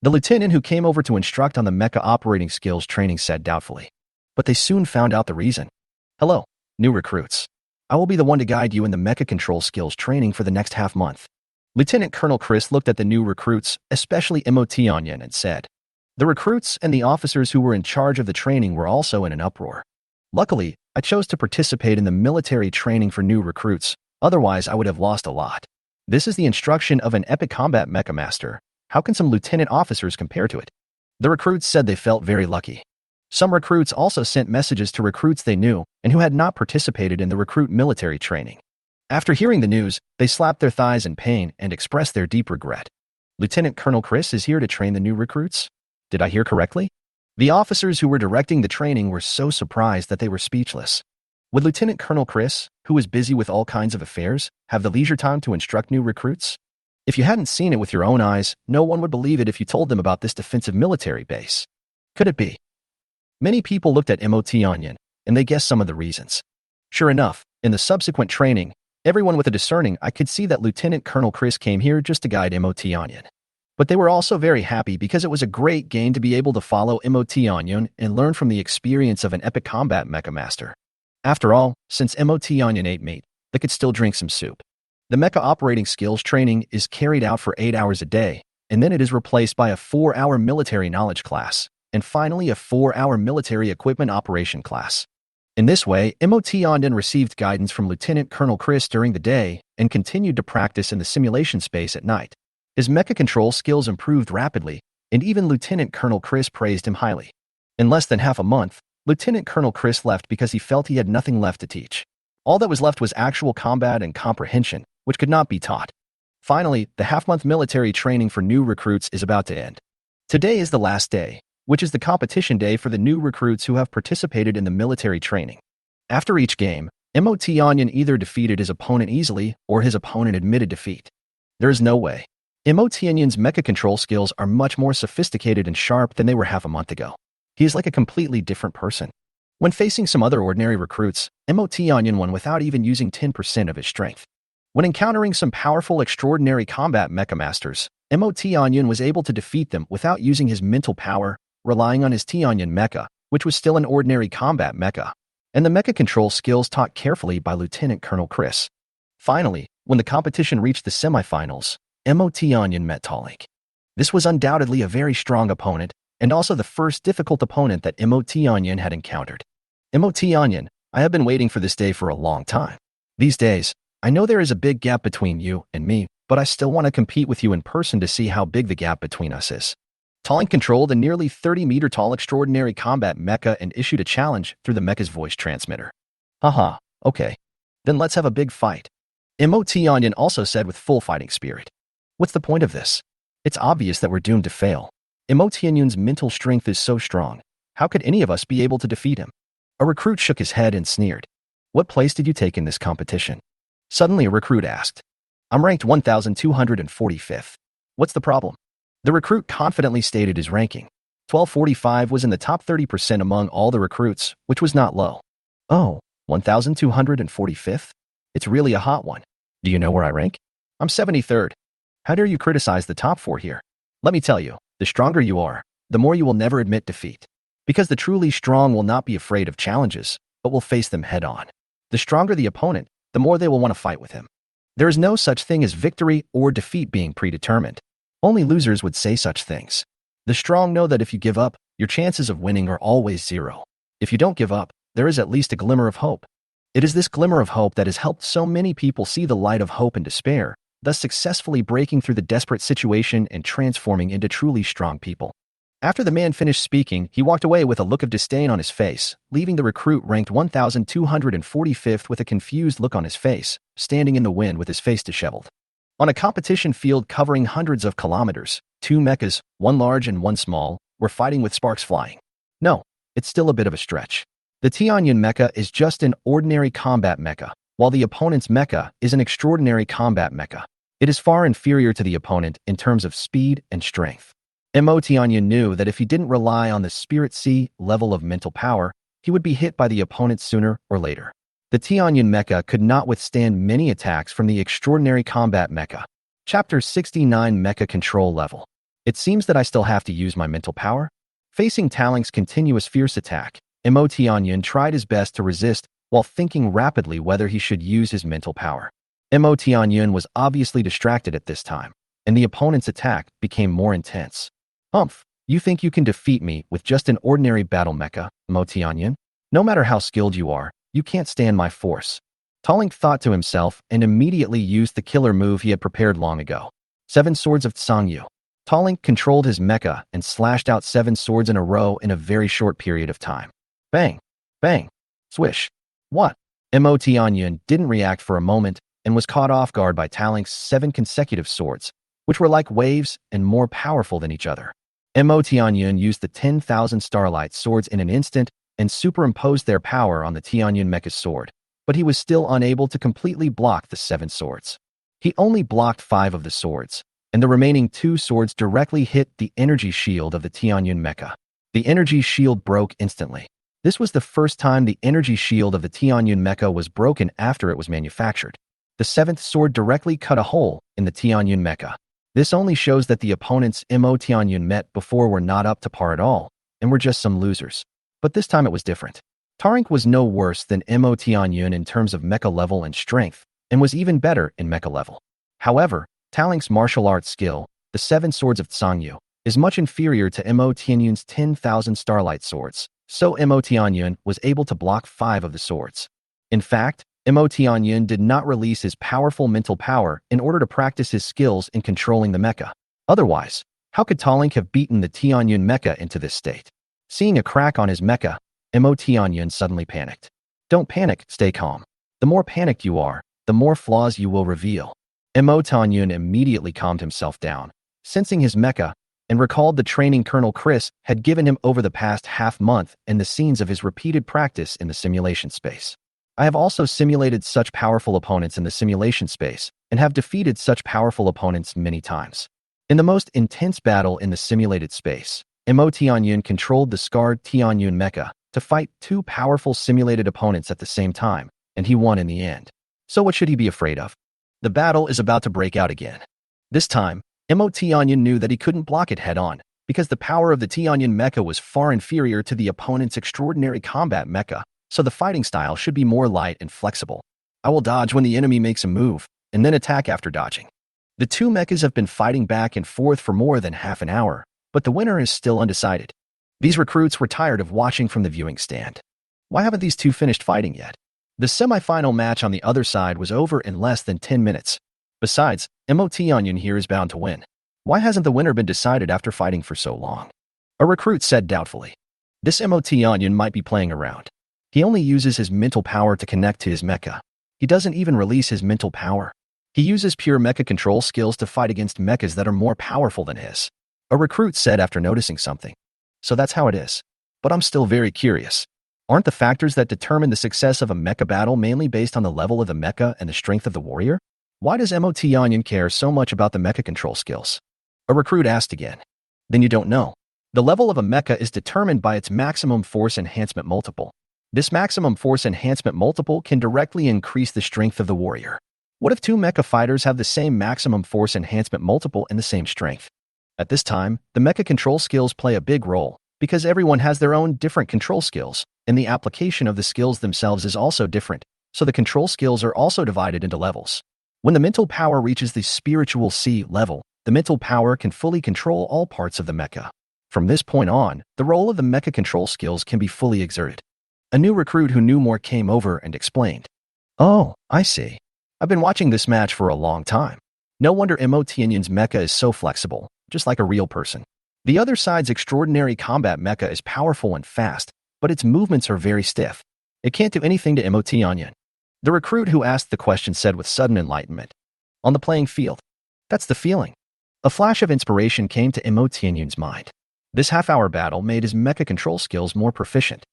The lieutenant who came over to instruct on the mecha operating skills training said doubtfully. But they soon found out the reason. Hello, new recruits. I will be the one to guide you in the mecha control skills training for the next half month. Lieutenant Colonel Chris looked at the new recruits, especially Emotianya, and said. The recruits and the officers who were in charge of the training were also in an uproar. Luckily, I chose to participate in the military training for new recruits, otherwise I would have lost a lot. This is the instruction of an epic combat mecha master. How can some lieutenant officers compare to it? The recruits said they felt very lucky. Some recruits also sent messages to recruits they knew and who had not participated in the recruit military training. After hearing the news, they slapped their thighs in pain and expressed their deep regret. Lieutenant Colonel Chris is here to train the new recruits? Did I hear correctly? The officers who were directing the training were so surprised that they were speechless. Would Lieutenant Colonel Chris, who was busy with all kinds of affairs, have the leisure time to instruct new recruits? If you hadn't seen it with your own eyes, no one would believe it if you told them about this defensive military base. Could it be? Many people looked at MOT Onion, and they guessed some of the reasons. Sure enough, in the subsequent training, everyone with a discerning eye could see that Lieutenant Colonel Chris came here just to guide MOT Onion. But they were also very happy because it was a great gain to be able to follow MOT Onion and learn from the experience of an epic combat mecha master. After all, since MOT Onion ate meat, they could still drink some soup. The mecha operating skills training is carried out for 8 hours a day, and then it is replaced by a 4-hour military knowledge class, and finally a 4-hour military equipment operation class. In this way, MOT Onion received guidance from Lieutenant Colonel Chris during the day and continued to practice in the simulation space at night. His mecha control skills improved rapidly, and even Lieutenant Colonel Chris praised him highly. In less than half a month, Lieutenant Colonel Chris left because he felt he had nothing left to teach. All that was left was actual combat and comprehension, which could not be taught. Finally, the half-month military training for new recruits is about to end. Today is the last day, which is the competition day for the new recruits who have participated in the military training. After each game, MOT Onion either defeated his opponent easily or his opponent admitted defeat. There is no way. MOT Onion's mecha control skills are much more sophisticated and sharp than they were half a month ago. He is like a completely different person. When facing some other ordinary recruits, MOT Onion won without even using 10% of his strength. When encountering some powerful extraordinary combat mecha masters, MOT Onion was able to defeat them without using his mental power, relying on his T-Onion mecha, which was still an ordinary combat mecha, and the mecha control skills taught carefully by Lieutenant Colonel Chris. Finally, when the competition reached the semifinals, MOT Onion met Tallink. This was undoubtedly a very strong opponent, and also the first difficult opponent that MOT Onion had encountered. MOT Onion, I have been waiting for this day for a long time. These days, I know there is a big gap between you and me, but I still want to compete with you in person to see how big the gap between us is. Tallink controlled a nearly 30-meter-tall extraordinary combat mecha and issued a challenge through the mecha's voice transmitter. Haha, okay. Then let's have a big fight. MOT Onion also said with full fighting spirit. What's the point of this? It's obvious that we're doomed to fail. MOT Onion's mental strength is so strong. How could any of us be able to defeat him? A recruit shook his head and sneered. What place did you take in this competition? Suddenly a recruit asked. I'm ranked 1,245th. What's the problem? The recruit confidently stated his ranking. 1245 was in the top 30% among all the recruits, which was not low. Oh, 1,245th? It's really a hot one. Do you know where I rank? I'm 73rd. How dare you criticize the top 4 here? Let me tell you, the stronger you are, the more you will never admit defeat. Because the truly strong will not be afraid of challenges, but will face them head on. The stronger the opponent, the more they will want to fight with him. There is no such thing as victory or defeat being predetermined. Only losers would say such things. The strong know that if you give up, your chances of winning are always 0. If you don't give up, there is at least a glimmer of hope. It is this glimmer of hope that has helped so many people see the light of hope and despair, thus successfully breaking through the desperate situation and transforming into truly strong people. After the man finished speaking, he walked away with a look of disdain on his face, leaving the recruit ranked 1,245th with a confused look on his face, standing in the wind with his face disheveled. On a competition field covering hundreds of kilometers, 2 mechas, one large and one small, were fighting with sparks flying. No, it's still a bit of a stretch. The T-Onion mecha is just an ordinary combat mecha, while the opponent's mecha is an extraordinary combat mecha. It is far inferior to the opponent in terms of speed and strength. MOT Onion knew that if he didn't rely on the Spirit C level of mental power, he would be hit by the opponent sooner or later. The T-Onion mecha could not withstand many attacks from the extraordinary combat mecha. Chapter 69 Mecha Control Level. It seems that I still have to use my mental power? Facing Tallink's continuous fierce attack, MOT Onion tried his best to resist while thinking rapidly whether he should use his mental power. MOT Onion was obviously distracted at this time, and the opponent's attack became more intense. Humph, you think you can defeat me with just an ordinary battle mecha, MOT Onion? No matter how skilled you are, you can't stand my force. Tallink thought to himself and immediately used the killer move he had prepared long ago. 7 Swords of Tsangyu. Tallink controlled his mecha and slashed out 7 swords in a row in a very short period of time. Bang! Bang! Swish! What? Mo Tianyun didn't react for a moment and was caught off guard by Tallink's 7 consecutive swords, which were like waves and more powerful than each other. Mo Tianyun used the 10,000 Starlight swords in an instant and superimposed their power on the Tianyun mecha's sword, but he was still unable to completely block the 7 swords. He only blocked 5 of the swords, and the remaining 2 swords directly hit the energy shield of the Tianyun mecha. The energy shield broke instantly. This was the first time the energy shield of the Tianyun mecha was broken after it was manufactured. The 7th sword directly cut a hole in the Tianyun mecha. This only shows that the opponents Mo Tianyun met before were not up to par at all, and were just some losers. But this time it was different. Tallink was no worse than Mo Tianyun in terms of mecha level and strength, and was even better in mecha level. However, Tallink's martial arts skill, the 7 swords of Tsangyu, is much inferior to Mo Tianyun's 10,000 Starlight swords, so Mo Tianyun was able to block 5 of the swords. In fact, Mo Tianyun did not release his powerful mental power in order to practice his skills in controlling the mecha. Otherwise, how could Tallink have beaten the Tianyun mecha into this state? Seeing a crack on his mecha, Mo Tianyun suddenly panicked. Don't panic, stay calm. The more panicked you are, the more flaws you will reveal. Mo Tianyun immediately calmed himself down, sensing his mecha, and recalled the training Colonel Chris had given him over the past half-month and the scenes of his repeated practice in the simulation space. I have also simulated such powerful opponents in the simulation space and have defeated such powerful opponents many times. In the most intense battle in the simulated space, Mo Tianyun controlled the scarred Tianyun mecha to fight 2 powerful simulated opponents at the same time, and he won in the end. So what should he be afraid of? The battle is about to break out again. This time, Mo Tianyun knew that he couldn't block it head-on, because the power of the Tianyun mecha was far inferior to the opponent's extraordinary combat mecha, so the fighting style should be more light and flexible. I will dodge when the enemy makes a move, and then attack after dodging. The 2 mechas have been fighting back and forth for more than half an hour, but the winner is still undecided. These recruits were tired of watching from the viewing stand. Why haven't these 2 finished fighting yet? The semi-final match on the other side was over in less than 10 minutes. Besides, Mo Tianyun here is bound to win. Why hasn't the winner been decided after fighting for so long? A recruit said doubtfully. This Mo Tianyun might be playing around. He only uses his mental power to connect to his mecha. He doesn't even release his mental power. He uses pure mecha control skills to fight against mechas that are more powerful than his. A recruit said after noticing something. So that's how it is. But I'm still very curious. Aren't the factors that determine the success of a mecha battle mainly based on the level of the mecha and the strength of the warrior? Why does Mo Tianyun care so much about the mecha control skills? A recruit asked again. Then you don't know. The level of a mecha is determined by its maximum force enhancement multiple. This maximum force enhancement multiple can directly increase the strength of the warrior. What if 2 mecha fighters have the same maximum force enhancement multiple and the same strength? At this time, the mecha control skills play a big role, because everyone has their own different control skills, and the application of the skills themselves is also different, so the control skills are also divided into levels. When the mental power reaches the spiritual C level, the mental power can fully control all parts of the mecha. From this point on, the role of the mecha control skills can be fully exerted. A new recruit who knew more came over and explained. Oh, I see. I've been watching this match for a long time. No wonder Mo Tianyun's mecha is so flexible, just like a real person. The other side's extraordinary combat mecha is powerful and fast, but its movements are very stiff. It can't do anything to Mo Tianyun. The recruit who asked the question said with sudden enlightenment. On the playing field. That's the feeling. A flash of inspiration came to Mo Tianyun's mind. This half-hour battle made his mecha control skills more proficient.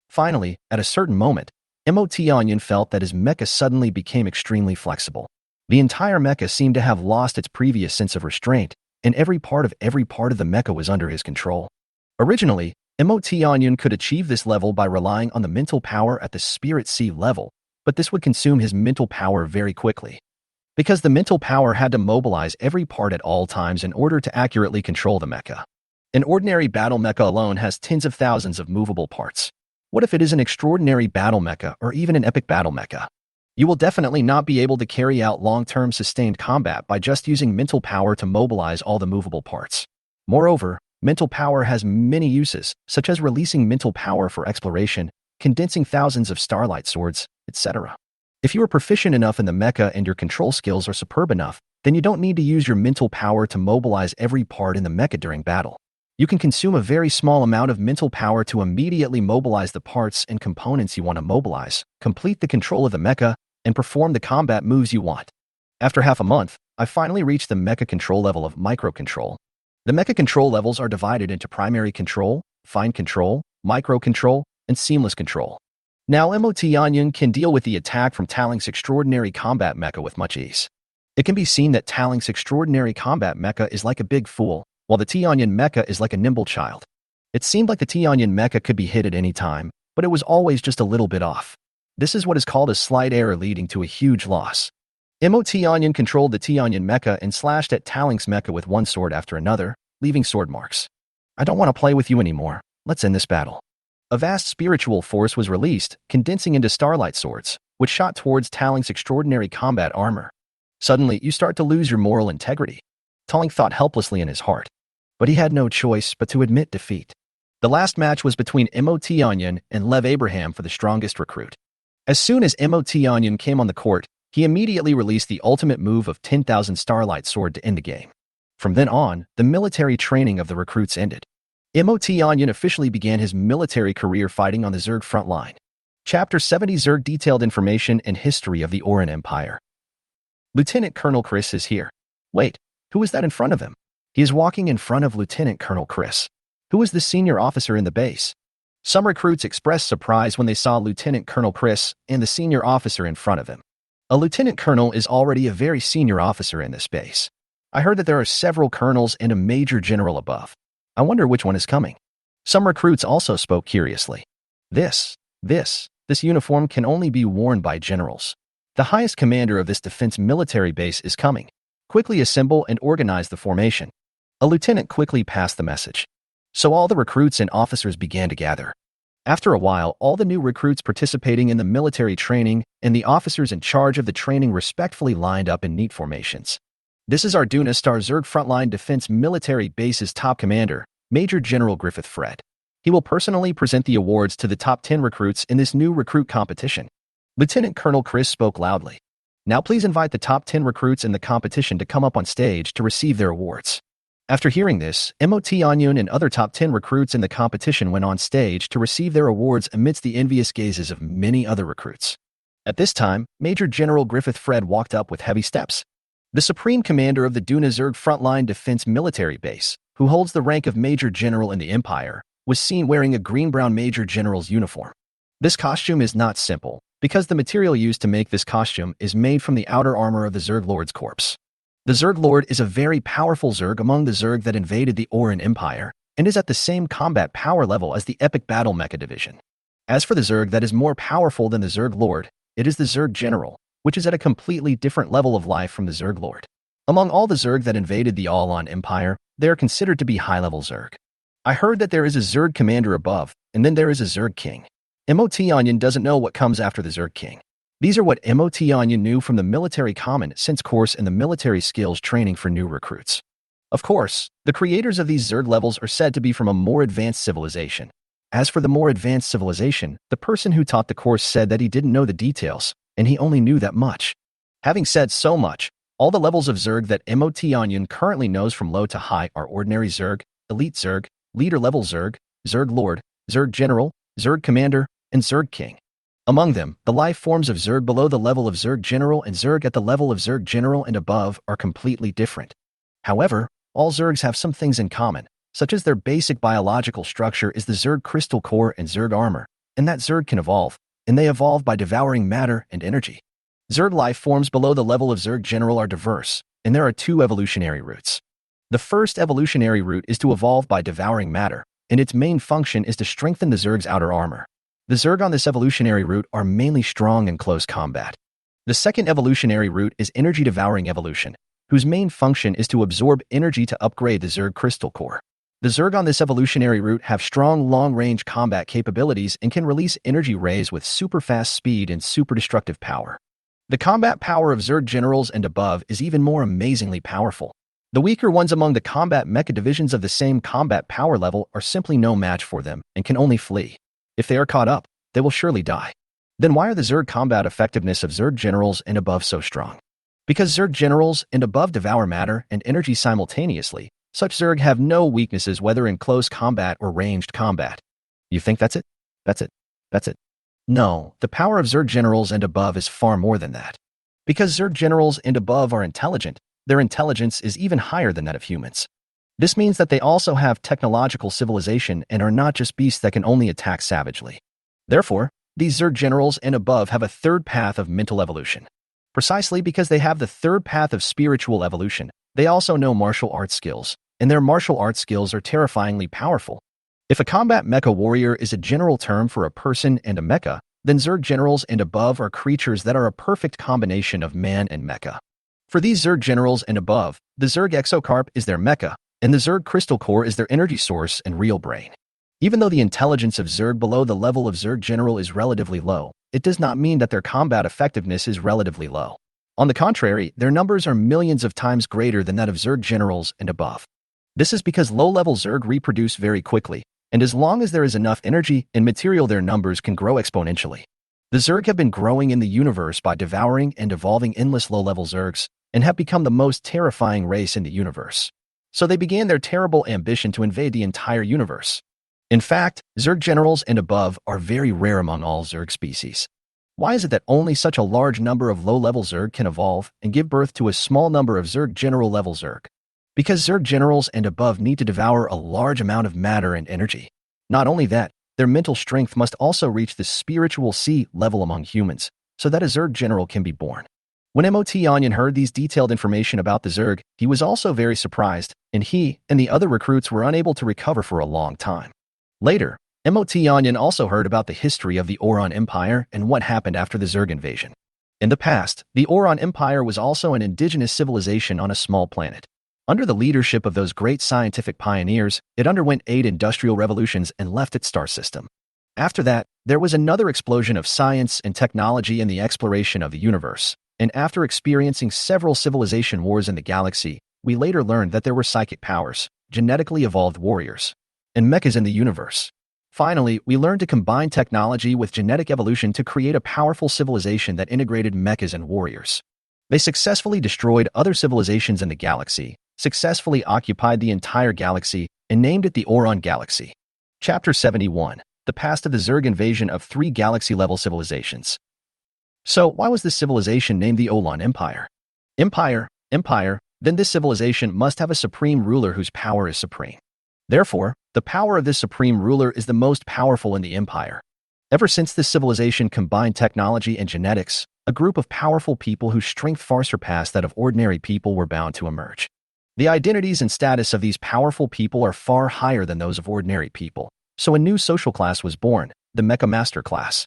Finally, at a certain moment, Mo Tianyun felt that his mecha suddenly became extremely flexible. The entire mecha seemed to have lost its previous sense of restraint, and every part of the mecha was under his control. Originally, Mo Tianyun could achieve this level by relying on the mental power at the Spirit C level, but this would consume his mental power very quickly. Because the mental power had to mobilize every part at all times in order to accurately control the mecha. An ordinary battle mecha alone has tens of thousands of movable parts. What if it is an extraordinary battle mecha or even an epic battle mecha? You will definitely not be able to carry out long-term sustained combat by just using mental power to mobilize all the movable parts. Moreover, mental power has many uses, such as releasing mental power for exploration, condensing thousands of starlight swords, etc. If you are proficient enough in the mecha and your control skills are superb enough, then you don't need to use your mental power to mobilize every part in the mecha during battle. You can consume a very small amount of mental power to immediately mobilize the parts and components you want to mobilize, complete the control of the mecha, and perform the combat moves you want. After half a month, I finally reached the mecha control level of micro control. The mecha control levels are divided into primary control, fine control, micro control, and seamless control. Now MOT Onion can deal with the attack from Talink's extraordinary combat mecha with much ease. It can be seen that Talink's extraordinary combat mecha is like a big fool, while the T-Onion mecha is like a nimble child. It seemed like the T-Onion mecha could be hit at any time, but it was always just a little bit off. This is what is called a slight error leading to a huge loss. MOT Onion controlled the T-Onion mecha and slashed at Talink's mecha with one sword after another, leaving sword marks. I don't want to play with you anymore. Let's end this battle. A vast spiritual force was released, condensing into starlight swords, which shot towards Talink's extraordinary combat armor. Suddenly, you start to lose your moral integrity. Talink thought helplessly in his heart. But he had no choice but to admit defeat. The last match was between MOT Onion and Lev Abraham for the strongest recruit. As soon as MOT Onion came on the court, he immediately released the ultimate move of 10,000 Starlight Sword to end the game. From then on, the military training of the recruits ended. MOT Onion officially began his military career fighting on the Zerg front line. Chapter 70 Zerg Detailed Information and History of the Oran Empire. Lieutenant Colonel Chris is here. Wait, who is that in front of him? He is walking in front of Lieutenant Colonel Chris. Who is the senior officer in the base? Some recruits expressed surprise when they saw Lieutenant Colonel Chris and the senior officer in front of him. A lieutenant colonel is already a very senior officer in this base. I heard that there are several colonels and a major general above. I wonder which one is coming. Some recruits also spoke curiously. This uniform can only be worn by generals. The highest commander of this defense military base is coming. Quickly assemble and organize the formation. A lieutenant quickly passed the message. So all the recruits and officers began to gather. After a while, all the new recruits participating in the military training and the officers in charge of the training respectfully lined up in neat formations. This is Arduna Star Zerg Frontline Defense Military Base's top commander, Major General Griffith Fred. He will personally present the awards to the top 10 recruits in this new recruit competition. Lieutenant Colonel Chris spoke loudly. Now please invite the top 10 recruits in the competition to come up on stage to receive their awards. After hearing this, MOT Onion and other top 10 recruits in the competition went on stage to receive their awards amidst the envious gazes of many other recruits. At this time, Major General Griffith Fred walked up with heavy steps. The Supreme Commander of the Duna Zerg Frontline Defense Military Base, who holds the rank of Major General in the Empire, was seen wearing a green-brown Major General's uniform. This costume is not simple, because the material used to make this costume is made from the outer armor of the Zerg Lord's corpse. The Zerg Lord is a very powerful Zerg among the Zerg that invaded the Oran Empire, and is at the same combat power level as the Epic Battle Mecha Division. As for the Zerg that is more powerful than the Zerg Lord, it is the Zerg General, which is at a completely different level of life from the Zerg Lord. Among all the Zerg that invaded the All-On Empire, they are considered to be high-level Zerg. I heard that there is a Zerg Commander above, and then there is a Zerg King. MOT Onion doesn't know what comes after the Zerg King. These are what MOT Onion knew from the Military Common Sense course and the military skills training for new recruits. Of course, the creators of these Zerg levels are said to be from a more advanced civilization. As for the more advanced civilization, the person who taught the course said that he didn't know the details, and he only knew that much. Having said so much, all the levels of Zerg that MOT Onion currently knows from low to high are Ordinary Zerg, Elite Zerg, Leader Level Zerg, Zerg Lord, Zerg General, Zerg Commander, and Zerg King. Among them, the life forms of Zerg below the level of Zerg General and Zerg at the level of Zerg General and above are completely different. However, all Zergs have some things in common, such as their basic biological structure is the Zerg Crystal Core and Zerg Armor, and that Zerg can evolve, and they evolve by devouring matter and energy. Zerg life forms below the level of Zerg General are diverse, and there are two evolutionary routes. The first evolutionary route is to evolve by devouring matter, and its main function is to strengthen the Zerg's outer armor. The Zerg on this evolutionary route are mainly strong in close combat. The second evolutionary route is energy-devouring evolution, whose main function is to absorb energy to upgrade the Zerg Crystal Core. The Zerg on this evolutionary route have strong long-range combat capabilities and can release energy rays with super-fast speed and super-destructive power. The combat power of Zerg Generals and above is even more amazingly powerful. The weaker ones among the combat mecha divisions of the same combat power level are simply no match for them and can only flee. If they are caught up, they will surely die. Then why are the Zerg combat effectiveness of Zerg Generals and above so strong? Because Zerg generals and above devour matter and energy simultaneously, such Zerg have no weaknesses whether in close combat or ranged combat. You think that's it? That's it. That's it. No, the power of Zerg generals and above is far more than that. Because Zerg generals and above are intelligent, their intelligence is even higher than that of humans. This means that they also have technological civilization and are not just beasts that can only attack savagely. Therefore, these Zerg generals and above have a third path of mental evolution. Precisely because they have the third path of spiritual evolution, they also know martial arts skills, and their martial arts skills are terrifyingly powerful. If a combat mecha warrior is a general term for a person and a mecha, then Zerg generals and above are creatures that are a perfect combination of man and mecha. For these Zerg generals and above, the Zerg Exocarp is their mecha, and the Zerg Crystal Core is their energy source and real brain. Even though the intelligence of Zerg below the level of Zerg general is relatively low, it does not mean that their combat effectiveness is relatively low. On the contrary, their numbers are millions of times greater than that of Zerg generals and above. This is because low-level Zerg reproduce very quickly, and as long as there is enough energy and material, their numbers can grow exponentially. The Zerg have been growing in the universe by devouring and evolving endless low-level Zergs, and have become the most terrifying race in the universe. So they began their terrible ambition to invade the entire universe. In fact, Zerg generals and above are very rare among all Zerg species. Why is it that only such a large number of low-level Zerg can evolve and give birth to a small number of Zerg general-level Zerg? Because Zerg generals and above need to devour a large amount of matter and energy. Not only that, their mental strength must also reach the spiritual C level among humans, so that a Zerg general can be born. When MOT Onion heard these detailed information about the Zerg, he was also very surprised, and he and the other recruits were unable to recover for a long time. Later, MOT Onion also heard about the history of the Auron Empire and what happened after the Zerg invasion. In the past, the Auron Empire was also an indigenous civilization on a small planet. Under the leadership of those great scientific pioneers, it underwent 8 industrial revolutions and left its star system. After that, there was another explosion of science and technology in the exploration of the universe, and after experiencing several civilization wars in the galaxy, we later learned that there were psychic powers, genetically evolved warriors, and mechas in the universe. Finally, we learned to combine technology with genetic evolution to create a powerful civilization that integrated mechas and warriors. They successfully destroyed other civilizations in the galaxy, successfully occupied the entire galaxy, and named it the Auron Galaxy. Chapter 71. The Past of the Zerg Invasion of 3 Galaxy-Level Civilizations. So, why was this civilization named the Auron Empire? Empire, then this civilization must have a supreme ruler whose power is supreme. Therefore, the power of this supreme ruler is the most powerful in the empire. Ever since this civilization combined technology and genetics, a group of powerful people whose strength far surpassed that of ordinary people were bound to emerge. The identities and status of these powerful people are far higher than those of ordinary people, so a new social class was born, the Mecha Master class.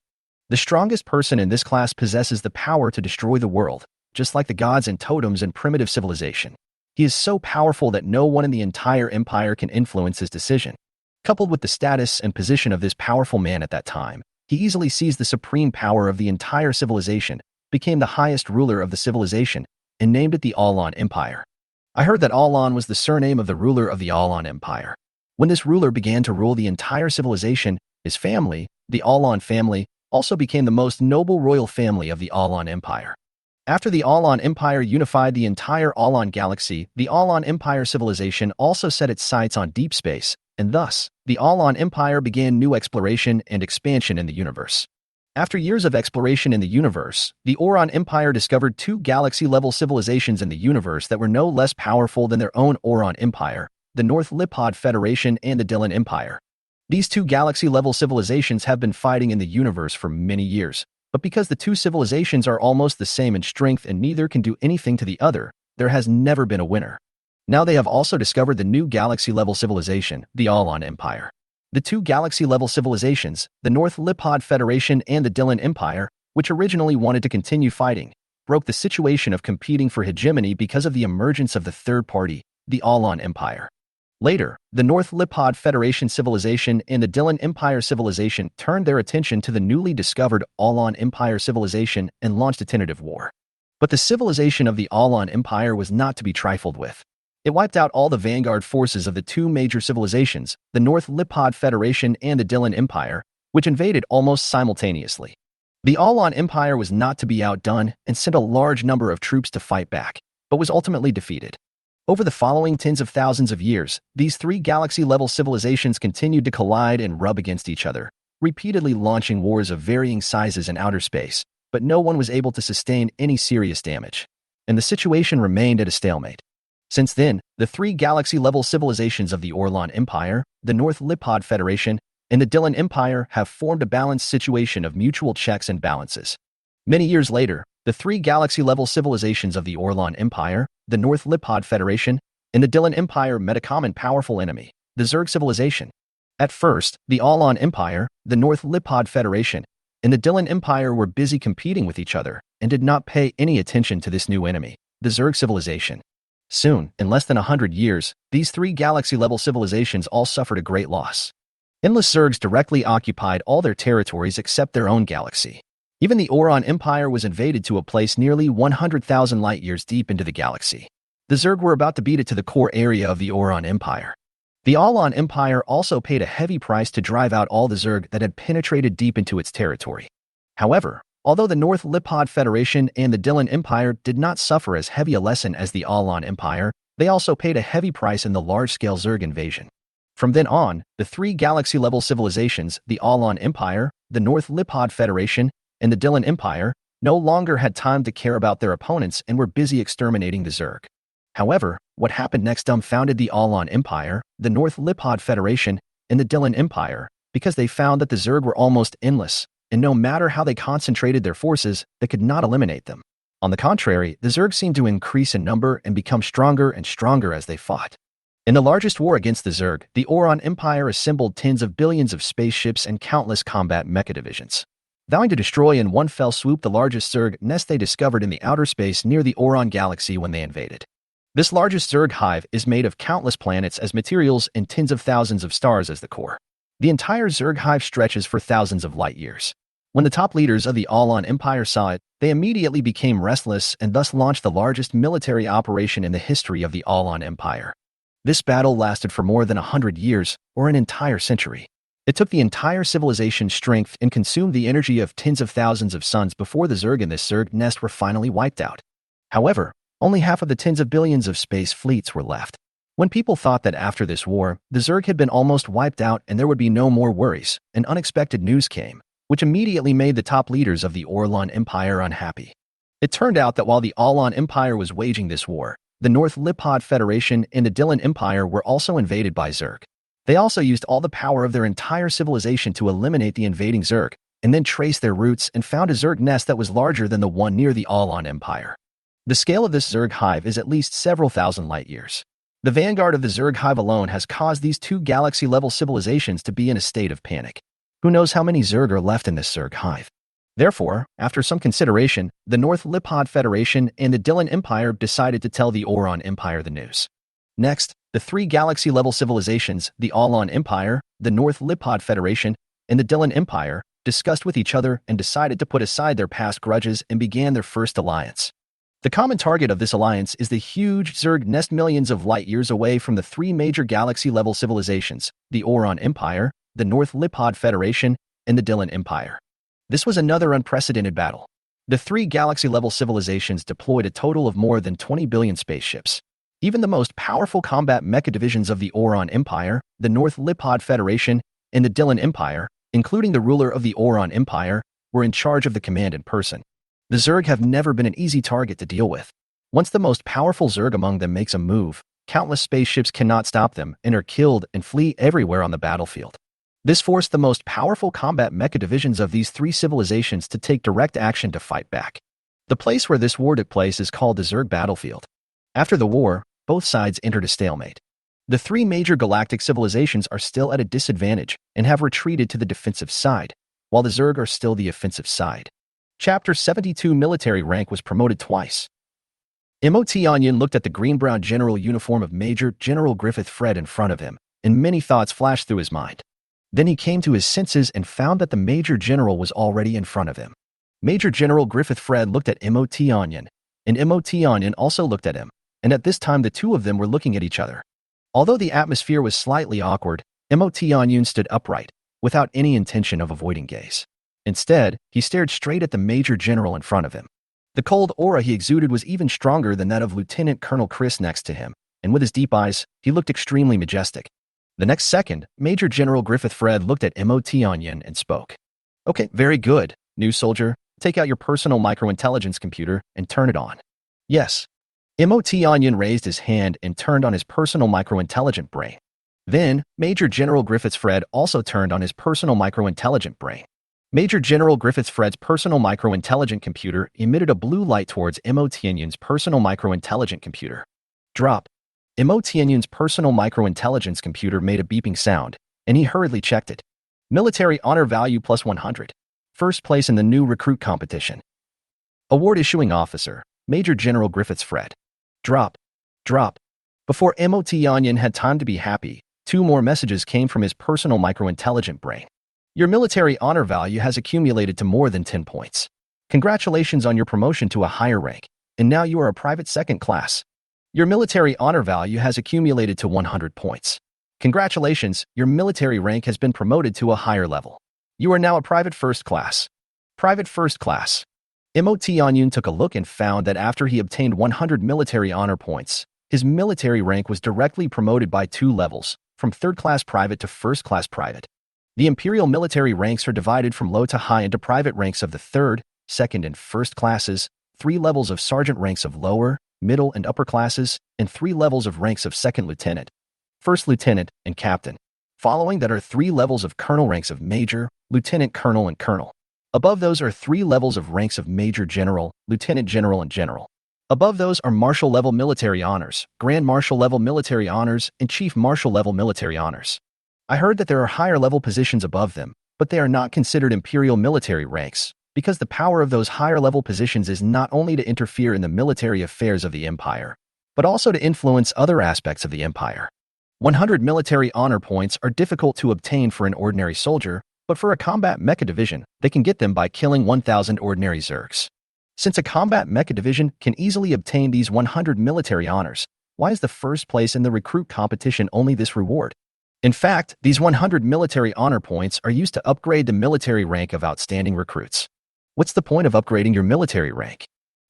The strongest person in this class possesses the power to destroy the world, just like the gods and totems in primitive civilization. He is so powerful that no one in the entire empire can influence his decision. Coupled with the status and position of this powerful man at that time, he easily seized the supreme power of the entire civilization, became the highest ruler of the civilization, and named it the Auron Empire. I heard that Auron was the surname of the ruler of the Auron Empire. When this ruler began to rule the entire civilization, his family, the Auron family, also became the most noble royal family of the Auron Empire. After the Auron Empire unified the entire Auron Galaxy, the Auron Empire civilization also set its sights on deep space, and thus, the Auron Empire began new exploration and expansion in the universe. After years of exploration in the universe, the Auron Empire discovered 2 galaxy-level civilizations in the universe that were no less powerful than their own Auron Empire, the North Lipod Federation and the Dylan Empire. These 2 galaxy-level civilizations have been fighting in the universe for many years, but because the 2 civilizations are almost the same in strength and neither can do anything to the other, there has never been a winner. Now they have also discovered the new galaxy-level civilization, the Auron Empire. The 2 galaxy-level civilizations, the North Lipod Federation and the Dylan Empire, which originally wanted to continue fighting, broke the situation of competing for hegemony because of the emergence of the third party, the Auron Empire. Later, the North Lipod Federation civilization and the Dylan Empire civilization turned their attention to the newly discovered Auron Empire civilization and launched a tentative war. But the civilization of the Auron Empire was not to be trifled with. It wiped out all the vanguard forces of the 2 major civilizations, the North Lipod Federation and the Dylan Empire, which invaded almost simultaneously. The Alan Empire was not to be outdone and sent a large number of troops to fight back, but was ultimately defeated. Over the following tens of thousands of years, these three galaxy-level civilizations continued to collide and rub against each other, repeatedly launching wars of varying sizes in outer space, but no one was able to sustain any serious damage, and the situation remained at a stalemate. Since then, the three galaxy-level civilizations of the Orlan Empire, the North Lipod Federation, and the Dylan Empire have formed a balanced situation of mutual checks and balances. Many years later, the three galaxy-level civilizations of the Orlan Empire, the North Lipod Federation, and the Dylan Empire met a common powerful enemy, the Zerg civilization. At first, the Alan Empire, the North Lipod Federation, and the Dylan Empire were busy competing with each other and did not pay any attention to this new enemy, the Zerg civilization. Soon, in less than 100 years, these three galaxy-level civilizations all suffered a great loss. Endless Zergs directly occupied all their territories except their own galaxy. Even the Oron Empire was invaded to a place nearly 100,000 light-years deep into the galaxy. The Zerg were about to beat it to the core area of the Oron Empire. The Alan Empire also paid a heavy price to drive out all the Zerg that had penetrated deep into its territory. However, although the North Lipod Federation and the Dylan Empire did not suffer as heavy a lesson as the Alan Empire, they also paid a heavy price in the large-scale Zerg invasion. From then on, the three galaxy-level civilizations, the Alan Empire, the North Lipod Federation, and the Dylan Empire, no longer had time to care about their opponents and were busy exterminating the Zerg. However, what happened next dumbfounded the Alan Empire, the North Lipod Federation, and the Dylan Empire, because they found that the Zerg were almost endless, and no matter how they concentrated their forces, they could not eliminate them. On the contrary, the Zerg seemed to increase in number and become stronger and stronger as they fought. In the largest war against the Zerg, the Oron Empire assembled tens of billions of spaceships and countless combat mecha divisions, vowing to destroy in one fell swoop the largest Zerg nest they discovered in the outer space near the Oron galaxy when they invaded. This largest Zerg hive is made of countless planets as materials and tens of thousands of stars as the core. The entire Zerg hive stretches for thousands of light years. When the top leaders of the Alan Empire saw it, they immediately became restless and thus launched the largest military operation in the history of the Alan Empire. This battle lasted for more than 100 years, or an entire century. It took the entire civilization's strength and consumed the energy of tens of thousands of suns before the Zerg in this Zerg nest were finally wiped out. However, only half of the tens of billions of space fleets were left. When people thought that after this war, the Zerg had been almost wiped out and there would be no more worries, an unexpected news came, which immediately made the top leaders of the Orlan Empire unhappy. It turned out that while the Alan Empire was waging this war, the North Lipod Federation and the Dylan Empire were also invaded by Zerg. They also used all the power of their entire civilization to eliminate the invading Zerg, and then traced their roots and found a Zerg nest that was larger than the one near the Alan Empire. The scale of this Zerg hive is at least several thousand light-years. The vanguard of the Zerg hive alone has caused these two galaxy-level civilizations to be in a state of panic. Who knows how many Zerg are left in this Zerg hive? Therefore, after some consideration, the North Lipod Federation and the Dylan Empire decided to tell the Oron Empire the news. Next, the three galaxy-level civilizations, the Alan Empire, the North Lipod Federation, and the Dylan Empire, discussed with each other and decided to put aside their past grudges and began their first alliance. The common target of this alliance is the huge Zerg nest millions of light-years away from the three major galaxy-level civilizations, the Oron Empire, the North Lipod Federation, and the Dylan Empire. This was another unprecedented battle. The three galaxy-level civilizations deployed a total of more than 20 billion spaceships. Even the most powerful combat mecha divisions of the Oron Empire, the North Lipod Federation, and the Dylan Empire, including the ruler of the Oron Empire, were in charge of the command in person. The Zerg have never been an easy target to deal with. Once the most powerful Zerg among them makes a move, countless spaceships cannot stop them and are killed and flee everywhere on the battlefield. This forced the most powerful combat mecha divisions of these three civilizations to take direct action to fight back. The place where this war took place is called the Zerg battlefield. After the war, both sides entered a stalemate. The three major galactic civilizations are still at a disadvantage and have retreated to the defensive side, while the Zerg are still the offensive side. Chapter 72 Military rank was promoted twice. MOT Onion looked at the green-brown general uniform of Major General Griffith Fred in front of him, and many thoughts flashed through his mind. Then he came to his senses and found that the Major General was already in front of him. Major General Griffith Fred looked at MOT Onion, and MOT Onion also looked at him, and at this time the two of them were looking at each other. Although the atmosphere was slightly awkward, MOT Onion stood upright, without any intention of avoiding gaze. Instead, he stared straight at the Major General in front of him. The cold aura he exuded was even stronger than that of Lieutenant Colonel Chris next to him, and with his deep eyes, he looked extremely majestic. The next second, Major General Griffith Fred looked at Mo Tianyin and spoke. Okay, very good, new soldier. Take out your personal microintelligence computer and turn it on. Yes. Mo Tianyin raised his hand and turned on his personal microintelligent brain. Then, Major General Griffith Fred also turned on his personal microintelligent brain. Major General Griffith Fred's personal microintelligent computer emitted a blue light towards Mo Tianyin's personal microintelligent computer. Drop. Mo Tianyin's personal microintelligence computer made a beeping sound, and he hurriedly checked it. Military honor value plus 100. First place in the new recruit competition. Award issuing officer, Major General Griffith Fred. Drop. Drop. Before Mo Tianyin had time to be happy, 2 more messages came from his personal microintelligent brain. Your military honor value has accumulated to more than 10 points. Congratulations on your promotion to a higher rank, and now you are a private second class. Your military honor value has accumulated to 100 points. Congratulations, your military rank has been promoted to a higher level. You are now a private first class. Private first class. Mo Tianyin took a look and found that after he obtained 100 military honor points, his military rank was directly promoted by 2 levels, from third class private to first class private. The imperial military ranks are divided from low to high into private ranks of the third, second, and first classes, 3 levels of sergeant ranks of lower, middle, and upper classes, and 3 levels of ranks of second lieutenant, first lieutenant, and captain. Following that are 3 levels of colonel ranks of major, lieutenant colonel, and colonel. Above those are 3 levels of ranks of major general, lieutenant general, and general. Above those are marshal level military honors, grand marshal level military honors, and chief marshal level military honors. I heard that there are higher level positions above them, but they are not considered imperial military ranks, because the power of those higher level positions is not only to interfere in the military affairs of the empire, but also to influence other aspects of the empire. 100 military honor points are difficult to obtain for an ordinary soldier, but for a combat mecha division, they can get them by killing 1,000 ordinary Zergs. Since a combat mecha division can easily obtain these 100 military honors, why is the first place in the recruit competition only this reward? In fact, these 100 military honor points are used to upgrade the military rank of outstanding recruits. What's the point of upgrading your military rank?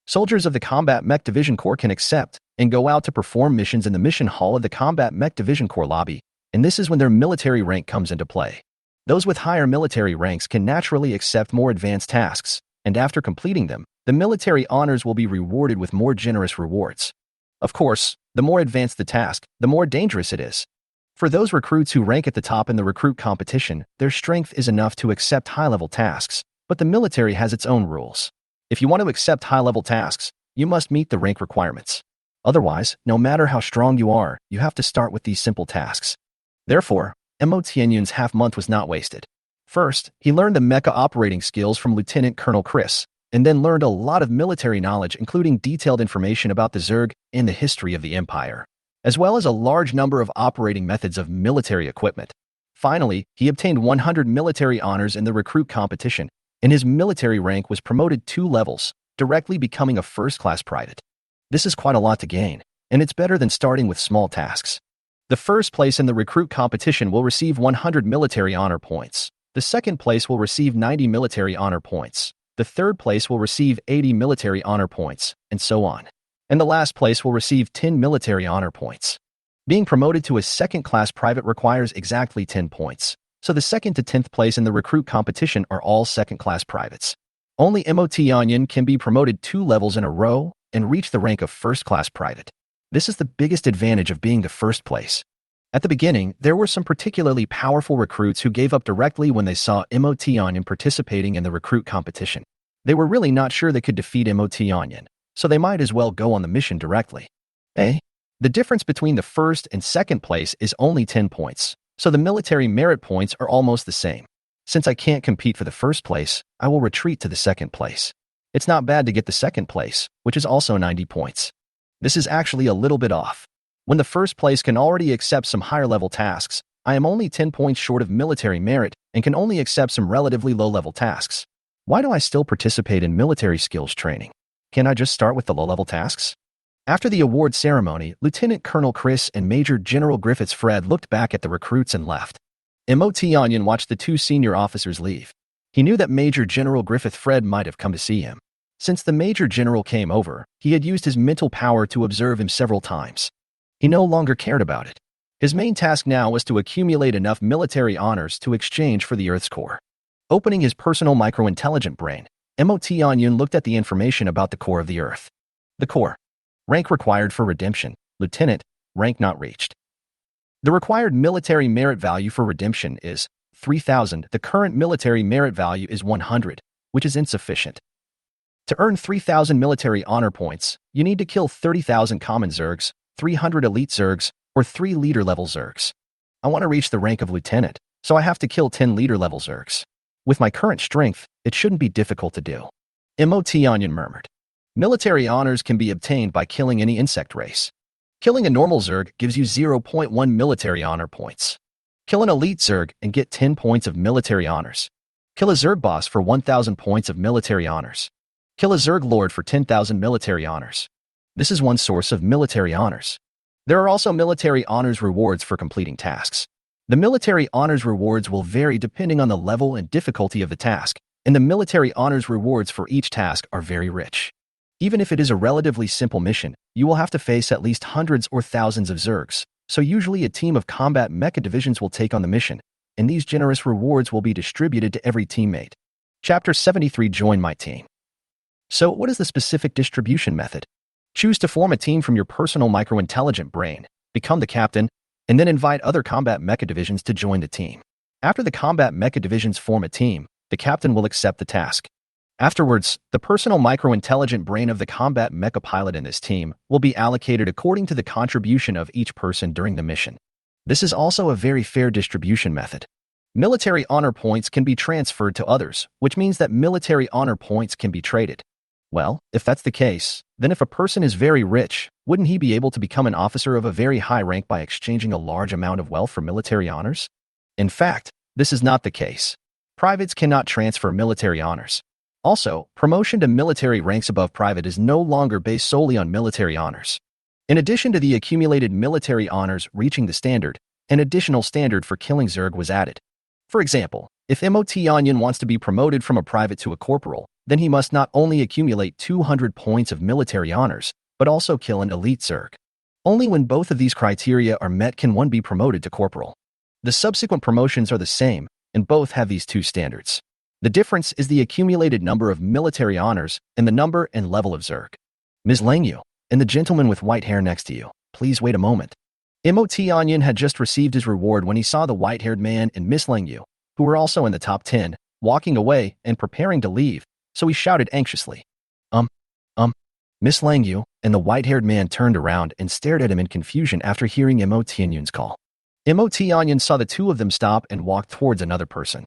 Soldiers of the Combat Mech Division Corps can accept and go out to perform missions in the mission hall of the Combat Mech Division Corps lobby, and this is when their military rank comes into play. Those with higher military ranks can naturally accept more advanced tasks, and after completing them, the military honors will be rewarded with more generous rewards. Of course, the more advanced the task, the more dangerous it is. For those recruits who rank at the top in the recruit competition, their strength is enough to accept high-level tasks, but the military has its own rules. If you want to accept high-level tasks, you must meet the rank requirements. Otherwise, no matter how strong you are, you have to start with these simple tasks. Therefore, Mo Tianyin's half-month was not wasted. First, he learned the mecha operating skills from Lieutenant Colonel Chris, and then learned a lot of military knowledge including detailed information about the Zerg and the history of the Empire, as well as a large number of operating methods of military equipment. Finally, he obtained 100 military honors in the recruit competition, and his military rank was promoted 2 levels, directly becoming a first-class private. This is quite a lot to gain, and it's better than starting with small tasks. The first place in the recruit competition will receive 100 military honor points. The second place will receive 90 military honor points. The third place will receive 80 military honor points, and so on. And the last place will receive 10 military honor points. Being promoted to a second-class private requires exactly 10 points, so the 2nd to 10th place in the recruit competition are all second-class privates. Only Mo Tianyin can be promoted 2 levels in a row and reach the rank of first-class private. This is the biggest advantage of being the first place. At the beginning, there were some particularly powerful recruits who gave up directly when they saw Mo Tianyin participating in the recruit competition. They were really not sure they could defeat Mo Tianyin, so they might as well go on the mission directly. The difference between the first and second place is only 10 points, so the military merit points are almost the same. Since I can't compete for the first place, I will retreat to the second place. It's not bad to get the second place, which is also 90 points. This is actually a little bit off. When the first place can already accept some higher-level tasks, I am only 10 points short of military merit and can only accept some relatively low-level tasks. Why do I still participate in military skills training? Can't I just start with the low-level tasks? After the award ceremony, Lieutenant Colonel Chris and Major General Griffiths Fred looked back at the recruits and left. Mo Tianyin watched the 2 senior officers leave. He knew that Major General Griffith Fred might have come to see him. Since the Major General came over, he had used his mental power to observe him several times. He no longer cared about it. His main task now was to accumulate enough military honors to exchange for the Earth's core. Opening his personal micro-intelligent brain, Mo-Tianyun looked at the information about the core of the Earth. The core. Rank required for redemption, Lieutenant, rank not reached. The required military merit value for redemption is 3,000. The current military merit value is 100, which is insufficient. To earn 3,000 military honor points, you need to kill 30,000 common Zergs, 300 elite Zergs, or 3 leader-level Zergs. I want to reach the rank of lieutenant, so I have to kill 10 leader-level Zergs. With my current strength, it shouldn't be difficult to do. Mo-Tianyun murmured. Military honors can be obtained by killing any insect race. Killing a normal Zerg gives you 0.1 military honor points. Kill an elite Zerg and get 10 points of military honors. Kill a Zerg boss for 1,000 points of military honors. Kill a Zerg Lord for 10,000 military honors. This is one source of military honors. There are also military honors rewards for completing tasks. The military honors rewards will vary depending on the level and difficulty of the task, and the military honors rewards for each task are very rich. Even if it is a relatively simple mission, you will have to face at least hundreds or thousands of Zergs, so usually a team of combat mecha divisions will take on the mission, and these generous rewards will be distributed to every teammate. Chapter 73 Join My Team. So, what is the specific distribution method? Choose to form a team from your personal micro-intelligent brain, become the captain, and then invite other combat mecha divisions to join the team. After the combat mecha divisions form a team, the captain will accept the task. Afterwards, the personal micro-intelligent brain of the combat mecha pilot in this team will be allocated according to the contribution of each person during the mission. This is also a very fair distribution method. Military honor points can be transferred to others, which means that military honor points can be traded. Well, if that's the case, then if a person is very rich, wouldn't he be able to become an officer of a very high rank by exchanging a large amount of wealth for military honors? In fact, this is not the case. Privates cannot transfer military honors. Also, promotion to military ranks above private is no longer based solely on military honors. In addition to the accumulated military honors reaching the standard, an additional standard for killing Zerg was added. For example, if Mo-Tianyun wants to be promoted from a private to a corporal, then he must not only accumulate 200 points of military honors, but also kill an elite Zerg. Only when both of these criteria are met can one be promoted to corporal. The subsequent promotions are the same, and both have these two standards. The difference is the accumulated number of military honors and the number and level of Zerg. Ms. Langyu, and the gentleman with white hair next to you, please wait a moment. Mo-Tianyun had just received his reward when he saw the white-haired man and Miss Langyu, who were also in the top 10, walking away and preparing to leave, so he shouted anxiously. Miss Langyu, and the white-haired man turned around and stared at him in confusion after hearing Mo-Tianyun's call. Mo-Tianyun saw the two of them stop and walk towards another person.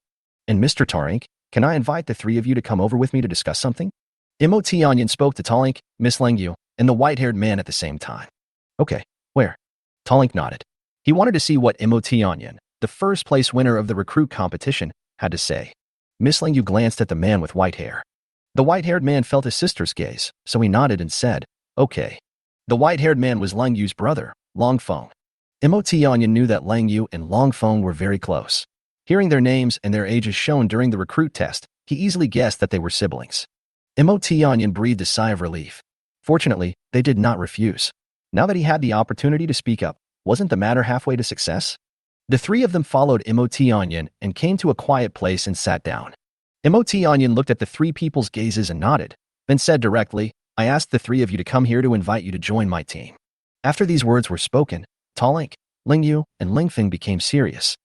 And Mr. Tarik, can I invite the three of you to come over with me to discuss something? Mo-Tianyun spoke to Tarik, Miss Langyu, and the white-haired man at the same time. Okay, where? Tarik nodded. He wanted to see what Mo-Tianyun, the first-place winner of the recruit competition, had to say. Miss Langyu glanced at the man with white hair. The white-haired man felt his sister's gaze, so he nodded and said, okay. The white-haired man was Lang Yu's brother, Long Feng. Mo-Tianyun knew that Lang Yu and Long Feng were very close. Hearing their names and their ages shown during the recruit test, he easily guessed that they were siblings. Mo-Tianyun breathed a sigh of relief. Fortunately, they did not refuse. Now that he had the opportunity to speak up, wasn't the matter halfway to success? The three of them followed Mo-Tianyun and came to a quiet place and sat down. Mo-Tianyun looked at the three people's gazes and nodded, then said directly, I asked the three of you to come here to invite you to join my team. After these words were spoken, Tarik, Langyu, and Lingfeng became serious.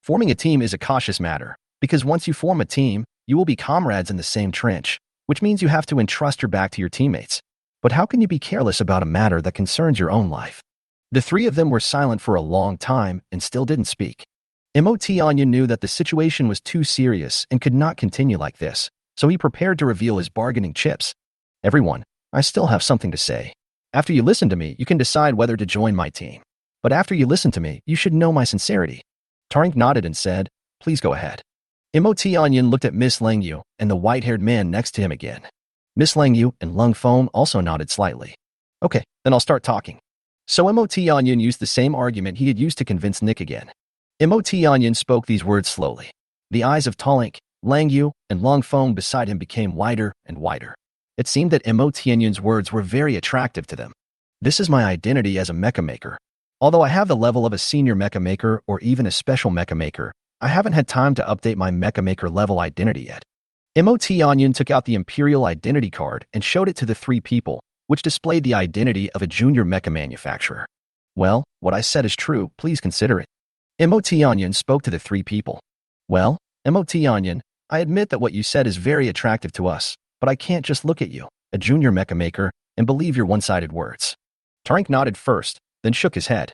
Forming a team is a cautious matter, because once you form a team, you will be comrades in the same trench, which means you have to entrust your back to your teammates. But how can you be careless about a matter that concerns your own life? The three of them were silent for a long time and still didn't speak. Mo-Tianyun knew that the situation was too serious and could not continue like this, so he prepared to reveal his bargaining chips. Everyone, I still have something to say. After you listen to me, you can decide whether to join my team. But after you listen to me, you should know my sincerity. Tarik nodded and said, please go ahead. Mo-Tianyun looked at Miss Langyu and the white-haired man next to him again. Miss Langyu and Long Feng also nodded slightly. Okay, then I'll start talking. So Mo-Tianyun used the same argument he had used to convince Nick again. Mo-Tianyun spoke these words slowly. The eyes of Tarik, Lang Yu and Long Feng beside him became wider and wider. It seemed that Mo Tianyun's words were very attractive to them. This is my identity as a mecha maker. Although I have the level of a senior mecha maker or even a special mecha maker, I haven't had time to update my mecha maker level identity yet. Mo Tianyun took out the Imperial Identity card and showed it to the three people, which displayed the identity of a junior mecha manufacturer. Well, what I said is true, please consider it. Mo Tianyun spoke to the three people. Well, Mo Tianyun, I admit that what you said is very attractive to us, but I can't just look at you, a junior mecha maker, and believe your one-sided words. Tarank nodded first, then shook his head.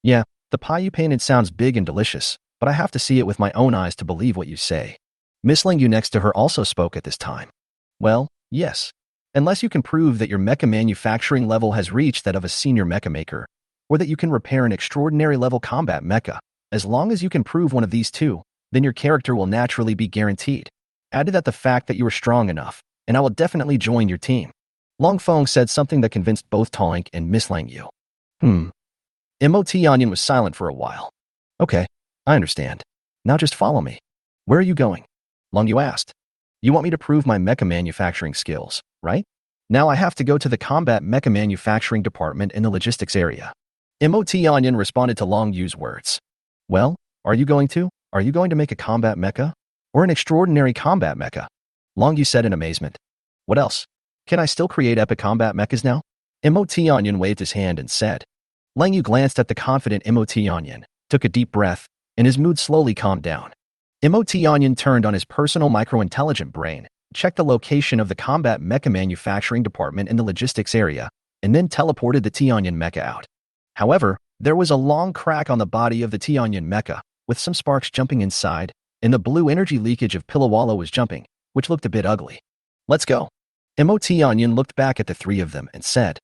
Yeah, the pie you painted sounds big and delicious, but I have to see it with my own eyes to believe what you say. Miss Lang Yu next to her also spoke at this time. Well, yes. Unless you can prove that your mecha manufacturing level has reached that of a senior mecha maker, or that you can repair an extraordinary level combat mecha, as long as you can prove one of these two, then your character will naturally be guaranteed. Add to that the fact that you are strong enough, and I will definitely join your team. Long Feng said something that convinced both Talank and Miss Lang Yu. Mo Tianyun was silent for a while. Okay, I understand. Now just follow me. Where are you going? Long Yu asked. You want me to prove my mecha manufacturing skills, right? Now I have to go to the combat mecha manufacturing department in the logistics area. Mo Tianyun responded to Long Yu's words. Well, are you going to? Are you going to make a combat mecha? Or an extraordinary combat mecha? Long Yu said in amazement. What else? Can I still create epic combat mechas now? Mo Tianyun waved his hand and said. Lang Yu glanced at the confident Mo Tianyun, took a deep breath, and his mood slowly calmed down. Mo Tianyun turned on his personal micro-intelligent brain, checked the location of the combat mecha manufacturing department in the logistics area, and then teleported the Tianyun mecha out. However, there was a long crack on the body of the Tianyun mecha, with some sparks jumping inside, and the blue energy leakage of Pillawala was jumping, which looked a bit ugly. Let's go. Mo Tianyun looked back at the three of them and said.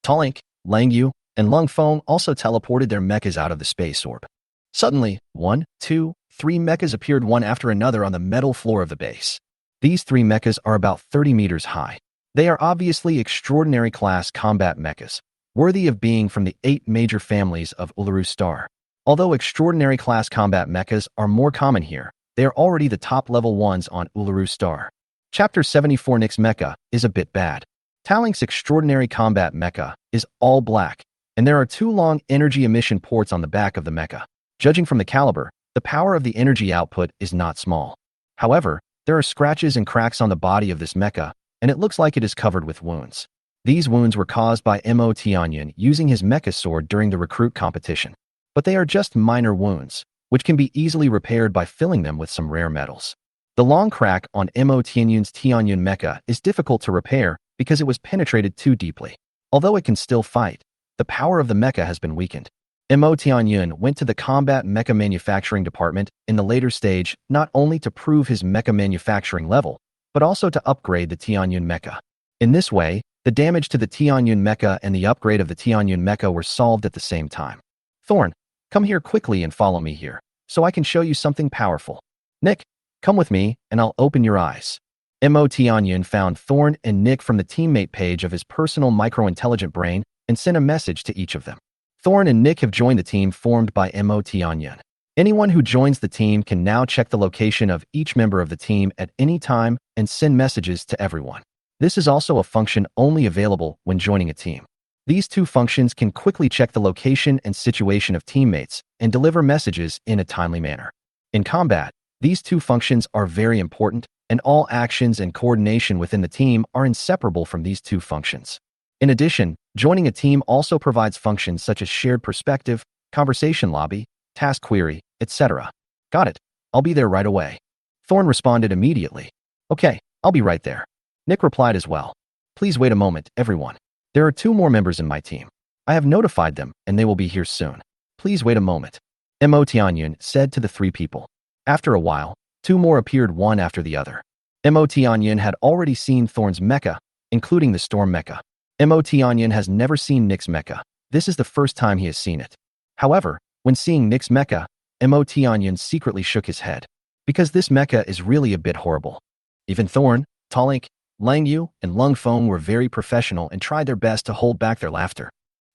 Talank, Lang Yu, and Long Feng also teleported their mechas out of the space orb. Suddenly, 1, 2, 3 mechas appeared one after another on the metal floor of the base. These 3 mechas are about 30 meters high. They are obviously extraordinary class combat mechas, worthy of being from the 8 major families of Uluru Star. Although extraordinary class combat mechas are more common here, they are already the top level ones on Uluru Star. Chapter 74 Nyx Mecha is a bit bad. Talank's extraordinary combat mecha is all black, and there are 2 long energy emission ports on the back of the mecha. Judging from the caliber, the power of the energy output is not small. However, there are scratches and cracks on the body of this mecha, and it looks like it is covered with wounds. These wounds were caused by Mo Tianyun using his mecha sword during the recruit competition. But they are just minor wounds, which can be easily repaired by filling them with some rare metals. The long crack on Mo Tianyun's Tianyun mecha is difficult to repair because it was penetrated too deeply. Although it can still fight, the power of the mecha has been weakened. Mo Tianyun went to the combat mecha manufacturing department in the later stage not only to prove his mecha manufacturing level, but also to upgrade the Tianyun mecha. In this way, the damage to the Tianyun mecha and the upgrade of the Tianyun mecha were solved at the same time. Thorn, come here quickly and follow me here, so I can show you something powerful. Nick, come with me and I'll open your eyes. Mo Tianyun found Thorn and Nick from the teammate page of his personal micro-intelligent brain and sent a message to each of them. Thorn and Nick have joined the team formed by Mo Tianyun. Anyone who joins the team can now check the location of each member of the team at any time and send messages to everyone. This is also a function only available when joining a team. These 2 functions can quickly check the location and situation of teammates and deliver messages in a timely manner. In combat, these 2 functions are very important, and all actions and coordination within the team are inseparable from these 2 functions. In addition, joining a team also provides functions such as shared perspective, conversation lobby, task query, etc. Got it. I'll be there right away. Thorn responded immediately. Okay, I'll be right there. Nick replied as well. Please wait a moment, everyone. There are 2 more members in my team. I have notified them, and they will be here soon. Please wait a moment. Mo Tianyun said to the 3 people. After a while, 2 more appeared one after the other. Mo Tianyun had already seen Thorn's mecha, including the Storm mecha. Mo Tianyun has never seen Nyx mecha. This is the first time he has seen it. However, when seeing Nyx mecha, Mo Tianyun secretly shook his head, because this mecha is really a bit horrible. Even Thorn, Talank, Lang Yu, and Long Feng were very professional and tried their best to hold back their laughter.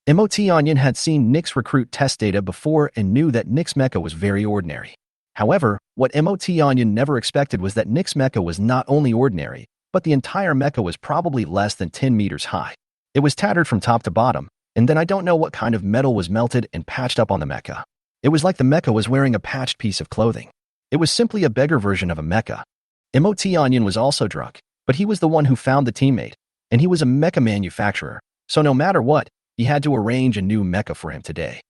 Mo Tianyun had seen Nyx recruit test data before and knew that Nyx mecha was very ordinary. However, what MOT Onion never expected was that Nick's mecha was not only ordinary, but the entire mecha was probably less than 10 meters high. It was tattered from top to bottom, and then I don't know what kind of metal was melted and patched up on the mecha. It was like the mecha was wearing a patched piece of clothing. It was simply a beggar version of a mecha. MOT Onion was also drunk, but he was the one who found the teammate, and he was a mecha manufacturer, so no matter what, he had to arrange a new mecha for him today.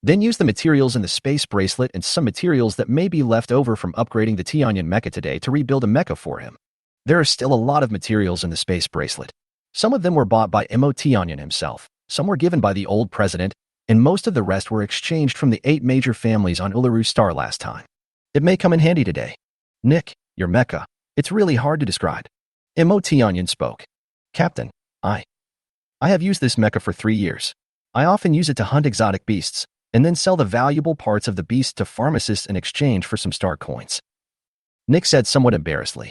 Then use the materials in the space bracelet and some materials that may be left over from upgrading the T-Onion mecha today to rebuild a mecha for him. There are still a lot of materials in the space bracelet. Some of them were bought by MOT Onion himself, some were given by the old president, and most of the rest were exchanged from the 8 major families on Uluru Star last time. It may come in handy today. Nick, your mecha. It's really hard to describe. MOT Onion spoke. Captain, I have used this mecha for 3 years. I often use it to hunt exotic beasts, and then sell the valuable parts of the beast to pharmacists in exchange for some star coins. Nick said somewhat embarrassedly.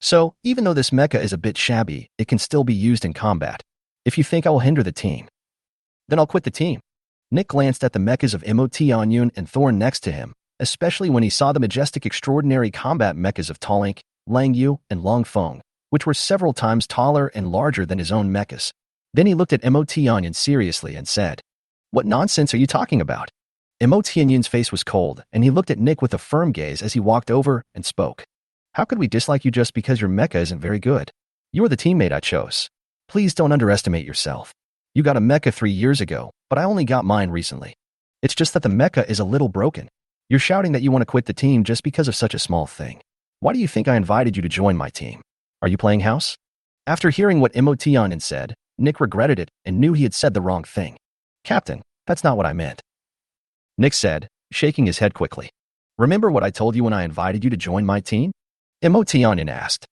So, even though this mecha is a bit shabby, it can still be used in combat. If you think I will hinder the team, then I'll quit the team. Nick glanced at the mechas of MOT Onion and Thorn next to him, especially when he saw the majestic extraordinary combat mechas of Tallink, Lang Yu, and Long Feng, which were several times taller and larger than his own mechas. Then he looked at MOT Onion seriously and said, "What nonsense are you talking about?" MOT Onion's face was cold, and he looked at Nick with a firm gaze as he walked over and spoke. "How could we dislike you just because your mecha isn't very good? You are the teammate I chose. Please don't underestimate yourself. You got a mecha 3 years ago, but I only got mine recently. It's just that the mecha is a little broken. You're shouting that you want to quit the team just because of such a small thing. Why do you think I invited you to join my team? Are you playing house?" After hearing what MOT Onion said, Nick regretted it and knew he had said the wrong thing. "Captain, that's not what I meant," Nick said, shaking his head quickly. "Remember what I told you when I invited you to join my team?" MOT Onion asked.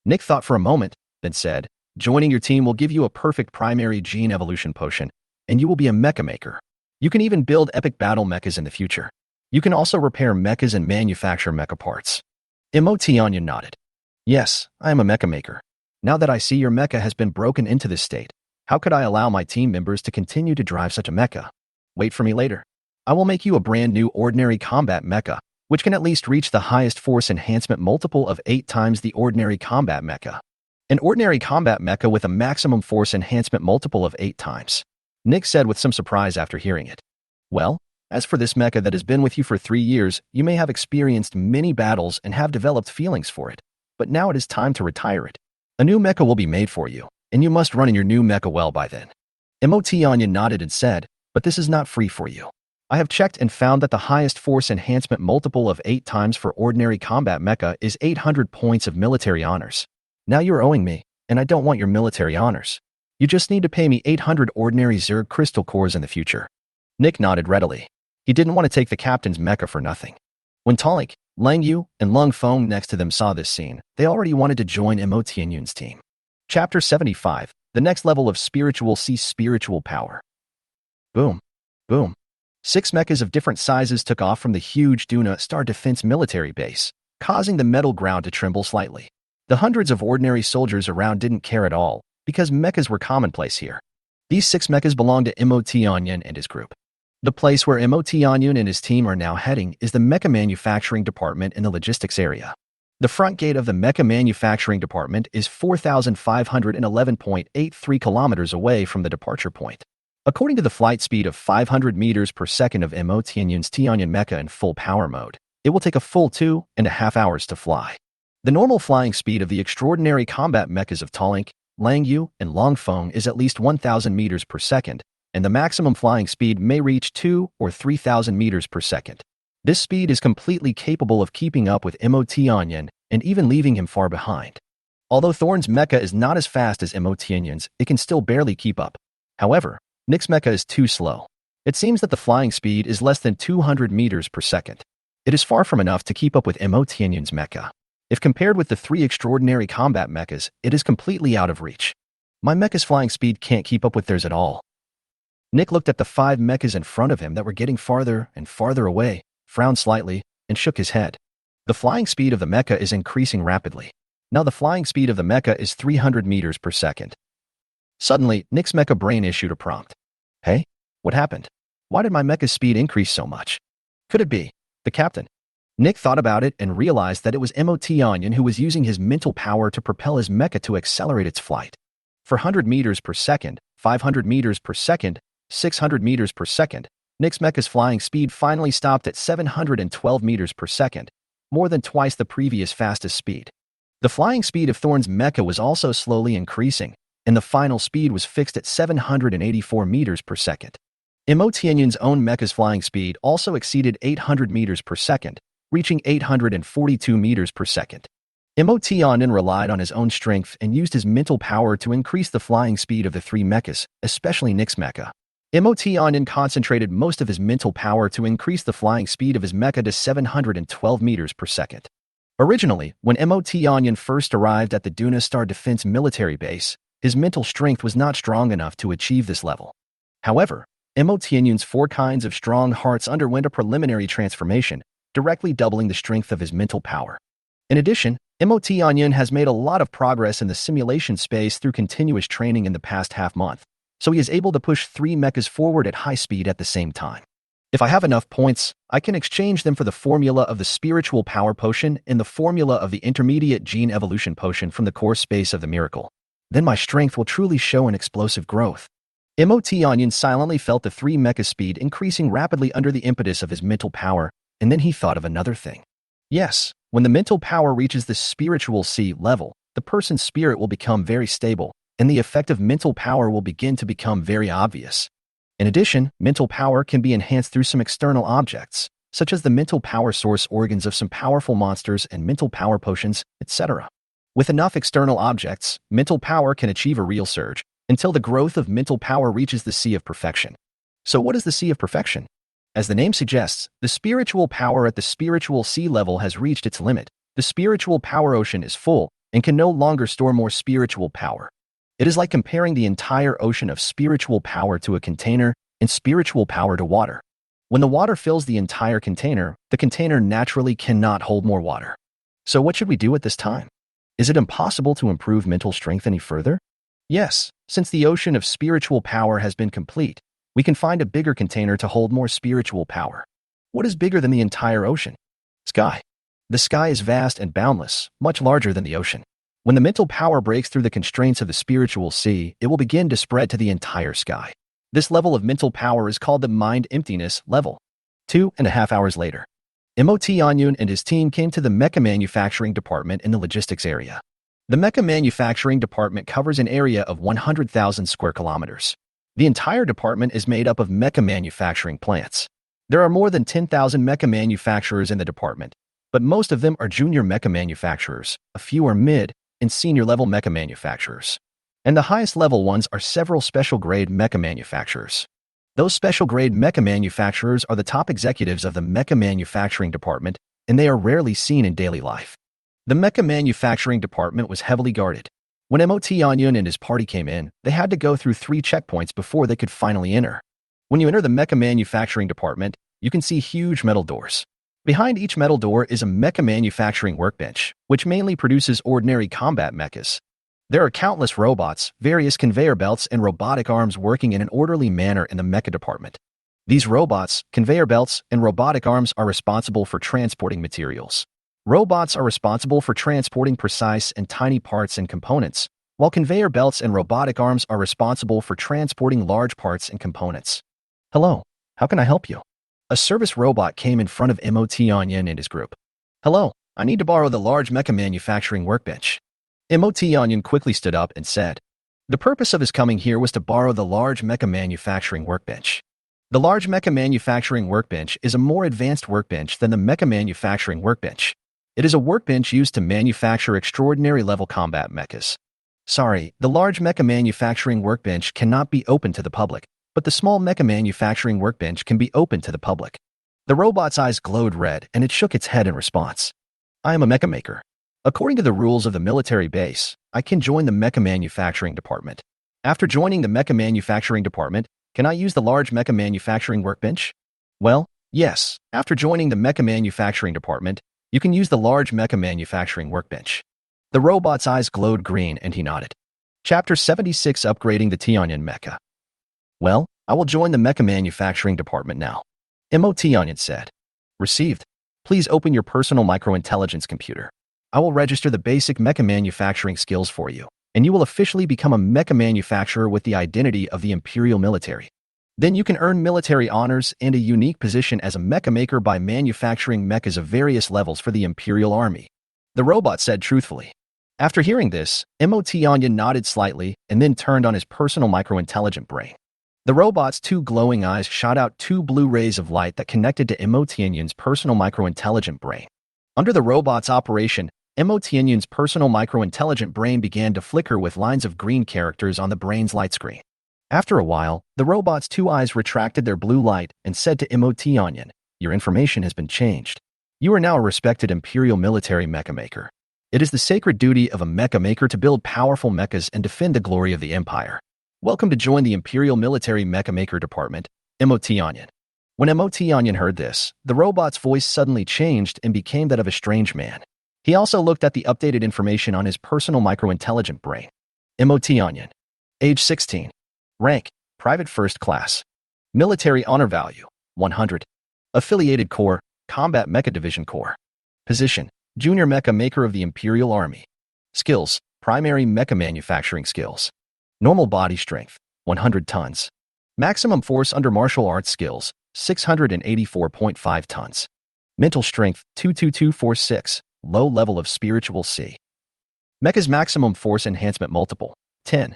Nick thought for a moment, then said, "Joining your team will give you a perfect primary gene evolution potion, and you will be a mecha maker. You can even build epic battle mechas in the future. You can also repair mechas and manufacture mecha parts." MOT Onion nodded. "Yes, I am a mecha maker. Now that I see your mecha has been broken into this state, how could I allow my team members to continue to drive such a mecha? Wait for me later. I will make you a brand new ordinary combat mecha, which can at least reach the highest force enhancement multiple of 8 times the ordinary combat mecha. An ordinary combat mecha with a maximum force enhancement multiple of 8 times. Nick said with some surprise after hearing it. "Well, as for this mecha that has been with you for 3 years, you may have experienced many battles and have developed feelings for it, but now it is time to retire it. A new mecha will be made for you, and you must run in your new mecha well by then." MOT Onion nodded and said, "But this is not free for you. I have checked and found that the highest force enhancement multiple of 8 times for ordinary combat mecha is 800 points of military honors. Now you're owing me, and I don't want your military honors. You just need to pay me 800 ordinary Zerg crystal cores in the future." Nick nodded readily. He didn't want to take the captain's mecha for nothing. When Tallink, Lang Yu, and Long Feng next to them saw this scene, they already wanted to join MOT Onion's team. Chapter 75, The Next Level of Spiritual Sees Spiritual Power. Boom. Boom. 6 mechas of different sizes took off from the huge Duna Star Defense military base, causing the metal ground to tremble slightly. The hundreds of ordinary soldiers around didn't care at all, because mechas were commonplace here. These 6 mechas belonged to MOT Onion and his group. The place where MOT Onion and his team are now heading is the Mecha Manufacturing Department in the logistics area. The front gate of the Mecha Manufacturing Department is 4,511.83 kilometers away from the departure point. According to the flight speed of 500 meters per second of MOT Onion's T-Onion Mecha in full power mode, it will take a full 2.5 hours to fly. The normal flying speed of the extraordinary combat mechas of Tallink, Lang Yu, and Long Feng is at least 1,000 meters per second, and the maximum flying speed may reach 2,000 or 3,000 meters per second. This speed is completely capable of keeping up with MOT Onion and even leaving him far behind. Although Thorn's mecha is not as fast as MOT Onion's, it can still barely keep up. However, Nick's mecha is too slow. It seems that the flying speed is less than 200 meters per second. It is far from enough to keep up with MOT Onion's mecha. If compared with the 3 extraordinary combat mechas, it is completely out of reach. My mecha's flying speed can't keep up with theirs at all. Nick looked at the 5 mechas in front of him that were getting farther and farther away, frowned slightly, and shook his head. The flying speed of the mecha is increasing rapidly. Now the flying speed of the mecha is 300 meters per second. Suddenly, Nick's mecha brain issued a prompt. "Hey, what happened? Why did my mecha's speed increase so much? Could it be the captain?" Nick thought about it and realized that it was MOT Onion who was using his mental power to propel his mecha to accelerate its flight. For 100 meters per second, 500 meters per second, 600 meters per second, Nick's mecha's flying speed finally stopped at 712 meters per second, more than twice the previous fastest speed. The flying speed of Thorn's mecha was also slowly increasing, and the final speed was fixed at 784 meters per second. MOT Onion's own mecha's flying speed also exceeded 800 meters per second, reaching 842 meters per second. MOT Onion relied on his own strength and used his mental power to increase the flying speed of the three mechas, especially Nick's mecha. MOT Onion concentrated most of his mental power to increase the flying speed of his mecha to 712 meters per second. Originally, when MOT Onion first arrived at the Duna Star Defense military base, his mental strength was not strong enough to achieve this level. However, MOT Onion's 4 kinds of strong hearts underwent a preliminary transformation, directly doubling the strength of his mental power. In addition, MOT Onion has made a lot of progress in the simulation space through continuous training in the past half-month, so he is able to push 3 mechas forward at high speed at the same time. If I have enough points, I can exchange them for the formula of the Spiritual Power Potion and the formula of the Intermediate Gene Evolution Potion from the core space of the Miracle. Then my strength will truly show an explosive growth. MOT Onion silently felt the 3 mecha speed increasing rapidly under the impetus of his mental power, and then he thought of another thing. Yes, when the mental power reaches the spiritual C level, the person's spirit will become very stable, and the effect of mental power will begin to become very obvious. In addition, mental power can be enhanced through some external objects, such as the mental power source organs of some powerful monsters and mental power potions, etc. With enough external objects, mental power can achieve a real surge, until the growth of mental power reaches the Sea of Perfection. So what is the Sea of Perfection? As the name suggests, the spiritual power at the spiritual sea level has reached its limit. The spiritual power ocean is full and can no longer store more spiritual power. It is like comparing the entire ocean of spiritual power to a container and spiritual power to water. When the water fills the entire container, the container naturally cannot hold more water. So what should we do at this time? Is it impossible to improve mental strength any further? Yes, since the ocean of spiritual power has been complete, we can find a bigger container to hold more spiritual power. What is bigger than the entire ocean? Sky. The sky is vast and boundless, much larger than the ocean. When the mental power breaks through the constraints of the spiritual sea, it will begin to spread to the entire sky. This level of mental power is called the mind emptiness level. 2.5 hours later, MOT Onion and his team came to the mecha manufacturing department in the logistics area. The mecha manufacturing department covers an area of 100,000 square kilometers. The entire department is made up of mecha manufacturing plants. There are more than 10,000 mecha manufacturers in the department, but most of them are junior mecha manufacturers, a few are mid and senior level mecha manufacturers. And the highest level ones are several special grade mecha manufacturers. Those special grade mecha manufacturers are the top executives of the mecha manufacturing department, and they are rarely seen in daily life. The mecha manufacturing department was heavily guarded. When MOT Onion and his party came in, they had to go through 3 checkpoints before they could finally enter. When you enter the mecha manufacturing department, you can see huge metal doors. Behind each metal door is a mecha manufacturing workbench, which mainly produces ordinary combat mechas. There are countless robots, various conveyor belts, and robotic arms working in an orderly manner in the mecha department. These robots, conveyor belts, and robotic arms are responsible for transporting materials. Robots are responsible for transporting precise and tiny parts and components, while conveyor belts and robotic arms are responsible for transporting large parts and components. Hello, how can I help you? A service robot came in front of MOT Onion and his group. Hello, I need to borrow the large mecha manufacturing workbench. MOT Onion quickly stood up and said, the purpose of his coming here was to borrow the large mecha manufacturing workbench. The large mecha manufacturing workbench is a more advanced workbench than the mecha manufacturing workbench. It is a workbench used to manufacture extraordinary level combat mechas. Sorry, the large mecha manufacturing workbench cannot be open to the public, but the small mecha manufacturing workbench can be open to the public. The robot's eyes glowed red and it shook its head in response. I am a mecha maker. According to the rules of the military base, I can join the mecha manufacturing department. After joining the mecha manufacturing department, can I use the large mecha manufacturing workbench? Well, yes, after joining the mecha manufacturing department, you can use the large mecha manufacturing workbench. The robot's eyes glowed green and he nodded. Chapter 76 Upgrading the T-Onion Mecha. Well, I will join the mecha manufacturing department now. MOT Onion said. Received. Please open your personal microintelligence computer. I will register the basic mecha manufacturing skills for you, and you will officially become a mecha manufacturer with the identity of the Imperial Military. Then you can earn military honors and a unique position as a mecha maker by manufacturing mechas of various levels for the Imperial Army. The robot said truthfully. After hearing this, Onion nodded slightly and then turned on his personal microintelligent brain. The robot's two glowing eyes shot out two blue rays of light that connected to Onion's personal microintelligent brain. Under the robot's operation, Onion's personal microintelligent brain began to flicker with lines of green characters on the brain's light screen. After a while, the robot's two eyes retracted their blue light and said to Onion, "Your information has been changed. You are now a respected Imperial military mecha maker. It is the sacred duty of a mecha maker to build powerful mechas and defend the glory of the Empire. Welcome to join the Imperial Military Mecha Maker Department, Onion." When Onion heard this, the robot's voice suddenly changed and became that of a strange man. He also looked at the updated information on his personal microintelligent brain. Onion. Age 16. Rank, Private First Class. Military Honor Value, 100. Affiliated Corps, Combat Mecha Division Corps. Position, Junior Mecha Maker of the Imperial Army. Skills, Primary Mecha Manufacturing Skills. Normal Body Strength, 100 tons. Maximum Force under Martial Arts Skills, 684.5 tons. Mental Strength, 22246, Low Level of Spiritual C. Mecha's Maximum Force Enhancement Multiple, 10.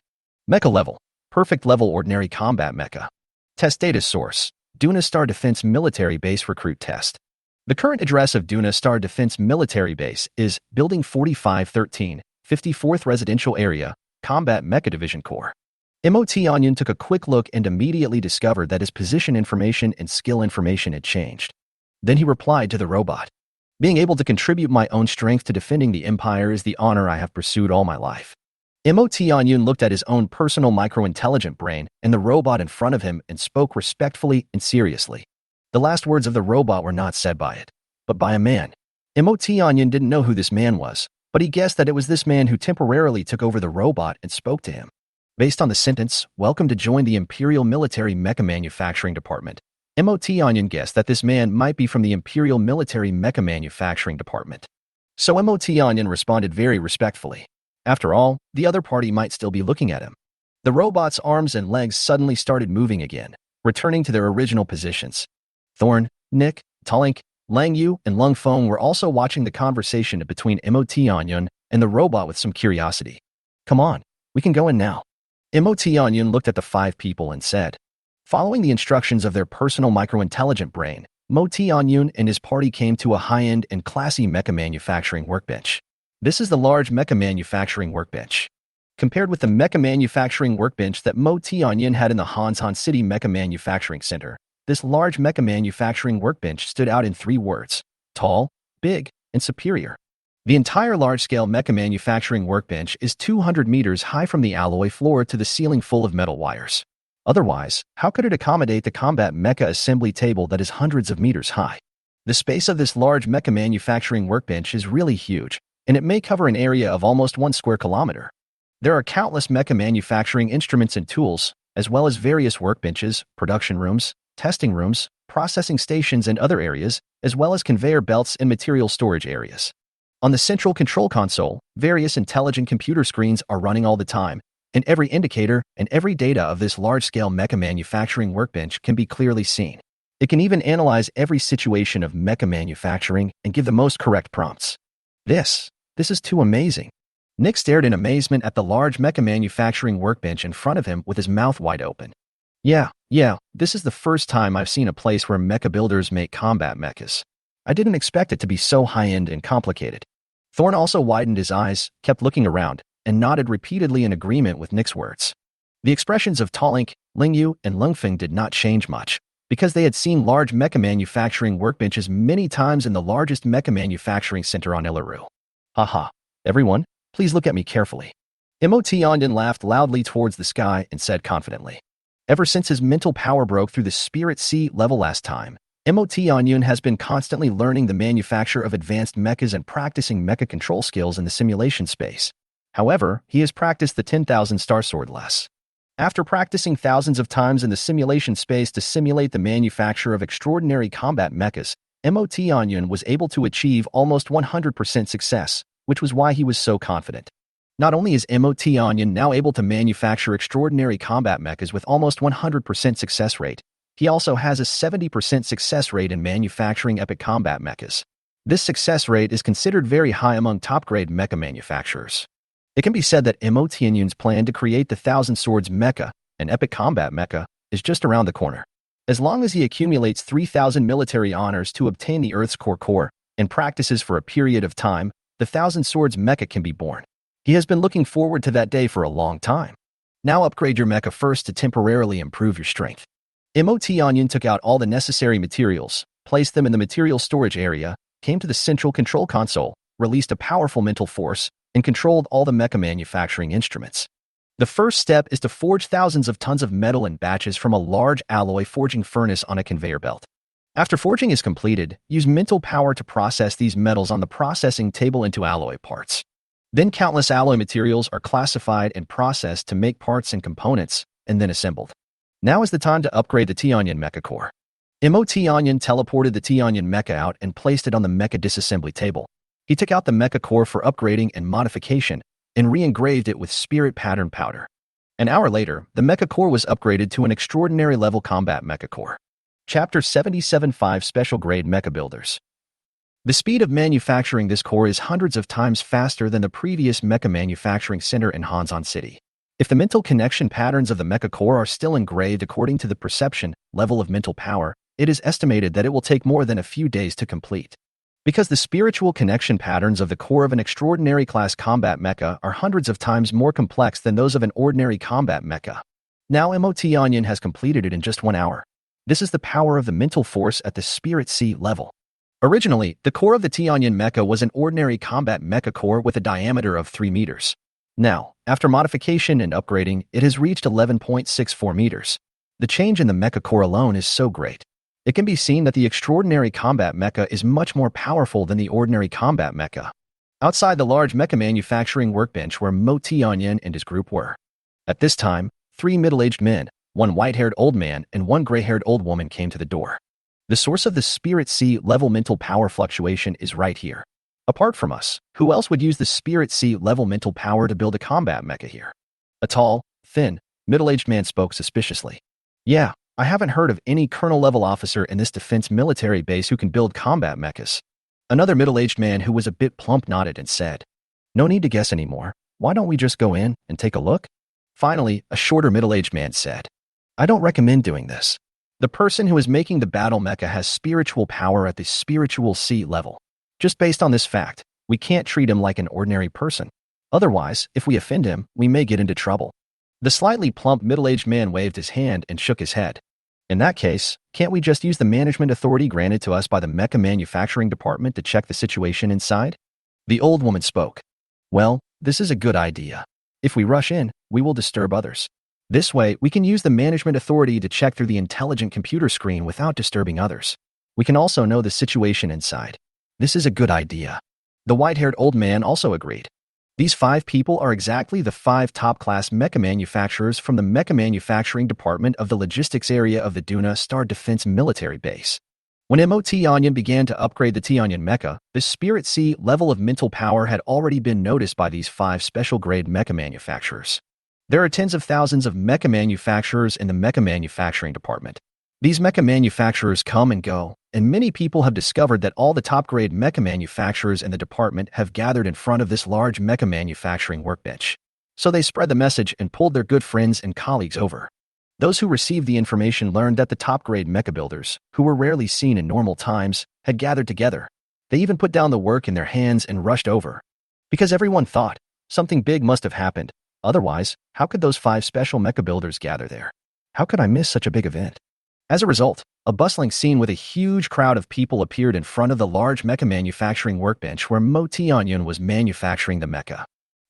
Mecha Level, Perfect Level Ordinary Combat Mecha. Test Data Source, Duna Star Defense Military Base Recruit Test. The current address of Duna Star Defense Military Base is Building 4513, 54th Residential Area, Combat Mecha Division Corps. Onion took a quick look and immediately discovered that his position information and skill information had changed. Then he replied to the robot, "Being able to contribute my own strength to defending the Empire is the honor I have pursued all my life." Onion looked at his own personal microintelligent brain and the robot in front of him and spoke respectfully and seriously. The last words of the robot were not said by it, but by a man. Onion didn't know who this man was, but he guessed that it was this man who temporarily took over the robot and spoke to him. Based on the sentence, "Welcome to join the Imperial Military Mecha Manufacturing Department," Onion guessed that this man might be from the Imperial Military Mecha Manufacturing Department. So Onion responded very respectfully. After all, the other party might still be looking at him. The robot's arms and legs suddenly started moving again, returning to their original positions. Thorn, Nick, Talink, Lang Yu, and Lung Feng were also watching the conversation between Onion and the robot with some curiosity. "Come on, we can go in now." Onion looked at the five people and said, following the instructions of their personal microintelligent brain, Onion and his party came to a high-end and classy mecha manufacturing workbench. This is the large mecha manufacturing workbench. Compared with the mecha manufacturing workbench that Onion had in the Hansan City Mecha Manufacturing Center, this large mecha manufacturing workbench stood out in 3 words: tall, big, and superior. The entire large-scale mecha manufacturing workbench is 200 meters high from the alloy floor to the ceiling full of metal wires. Otherwise, how could it accommodate the combat mecha assembly table that is hundreds of meters high? The space of this large mecha manufacturing workbench is really huge, and it may cover an area of almost 1 square kilometer. There are countless mecha manufacturing instruments and tools, as well as various workbenches, production rooms, testing rooms, processing stations, and other areas, as well as conveyor belts and material storage areas. On the central control console, various intelligent computer screens are running all the time, and every indicator and every data of this large-scale mecha manufacturing workbench can be clearly seen. It can even analyze every situation of mecha manufacturing and give the most correct prompts. This is too amazing. Nick stared in amazement at the large mecha manufacturing workbench in front of him with his mouth wide open. Yeah, this is the first time I've seen a place where mecha builders make combat mechas. I didn't expect it to be so high-end and complicated. Thorn also widened his eyes, kept looking around, and nodded repeatedly in agreement with Nick's words. The expressions of Talink, Lingyu, and Lungfeng did not change much, because they had seen large mecha manufacturing workbenches many times in the largest mecha manufacturing center on Ilaru. Haha, everyone, please look at me carefully. Onion laughed loudly towards the sky and said confidently. Ever since his mental power broke through the Spirit C level last time, Onion has been constantly learning the manufacture of advanced mechas and practicing mecha control skills in the simulation space. However, he has practiced the 10,000 Star Sword less. After practicing thousands of times in the simulation space to simulate the manufacture of extraordinary combat mechas, MOT Onion was able to achieve almost 100% success, which was why he was so confident. Not only is MOT Onion now able to manufacture extraordinary combat mechas with almost 100% success rate, he also has a 70% success rate in manufacturing epic combat mechas. This success rate is considered very high among top-grade mecha manufacturers. It can be said that MOT Onion's plan to create the Thousand Swords mecha, an epic combat mecha, is just around the corner. As long as he accumulates 3,000 military honors to obtain the Earth's core and practices for a period of time, the Thousand Swords mecha can be born. He has been looking forward to that day for a long time. Now upgrade your mecha first to temporarily improve your strength. MOT Onion took out all the necessary materials, placed them in the material storage area, came to the central control console, released a powerful mental force, and controlled all the mecha manufacturing instruments. The first step is to forge thousands of tons of metal in batches from a large alloy forging furnace on a conveyor belt. After forging is completed, use mental power to process these metals on the processing table into alloy parts. Then countless alloy materials are classified and processed to make parts and components, and then assembled. Now is the time to upgrade the T-Onion Mecha Core. MOT Onion teleported the T-Onion Mecha out and placed it on the mecha disassembly table. He took out the Mecha Core for upgrading and modification, and re-engraved it with Spirit Pattern Powder. An hour later, the Mecha Core was upgraded to an extraordinary level combat Mecha Core. Chapter 77-5 Special Grade Mecha Builders. The speed of manufacturing this core is hundreds of times faster than the previous mecha manufacturing center in Hanzon City. If the mental connection patterns of the Mecha Core are still engraved according to the perception level of mental power, it is estimated that it will take more than a few days to complete. Because the spiritual connection patterns of the core of an extraordinary class combat mecha are hundreds of times more complex than those of an ordinary combat mecha. Now MOT Onion has completed it in just 1 hour. This is the power of the mental force at the Spirit C level. Originally, the core of the T-Onion mecha was an ordinary combat mecha core with a diameter of 3 meters. Now, after modification and upgrading, it has reached 11.64 meters. The change in the mecha core alone is so great. It can be seen that the extraordinary combat mecha is much more powerful than the ordinary combat mecha. Outside the large mecha manufacturing workbench where MOT Onion and his group were. At this time, 3 middle-aged men, 1 white-haired old man, and 1 gray-haired old woman came to the door. The source of the Spirit C level mental power fluctuation is right here. Apart from us, who else would use the Spirit C level mental power to build a combat mecha here? A tall, thin, middle-aged man spoke suspiciously. Yeah, I haven't heard of any colonel-level officer in this defense military base who can build combat mechas. Another middle-aged man who was a bit plump nodded and said, No need to guess anymore. Why don't we just go in and take a look? Finally, a shorter middle-aged man said, I don't recommend doing this. The person who is making the battle mecha has spiritual power at the spiritual C level. Just based on this fact, we can't treat him like an ordinary person. Otherwise, if we offend him, we may get into trouble. The slightly plump middle-aged man waved his hand and shook his head. In that case, can't we just use the management authority granted to us by the mecha manufacturing department to check the situation inside? The old woman spoke. Well, this is a good idea. If we rush in, we will disturb others. This way, we can use the management authority to check through the intelligent computer screen without disturbing others. We can also know the situation inside. This is a good idea. The white-haired old man also agreed. These 5 people are exactly the 5 top-class mecha manufacturers from the mecha manufacturing department of the logistics area of the Duna Star Defense military base. When MOT Onion began to upgrade the T-Onion mecha, the Spirit C level of mental power had already been noticed by these 5 special-grade mecha manufacturers. There are tens of thousands of mecha manufacturers in the mecha manufacturing department. These mecha manufacturers come and go, and many people have discovered that all the top-grade mecha manufacturers in the department have gathered in front of this large mecha manufacturing workbench. So they spread the message and pulled their good friends and colleagues over. Those who received the information learned that the top-grade mecha builders, who were rarely seen in normal times, had gathered together. They even put down the work in their hands and rushed over. Because everyone thought, something big must have happened. Otherwise, how could those 5 special mecha builders gather there? How could I miss such a big event? As a result, a bustling scene with a huge crowd of people appeared in front of the large mecha manufacturing workbench where MOT Onion was manufacturing the mecha.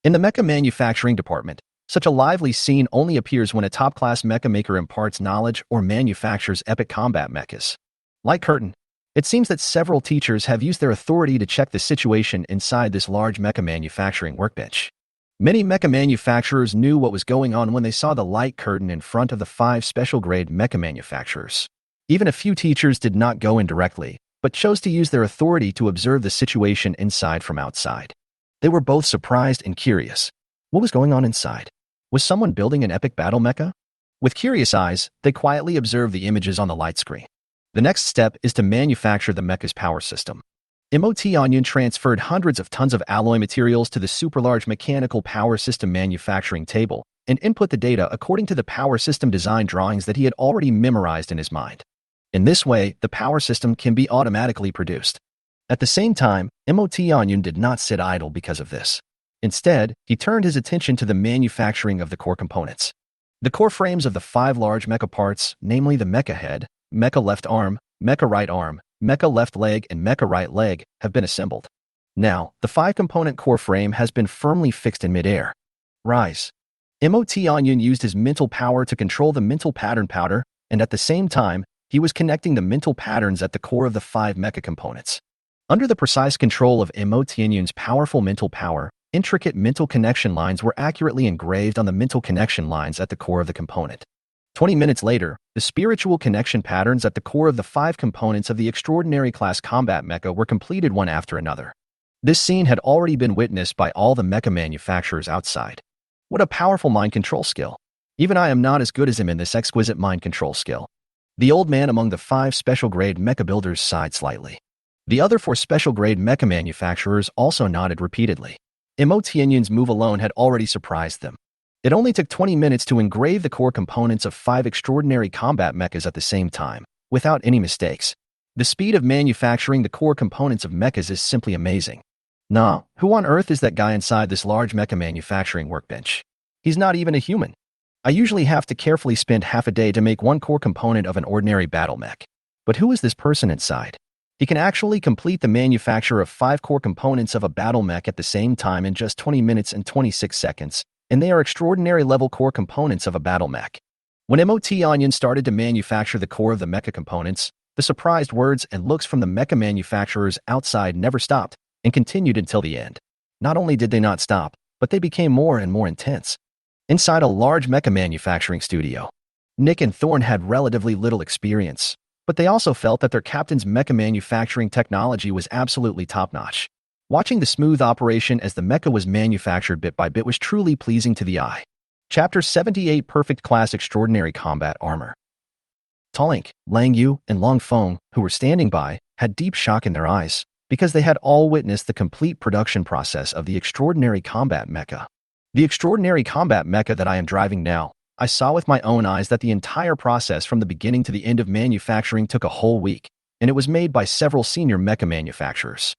In the mecha manufacturing department, such a lively scene only appears when a top-class mecha maker imparts knowledge or manufactures epic combat mechas. Like Curtin, it seems that several teachers have used their authority to check the situation inside this large mecha manufacturing workbench. Many mecha manufacturers knew what was going on when they saw the light curtain in front of the 5 special-grade mecha manufacturers. Even a few teachers did not go in directly, but chose to use their authority to observe the situation inside from outside. They were both surprised and curious. What was going on inside? Was someone building an epic battle mecha? With curious eyes, they quietly observed the images on the light screen. The next step is to manufacture the mecha's power system. MOT Onion transferred hundreds of tons of alloy materials to the super-large mechanical power system manufacturing table and input the data according to the power system design drawings that he had already memorized in his mind. In this way, the power system can be automatically produced. At the same time, MOT Onion did not sit idle because of this. Instead, he turned his attention to the manufacturing of the core components. The core frames of the 5 large mecha parts, namely the mecha head, mecha left arm, mecha right arm, mecha left leg, and mecha right leg, have been assembled. Now, the 5-component core frame has been firmly fixed in midair. Rise. MOT Onion used his mental power to control the mental pattern powder, and at the same time, he was connecting the mental patterns at the core of the 5 mecha components. Under the precise control of MOT Onion's powerful mental power, intricate mental connection lines were accurately engraved on the mental connection lines at the core of the component. 20 minutes later, the spiritual connection patterns at the core of the 5 components of the extraordinary class combat mecha were completed one after another. This scene had already been witnessed by all the mecha manufacturers outside. What a powerful mind control skill. Even I am not as good as him in this exquisite mind control skill. The old man among the 5 special-grade mecha builders sighed slightly. The other 4 special-grade mecha manufacturers also nodded repeatedly. MOT Onion's move alone had already surprised them. It only took 20 minutes to engrave the core components of 5 extraordinary combat mechas at the same time, without any mistakes. The speed of manufacturing the core components of mechas is simply amazing. Nah, who on earth is that guy inside this large mecha manufacturing workbench? He's not even a human. I usually have to carefully spend half a day to make one core component of an ordinary battle mech. But who is this person inside? He can actually complete the manufacture of 5 core components of a battle mech at the same time in just 20 minutes and 26 seconds, and they are extraordinary level core components of a battle mech. When MOT Onion started to manufacture the core of the mecha components, the surprised words and looks from the mecha manufacturers outside never stopped and continued until the end. Not only did they not stop, but they became more and more intense. Inside a large mecha manufacturing studio, Nick and Thorn had relatively little experience, but they also felt that their captain's mecha manufacturing technology was absolutely top-notch. Watching the smooth operation as the mecha was manufactured bit by bit was truly pleasing to the eye. Chapter 78 Perfect Class Extraordinary Combat Armor. Tolink, Lang Yu, and Long Feng, who were standing by, had deep shock in their eyes, because they had all witnessed the complete production process of the extraordinary combat mecha. The extraordinary combat mecha that I am driving now, I saw with my own eyes that the entire process from the beginning to the end of manufacturing took a whole week, and it was made by several senior mecha manufacturers.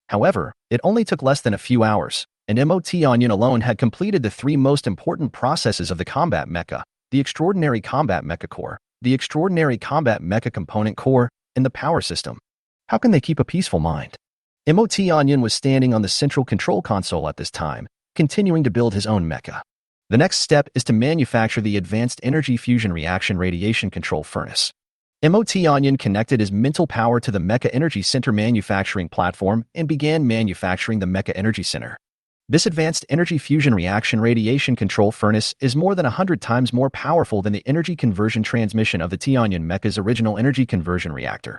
However, it only took less than a few hours, and MOT Onion alone had completed the 3 most important processes of the combat mecha: the extraordinary combat mecha core, the extraordinary combat mecha component core, and the power system. How can they keep a peaceful mind? MOT Onion was standing on the central control console at this time, continuing to build his own mecha. The next step is to manufacture the Advanced Energy Fusion Reaction Radiation Control Furnace. MOT Onion connected his mental power to the Mecha Energy Center manufacturing platform and began manufacturing the Mecha Energy Center. This Advanced Energy Fusion Reaction Radiation Control Furnace is more than 100 times more powerful than the energy conversion transmission of the T-Onion Mecha's original energy conversion reactor.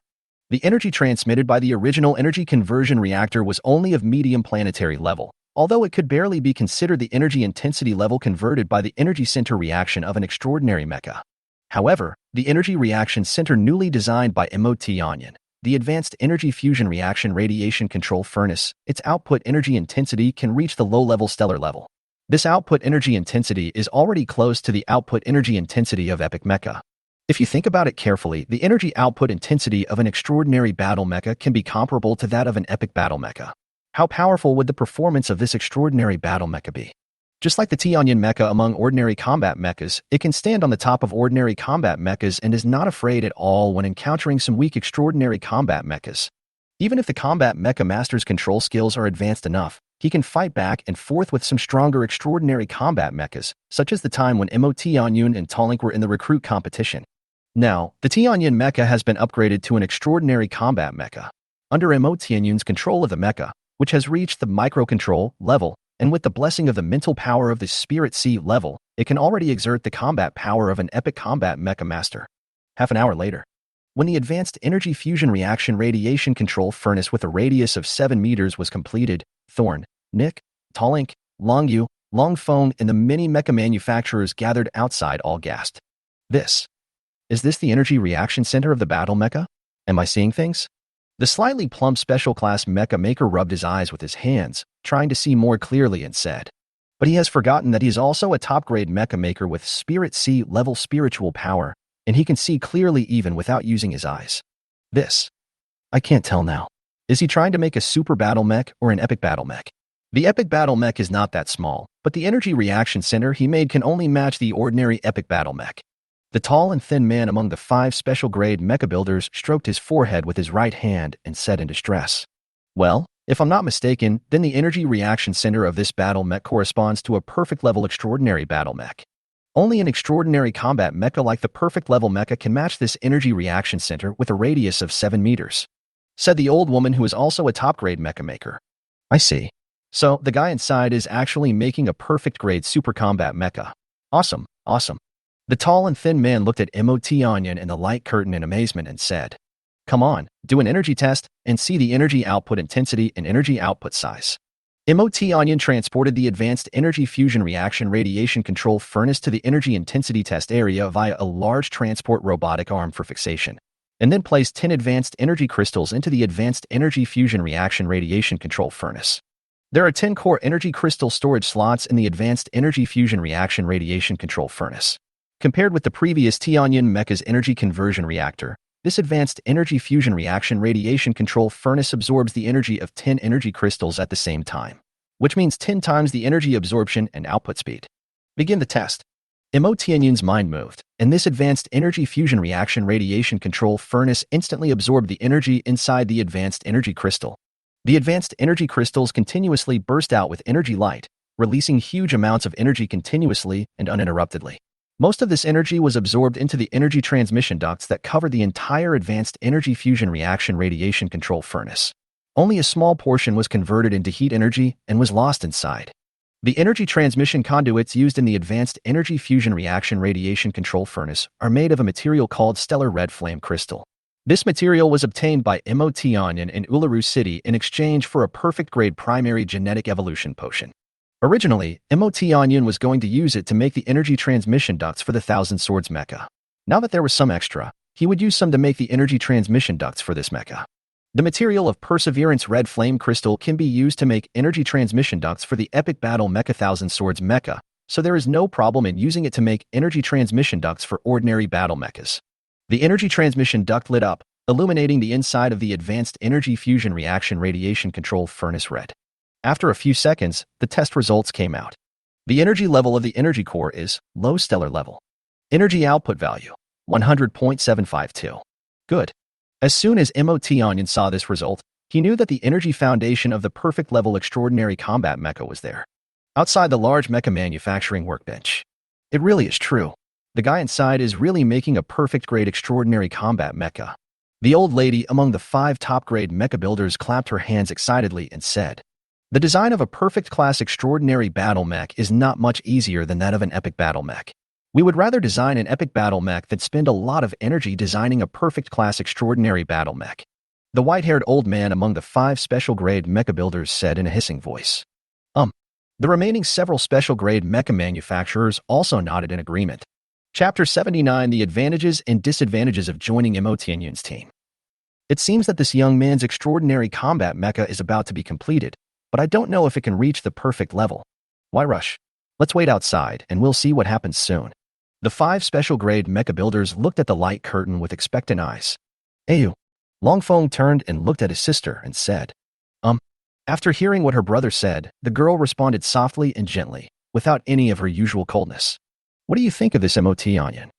The energy transmitted by the original energy conversion reactor was only of medium planetary level, although it could barely be considered the energy intensity level converted by the energy center reaction of an extraordinary mecha. However, the energy reaction center newly designed by MOT Onion, the Advanced Energy Fusion Reaction Radiation Control Furnace, its output energy intensity can reach the low-level stellar level. This output energy intensity is already close to the output energy intensity of Epic Mecha. If you think about it carefully, the energy output intensity of an extraordinary battle mecha can be comparable to that of an epic battle mecha. How powerful would the performance of this extraordinary battle mecha be? Just like the T-Onion mecha among ordinary combat mechas, it can stand on the top of ordinary combat mechas and is not afraid at all when encountering some weak extraordinary combat mechas. Even if the combat mecha master's control skills are advanced enough, he can fight back and forth with some stronger extraordinary combat mechas, such as the time when MOT Onion and Tolink were in the recruit competition. Now, the T-Onion mecha has been upgraded to an extraordinary combat mecha. Under MOT Onion's control of the mecha, which has reached the micro-control level, and with the blessing of the mental power of the Spirit Sea level, it can already exert the combat power of an epic combat mecha master. Half an hour later, When the Advanced Energy Fusion Reaction Radiation Control Furnace with a radius of 7 meters was completed, Thorn, Nick, Tallink, Longyu, Longfeng, and the many mecha manufacturers gathered outside all gasped. Is this the energy reaction center of the battle mecha? Am I seeing things? The slightly plump special class mecha maker rubbed his eyes with his hands, trying to see more clearly, and said, but he has forgotten that he is also a top-grade mecha maker with Spirit C level spiritual power, and he can see clearly even without using his eyes. I can't tell now. Is he trying to make a super battle mech or an epic battle mech? The epic battle mech is not that small, but the energy reaction center he made can only match the ordinary epic battle mech. The tall and thin man among the 5 special-grade mecha builders stroked his forehead with his right hand and said in distress, well, if I'm not mistaken, then the energy reaction center of this battle mech corresponds to a perfect level extraordinary battle mech. Only an extraordinary combat mecha like the perfect level mecha can match this energy reaction center with a radius of 7 meters, said the old woman who is also a top-grade mecha maker. I see. So, the guy inside is actually making a perfect-grade super combat mecha. Awesome, awesome. The tall and thin man looked at MOT Onion and the light curtain in amazement and said, come on, do an energy test and see the energy output intensity and energy output size. MOT Onion transported the Advanced Energy Fusion Reaction Radiation Control Furnace to the energy intensity test area via a large transport robotic arm for fixation, and then placed 10 advanced energy crystals into the Advanced Energy Fusion Reaction Radiation Control Furnace. There are 10 core energy crystal storage slots in the Advanced Energy Fusion Reaction Radiation Control Furnace. Compared with the previous T-Onion Mecha's energy conversion reactor, this Advanced Energy Fusion Reaction Radiation Control Furnace absorbs the energy of 10 energy crystals at the same time, which means 10 times the energy absorption and output speed. Begin the test. MOT Onion's mind moved, and this Advanced Energy Fusion Reaction Radiation Control Furnace instantly absorbed the energy inside the Advanced Energy Crystal. The Advanced Energy Crystals continuously burst out with energy light, releasing huge amounts of energy continuously and uninterruptedly. Most of this energy was absorbed into the energy transmission ducts that covered the entire Advanced Energy Fusion Reaction Radiation Control Furnace. Only a small portion was converted into heat energy and was lost inside. The energy transmission conduits used in the Advanced Energy Fusion Reaction Radiation Control Furnace are made of a material called Stellar Red Flame Crystal. This material was obtained by MOT Onion in Uluru City in exchange for a perfect-grade primary genetic evolution potion. Originally, MOT Onion was going to use it to make the energy transmission ducts for the Thousand Swords mecha. Now that there was some extra, he would use some to make the energy transmission ducts for this mecha. The material of Perseverance Red Flame Crystal can be used to make energy transmission ducts for the Epic Battle Mecha Thousand Swords mecha, so there is no problem in using it to make energy transmission ducts for ordinary battle mechas. The energy transmission duct lit up, illuminating the inside of the Advanced Energy Fusion Reaction Radiation Control Furnace red. After a few seconds, the test results came out. The energy level of the energy core is low stellar level. Energy output value, 100.752. Good. As soon as MOT Onion saw this result, he knew that the energy foundation of the perfect level extraordinary combat mecha was there. Outside the large mecha manufacturing workbench. It really is true. The guy inside is really making a perfect grade extraordinary combat mecha. The old lady among the 5 top-grade mecha builders clapped her hands excitedly and said, the design of a perfect class extraordinary battle mech is not much easier than that of an epic battle mech. We would rather design an epic battle mech than spend a lot of energy designing a perfect class extraordinary battle mech. The white-haired old man among the 5 special-grade mecha builders said in a hissing voice. The remaining several special-grade mecha manufacturers also nodded in agreement. Chapter 79: The Advantages and Disadvantages of Joining MOT Onion's team. It seems that this young man's extraordinary combat mecha is about to be completed, but I don't know if it can reach the perfect level. Why rush? Let's wait outside, and we'll see what happens soon. The 5 special-grade mecha builders looked at the light curtain with expectant eyes. Ayu. Longfeng turned and looked at his sister and said, After hearing what her brother said, the girl responded softly and gently, without any of her usual coldness. What do you think of this MOT Onion?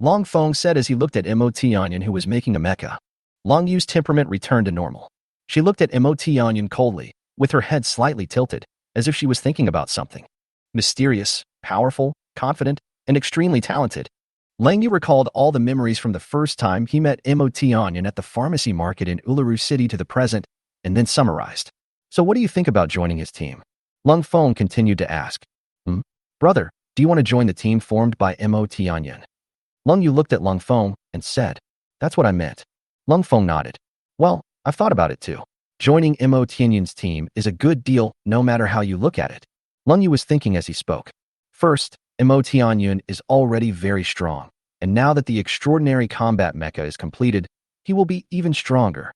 Longfeng said as he looked at MOT Onion who was making a mecha. Longyu's temperament returned to normal. She looked at MOT Onion coldly, with her head slightly tilted, as if she was thinking about something. Mysterious, powerful, confident, and extremely talented. Langyu recalled all the memories from the first time he met MOT Onion at the pharmacy market in Uluru City to the present, and then summarized. So what do you think about joining his team? Longfeng continued to ask. Brother, do you want to join the team formed by MOT Onion? Longyu looked at Longfeng and said, That's what I meant. Lung Feng nodded. Well, I've thought about it too. Joining Mo Tianyun's team is a good deal no matter how you look at it. Lung Yu was thinking as he spoke. First, Mo Tianyun is already very strong, and now that the extraordinary combat mecha is completed, he will be even stronger.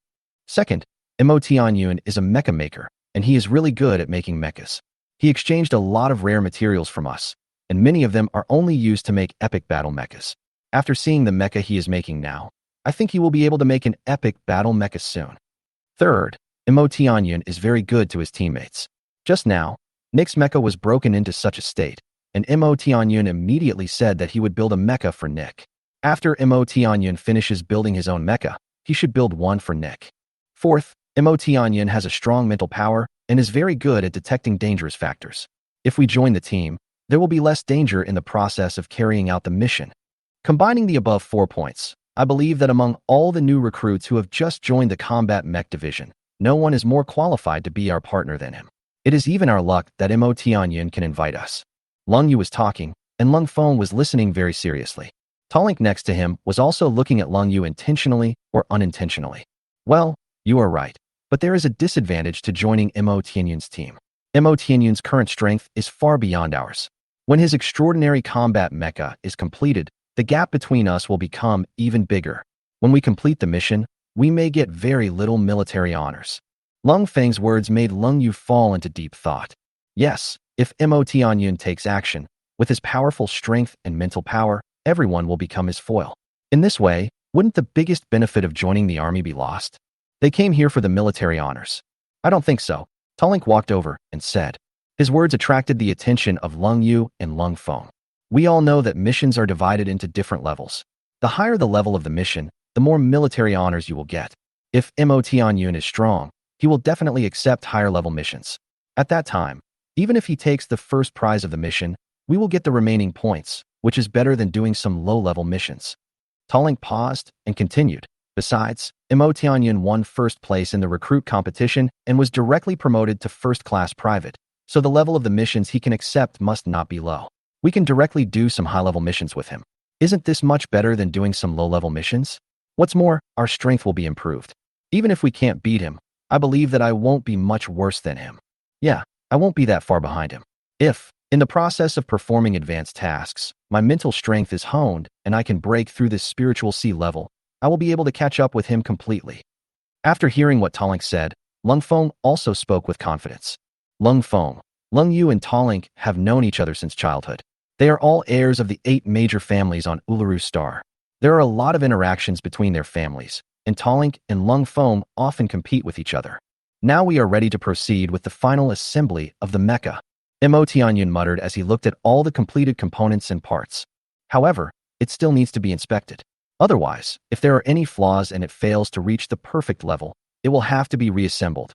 Second, Mo Tianyun is a mecha maker, and he is really good at making mechas. He exchanged a lot of rare materials from us, and many of them are only used to make epic battle mechas. After seeing the mecha he is making now, I think he will be able to make an epic battle mecha soon. Third, Mo Tianyun is very good to his teammates. Just now, Nick's mecha was broken into such a state, and Mo Tianyun immediately said that he would build a mecha for Nick. After Mo Tianyun finishes building his own mecha, he should build one for Nick. Fourth, Mo Tianyun has a strong mental power and is very good at detecting dangerous factors. If we join the team, there will be less danger in the process of carrying out the mission. Combining the above 4 points, I believe that among all the new recruits who have just joined the combat mech division, no one is more qualified to be our partner than him. It is even our luck that Mo Tianyun can invite us. Lung Yu was talking, and Lung Feng was listening very seriously. Talink next to him was also looking at Lung Yu intentionally or unintentionally. Well, you are right, but there is a disadvantage to joining Mo Tianyun's team. Mo Tianyun's current strength is far beyond ours. When his extraordinary combat mecha is completed, the gap between us will become even bigger. When we complete the mission, we may get very little military honors. Lung Feng's words made Lung Yu fall into deep thought. Yes, if Mo Tianyun takes action, with his powerful strength and mental power, everyone will become his foil. In this way, wouldn't the biggest benefit of joining the army be lost? They came here for the military honors. I don't think so. Talink walked over and said. His words attracted the attention of Lung Yu and Lung Feng. We all know that missions are divided into different levels. The higher the level of the mission, the more military honors you will get. If Mo Tianyun is strong, he will definitely accept higher level missions. At that time, even if he takes the first prize of the mission, we will get the remaining points, which is better than doing some low-level missions. Talink paused and continued. Besides, Mo Tianyun won first place in the recruit competition and was directly promoted to first-class private, so the level of the missions he can accept must not be low. We can directly do some high-level missions with him. Isn't this much better than doing some low-level missions? What's more, our strength will be improved. Even if we can't beat him, I believe that I won't be much worse than him. Yeah, I won't be that far behind him. If, in the process of performing advanced tasks, my mental strength is honed and I can break through this spiritual sea level, I will be able to catch up with him completely. After hearing what Talink said, Lung Feng also spoke with confidence. Lung Feng, Lung Yu and Talink have known each other since childhood. They are all heirs of the 8 major families on Uluru Star. There are a lot of interactions between their families, and Talink and Lung Feng often compete with each other. Now we are ready to proceed with the final assembly of the mecha. Mo Tianyun muttered as he looked at all the completed components and parts. However, it still needs to be inspected. Otherwise, if there are any flaws and it fails to reach the perfect level, it will have to be reassembled.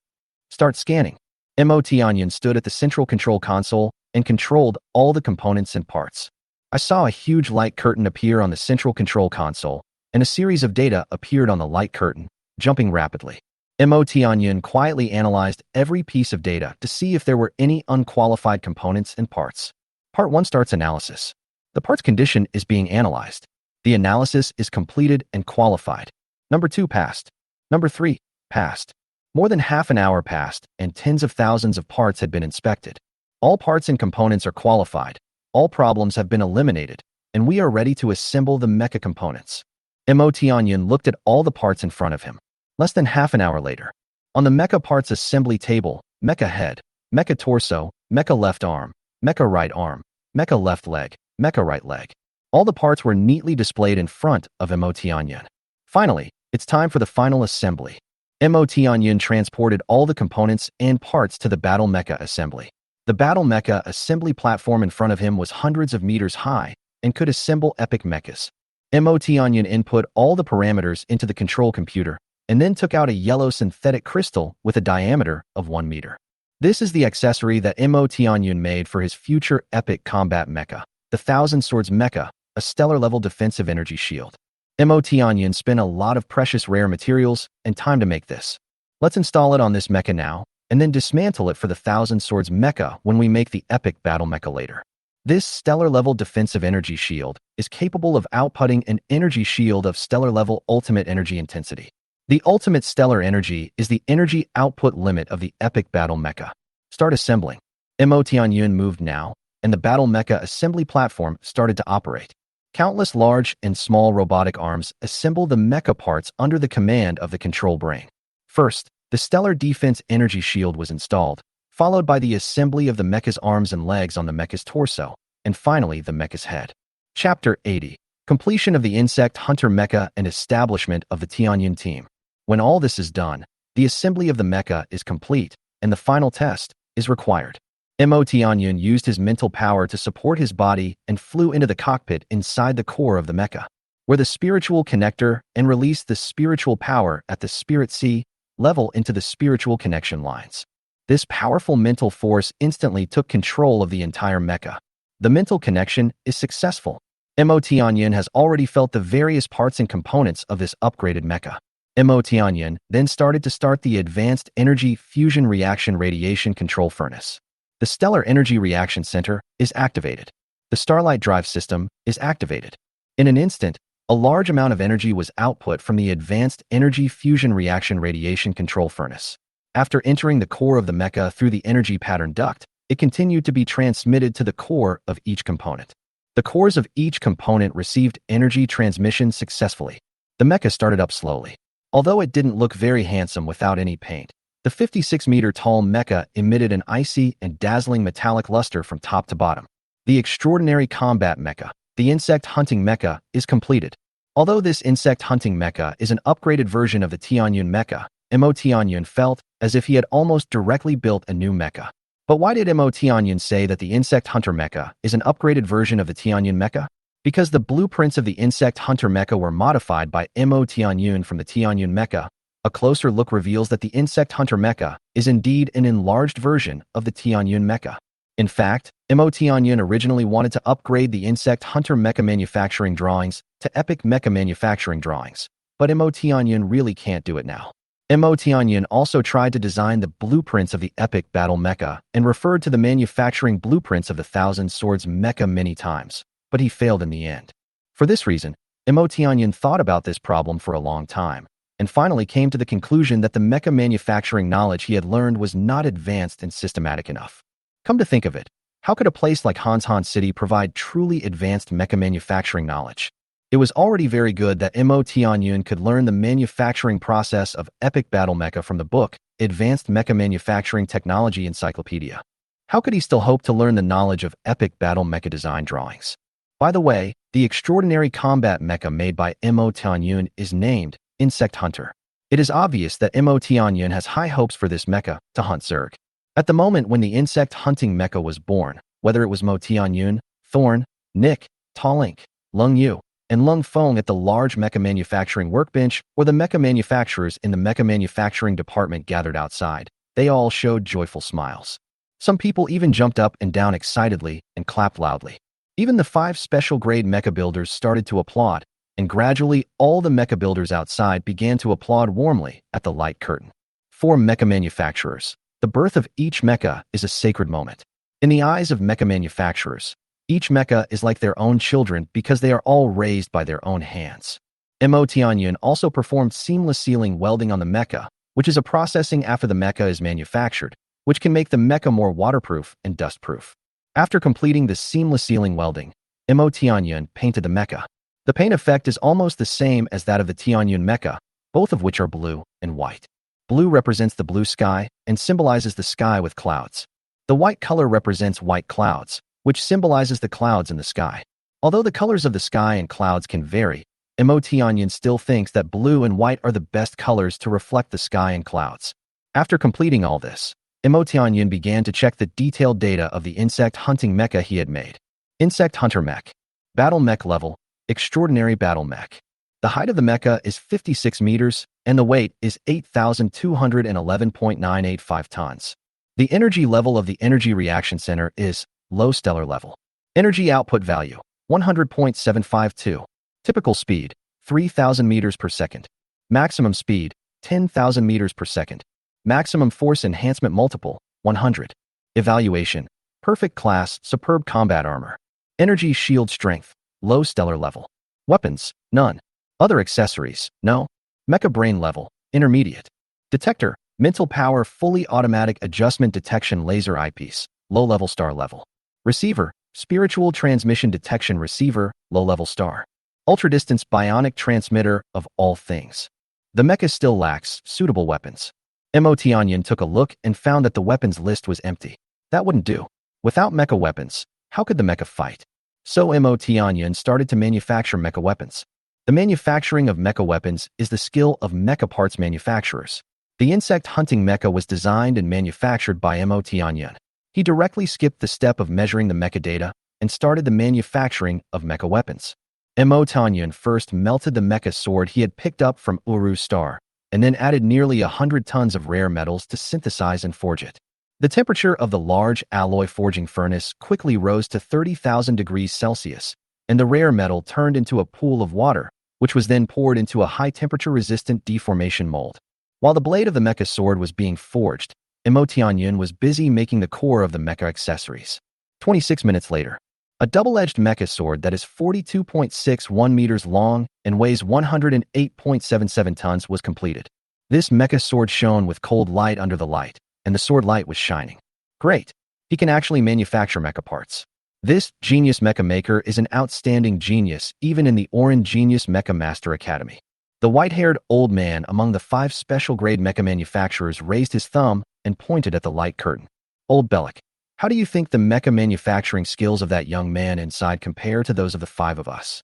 Start scanning. Mo Tianyun stood at the central control console and controlled all the components and parts. I saw a huge light curtain appear on the central control console, and a series of data appeared on the light curtain, jumping rapidly. Mo Tianyun quietly analyzed every piece of data to see if there were any unqualified components and parts. Part 1 starts analysis. The part's condition is being analyzed. The analysis is completed and qualified. Number 2 passed. Number 3 passed. More than half an hour passed, and tens of thousands of parts had been inspected. All parts and components are qualified. All problems have been eliminated, and we are ready to assemble the mecha components. Mo Tianyun looked at all the parts in front of him. Less than half an hour later, on the mecha parts assembly table, mecha head, mecha torso, mecha left arm, mecha right arm, mecha left leg, mecha right leg. All the parts were neatly displayed in front of Mo Tianyun. Finally, it's time for the final assembly. Mo Tianyun transported all the components and parts to the battle mecha assembly. The battle mecha assembly platform in front of him was hundreds of meters high and could assemble epic mechas. Mo Tianyun input all the parameters into the control computer and then took out a yellow synthetic crystal with a diameter of 1 meter. This is the accessory that Mo Tianyun made for his future epic combat mecha, the Thousand Swords Mecha, a stellar-level defensive energy shield. Mo Tianyun spent a lot of precious rare materials and time to make this. Let's install it on this mecha now, and then dismantle it for the Thousand Swords Mecha when we make the epic battle mecha later. This stellar-level defensive energy shield is capable of outputting an energy shield of stellar-level ultimate energy intensity. The ultimate stellar energy is the energy output limit of the epic battle mecha. Start assembling. MO Tianyun moved now, and the battle mecha assembly platform started to operate. Countless large and small robotic arms assemble the mecha parts under the command of the control brain. First, the stellar defense energy shield was installed, followed by the assembly of the mecha's arms and legs on the mecha's torso, and finally the mecha's head. Chapter 80. Completion of the Insect Hunter Mecha and establishment of the Tianyun team. When all this is done, the assembly of the mecha is complete, and the final test is required. MO Tianyun used his mental power to support his body and flew into the cockpit inside the core of the mecha, where the spiritual connector and released the spiritual power at the Spirit C level into the spiritual connection lines. This powerful mental force instantly took control of the entire mecha. The mental connection is successful. MO Tianyun has already felt the various parts and components of this upgraded mecha. MO Tianyun then started the Advanced Energy Fusion Reaction Radiation Control Furnace. The Stellar Energy Reaction Center is activated. The Starlight Drive System is activated. In an instant, a large amount of energy was output from the Advanced Energy Fusion Reaction Radiation Control Furnace. After entering the core of the mecha through the energy pattern duct, it continued to be transmitted to the core of each component. The cores of each component received energy transmission successfully. The mecha started up slowly. Although it didn't look very handsome without any paint, the 56-meter-tall mecha emitted an icy and dazzling metallic luster from top to bottom. The extraordinary combat mecha, the insect hunting mecha, is completed. Although this insect hunting mecha is an upgraded version of the Tianyun mecha, MO Tianyun felt as if he had almost directly built a new mecha. But why did MO Tianyun say that the insect hunter mecha is an upgraded version of the Tianyun mecha? Because the blueprints of the insect hunter mecha were modified by MO Tianyun from the Tianyun mecha. A closer look reveals that the Insect Hunter Mecha is indeed an enlarged version of the Tianyun Mecha. In fact, MO Tianyun originally wanted to upgrade the Insect Hunter Mecha manufacturing drawings to Epic Mecha manufacturing drawings, but MO Tianyun really can't do it now. MO Tianyun also tried to design the blueprints of the Epic Battle Mecha and referred to the manufacturing blueprints of the Thousand Swords Mecha many times, but he failed in the end. For this reason, MO Tianyun thought about this problem for a long time, and finally came to the conclusion that the mecha manufacturing knowledge he had learned was not advanced and systematic enough. Come to think of it, how could a place like Hanshan City provide truly advanced mecha manufacturing knowledge? It was already very good that MO Tianyun could learn the manufacturing process of Epic Battle Mecha from the book Advanced Mecha Manufacturing Technology Encyclopedia. How could he still hope to learn the knowledge of Epic Battle Mecha design drawings? By the way, the extraordinary combat mecha made by MO Tianyun is named Insect Hunter. It is obvious that MO Tianyun has high hopes for this mecha to hunt Zerg. At the moment when the insect hunting mecha was born, whether it was Mo Tianyun, Thorn, Nick, Talink, Lung Yu, and Lung Feng at the large mecha manufacturing workbench or the mecha manufacturers in the mecha manufacturing department gathered outside, they all showed joyful smiles. Some people even jumped up and down excitedly and clapped loudly. Even the 5 special grade mecha builders started to applaud, and gradually all the mecha builders outside began to applaud warmly at the light curtain. For mecha manufacturers, the birth of each mecha is a sacred moment. In the eyes of mecha manufacturers, each mecha is like their own children because they are all raised by their own hands. MO Tianyun also performed seamless sealing welding on the mecha, which is a processing after the mecha is manufactured, which can make the mecha more waterproof and dustproof. After completing the seamless sealing welding, MO Tianyun painted the mecha. The paint effect is almost the same as that of the Tianyun mecha, both of which are blue and white. Blue represents the blue sky and symbolizes the sky with clouds. The white color represents white clouds, which symbolizes the clouds in the sky. Although the colors of the sky and clouds can vary, MO Tianyun still thinks that blue and white are the best colors to reflect the sky and clouds. After completing all this, MO Tianyun began to check the detailed data of the insect hunting mecha he had made. Insect Hunter Mech. Battle Mech Level. Extraordinary Battle Mech. The height of the mecha is 56 meters, and the weight is 8,211.985 tons. The energy level of the Energy Reaction Center is Low Stellar Level. Energy Output Value, 100.752. Typical Speed, 3,000 meters per second. Maximum Speed, 10,000 meters per second. Maximum Force Enhancement Multiple, 100. Evaluation, Perfect class, superb combat armor. Energy shield strength, low stellar level. Weapons, none. Other accessories, no. Mecha brain level, intermediate. Detector, mental power fully automatic adjustment detection laser eyepiece, low level star level. Receiver, spiritual transmission detection receiver, low level star. Ultra distance bionic transmitter of all things. The mecha still lacks suitable weapons. MOT Onion took a look and found that the weapons list was empty. That wouldn't do. Without mecha weapons, how could the mecha fight? So MOT Onion started to manufacture mecha weapons. The manufacturing of mecha weapons is the skill of mecha parts manufacturers. The insect hunting mecha was designed and manufactured by MOT Onion. He directly skipped the step of measuring the mecha data and started the manufacturing of mecha weapons. MOT Onion first melted the mecha sword he had picked up from Uru Star, and then added nearly 100 tons of rare metals to synthesize and forge it. The temperature of the large alloy forging furnace quickly rose to 30,000 degrees Celsius, and the rare metal turned into a pool of water, which was then poured into a high-temperature resistant deformation mold. While the blade of the mecha sword was being forged, MOT Onion was busy making the core of the mecha accessories. 26 minutes later, a double-edged mecha sword that is 42.61 meters long and weighs 108.77 tons was completed. This mecha sword shone with cold light under the light, and the sword light was shining. Great! He can actually manufacture mecha parts. This genius mecha maker is an outstanding genius even in the Orin Genius Mecha Master Academy. The white-haired old man among the 5 special-grade mecha manufacturers raised his thumb and pointed at the light curtain. Old Bellic, how do you think the mecha manufacturing skills of that young man inside compare to those of the 5 of us?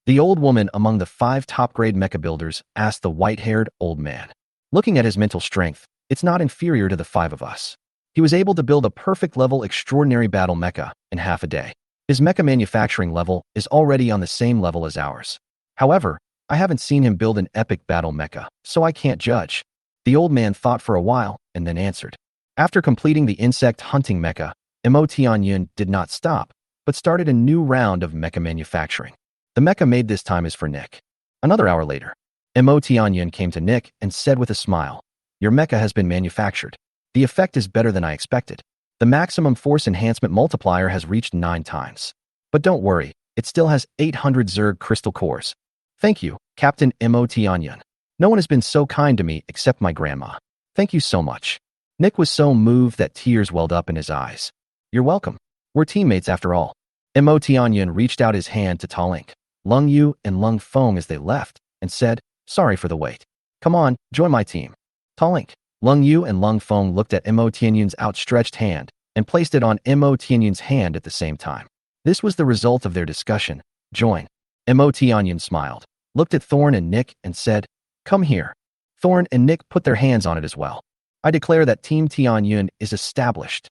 The old woman among the 5 top-grade mecha builders asked the white-haired old man. Looking at his mental strength, it's not inferior to the 5 of us. He was able to build a perfect-level extraordinary battle mecha in half a day. His mecha manufacturing level is already on the same level as ours. However, I haven't seen him build an epic battle mecha, so I can't judge. The old man thought for a while and then answered. After completing the insect hunting mecha, MOT Onion did not stop, but started a new round of mecha manufacturing. The mecha made this time is for Nick. Another hour later, MOT Onion came to Nick and said with a smile, "Your mecha has been manufactured. The effect is better than I expected. The maximum force enhancement multiplier has reached 9 times. But don't worry, it still has 800 Zerg crystal cores. Thank you, Captain MOT Onion. No one has been so kind to me except my grandma. Thank you so much." Nick was so moved that tears welled up in his eyes. "You're welcome. We're teammates after all." MOT Onion reached out his hand to Talink, Lung Yu, and Lung Feng as they left, and said, "Sorry for the wait. Come on, join my team." Talink, Lung Yu, and Lung Feng looked at MOT Onion's outstretched hand and placed it on MOT Onion's hand at the same time. This was the result of their discussion. Join. MOT Onion smiled, looked at Thorn and Nick, and said, "Come here." Thorn and Nick put their hands on it as well. I declare that Team Tianyun is established.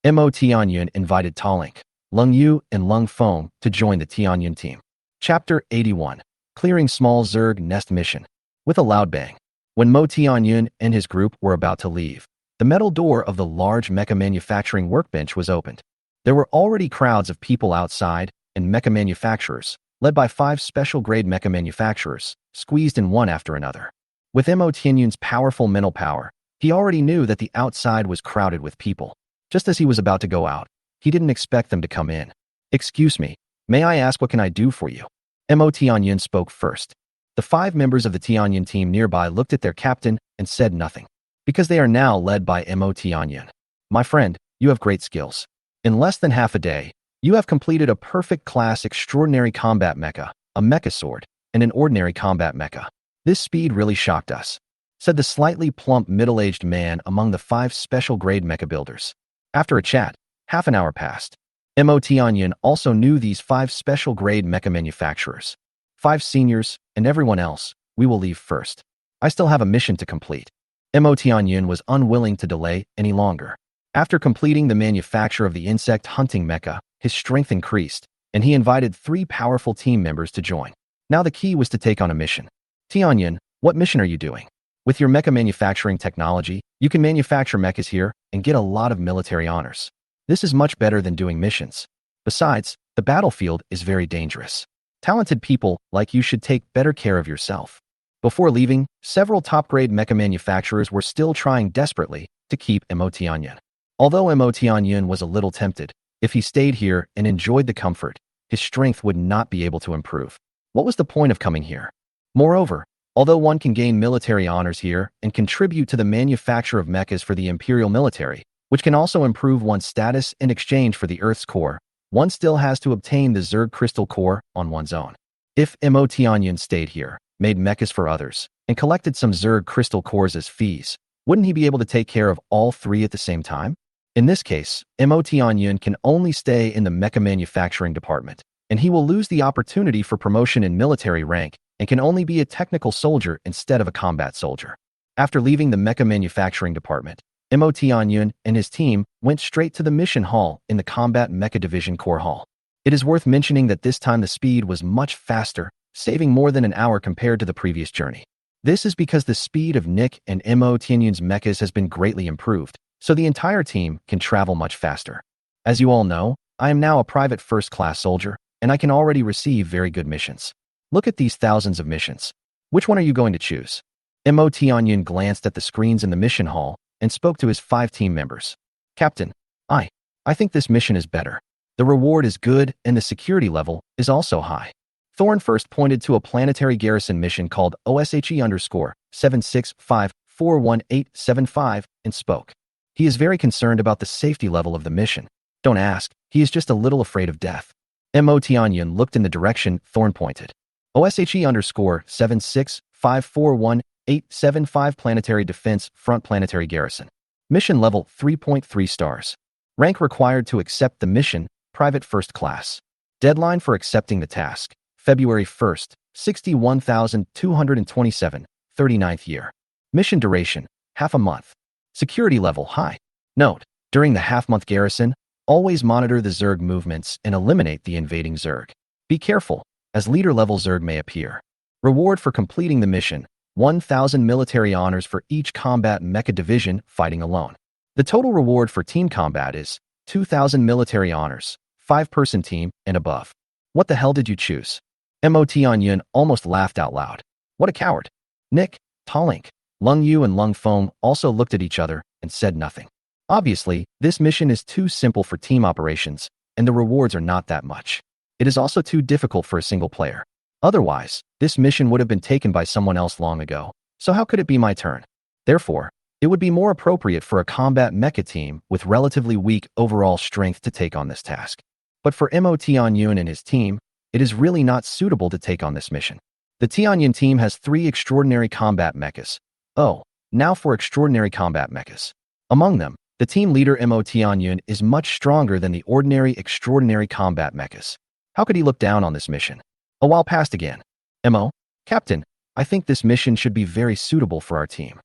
MOT Onion invited Talink, Lung Yu, and Lung Feng to join the Tianyun team. Chapter 81. Clearing Small Zerg Nest Mission. With a loud bang, when MOT Onion and his group were about to leave, the metal door of the large mecha manufacturing workbench was opened. There were already crowds of people outside, and mecha manufacturers, led by 5 special-grade mecha manufacturers, squeezed in one after another. With MOT Onion's powerful mental power, he already knew that the outside was crowded with people. Just as he was about to go out, he didn't expect them to come in. "Excuse me, may I ask what can I do for you?" MOT Onion spoke first. The 5 members of the Tianyun team nearby looked at their captain and said nothing, because they are now led by MOT Onion. "My friend, you have great skills. In less than half a day, you have completed a perfect class extraordinary combat mecha, a mecha sword, and an ordinary combat mecha. This speed really shocked us," said the slightly plump middle-aged man among the 5 special-grade mecha builders. After a chat, half an hour passed. MOT Onion also knew these 5 special-grade mecha manufacturers. 5 seniors, and everyone else, we will leave first. I still have a mission to complete. MOT Onion was unwilling to delay any longer. After completing the manufacture of the insect hunting mecha, his strength increased, and he invited 3 powerful team members to join. Now the key was to take on a mission. "Tianyun, what mission are you doing? With your mecha manufacturing technology, you can manufacture mechas here and get a lot of military honors. This is much better than doing missions. Besides, the battlefield is very dangerous. Talented people like you should take better care of yourself." Before leaving, several top-grade mecha manufacturers were still trying desperately to keep MOT Onion. Although MOT Onion was a little tempted, If he stayed here and enjoyed the comfort, his strength would not be able to improve. What was the point of coming here? Moreover, although one can gain military honors here and contribute to the manufacture of mechas for the Imperial military, which can also improve one's status in exchange for the Earth's core, one still has to obtain the Zerg crystal core on one's own. If Mo Tianyun stayed here, made mechas for others, and collected some Zerg crystal cores as fees, wouldn't he be able to take care of all three at the same time? In this case, Mo Tianyun can only stay in the mecha manufacturing department, and he will lose the opportunity for promotion in military rank and can only be a technical soldier instead of a combat soldier. After leaving the mecha manufacturing department, Mo Tianyun and his team went straight to the mission hall in the Combat Mecha Division Core Hall. It is worth mentioning that this time the speed was much faster, saving more than an hour compared to the previous journey. This is because the speed of Nick and Mo Tianyun's mechas has been greatly improved, so the entire team can travel much faster. As you all know, I am now a private first-class soldier, and I can already receive very good missions. Look at these thousands of missions. Which one are you going to choose? Mo Tianyun glanced at the screens in the mission hall and spoke to his 5 team members. Captain, I think this mission is better. The reward is good and the security level is also high. Thorn first pointed to a planetary garrison mission called OSHE_7654185 and spoke. He is very concerned about the safety level of the mission. Don't ask, he is just a little afraid of death. Mo Tianyun looked in the direction Thorn pointed. OSHE_7654185 Planetary Defense Front Planetary Garrison. Mission level 3.3 stars. Rank required to accept the mission, Private First Class. Deadline for accepting the task, February 1st, 61,227, 39th year. Mission duration, half a month. Security level high. Note, during the half-month garrison, always monitor the Zerg movements and eliminate the invading Zerg. Be careful, as leader-level Zerg may appear. Reward for completing the mission, 1,000 military honors for each combat mecha division fighting alone. The total reward for team combat is 2,000 military honors, 5-person team and above. What the hell did you choose? Mo Tianyun almost laughed out loud. What a coward. Nick, Talink, Lung Yu and Lung Feng also looked at each other and said nothing. Obviously, this mission is too simple for team operations, and the rewards are not that much. It is also too difficult for a single player. Otherwise, this mission would have been taken by someone else long ago, so how could it be my turn? Therefore, it would be more appropriate for a combat mecha team with relatively weak overall strength to take on this task. But for Mo Tianyun and his team, it is really not suitable to take on this mission. The Tianyun team has 3 extraordinary combat mechas. Oh, now for extraordinary combat mechas. Among them, the team leader Mo Tianyun is much stronger than the ordinary extraordinary combat mechas. How could he look down on this mission? A while passed again. Mo, Captain, I think this mission should be very suitable for our team.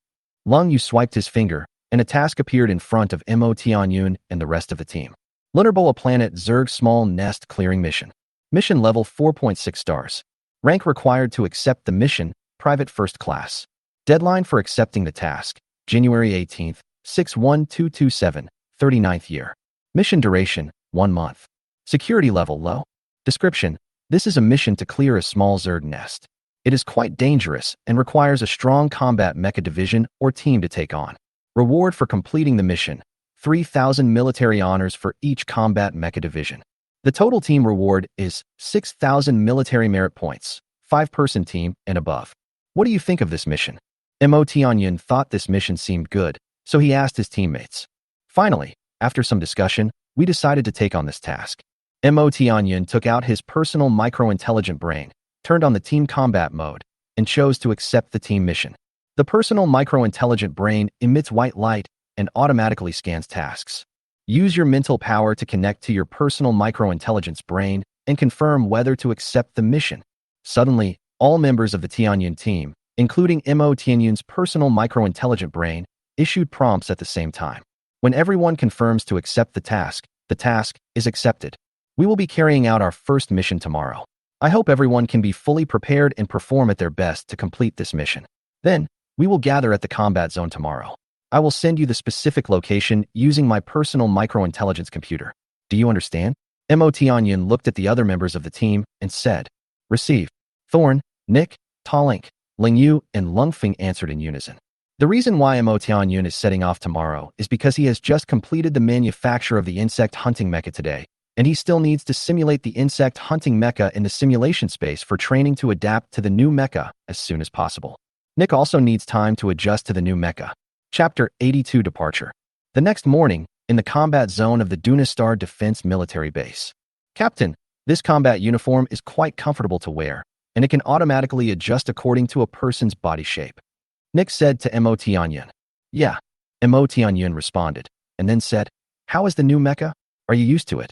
Lung Yu swiped his finger, and a task appeared in front of Mo Tianyun and the rest of the team. Lunarbola Planet Zerg Small Nest Clearing Mission. Mission level 4.6 stars. Rank required to accept the mission, Private First Class. Deadline for accepting the task, January 18th, 61227, 39th year. Mission duration, 1 month. Security level low. Description: this is a mission to clear a small Zerg nest. It is quite dangerous and requires a strong combat mecha division or team to take on. Reward for completing the mission, 3,000 military honors for each combat mecha division. The total team reward is 6,000 military merit points, 5-person team and above. What do you think of this mission? Mo Tianyun thought this mission seemed good, so he asked his teammates. Finally, after some discussion, we decided to take on this task. Mo Tianyun took out his personal micro-intelligent brain, turned on the team combat mode, and chose to accept the team mission. The personal micro-intelligent brain emits white light and automatically scans tasks. Use your mental power to connect to your personal micro-intelligence brain and confirm whether to accept the mission. Suddenly, all members of the Tianyun team, including Mo Tianyun's personal micro-intelligent brain, issued prompts at the same time. When everyone confirms to accept the task is accepted. We will be carrying out our first mission tomorrow. I hope everyone can be fully prepared and perform at their best to complete this mission. Then, we will gather at the combat zone tomorrow. I will send you the specific location using my personal micro-intelligence computer. Do you understand? Mo Tianyun looked at the other members of the team and said, Receive. Thorn, Nick, Talink, Ling Yu, and Lung Feng answered in unison. The reason why Mo Tianyun is setting off tomorrow is because he has just completed the manufacture of the insect hunting mecha today, and he still needs to simulate the insect hunting mecha in the simulation space for training to adapt to the new mecha as soon as possible. Nick also needs time to adjust to the new mecha. Chapter 82 Departure. The next morning, in the combat zone of the Dunistar Defense Military Base. Captain, this combat uniform is quite comfortable to wear, and it can automatically adjust according to a person's body shape. Nick said to Mo Tianyun. Yeah, Mo Tianyun responded, and then said, how is the new mecha? Are you used to it?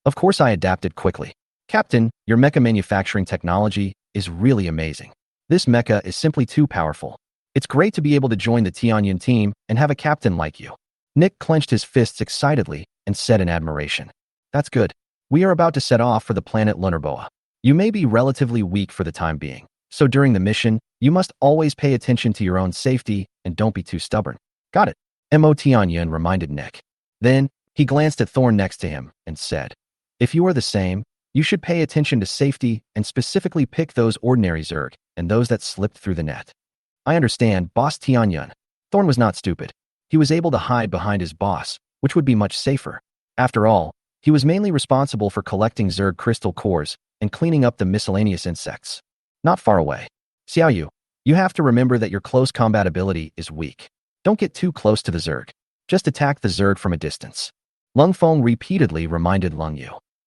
Of course I adapted quickly. Captain, your mecha manufacturing technology is really amazing. This mecha is simply too powerful. It's great to be able to join the Tianyun team and have a captain like you. Nick clenched his fists excitedly and said in admiration. That's good. We are about to set off for the planet Lunarboa. You may be relatively weak for the time being, so during the mission, you must always pay attention to your own safety and don't be too stubborn. Got it, Mo Tianyun reminded Nick. Then, he glanced at Thorn next to him and said, if you are the same, you should pay attention to safety and specifically pick those ordinary Zerg and those that slipped through the net. I understand, Boss Tianyun. Thorn was not stupid. He was able to hide behind his boss, which would be much safer. After all, he was mainly responsible for collecting Zerg crystal cores and cleaning up the miscellaneous insects. Not far away. Xiaoyu, you have to remember that your close combat ability is weak. Don't get too close to the Zerg. Just attack the Zerg from a distance. Lung Feng repeatedly reminded Lung Yu.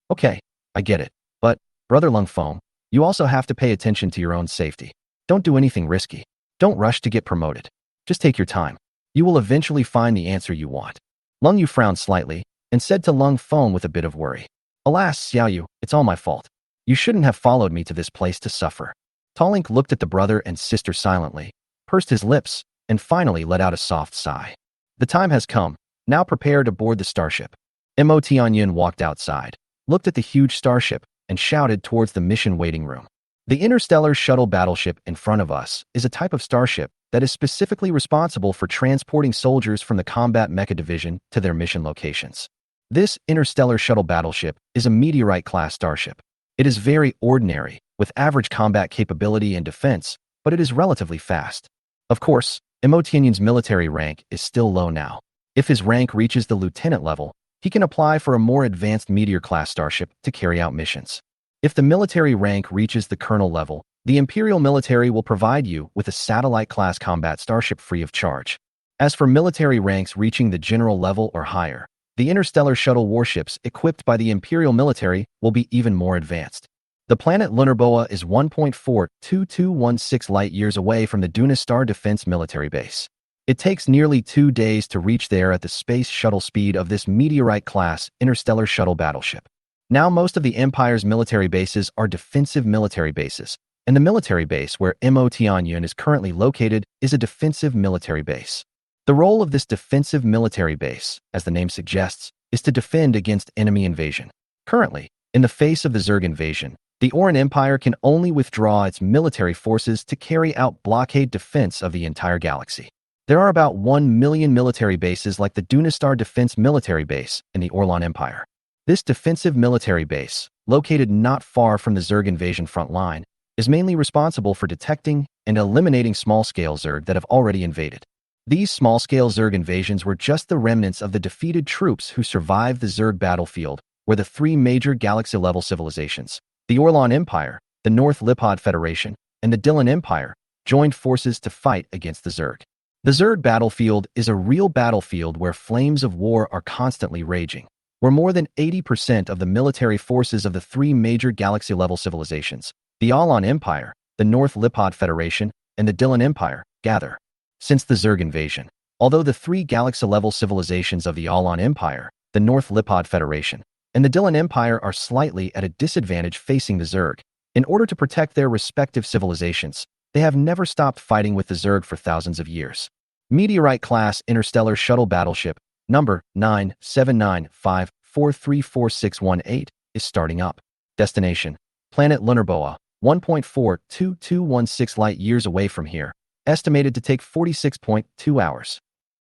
Okay, I get it. But, Brother Lung Feng, you also have to pay attention to your own safety. Don't do anything risky. Don't rush to get promoted. Just take your time. You will eventually find the answer you want. Lung Yu frowned slightly and said to Lung Feng with a bit of worry. Alas, Xiaoyu, it's all my fault. You shouldn't have followed me to this place to suffer. Tallink looked at the brother and sister silently, pursed his lips, and finally let out a soft sigh. The time has come. Now prepare to board the starship. Mo Tianyun walked outside, looked at the huge starship, and shouted towards the mission waiting room. The interstellar shuttle battleship in front of us is a type of starship that is specifically responsible for transporting soldiers from the combat mecha division to their mission locations. This interstellar shuttle battleship is a meteorite-class starship. It is very ordinary, with average combat capability and defense, but it is relatively fast. Of course, Mo Tianyun's military rank is still low now. If his rank reaches the lieutenant level, he can apply for a more advanced meteor-class starship to carry out missions. If the military rank reaches the colonel level, the Imperial military will provide you with a satellite-class combat starship free of charge. As for military ranks reaching the general level or higher, the interstellar shuttle warships equipped by the Imperial military will be even more advanced. The planet Lunarboa is 1.42216 light-years away from the Dunistar Defense Military Base. It takes nearly 2 days to reach there at the space shuttle speed of this meteorite-class interstellar shuttle battleship. Now most of the Empire's military bases are defensive military bases, and the military base where Mo Tianyun is currently located is a defensive military base. The role of this defensive military base, as the name suggests, is to defend against enemy invasion. Currently, in the face of the Zerg invasion, the Oran Empire can only withdraw its military forces to carry out blockade defense of the entire galaxy. There are about 1 million military bases like the Dunistar Defense Military Base in the Orlan Empire. This defensive military base, located not far from the Zerg invasion front line, is mainly responsible for detecting and eliminating small-scale Zerg that have already invaded. These small-scale Zerg invasions were just the remnants of the defeated troops who survived the Zerg battlefield, where the 3 major galaxy-level civilizations, the Orlan Empire, the North Lipod Federation, and the Dylan Empire, joined forces to fight against the Zerg. The Zerg battlefield is a real battlefield where flames of war are constantly raging, where more than 80% of the military forces of the 3 major galaxy-level civilizations, the Orlan Empire, the North Lipod Federation, and the Dylan Empire, gather. Since the Zerg invasion, although the 3 galaxy-level civilizations of the Orlan Empire, the North Lipod Federation, and the Dylan Empire are slightly at a disadvantage facing the Zerg, in order to protect their respective civilizations, they have never stopped fighting with the Zerg for thousands of years. Meteorite-class interstellar shuttle battleship number 97954344618 is starting up. Destination: planet Lunarboa, 1.42216 light-years away from here, estimated to take 46.2 hours.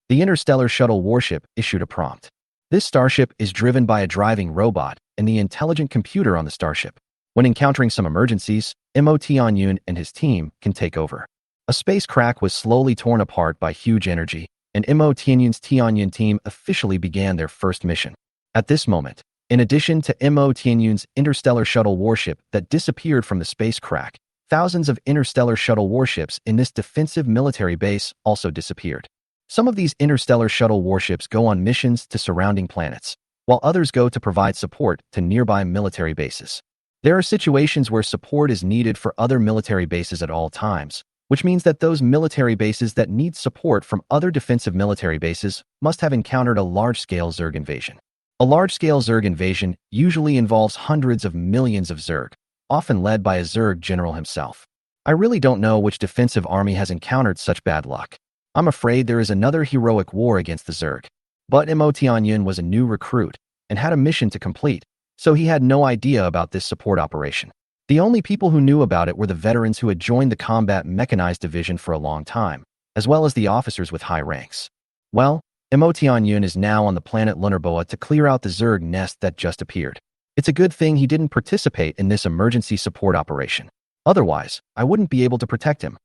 The interstellar shuttle warship issued a prompt. This starship is driven by a driving robot and the intelligent computer on the starship. When encountering some emergencies, Mo Tianyun and his team can take over. A space crack was slowly torn apart by huge energy, and Mo Tianyun's Tianyun team officially began their first mission. At this moment, in addition to Mo Tianyun's interstellar shuttle warship that disappeared from the space crack, thousands of interstellar shuttle warships in this defensive military base also disappeared. Some of these interstellar shuttle warships go on missions to surrounding planets, while others go to provide support to nearby military bases. There are situations where support is needed for other military bases at all times, which means that those military bases that need support from other defensive military bases must have encountered a large-scale Zerg invasion. A large-scale Zerg invasion usually involves hundreds of millions of Zerg, often led by a Zerg general himself. I really don't know which defensive army has encountered such bad luck. I'm afraid there is another heroic war against the Zerg. But Mo Tianyun was a new recruit and had a mission to complete, so he had no idea about this support operation. The only people who knew about it were the veterans who had joined the Combat Mechanized Division for a long time, as well as the officers with high ranks. Well, Mo Tianyun is now on the planet Lunarboa to clear out the Zerg nest that just appeared. It's a good thing he didn't participate in this emergency support operation. Otherwise, I wouldn't be able to protect him.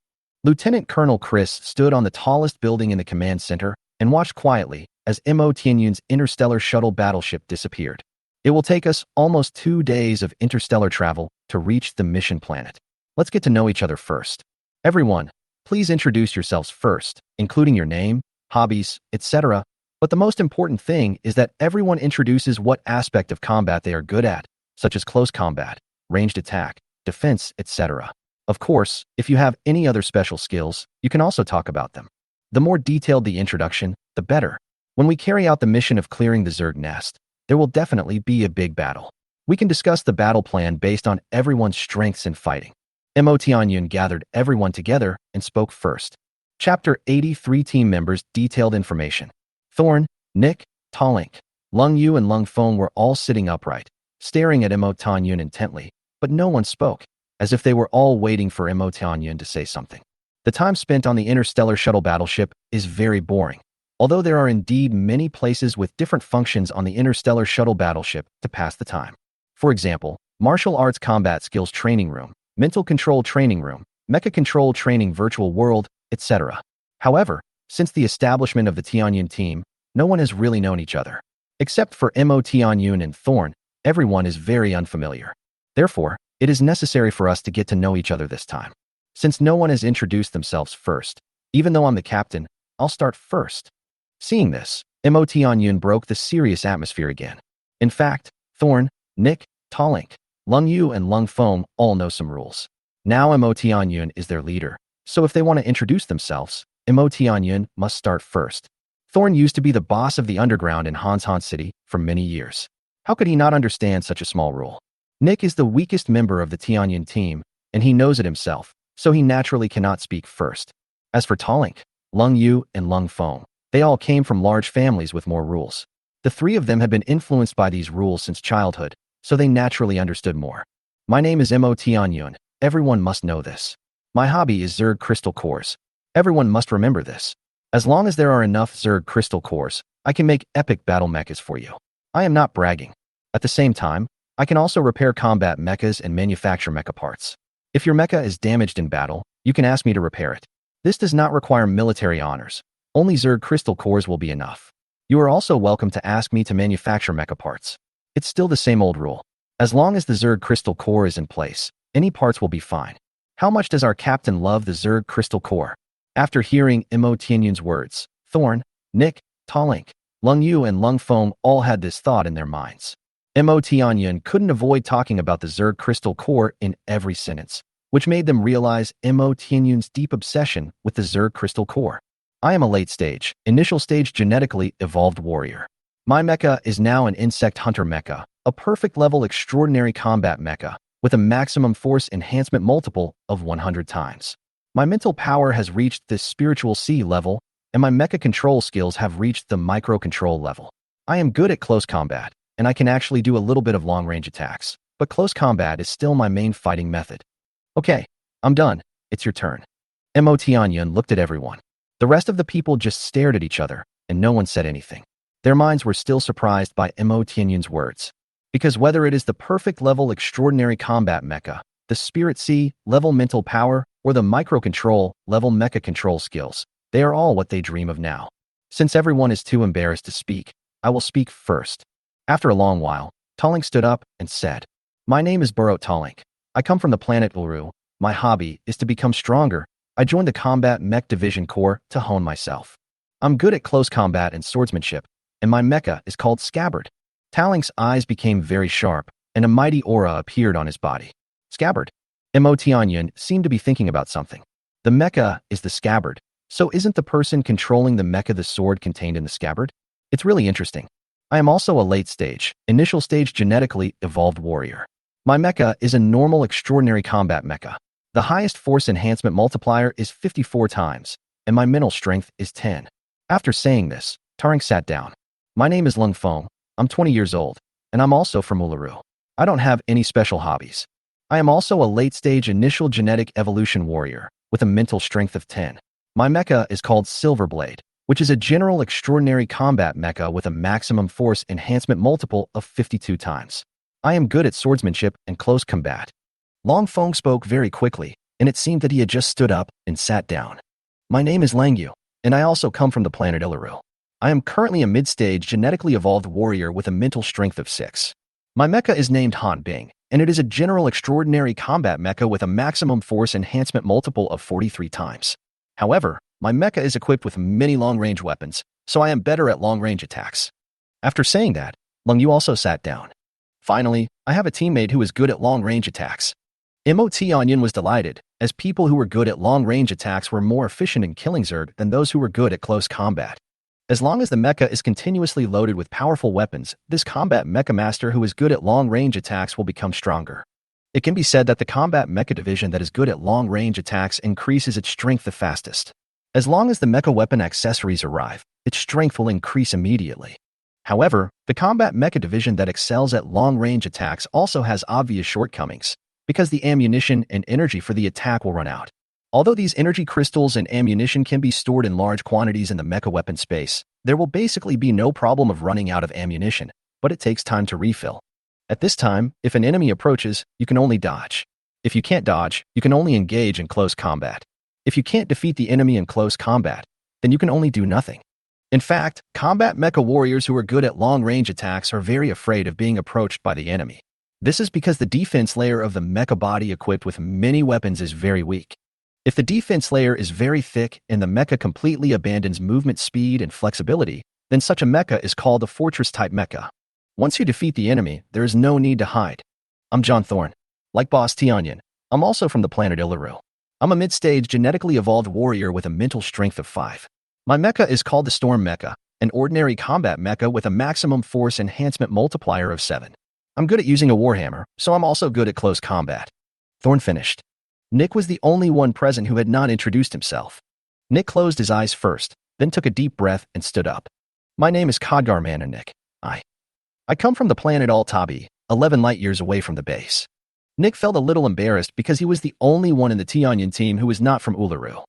Lieutenant Colonel Chris stood on the tallest building in the command center and watched quietly as Mo Tianyun's interstellar shuttle battleship disappeared. It will take us almost 2 days of interstellar travel to reach the mission planet. Let's get to know each other first. Everyone, please introduce yourselves first, including your name, hobbies, etc. But the most important thing is that everyone introduces what aspect of combat they are good at, such as close combat, ranged attack, defense, etc. Of course, if you have any other special skills, you can also talk about them. The more detailed the introduction, the better. When we carry out the mission of clearing the Zerg nest, there will definitely be a big battle. We can discuss the battle plan based on everyone's strengths in fighting. Mo Tianyun gathered everyone together and spoke first. Chapter 83 Team members detailed information. Thorn, Nick, Talink, Lung Yu and Lung Feng were all sitting upright, staring at Mo Tianyun intently, but no one spoke, as if they were all waiting for Mo Tianyun to say something. The time spent on the interstellar shuttle battleship is very boring, although there are indeed many places with different functions on the interstellar shuttle battleship to pass the time. For example, martial arts combat skills training room, mental control training room, mecha control training virtual world, etc. However, since the establishment of the Tianyun team, no one has really known each other. Except for Mo Tianyun and Thorn, everyone is very unfamiliar. Therefore, it is necessary for us to get to know each other this time. Since no one has introduced themselves first, even though I'm the captain, I'll start first. Seeing this, Mo Tianyun broke the serious atmosphere again. In fact, Thorn, Nick, Talink, Lung Yu and Lung Feng all know some rules. Now Mo Tianyun is their leader, so if they want to introduce themselves, Mo Tianyun must start first. Thorn used to be the boss of the underground in Han City for many years. How could he not understand such a small rule? Nick is the weakest member of the Tianyun team, and he knows it himself, so he naturally cannot speak first. As for Talink, Lung Yu and Lung Feng, they all came from large families with more rules. The three of them had been influenced by these rules since childhood, so they naturally understood more. My name is Mo Tianyun. Everyone must know this. My hobby is Zerg crystal cores. Everyone must remember this. As long as there are enough Zerg crystal cores, I can make epic battle mechas for you. I am not bragging. At the same time, I can also repair combat mechas and manufacture mecha parts. If your mecha is damaged in battle, you can ask me to repair it. This does not require military honors. Only Zerg crystal cores will be enough. You are also welcome to ask me to manufacture mecha parts. It's still the same old rule. As long as the Zerg crystal core is in place, any parts will be fine. How much does our captain love the Zerg crystal core? After hearing Mo Tianyun's words, Thorn, Nick, Talink, Lung Yu and Lung Feng all had this thought in their minds. Mo Tianyun couldn't avoid talking about the Zerg crystal core in every sentence, which made them realize Mo Tianyun's deep obsession with the Zerg crystal core. I am a initial stage genetically evolved warrior. My mecha is now an insect hunter mecha, a perfect level extraordinary combat mecha, with a maximum force enhancement multiple of 100 times. My mental power has reached this spiritual C level, and my mecha control skills have reached the micro control level. I am good at close combat, and I can actually do a little bit of long-range attacks, but close combat is still my main fighting method. Okay, I'm done. It's your turn. Mo Tianyun looked at everyone. The rest of the people just stared at each other, and no one said anything. Their minds were still surprised by Mo Tianyun's words. Because whether it is the perfect level extraordinary combat mecha, the Spirit C level mental power, or the microcontrol level mecha control skills. They are all what they dream of now. Since everyone is too embarrassed to speak, I will speak first. After a long while, Tallink stood up and said, "My name is Burrow Tallink. I come from the planet Uru. My hobby is to become stronger. I joined the Combat Mech Division Corps to hone myself. I'm good at close combat and swordsmanship, and my mecha is called Scabbard." Tallink's eyes became very sharp, and a mighty aura appeared on his body. Scabbard. Emotianyan seemed to be thinking about something. The mecha is the scabbard, so isn't the person controlling the mecha the sword contained in the scabbard? It's really interesting. I am also a late-stage, initial-stage genetically evolved warrior. My mecha is a normal extraordinary combat mecha. The highest force enhancement multiplier is 54 times, and my mental strength is 10. After saying this, Tallink sat down. My name is Lung Feng. I'm 20 years old, and I'm also from Uluru. I don't have any special hobbies. I am also a late-stage initial genetic evolution warrior, with a mental strength of 10. My mecha is called Silverblade, which is a general extraordinary combat mecha with a maximum force enhancement multiple of 52 times. I am good at swordsmanship and close combat. Long Feng spoke very quickly, and it seemed that he had just stood up and sat down. My name is Langyu, and I also come from the planet Iluru. I am currently a mid-stage genetically evolved warrior with a mental strength of 6. My mecha is named Han Bing, and it is a general extraordinary combat mecha with a maximum force enhancement multiple of 43 times. However, my mecha is equipped with many long-range weapons, so I am better at long-range attacks. After saying that, Langyu also sat down. Finally, I have a teammate who is good at long-range attacks. Emotianyan was delighted, as people who were good at long-range attacks were more efficient in killing Zerg than those who were good at close combat. As long as the mecha is continuously loaded with powerful weapons, this combat mecha master who is good at long-range attacks will become stronger. It can be said that the combat mecha division that is good at long-range attacks increases its strength the fastest. As long as the mecha weapon accessories arrive, its strength will increase immediately. However, the combat mecha division that excels at long-range attacks also has obvious shortcomings, because the ammunition and energy for the attack will run out. Although these energy crystals and ammunition can be stored in large quantities in the mecha weapon space, there will basically be no problem of running out of ammunition, but it takes time to refill. At this time, if an enemy approaches, you can only dodge. If you can't dodge, you can only engage in close combat. If you can't defeat the enemy in close combat, then you can only do nothing. In fact, combat mecha warriors who are good at long-range attacks are very afraid of being approached by the enemy. This is because the defense layer of the mecha body equipped with many weapons is very weak. If the defense layer is very thick and the mecha completely abandons movement speed and flexibility, then such a mecha is called a fortress-type mecha. Once you defeat the enemy, there is no need to hide. I'm John Thorne. Like Boss Tianyan, I'm also from the planet Iluru. I'm a mid-stage genetically evolved warrior with a mental strength of 5. My mecha is called the Storm Mecha, an ordinary combat mecha with a maximum force enhancement multiplier of 7. I'm good at using a warhammer, so I'm also good at close combat. Thorne finished. Nick was the only one present who had not introduced himself. Nick closed his eyes first, then took a deep breath and stood up. My name is Khadgar Mana Nick. I come from the planet Altabi, 11 light years away from the base. Nick felt a little embarrassed because he was the only one in the Tianyan team who was not from Uluru.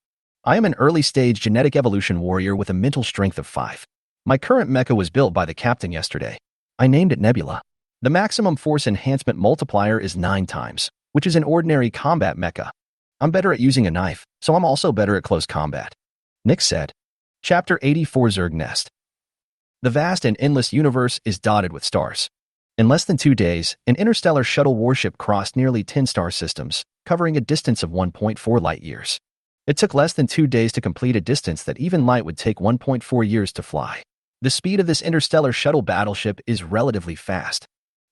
I am an early-stage genetic evolution warrior with a mental strength of 5. My current mecha was built by the captain yesterday. I named it Nebula. The maximum force enhancement multiplier is 9 times, which is an ordinary combat mecha. I'm better at using a knife, so I'm also better at close combat. Nick said. Chapter 84 Zerg Nest. The vast and endless universe is dotted with stars. In less than 2 days, an interstellar shuttle warship crossed nearly 10 star systems, covering a distance of 1.4 light years. It took less than 2 days to complete a distance that even light would take 1.4 years to fly. The speed of this interstellar shuttle battleship is relatively fast.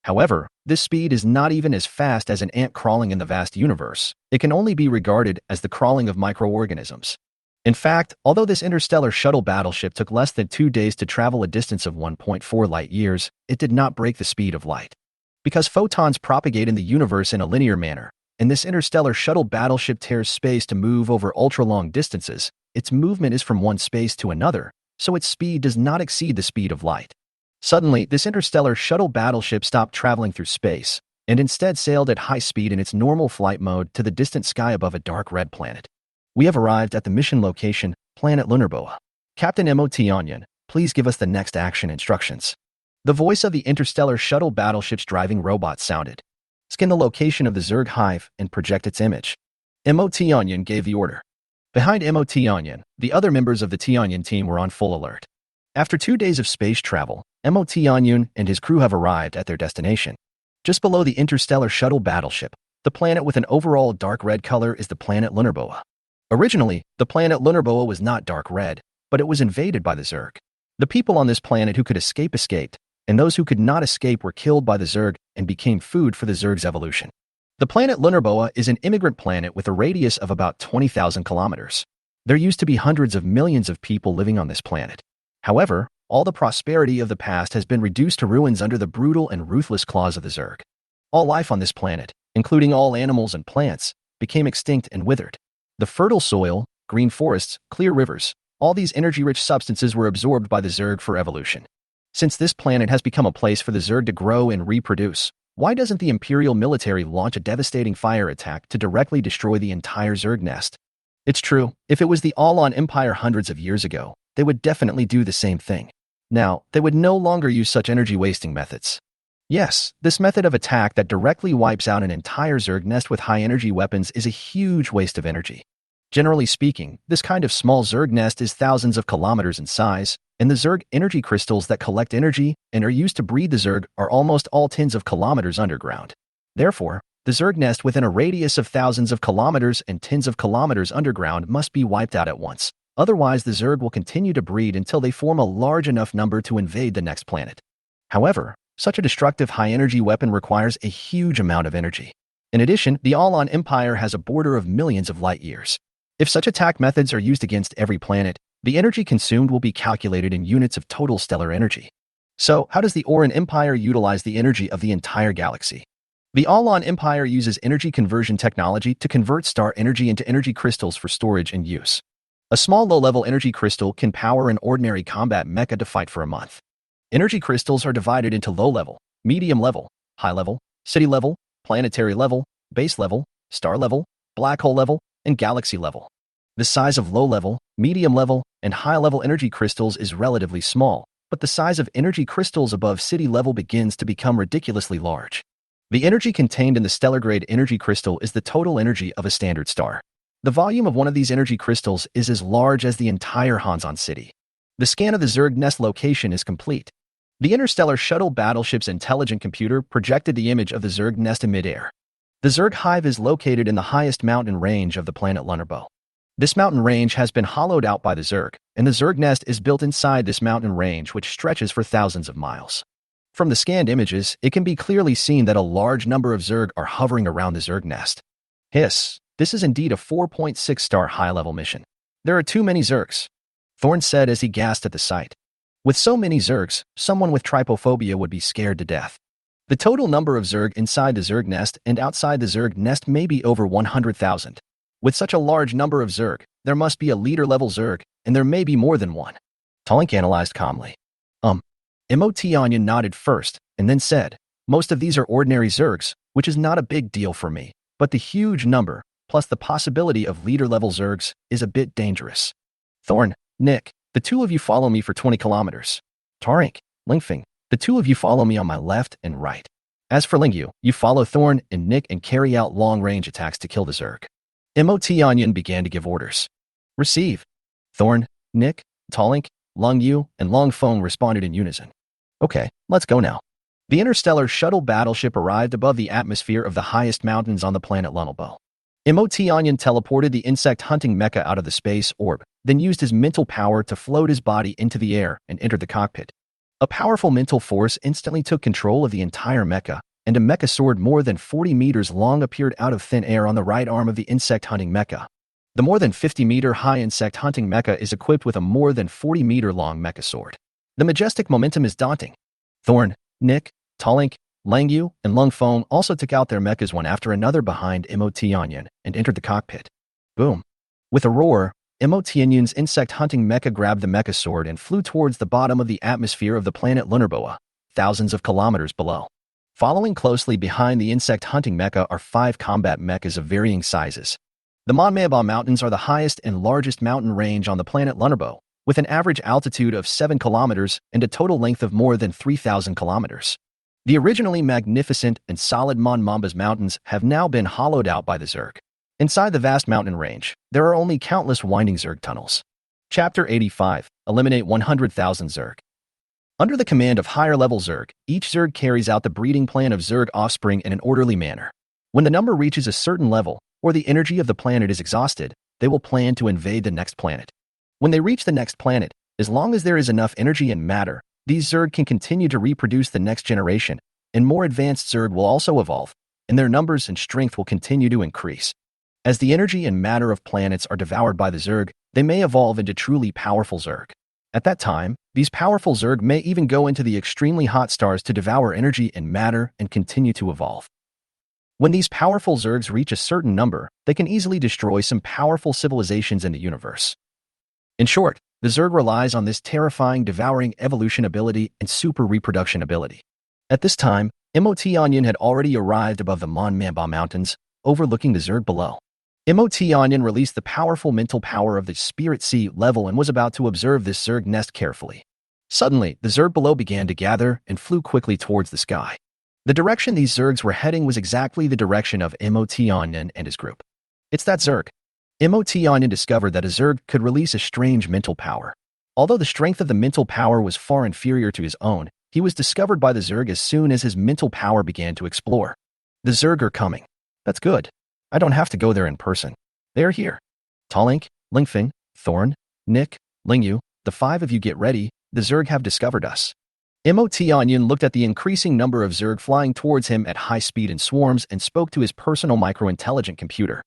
However, this speed is not even as fast as an ant crawling in the vast universe. It can only be regarded as the crawling of microorganisms. In fact, although this interstellar shuttle battleship took less than 2 days to travel a distance of 1.4 light years, it did not break the speed of light. Because photons propagate in the universe in a linear manner, and this interstellar shuttle battleship tears space to move over ultra-long distances, its movement is from one space to another, so its speed does not exceed the speed of light. Suddenly, this interstellar shuttle battleship stopped traveling through space, and instead sailed at high speed in its normal flight mode to the distant sky above a dark red planet. We have arrived at the mission location, Planet Lunarboa. Captain Emotianyan, please give us the next action instructions. The voice of the interstellar shuttle battleship's driving robot sounded. Scan the location of the Zerg hive and project its image. Mo Tianyan gave the order. Behind Mo Tianyan, the other members of the Tianyan team were on full alert. After 2 days of space travel, Mo Tianyan and his crew have arrived at their destination. Just below the interstellar shuttle battleship, the planet with an overall dark red color is the planet Lunarboa. Originally, the planet Lunarboa was not dark red, but it was invaded by the Zerg. The people on this planet who could escape escaped, and those who could not escape were killed by the Zerg and became food for the Zerg's evolution. The planet Lunarboa is an immigrant planet with a radius of about 20,000 kilometers. There used to be hundreds of millions of people living on this planet. However, all the prosperity of the past has been reduced to ruins under the brutal and ruthless claws of the Zerg. All life on this planet, including all animals and plants, became extinct and withered. The fertile soil, green forests, clear rivers, all these energy-rich substances were absorbed by the Zerg for evolution. Since this planet has become a place for the Zerg to grow and reproduce, why doesn't the Imperial military launch a devastating fire attack to directly destroy the entire Zerg nest? It's true, if it was the Alon Empire hundreds of years ago, they would definitely do the same thing. Now, they would no longer use such energy-wasting methods. Yes, this method of attack that directly wipes out an entire Zerg nest with high-energy weapons is a huge waste of energy. Generally speaking, this kind of small Zerg nest is thousands of kilometers in size, and the Zerg energy crystals that collect energy and are used to breed the Zerg are almost all tens of kilometers underground. Therefore, the Zerg nest within a radius of thousands of kilometers and tens of kilometers underground must be wiped out at once. Otherwise, the Zerg will continue to breed until they form a large enough number to invade the next planet. However, such a destructive high-energy weapon requires a huge amount of energy. In addition, the Alon Empire has a border of millions of light years. If such attack methods are used against every planet, the energy consumed will be calculated in units of total stellar energy. So, how does the Oran Empire utilize the energy of the entire galaxy? The Alon Empire uses energy conversion technology to convert star energy into energy crystals for storage and use. A small low-level energy crystal can power an ordinary combat mecha to fight for a month. Energy crystals are divided into low-level, medium-level, high-level, city-level, planetary level, base level, star level, black hole level, and galaxy level. The size of low-level, medium-level, and high-level energy crystals is relatively small, but the size of energy crystals above city level begins to become ridiculously large. The energy contained in the stellar-grade energy crystal is the total energy of a standard star. The volume of one of these energy crystals is as large as the entire Hanzon city. The scan of the Zerg nest location is complete. The interstellar shuttle battleship's intelligent computer projected the image of the Zerg nest in midair. The Zerg hive is located in the highest mountain range of the planet Lunarboa. This mountain range has been hollowed out by the Zerg, and the Zerg nest is built inside this mountain range which stretches for thousands of miles. From the scanned images, it can be clearly seen that a large number of Zerg are hovering around the Zerg nest. Hiss, this is indeed a 4.6-star high-level mission. There are too many Zergs, Thorn said as he gasped at the sight. With so many Zergs, someone with trypophobia would be scared to death. The total number of Zerg inside the Zerg nest and outside the Zerg nest may be over 100,000. With such a large number of Zerg, there must be a leader-level Zerg, and there may be more than one. Talink analyzed calmly. Mo Tianyan nodded first, and then said, most of these are ordinary Zergs, which is not a big deal for me, but the huge number, plus the possibility of leader-level Zergs, is a bit dangerous. Thorn, Nick, the two of you follow me for 20 kilometers. Tarink, Lingfeng, the two of you follow me on my left and right. As for Lingyu, you follow Thorn and Nick and carry out long-range attacks to kill the Zerg. Mo Tianyan began to give orders. Receive. Thorn, Nick, Talink, Lingyu, and Longfeng responded in unison. Okay, let's go now. The interstellar shuttle battleship arrived above the atmosphere of the highest mountains on the planet Lunarboa. Mo Tianyan teleported the insect-hunting mecha out of the space orb, then used his mental power to float his body into the air and entered the cockpit. A powerful mental force instantly took control of the entire mecha, and a mecha sword more than 40 meters long appeared out of thin air on the right arm of the insect-hunting mecha. The more than 50-meter-high insect-hunting mecha is equipped with a more than 40-meter-long mecha sword. The majestic momentum is daunting. Thorn, Nick, Talink, Lingyu, and Longfeng also took out their mechas one after another behind Mo Tianyan and entered the cockpit. Boom. With a roar, Mo Tianyan's insect-hunting mecha grabbed the mecha sword and flew towards the bottom of the atmosphere of the planet Lunarboa, thousands of kilometers below. Following closely behind the insect-hunting mecha are 5 combat mechas of varying sizes. The Monmeba Mountains are the highest and largest mountain range on the planet Lunarboa, with an average altitude of 7 kilometers and a total length of more than 3,000 kilometers. The originally magnificent and solid Mon Mamba's mountains have now been hollowed out by the Zerg. Inside the vast mountain range, there are only countless winding Zerg tunnels. Chapter 85. Eliminate 100,000 Zerg. Under the command of higher-level Zerg, each Zerg carries out the breeding plan of Zerg offspring in an orderly manner. When the number reaches a certain level, or the energy of the planet is exhausted, they will plan to invade the next planet. When they reach the next planet, as long as there is enough energy and matter, these Zerg can continue to reproduce the next generation, and more advanced Zerg will also evolve, and their numbers and strength will continue to increase. As the energy and matter of planets are devoured by the Zerg, they may evolve into truly powerful Zerg. At that time, these powerful Zerg may even go into the extremely hot stars to devour energy and matter and continue to evolve. When these powerful Zergs reach a certain number, they can easily destroy some powerful civilizations in the universe. In short, the Zerg relies on this terrifying devouring evolution ability and super reproduction ability. At this time, Emotionyan had already arrived above the Mon Mamba Mountains, overlooking the Zerg below. Emotionyan released the powerful mental power of the Spirit Sea level and was about to observe this Zerg nest carefully. Suddenly, the Zerg below began to gather and flew quickly towards the sky. The direction these Zergs were heading was exactly the direction of Emotionyan and his group. It's that Zerg. Emotionyan discovered that a Zerg could release a strange mental power. Although the strength of the mental power was far inferior to his own, he was discovered by the Zerg as soon as his mental power began to explore. The Zerg are coming. That's good. I don't have to go there in person. They are here. Tallink, Lingfeng, Thorn, Nick, Lingyu, the five of you get ready, the Zerg have discovered us. Emotionyan looked at the increasing number of Zerg flying towards him at high speed in swarms and spoke to his personal micro-intelligent computer.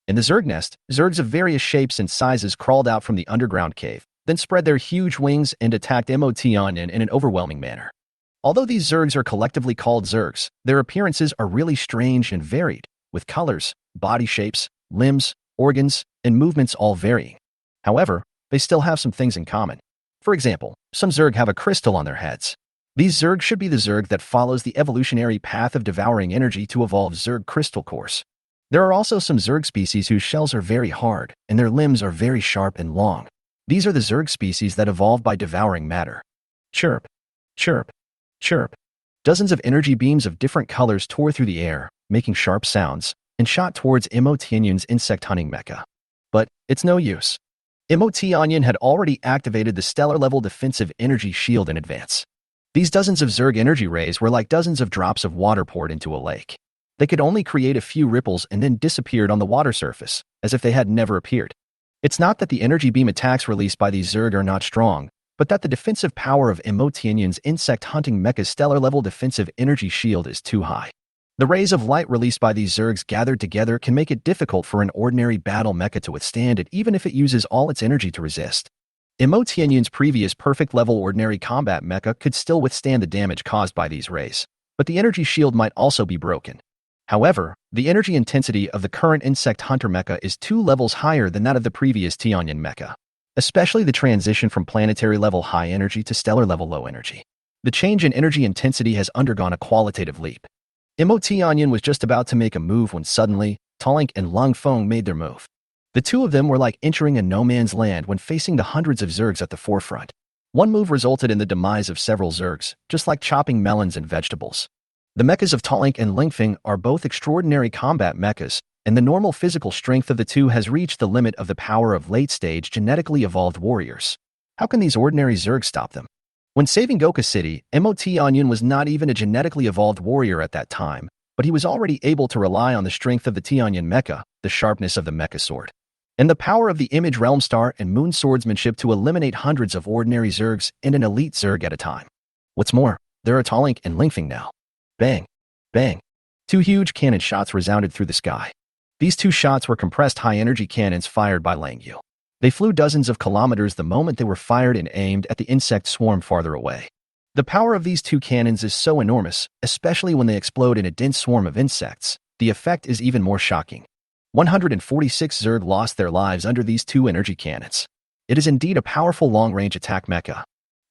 In the Zerg nest, Zergs of various shapes and sizes crawled out from the underground cave, then spread their huge wings and attacked Emotionyan in an overwhelming manner. Although these Zergs are collectively called Zergs, their appearances are really strange and varied, with colors, body shapes, limbs, organs, and movements all varying. However, they still have some things in common. For example, some Zerg have a crystal on their heads. These Zerg should be the Zerg that follows the evolutionary path of devouring energy to evolve Zerg crystal cores. There are also some Zerg species whose shells are very hard, and their limbs are very sharp and long. These are the Zerg species that evolve by devouring matter. Chirp, chirp, chirp. Dozens of energy beams of different colors tore through the air, making sharp sounds, and shot towards Emotionyan's insect hunting mecha. But it's no use. Emotionyan had already activated the stellar-level defensive energy shield in advance. These dozens of Zerg energy rays were like dozens of drops of water poured into a lake. They could only create a few ripples and then disappeared on the water surface, as if they had never appeared. It's not that the energy beam attacks released by these Zerg are not strong, but that the defensive power of Emotionyan's insect hunting mecha's stellar-level defensive energy shield is too high. The rays of light released by these Zergs gathered together can make it difficult for an ordinary battle mecha to withstand it even if it uses all its energy to resist. Emotionyan's previous perfect-level ordinary combat mecha could still withstand the damage caused by these rays, but the energy shield might also be broken. However, the energy intensity of the current insect hunter mecha is 2 levels higher than that of the previous Tianyan mecha, especially the transition from planetary-level high energy to stellar-level low energy. The change in energy intensity has undergone a qualitative leap. Emotionyan was just about to make a move when suddenly, Tallink and Lingfeng made their move. The two of them were like entering a no-man's land when facing the hundreds of Zergs at the forefront. One move resulted in the demise of several Zergs, just like chopping melons and vegetables. The mechas of Tallink and Lingfeng are both extraordinary combat mechas, and the normal physical strength of the two has reached the limit of the power of late-stage genetically evolved warriors. How can these ordinary Zergs stop them? When saving Goka City, Emotionyan was not even a genetically evolved warrior at that time, but he was already able to rely on the strength of the Tianyan mecha, the sharpness of the mecha sword, and the power of the Image Realm Star and Moon swordsmanship to eliminate hundreds of ordinary Zergs and an elite Zerg at a time. What's more, there are Tallink and Lingfeng now. Bang! Bang! 2 huge cannon shots resounded through the sky. These 2 shots were compressed high-energy cannons fired by Lingyu. They flew dozens of kilometers the moment they were fired and aimed at the insect swarm farther away. The power of these 2 cannons is so enormous, especially when they explode in a dense swarm of insects. The effect is even more shocking. 146 Zerg lost their lives under these 2 energy cannons. It is indeed a powerful long-range attack mecha.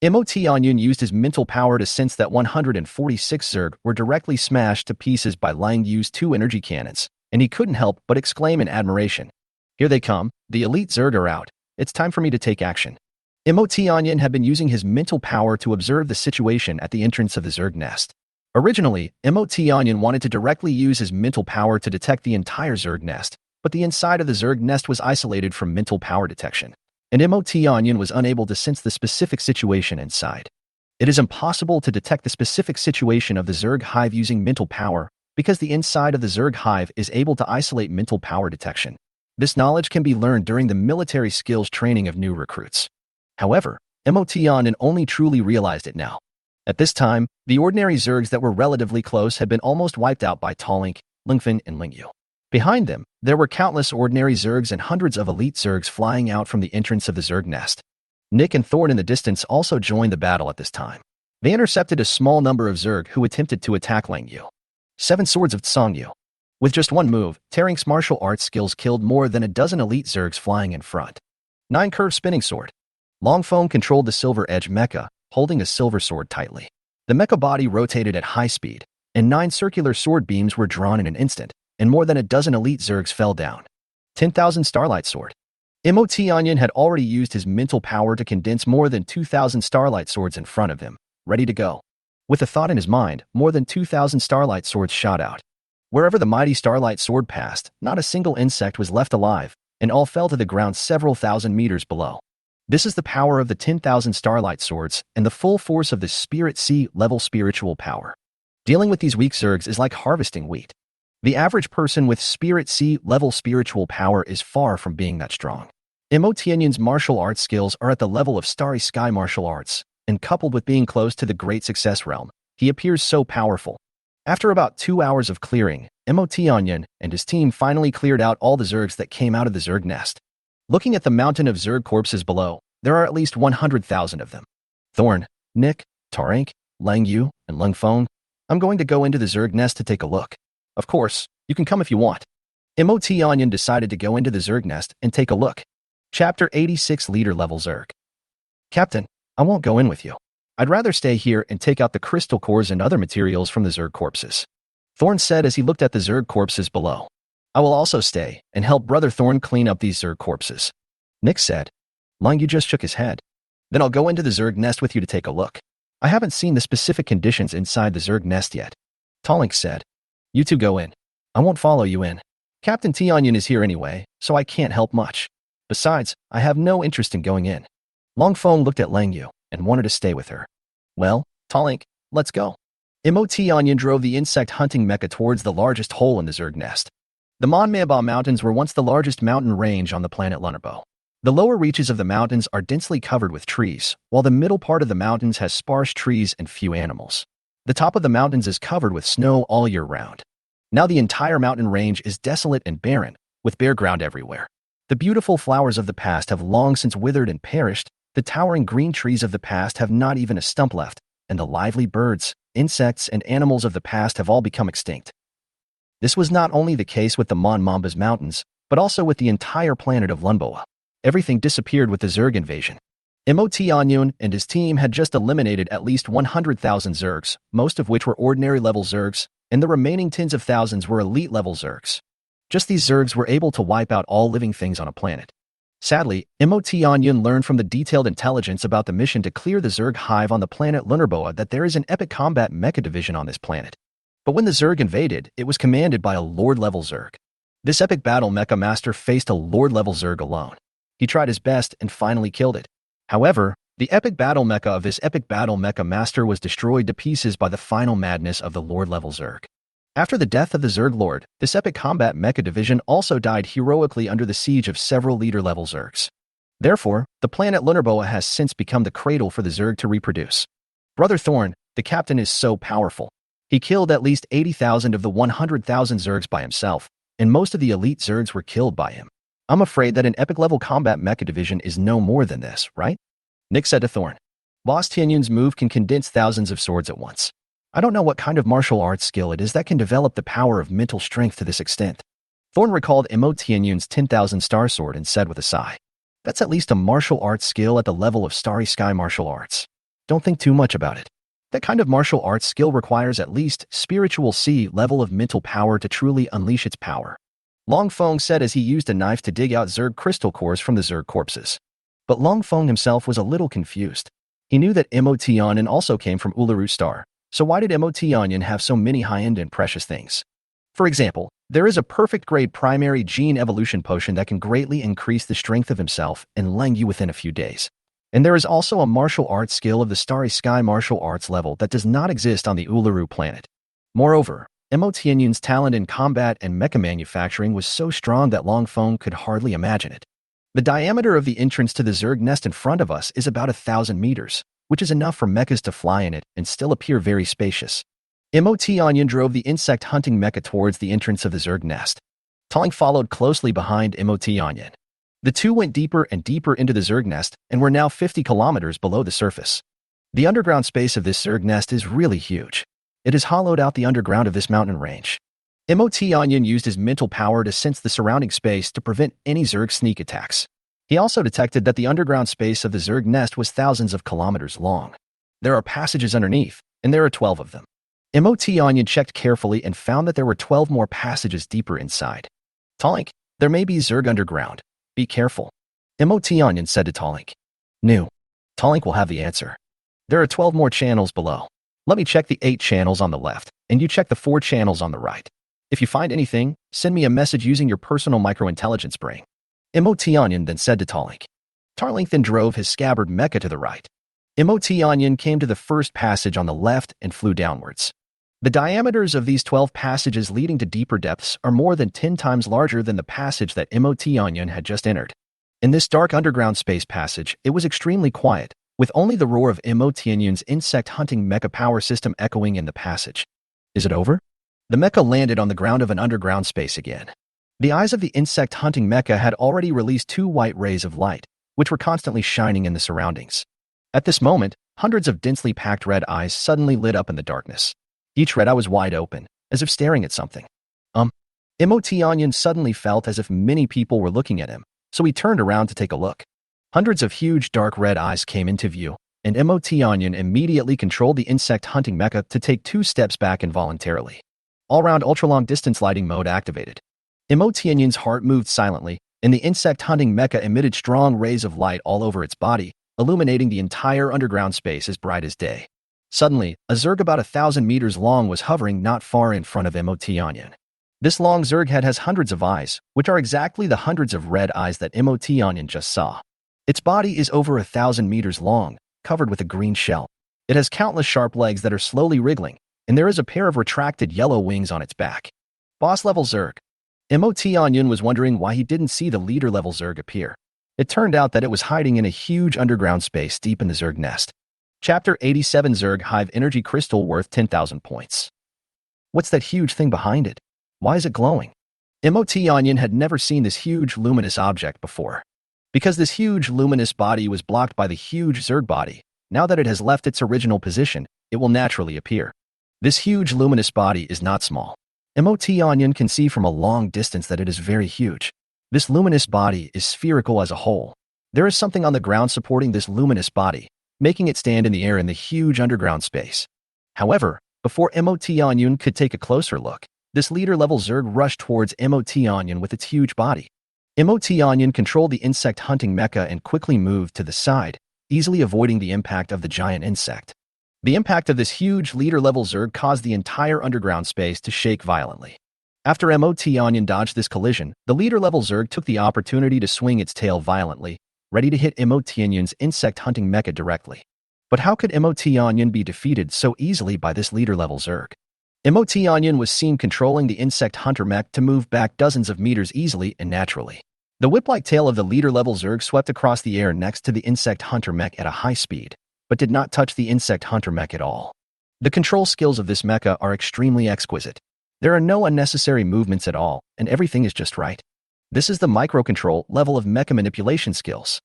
Emotionyan used his mental power to sense that 146 Zerg were directly smashed to pieces by Lingyu's 2 energy cannons, and he couldn't help but exclaim in admiration. Here they come, the elite Zerg are out. It's time for me to take action. Emotionyan had been using his mental power to observe the situation at the entrance of the Zerg nest. Originally, Emotionyan wanted to directly use his mental power to detect the entire Zerg nest, but the inside of the Zerg nest was isolated from mental power detection, and MOT Onion was unable to sense the specific situation inside. It is impossible to detect the specific situation of the Zerg hive using mental power because the inside of the Zerg hive is able to isolate mental power detection. This knowledge can be learned during the military skills training of new recruits. However, MOT Onion only truly realized it now. At this time, the ordinary Zergs that were relatively close had been almost wiped out by Tallink, Lingfen, and Lingyu. Behind them, there were countless ordinary Zergs and hundreds of elite Zergs flying out from the entrance of the Zerg nest. Nick and Thorn in the distance also joined the battle at this time. They intercepted a small number of Zerg who attempted to attack Lingyu. 7 Swords of Tsongyu. With just one move, Tarink's martial arts skills killed more than a dozen elite Zergs flying in front. 9 Curve Spinning Sword. Longfeng controlled the Silver Edge mecha, holding a silver sword tightly. The mecha body rotated at high speed, and 9 circular sword beams were drawn in an instant, and more than a dozen elite Zergs fell down. 10,000 Starlight Sword. MOT Onion had already used his mental power to condense more than 2,000 Starlight Swords in front of him, ready to go. With a thought in his mind, more than 2,000 Starlight Swords shot out. Wherever the mighty Starlight Sword passed, not a single insect was left alive, and all fell to the ground several thousand meters below. This is the power of the 10,000 Starlight Swords and the full force of the Spirit C-level spiritual power. Dealing with these weak Zergs is like harvesting wheat. The average person with Spirit C-level spiritual power is far from being that strong. MOT Onion's martial arts skills are at the level of Starry Sky martial arts, and coupled with being close to the Great Success Realm, he appears so powerful. After about 2 hours of clearing, MOT Onion and his team finally cleared out all the Zergs that came out of the Zerg nest. Looking at the mountain of Zerg corpses below, there are at least 100,000 of them. Thorn, Nick, Tarank, Lingyu, and Lingfeng. I'm going to go into the Zerg nest to take a look. Of course, you can come if you want. MOT Onion decided to go into the Zerg nest and take a look. Chapter 86 Leader Level Zerg. Captain, I won't go in with you. I'd rather stay here and take out the crystal cores and other materials from the Zerg corpses. Thorn said as he looked at the Zerg corpses below. I will also stay and help Brother Thorn clean up these Zerg corpses. Nick said. Lingyu just shook his head. Then I'll go into the Zerg nest with you to take a look. I haven't seen the specific conditions inside the Zerg nest yet. Tallink said. You two go in. I won't follow you in. Captain T Onion is here anyway, so I can't help much. Besides, I have no interest in going in. Longfeng looked at Lingyu and wanted to stay with her. Well, Tallink, let's go. MOT Onion drove the insect hunting mecha towards the largest hole in the Zerg nest. The Monmeba Mountains were once the largest mountain range on the planet Lunarbo. The lower reaches of the mountains are densely covered with trees, while the middle part of the mountains has sparse trees and few animals. The top of the mountains is covered with snow all year round. Now the entire mountain range is desolate and barren, with bare ground everywhere. The beautiful flowers of the past have long since withered and perished, the towering green trees of the past have not even a stump left, and the lively birds, insects, and animals of the past have all become extinct. This was not only the case with the Mon Mamba's mountains, but also with the entire planet of Lunboa. Everything disappeared with the Zerg invasion. MOT Onion and his team had just eliminated at least 100,000 Zergs, most of which were ordinary-level Zergs, and the remaining tens of thousands were elite-level Zergs. Just these Zergs were able to wipe out all living things on a planet. Sadly, MOT Onion learned from the detailed intelligence about the mission to clear the Zerg hive on the planet Lunarboa that there is an epic combat mecha division on this planet. But when the Zerg invaded, it was commanded by a Lord-level Zerg. This epic battle mecha master faced a Lord-level Zerg alone. He tried his best and finally killed it. However, the epic battle mecha of this epic battle mecha master was destroyed to pieces by the final madness of the Lord-level Zerg. After the death of the Zerg Lord, this epic combat mecha division also died heroically under the siege of several leader-level Zergs. Therefore, the planet Lunarboa has since become the cradle for the Zerg to reproduce. Brother Thorn, the captain, is so powerful. He killed at least 80,000 of the 100,000 Zergs by himself, and most of the elite Zergs were killed by him. I'm afraid that an epic-level combat mecha division is no more than this, right? Nick said to Thorn. Boss Tianyun's move can condense thousands of swords at once. I don't know what kind of martial arts skill it is that can develop the power of mental strength to this extent. Thorn recalled MOT Tianyun's 10,000 Star Sword and said with a sigh. That's at least a martial arts skill at the level of Starry Sky martial arts. Don't think too much about it. That kind of martial arts skill requires at least spiritual C level of mental power to truly unleash its power. Longfeng said as he used a knife to dig out Zerg crystal cores from the Zerg corpses. But Longfeng himself was a little confused. He knew that MOT Onion also came from Uluru Star, so why did MOT Onion have so many high-end and precious things? For example, There is a perfect grade primary gene evolution potion that can greatly increase the strength of himself and Leng Yu within a few days. And there is also a martial arts skill of the Starry Sky martial arts level that does not exist on the Uluru planet. Moreover, Mo Tianyun's talent in combat and mecha manufacturing was so strong that Long Feng could hardly imagine it. The diameter of the entrance to the Zerg nest in front of us is about 1,000 meters, which is enough for mechas to fly in it and still appear very spacious. Mo Tianyan drove the insect-hunting mecha towards the entrance of the Zerg nest. Taling followed closely behind Mo Tianyan. The two went deeper and deeper into the Zerg nest and were now 50 kilometers below the surface. The underground space of this Zerg nest is really huge. It has hollowed out the underground of this mountain range. Mo Tianyan used his mental power to sense the surrounding space to prevent any Zerg sneak attacks. He also detected that the underground space of the Zerg nest was thousands of kilometers long. There are passages underneath, and there are 12 of them. Mo Tianyan checked carefully and found that there were 12 more passages deeper inside. Talink, there may be Zerg underground. Be careful. Mo Tianyan said to Talink. No. Talink will have the answer. There are 12 more channels below. Let me check the 8 channels on the left, and you check the 4 channels on the right. If you find anything, send me a message using your personal microintelligence brain. Mo Tianyan then said to Talink. Talink then drove his scabbard mecha to the right. Mo Tianyan came to the first passage on the left and flew downwards. The diameters of these 12 passages leading to deeper depths are more than 10 times larger than the passage that Mo Tianyan had just entered. In this dark underground space passage, it was extremely quiet, with only the roar of Mo Tianyan's insect-hunting mecha power system echoing in the passage. Is it over? The mecha landed on the ground of an underground space again. The eyes of the insect-hunting mecha had already released 2 white rays of light, which were constantly shining in the surroundings. At this moment, hundreds of densely packed red eyes suddenly lit up in the darkness. Each red eye was wide open, as if staring at something. Mo Tianyan suddenly felt as if many people were looking at him, so he turned around to take a look. Hundreds of huge dark red eyes came into view, and Mo Tianyan immediately controlled the insect-hunting mecha to take 2 steps back involuntarily. All-round ultra-long distance lighting mode activated. Mo Tianyan's heart moved silently, and the insect-hunting mecha emitted strong rays of light all over its body, illuminating the entire underground space as bright as day. Suddenly, a Zerg about 1,000 meters long was hovering not far in front of Mo Tianyan. This long Zerg head has hundreds of eyes, which are exactly the hundreds of red eyes that Mo Tianyan just saw. Its body is over 1,000 meters long, covered with a green shell. It has countless sharp legs that are slowly wriggling, and there is a pair of retracted yellow wings on its back. Boss-level Zerg. Mo Tianyan was wondering why he didn't see the leader-level Zerg appear. It turned out that it was hiding in a huge underground space deep in the Zerg nest. Chapter 87 Zerg Hive Energy Crystal worth 10,000 points. What's that huge thing behind it? Why is it glowing? Mo Tianyan had never seen this huge luminous object before. Because this huge luminous body was blocked by the huge Zerg body, now that it has left its original position, it will naturally appear. This huge luminous body is not small. Mo Tianyan can see from a long distance that it is very huge. This luminous body is spherical as a whole. There is something on the ground supporting this luminous body, making it stand in the air in the huge underground space. However, before Mo Tianyan could take a closer look, this leader-level Zerg rushed towards Mo Tianyan with its huge body. Mo Tianyan controlled the insect-hunting mecha and quickly moved to the side, easily avoiding the impact of the giant insect. The impact of this huge leader-level Zerg caused the entire underground space to shake violently. After Mo Tianyan dodged this collision, the leader-level Zerg took the opportunity to swing its tail violently, ready to hit Mo Tianyan's insect-hunting mecha directly. But how could Mo Tianyan be defeated so easily by this leader-level Zerg? Mo Tianyan was seen controlling the insect hunter mech to move back dozens of meters easily and naturally. The whip-like tail of the leader-level Zerg swept across the air next to the insect hunter mech at a high speed, but did not touch the insect hunter mech at all. The control skills of this mecha are extremely exquisite. There are no unnecessary movements at all, and everything is just right. This is the microcontrol level of mecha manipulation skills.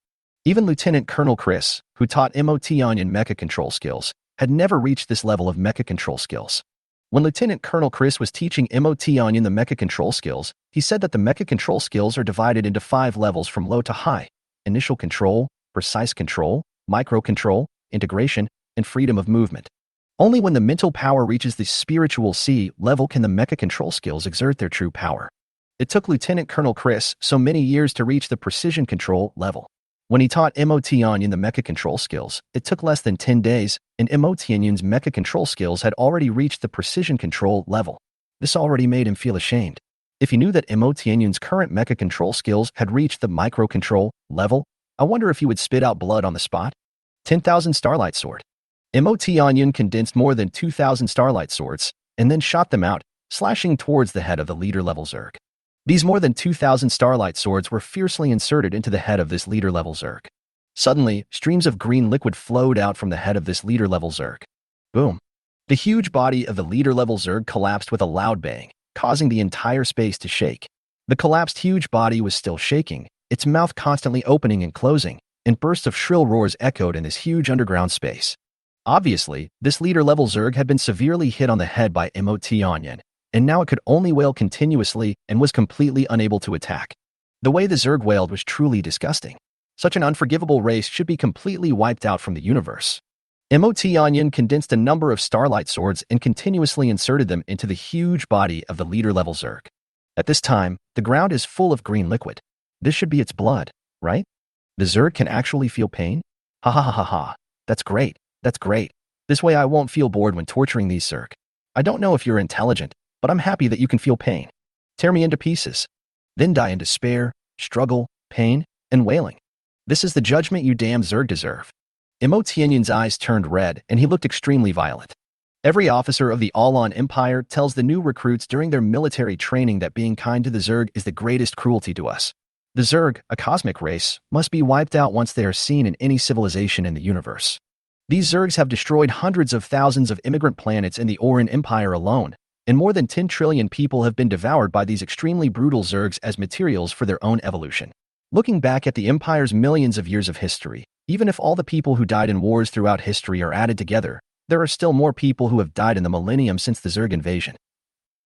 Even Lieutenant Colonel Chris, who taught Mo Tianyan mecha control skills, had never reached this level of mecha control skills. When Lieutenant Colonel Chris was teaching Mo Tianyan the mecha control skills, he said that the mecha control skills are divided into 5 levels from low to high: initial control, precise control, micro control, integration, and freedom of movement. Only when the mental power reaches the spiritual C level can the mecha control skills exert their true power. It took Lieutenant Colonel Chris so many years to reach the precision control level. When he taught Mo Tianyan the mecha control skills, it took less than 10 days, and Mo Tianyan's mecha control skills had already reached the precision control level. This already made him feel ashamed. If you knew that Emotianyun's current mecha control skills had reached the micro-control level, I wonder if he would spit out blood on the spot? 10,000 Starlight Sword. Emotianyun condensed more than 2,000 Starlight Swords, and then shot them out, slashing towards the head of the leader-level Zerg. These more than 2,000 Starlight Swords were fiercely inserted into the head of this leader-level Zerg. Suddenly, streams of green liquid flowed out from the head of this leader-level Zerg. Boom. The huge body of the leader-level Zerg collapsed with a loud bang, causing the entire space to shake. The collapsed huge body was still shaking, its mouth constantly opening and closing, and bursts of shrill roars echoed in this huge underground space. Obviously, this leader-level Zerg had been severely hit on the head by Emotianyun, and now it could only wail continuously and was completely unable to attack. The way the Zerg wailed was truly disgusting. Such an unforgivable race should be completely wiped out from the universe. Emotianyun condensed a number of Starlight Swords and continuously inserted them into the huge body of the leader-level Zerg. At this time, the ground is full of green liquid. This should be its blood, right? The Zerg can actually feel pain? Ha ha ha ha ha. That's great. That's great. This way I won't feel bored when torturing these Zerg. I don't know if you're intelligent, but I'm happy that you can feel pain. Tear me into pieces. Then die in despair, struggle, pain, and wailing. This is the judgment you damn Zerg deserve. Emotianyun's eyes turned red, and he looked extremely violent. Every officer of the All-On Empire tells the new recruits during their military training that being kind to the Zerg is the greatest cruelty to us. The Zerg, a cosmic race, must be wiped out once they are seen in any civilization in the universe. These Zergs have destroyed hundreds of thousands of immigrant planets in the Oran Empire alone, and more than 10 trillion people have been devoured by these extremely brutal Zergs as materials for their own evolution. Looking back at the Empire's millions of years of history, even if all the people who died in wars throughout history are added together, there are still more people who have died in the millennium since the Zerg invasion.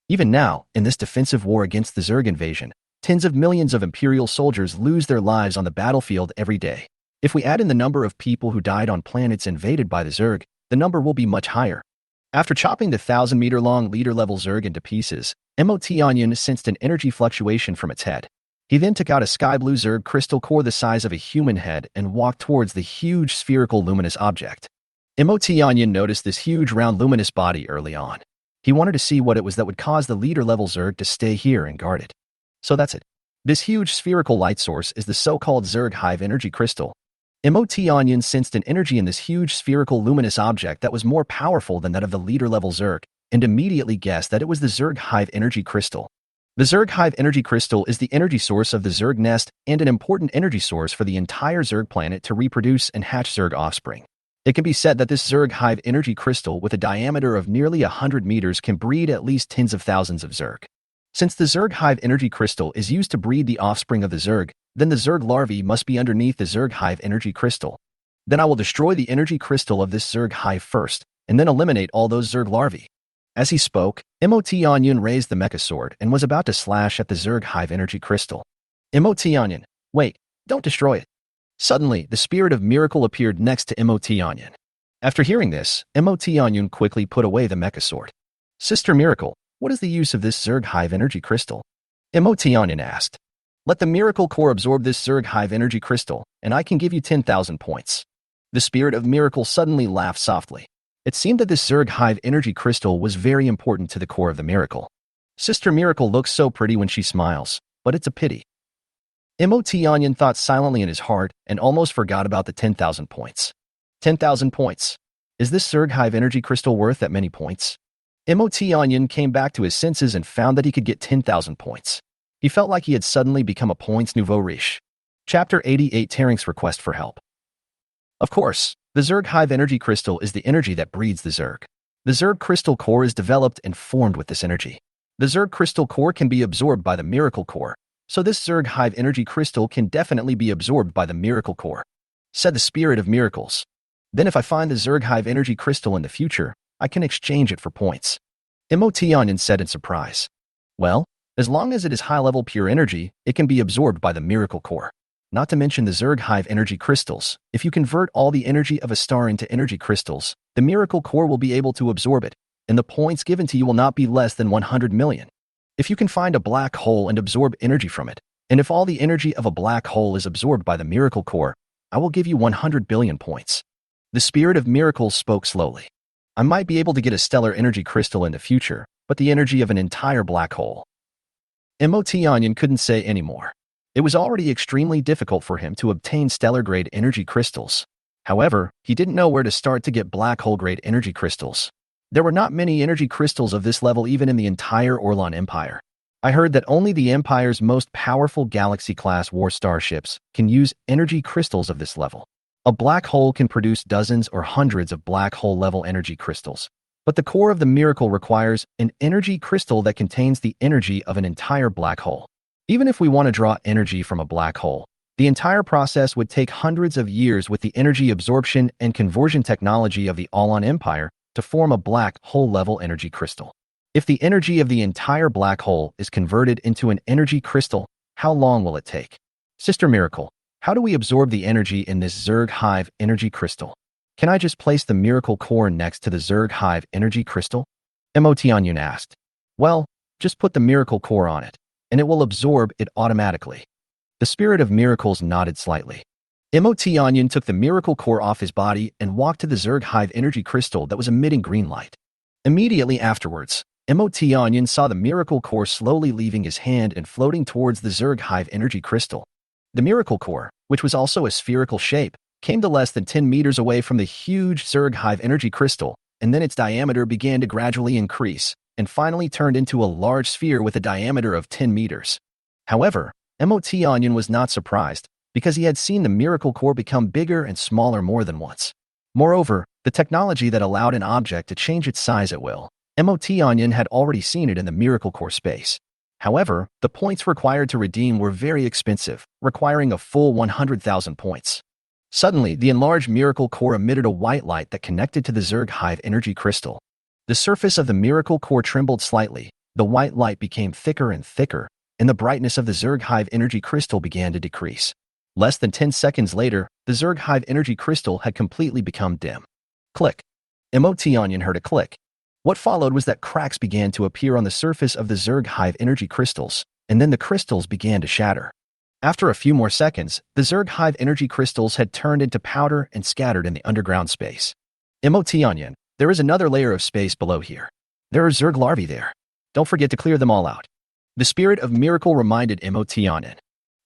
Even now, in this defensive war against the Zerg invasion, tens of millions of Imperial soldiers lose their lives on the battlefield every day. If we add in the number of people who died on planets invaded by the Zerg, the number will be much higher. After chopping the 1,000-meter-long leader-level Zerg into pieces, Emotianyun sensed an energy fluctuation from its head. He then took out a sky-blue Zerg crystal core the size of a human head and walked towards the huge spherical luminous object. Emotianyun noticed this huge round luminous body early on. He wanted to see what it was that would cause the leader-level Zerg to stay here and guard it. So that's it. This huge spherical light source is the so-called Zerg Hive Energy Crystal. Emotianyun sensed an energy in this huge spherical luminous object that was more powerful than that of the leader-level Zerg, and immediately guessed that it was the Zerg Hive Energy Crystal. The Zerg Hive Energy Crystal is the energy source of the Zerg nest and an important energy source for the entire Zerg planet to reproduce and hatch Zerg offspring. It can be said that this Zerg Hive Energy Crystal with a diameter of nearly 100 meters can breed at least tens of thousands of Zerg. Since the Zerg Hive Energy Crystal is used to breed the offspring of the Zerg, then the Zerg larvae must be underneath the Zerg Hive Energy Crystal. Then I will destroy the energy crystal of this Zerg Hive first, and then eliminate all those Zerg larvae. As he spoke, Emotianyun raised the mecha sword and was about to slash at the Zerg Hive Energy Crystal. Emotianyun, wait, don't destroy it. Suddenly, the Spirit of Miracle appeared next to Emotianyun. After hearing this, Emotianyun quickly put away the mecha sword. Sister Miracle, what is the use of this Zerg Hive Energy Crystal? Emotianyun asked. Let the Miracle Core absorb this Zerg Hive Energy Crystal, and I can give you 10,000 points. The Spirit of Miracle suddenly laughed softly. It seemed that this Zerg Hive Energy Crystal was very important to the core of the Miracle. Sister Miracle looks so pretty when she smiles, but it's a pity. Emotianyun thought silently in his heart and almost forgot about the 10,000 points. 10,000 points. Is this Zerg Hive Energy Crystal worth that many points? Emotianyun came back to his senses and found that he could get 10,000 points. He felt like he had suddenly become a points nouveau riche. Chapter 88 Tarink's Request for Help. Of course, the Zerg Hive Energy Crystal is the energy that breeds the Zerg. The Zerg Crystal Core is developed and formed with this energy. The Zerg Crystal Core can be absorbed by the Miracle Core, so this Zerg Hive Energy Crystal can definitely be absorbed by the Miracle Core, said the Spirit of Miracles. Then if I find the Zerg Hive Energy Crystal in the future, I can exchange it for points. Emotianyun said in surprise. Well, as long as it is high-level pure energy, it can be absorbed by the Miracle Core. Not to mention the Zerg Hive Energy Crystals. If you convert all the energy of a star into energy crystals, the Miracle Core will be able to absorb it, and the points given to you will not be less than 100 million. If you can find a black hole and absorb energy from it, and if all the energy of a black hole is absorbed by the Miracle Core, I will give you 100 billion points. The Spirit of Miracles spoke slowly. I might be able to get a stellar energy crystal in the future, but the energy of an entire black hole. Emotionyan couldn't say any more. It was already extremely difficult for him to obtain stellar-grade energy crystals. However, he didn't know where to start to get black hole-grade energy crystals. There were not many energy crystals of this level even in the entire Orlan Empire. I heard that only the Empire's most powerful Galaxy-class war starships can use energy crystals of this level. A black hole can produce dozens or hundreds of black hole-level energy crystals. But the core of the miracle requires an energy crystal that contains the energy of an entire black hole. Even if we want to draw energy from a black hole, the entire process would take hundreds of years with the energy absorption and conversion technology of the Orlan Empire to form a black hole-level energy crystal. If the energy of the entire black hole is converted into an energy crystal, how long will it take? Sister Miracle, how do we absorb the energy in this Zerg Hive energy crystal? Can I just place the miracle core next to the Zerg Hive energy crystal? Emotionyan asked. Well, just put the miracle core on it, and it will absorb it automatically. The spirit of miracles nodded slightly. Emotionyan took the miracle core off his body and walked to the Zerg Hive energy crystal that was emitting green light. Immediately afterwards, Emotionyan saw the miracle core slowly leaving his hand and floating towards the Zerg Hive energy crystal. The miracle core, which was also a spherical shape, came to less than 10 meters away from the huge Zerg Hive energy crystal, and then its diameter began to gradually increase, and finally turned into a large sphere with a diameter of 10 meters. However, Emotionyan was not surprised, because he had seen the miracle core become bigger and smaller more than once. Moreover, the technology that allowed an object to change its size at will, Emotionyan had already seen it in the miracle core space. However, the points required to redeem were very expensive, requiring a full 100,000 points. Suddenly, the enlarged miracle core emitted a white light that connected to the Zerg Hive energy crystal. The surface of the miracle core trembled slightly, the white light became thicker and thicker, and the brightness of the Zerg Hive energy crystal began to decrease. Less than 10 seconds later, the Zerg Hive energy crystal had completely become dim. Click. Emotionyan heard a click. What followed was that cracks began to appear on the surface of the Zerg Hive energy crystals, and then the crystals began to shatter. After a few more seconds, the Zerg Hive energy crystals had turned into powder and scattered in the underground space. Emotionyan, there is another layer of space below here. There are Zerg larvae there. Don't forget to clear them all out. The spirit of miracle reminded Emotionyan.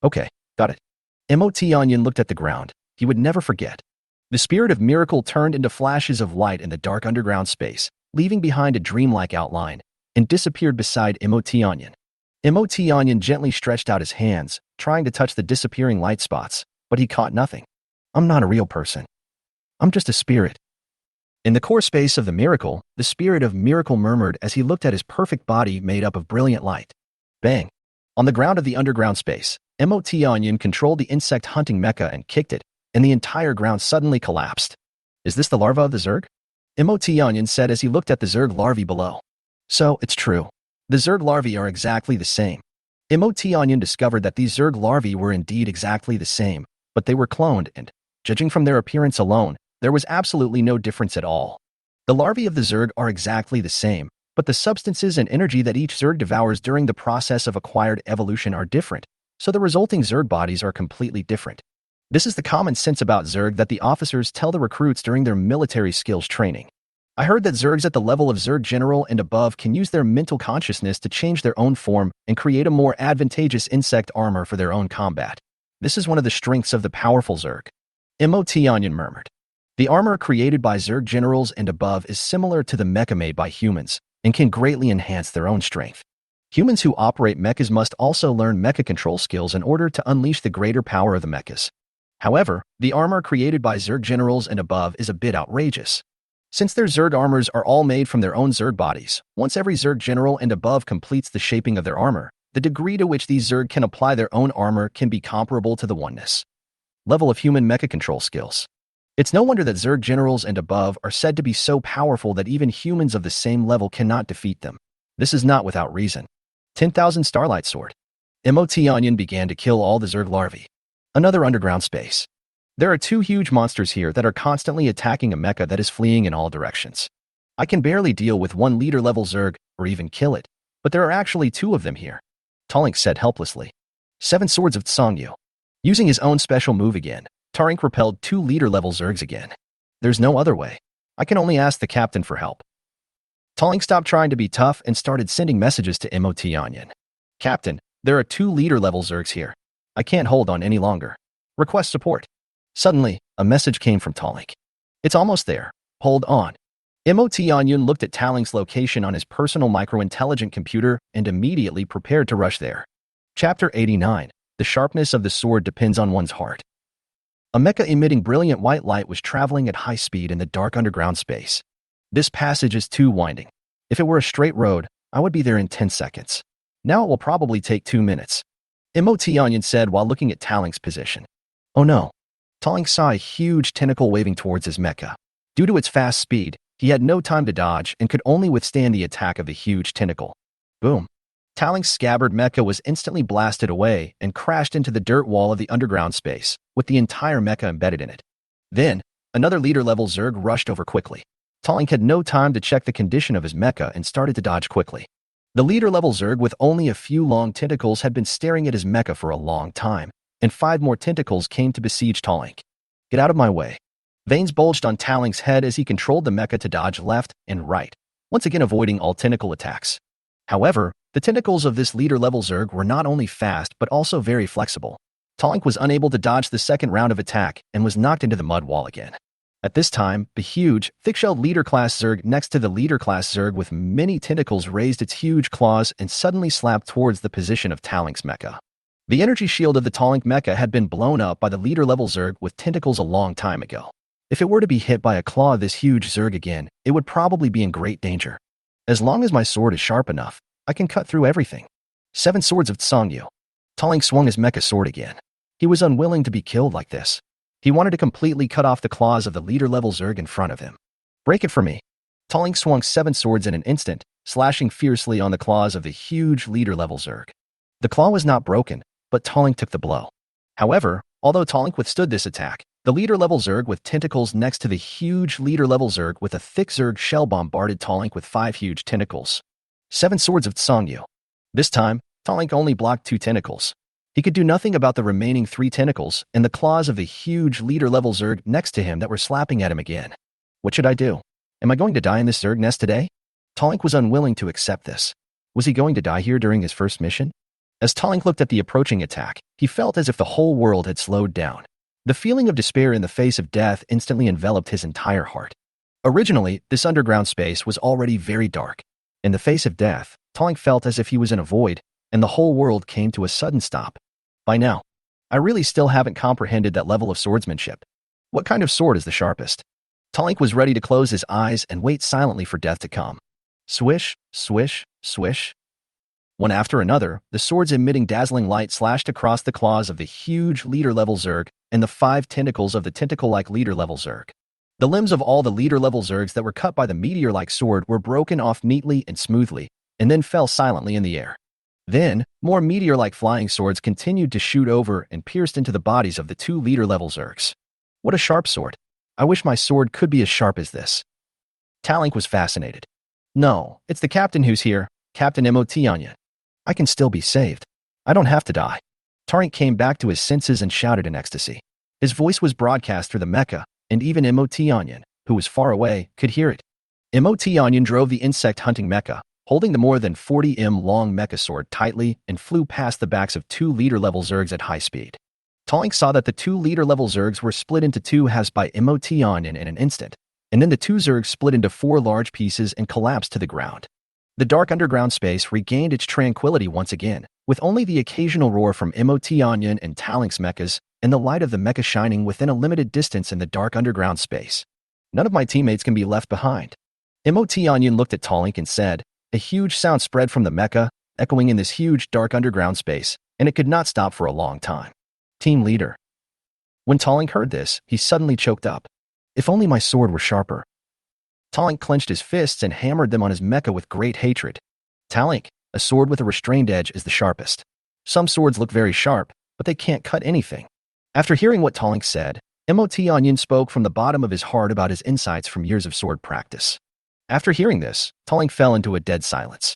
Okay, got it. Emotionyan looked at the ground. He would never forget. The spirit of miracle turned into flashes of light in the dark underground space, leaving behind a dreamlike outline, and disappeared beside Emotionyan. Emotionyan gently stretched out his hands, trying to touch the disappearing light spots, but he caught nothing. I'm not a real person. I'm just a spirit. In the core space of the miracle, the spirit of miracle murmured as he looked at his perfect body made up of brilliant light. Bang! On the ground of the underground space, Emotionyan controlled the insect hunting mecha and kicked it, and the entire ground suddenly collapsed. Is this the larva of the Zerg? Emotionyan said as he looked at the Zerg larvae below. So, it's true. The Zerg larvae are exactly the same. Emotionyan discovered that these Zerg larvae were indeed exactly the same, but they were cloned and, judging from their appearance alone, there was absolutely no difference at all. The larvae of the Zerg are exactly the same, but the substances and energy that each Zerg devours during the process of acquired evolution are different, so the resulting Zerg bodies are completely different. This is the common sense about Zerg that the officers tell the recruits during their military skills training. I heard that Zergs at the level of Zerg General and above can use their mental consciousness to change their own form and create a more advantageous insect armor for their own combat. This is one of the strengths of the powerful Zerg. Emotionyan murmured. The armor created by Zerg Generals and above is similar to the mecha made by humans and can greatly enhance their own strength. Humans who operate mechas must also learn mecha control skills in order to unleash the greater power of the mechas. However, the armor created by Zerg Generals and above is a bit outrageous. Since their Zerg armors are all made from their own Zerg bodies, once every Zerg General and above completes the shaping of their armor, the degree to which these Zerg can apply their own armor can be comparable to the oneness level of human mecha control skills. It's no wonder that Zerg Generals and above are said to be so powerful that even humans of the same level cannot defeat them. This is not without reason. 10,000 Starlight Sword. Emotionyan began to kill all the Zerg larvae. Another underground space. There are two huge monsters here that are constantly attacking a mecha that is fleeing in all directions. I can barely deal with one leader-level Zerg, or even kill it, but there are actually two of them here. Tarink said helplessly. 7 Swords of Tsongyu. Using his own special move again, Tarink repelled 2 leader-level Zergs again. There's no other way. I can only ask the captain for help. Tarink stopped trying to be tough and started sending messages to Emotionyan. Captain, there are 2 leader-level Zergs here. I can't hold on any longer. Request support. Suddenly, a message came from Talink. It's almost there. Hold on. Onion looked at Talink's location on his personal micro-intelligent computer and immediately prepared to rush there. Chapter 89. The sharpness of the sword depends on one's heart. A mecha emitting brilliant white light was traveling at high speed in the dark underground space. This passage is too winding. If it were a straight road, I would be there in 10 seconds. Now it will probably take 2 minutes. Onion said while looking at Talink's position. Oh no. Talink saw a huge tentacle waving towards his mecha. Due to its fast speed, he had no time to dodge and could only withstand the attack of the huge tentacle. Boom. Talink's scabbard mecha was instantly blasted away and crashed into the dirt wall of the underground space, with the entire mecha embedded in it. Then, another leader-level Zerg rushed over quickly. Talink had no time to check the condition of his mecha and started to dodge quickly. The leader-level Zerg with only a few long tentacles had been staring at his mecha for a long time, and 5 more tentacles came to besiege Talink. Get out of my way. Veins bulged on Talink's head as he controlled the mecha to dodge left and right, once again avoiding all tentacle attacks. However, the tentacles of this leader-level Zerg were not only fast but also very flexible. Talink was unable to dodge the second round of attack and was knocked into the mud wall again. At this time, the huge, thick-shelled leader-class Zerg next to the leader-class Zerg with many tentacles raised its huge claws and suddenly slapped towards the position of Talink's mecha. The energy shield of the Talink mecha had been blown up by the leader-level Zerg with tentacles a long time ago. If it were to be hit by a claw of this huge Zerg again, it would probably be in great danger. As long as my sword is sharp enough, I can cut through everything. 7 swords of Tsongyu. Talink swung his mecha sword again. He was unwilling to be killed like this. He wanted to completely cut off the claws of the leader-level Zerg in front of him. Break it for me. Talink swung 7 swords in an instant, slashing fiercely on the claws of the huge leader-level Zerg. The claw was not broken, but Talink took the blow. However, although Talink withstood this attack, the leader-level Zerg with tentacles next to the huge leader-level Zerg with a thick Zerg shell bombarded Talink with 5 huge tentacles. 7 swords of Tsongyu. This time, Talink only blocked 2 tentacles. He could do nothing about the remaining 3 tentacles and the claws of the huge leader-level Zerg next to him that were slapping at him again. What should I do? Am I going to die in this Zerg nest today? Talink was unwilling to accept this. Was he going to die here during his first mission? As Talink looked at the approaching attack, he felt as if the whole world had slowed down. The feeling of despair in the face of death instantly enveloped his entire heart. Originally, this underground space was already very dark. In the face of death, Talink felt as if he was in a void, and the whole world came to a sudden stop. By now, I really still haven't comprehended that level of swordsmanship. What kind of sword is the sharpest? Talink was ready to close his eyes and wait silently for death to come. Swish, swish, swish. One after another, the swords emitting dazzling light slashed across the claws of the huge leader-level Zerg and the 5 tentacles of the tentacle-like leader-level Zerg. The limbs of all the leader-level Zergs that were cut by the meteor-like sword were broken off neatly and smoothly, and then fell silently in the air. Then, more meteor-like flying swords continued to shoot over and pierced into the bodies of the 2 leader-level Zergs. What a sharp sword. I wish my sword could be as sharp as this. Talink was fascinated. No, it's the captain who's here, Captain Onion. I can still be saved. I don't have to die. Talink came back to his senses and shouted in ecstasy. His voice was broadcast through the mecha, and even Onion, who was far away, could hear it. Onion drove the insect-hunting mecha, holding the more than 40 long mecha sword tightly and flew past the backs of 2 leader-level Zergs at high speed. Talink saw that the 2 leader-level Zergs were split into 2 halves by Onion in an instant, and then the 2 Zergs split into 4 large pieces and collapsed to the ground. The dark underground space regained its tranquility once again, with only the occasional roar from Onion and Talink's mechas and the light of the mecha shining within a limited distance in the dark underground space. None of my teammates can be left behind. Onion looked at Talink and said, a huge sound spread from the mecha, echoing in this huge dark underground space, and it could not stop for a long time. Team leader. When Talink heard this, he suddenly choked up. If only my sword were sharper. Talink clenched his fists and hammered them on his mecha with great hatred. Talink, a sword with a restrained edge is the sharpest. Some swords look very sharp, but they can't cut anything. After hearing what Talink said, Onion spoke from the bottom of his heart about his insights from years of sword practice. After hearing this, Talink fell into a dead silence.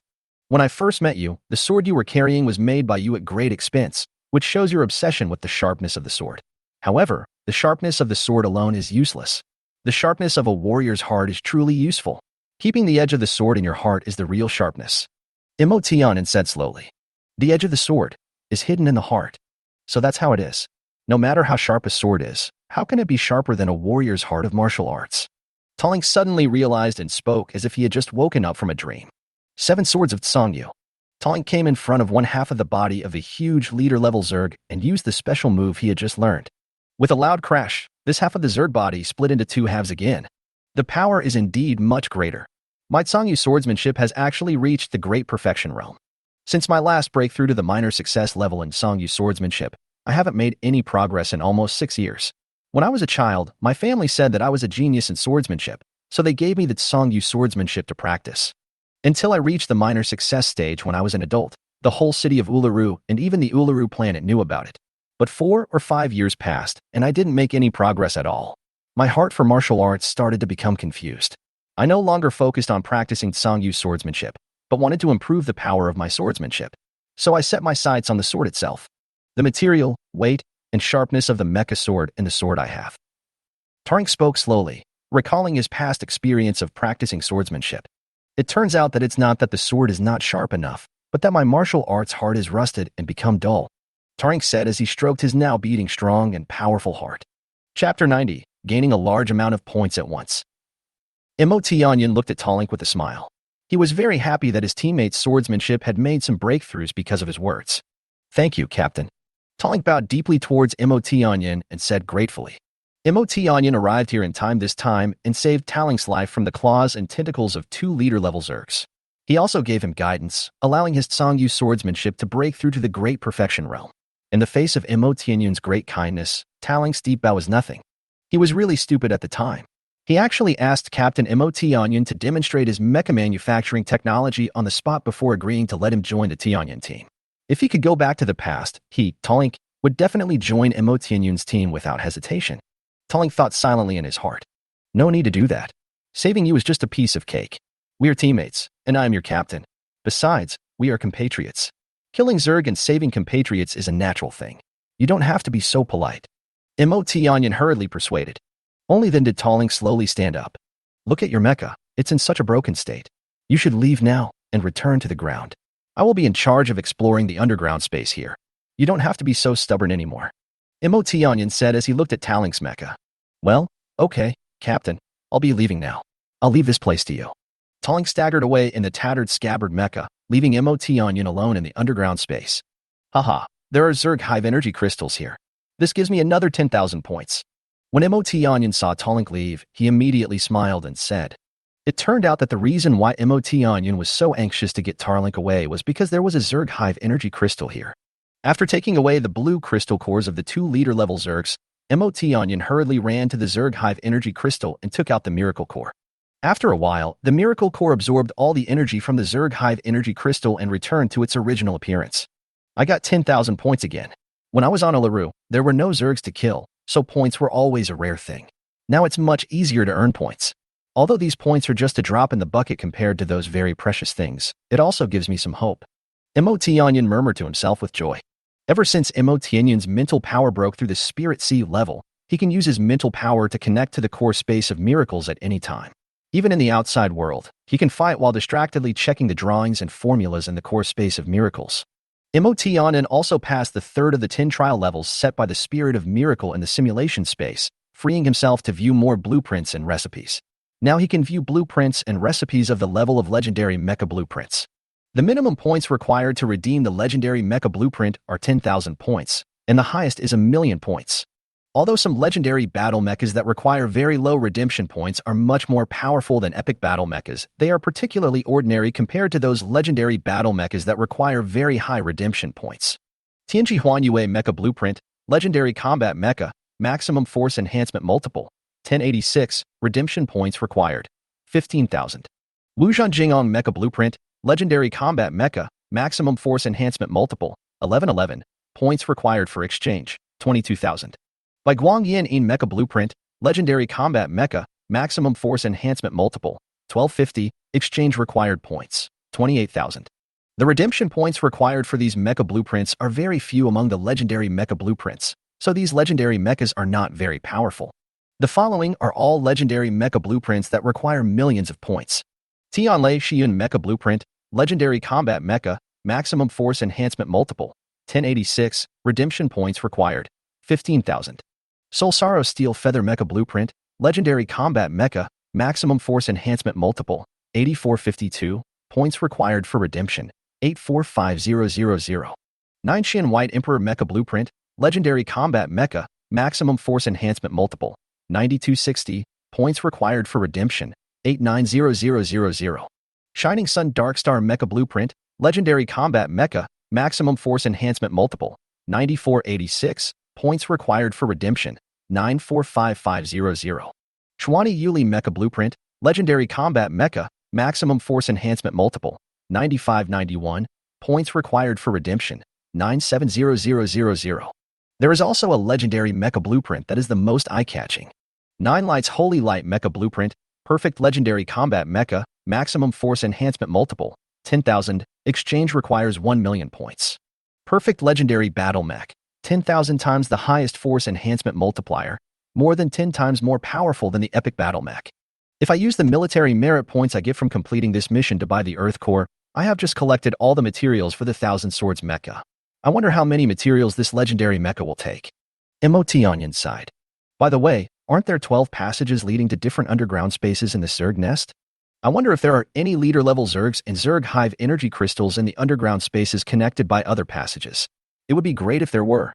When I first met you, the sword you were carrying was made by you at great expense, which shows your obsession with the sharpness of the sword. However, the sharpness of the sword alone is useless. The sharpness of a warrior's heart is truly useful. Keeping the edge of the sword in your heart is the real sharpness. Onion said slowly. The edge of the sword is hidden in the heart. So that's how it is. No matter how sharp a sword is, how can it be sharper than a warrior's heart of martial arts? Taling suddenly realized and spoke as if he had just woken up from a dream. 7 Swords of Tsangyu. Taling came in front of one half of the body of a huge leader-level Zerg and used the special move he had just learned. With a loud crash, this half of the Zerg body split into 2 halves again. The power is indeed much greater. My Tsangyu swordsmanship has actually reached the great perfection realm. Since my last breakthrough to the minor success level in Tsangyu swordsmanship, I haven't made any progress in almost 6 years. When I was a child, my family said that I was a genius in swordsmanship, so they gave me the Tsangyu swordsmanship to practice. Until I reached the minor success stage when I was an adult, the whole city of Uluru and even the Uluru planet knew about it. But 4 or 5 years passed, and I didn't make any progress at all. My heart for martial arts started to become confused. I no longer focused on practicing Tsangyu swordsmanship, but wanted to improve the power of my swordsmanship. So I set my sights on the sword itself. The material, weight, and sharpness of the mecha sword and the sword I have. Taring spoke slowly, recalling his past experience of practicing swordsmanship. It turns out that it's not that the sword is not sharp enough, but that my martial arts heart is rusted and become dull. Taring said as he stroked his now beating strong and powerful heart. Chapter 90, Gaining a Large Amount of Points at Once. Imo Tianyan looked at Taling with a smile. He was very happy that his teammate's swordsmanship had made some breakthroughs because of his words. Thank you, Captain. Taling bowed deeply towards Imo Tianyan and said gratefully. Imo Tianyan arrived here in time this time and saved Taling's life from the claws and tentacles of 2 leader-level Zergs. He also gave him guidance, allowing his Tsangyu swordsmanship to break through to the great perfection realm. In the face of Imo Tianyan's great kindness, Taling's deep bow was nothing. He was really stupid at the time. He actually asked Captain Imo Tianyan to demonstrate his mecha manufacturing technology on the spot before agreeing to let him join the Tianyan team. If he could go back to the past, he, Taling, would definitely join Imo Tianyan's team without hesitation. Taling thought silently in his heart. No need to do that. Saving you is just a piece of cake. We are teammates, and I am your captain. Besides, we are compatriots. Killing Zerg and saving compatriots is a natural thing. You don't have to be so polite. Imo Tianyan hurriedly persuaded. Only then did Taling slowly stand up. Look at your mecha. It's in such a broken state. You should leave now and return to the ground. I will be in charge of exploring the underground space here. You don't have to be so stubborn anymore. Imo Tianyan said as he looked at Taling's mecha. Well, okay, Captain. I'll be leaving now. I'll leave this place to you. Taling staggered away in the tattered scabbard mecha, leaving Imo Tianyan alone in the underground space. Haha, there are Zerg Hive energy crystals here. This gives me another 10,000 points. When Imo Tianyan saw Taling leave, he immediately smiled and said. It turned out that the reason why Imo Tianyan was so anxious to get Taling away was because there was a Zerg Hive energy crystal here. After taking away the blue crystal cores of the 2 leader-level Zergs, Imo Tianyan hurriedly ran to the Zerg Hive energy crystal and took out the miracle core. After a while, the miracle core absorbed all the energy from the Zerg Hive energy crystal and returned to its original appearance. I got 10,000 points again. When I was on Uluru, there were no Zergs to kill, so points were always a rare thing. Now it's much easier to earn points. Although these points are just a drop in the bucket compared to those very precious things, it also gives me some hope. Imo Tianyan murmured to himself with joy. Ever since Imo Tianyan's mental power broke through the Spirit Sea level, he can use his mental power to connect to the core space of miracles at any time. Even in the outside world, he can fight while distractedly checking the drawings and formulas in the core space of miracles. Imo Tianyan also passed the 3rd of the 10 trial levels set by the Spirit of Miracle in the simulation space, freeing himself to view more blueprints and recipes. Now he can view blueprints and recipes of the level of legendary mecha blueprints. The minimum points required to redeem the legendary mecha blueprint are 10,000 points, and the highest is 1,000,000 points. Although some legendary battle mechas that require very low redemption points are much more powerful than epic battle mechas, they are particularly ordinary compared to those legendary battle mechas that require very high redemption points. Tianji Huanyue Mecha Blueprint, Legendary Combat Mecha, Maximum Force Enhancement Multiple, 1086, redemption points required, 15,000. Wuzhan Jingong Mecha Blueprint, Legendary Combat Mecha, Maximum Force Enhancement Multiple, 1111, points required for exchange, 22,000. By Guangyin In Mecha Blueprint, Legendary Combat Mecha, Maximum Force Enhancement Multiple, 1250, exchange required points, 28,000. The redemption points required for these mecha blueprints are very few among the legendary mecha blueprints, so these legendary mechas are not very powerful. The following are all legendary mecha blueprints that require millions of points. Tianlei Shiyun Mecha Blueprint, Legendary Combat Mecha, maximum force enhancement multiple, 1086, redemption points required, 15,000. Solsaro Steel Feather Mecha Blueprint, legendary combat mecha, maximum force enhancement multiple, 8452, points required for redemption, 845000. Ninshin White Emperor Mecha Blueprint, legendary combat mecha, maximum force enhancement multiple, 9260, points required for redemption, 890000. Shining Sun Darkstar Mecha Blueprint, legendary combat mecha, maximum force enhancement multiple, 9486, points required for redemption, 945500. Shwani Yuli Mecha Blueprint, legendary combat mecha, maximum force enhancement multiple, 9591, points required for redemption, 970000. There is also a legendary mecha blueprint that is the most eye-catching. Nine Lights Holy Light Mecha Blueprint, perfect legendary combat mecha, maximum force enhancement multiple, 10,000, exchange requires 1 million points. Perfect legendary battle mech, 10,000 times the highest force enhancement multiplier, more than 10 times more powerful than the epic battle mech. If I use the military merit points I get from completing this mission to buy the Earth Core, I have just collected all the materials for the Thousand Swords mecha. I wonder how many materials this legendary mecha will take. MOT Onion side. By the way, aren't there 12 passages leading to different underground spaces in the Zerg nest? I wonder if there are any leader-level Zergs and Zerg Hive energy crystals in the underground spaces connected by other passages. It would be great if there were.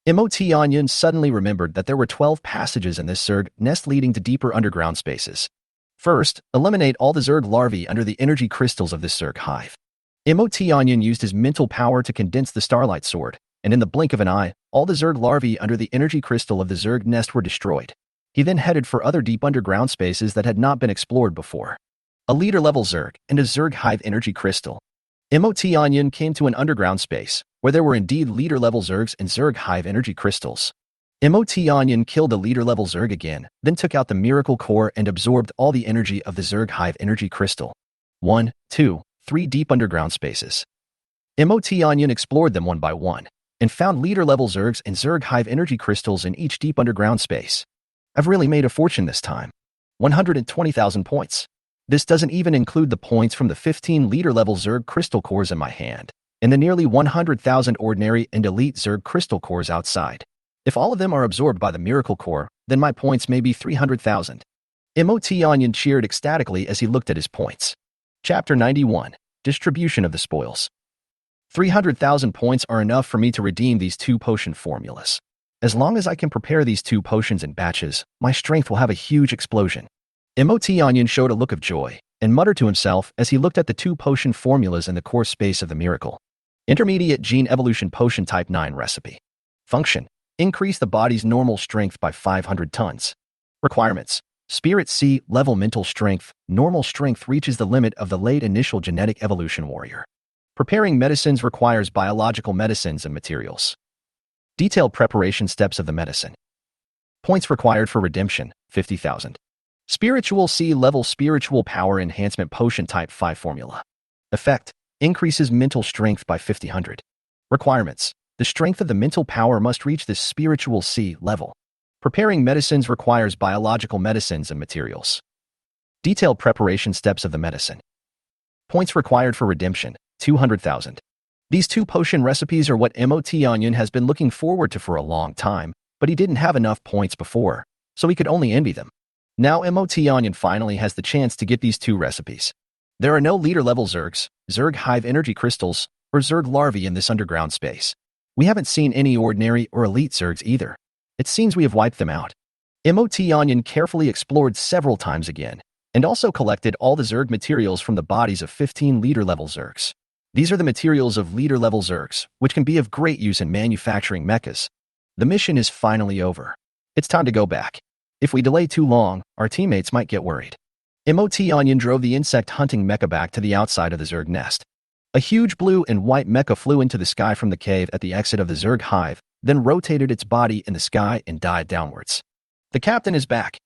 MOT Onion suddenly remembered that there were 12 passages in this Zerg nest leading to deeper underground spaces. First, eliminate all the Zerg larvae under the energy crystals of this Zerg Hive. MOT Onion used his mental power to condense the Starlight Sword, and in the blink of an eye, all the Zerg larvae under the energy crystal of the Zerg nest were destroyed. He then headed for other deep underground spaces that had not been explored before. A leader-level Zerg and a Zerg Hive energy crystal. MOT Onion came to an underground space, where there were indeed leader-level Zergs and Zerg Hive energy crystals. MOT Onion killed the leader-level Zerg again, then took out the Miracle Core and absorbed all the energy of the Zerg Hive energy crystal. 1, 2, 3 deep underground spaces. MOT Onion explored them one by one, and found leader-level Zergs and Zerg Hive energy crystals in each deep underground space. I've really made a fortune this time. 120,000 points. This doesn't even include the points from the 15 leader-level Zerg crystal cores in my hand, and the nearly 100,000 ordinary and elite Zerg crystal cores outside. If all of them are absorbed by the Miracle Core, then my points may be 300,000. MOT Onion cheered ecstatically as he looked at his points. Chapter 91, Distribution of the Spoils. 300,000 points are enough for me to redeem these 2 potion formulas. As long as I can prepare these 2 potions in batches, my strength will have a huge explosion. MOT Onion showed a look of joy, and muttered to himself as he looked at the 2 potion formulas in the core space of the Miracle. Intermediate Gene Evolution Potion Type 9 Recipe. Function: increase the body's normal strength by 500 tons. Requirements: Spirit C level mental strength. Normal strength reaches the limit of the late initial genetic evolution warrior. Preparing medicines requires biological medicines and materials. Detailed preparation steps of the medicine. Points required for redemption, 50,000. Spiritual C level spiritual power enhancement potion type 5 formula. Effect: increases mental strength by 500. Requirements: the strength of the mental power must reach this spiritual C level. Preparing medicines requires biological medicines and materials. Detailed preparation steps of the medicine. Points required for redemption, 200,000. These 2 potion recipes are what MOT Onion has been looking forward to for a long time, but he didn't have enough points before, so he could only envy them. Now MOT Onion finally has the chance to get these 2 recipes. There are no leader-level Zergs, Zerg Hive energy crystals, or Zerg larvae in this underground space. We haven't seen any ordinary or elite Zergs either. It seems we have wiped them out. MOT Onion carefully explored several times again, and also collected all the Zerg materials from the bodies of 15 leader-level Zergs. These are the materials of leader-level Zergs, which can be of great use in manufacturing mechas. The mission is finally over. It's time to go back. If we delay too long, our teammates might get worried. MOT Onion drove the insect-hunting mecha back to the outside of the Zerg nest. A huge blue and white mecha flew into the sky from the cave at the exit of the Zerg Hive, then rotated its body in the sky and died downwards. The captain is back.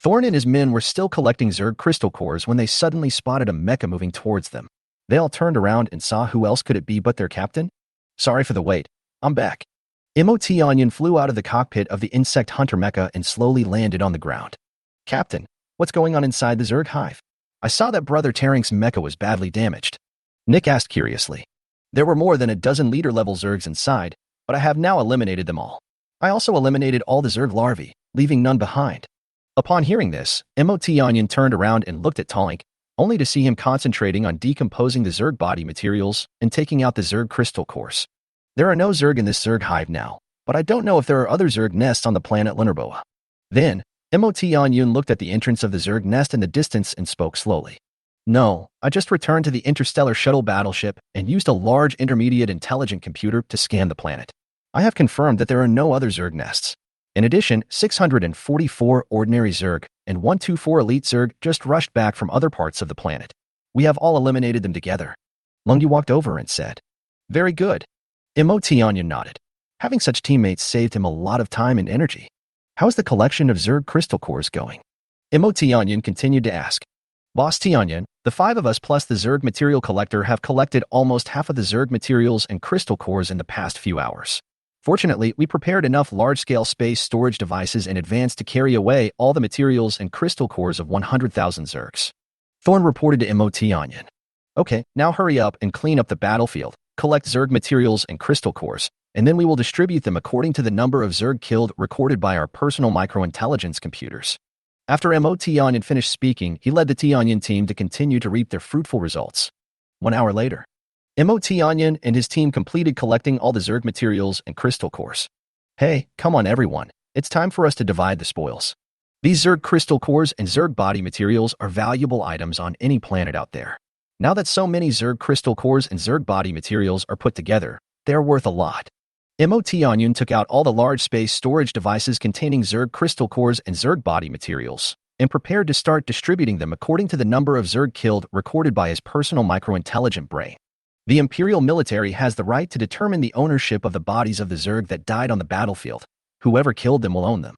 Thorn and his men were still collecting Zerg crystal cores when they suddenly spotted a mecha moving towards them. They all turned around and saw who else could it be but their captain? Sorry for the wait. I'm back. MOT Onion flew out of the cockpit of the insect hunter mecha and slowly landed on the ground. Captain, what's going on inside the Zerg Hive? I saw that Brother Tarink's mecha was badly damaged. Nick asked curiously. There were more than a dozen leader-level Zergs inside, but I have now eliminated them all. I also eliminated all the Zerg larvae, leaving none behind. Upon hearing this, MOT Onion turned around and looked at Tallink, only to see him concentrating on decomposing the Zerg body materials and taking out the Zerg crystal cores. There are no Zerg in this Zerg hive now, but I don't know if there are other Zerg nests on the planet Linerboa. Then, MOT Onion looked at the entrance of the Zerg nest in the distance and spoke slowly. No, I just returned to the interstellar shuttle battleship and used a large intermediate intelligent computer to scan the planet. I have confirmed that there are no other Zerg nests. In addition, 644 ordinary Zerg and 124 elite Zerg just rushed back from other parts of the planet. We have all eliminated them together. Lungi walked over and said, "Very good." MOT Onion nodded. Having such teammates saved him a lot of time and energy. How's the collection of Zerg crystal cores going? MOT Onion continued to ask. Boss T Onion, the 5 of us plus the Zerg material collector have collected almost half of the Zerg materials and crystal cores in the past few hours. Fortunately, we prepared enough large-scale space storage devices in advance to carry away all the materials and crystal cores of 100,000 Zergs. Thorn reported to MOT Onion. Okay, now hurry up and clean up the battlefield, collect Zerg materials and crystal cores, and then we will distribute them according to the number of Zerg killed recorded by our personal microintelligence computers. After MOT Onion finished speaking, he led the T Onion team to continue to reap their fruitful results. 1 hour later, MOT Onion and his team completed collecting all the Zerg materials and crystal cores. Hey, come on everyone, it's time for us to divide the spoils. These Zerg crystal cores and Zerg body materials are valuable items on any planet out there. Now that so many Zerg crystal cores and Zerg body materials are put together, they are worth a lot. MOT Onion took out all the large space storage devices containing Zerg crystal cores and Zerg body materials, and prepared to start distributing them according to the number of Zerg killed recorded by his personal microintelligent brain. The Imperial military has the right to determine the ownership of the bodies of the Zerg that died on the battlefield. Whoever killed them will own them.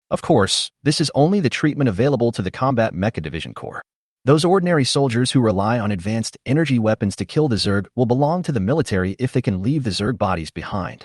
Of course, this is only the treatment available to the Combat Mecha Division Corps. Those ordinary soldiers who rely on advanced energy weapons to kill the Zerg will belong to the military if they can leave the Zerg bodies behind.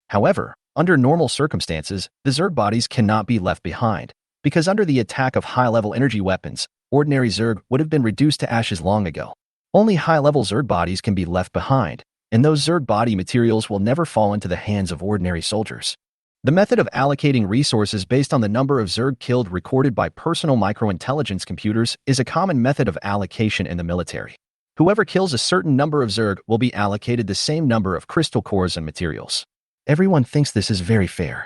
However, under normal circumstances, the Zerg bodies cannot be left behind, because under the attack of high-level energy weapons, ordinary Zerg would have been reduced to ashes long ago. Only high-level Zerg bodies can be left behind, and those Zerg body materials will never fall into the hands of ordinary soldiers. The method of allocating resources based on the number of Zerg killed recorded by personal microintelligence computers is a common method of allocation in the military. Whoever kills a certain number of Zerg will be allocated the same number of crystal cores and materials. Everyone thinks this is very fair.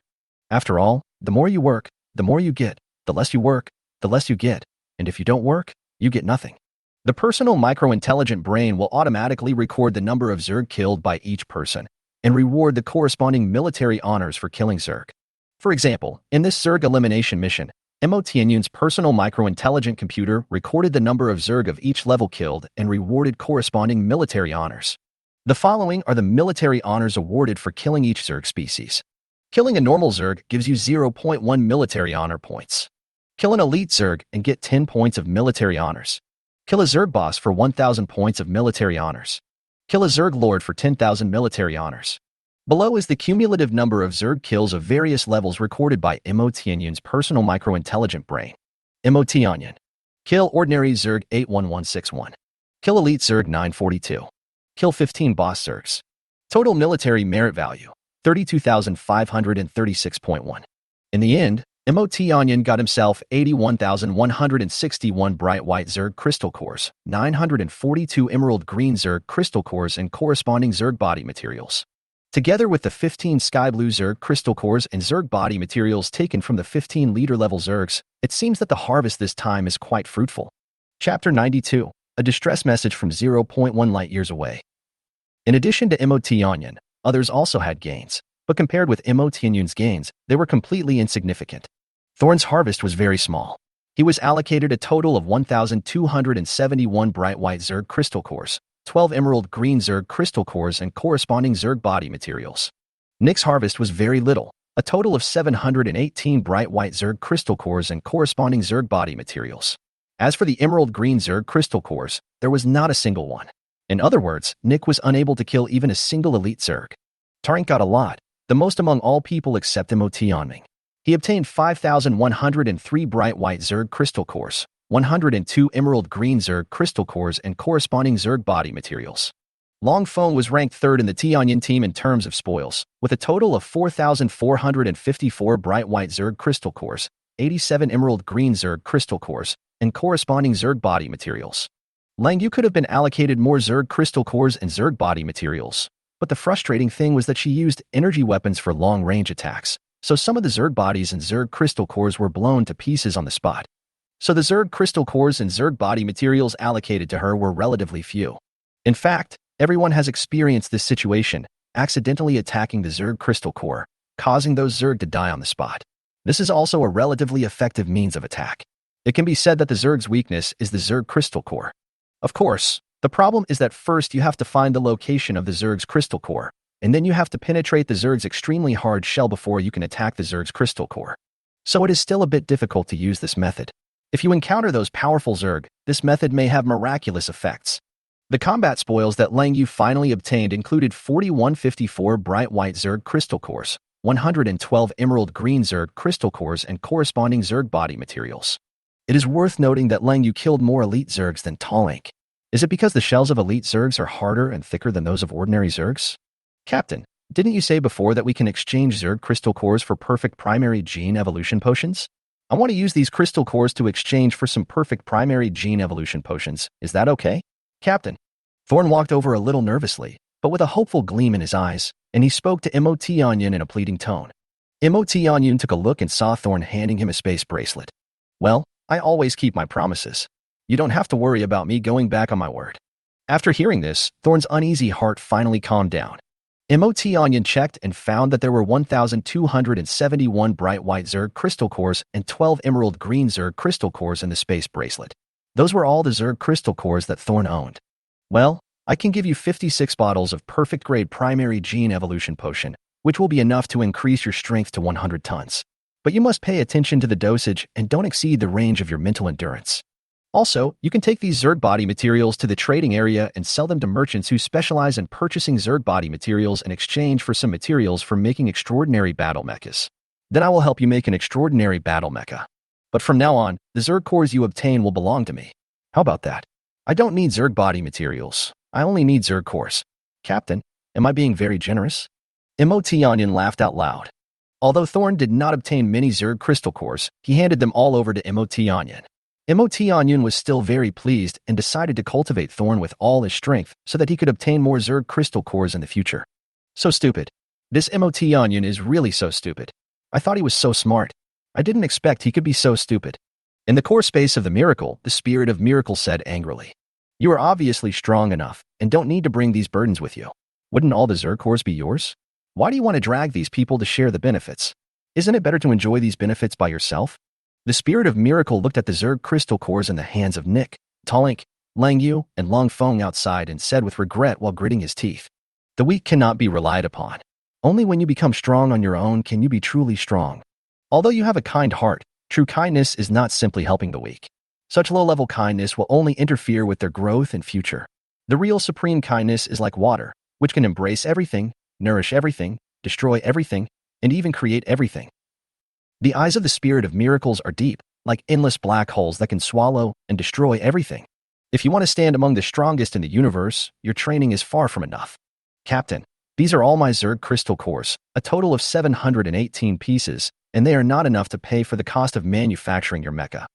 After all, the more you work, the more you get. The less you work, the less you get. And if you don't work, you get nothing. The personal microintelligent brain will automatically record the number of Zerg killed by each person and reward the corresponding military honors for killing Zerg. For example, in this Zerg elimination mission, MOT Onion's personal microintelligent computer recorded the number of Zerg of each level killed and rewarded corresponding military honors. The following are the military honors awarded for killing each Zerg species. Killing a normal Zerg gives you 0.1 military honor points. Kill an elite Zerg and get 10 points of military honors. Kill a Zerg boss for 1,000 points of military honors. Kill a Zerg lord for 10,000 military honors. Below is the cumulative number of Zerg kills of various levels recorded by MOT Onion's personal microintelligent brain. MOT Onion. Kill ordinary Zerg 81161. Kill elite Zerg 942. Kill 15 boss Zergs. Total military merit value, 32,536.1. In the end, MOT Onion got himself 81,161 bright white Zerg crystal cores, 942 emerald green Zerg crystal cores and corresponding Zerg body materials. Together with the 15 sky blue Zerg crystal cores and Zerg body materials taken from the 15 leader-level Zergs, it seems that the harvest this time is quite fruitful. Chapter 92. A distress message from 0.1 light-years away. In addition to MOT Onion, others also had gains, but compared with MOT Onion's gains, they were completely insignificant. Thorn's harvest was very small. He was allocated a total of 1,271 bright white Zerg crystal cores, 12 emerald green Zerg crystal cores and corresponding Zerg body materials. Nick's harvest was very little, a total of 718 bright white Zerg crystal cores and corresponding Zerg body materials. As for the emerald green Zerg crystal cores, there was not a single one. In other words, Nick was unable to kill even a single elite Zerg. Tarink got a lot, the most among all people except MOT Onming. He obtained 5,103 bright white Zerg crystal cores, 102 emerald green Zerg crystal cores and corresponding Zerg body materials. Long Feng was ranked third in the Tianyin team in terms of spoils, with a total of 4,454 bright white Zerg crystal cores, 87 emerald green Zerg crystal cores, and corresponding Zerg body materials. Lang Yu could have been allocated more Zerg crystal cores and Zerg body materials, but the frustrating thing was that she used energy weapons for long-range attacks, so some of the Zerg bodies and Zerg crystal cores were blown to pieces on the spot. So the Zerg crystal cores and Zerg body materials allocated to her were relatively few. In fact, everyone has experienced this situation, accidentally attacking the Zerg crystal core, causing those Zerg to die on the spot. This is also a relatively effective means of attack. It can be said that the Zerg's weakness is the Zerg crystal core. Of course, the problem is that first you have to find the location of the Zerg's crystal core, and then you have to penetrate the Zerg's extremely hard shell before you can attack the Zerg's crystal core. So it is still a bit difficult to use this method. If you encounter those powerful Zerg, this method may have miraculous effects. The combat spoils that Lang Yu finally obtained included 4154 bright white Zerg crystal cores, 112 emerald green Zerg crystal cores, and corresponding Zerg body materials. It is worth noting that Lang Yu killed more elite Zergs than Tallink. Is it because the shells of elite Zergs are harder and thicker than those of ordinary Zergs? Captain, didn't you say before that we can exchange Zerg crystal cores for perfect primary gene evolution potions? I want to use these crystal cores to exchange for some perfect primary gene evolution potions. Is that okay? Captain. Thorn walked over a little nervously, but with a hopeful gleam in his eyes, and he spoke to Mo Tianyin in a pleading tone. Mo Tianyin took a look and saw Thorn handing him a space bracelet. Well, I always keep my promises. You don't have to worry about me going back on my word. After hearing this, Thorn's uneasy heart finally calmed down. Mo Tianyin checked and found that there were 1,271 bright white Zerg crystal cores and 12 emerald green Zerg crystal cores in the space bracelet. Those were all the Zerg crystal cores that Thorn owned. Well, I can give you 56 bottles of perfect grade primary gene evolution potion, which will be enough to increase your strength to 100 tons. But you must pay attention to the dosage and don't exceed the range of your mental endurance. Also, you can take these Zerg body materials to the trading area and sell them to merchants who specialize in purchasing Zerg body materials in exchange for some materials for making extraordinary battle mechas. Then I will help you make an extraordinary battle mecha. But from now on, the Zerg cores you obtain will belong to me. How about that? I don't need Zerg body materials. I only need Zerg cores. Captain, am I being very generous? Mo Tianyin laughed out loud. Although Thorn did not obtain many Zerg crystal cores, he handed them all over to Mo Tianyin. Mo Tianyin was still very pleased and decided to cultivate Thorn with all his strength so that he could obtain more Zerg crystal cores in the future. So stupid. This Mo Tianyin is really so stupid. I thought he was so smart. I didn't expect he could be so stupid. In the core space of the miracle, the spirit of miracle said angrily, "You are obviously strong enough and don't need to bring these burdens with you. Wouldn't all the Zerg cores be yours? Why do you want to drag these people to share the benefits? Isn't it better to enjoy these benefits by yourself?" The spirit of miracle looked at the Zerg crystal cores in the hands of Nick, Tallink, Lang Yu, and Long Feng outside and said with regret while gritting his teeth, "The weak cannot be relied upon. Only when you become strong on your own can you be truly strong. Although you have a kind heart, true kindness is not simply helping the weak. Such low-level kindness will only interfere with their growth and future. The real supreme kindness is like water, which can embrace everything, nourish everything, destroy everything, and even create everything. The eyes of the spirit of miracles are deep, like endless black holes that can swallow and destroy everything. If you want to stand among the strongest in the universe, your training is far from enough. Captain, these are all my Zerg crystal cores, a total of 718 pieces, and they are not enough to pay for the cost of manufacturing your mecha."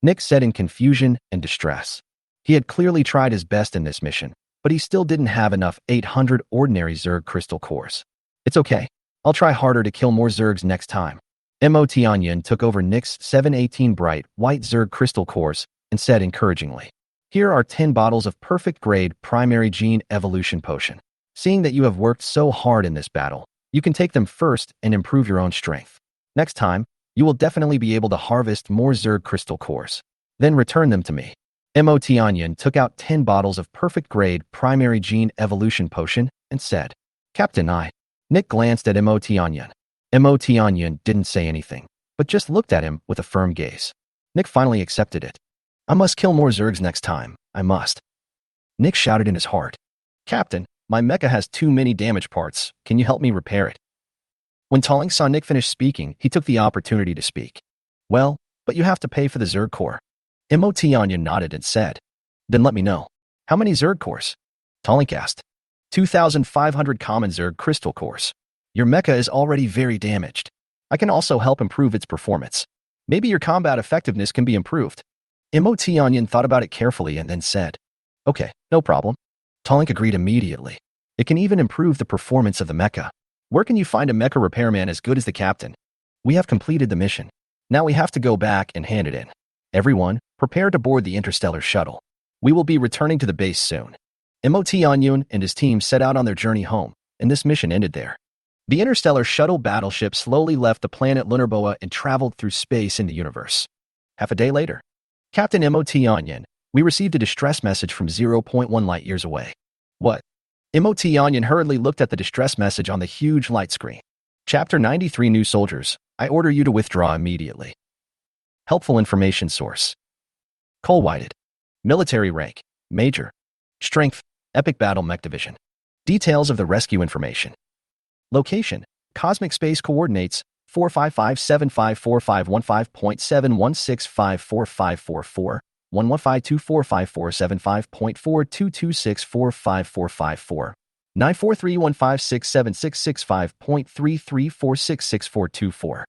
Nick said in confusion and distress. He had clearly tried his best in this mission, but he still didn't have enough 800 ordinary Zerg crystal cores. "It's okay. I'll try harder to kill more Zergs next time." Mo Tianyin took over Nick's 718 bright white Zerg crystal cores and said encouragingly, "Here are 10 bottles of perfect grade primary gene evolution potion. Seeing that you have worked so hard in this battle, you can take them first and improve your own strength. Next time, you will definitely be able to harvest more Zerg crystal cores. Then return them to me." Mo Tianyin took out 10 bottles of perfect grade primary gene evolution potion and said, "Captain I." Nick glanced at Mo Tianyin. Mo Tianyin didn't say anything, but just looked at him with a firm gaze. Nick finally accepted it. "I must kill more Zergs next time. I must." Nick shouted in his heart, "Captain, my mecha has too many damaged parts. Can you help me repair it?" When Tallink saw Nick finish speaking, he took the opportunity to speak. "Well, but you have to pay for the Zerg core." Mo Tianyin nodded and said, "Then let me know. How many Zerg cores?" Tallink asked. 2,500 common Zerg crystal cores. Your mecha is already very damaged. I can also help improve its performance. Maybe your combat effectiveness can be improved. Onion thought about it carefully and then said, "Okay, no problem." Tallink agreed immediately. It can even improve the performance of the mecha. Where can you find a mecha repairman as good as the captain? We have completed the mission. Now we have to go back and hand it in. Everyone, prepare to board the interstellar shuttle. We will be returning to the base soon. Onion and his team set out on their journey home, and this mission ended there. The interstellar shuttle battleship slowly left the planet Lunarboa and traveled through space in the universe. Half a day later, Captain Onion, we received a distress message from 0.1 light years away. What? Onion hurriedly looked at the distress message on the huge light screen. Chapter 93 New Soldiers. I order you to withdraw immediately. Helpful information source. Colwhided. Military rank. Major. Strength. Epic Battle Mech Division. Details of the rescue information. Location. Cosmic Space Coordinates. 455754515.7165454. 115245475.422645454. 94315676665.33466424.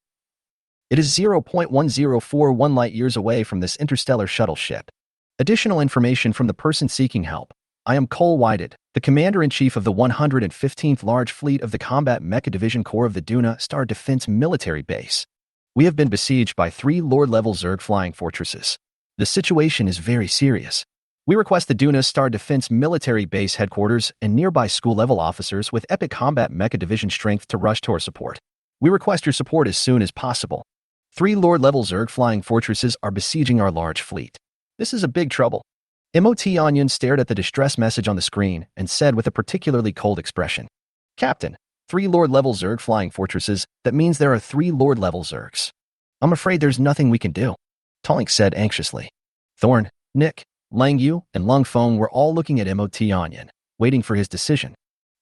It is 0.1041 light years away from this interstellar shuttle ship. Additional information from the person seeking help. I am Colwhided, the Commander-in-Chief of the 115th Large Fleet of the Combat Mecha Division Corps of the Duna Star Defense Military Base. We have been besieged by 3 Lord-level Zerg flying fortresses. The situation is very serious. We request the Duna Star Defense Military Base headquarters and nearby school-level officers with Epic Combat Mecha Division strength to rush to our support. We request your support as soon as possible. 3 Lord-level Zerg flying fortresses are besieging our large fleet. This is a big trouble. Onion stared at the distress message on the screen and said with a particularly cold expression, "Captain, 3 Lord-level Zerg flying fortresses, that means there are 3 Lord-level Zergs. I'm afraid there's nothing we can do," Tallink said anxiously. Thorn, Nick, Lang Yu, and Lung Feng were all looking at Onion, waiting for his decision.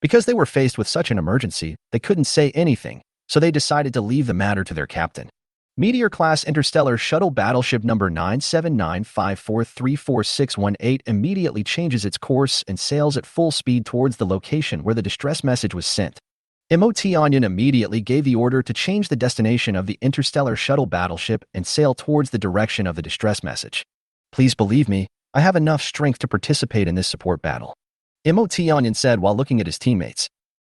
Because they were faced with such an emergency, they couldn't say anything, so they decided to leave the matter to their captain. Meteor-class interstellar shuttle battleship number 97954346118 immediately changes its course and sails at full speed towards the location where the distress message was sent. Onion immediately gave the order to change the destination of the interstellar shuttle battleship and sail towards the direction of the distress message. "Please believe me, I have enough strength to participate in this support battle," Onion said while looking at his teammates.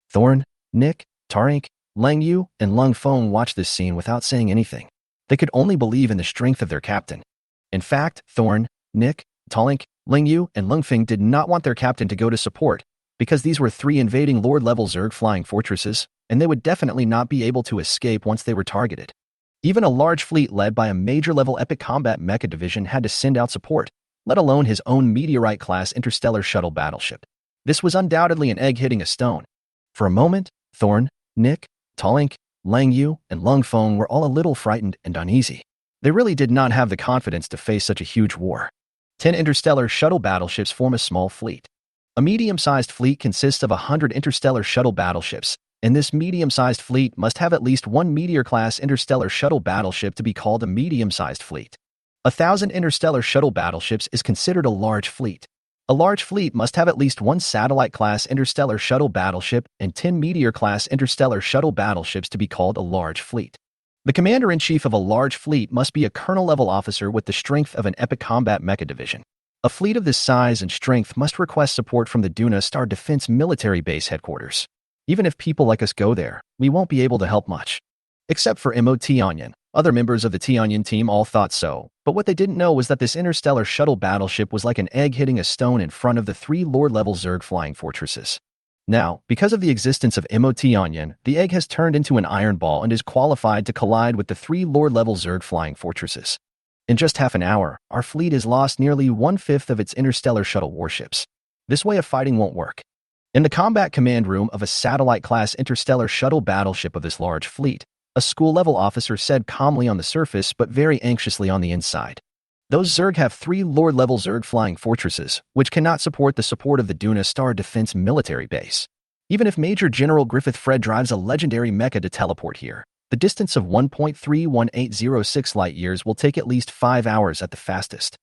Thorn, Nick, Tallink, Lang Yu, and Lung Feng watched this scene without saying anything. They could only believe in the strength of their captain. In fact, Thorn, Nick, Tallink, Lang Yu, and Lung Feng did not want their captain to go to support, because these were 3 invading Lord-level Zerg flying fortresses, and they would definitely not be able to escape once they were targeted. Even a large fleet led by a major-level Epic Combat Mecha Division had to send out support, let alone his own Meteorite-class interstellar shuttle battleship. This was undoubtedly an egg hitting a stone. For a moment, Thorn, Nick, Tallink, Lang Yu, and Lung Feng were all a little frightened and uneasy. They really did not have the confidence to face such a huge war. 10 interstellar shuttle battleships form a small fleet. A medium-sized fleet consists of 100 interstellar shuttle battleships, and this medium-sized fleet must have at least 1 Meteor-class interstellar shuttle battleship to be called a medium-sized fleet. 1,000 interstellar shuttle battleships is considered a large fleet. A large fleet must have at least 1 satellite-class interstellar shuttle battleship and 10 Meteor-class interstellar shuttle battleships to be called a large fleet. The commander-in-chief of a large fleet must be a colonel-level officer with the strength of an Epic Combat Mecha Division. A fleet of this size and strength must request support from the Duna Star Defense Military Base headquarters. Even if people like us go there, we won't be able to help much. Except for Onion. Other members of the Onion team all thought so, but what they didn't know was that this interstellar shuttle battleship was like an egg hitting a stone in front of the 3 Lord-level Zerg flying fortresses. Now, because of the existence of Onion, the egg has turned into an iron ball and is qualified to collide with the 3 Lord-level Zerg flying fortresses. In just half an hour, our fleet has lost nearly 1/5 of its interstellar shuttle warships. This way of fighting won't work. In the combat command room of a satellite-class interstellar shuttle battleship of this large fleet, a school-level officer said calmly on the surface but very anxiously on the inside. Those Zerg have 3 Lord-level Zerg flying fortresses, which cannot support the support of the Duna Star Defense Military Base. Even if Major General Griffith Fred drives a legendary mecha to teleport here, the distance of 1.31806 light years will take at least 5 hours at the fastest.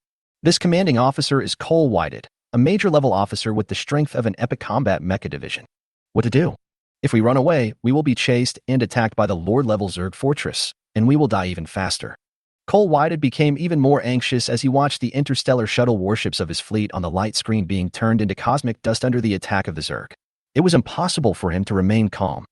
This commanding officer is Colwhided, a major-level officer with the strength of an epic combat mecha division. What to do? If we run away, we will be chased and attacked by the Lord-level Zerg fortress, and we will die even faster. Cole Whited became even more anxious as he watched the interstellar shuttle warships of his fleet on the light screen being turned into cosmic dust under the attack of the Zerg. It was impossible for him to remain calm.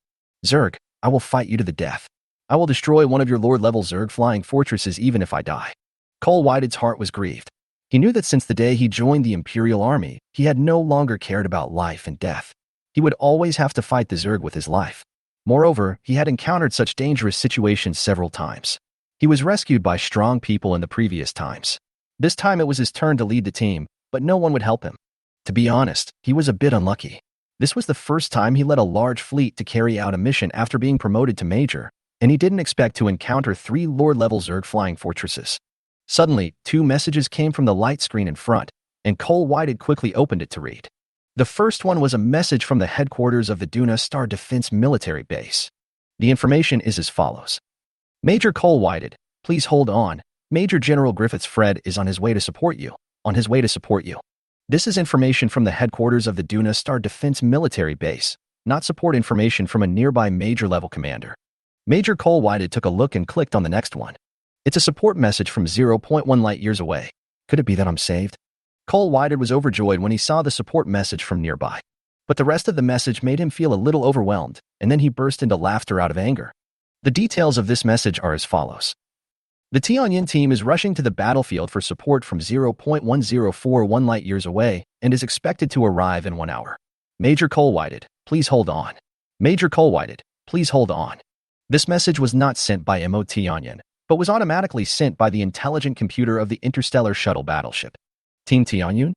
Zerg, I will fight you to the death. I will destroy one of your Lord-level Zerg flying fortresses even if I die. Cole Whited's heart was grieved. He knew that since the day he joined the Imperial Army, he had no longer cared about life and death. He would always have to fight the Zerg with his life. Moreover, he had encountered such dangerous situations several times. He was rescued by strong people in the previous times. This time it was his turn to lead the team, but no one would help him. To be honest, he was a bit unlucky. This was the first time he led a large fleet to carry out a mission after being promoted to major, and he didn't expect to encounter 3 Lord-level Zerg flying fortresses. Suddenly, 2 messages came from the light screen in front, and Cole Whited quickly opened it to read. The first one was a message from the headquarters of the Duna Star Defense military base. The information is as follows. Major Cole Whited, please hold on. Major General Griffiths Fred is on his way to support you. On his way to support you. This is information from the headquarters of the Duna Star Defense military base, not support information from a nearby major-level commander. Major Cole Whited took a look and clicked on the next one. It's a support message from 0.1 light years away. Could it be that I'm saved? Cole Whited was overjoyed when he saw the support message from nearby. But the rest of the message made him feel a little overwhelmed, and then he burst into laughter out of anger. The details of this message are as follows. The Tianyin team is rushing to the battlefield for support from 0.1041 light years away and is expected to arrive in 1 hour. Major Cole Whited, please hold on. Major Cole Whited, please hold on. This message was not sent by MO Tianyin, but was automatically sent by the intelligent computer of the interstellar shuttle battleship. Team Tianyin?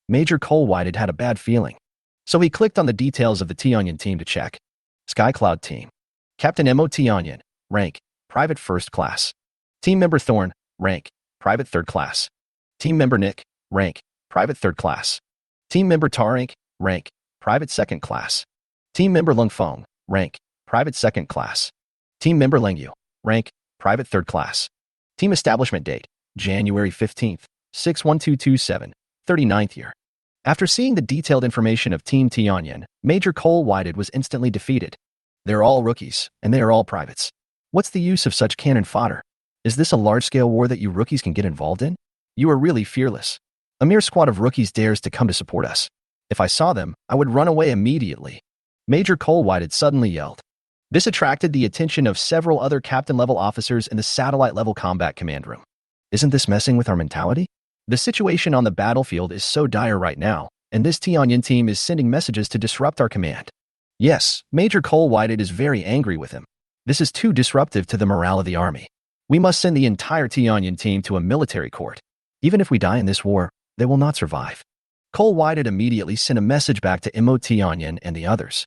Major Cole Whited had a bad feeling. So he clicked on the details of the Tianyin team to check. Skycloud team. Captain MO Tianyin, rank, Private First Class. Team Member Thorn, rank, Private Third Class. Team Member Nick, rank, Private Third Class. Team Member Tarank, rank, Private Second Class. Team Member Lung Feng, rank, Private Second Class. Team Member Lengyu, rank, Private Third Class. Team Establishment Date, January 15th, 61227, 39th year. After seeing the detailed information of Team Tianyin, Major Cole Whited was instantly defeated. They're all rookies, and they are all privates. What's the use of such cannon fodder? Is this a large-scale war that you rookies can get involved in? You are really fearless. A mere squad of rookies dares to come to support us. If I saw them, I would run away immediately. Major Cole Whited suddenly yelled. This attracted the attention of several other captain-level officers in the satellite-level combat command room. Isn't this messing with our mentality? The situation on the battlefield is so dire right now, and this Tianyin team is sending messages to disrupt our command. Yes, Major Cole Whited is very angry with him. This is too disruptive to the morale of the army. We must send the entire Tianyin team to a military court. Even if we die in this war, they will not survive. Cole Whited immediately sent a message back to MO Tianyin and the others.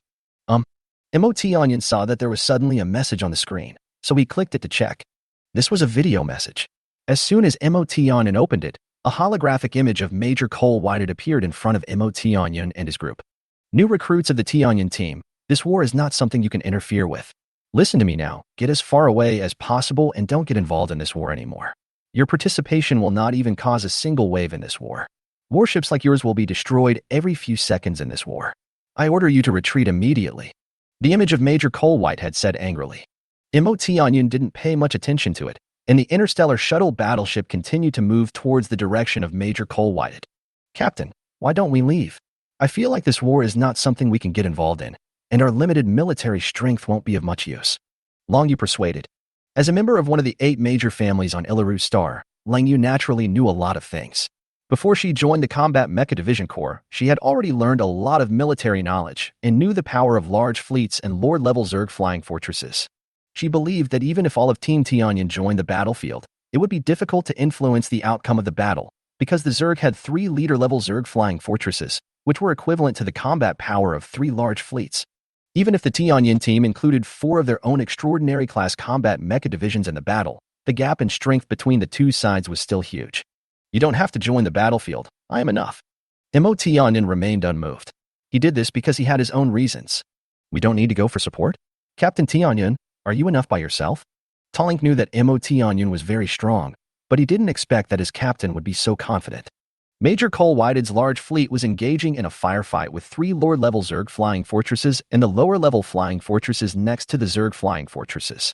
MO Tianyin saw that there was suddenly a message on the screen, so he clicked it to check. This was a video message. As soon as MO Tianyin opened it, a holographic image of Major Cole Whited appeared in front of MO Tianyin and his group. New recruits of the Tianyin team, this war is not something you can interfere with. Listen to me now, get as far away as possible and don't get involved in this war anymore. Your participation will not even cause a single wave in this war. Warships like yours will be destroyed every few seconds in this war. I order you to retreat immediately. The image of Major Cole White had said angrily. MO Tianyin didn't pay much attention to it, and the interstellar shuttle battleship continued to move towards the direction of Major Cole White. Captain, why don't we leave? I feel like this war is not something we can get involved in, and our limited military strength won't be of much use. Long Yu persuaded. As a member of one of the 8 major families on Ilaru Star, Lang Yu naturally knew a lot of things. Before she joined the Combat Mecha Division Corps, she had already learned a lot of military knowledge and knew the power of large fleets and Lord-level Zerg flying fortresses. She believed that even if all of Team Tianyin joined the battlefield, it would be difficult to influence the outcome of the battle, because the Zerg had 3 leader-level Zerg flying fortresses, which were equivalent to the combat power of 3 large fleets. Even if the Tianyin team included 4 of their own extraordinary class combat mecha divisions in the battle, the gap in strength between the 2 sides was still huge. You don't have to join the battlefield, I am enough. MO Tianyin remained unmoved. He did this because he had his own reasons. We don't need to go for support? Captain Tianyin, are you enough by yourself? Talink knew that MO Tianyin was very strong, but he didn't expect that his captain would be so confident. Major Cole Whited's large fleet was engaging in a firefight with 3 lower-level Zerg flying fortresses and the lower-level flying fortresses next to the Zerg flying fortresses.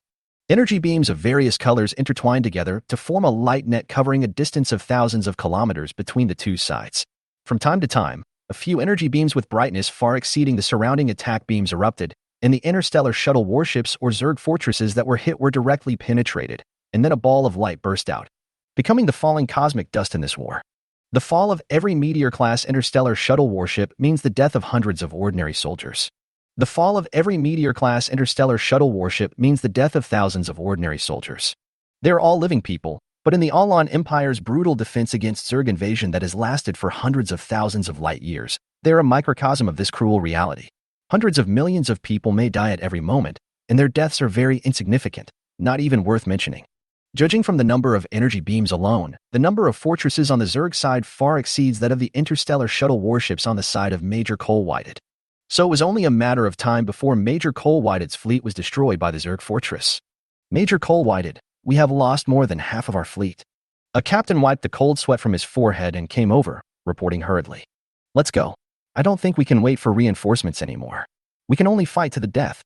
Energy beams of various colors intertwined together to form a light net covering a distance of thousands of kilometers between the two sides. From time to time, a few energy beams with brightness far exceeding the surrounding attack beams erupted, and the interstellar shuttle warships or Zerg fortresses that were hit were directly penetrated, and then a ball of light burst out, becoming the falling cosmic dust in this war. The fall of every Meteor-class interstellar shuttle warship means the death of hundreds of ordinary soldiers. The fall of every Meteor-class interstellar shuttle warship means the death of thousands of ordinary soldiers. They are all living people, but in the Alon Empire's brutal defense against Zerg invasion that has lasted for hundreds of thousands of light years, they are a microcosm of this cruel reality. Hundreds of millions of people may die at every moment, and their deaths are very insignificant, not even worth mentioning. Judging from the number of energy beams alone, the number of fortresses on the Zerg side far exceeds that of the interstellar shuttle warships on the side of Major Cole Whited. So it was only a matter of time before Major Cole Whited's fleet was destroyed by the Zerg fortress. Major Cole Whited, we have lost more than half of our fleet. A captain wiped the cold sweat from his forehead and came over, reporting hurriedly. Let's go. I don't think we can wait for reinforcements anymore. We can only fight to the death.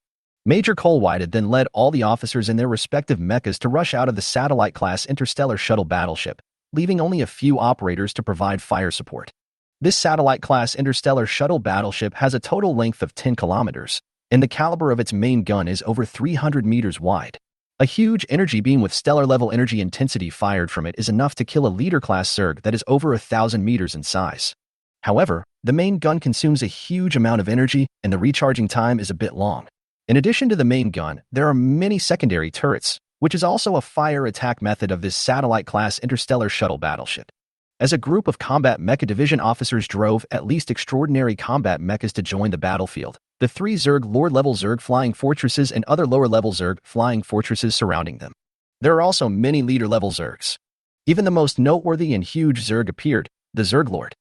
Major Cole Whited then led all the officers in their respective mechas to rush out of the Satellite-class interstellar shuttle battleship, leaving only a few operators to provide fire support. This Satellite-class interstellar shuttle battleship has a total length of 10 kilometers, and the caliber of its main gun is over 300 meters wide. A huge energy beam with stellar-level energy intensity fired from it is enough to kill a Leader-class Zerg that is over 1,000 meters in size. However, the main gun consumes a huge amount of energy, and the recharging time is a bit long. In addition to the main gun, there are many secondary turrets, which is also a fire attack method of this Satellite-class interstellar shuttle battleship. As a group of combat mecha division officers drove at least extraordinary combat mechas to join the battlefield, the 3 Zerg lower-level Zerg flying fortresses and other lower-level Zerg flying fortresses surrounding them. There are also many leader-level Zergs. Even the most noteworthy and huge Zerg appeared, the Zerg Lord.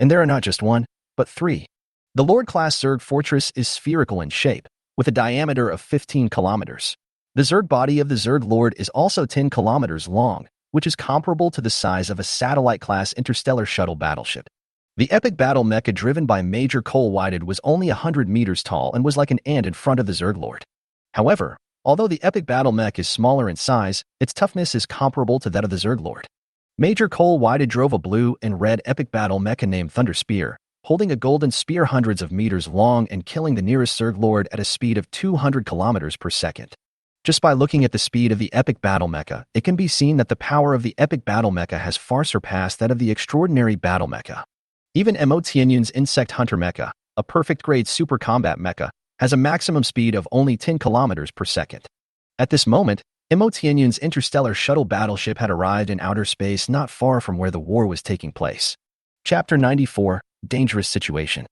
And there are not just one, but 3. The Lord-class Zerg fortress is spherical in shape, with a diameter of 15 kilometers. The Zerg body of the Zerg Lord is also 10 kilometers long, which is comparable to the size of a Satellite-class interstellar shuttle battleship. The epic battle mecha driven by Major Cole Whited was only 100 meters tall and was like an ant in front of the Zerg Lord. However, although the epic battle mech is smaller in size, its toughness is comparable to that of the Zerg Lord. Major Cole Whited drove a blue and red epic battle mecha named Thunder Spear, holding a golden spear hundreds of meters long and killing the nearest Zerg Lord at a speed of 200 kilometers per second. Just by looking at the speed of the epic battle mecha, it can be seen that the power of the epic battle mecha has far surpassed that of the extraordinary battle mecha. Even MO Tianyun's Insect Hunter mecha, a perfect grade super combat mecha, has a maximum speed of only 10 kilometers per second. At this moment, MO Tianyun's interstellar shuttle battleship had arrived in outer space not far from where the war was taking place. Chapter 94, Dangerous Situation.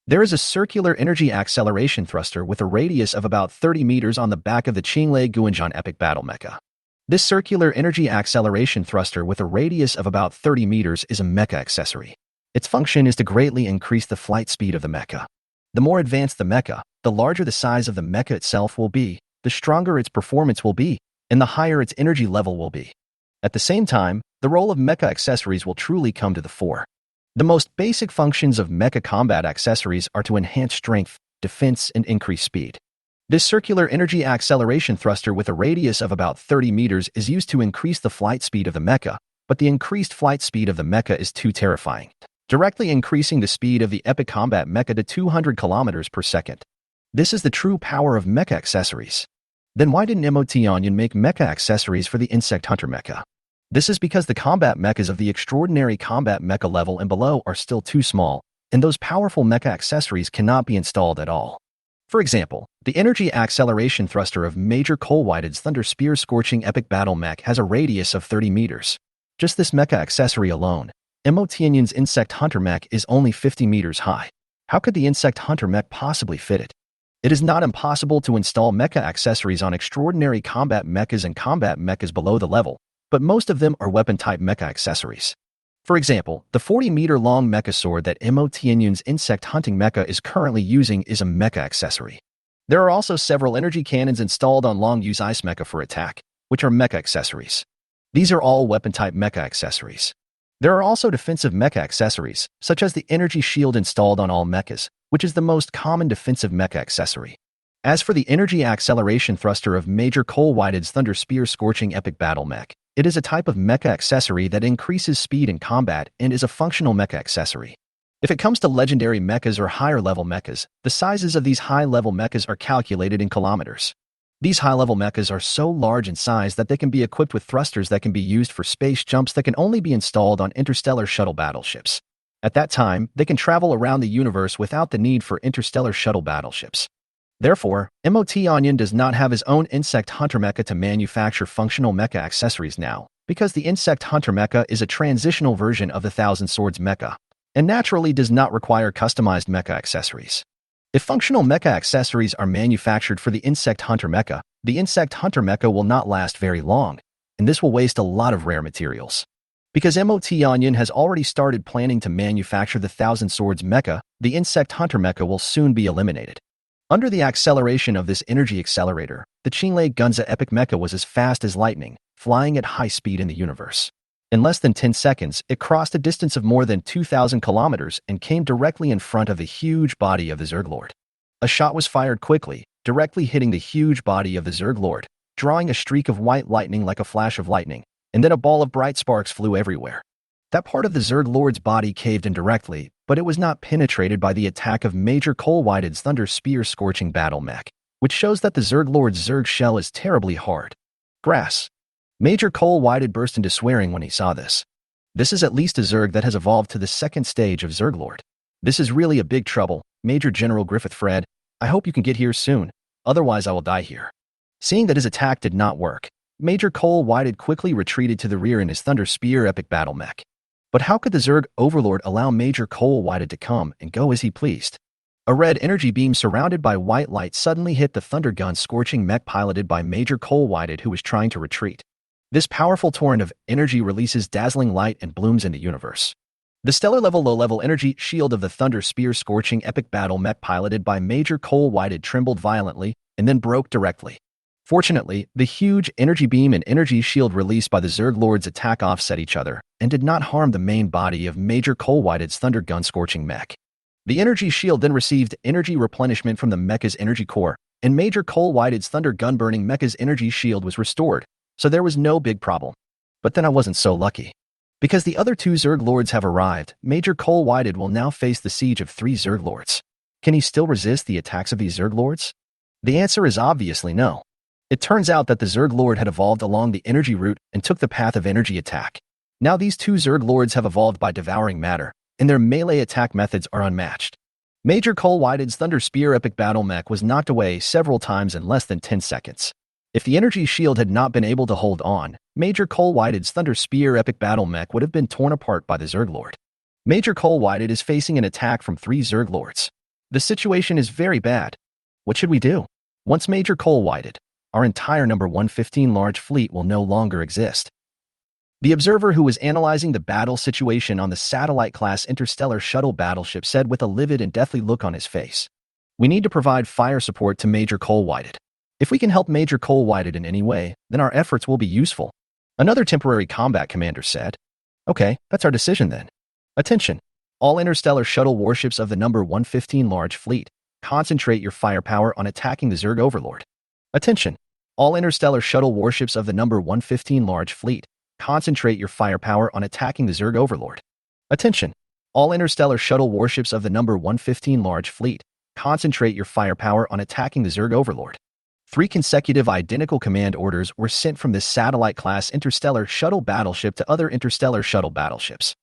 There is a circular energy acceleration thruster with a radius of about 30 meters on the back of the Qinglei Guanzhong epic battle mecha. This circular energy acceleration thruster with a radius of about 30 meters is a mecha accessory. Its function is to greatly increase the flight speed of the mecha. The more advanced the mecha, the larger the size of the mecha itself will be, the stronger its performance will be, and the higher its energy level will be. At the same time, the role of mecha accessories will truly come to the fore. The most basic functions of mecha combat accessories are to enhance strength, defense, and increase speed. This circular energy acceleration thruster with a radius of about 30 meters is used to increase the flight speed of the mecha, but the increased flight speed of the mecha is too terrifying, directly increasing the speed of the epic combat mecha to 200 kilometers per second. This is the true power of mecha accessories. Then why didn't MO Tianyun make mecha accessories for the Insect Hunter mecha? This is because the combat mechas of the extraordinary combat mecha level and below are still too small, and those powerful mecha accessories cannot be installed at all. For example, the energy acceleration thruster of Major Cole Whited's Thunder Spear Scorching Epic Battle Mech has a radius of 30 meters. Just this mecha accessory alone, MO Tianyun's Insect Hunter mech is only 50 meters high. How could the Insect Hunter mech possibly fit it? It is not impossible to install mecha accessories on extraordinary combat mechas and combat mechas below the level, but most of them are weapon-type mecha accessories. For example, the 40-meter-long mecha sword that MO Tianyun's insect hunting mecha is currently using is a mecha accessory. There are also several energy cannons installed on Long-Use Ice Mecha for attack, which are mecha accessories. These are all weapon-type mecha accessories. There are also defensive mecha accessories, such as the energy shield installed on all mechas, which is the most common defensive mecha accessory. As for the energy acceleration thruster of Major Cole Whitehead's Thunder Spear Scorching Epic Battle Mech, it is a type of mecha accessory that increases speed in combat and is a functional mecha accessory. If it comes to legendary mechas or higher-level mechas, the sizes of these high-level mechas are calculated in kilometers. These high-level mechas are so large in size that they can be equipped with thrusters that can be used for space jumps that can only be installed on interstellar shuttle battleships. At that time, they can travel around the universe without the need for interstellar shuttle battleships. Therefore, MOT Onion does not have his own Insect Hunter mecha to manufacture functional mecha accessories now, because the Insect Hunter mecha is a transitional version of the Thousand Swords mecha, and naturally does not require customized mecha accessories. If functional mecha accessories are manufactured for the Insect Hunter mecha, the Insect Hunter mecha will not last very long, and this will waste a lot of rare materials. Because MOT Onion has already started planning to manufacture the Thousand Swords mecha, the Insect Hunter mecha will soon be eliminated. Under the acceleration of this energy accelerator, the Qinglei Gunza Epic Mecha was as fast as lightning, flying at high speed in the universe. In less than 10 seconds, it crossed a distance of more than 2,000 kilometers and came directly in front of the huge body of the Zerglord. A shot was fired quickly, directly hitting the huge body of the Zerglord, drawing a streak of white lightning like a flash of lightning, and then a ball of bright sparks flew everywhere. That part of the Zerglord's body caved in directly, but it was not penetrated by the attack of Major Cole Whitehead's Thunder Spear Scorching Battle Mech, which shows that the Zerglord's Zerg shell is terribly hard. Grass. Major Cole Whitehead burst into swearing when he saw this. This is at least a Zerg that has evolved to the second stage of Zerglord. This is really a big trouble, Major General Griffith Fred. I hope you can get here soon, otherwise I will die here. Seeing that his attack did not work, Major Cole Whitehead quickly retreated to the rear in his Thunder Spear Epic Battle Mech. But how could the Zerg Overlord allow Major Cole Whitehead to come and go as he pleased? A red energy beam surrounded by white light suddenly hit the Thunder Gun Scorching Mech piloted by Major Cole Whitehead, who was trying to retreat. This powerful torrent of energy releases dazzling light and blooms in the universe. The stellar-level low-level energy shield of the Thunder Spear Scorching Epic Battle Mech piloted by Major Cole Whitehead trembled violently and then broke directly. Fortunately, the huge energy beam and energy shield released by the Zerg Lord's attack offset each other and did not harm the main body of Major Cole Whitehead's Thunder Gun Scorching Mech. The energy shield then received energy replenishment from the mecha's energy core, and Major Cole Whitehead's Thunder Gun Burning mecha's energy shield was restored, so there was no big problem. But then I wasn't so lucky. Because the other two Zerg Lords have arrived, Major Cole Whitehead will now face the siege of 3 Zerg Lords. Can he still resist the attacks of these Zerg Lords? The answer is obviously no. It turns out that the Zerg Lord had evolved along the energy route and took the path of energy attack. Now these two Zerg Lords have evolved by devouring matter, and their melee attack methods are unmatched. Major Cole Whitehead's Thunder Spear Epic Battle Mech was knocked away several times in less than 10 seconds. If the energy shield had not been able to hold on, Major Cole Whitehead's Thunder Spear Epic Battle Mech would have been torn apart by the Zerg Lord. Major Cole Whitehead is facing an attack from 3 Zerg Lords. The situation is very bad. What should we do? Once Major Cole Whitehead, our entire number 115 large fleet will no longer exist. The observer who was analyzing the battle situation on the satellite-class interstellar shuttle battleship said with a livid and deathly look on his face, "We need to provide fire support to Major Cole Whitehead. If we can help Major Cole Whitehead in any way, then our efforts will be useful." Another temporary combat commander said, "Okay, that's our decision then. Attention, all interstellar shuttle warships of the number 115 large fleet, concentrate your firepower on attacking the Zerg Overlord. Attention, all interstellar shuttle warships of the number 115 large fleet, concentrate your firepower on attacking the Zerg Overlord. Attention, all interstellar shuttle warships of the number 115 large fleet, concentrate your firepower on attacking the Zerg Overlord." 3 consecutive identical command orders were sent from this satellite-class interstellar shuttle battleship to other interstellar shuttle battleships.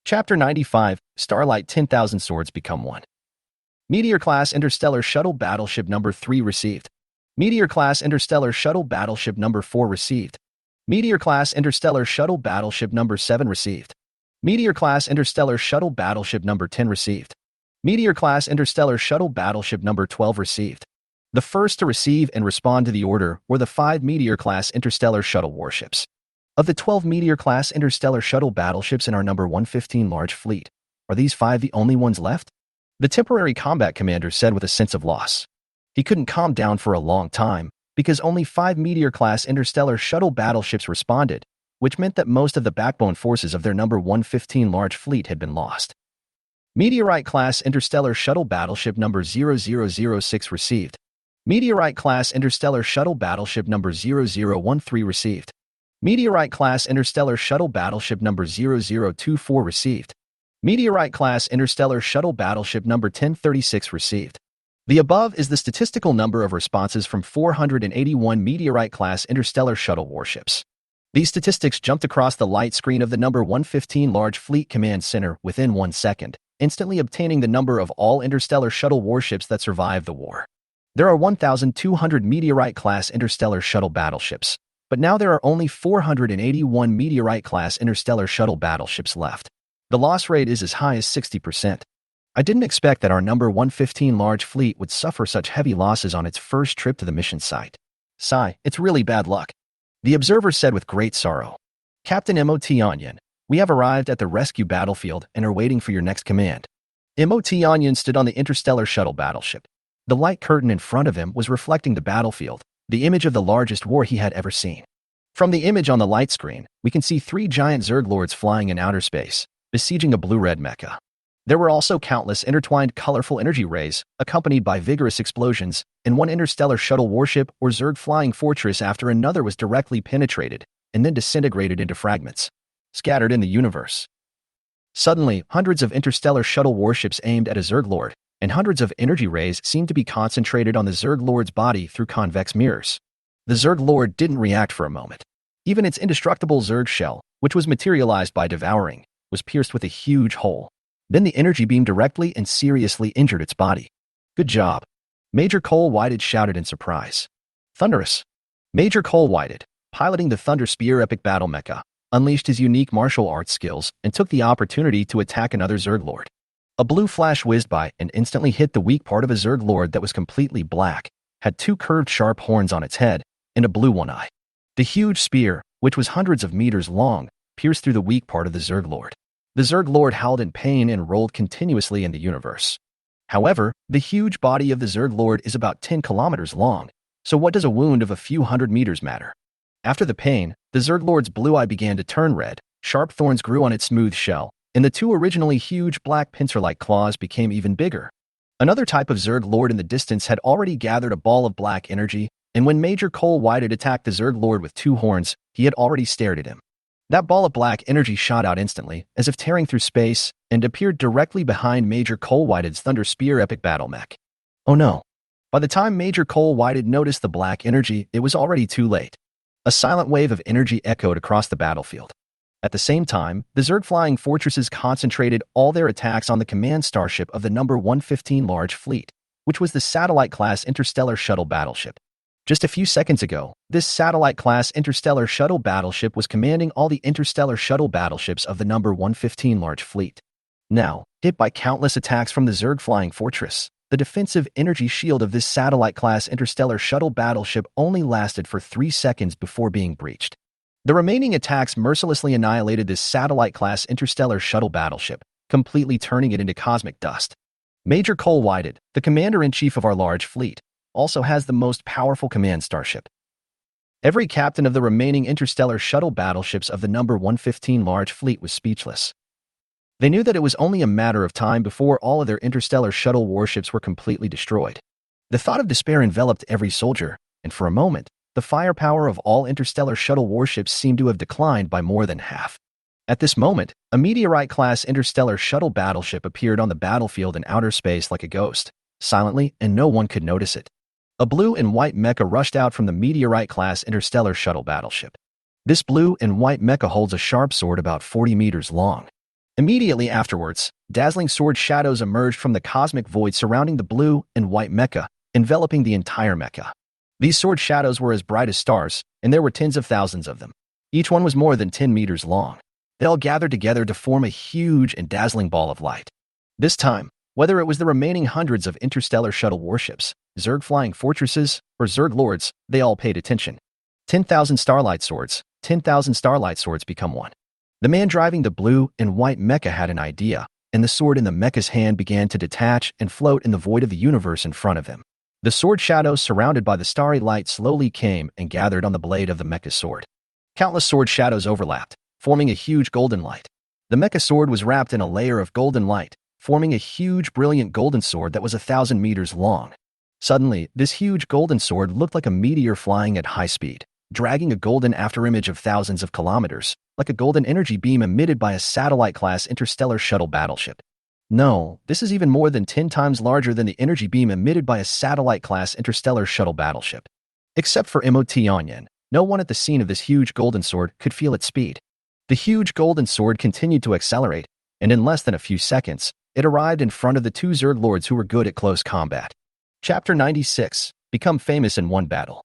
Chapter 95, Starlight 10,000 Swords Become One. Meteor-class interstellar shuttle battleship number 3 received. Meteor-class interstellar shuttle battleship number 4 received. Meteor-class interstellar shuttle battleship number 7 received. Meteor-class interstellar shuttle battleship number 10 received. Meteor-class interstellar shuttle battleship number 12 received. The first to receive and respond to the order were the 5 Meteor-class interstellar shuttle warships. Of the 12 Meteor-class interstellar shuttle battleships in our number 115 large fleet, are these 5 the only ones left? The temporary combat commander said with a sense of loss. He couldn't calm down for a long time, because only 5 Meteor-class interstellar shuttle battleships responded, which meant that most of the backbone forces of their number 115 large fleet had been lost. Meteorite-class interstellar shuttle battleship number 0006 received. Meteorite-class interstellar shuttle battleship number 0013 received. Meteorite-class interstellar shuttle battleship number 0024 received. Meteorite-class interstellar shuttle battleship number 1036 received. The above is the statistical number of responses from 481 Meteorite-class interstellar shuttle warships. These statistics jumped across the light screen of the number 115 Large Fleet Command Center within 1 second, instantly obtaining the number of all interstellar shuttle warships that survived the war. There are 1,200 Meteorite-class interstellar shuttle battleships, but now there are only 481 Meteorite-class interstellar shuttle battleships left. The loss rate is as high as 60%. I didn't expect that our number 115 large fleet would suffer such heavy losses on its first trip to the mission site. Sigh, it's really bad luck. The observer said with great sorrow. Captain MOT Onion, we have arrived at the rescue battlefield and are waiting for your next command. MOT Onion stood on the interstellar shuttle battleship. The light curtain in front of him was reflecting the battlefield, the image of the largest war he had ever seen. From the image on the light screen, we can see 3 giant Zerg lords flying in outer space, besieging a blue-red mecha. There were also countless intertwined colorful energy rays, accompanied by vigorous explosions, and one interstellar shuttle warship or Zerg flying fortress after another was directly penetrated and then disintegrated into fragments, scattered in the universe. Suddenly, hundreds of interstellar shuttle warships aimed at a Zerg lord, and hundreds of energy rays seemed to be concentrated on the Zerg lord's body through convex mirrors. The Zerg lord didn't react for a moment. Even its indestructible Zerg shell, which was materialized by devouring, was pierced with a huge hole. Then the energy beam directly and seriously injured its body. Good job. Major Cole Whited shouted in surprise. Thunderous. Major Cole Whited, piloting the Thunder Spear epic battle mecha, unleashed his unique martial arts skills and took the opportunity to attack another Zerg lord. A blue flash whizzed by and instantly hit the weak part of a Zerg lord that was completely black, had 2 curved sharp horns on its head, and a blue one eye. The huge spear, which was hundreds of meters long, pierced through the weak part of the Zerg lord. The Zerg lord howled in pain and rolled continuously in the universe. However, the huge body of the Zerg lord is about 10 kilometers long, so what does a wound of a few hundred meters matter? After the pain, the Zerg lord's blue eye began to turn red, sharp thorns grew on its smooth shell, and the 2 originally huge black pincer-like claws became even bigger. Another type of Zerg lord in the distance had already gathered a ball of black energy, and when Major Cole Whited attacked the Zerg lord with 2 horns, he had already stared at him. That ball of black energy shot out instantly, as if tearing through space, and appeared directly behind Major Cole Whited's Thunder Spear epic battle mech. Oh no. By the time Major Cole Whited noticed the black energy, it was already too late. A silent wave of energy echoed across the battlefield. At the same time, the Zerg flying fortresses concentrated all their attacks on the command starship of the number 115 large fleet, which was the satellite-class interstellar shuttle battleship. Just a few seconds ago, this satellite-class interstellar shuttle battleship was commanding all the interstellar shuttle battleships of the number 115 large fleet. Now, hit by countless attacks from the Zerg flying fortress, the defensive energy shield of this satellite-class interstellar shuttle battleship only lasted for 3 seconds before being breached. The remaining attacks mercilessly annihilated this satellite-class interstellar shuttle battleship, completely turning it into cosmic dust. Major Cole Whited, the commander-in-chief of our large fleet, also has the most powerful command starship. Every captain of the remaining interstellar shuttle battleships of the number 115 large fleet was speechless. They knew that it was only a matter of time before all of their interstellar shuttle warships were completely destroyed. The thought of despair enveloped every soldier, and for a moment, the firepower of all interstellar shuttle warships seemed to have declined by more than half. At this moment, a Meteorite-class interstellar shuttle battleship appeared on the battlefield in outer space like a ghost, silently, and no one could notice it. A blue and white mecha rushed out from the Meteorite-class interstellar shuttle battleship. This blue and white mecha holds a sharp sword about 40 meters long. Immediately afterwards, dazzling sword shadows emerged from the cosmic void surrounding the blue and white mecha, enveloping the entire mecha. These sword shadows were as bright as stars, and there were tens of thousands of them. Each one was more than 10 meters long. They all gathered together to form a huge and dazzling ball of light. This time, whether it was the remaining hundreds of interstellar shuttle warships, Zerg flying fortresses, or Zerg lords, they all paid attention. 10,000 starlight swords, 10,000 starlight swords become one. The man driving the blue and white mecha had an idea, and the sword in the mecha's hand began to detach and float in the void of the universe in front of him. The sword shadows surrounded by the starry light slowly came and gathered on the blade of the mecha's sword. Countless sword shadows overlapped, forming a huge golden light. The mecha sword was wrapped in a layer of golden light, forming a huge, brilliant golden sword that was 1,000 meters long. Suddenly, this huge golden sword looked like a meteor flying at high speed, dragging a golden afterimage of thousands of kilometers, like a golden energy beam emitted by a satellite-class interstellar shuttle battleship. No, this is even more than 10 times larger than the energy beam emitted by a satellite-class interstellar shuttle battleship. Except for MOT Onyen, no one at the scene of this huge golden sword could feel its speed. The huge golden sword continued to accelerate, and in less than a few seconds, it arrived in front of the two Zerg lords who were good at close combat. Chapter 96. Become famous in one battle.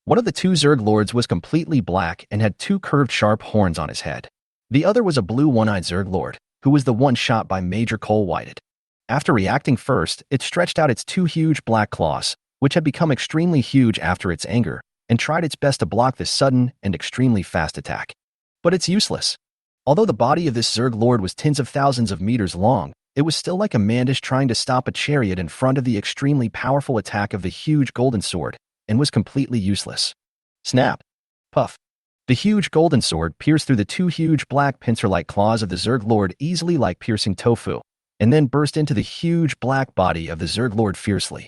One of the two Zerg lords was completely black and had two curved sharp horns on his head. The other was a blue one-eyed Zerg lord, who was the one shot by Major Cole Whited. After reacting first, it stretched out its two huge black claws, which had become extremely huge after its anger, and tried its best to block this sudden and extremely fast attack. But it's useless. Although the body of this Zerg lord was tens of thousands of meters long, it was still like a mandish trying to stop a chariot in front of the extremely powerful attack of the huge golden sword, and was completely useless. Snap! Puff! The huge golden sword pierced through the two huge black pincer-like claws of the Zerg lord easily like piercing tofu, and then burst into the huge black body of the Zerg lord fiercely.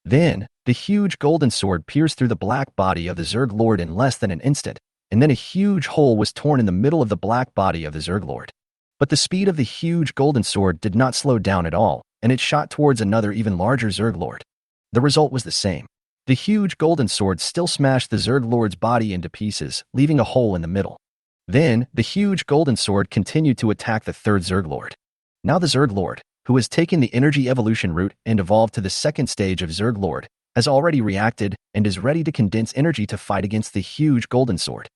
Then, the huge golden sword pierced through the black body of the Zerg lord in less than an instant, and then a huge hole was torn in the middle of the black body of the Zerg lord. But the speed of the huge golden sword did not slow down at all, and it shot towards another even larger Zerg lord. The result was the same. The huge golden sword still smashed the Zerg lord's body into pieces, leaving a hole in the middle. Then, the huge golden sword continued to attack the third Zerg lord. Now the Zerg lord, who has taken the energy evolution route and evolved to the second stage of Zerg lord, has already reacted and is ready to condense energy to fight against the huge golden sword.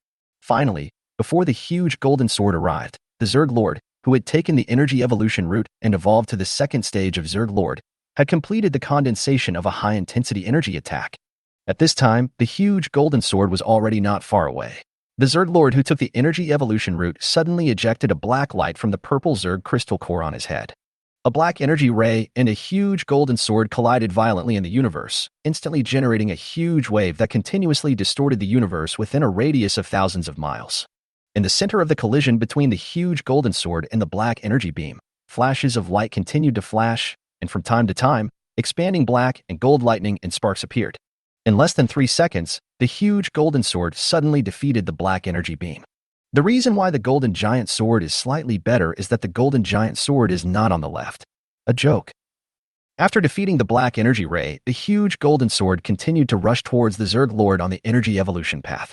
Finally, before the huge golden sword arrived, the Zerg lord, who had taken the energy evolution route and evolved to the second stage of Zerg lord, had completed the condensation of a high-intensity energy attack. At this time, the huge golden sword was already not far away. The Zerg lord who took the energy evolution route suddenly ejected a black light from the purple Zerg crystal core on his head. A black energy ray and a huge golden sword collided violently in the universe, instantly generating a huge wave that continuously distorted the universe within a radius of thousands of miles. In the center of the collision between the huge golden sword and the black energy beam, flashes of light continued to flash, and from time to time, expanding black and gold lightning and sparks appeared. In less than 3 seconds, the huge golden sword suddenly defeated the black energy beam. The reason why the golden giant sword is slightly better is that the golden giant sword is not on the left. A joke. After defeating the black energy ray, the huge golden sword continued to rush towards the Zerg lord on the energy evolution path.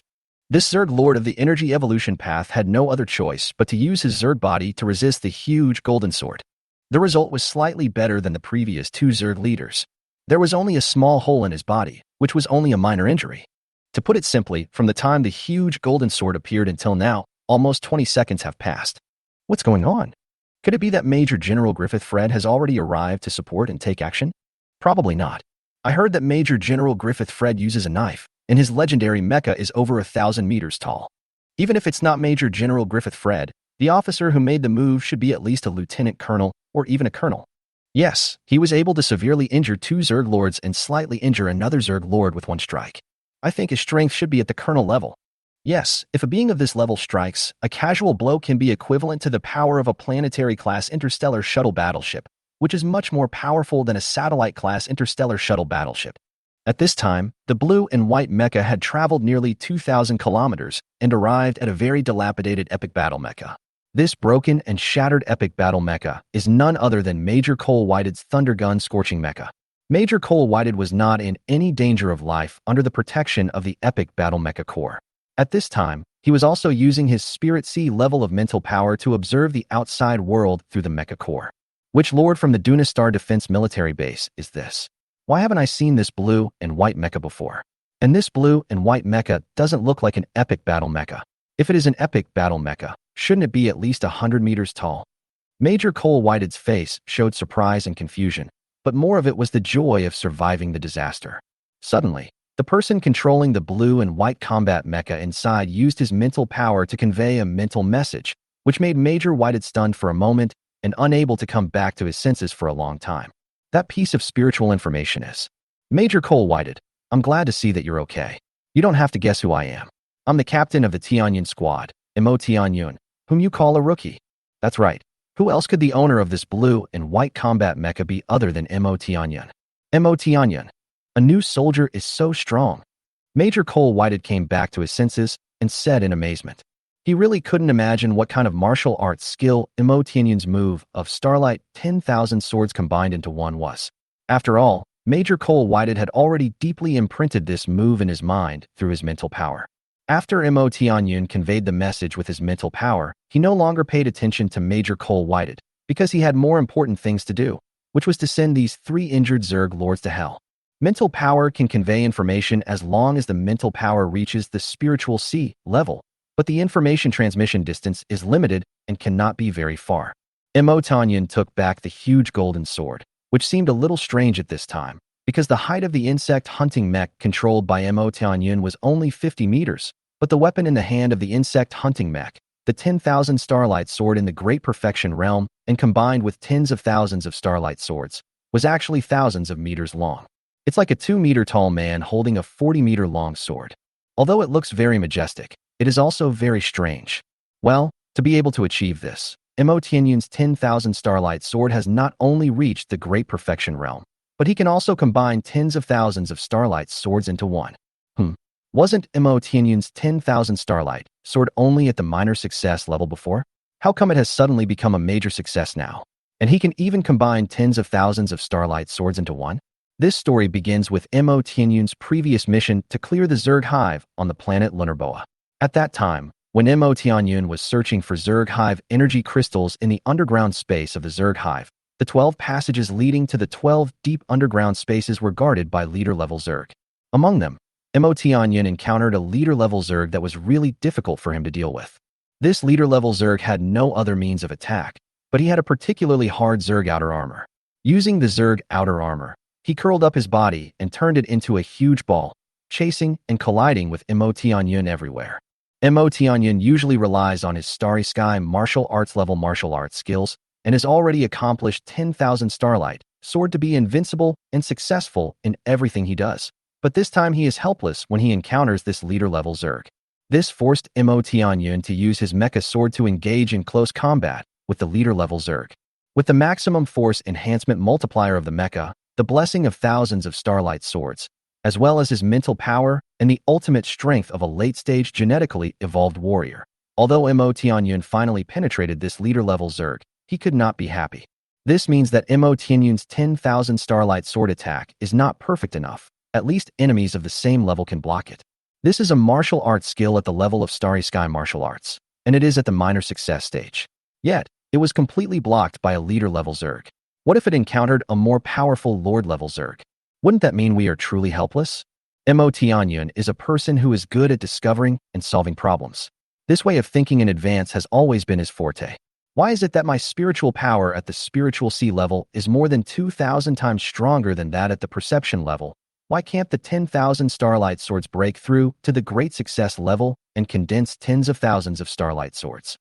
This Zerg lord of the energy evolution path had no other choice but to use his Zerg body to resist the huge golden sword. The result was slightly better than the previous two Zerg leaders. There was only a small hole in his body, which was only a minor injury. To put it simply, from the time the huge golden sword appeared until now, almost 20 seconds have passed. What's going on? Could it be that Major General Griffith Fred has already arrived to support and take action? Probably not. I heard that Major General Griffith Fred uses a knife, and his legendary mecha is over 1,000 meters tall. Even if it's not Major General Griffith Fred, the officer who made the move should be at least a lieutenant colonel or even a colonel. Yes, he was able to severely injure two Zerg lords and slightly injure another Zerg lord with one strike. I think his strength should be at the colonel level. Yes, if a being of this level strikes, a casual blow can be equivalent to the power of a planetary-class interstellar shuttle battleship, which is much more powerful than a satellite-class interstellar shuttle battleship. At this time, the blue and white mecha had traveled nearly 2,000 kilometers and arrived at a very dilapidated epic battle mecha. This broken and shattered epic battle mecha is none other than Major Cole Whited's Thundergun Scorching mecha. Major Cole Whited was not in any danger of life under the protection of the epic battle mecha core. At this time, he was also using his Spirit Sea level of mental power to observe the outside world through the mecha core. Which lord from the Dunistar Defense military base is this? Why haven't I seen this blue and white mecha before? And this blue and white mecha doesn't look like an epic battle mecha. If it is an epic battle mecha, shouldn't it be at least 100 meters tall? Major Cole Whited's face showed surprise and confusion, but more of it was the joy of surviving the disaster. Suddenly, the person controlling the blue and white combat mecha inside used his mental power to convey a mental message, which made Major Whited stunned for a moment and unable to come back to his senses for a long time. That piece of spiritual information is, Major Cole Whited, I'm glad to see that you're okay. You don't have to guess who I am. I'm the captain of the Tianyun squad, Imo Tianyun, whom you call a rookie. That's right. Who else could the owner of this blue and white combat mecha be other than Imo Tianyun? Imo Tianyun, a new soldier is so strong. Major Cole Whited came back to his senses and said in amazement. He really couldn't imagine what kind of martial arts skill Imo Tianyun's move of Starlight 10,000 swords combined into one was. After all, Major Cole Whited had already deeply imprinted this move in his mind through his mental power. After Imo Tianyun conveyed the message with his mental power, he no longer paid attention to Major Cole Whited because he had more important things to do, which was to send these 3 injured Zerg lords to hell. Mental power can convey information as long as the mental power reaches the spiritual C level, but the information transmission distance is limited and cannot be very far. Imo Tianyun took back the huge golden sword, which seemed a little strange at this time, because the height of the insect hunting mech controlled by Imo Tianyun was only 50 meters, but the weapon in the hand of the insect hunting mech, the 10,000 Starlight Sword in the Great Perfection Realm, and combined with tens of thousands of Starlight Swords, was actually thousands of meters long. It's like a 2-meter-tall man holding a 40-meter-long sword. Although it looks very majestic, it is also very strange. Well, to be able to achieve this, Imo Tianyun's 10,000 Starlight Sword has not only reached the Great Perfection Realm, but he can also combine tens of thousands of Starlight Swords into one. Wasn't Imo Tianyun's 10,000 Starlight Sword only at the minor success level before? How come it has suddenly become a major success now? And he can even combine tens of thousands of Starlight Swords into one? This story begins with Imo Tianyun's previous mission to clear the Zerg Hive on the planet Lunarboa. At that time, when Imo Tianyun was searching for Zerg Hive energy crystals in the underground space of the Zerg Hive, the 12 passages leading to the 12 deep underground spaces were guarded by leader-level Zerg. Among them, Imo Tianyun encountered a leader-level Zerg that was really difficult for him to deal with. This leader-level Zerg had no other means of attack, but he had a particularly hard Zerg outer armor. Using the Zerg outer armor, he curled up his body and turned it into a huge ball, chasing and colliding with Imo Tianyun everywhere. Imo Tianyun usually relies on his Starry Sky martial arts level martial arts skills and has already accomplished 10,000 Starlight Sword to be invincible and successful in everything he does. But this time he is helpless when he encounters this leader-level Zerg. This forced Imo Tianyun to use his mecha sword to engage in close combat with the leader-level Zerg. With the maximum force enhancement multiplier of the mecha, the blessing of thousands of Starlight Swords, as well as his mental power and the ultimate strength of a late-stage genetically evolved warrior. Although Imo Tianyun finally penetrated this leader-level Zerg, he could not be happy. This means that Imo Tianyun's 10,000 Starlight Sword attack is not perfect enough. At least enemies of the same level can block it. This is a martial arts skill at the level of Starry Sky martial arts, and it is at the minor success stage. Yet, it was completely blocked by a leader-level Zerg. What if it encountered a more powerful Lord-level Zerg? Wouldn't that mean we are truly helpless? Imo Tianyun is a person who is good at discovering and solving problems. This way of thinking in advance has always been his forte. Why is it that my spiritual power at the spiritual C level is more than 2,000 times stronger than that at the perception level? Why can't the 10,000 Starlight Swords break through to the great success level and condense tens of thousands of Starlight Swords?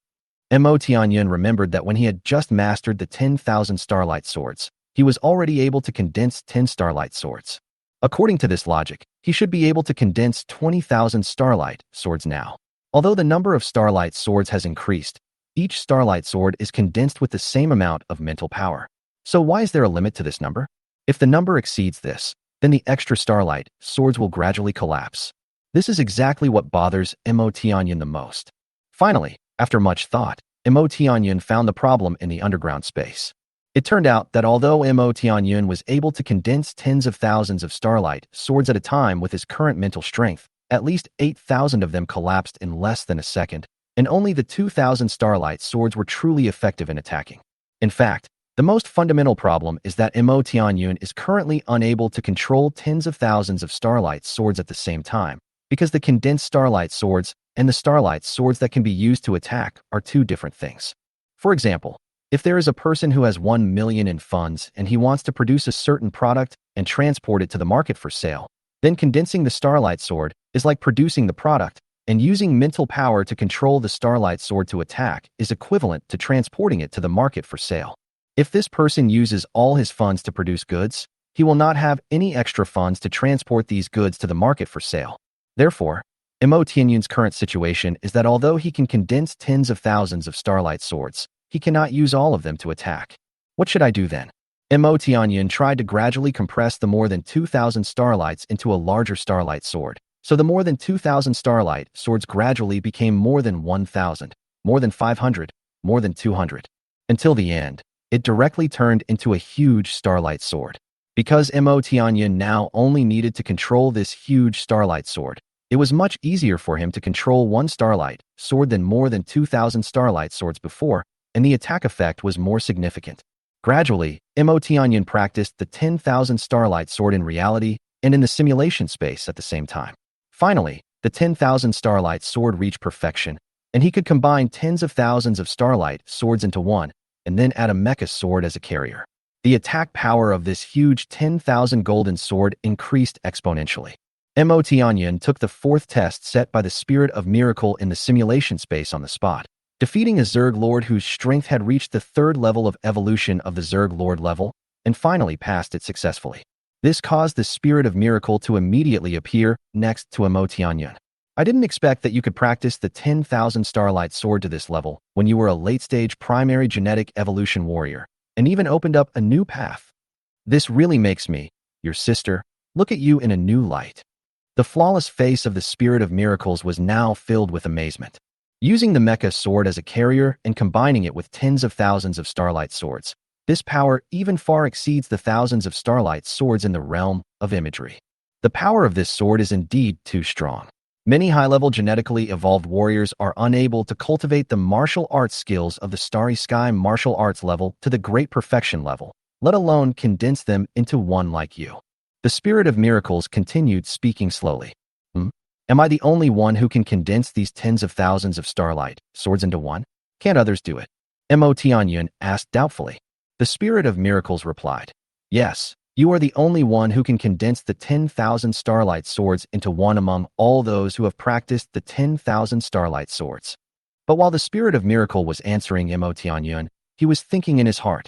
Imo Tianyun remembered that when he had just mastered the 10,000 Starlight Swords, he was already able to condense 10 Starlight Swords. According to this logic, he should be able to condense 20,000 Starlight Swords now. Although the number of Starlight Swords has increased, each Starlight Sword is condensed with the same amount of mental power. So why is there a limit to this number? If the number exceeds this, then the extra Starlight Swords will gradually collapse. This is exactly what bothers Imo Tianyun the most. Finally, after much thought, Imo Tianyun found the problem in the underground space. It turned out that although Imo Tianyun was able to condense tens of thousands of Starlight Swords at a time with his current mental strength, at least 8,000 of them collapsed in less than a second, and only the 2,000 Starlight Swords were truly effective in attacking. In fact, the most fundamental problem is that Imo Tianyun is currently unable to control tens of thousands of Starlight Swords at the same time, because the condensed Starlight Swords and the Starlight Swords that can be used to attack are two different things. For example, if there is a person who has 1 million in funds and he wants to produce a certain product and transport it to the market for sale, then condensing the Starlight Sword is like producing the product, and using mental power to control the Starlight Sword to attack is equivalent to transporting it to the market for sale. If this person uses all his funds to produce goods, he will not have any extra funds to transport these goods to the market for sale. Therefore, Mo Tianyun's current situation is that although he can condense tens of thousands of Starlight Swords, he cannot use all of them to attack. What should I do then? Mo Tianyun tried to gradually compress the more than 2,000 Starlights into a larger Starlight Sword. So the more than 2,000 Starlight Swords gradually became more than 1,000, more than 500, more than 200. Until the end, it directly turned into a huge Starlight Sword. Because Mo Tianyun now only needed to control this huge Starlight Sword, it was much easier for him to control one Starlight Sword than more than 2,000 Starlight Swords before, and the attack effect was more significant. Gradually, Mo Tianyun practiced the 10,000 Starlight Sword in reality and in the simulation space at the same time. Finally, the 10,000 Starlight Sword reached perfection, and he could combine tens of thousands of Starlight Swords into one, and then add a Mecha Sword as a carrier. The attack power of this huge 10,000 golden sword increased exponentially. Mo Tianyun took the fourth test set by the Spirit of Miracle in the simulation space on the spot, defeating a Zerg Lord whose strength had reached the third level of evolution of the Zerg Lord level, and finally passed it successfully. This caused the Spirit of Miracle to immediately appear next to Mo Tianyun. I didn't expect that you could practice the 10,000 Starlight Sword to this level when you were a late-stage primary genetic evolution warrior, and even opened up a new path. This really makes me, your sister, look at you in a new light. The flawless face of the Spirit of Miracles was now filled with amazement. Using the Mecha Sword as a carrier and combining it with tens of thousands of Starlight Swords, this power even far exceeds the thousands of Starlight Swords in the realm of imagery. The power of this sword is indeed too strong. Many high-level genetically evolved warriors are unable to cultivate the martial arts skills of the Starry Sky martial arts level to the great perfection level, let alone condense them into one like you. The Spirit of Miracles continued speaking slowly. Am I the only one who can condense these tens of thousands of Starlight Swords into one? Can't others do it? Mo Tianyun asked doubtfully. The Spirit of Miracles replied, yes, you are the only one who can condense the 10,000 Starlight Swords into one among all those who have practiced the 10,000 Starlight Swords. But while the Spirit of Miracle was answering Mo Tianyun, he was thinking in his heart,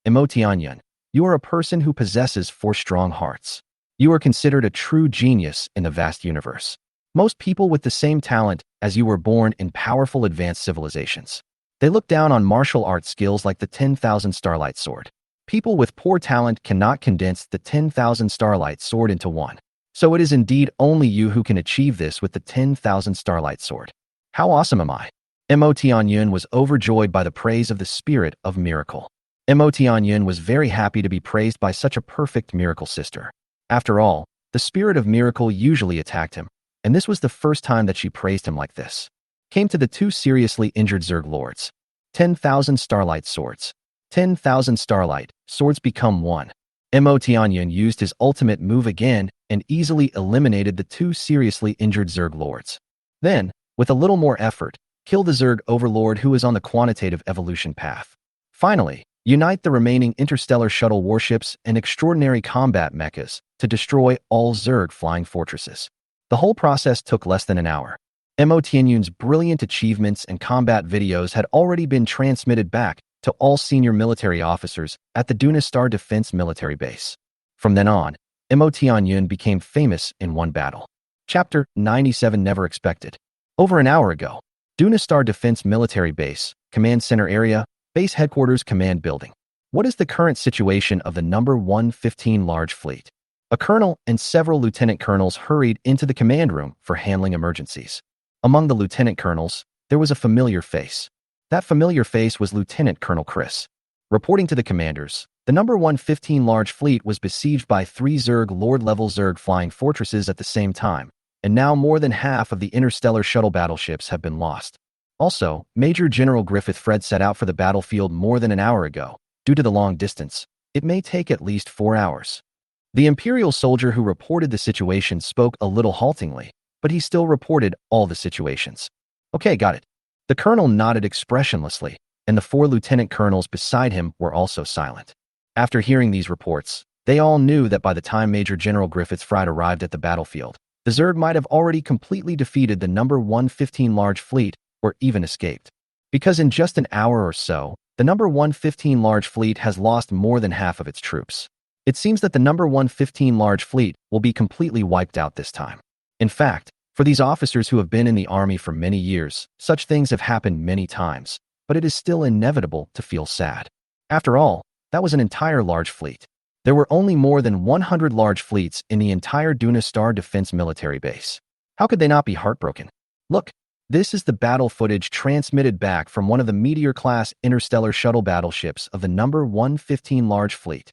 Mo Tianyun, you are a person who possesses 4 strong hearts. You are considered a true genius in the vast universe. Most people with the same talent as you were born in powerful advanced civilizations. They look down on martial arts skills like the 10,000 Starlight Sword. People with poor talent cannot condense the 10,000 Starlight Sword into one. So it is indeed only you who can achieve this with the 10,000 Starlight Sword. How awesome am I? Mo Tianyun was overjoyed by the praise of the Spirit of Miracle. Mo Tianyun was very happy to be praised by such a perfect miracle sister. After all, the Spirit of Miracle usually attacked him, and this was the first time that she praised him like this. Came to the 2 seriously injured Zerg Lords. 10,000 Starlight Swords. 10,000 Starlight Swords become one. Mo Tianyun used his ultimate move again and easily eliminated the 2 seriously injured Zerg Lords. Then, with a little more effort, kill the Zerg Overlord who is on the quantitative evolution path. Finally, unite the remaining interstellar shuttle warships and extraordinary combat mechas to destroy all Zerg flying fortresses. The whole process took less than an hour. Mo Tianyun's brilliant achievements and combat videos had already been transmitted back to all senior military officers at the Duna Star Defense military base. From then on, Mo Tianyun became famous in one battle. Chapter 97 Never Expected. Over an hour ago, Duna Star Defense military base, command center area, base headquarters command building. What is the current situation of the number 115 large fleet? A colonel and several lieutenant colonels hurried into the command room for handling emergencies. Among the lieutenant colonels, there was a familiar face. That familiar face was Lieutenant Colonel Chris. Reporting to the commanders, the number 115 large fleet was besieged by 3 Zerg Lord-level Zerg flying fortresses at the same time, and now more than half of the interstellar shuttle battleships have been lost. Also, Major General Griffith Fred set out for the battlefield more than an hour ago. Due to the long distance, it may take at least 4 hours. The Imperial soldier who reported the situation spoke a little haltingly, but he still reported all the situations. Okay, got it. The colonel nodded expressionlessly, and the 4 lieutenant colonels beside him were also silent. After hearing these reports, they all knew that by the time Major General Griffith Fred arrived at the battlefield, the Zerg might have already completely defeated the number 115 large fleet or even escaped. Because in just an hour or so, the number 115 large fleet has lost more than half of its troops. It seems that the number 115 large fleet will be completely wiped out this time. In fact, For these officers who have been in the army for many years, such things have happened many times, but it is still inevitable to feel sad. After all, that was an entire large fleet. There were only more than 100 large fleets in the entire Duna Star Defense military base. How could they not be heartbroken? Look, this is the battle footage transmitted back from one of the Meteor-class interstellar shuttle battleships of the number 115 large fleet.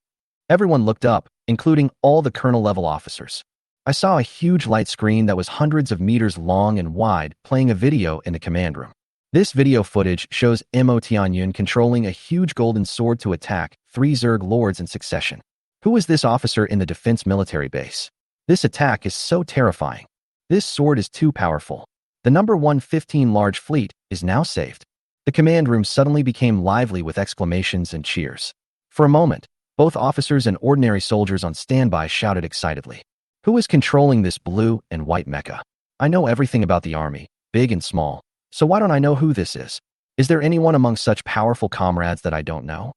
Everyone looked up, including all the colonel-level officers. I saw a huge light screen that was hundreds of meters long and wide playing a video in the command room. This video footage shows Mo Tianyun controlling a huge golden sword to attack 3 Zerg lords in succession. Who is this officer in the defense military base? This attack is so terrifying. This sword is too powerful. The number 115 large fleet is now saved. The command room suddenly became lively with exclamations and cheers. For a moment, both officers and ordinary soldiers on standby shouted excitedly. Who is controlling this blue and white mecha? I know everything about the army, big and small, so why don't I know who this is? Is there anyone among such powerful comrades that I don't know?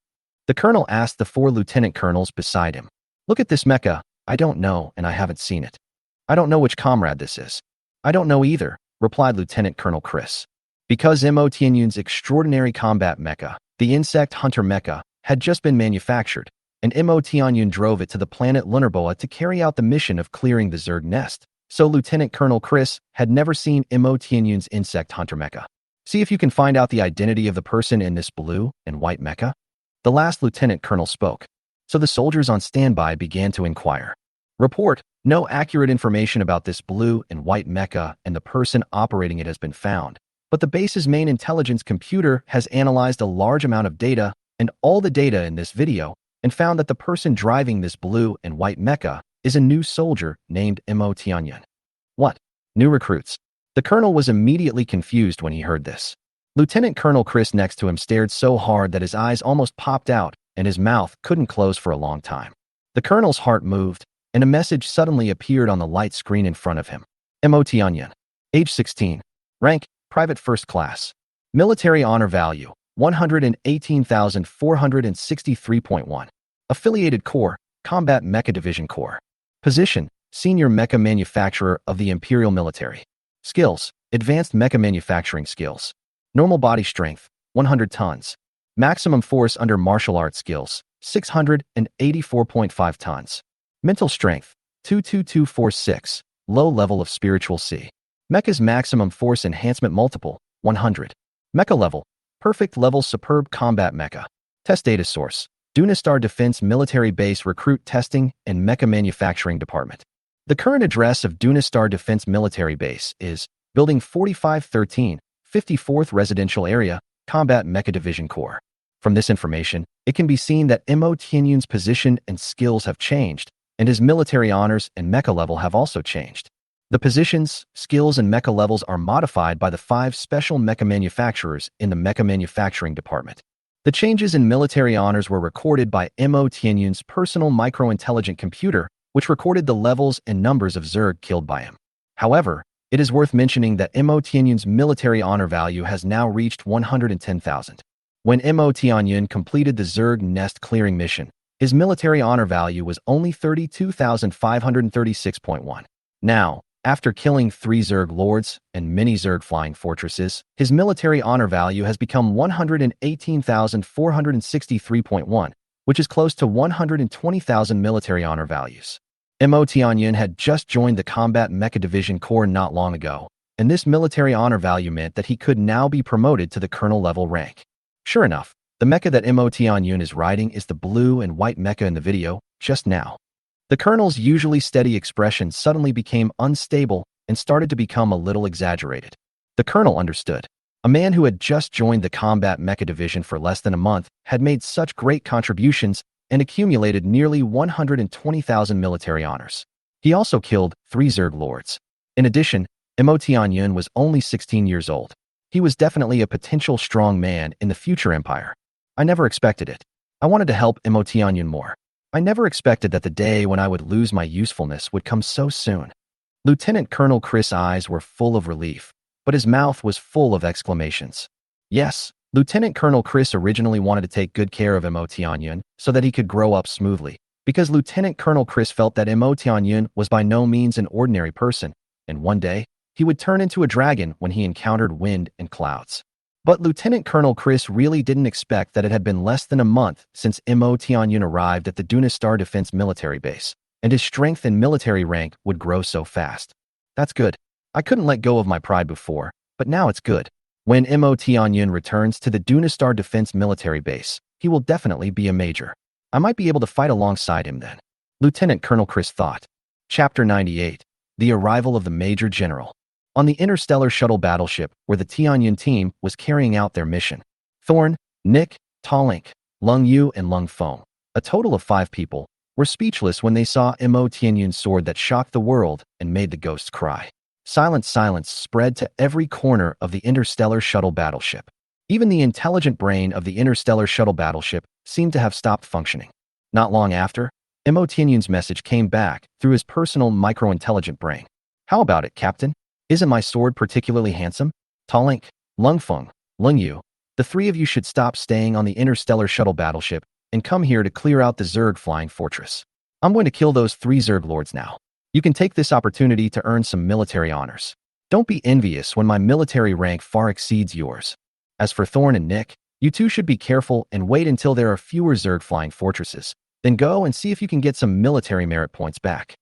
The colonel asked the 4 lieutenant colonels beside him. Look at this mecha. I don't know, and I haven't seen it. I don't know which comrade this is. I don't know either, replied Lieutenant Colonel Chris. Because Mo Tianyun's extraordinary combat mecha, the Insect Hunter mecha, had just been manufactured, and Mo Tianyun drove it to the planet Lunarboa to carry out the mission of clearing the Zerg nest. So Lieutenant Colonel Chris had never seen Mo Tianyun's Insect Hunter mecha. See if you can find out the identity of the person in this blue and white mecha. The last lieutenant colonel spoke. So the soldiers on standby began to inquire. Report, no accurate information about this blue and white mecha and the person operating it has been found, but the base's main intelligence computer has analyzed a large amount of data and all the data in this video and found that the person driving this blue and white mecha is a new soldier named Mo Tianyun. What? New recruits? The colonel was immediately confused when he heard this. Lieutenant Colonel Chris next to him stared so hard that his eyes almost popped out and his mouth couldn't close for a long time. The colonel's heart moved, and a message suddenly appeared on the light screen in front of him. Mo Tianyun. Age 16. Rank, Private First Class. Military Honor Value, 118,463.1. Affiliated Corps, Combat Mecha Division Corps. Position, Senior Mecha Manufacturer of the Imperial Military. Skills, Advanced Mecha Manufacturing Skills. Normal body strength, 100 tons. Maximum force under martial arts skills, 684.5 tons. Mental strength, 22246. Low level of spiritual C. Mecha's maximum force enhancement multiple, 100. Mecha level, perfect level superb combat mecha. Test data source, Duna Star Defense Military Base Recruit Testing and Mecha Manufacturing Department. The current address of Duna Star Defense Military Base is Building 4513, 54th Residential Area, Combat Mecha Division Corps. From this information, it can be seen that Mo Tianyun's position and skills have changed, and his military honors and mecha level have also changed. The positions, skills, and mecha levels are modified by the 5 special mecha manufacturers in the Mecha Manufacturing Department. The changes in military honors were recorded by Mo Tianyun's personal micro-intelligent computer, which recorded the levels and numbers of Zerg killed by him. However, it is worth mentioning that Mo Tianyun's military honor value has now reached 110,000. When Mo Tianyun completed the Zerg nest clearing mission, his military honor value was only 32,536.1. Now, after killing 3 Zerg lords and many Zerg flying fortresses, his military honor value has become 118,463.1, which is close to 120,000 military honor values. Mo Tianyun had just joined the Combat Mecha Division Corps not long ago, and this military honor value meant that he could now be promoted to the colonel-level rank. Sure enough, the mecha that Mo Tianyun is riding is the blue and white mecha in the video, just now. The colonel's usually steady expression suddenly became unstable and started to become a little exaggerated. The colonel understood. A man who had just joined the Combat Mecha Division for less than a month had made such great contributions and accumulated nearly 120,000 military honors. He also killed 3 Zerg lords. In addition, Mo Tianyun was only 16 years old. He was definitely a potential strong man in the future empire. I never expected it. I wanted to help Mo Tianyun more. I never expected that the day when I would lose my usefulness would come so soon. Lieutenant Colonel Chris' eyes were full of relief, but his mouth was full of exclamations. Yes, Lieutenant Colonel Chris originally wanted to take good care of Mo Tianyun so that he could grow up smoothly, because Lieutenant Colonel Chris felt that Mo Tianyun was by no means an ordinary person, and one day, He would turn into a dragon when he encountered wind and clouds. But Lieutenant Colonel Chris really didn't expect that it had been less than a month since Mo Tianyun arrived at the Duna Star Defense military base, and his strength and military rank would grow so fast. That's good. I couldn't let go of my pride before, but now it's good. When Mo Tianyun returns to the Duna Star Defense military base, he will definitely be a major. I might be able to fight alongside him then. Lieutenant Colonel Chris thought. Chapter 98. The Arrival of the Major General. On the interstellar shuttle battleship where the Tianyun team was carrying out their mission, Thorn, Nick, Talink, Lung Yu, and Lung Feng, a total of 5 people, were speechless when they saw Mo Tianyun's sword that shocked the world and made the ghosts cry. Silence spread to every corner of the interstellar shuttle battleship. Even the intelligent brain of the interstellar shuttle battleship seemed to have stopped functioning. Not long after, Mo Tianyun's message came back through his personal micro-intelligent brain. How about it, Captain? Isn't my sword particularly handsome? Talink, Lung Feng, Lung Yu, the 3 of you should stop staying on the interstellar shuttle battleship and come here to clear out the Zerg flying fortress. I'm going to kill those 3 Zerg lords now. You can take this opportunity to earn some military honors. Don't be envious when my military rank far exceeds yours. As for Thorn and Nick, you two should be careful and wait until there are fewer Zerg flying fortresses. Then go and see if you can get some military merit points back.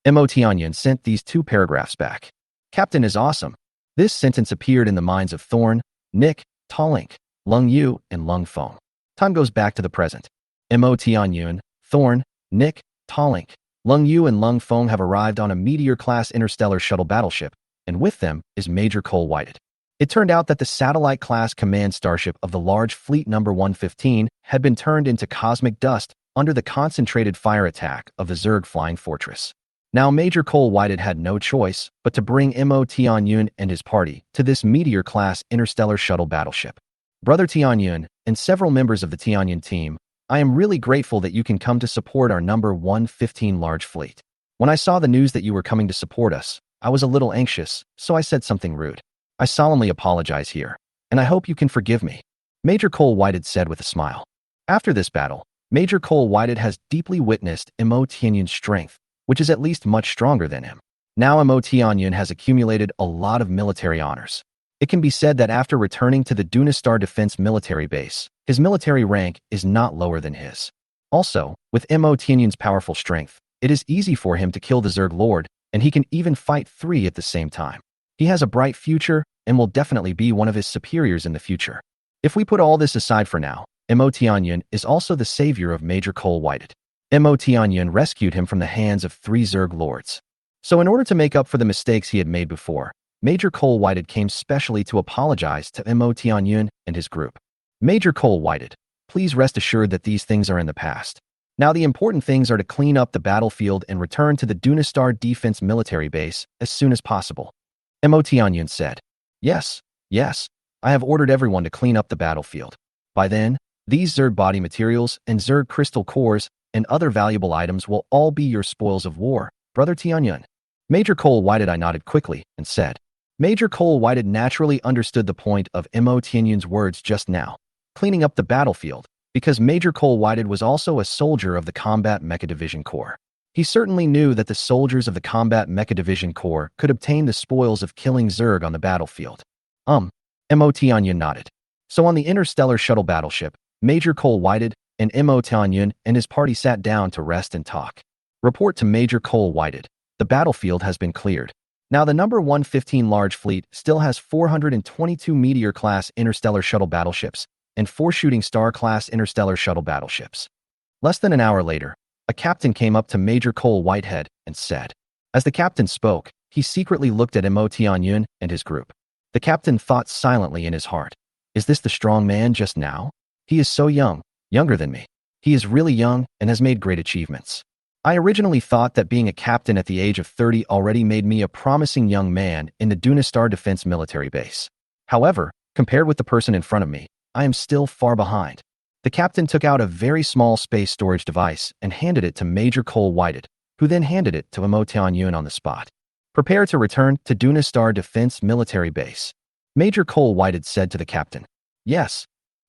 Mo Tianyun sent these 2 paragraphs back. Captain is awesome. This sentence appeared in the minds of Thorn, Nick, Talink, Lung Yu, and Lung Feng. Time goes back to the present. Mo Tianyun, Thorn, Nick, Talink, Lung Yu, and Lung Feng have arrived on a Meteor-class interstellar shuttle battleship, and with them is Major Cole Whited. It turned out that the satellite-class command starship of the large fleet number 115 had been turned into cosmic dust under the concentrated fire attack of the Zerg flying fortress. Now Major Cole Whited had no choice but to bring Mo Tianyun and his party to this Meteor-class interstellar shuttle battleship. Brother Tianyun and several members of the Tianyun team, I am really grateful that you can come to support our number 115 large fleet. When I saw the news that you were coming to support us, I was a little anxious, so I said something rude. I solemnly apologize here, and I hope you can forgive me. Major Cole Whited said with a smile. After this battle, Major Cole Whited has deeply witnessed Mo Tianyun's strength, which is at least much stronger than him. Now Mo Tianyun has accumulated a lot of military honors. It can be said that after returning to the Duna Star Defense military base, his military rank is not lower than his. Also, with Mo Tianyun's powerful strength, it is easy for him to kill the Zerg Lord, and he can even fight 3 at the same time. He has a bright future and will definitely be one of his superiors in the future. If we put all this aside for now, Mo Tianyun is also the savior of Major Cole Whited. Mo Tianyun rescued him from the hands of 3 Zerg lords. So in order to make up for the mistakes he had made before, Major Cole Whited came specially to apologize to Mo Tianyun and his group. Major Cole Whited, please rest assured that these things are in the past. Now the important things are to clean up the battlefield and return to the Duna Star Defense military base as soon as possible. Mo Tianyun said, Yes, I have ordered everyone to clean up the battlefield. By then, these Zerg body materials and Zerg crystal cores and other valuable items will all be your spoils of war, Brother Tianyun. Major Cole Whited I nodded quickly and said. Major Cole Whited naturally understood the point of Mo Tianyun's words just now, cleaning up the battlefield, because Major Cole Whited was also a soldier of the Combat Mecha Division Corps. He certainly knew that the soldiers of the Combat Mecha Division Corps could obtain the spoils of killing Zerg on the battlefield. Mo Tianyun nodded. So on the interstellar shuttle battleship, Major Cole Whited and Mo Tianyun and his party sat down to rest and talk. Report to Major Cole Whited. The battlefield has been cleared. Now the number 115 large fleet still has 422 Meteor-class interstellar shuttle battleships and 4 Shooting Star-class interstellar shuttle battleships. Less than an hour later, a captain came up to Major Cole Whitehead and said. As the captain spoke, he secretly looked at Mo Tianyun and his group. The captain thought silently in his heart. Is this the strong man just now? He is so young, younger than me. He is really young and has made great achievements. I originally thought that being a captain at the age of 30 already made me a promising young man in the Duna Star Defense military base. However, compared with the person in front of me, I am still far behind. The captain took out a very small space storage device and handed it to Major Cole Whited, who then handed it to Mo Tianyun on the spot. Prepare to return to Duna Star Defense military base. Major Cole Whited said to the captain. Yes.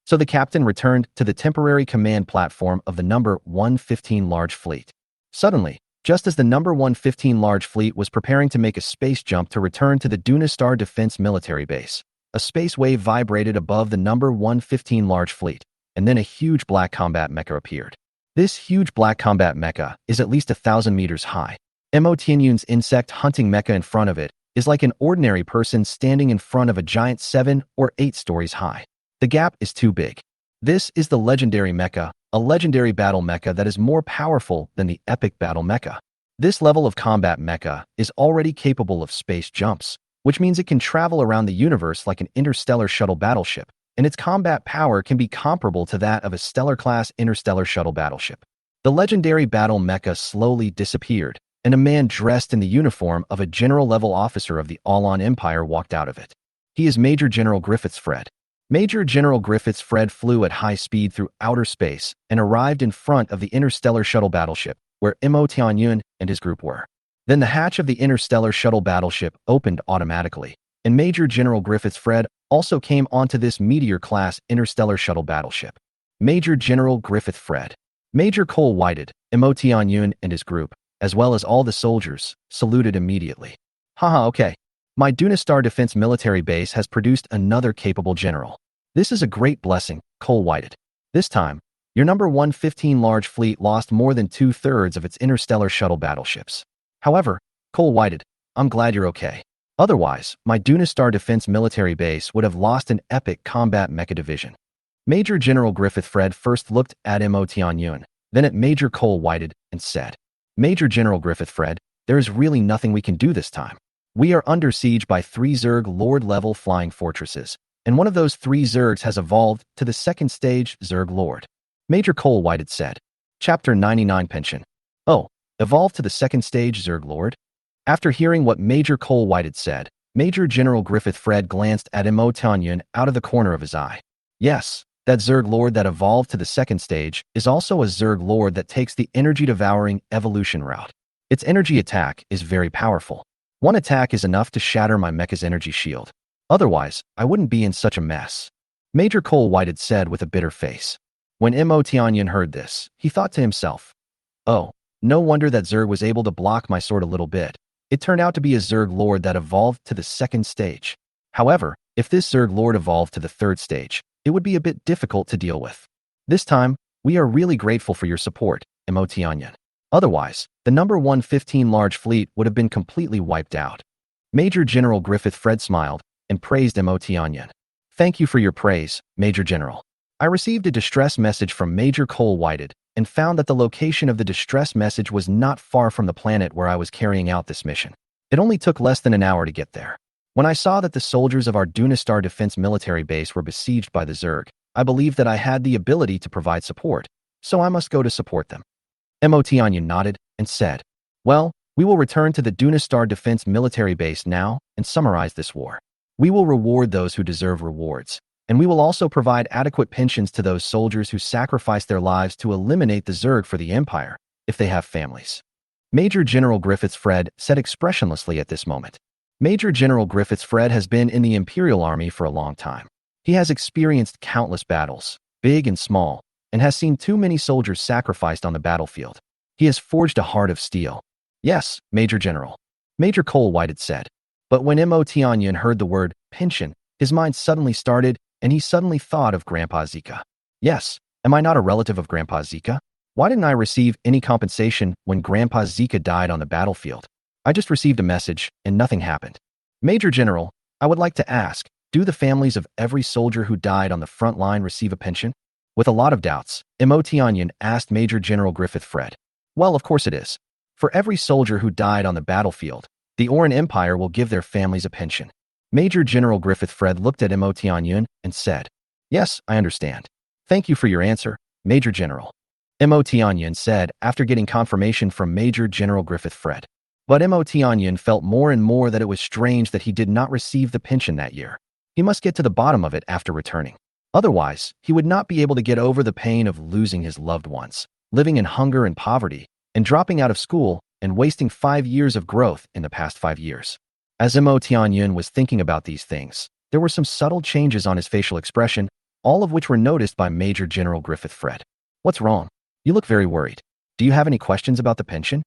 So the captain returned to the temporary command platform of the number 115 large fleet. Suddenly, Just as the number 115 Large Fleet was preparing to make a space jump to return to the Dunistar Defense military base, a space wave vibrated above the number 115 Large Fleet, and then a huge black combat mecha appeared. This huge black combat mecha is at least 1,000 meters high. Mo Tianyun's insect hunting mecha in front of it is like an ordinary person standing in front of a giant 7 or 8 stories high. The gap is too big. This is the legendary mecha, a legendary battle mecha that is more powerful than the epic battle mecha. This level of combat mecha is already capable of space jumps, which means it can travel around the universe like an interstellar shuttle battleship, and its combat power can be comparable to that of a stellar-class interstellar shuttle battleship. The legendary battle mecha slowly disappeared, and a man dressed in the uniform of a general-level officer of the Alon Empire walked out of it. He is Major General Griffiths Fred. Major General Griffiths Fred flew at high speed through outer space and arrived in front of the interstellar shuttle battleship, where Mo Tianyun and his group were. Then the hatch of the interstellar shuttle battleship opened automatically, and Major General Griffiths Fred also came onto this meteor-class interstellar shuttle battleship. Major General Griffith Fred. Major Cole Whited, Mo Tianyun and his group, as well as all the soldiers, saluted immediately. Haha, okay. My Dunistar Defense military base has produced another capable general. This is a great blessing, Cole Whited. This time, your number 115 Large Fleet lost more than 2/3 of its interstellar shuttle battleships. However, Cole Whited, I'm glad you're okay. Otherwise, my Dunistar Defense military base would have lost an epic combat mecha division. Major General Griffith Fred first looked at Mo Tianyun, then at Major Cole Whited, and said, Major General Griffith Fred, there is really nothing we can do this time. We are under siege by 3 Zerg Lord-level flying fortresses, and one of those 3 Zergs has evolved to the second stage Zerg Lord. Major Cole Whited said. Chapter 99 Pension. Oh, evolved to the second stage Zerg Lord? After hearing what Major Cole Whited said, Major General Griffith Fred glanced at Mo Tianyun out of the corner of his eye. Yes, that Zerg Lord that evolved to the second stage is also a Zerg Lord that takes the energy-devouring evolution route. Its energy attack is very powerful. One attack is enough to shatter my mecha's energy shield. Otherwise, I wouldn't be in such a mess. Major Cole Whited said with a bitter face. When Mo Tianyun heard this, he thought to himself, oh, no wonder that Zerg was able to block my sword a little bit. It turned out to be a Zerg Lord that evolved to the second stage. However, if this Zerg Lord evolved to the third stage, it would be a bit difficult to deal with. This time, we are really grateful for your support, Mo Tianyun. Otherwise, the number 115 Large Fleet would have been completely wiped out. Major General Griffith Fred smiled and praised Mo Tianyun. Thank you for your praise, Major General. I received a distress message from Major Cole Whited and found that the location of the distress message was not far from the planet where I was carrying out this mission. It only took less than an hour to get there. When I saw that the soldiers of our Dunistar Defense military base were besieged by the Zerg, I believed that I had the ability to provide support, so I must go to support them. Mo Tianyun nodded and said, well, we will return to the Dunistar Defense military base now and summarize this war. We will reward those who deserve rewards, and we will also provide adequate pensions to those soldiers who sacrifice their lives to eliminate the Zerg for the Empire, if they have families. Major General Griffiths Fred said expressionlessly at this moment. Major General Griffiths Fred has been in the Imperial Army for a long time. He has experienced countless battles, big and small, and has seen too many soldiers sacrificed on the battlefield. He has forged a heart of steel. Yes, Major General. Major Cole Whited said. But when Mo Tianyun heard the word pension, his mind suddenly started, and he suddenly thought of Grandpa Zika. Yes, am I not a relative of Grandpa Zika? Why didn't I receive any compensation when Grandpa Zika died on the battlefield? I just received a message, and nothing happened. Major General, I would like to ask, do the families of every soldier who died on the front line receive a pension? With a lot of doubts, Mo Tianyun asked Major General Griffith Fred. Well, of course it is. For every soldier who died on the battlefield, the Oran Empire will give their families a pension. Major General Griffith Fred looked at Mo Tianyun and said, yes, I understand. Thank you for your answer, Major General. Mo Tianyun said after getting confirmation from Major General Griffith Fred. But Mo Tianyun felt more and more that it was strange that he did not receive the pension that year. He must get to the bottom of it after returning. Otherwise, he would not be able to get over the pain of losing his loved ones, living in hunger and poverty, and dropping out of school and wasting 5 years of growth in the past 5 years. As Mo Tianyun was thinking about these things, there were some subtle changes on his facial expression, all of which were noticed by Major General Griffith Fred. What's wrong? You look very worried. Do you have any questions about the pension?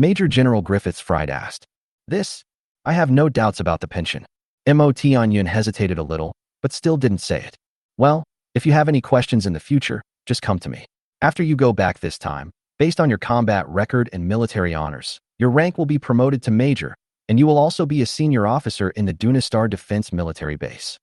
Major General Griffiths Fried asked. This? I have no doubts about the pension. Motianyun hesitated a little, but still didn't say it. Well, if you have any questions in the future, just come to me. After you go back this time, based on your combat record and military honors, your rank will be promoted to major, and you will also be a senior officer in the Dunistar Defense Military Base.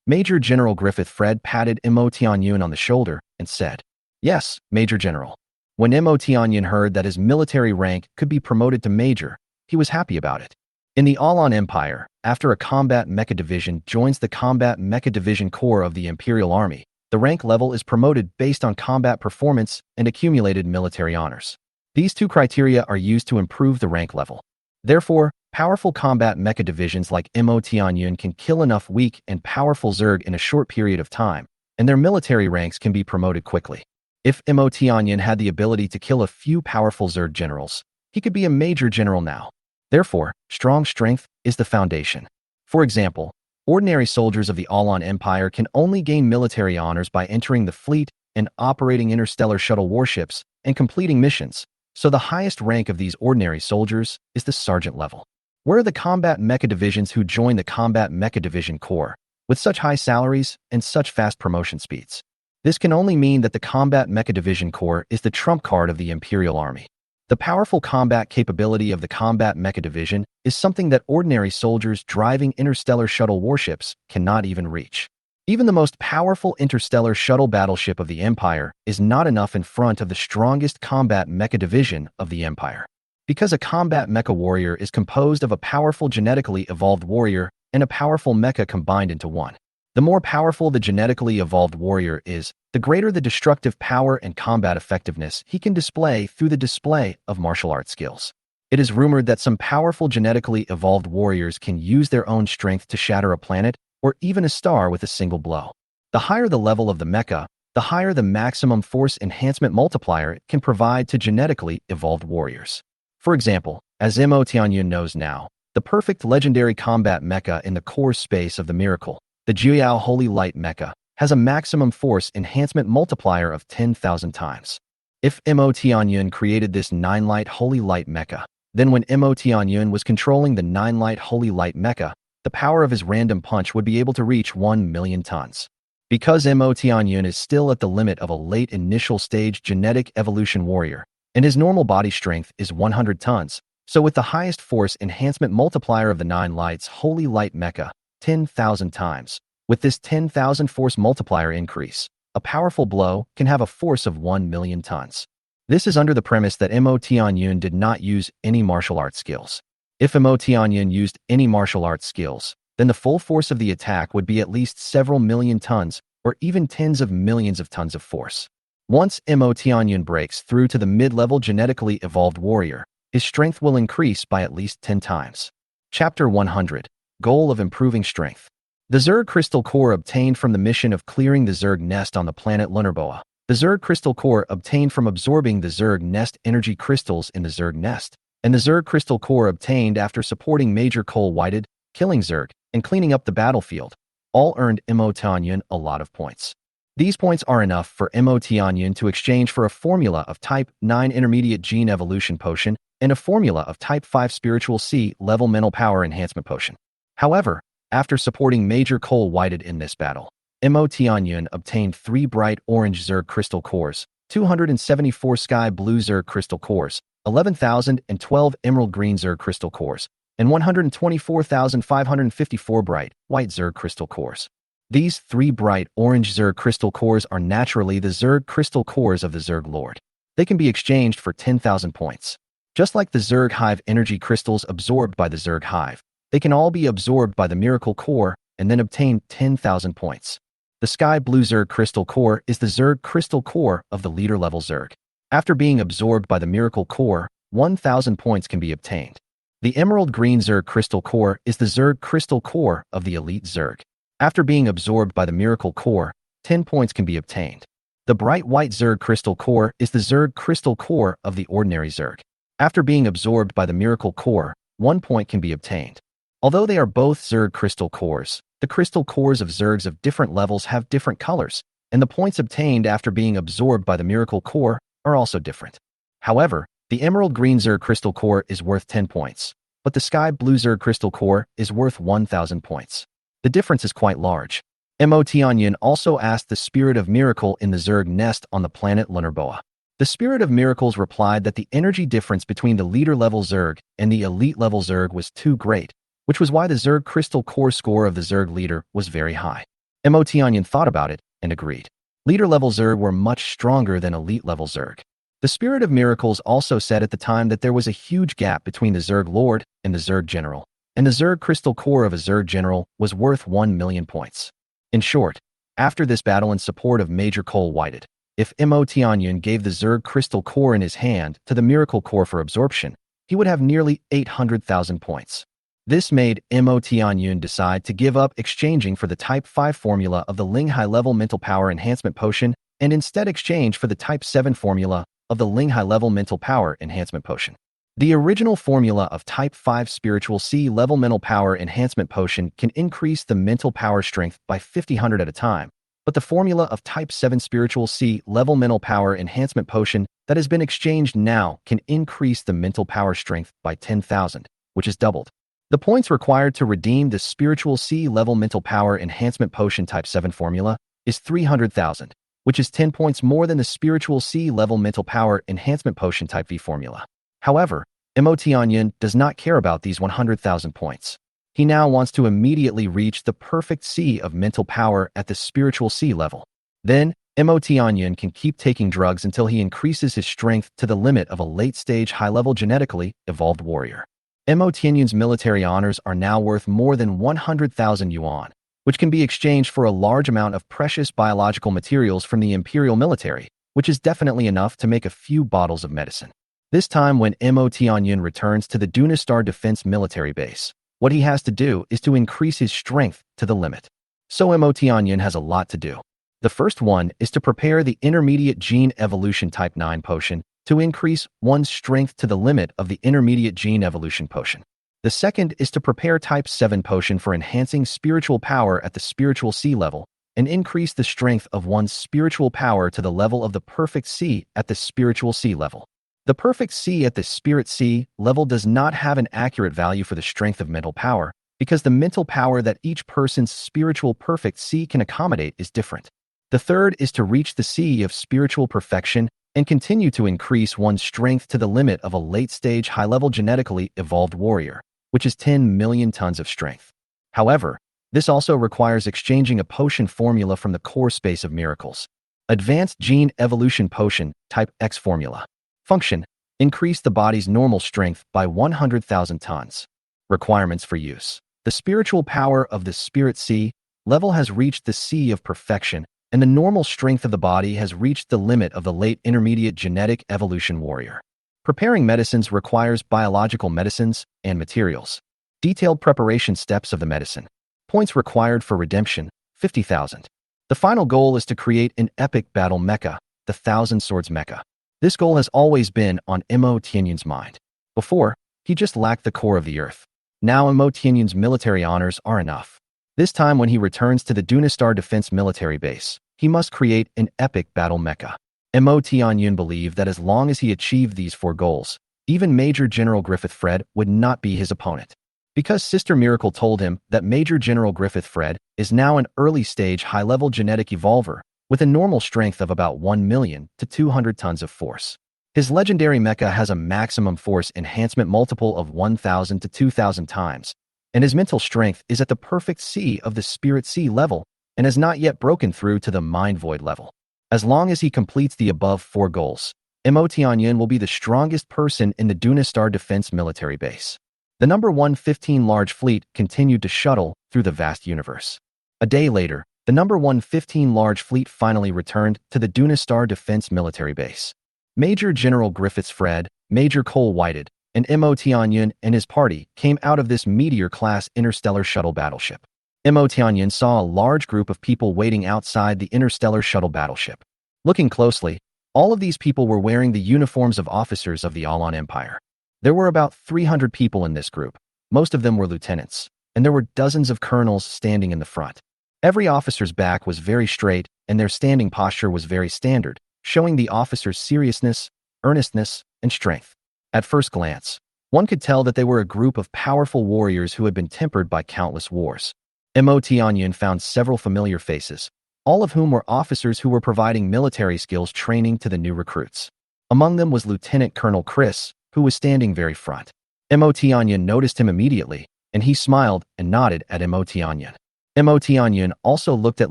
Major General Griffith Fred patted Motianyun on the shoulder and said, Yes, Major General. When Motianyun heard that his military rank could be promoted to major, he was happy about it. In the Alan Empire, after a Combat Mecha Division joins the Combat Mecha Division Corps of the Imperial Army, the rank level is promoted based on combat performance and accumulated military honors. These two criteria are used to improve the rank level. Therefore, powerful combat mecha divisions like Motianyun can kill enough weak and powerful Zerg in a short period of time, and their military ranks can be promoted quickly. If Motianyun had the ability to kill a few powerful Zerg generals, he could be a major general now. Therefore, strong strength is the foundation. For example, ordinary soldiers of the Alan Empire can only gain military honors by entering the fleet and operating interstellar shuttle warships and completing missions, so the highest rank of these ordinary soldiers is the sergeant level. Where are the combat mecha divisions who join the Combat Mecha Division Corps with such high salaries and such fast promotion speeds? This can only mean that the Combat Mecha Division Corps is the trump card of the Imperial Army. The powerful combat capability of the Combat Mecha Division is something that ordinary soldiers driving interstellar shuttle warships cannot even reach. Even the most powerful interstellar shuttle battleship of the Empire is not enough in front of the strongest Combat Mecha Division of the Empire. Because a Combat Mecha Warrior is composed of a powerful genetically evolved warrior and a powerful mecha combined into one. The more powerful the genetically evolved warrior is, the greater the destructive power and combat effectiveness he can display through the display of martial arts skills. It is rumored that some powerful genetically evolved warriors can use their own strength to shatter a planet or even a star with a single blow. The higher the level of the mecha, the higher the maximum force enhancement multiplier it can provide to genetically evolved warriors. For example, as Motianyun knows now, the perfect legendary combat mecha in the core space of the Miracle, the Jiuyao Holy Light mecha, has a maximum force enhancement multiplier of 10,000 times. If Motianyun created this 9-Light Holy Light mecha, then when Motianyun was controlling the 9-Light Holy Light mecha, the power of his random punch would be able to reach 1 million tons. Because Motianyun is still at the limit of a late initial stage genetic evolution warrior, and his normal body strength is 100 tons, so with the highest force enhancement multiplier of the 9 Lights Holy Light mecha, 10,000 times. With this 10,000 force multiplier increase, a powerful blow can have a force of 1 million tons. This is under the premise that Motianyun did not use any martial arts skills. If Motianyun used any martial arts skills, then the full force of the attack would be at least several million tons or even tens of millions of tons of force. Once Motianyun breaks through to the mid-level genetically evolved warrior, his strength will increase by at least 10 times. Chapter 100. Goal of Improving Strength. The Zerg Crystal Core obtained from the mission of clearing the Zerg nest on the planet Lunarboa. The Zerg Crystal Core obtained from absorbing the Zerg nest energy crystals in the Zerg nest, and the Zerg Crystal Core obtained after supporting Major Cole Whited, killing Zerg, and cleaning up the battlefield, all earned Motianyun a lot of points. These points are enough for Motianyun to exchange for a formula of Type 9 Intermediate Gene Evolution Potion and a formula of Type 5 Spiritual C Level Mental Power Enhancement Potion. However, after supporting Major Cole Whited in this battle, Motianyun obtained 3 bright orange Zerg crystal cores, 274 sky blue Zerg crystal cores, 11,012 emerald green Zerg crystal cores, and 124,554 bright white Zerg crystal cores. These 3 bright orange Zerg crystal cores are naturally the Zerg crystal cores of the Zerg Lord. They can be exchanged for 10,000 points. Just like the Zerg Hive energy crystals absorbed by the Zerg Hive, they can all be absorbed by the Miracle Core and then obtain 10,000 points. The Sky Blue Zerg Crystal Core is the Zerg Crystal Core of the leader level Zerg. After being absorbed by the Miracle Core, 1,000 points can be obtained. The Emerald Green Zerg Crystal Core is the Zerg Crystal Core of the elite Zerg. After being absorbed by the Miracle Core, 10 points can be obtained. The Bright White Zerg Crystal Core is the Zerg Crystal Core of the ordinary Zerg. After being absorbed by the Miracle Core, 1 point can be obtained. Although they are both Zerg crystal cores, the crystal cores of Zergs of different levels have different colors, and the points obtained after being absorbed by the Miracle Core are also different. However, The emerald green Zerg crystal core is worth 10 points, but the sky blue Zerg crystal core is worth 1,000 points. The difference is quite large. Motianyan also asked the Spirit of Miracle in the Zerg nest on the planet Lunarboa. The Spirit of Miracles replied that the energy difference between the leader-level Zerg and the elite-level Zerg was too great, which was why the Zerg crystal core score of the Zerg leader was very high. Motianyan thought about it and agreed. Leader-level Zerg were much stronger than elite-level Zerg. The Spirit of Miracles also said at the time that there was a huge gap between the Zerg Lord and the Zerg General, and the Zerg crystal core of a Zerg General was worth 1 million points. In short, after this battle in support of Major Cole Whited, if Motianyan gave the Zerg crystal core in his hand to the Miracle Core for absorption, he would have nearly 800,000 points. This made Motianyan decide to give up exchanging for the Type 5 formula of the Ling High-Level Mental Power Enhancement Potion and instead exchange for the Type 7 formula of the Ling High-Level Mental Power Enhancement Potion. The original formula of Type 5 Spiritual C-Level Mental Power Enhancement Potion can increase the mental power strength by 50 at a time, but the formula of Type 7 Spiritual C-Level Mental Power Enhancement Potion that has been exchanged now can increase the mental power strength by 10,000, which is doubled. The points required to redeem the Spiritual C-Level Mental Power Enhancement Potion Type 7 formula is 300,000, which is 10 points more than the Spiritual C-Level Mental Power Enhancement Potion Type V formula. However, Motianyan does not care about these 100,000 points. He now wants to immediately reach the perfect C of mental power at the Spiritual C level. Then, Motianyan can keep taking drugs until he increases his strength to the limit of a late-stage high-level genetically evolved warrior. Motianyan's military honors are now worth more than 100,000 yuan, which can be exchanged for a large amount of precious biological materials from the Imperial military, which is definitely enough to make a few bottles of medicine. This time when Motianyan returns to the Dunastar Defense military base, what he has to do is to increase his strength to the limit. So Motianyan has a lot to do. The first one is to prepare the Intermediate Gene Evolution Type 9 potion to increase one's strength to the limit of the Intermediate Gene Evolution potion. The second is to prepare Type 7 potion for enhancing spiritual power at the Spiritual C level and increase the strength of one's spiritual power to the level of the Perfect C at the Spiritual C level. The Perfect C at the Spirit C level does not have an accurate value for the strength of mental power because the mental power that each person's spiritual Perfect C can accommodate is different. The third is to reach the C of spiritual perfection and continue to increase one's strength to the limit of a late-stage high-level genetically evolved warrior, which is 10 million tons of strength. However, this also requires exchanging a potion formula from the core space of miracles. Advanced Gene Evolution Potion Type X formula. Function: increase the body's normal strength by 100,000 tons. Requirements for use: the spiritual power of the Spirit C level has reached the C of perfection, and the normal strength of the body has reached the limit of the late intermediate genetic evolution warrior. Preparing medicines requires biological medicines and materials. Detailed preparation steps of the medicine. Points required for redemption: 50,000. The final goal is to create an epic battle mecha, the Thousand Swords Mecha. This goal has always been on Motianyan's mind. Before, he just lacked the core of the earth. Now Motianyan's military honors are enough. This time when he returns to the Dunastar Defense military base, he must create an epic battle mecha. Motianyan believed that as long as he achieved these 4 goals, even Major General Griffith Fred would not be his opponent. Because Sister Miracle told him that Major General Griffith Fred is now an early-stage high-level genetic evolver, with a normal strength of about 1 million to 200 tons of force. His legendary mecha has a maximum force enhancement multiple of 1,000 to 2,000 times, and his mental strength is at the Perfect C of the Spirit C level and has not yet broken through to the Mind Void level. As long as he completes the above 4 goals, Motianyan will be the strongest person in the Dunastar Defense military base. The number 115 large fleet continued to shuttle through the vast universe. A day later, the number 115 large fleet finally returned to the Dunastar Defense military base. Major General Griffiths Fred, Major Cole Whited, and Motianyan and his party came out of this Meteor-class interstellar shuttle battleship. Motianyan saw a large group of people waiting outside the interstellar shuttle battleship. Looking closely, all of these people were wearing the uniforms of officers of the Alan Empire. There were about 300 people in this group. Most of them were lieutenants, and there were dozens of colonels standing in the front. Every officer's back was very straight, and their standing posture was very standard, showing the officer's seriousness, earnestness, and strength. At first glance, one could tell that they were a group of powerful warriors who had been tempered by countless wars. Mo Tianyan found several familiar faces, all of whom were officers who were providing military skills training to the new recruits. Among them was Lieutenant Colonel Chris, who was standing very front. Mo Tianyan noticed him immediately, and he smiled and nodded at Mo Tianyan. Mo Tianyan also looked at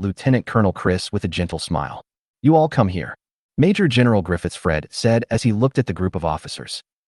Lieutenant Colonel Chris with a gentle smile. "You all come here," Major General Griffiths Fred said as he looked at the group of officers.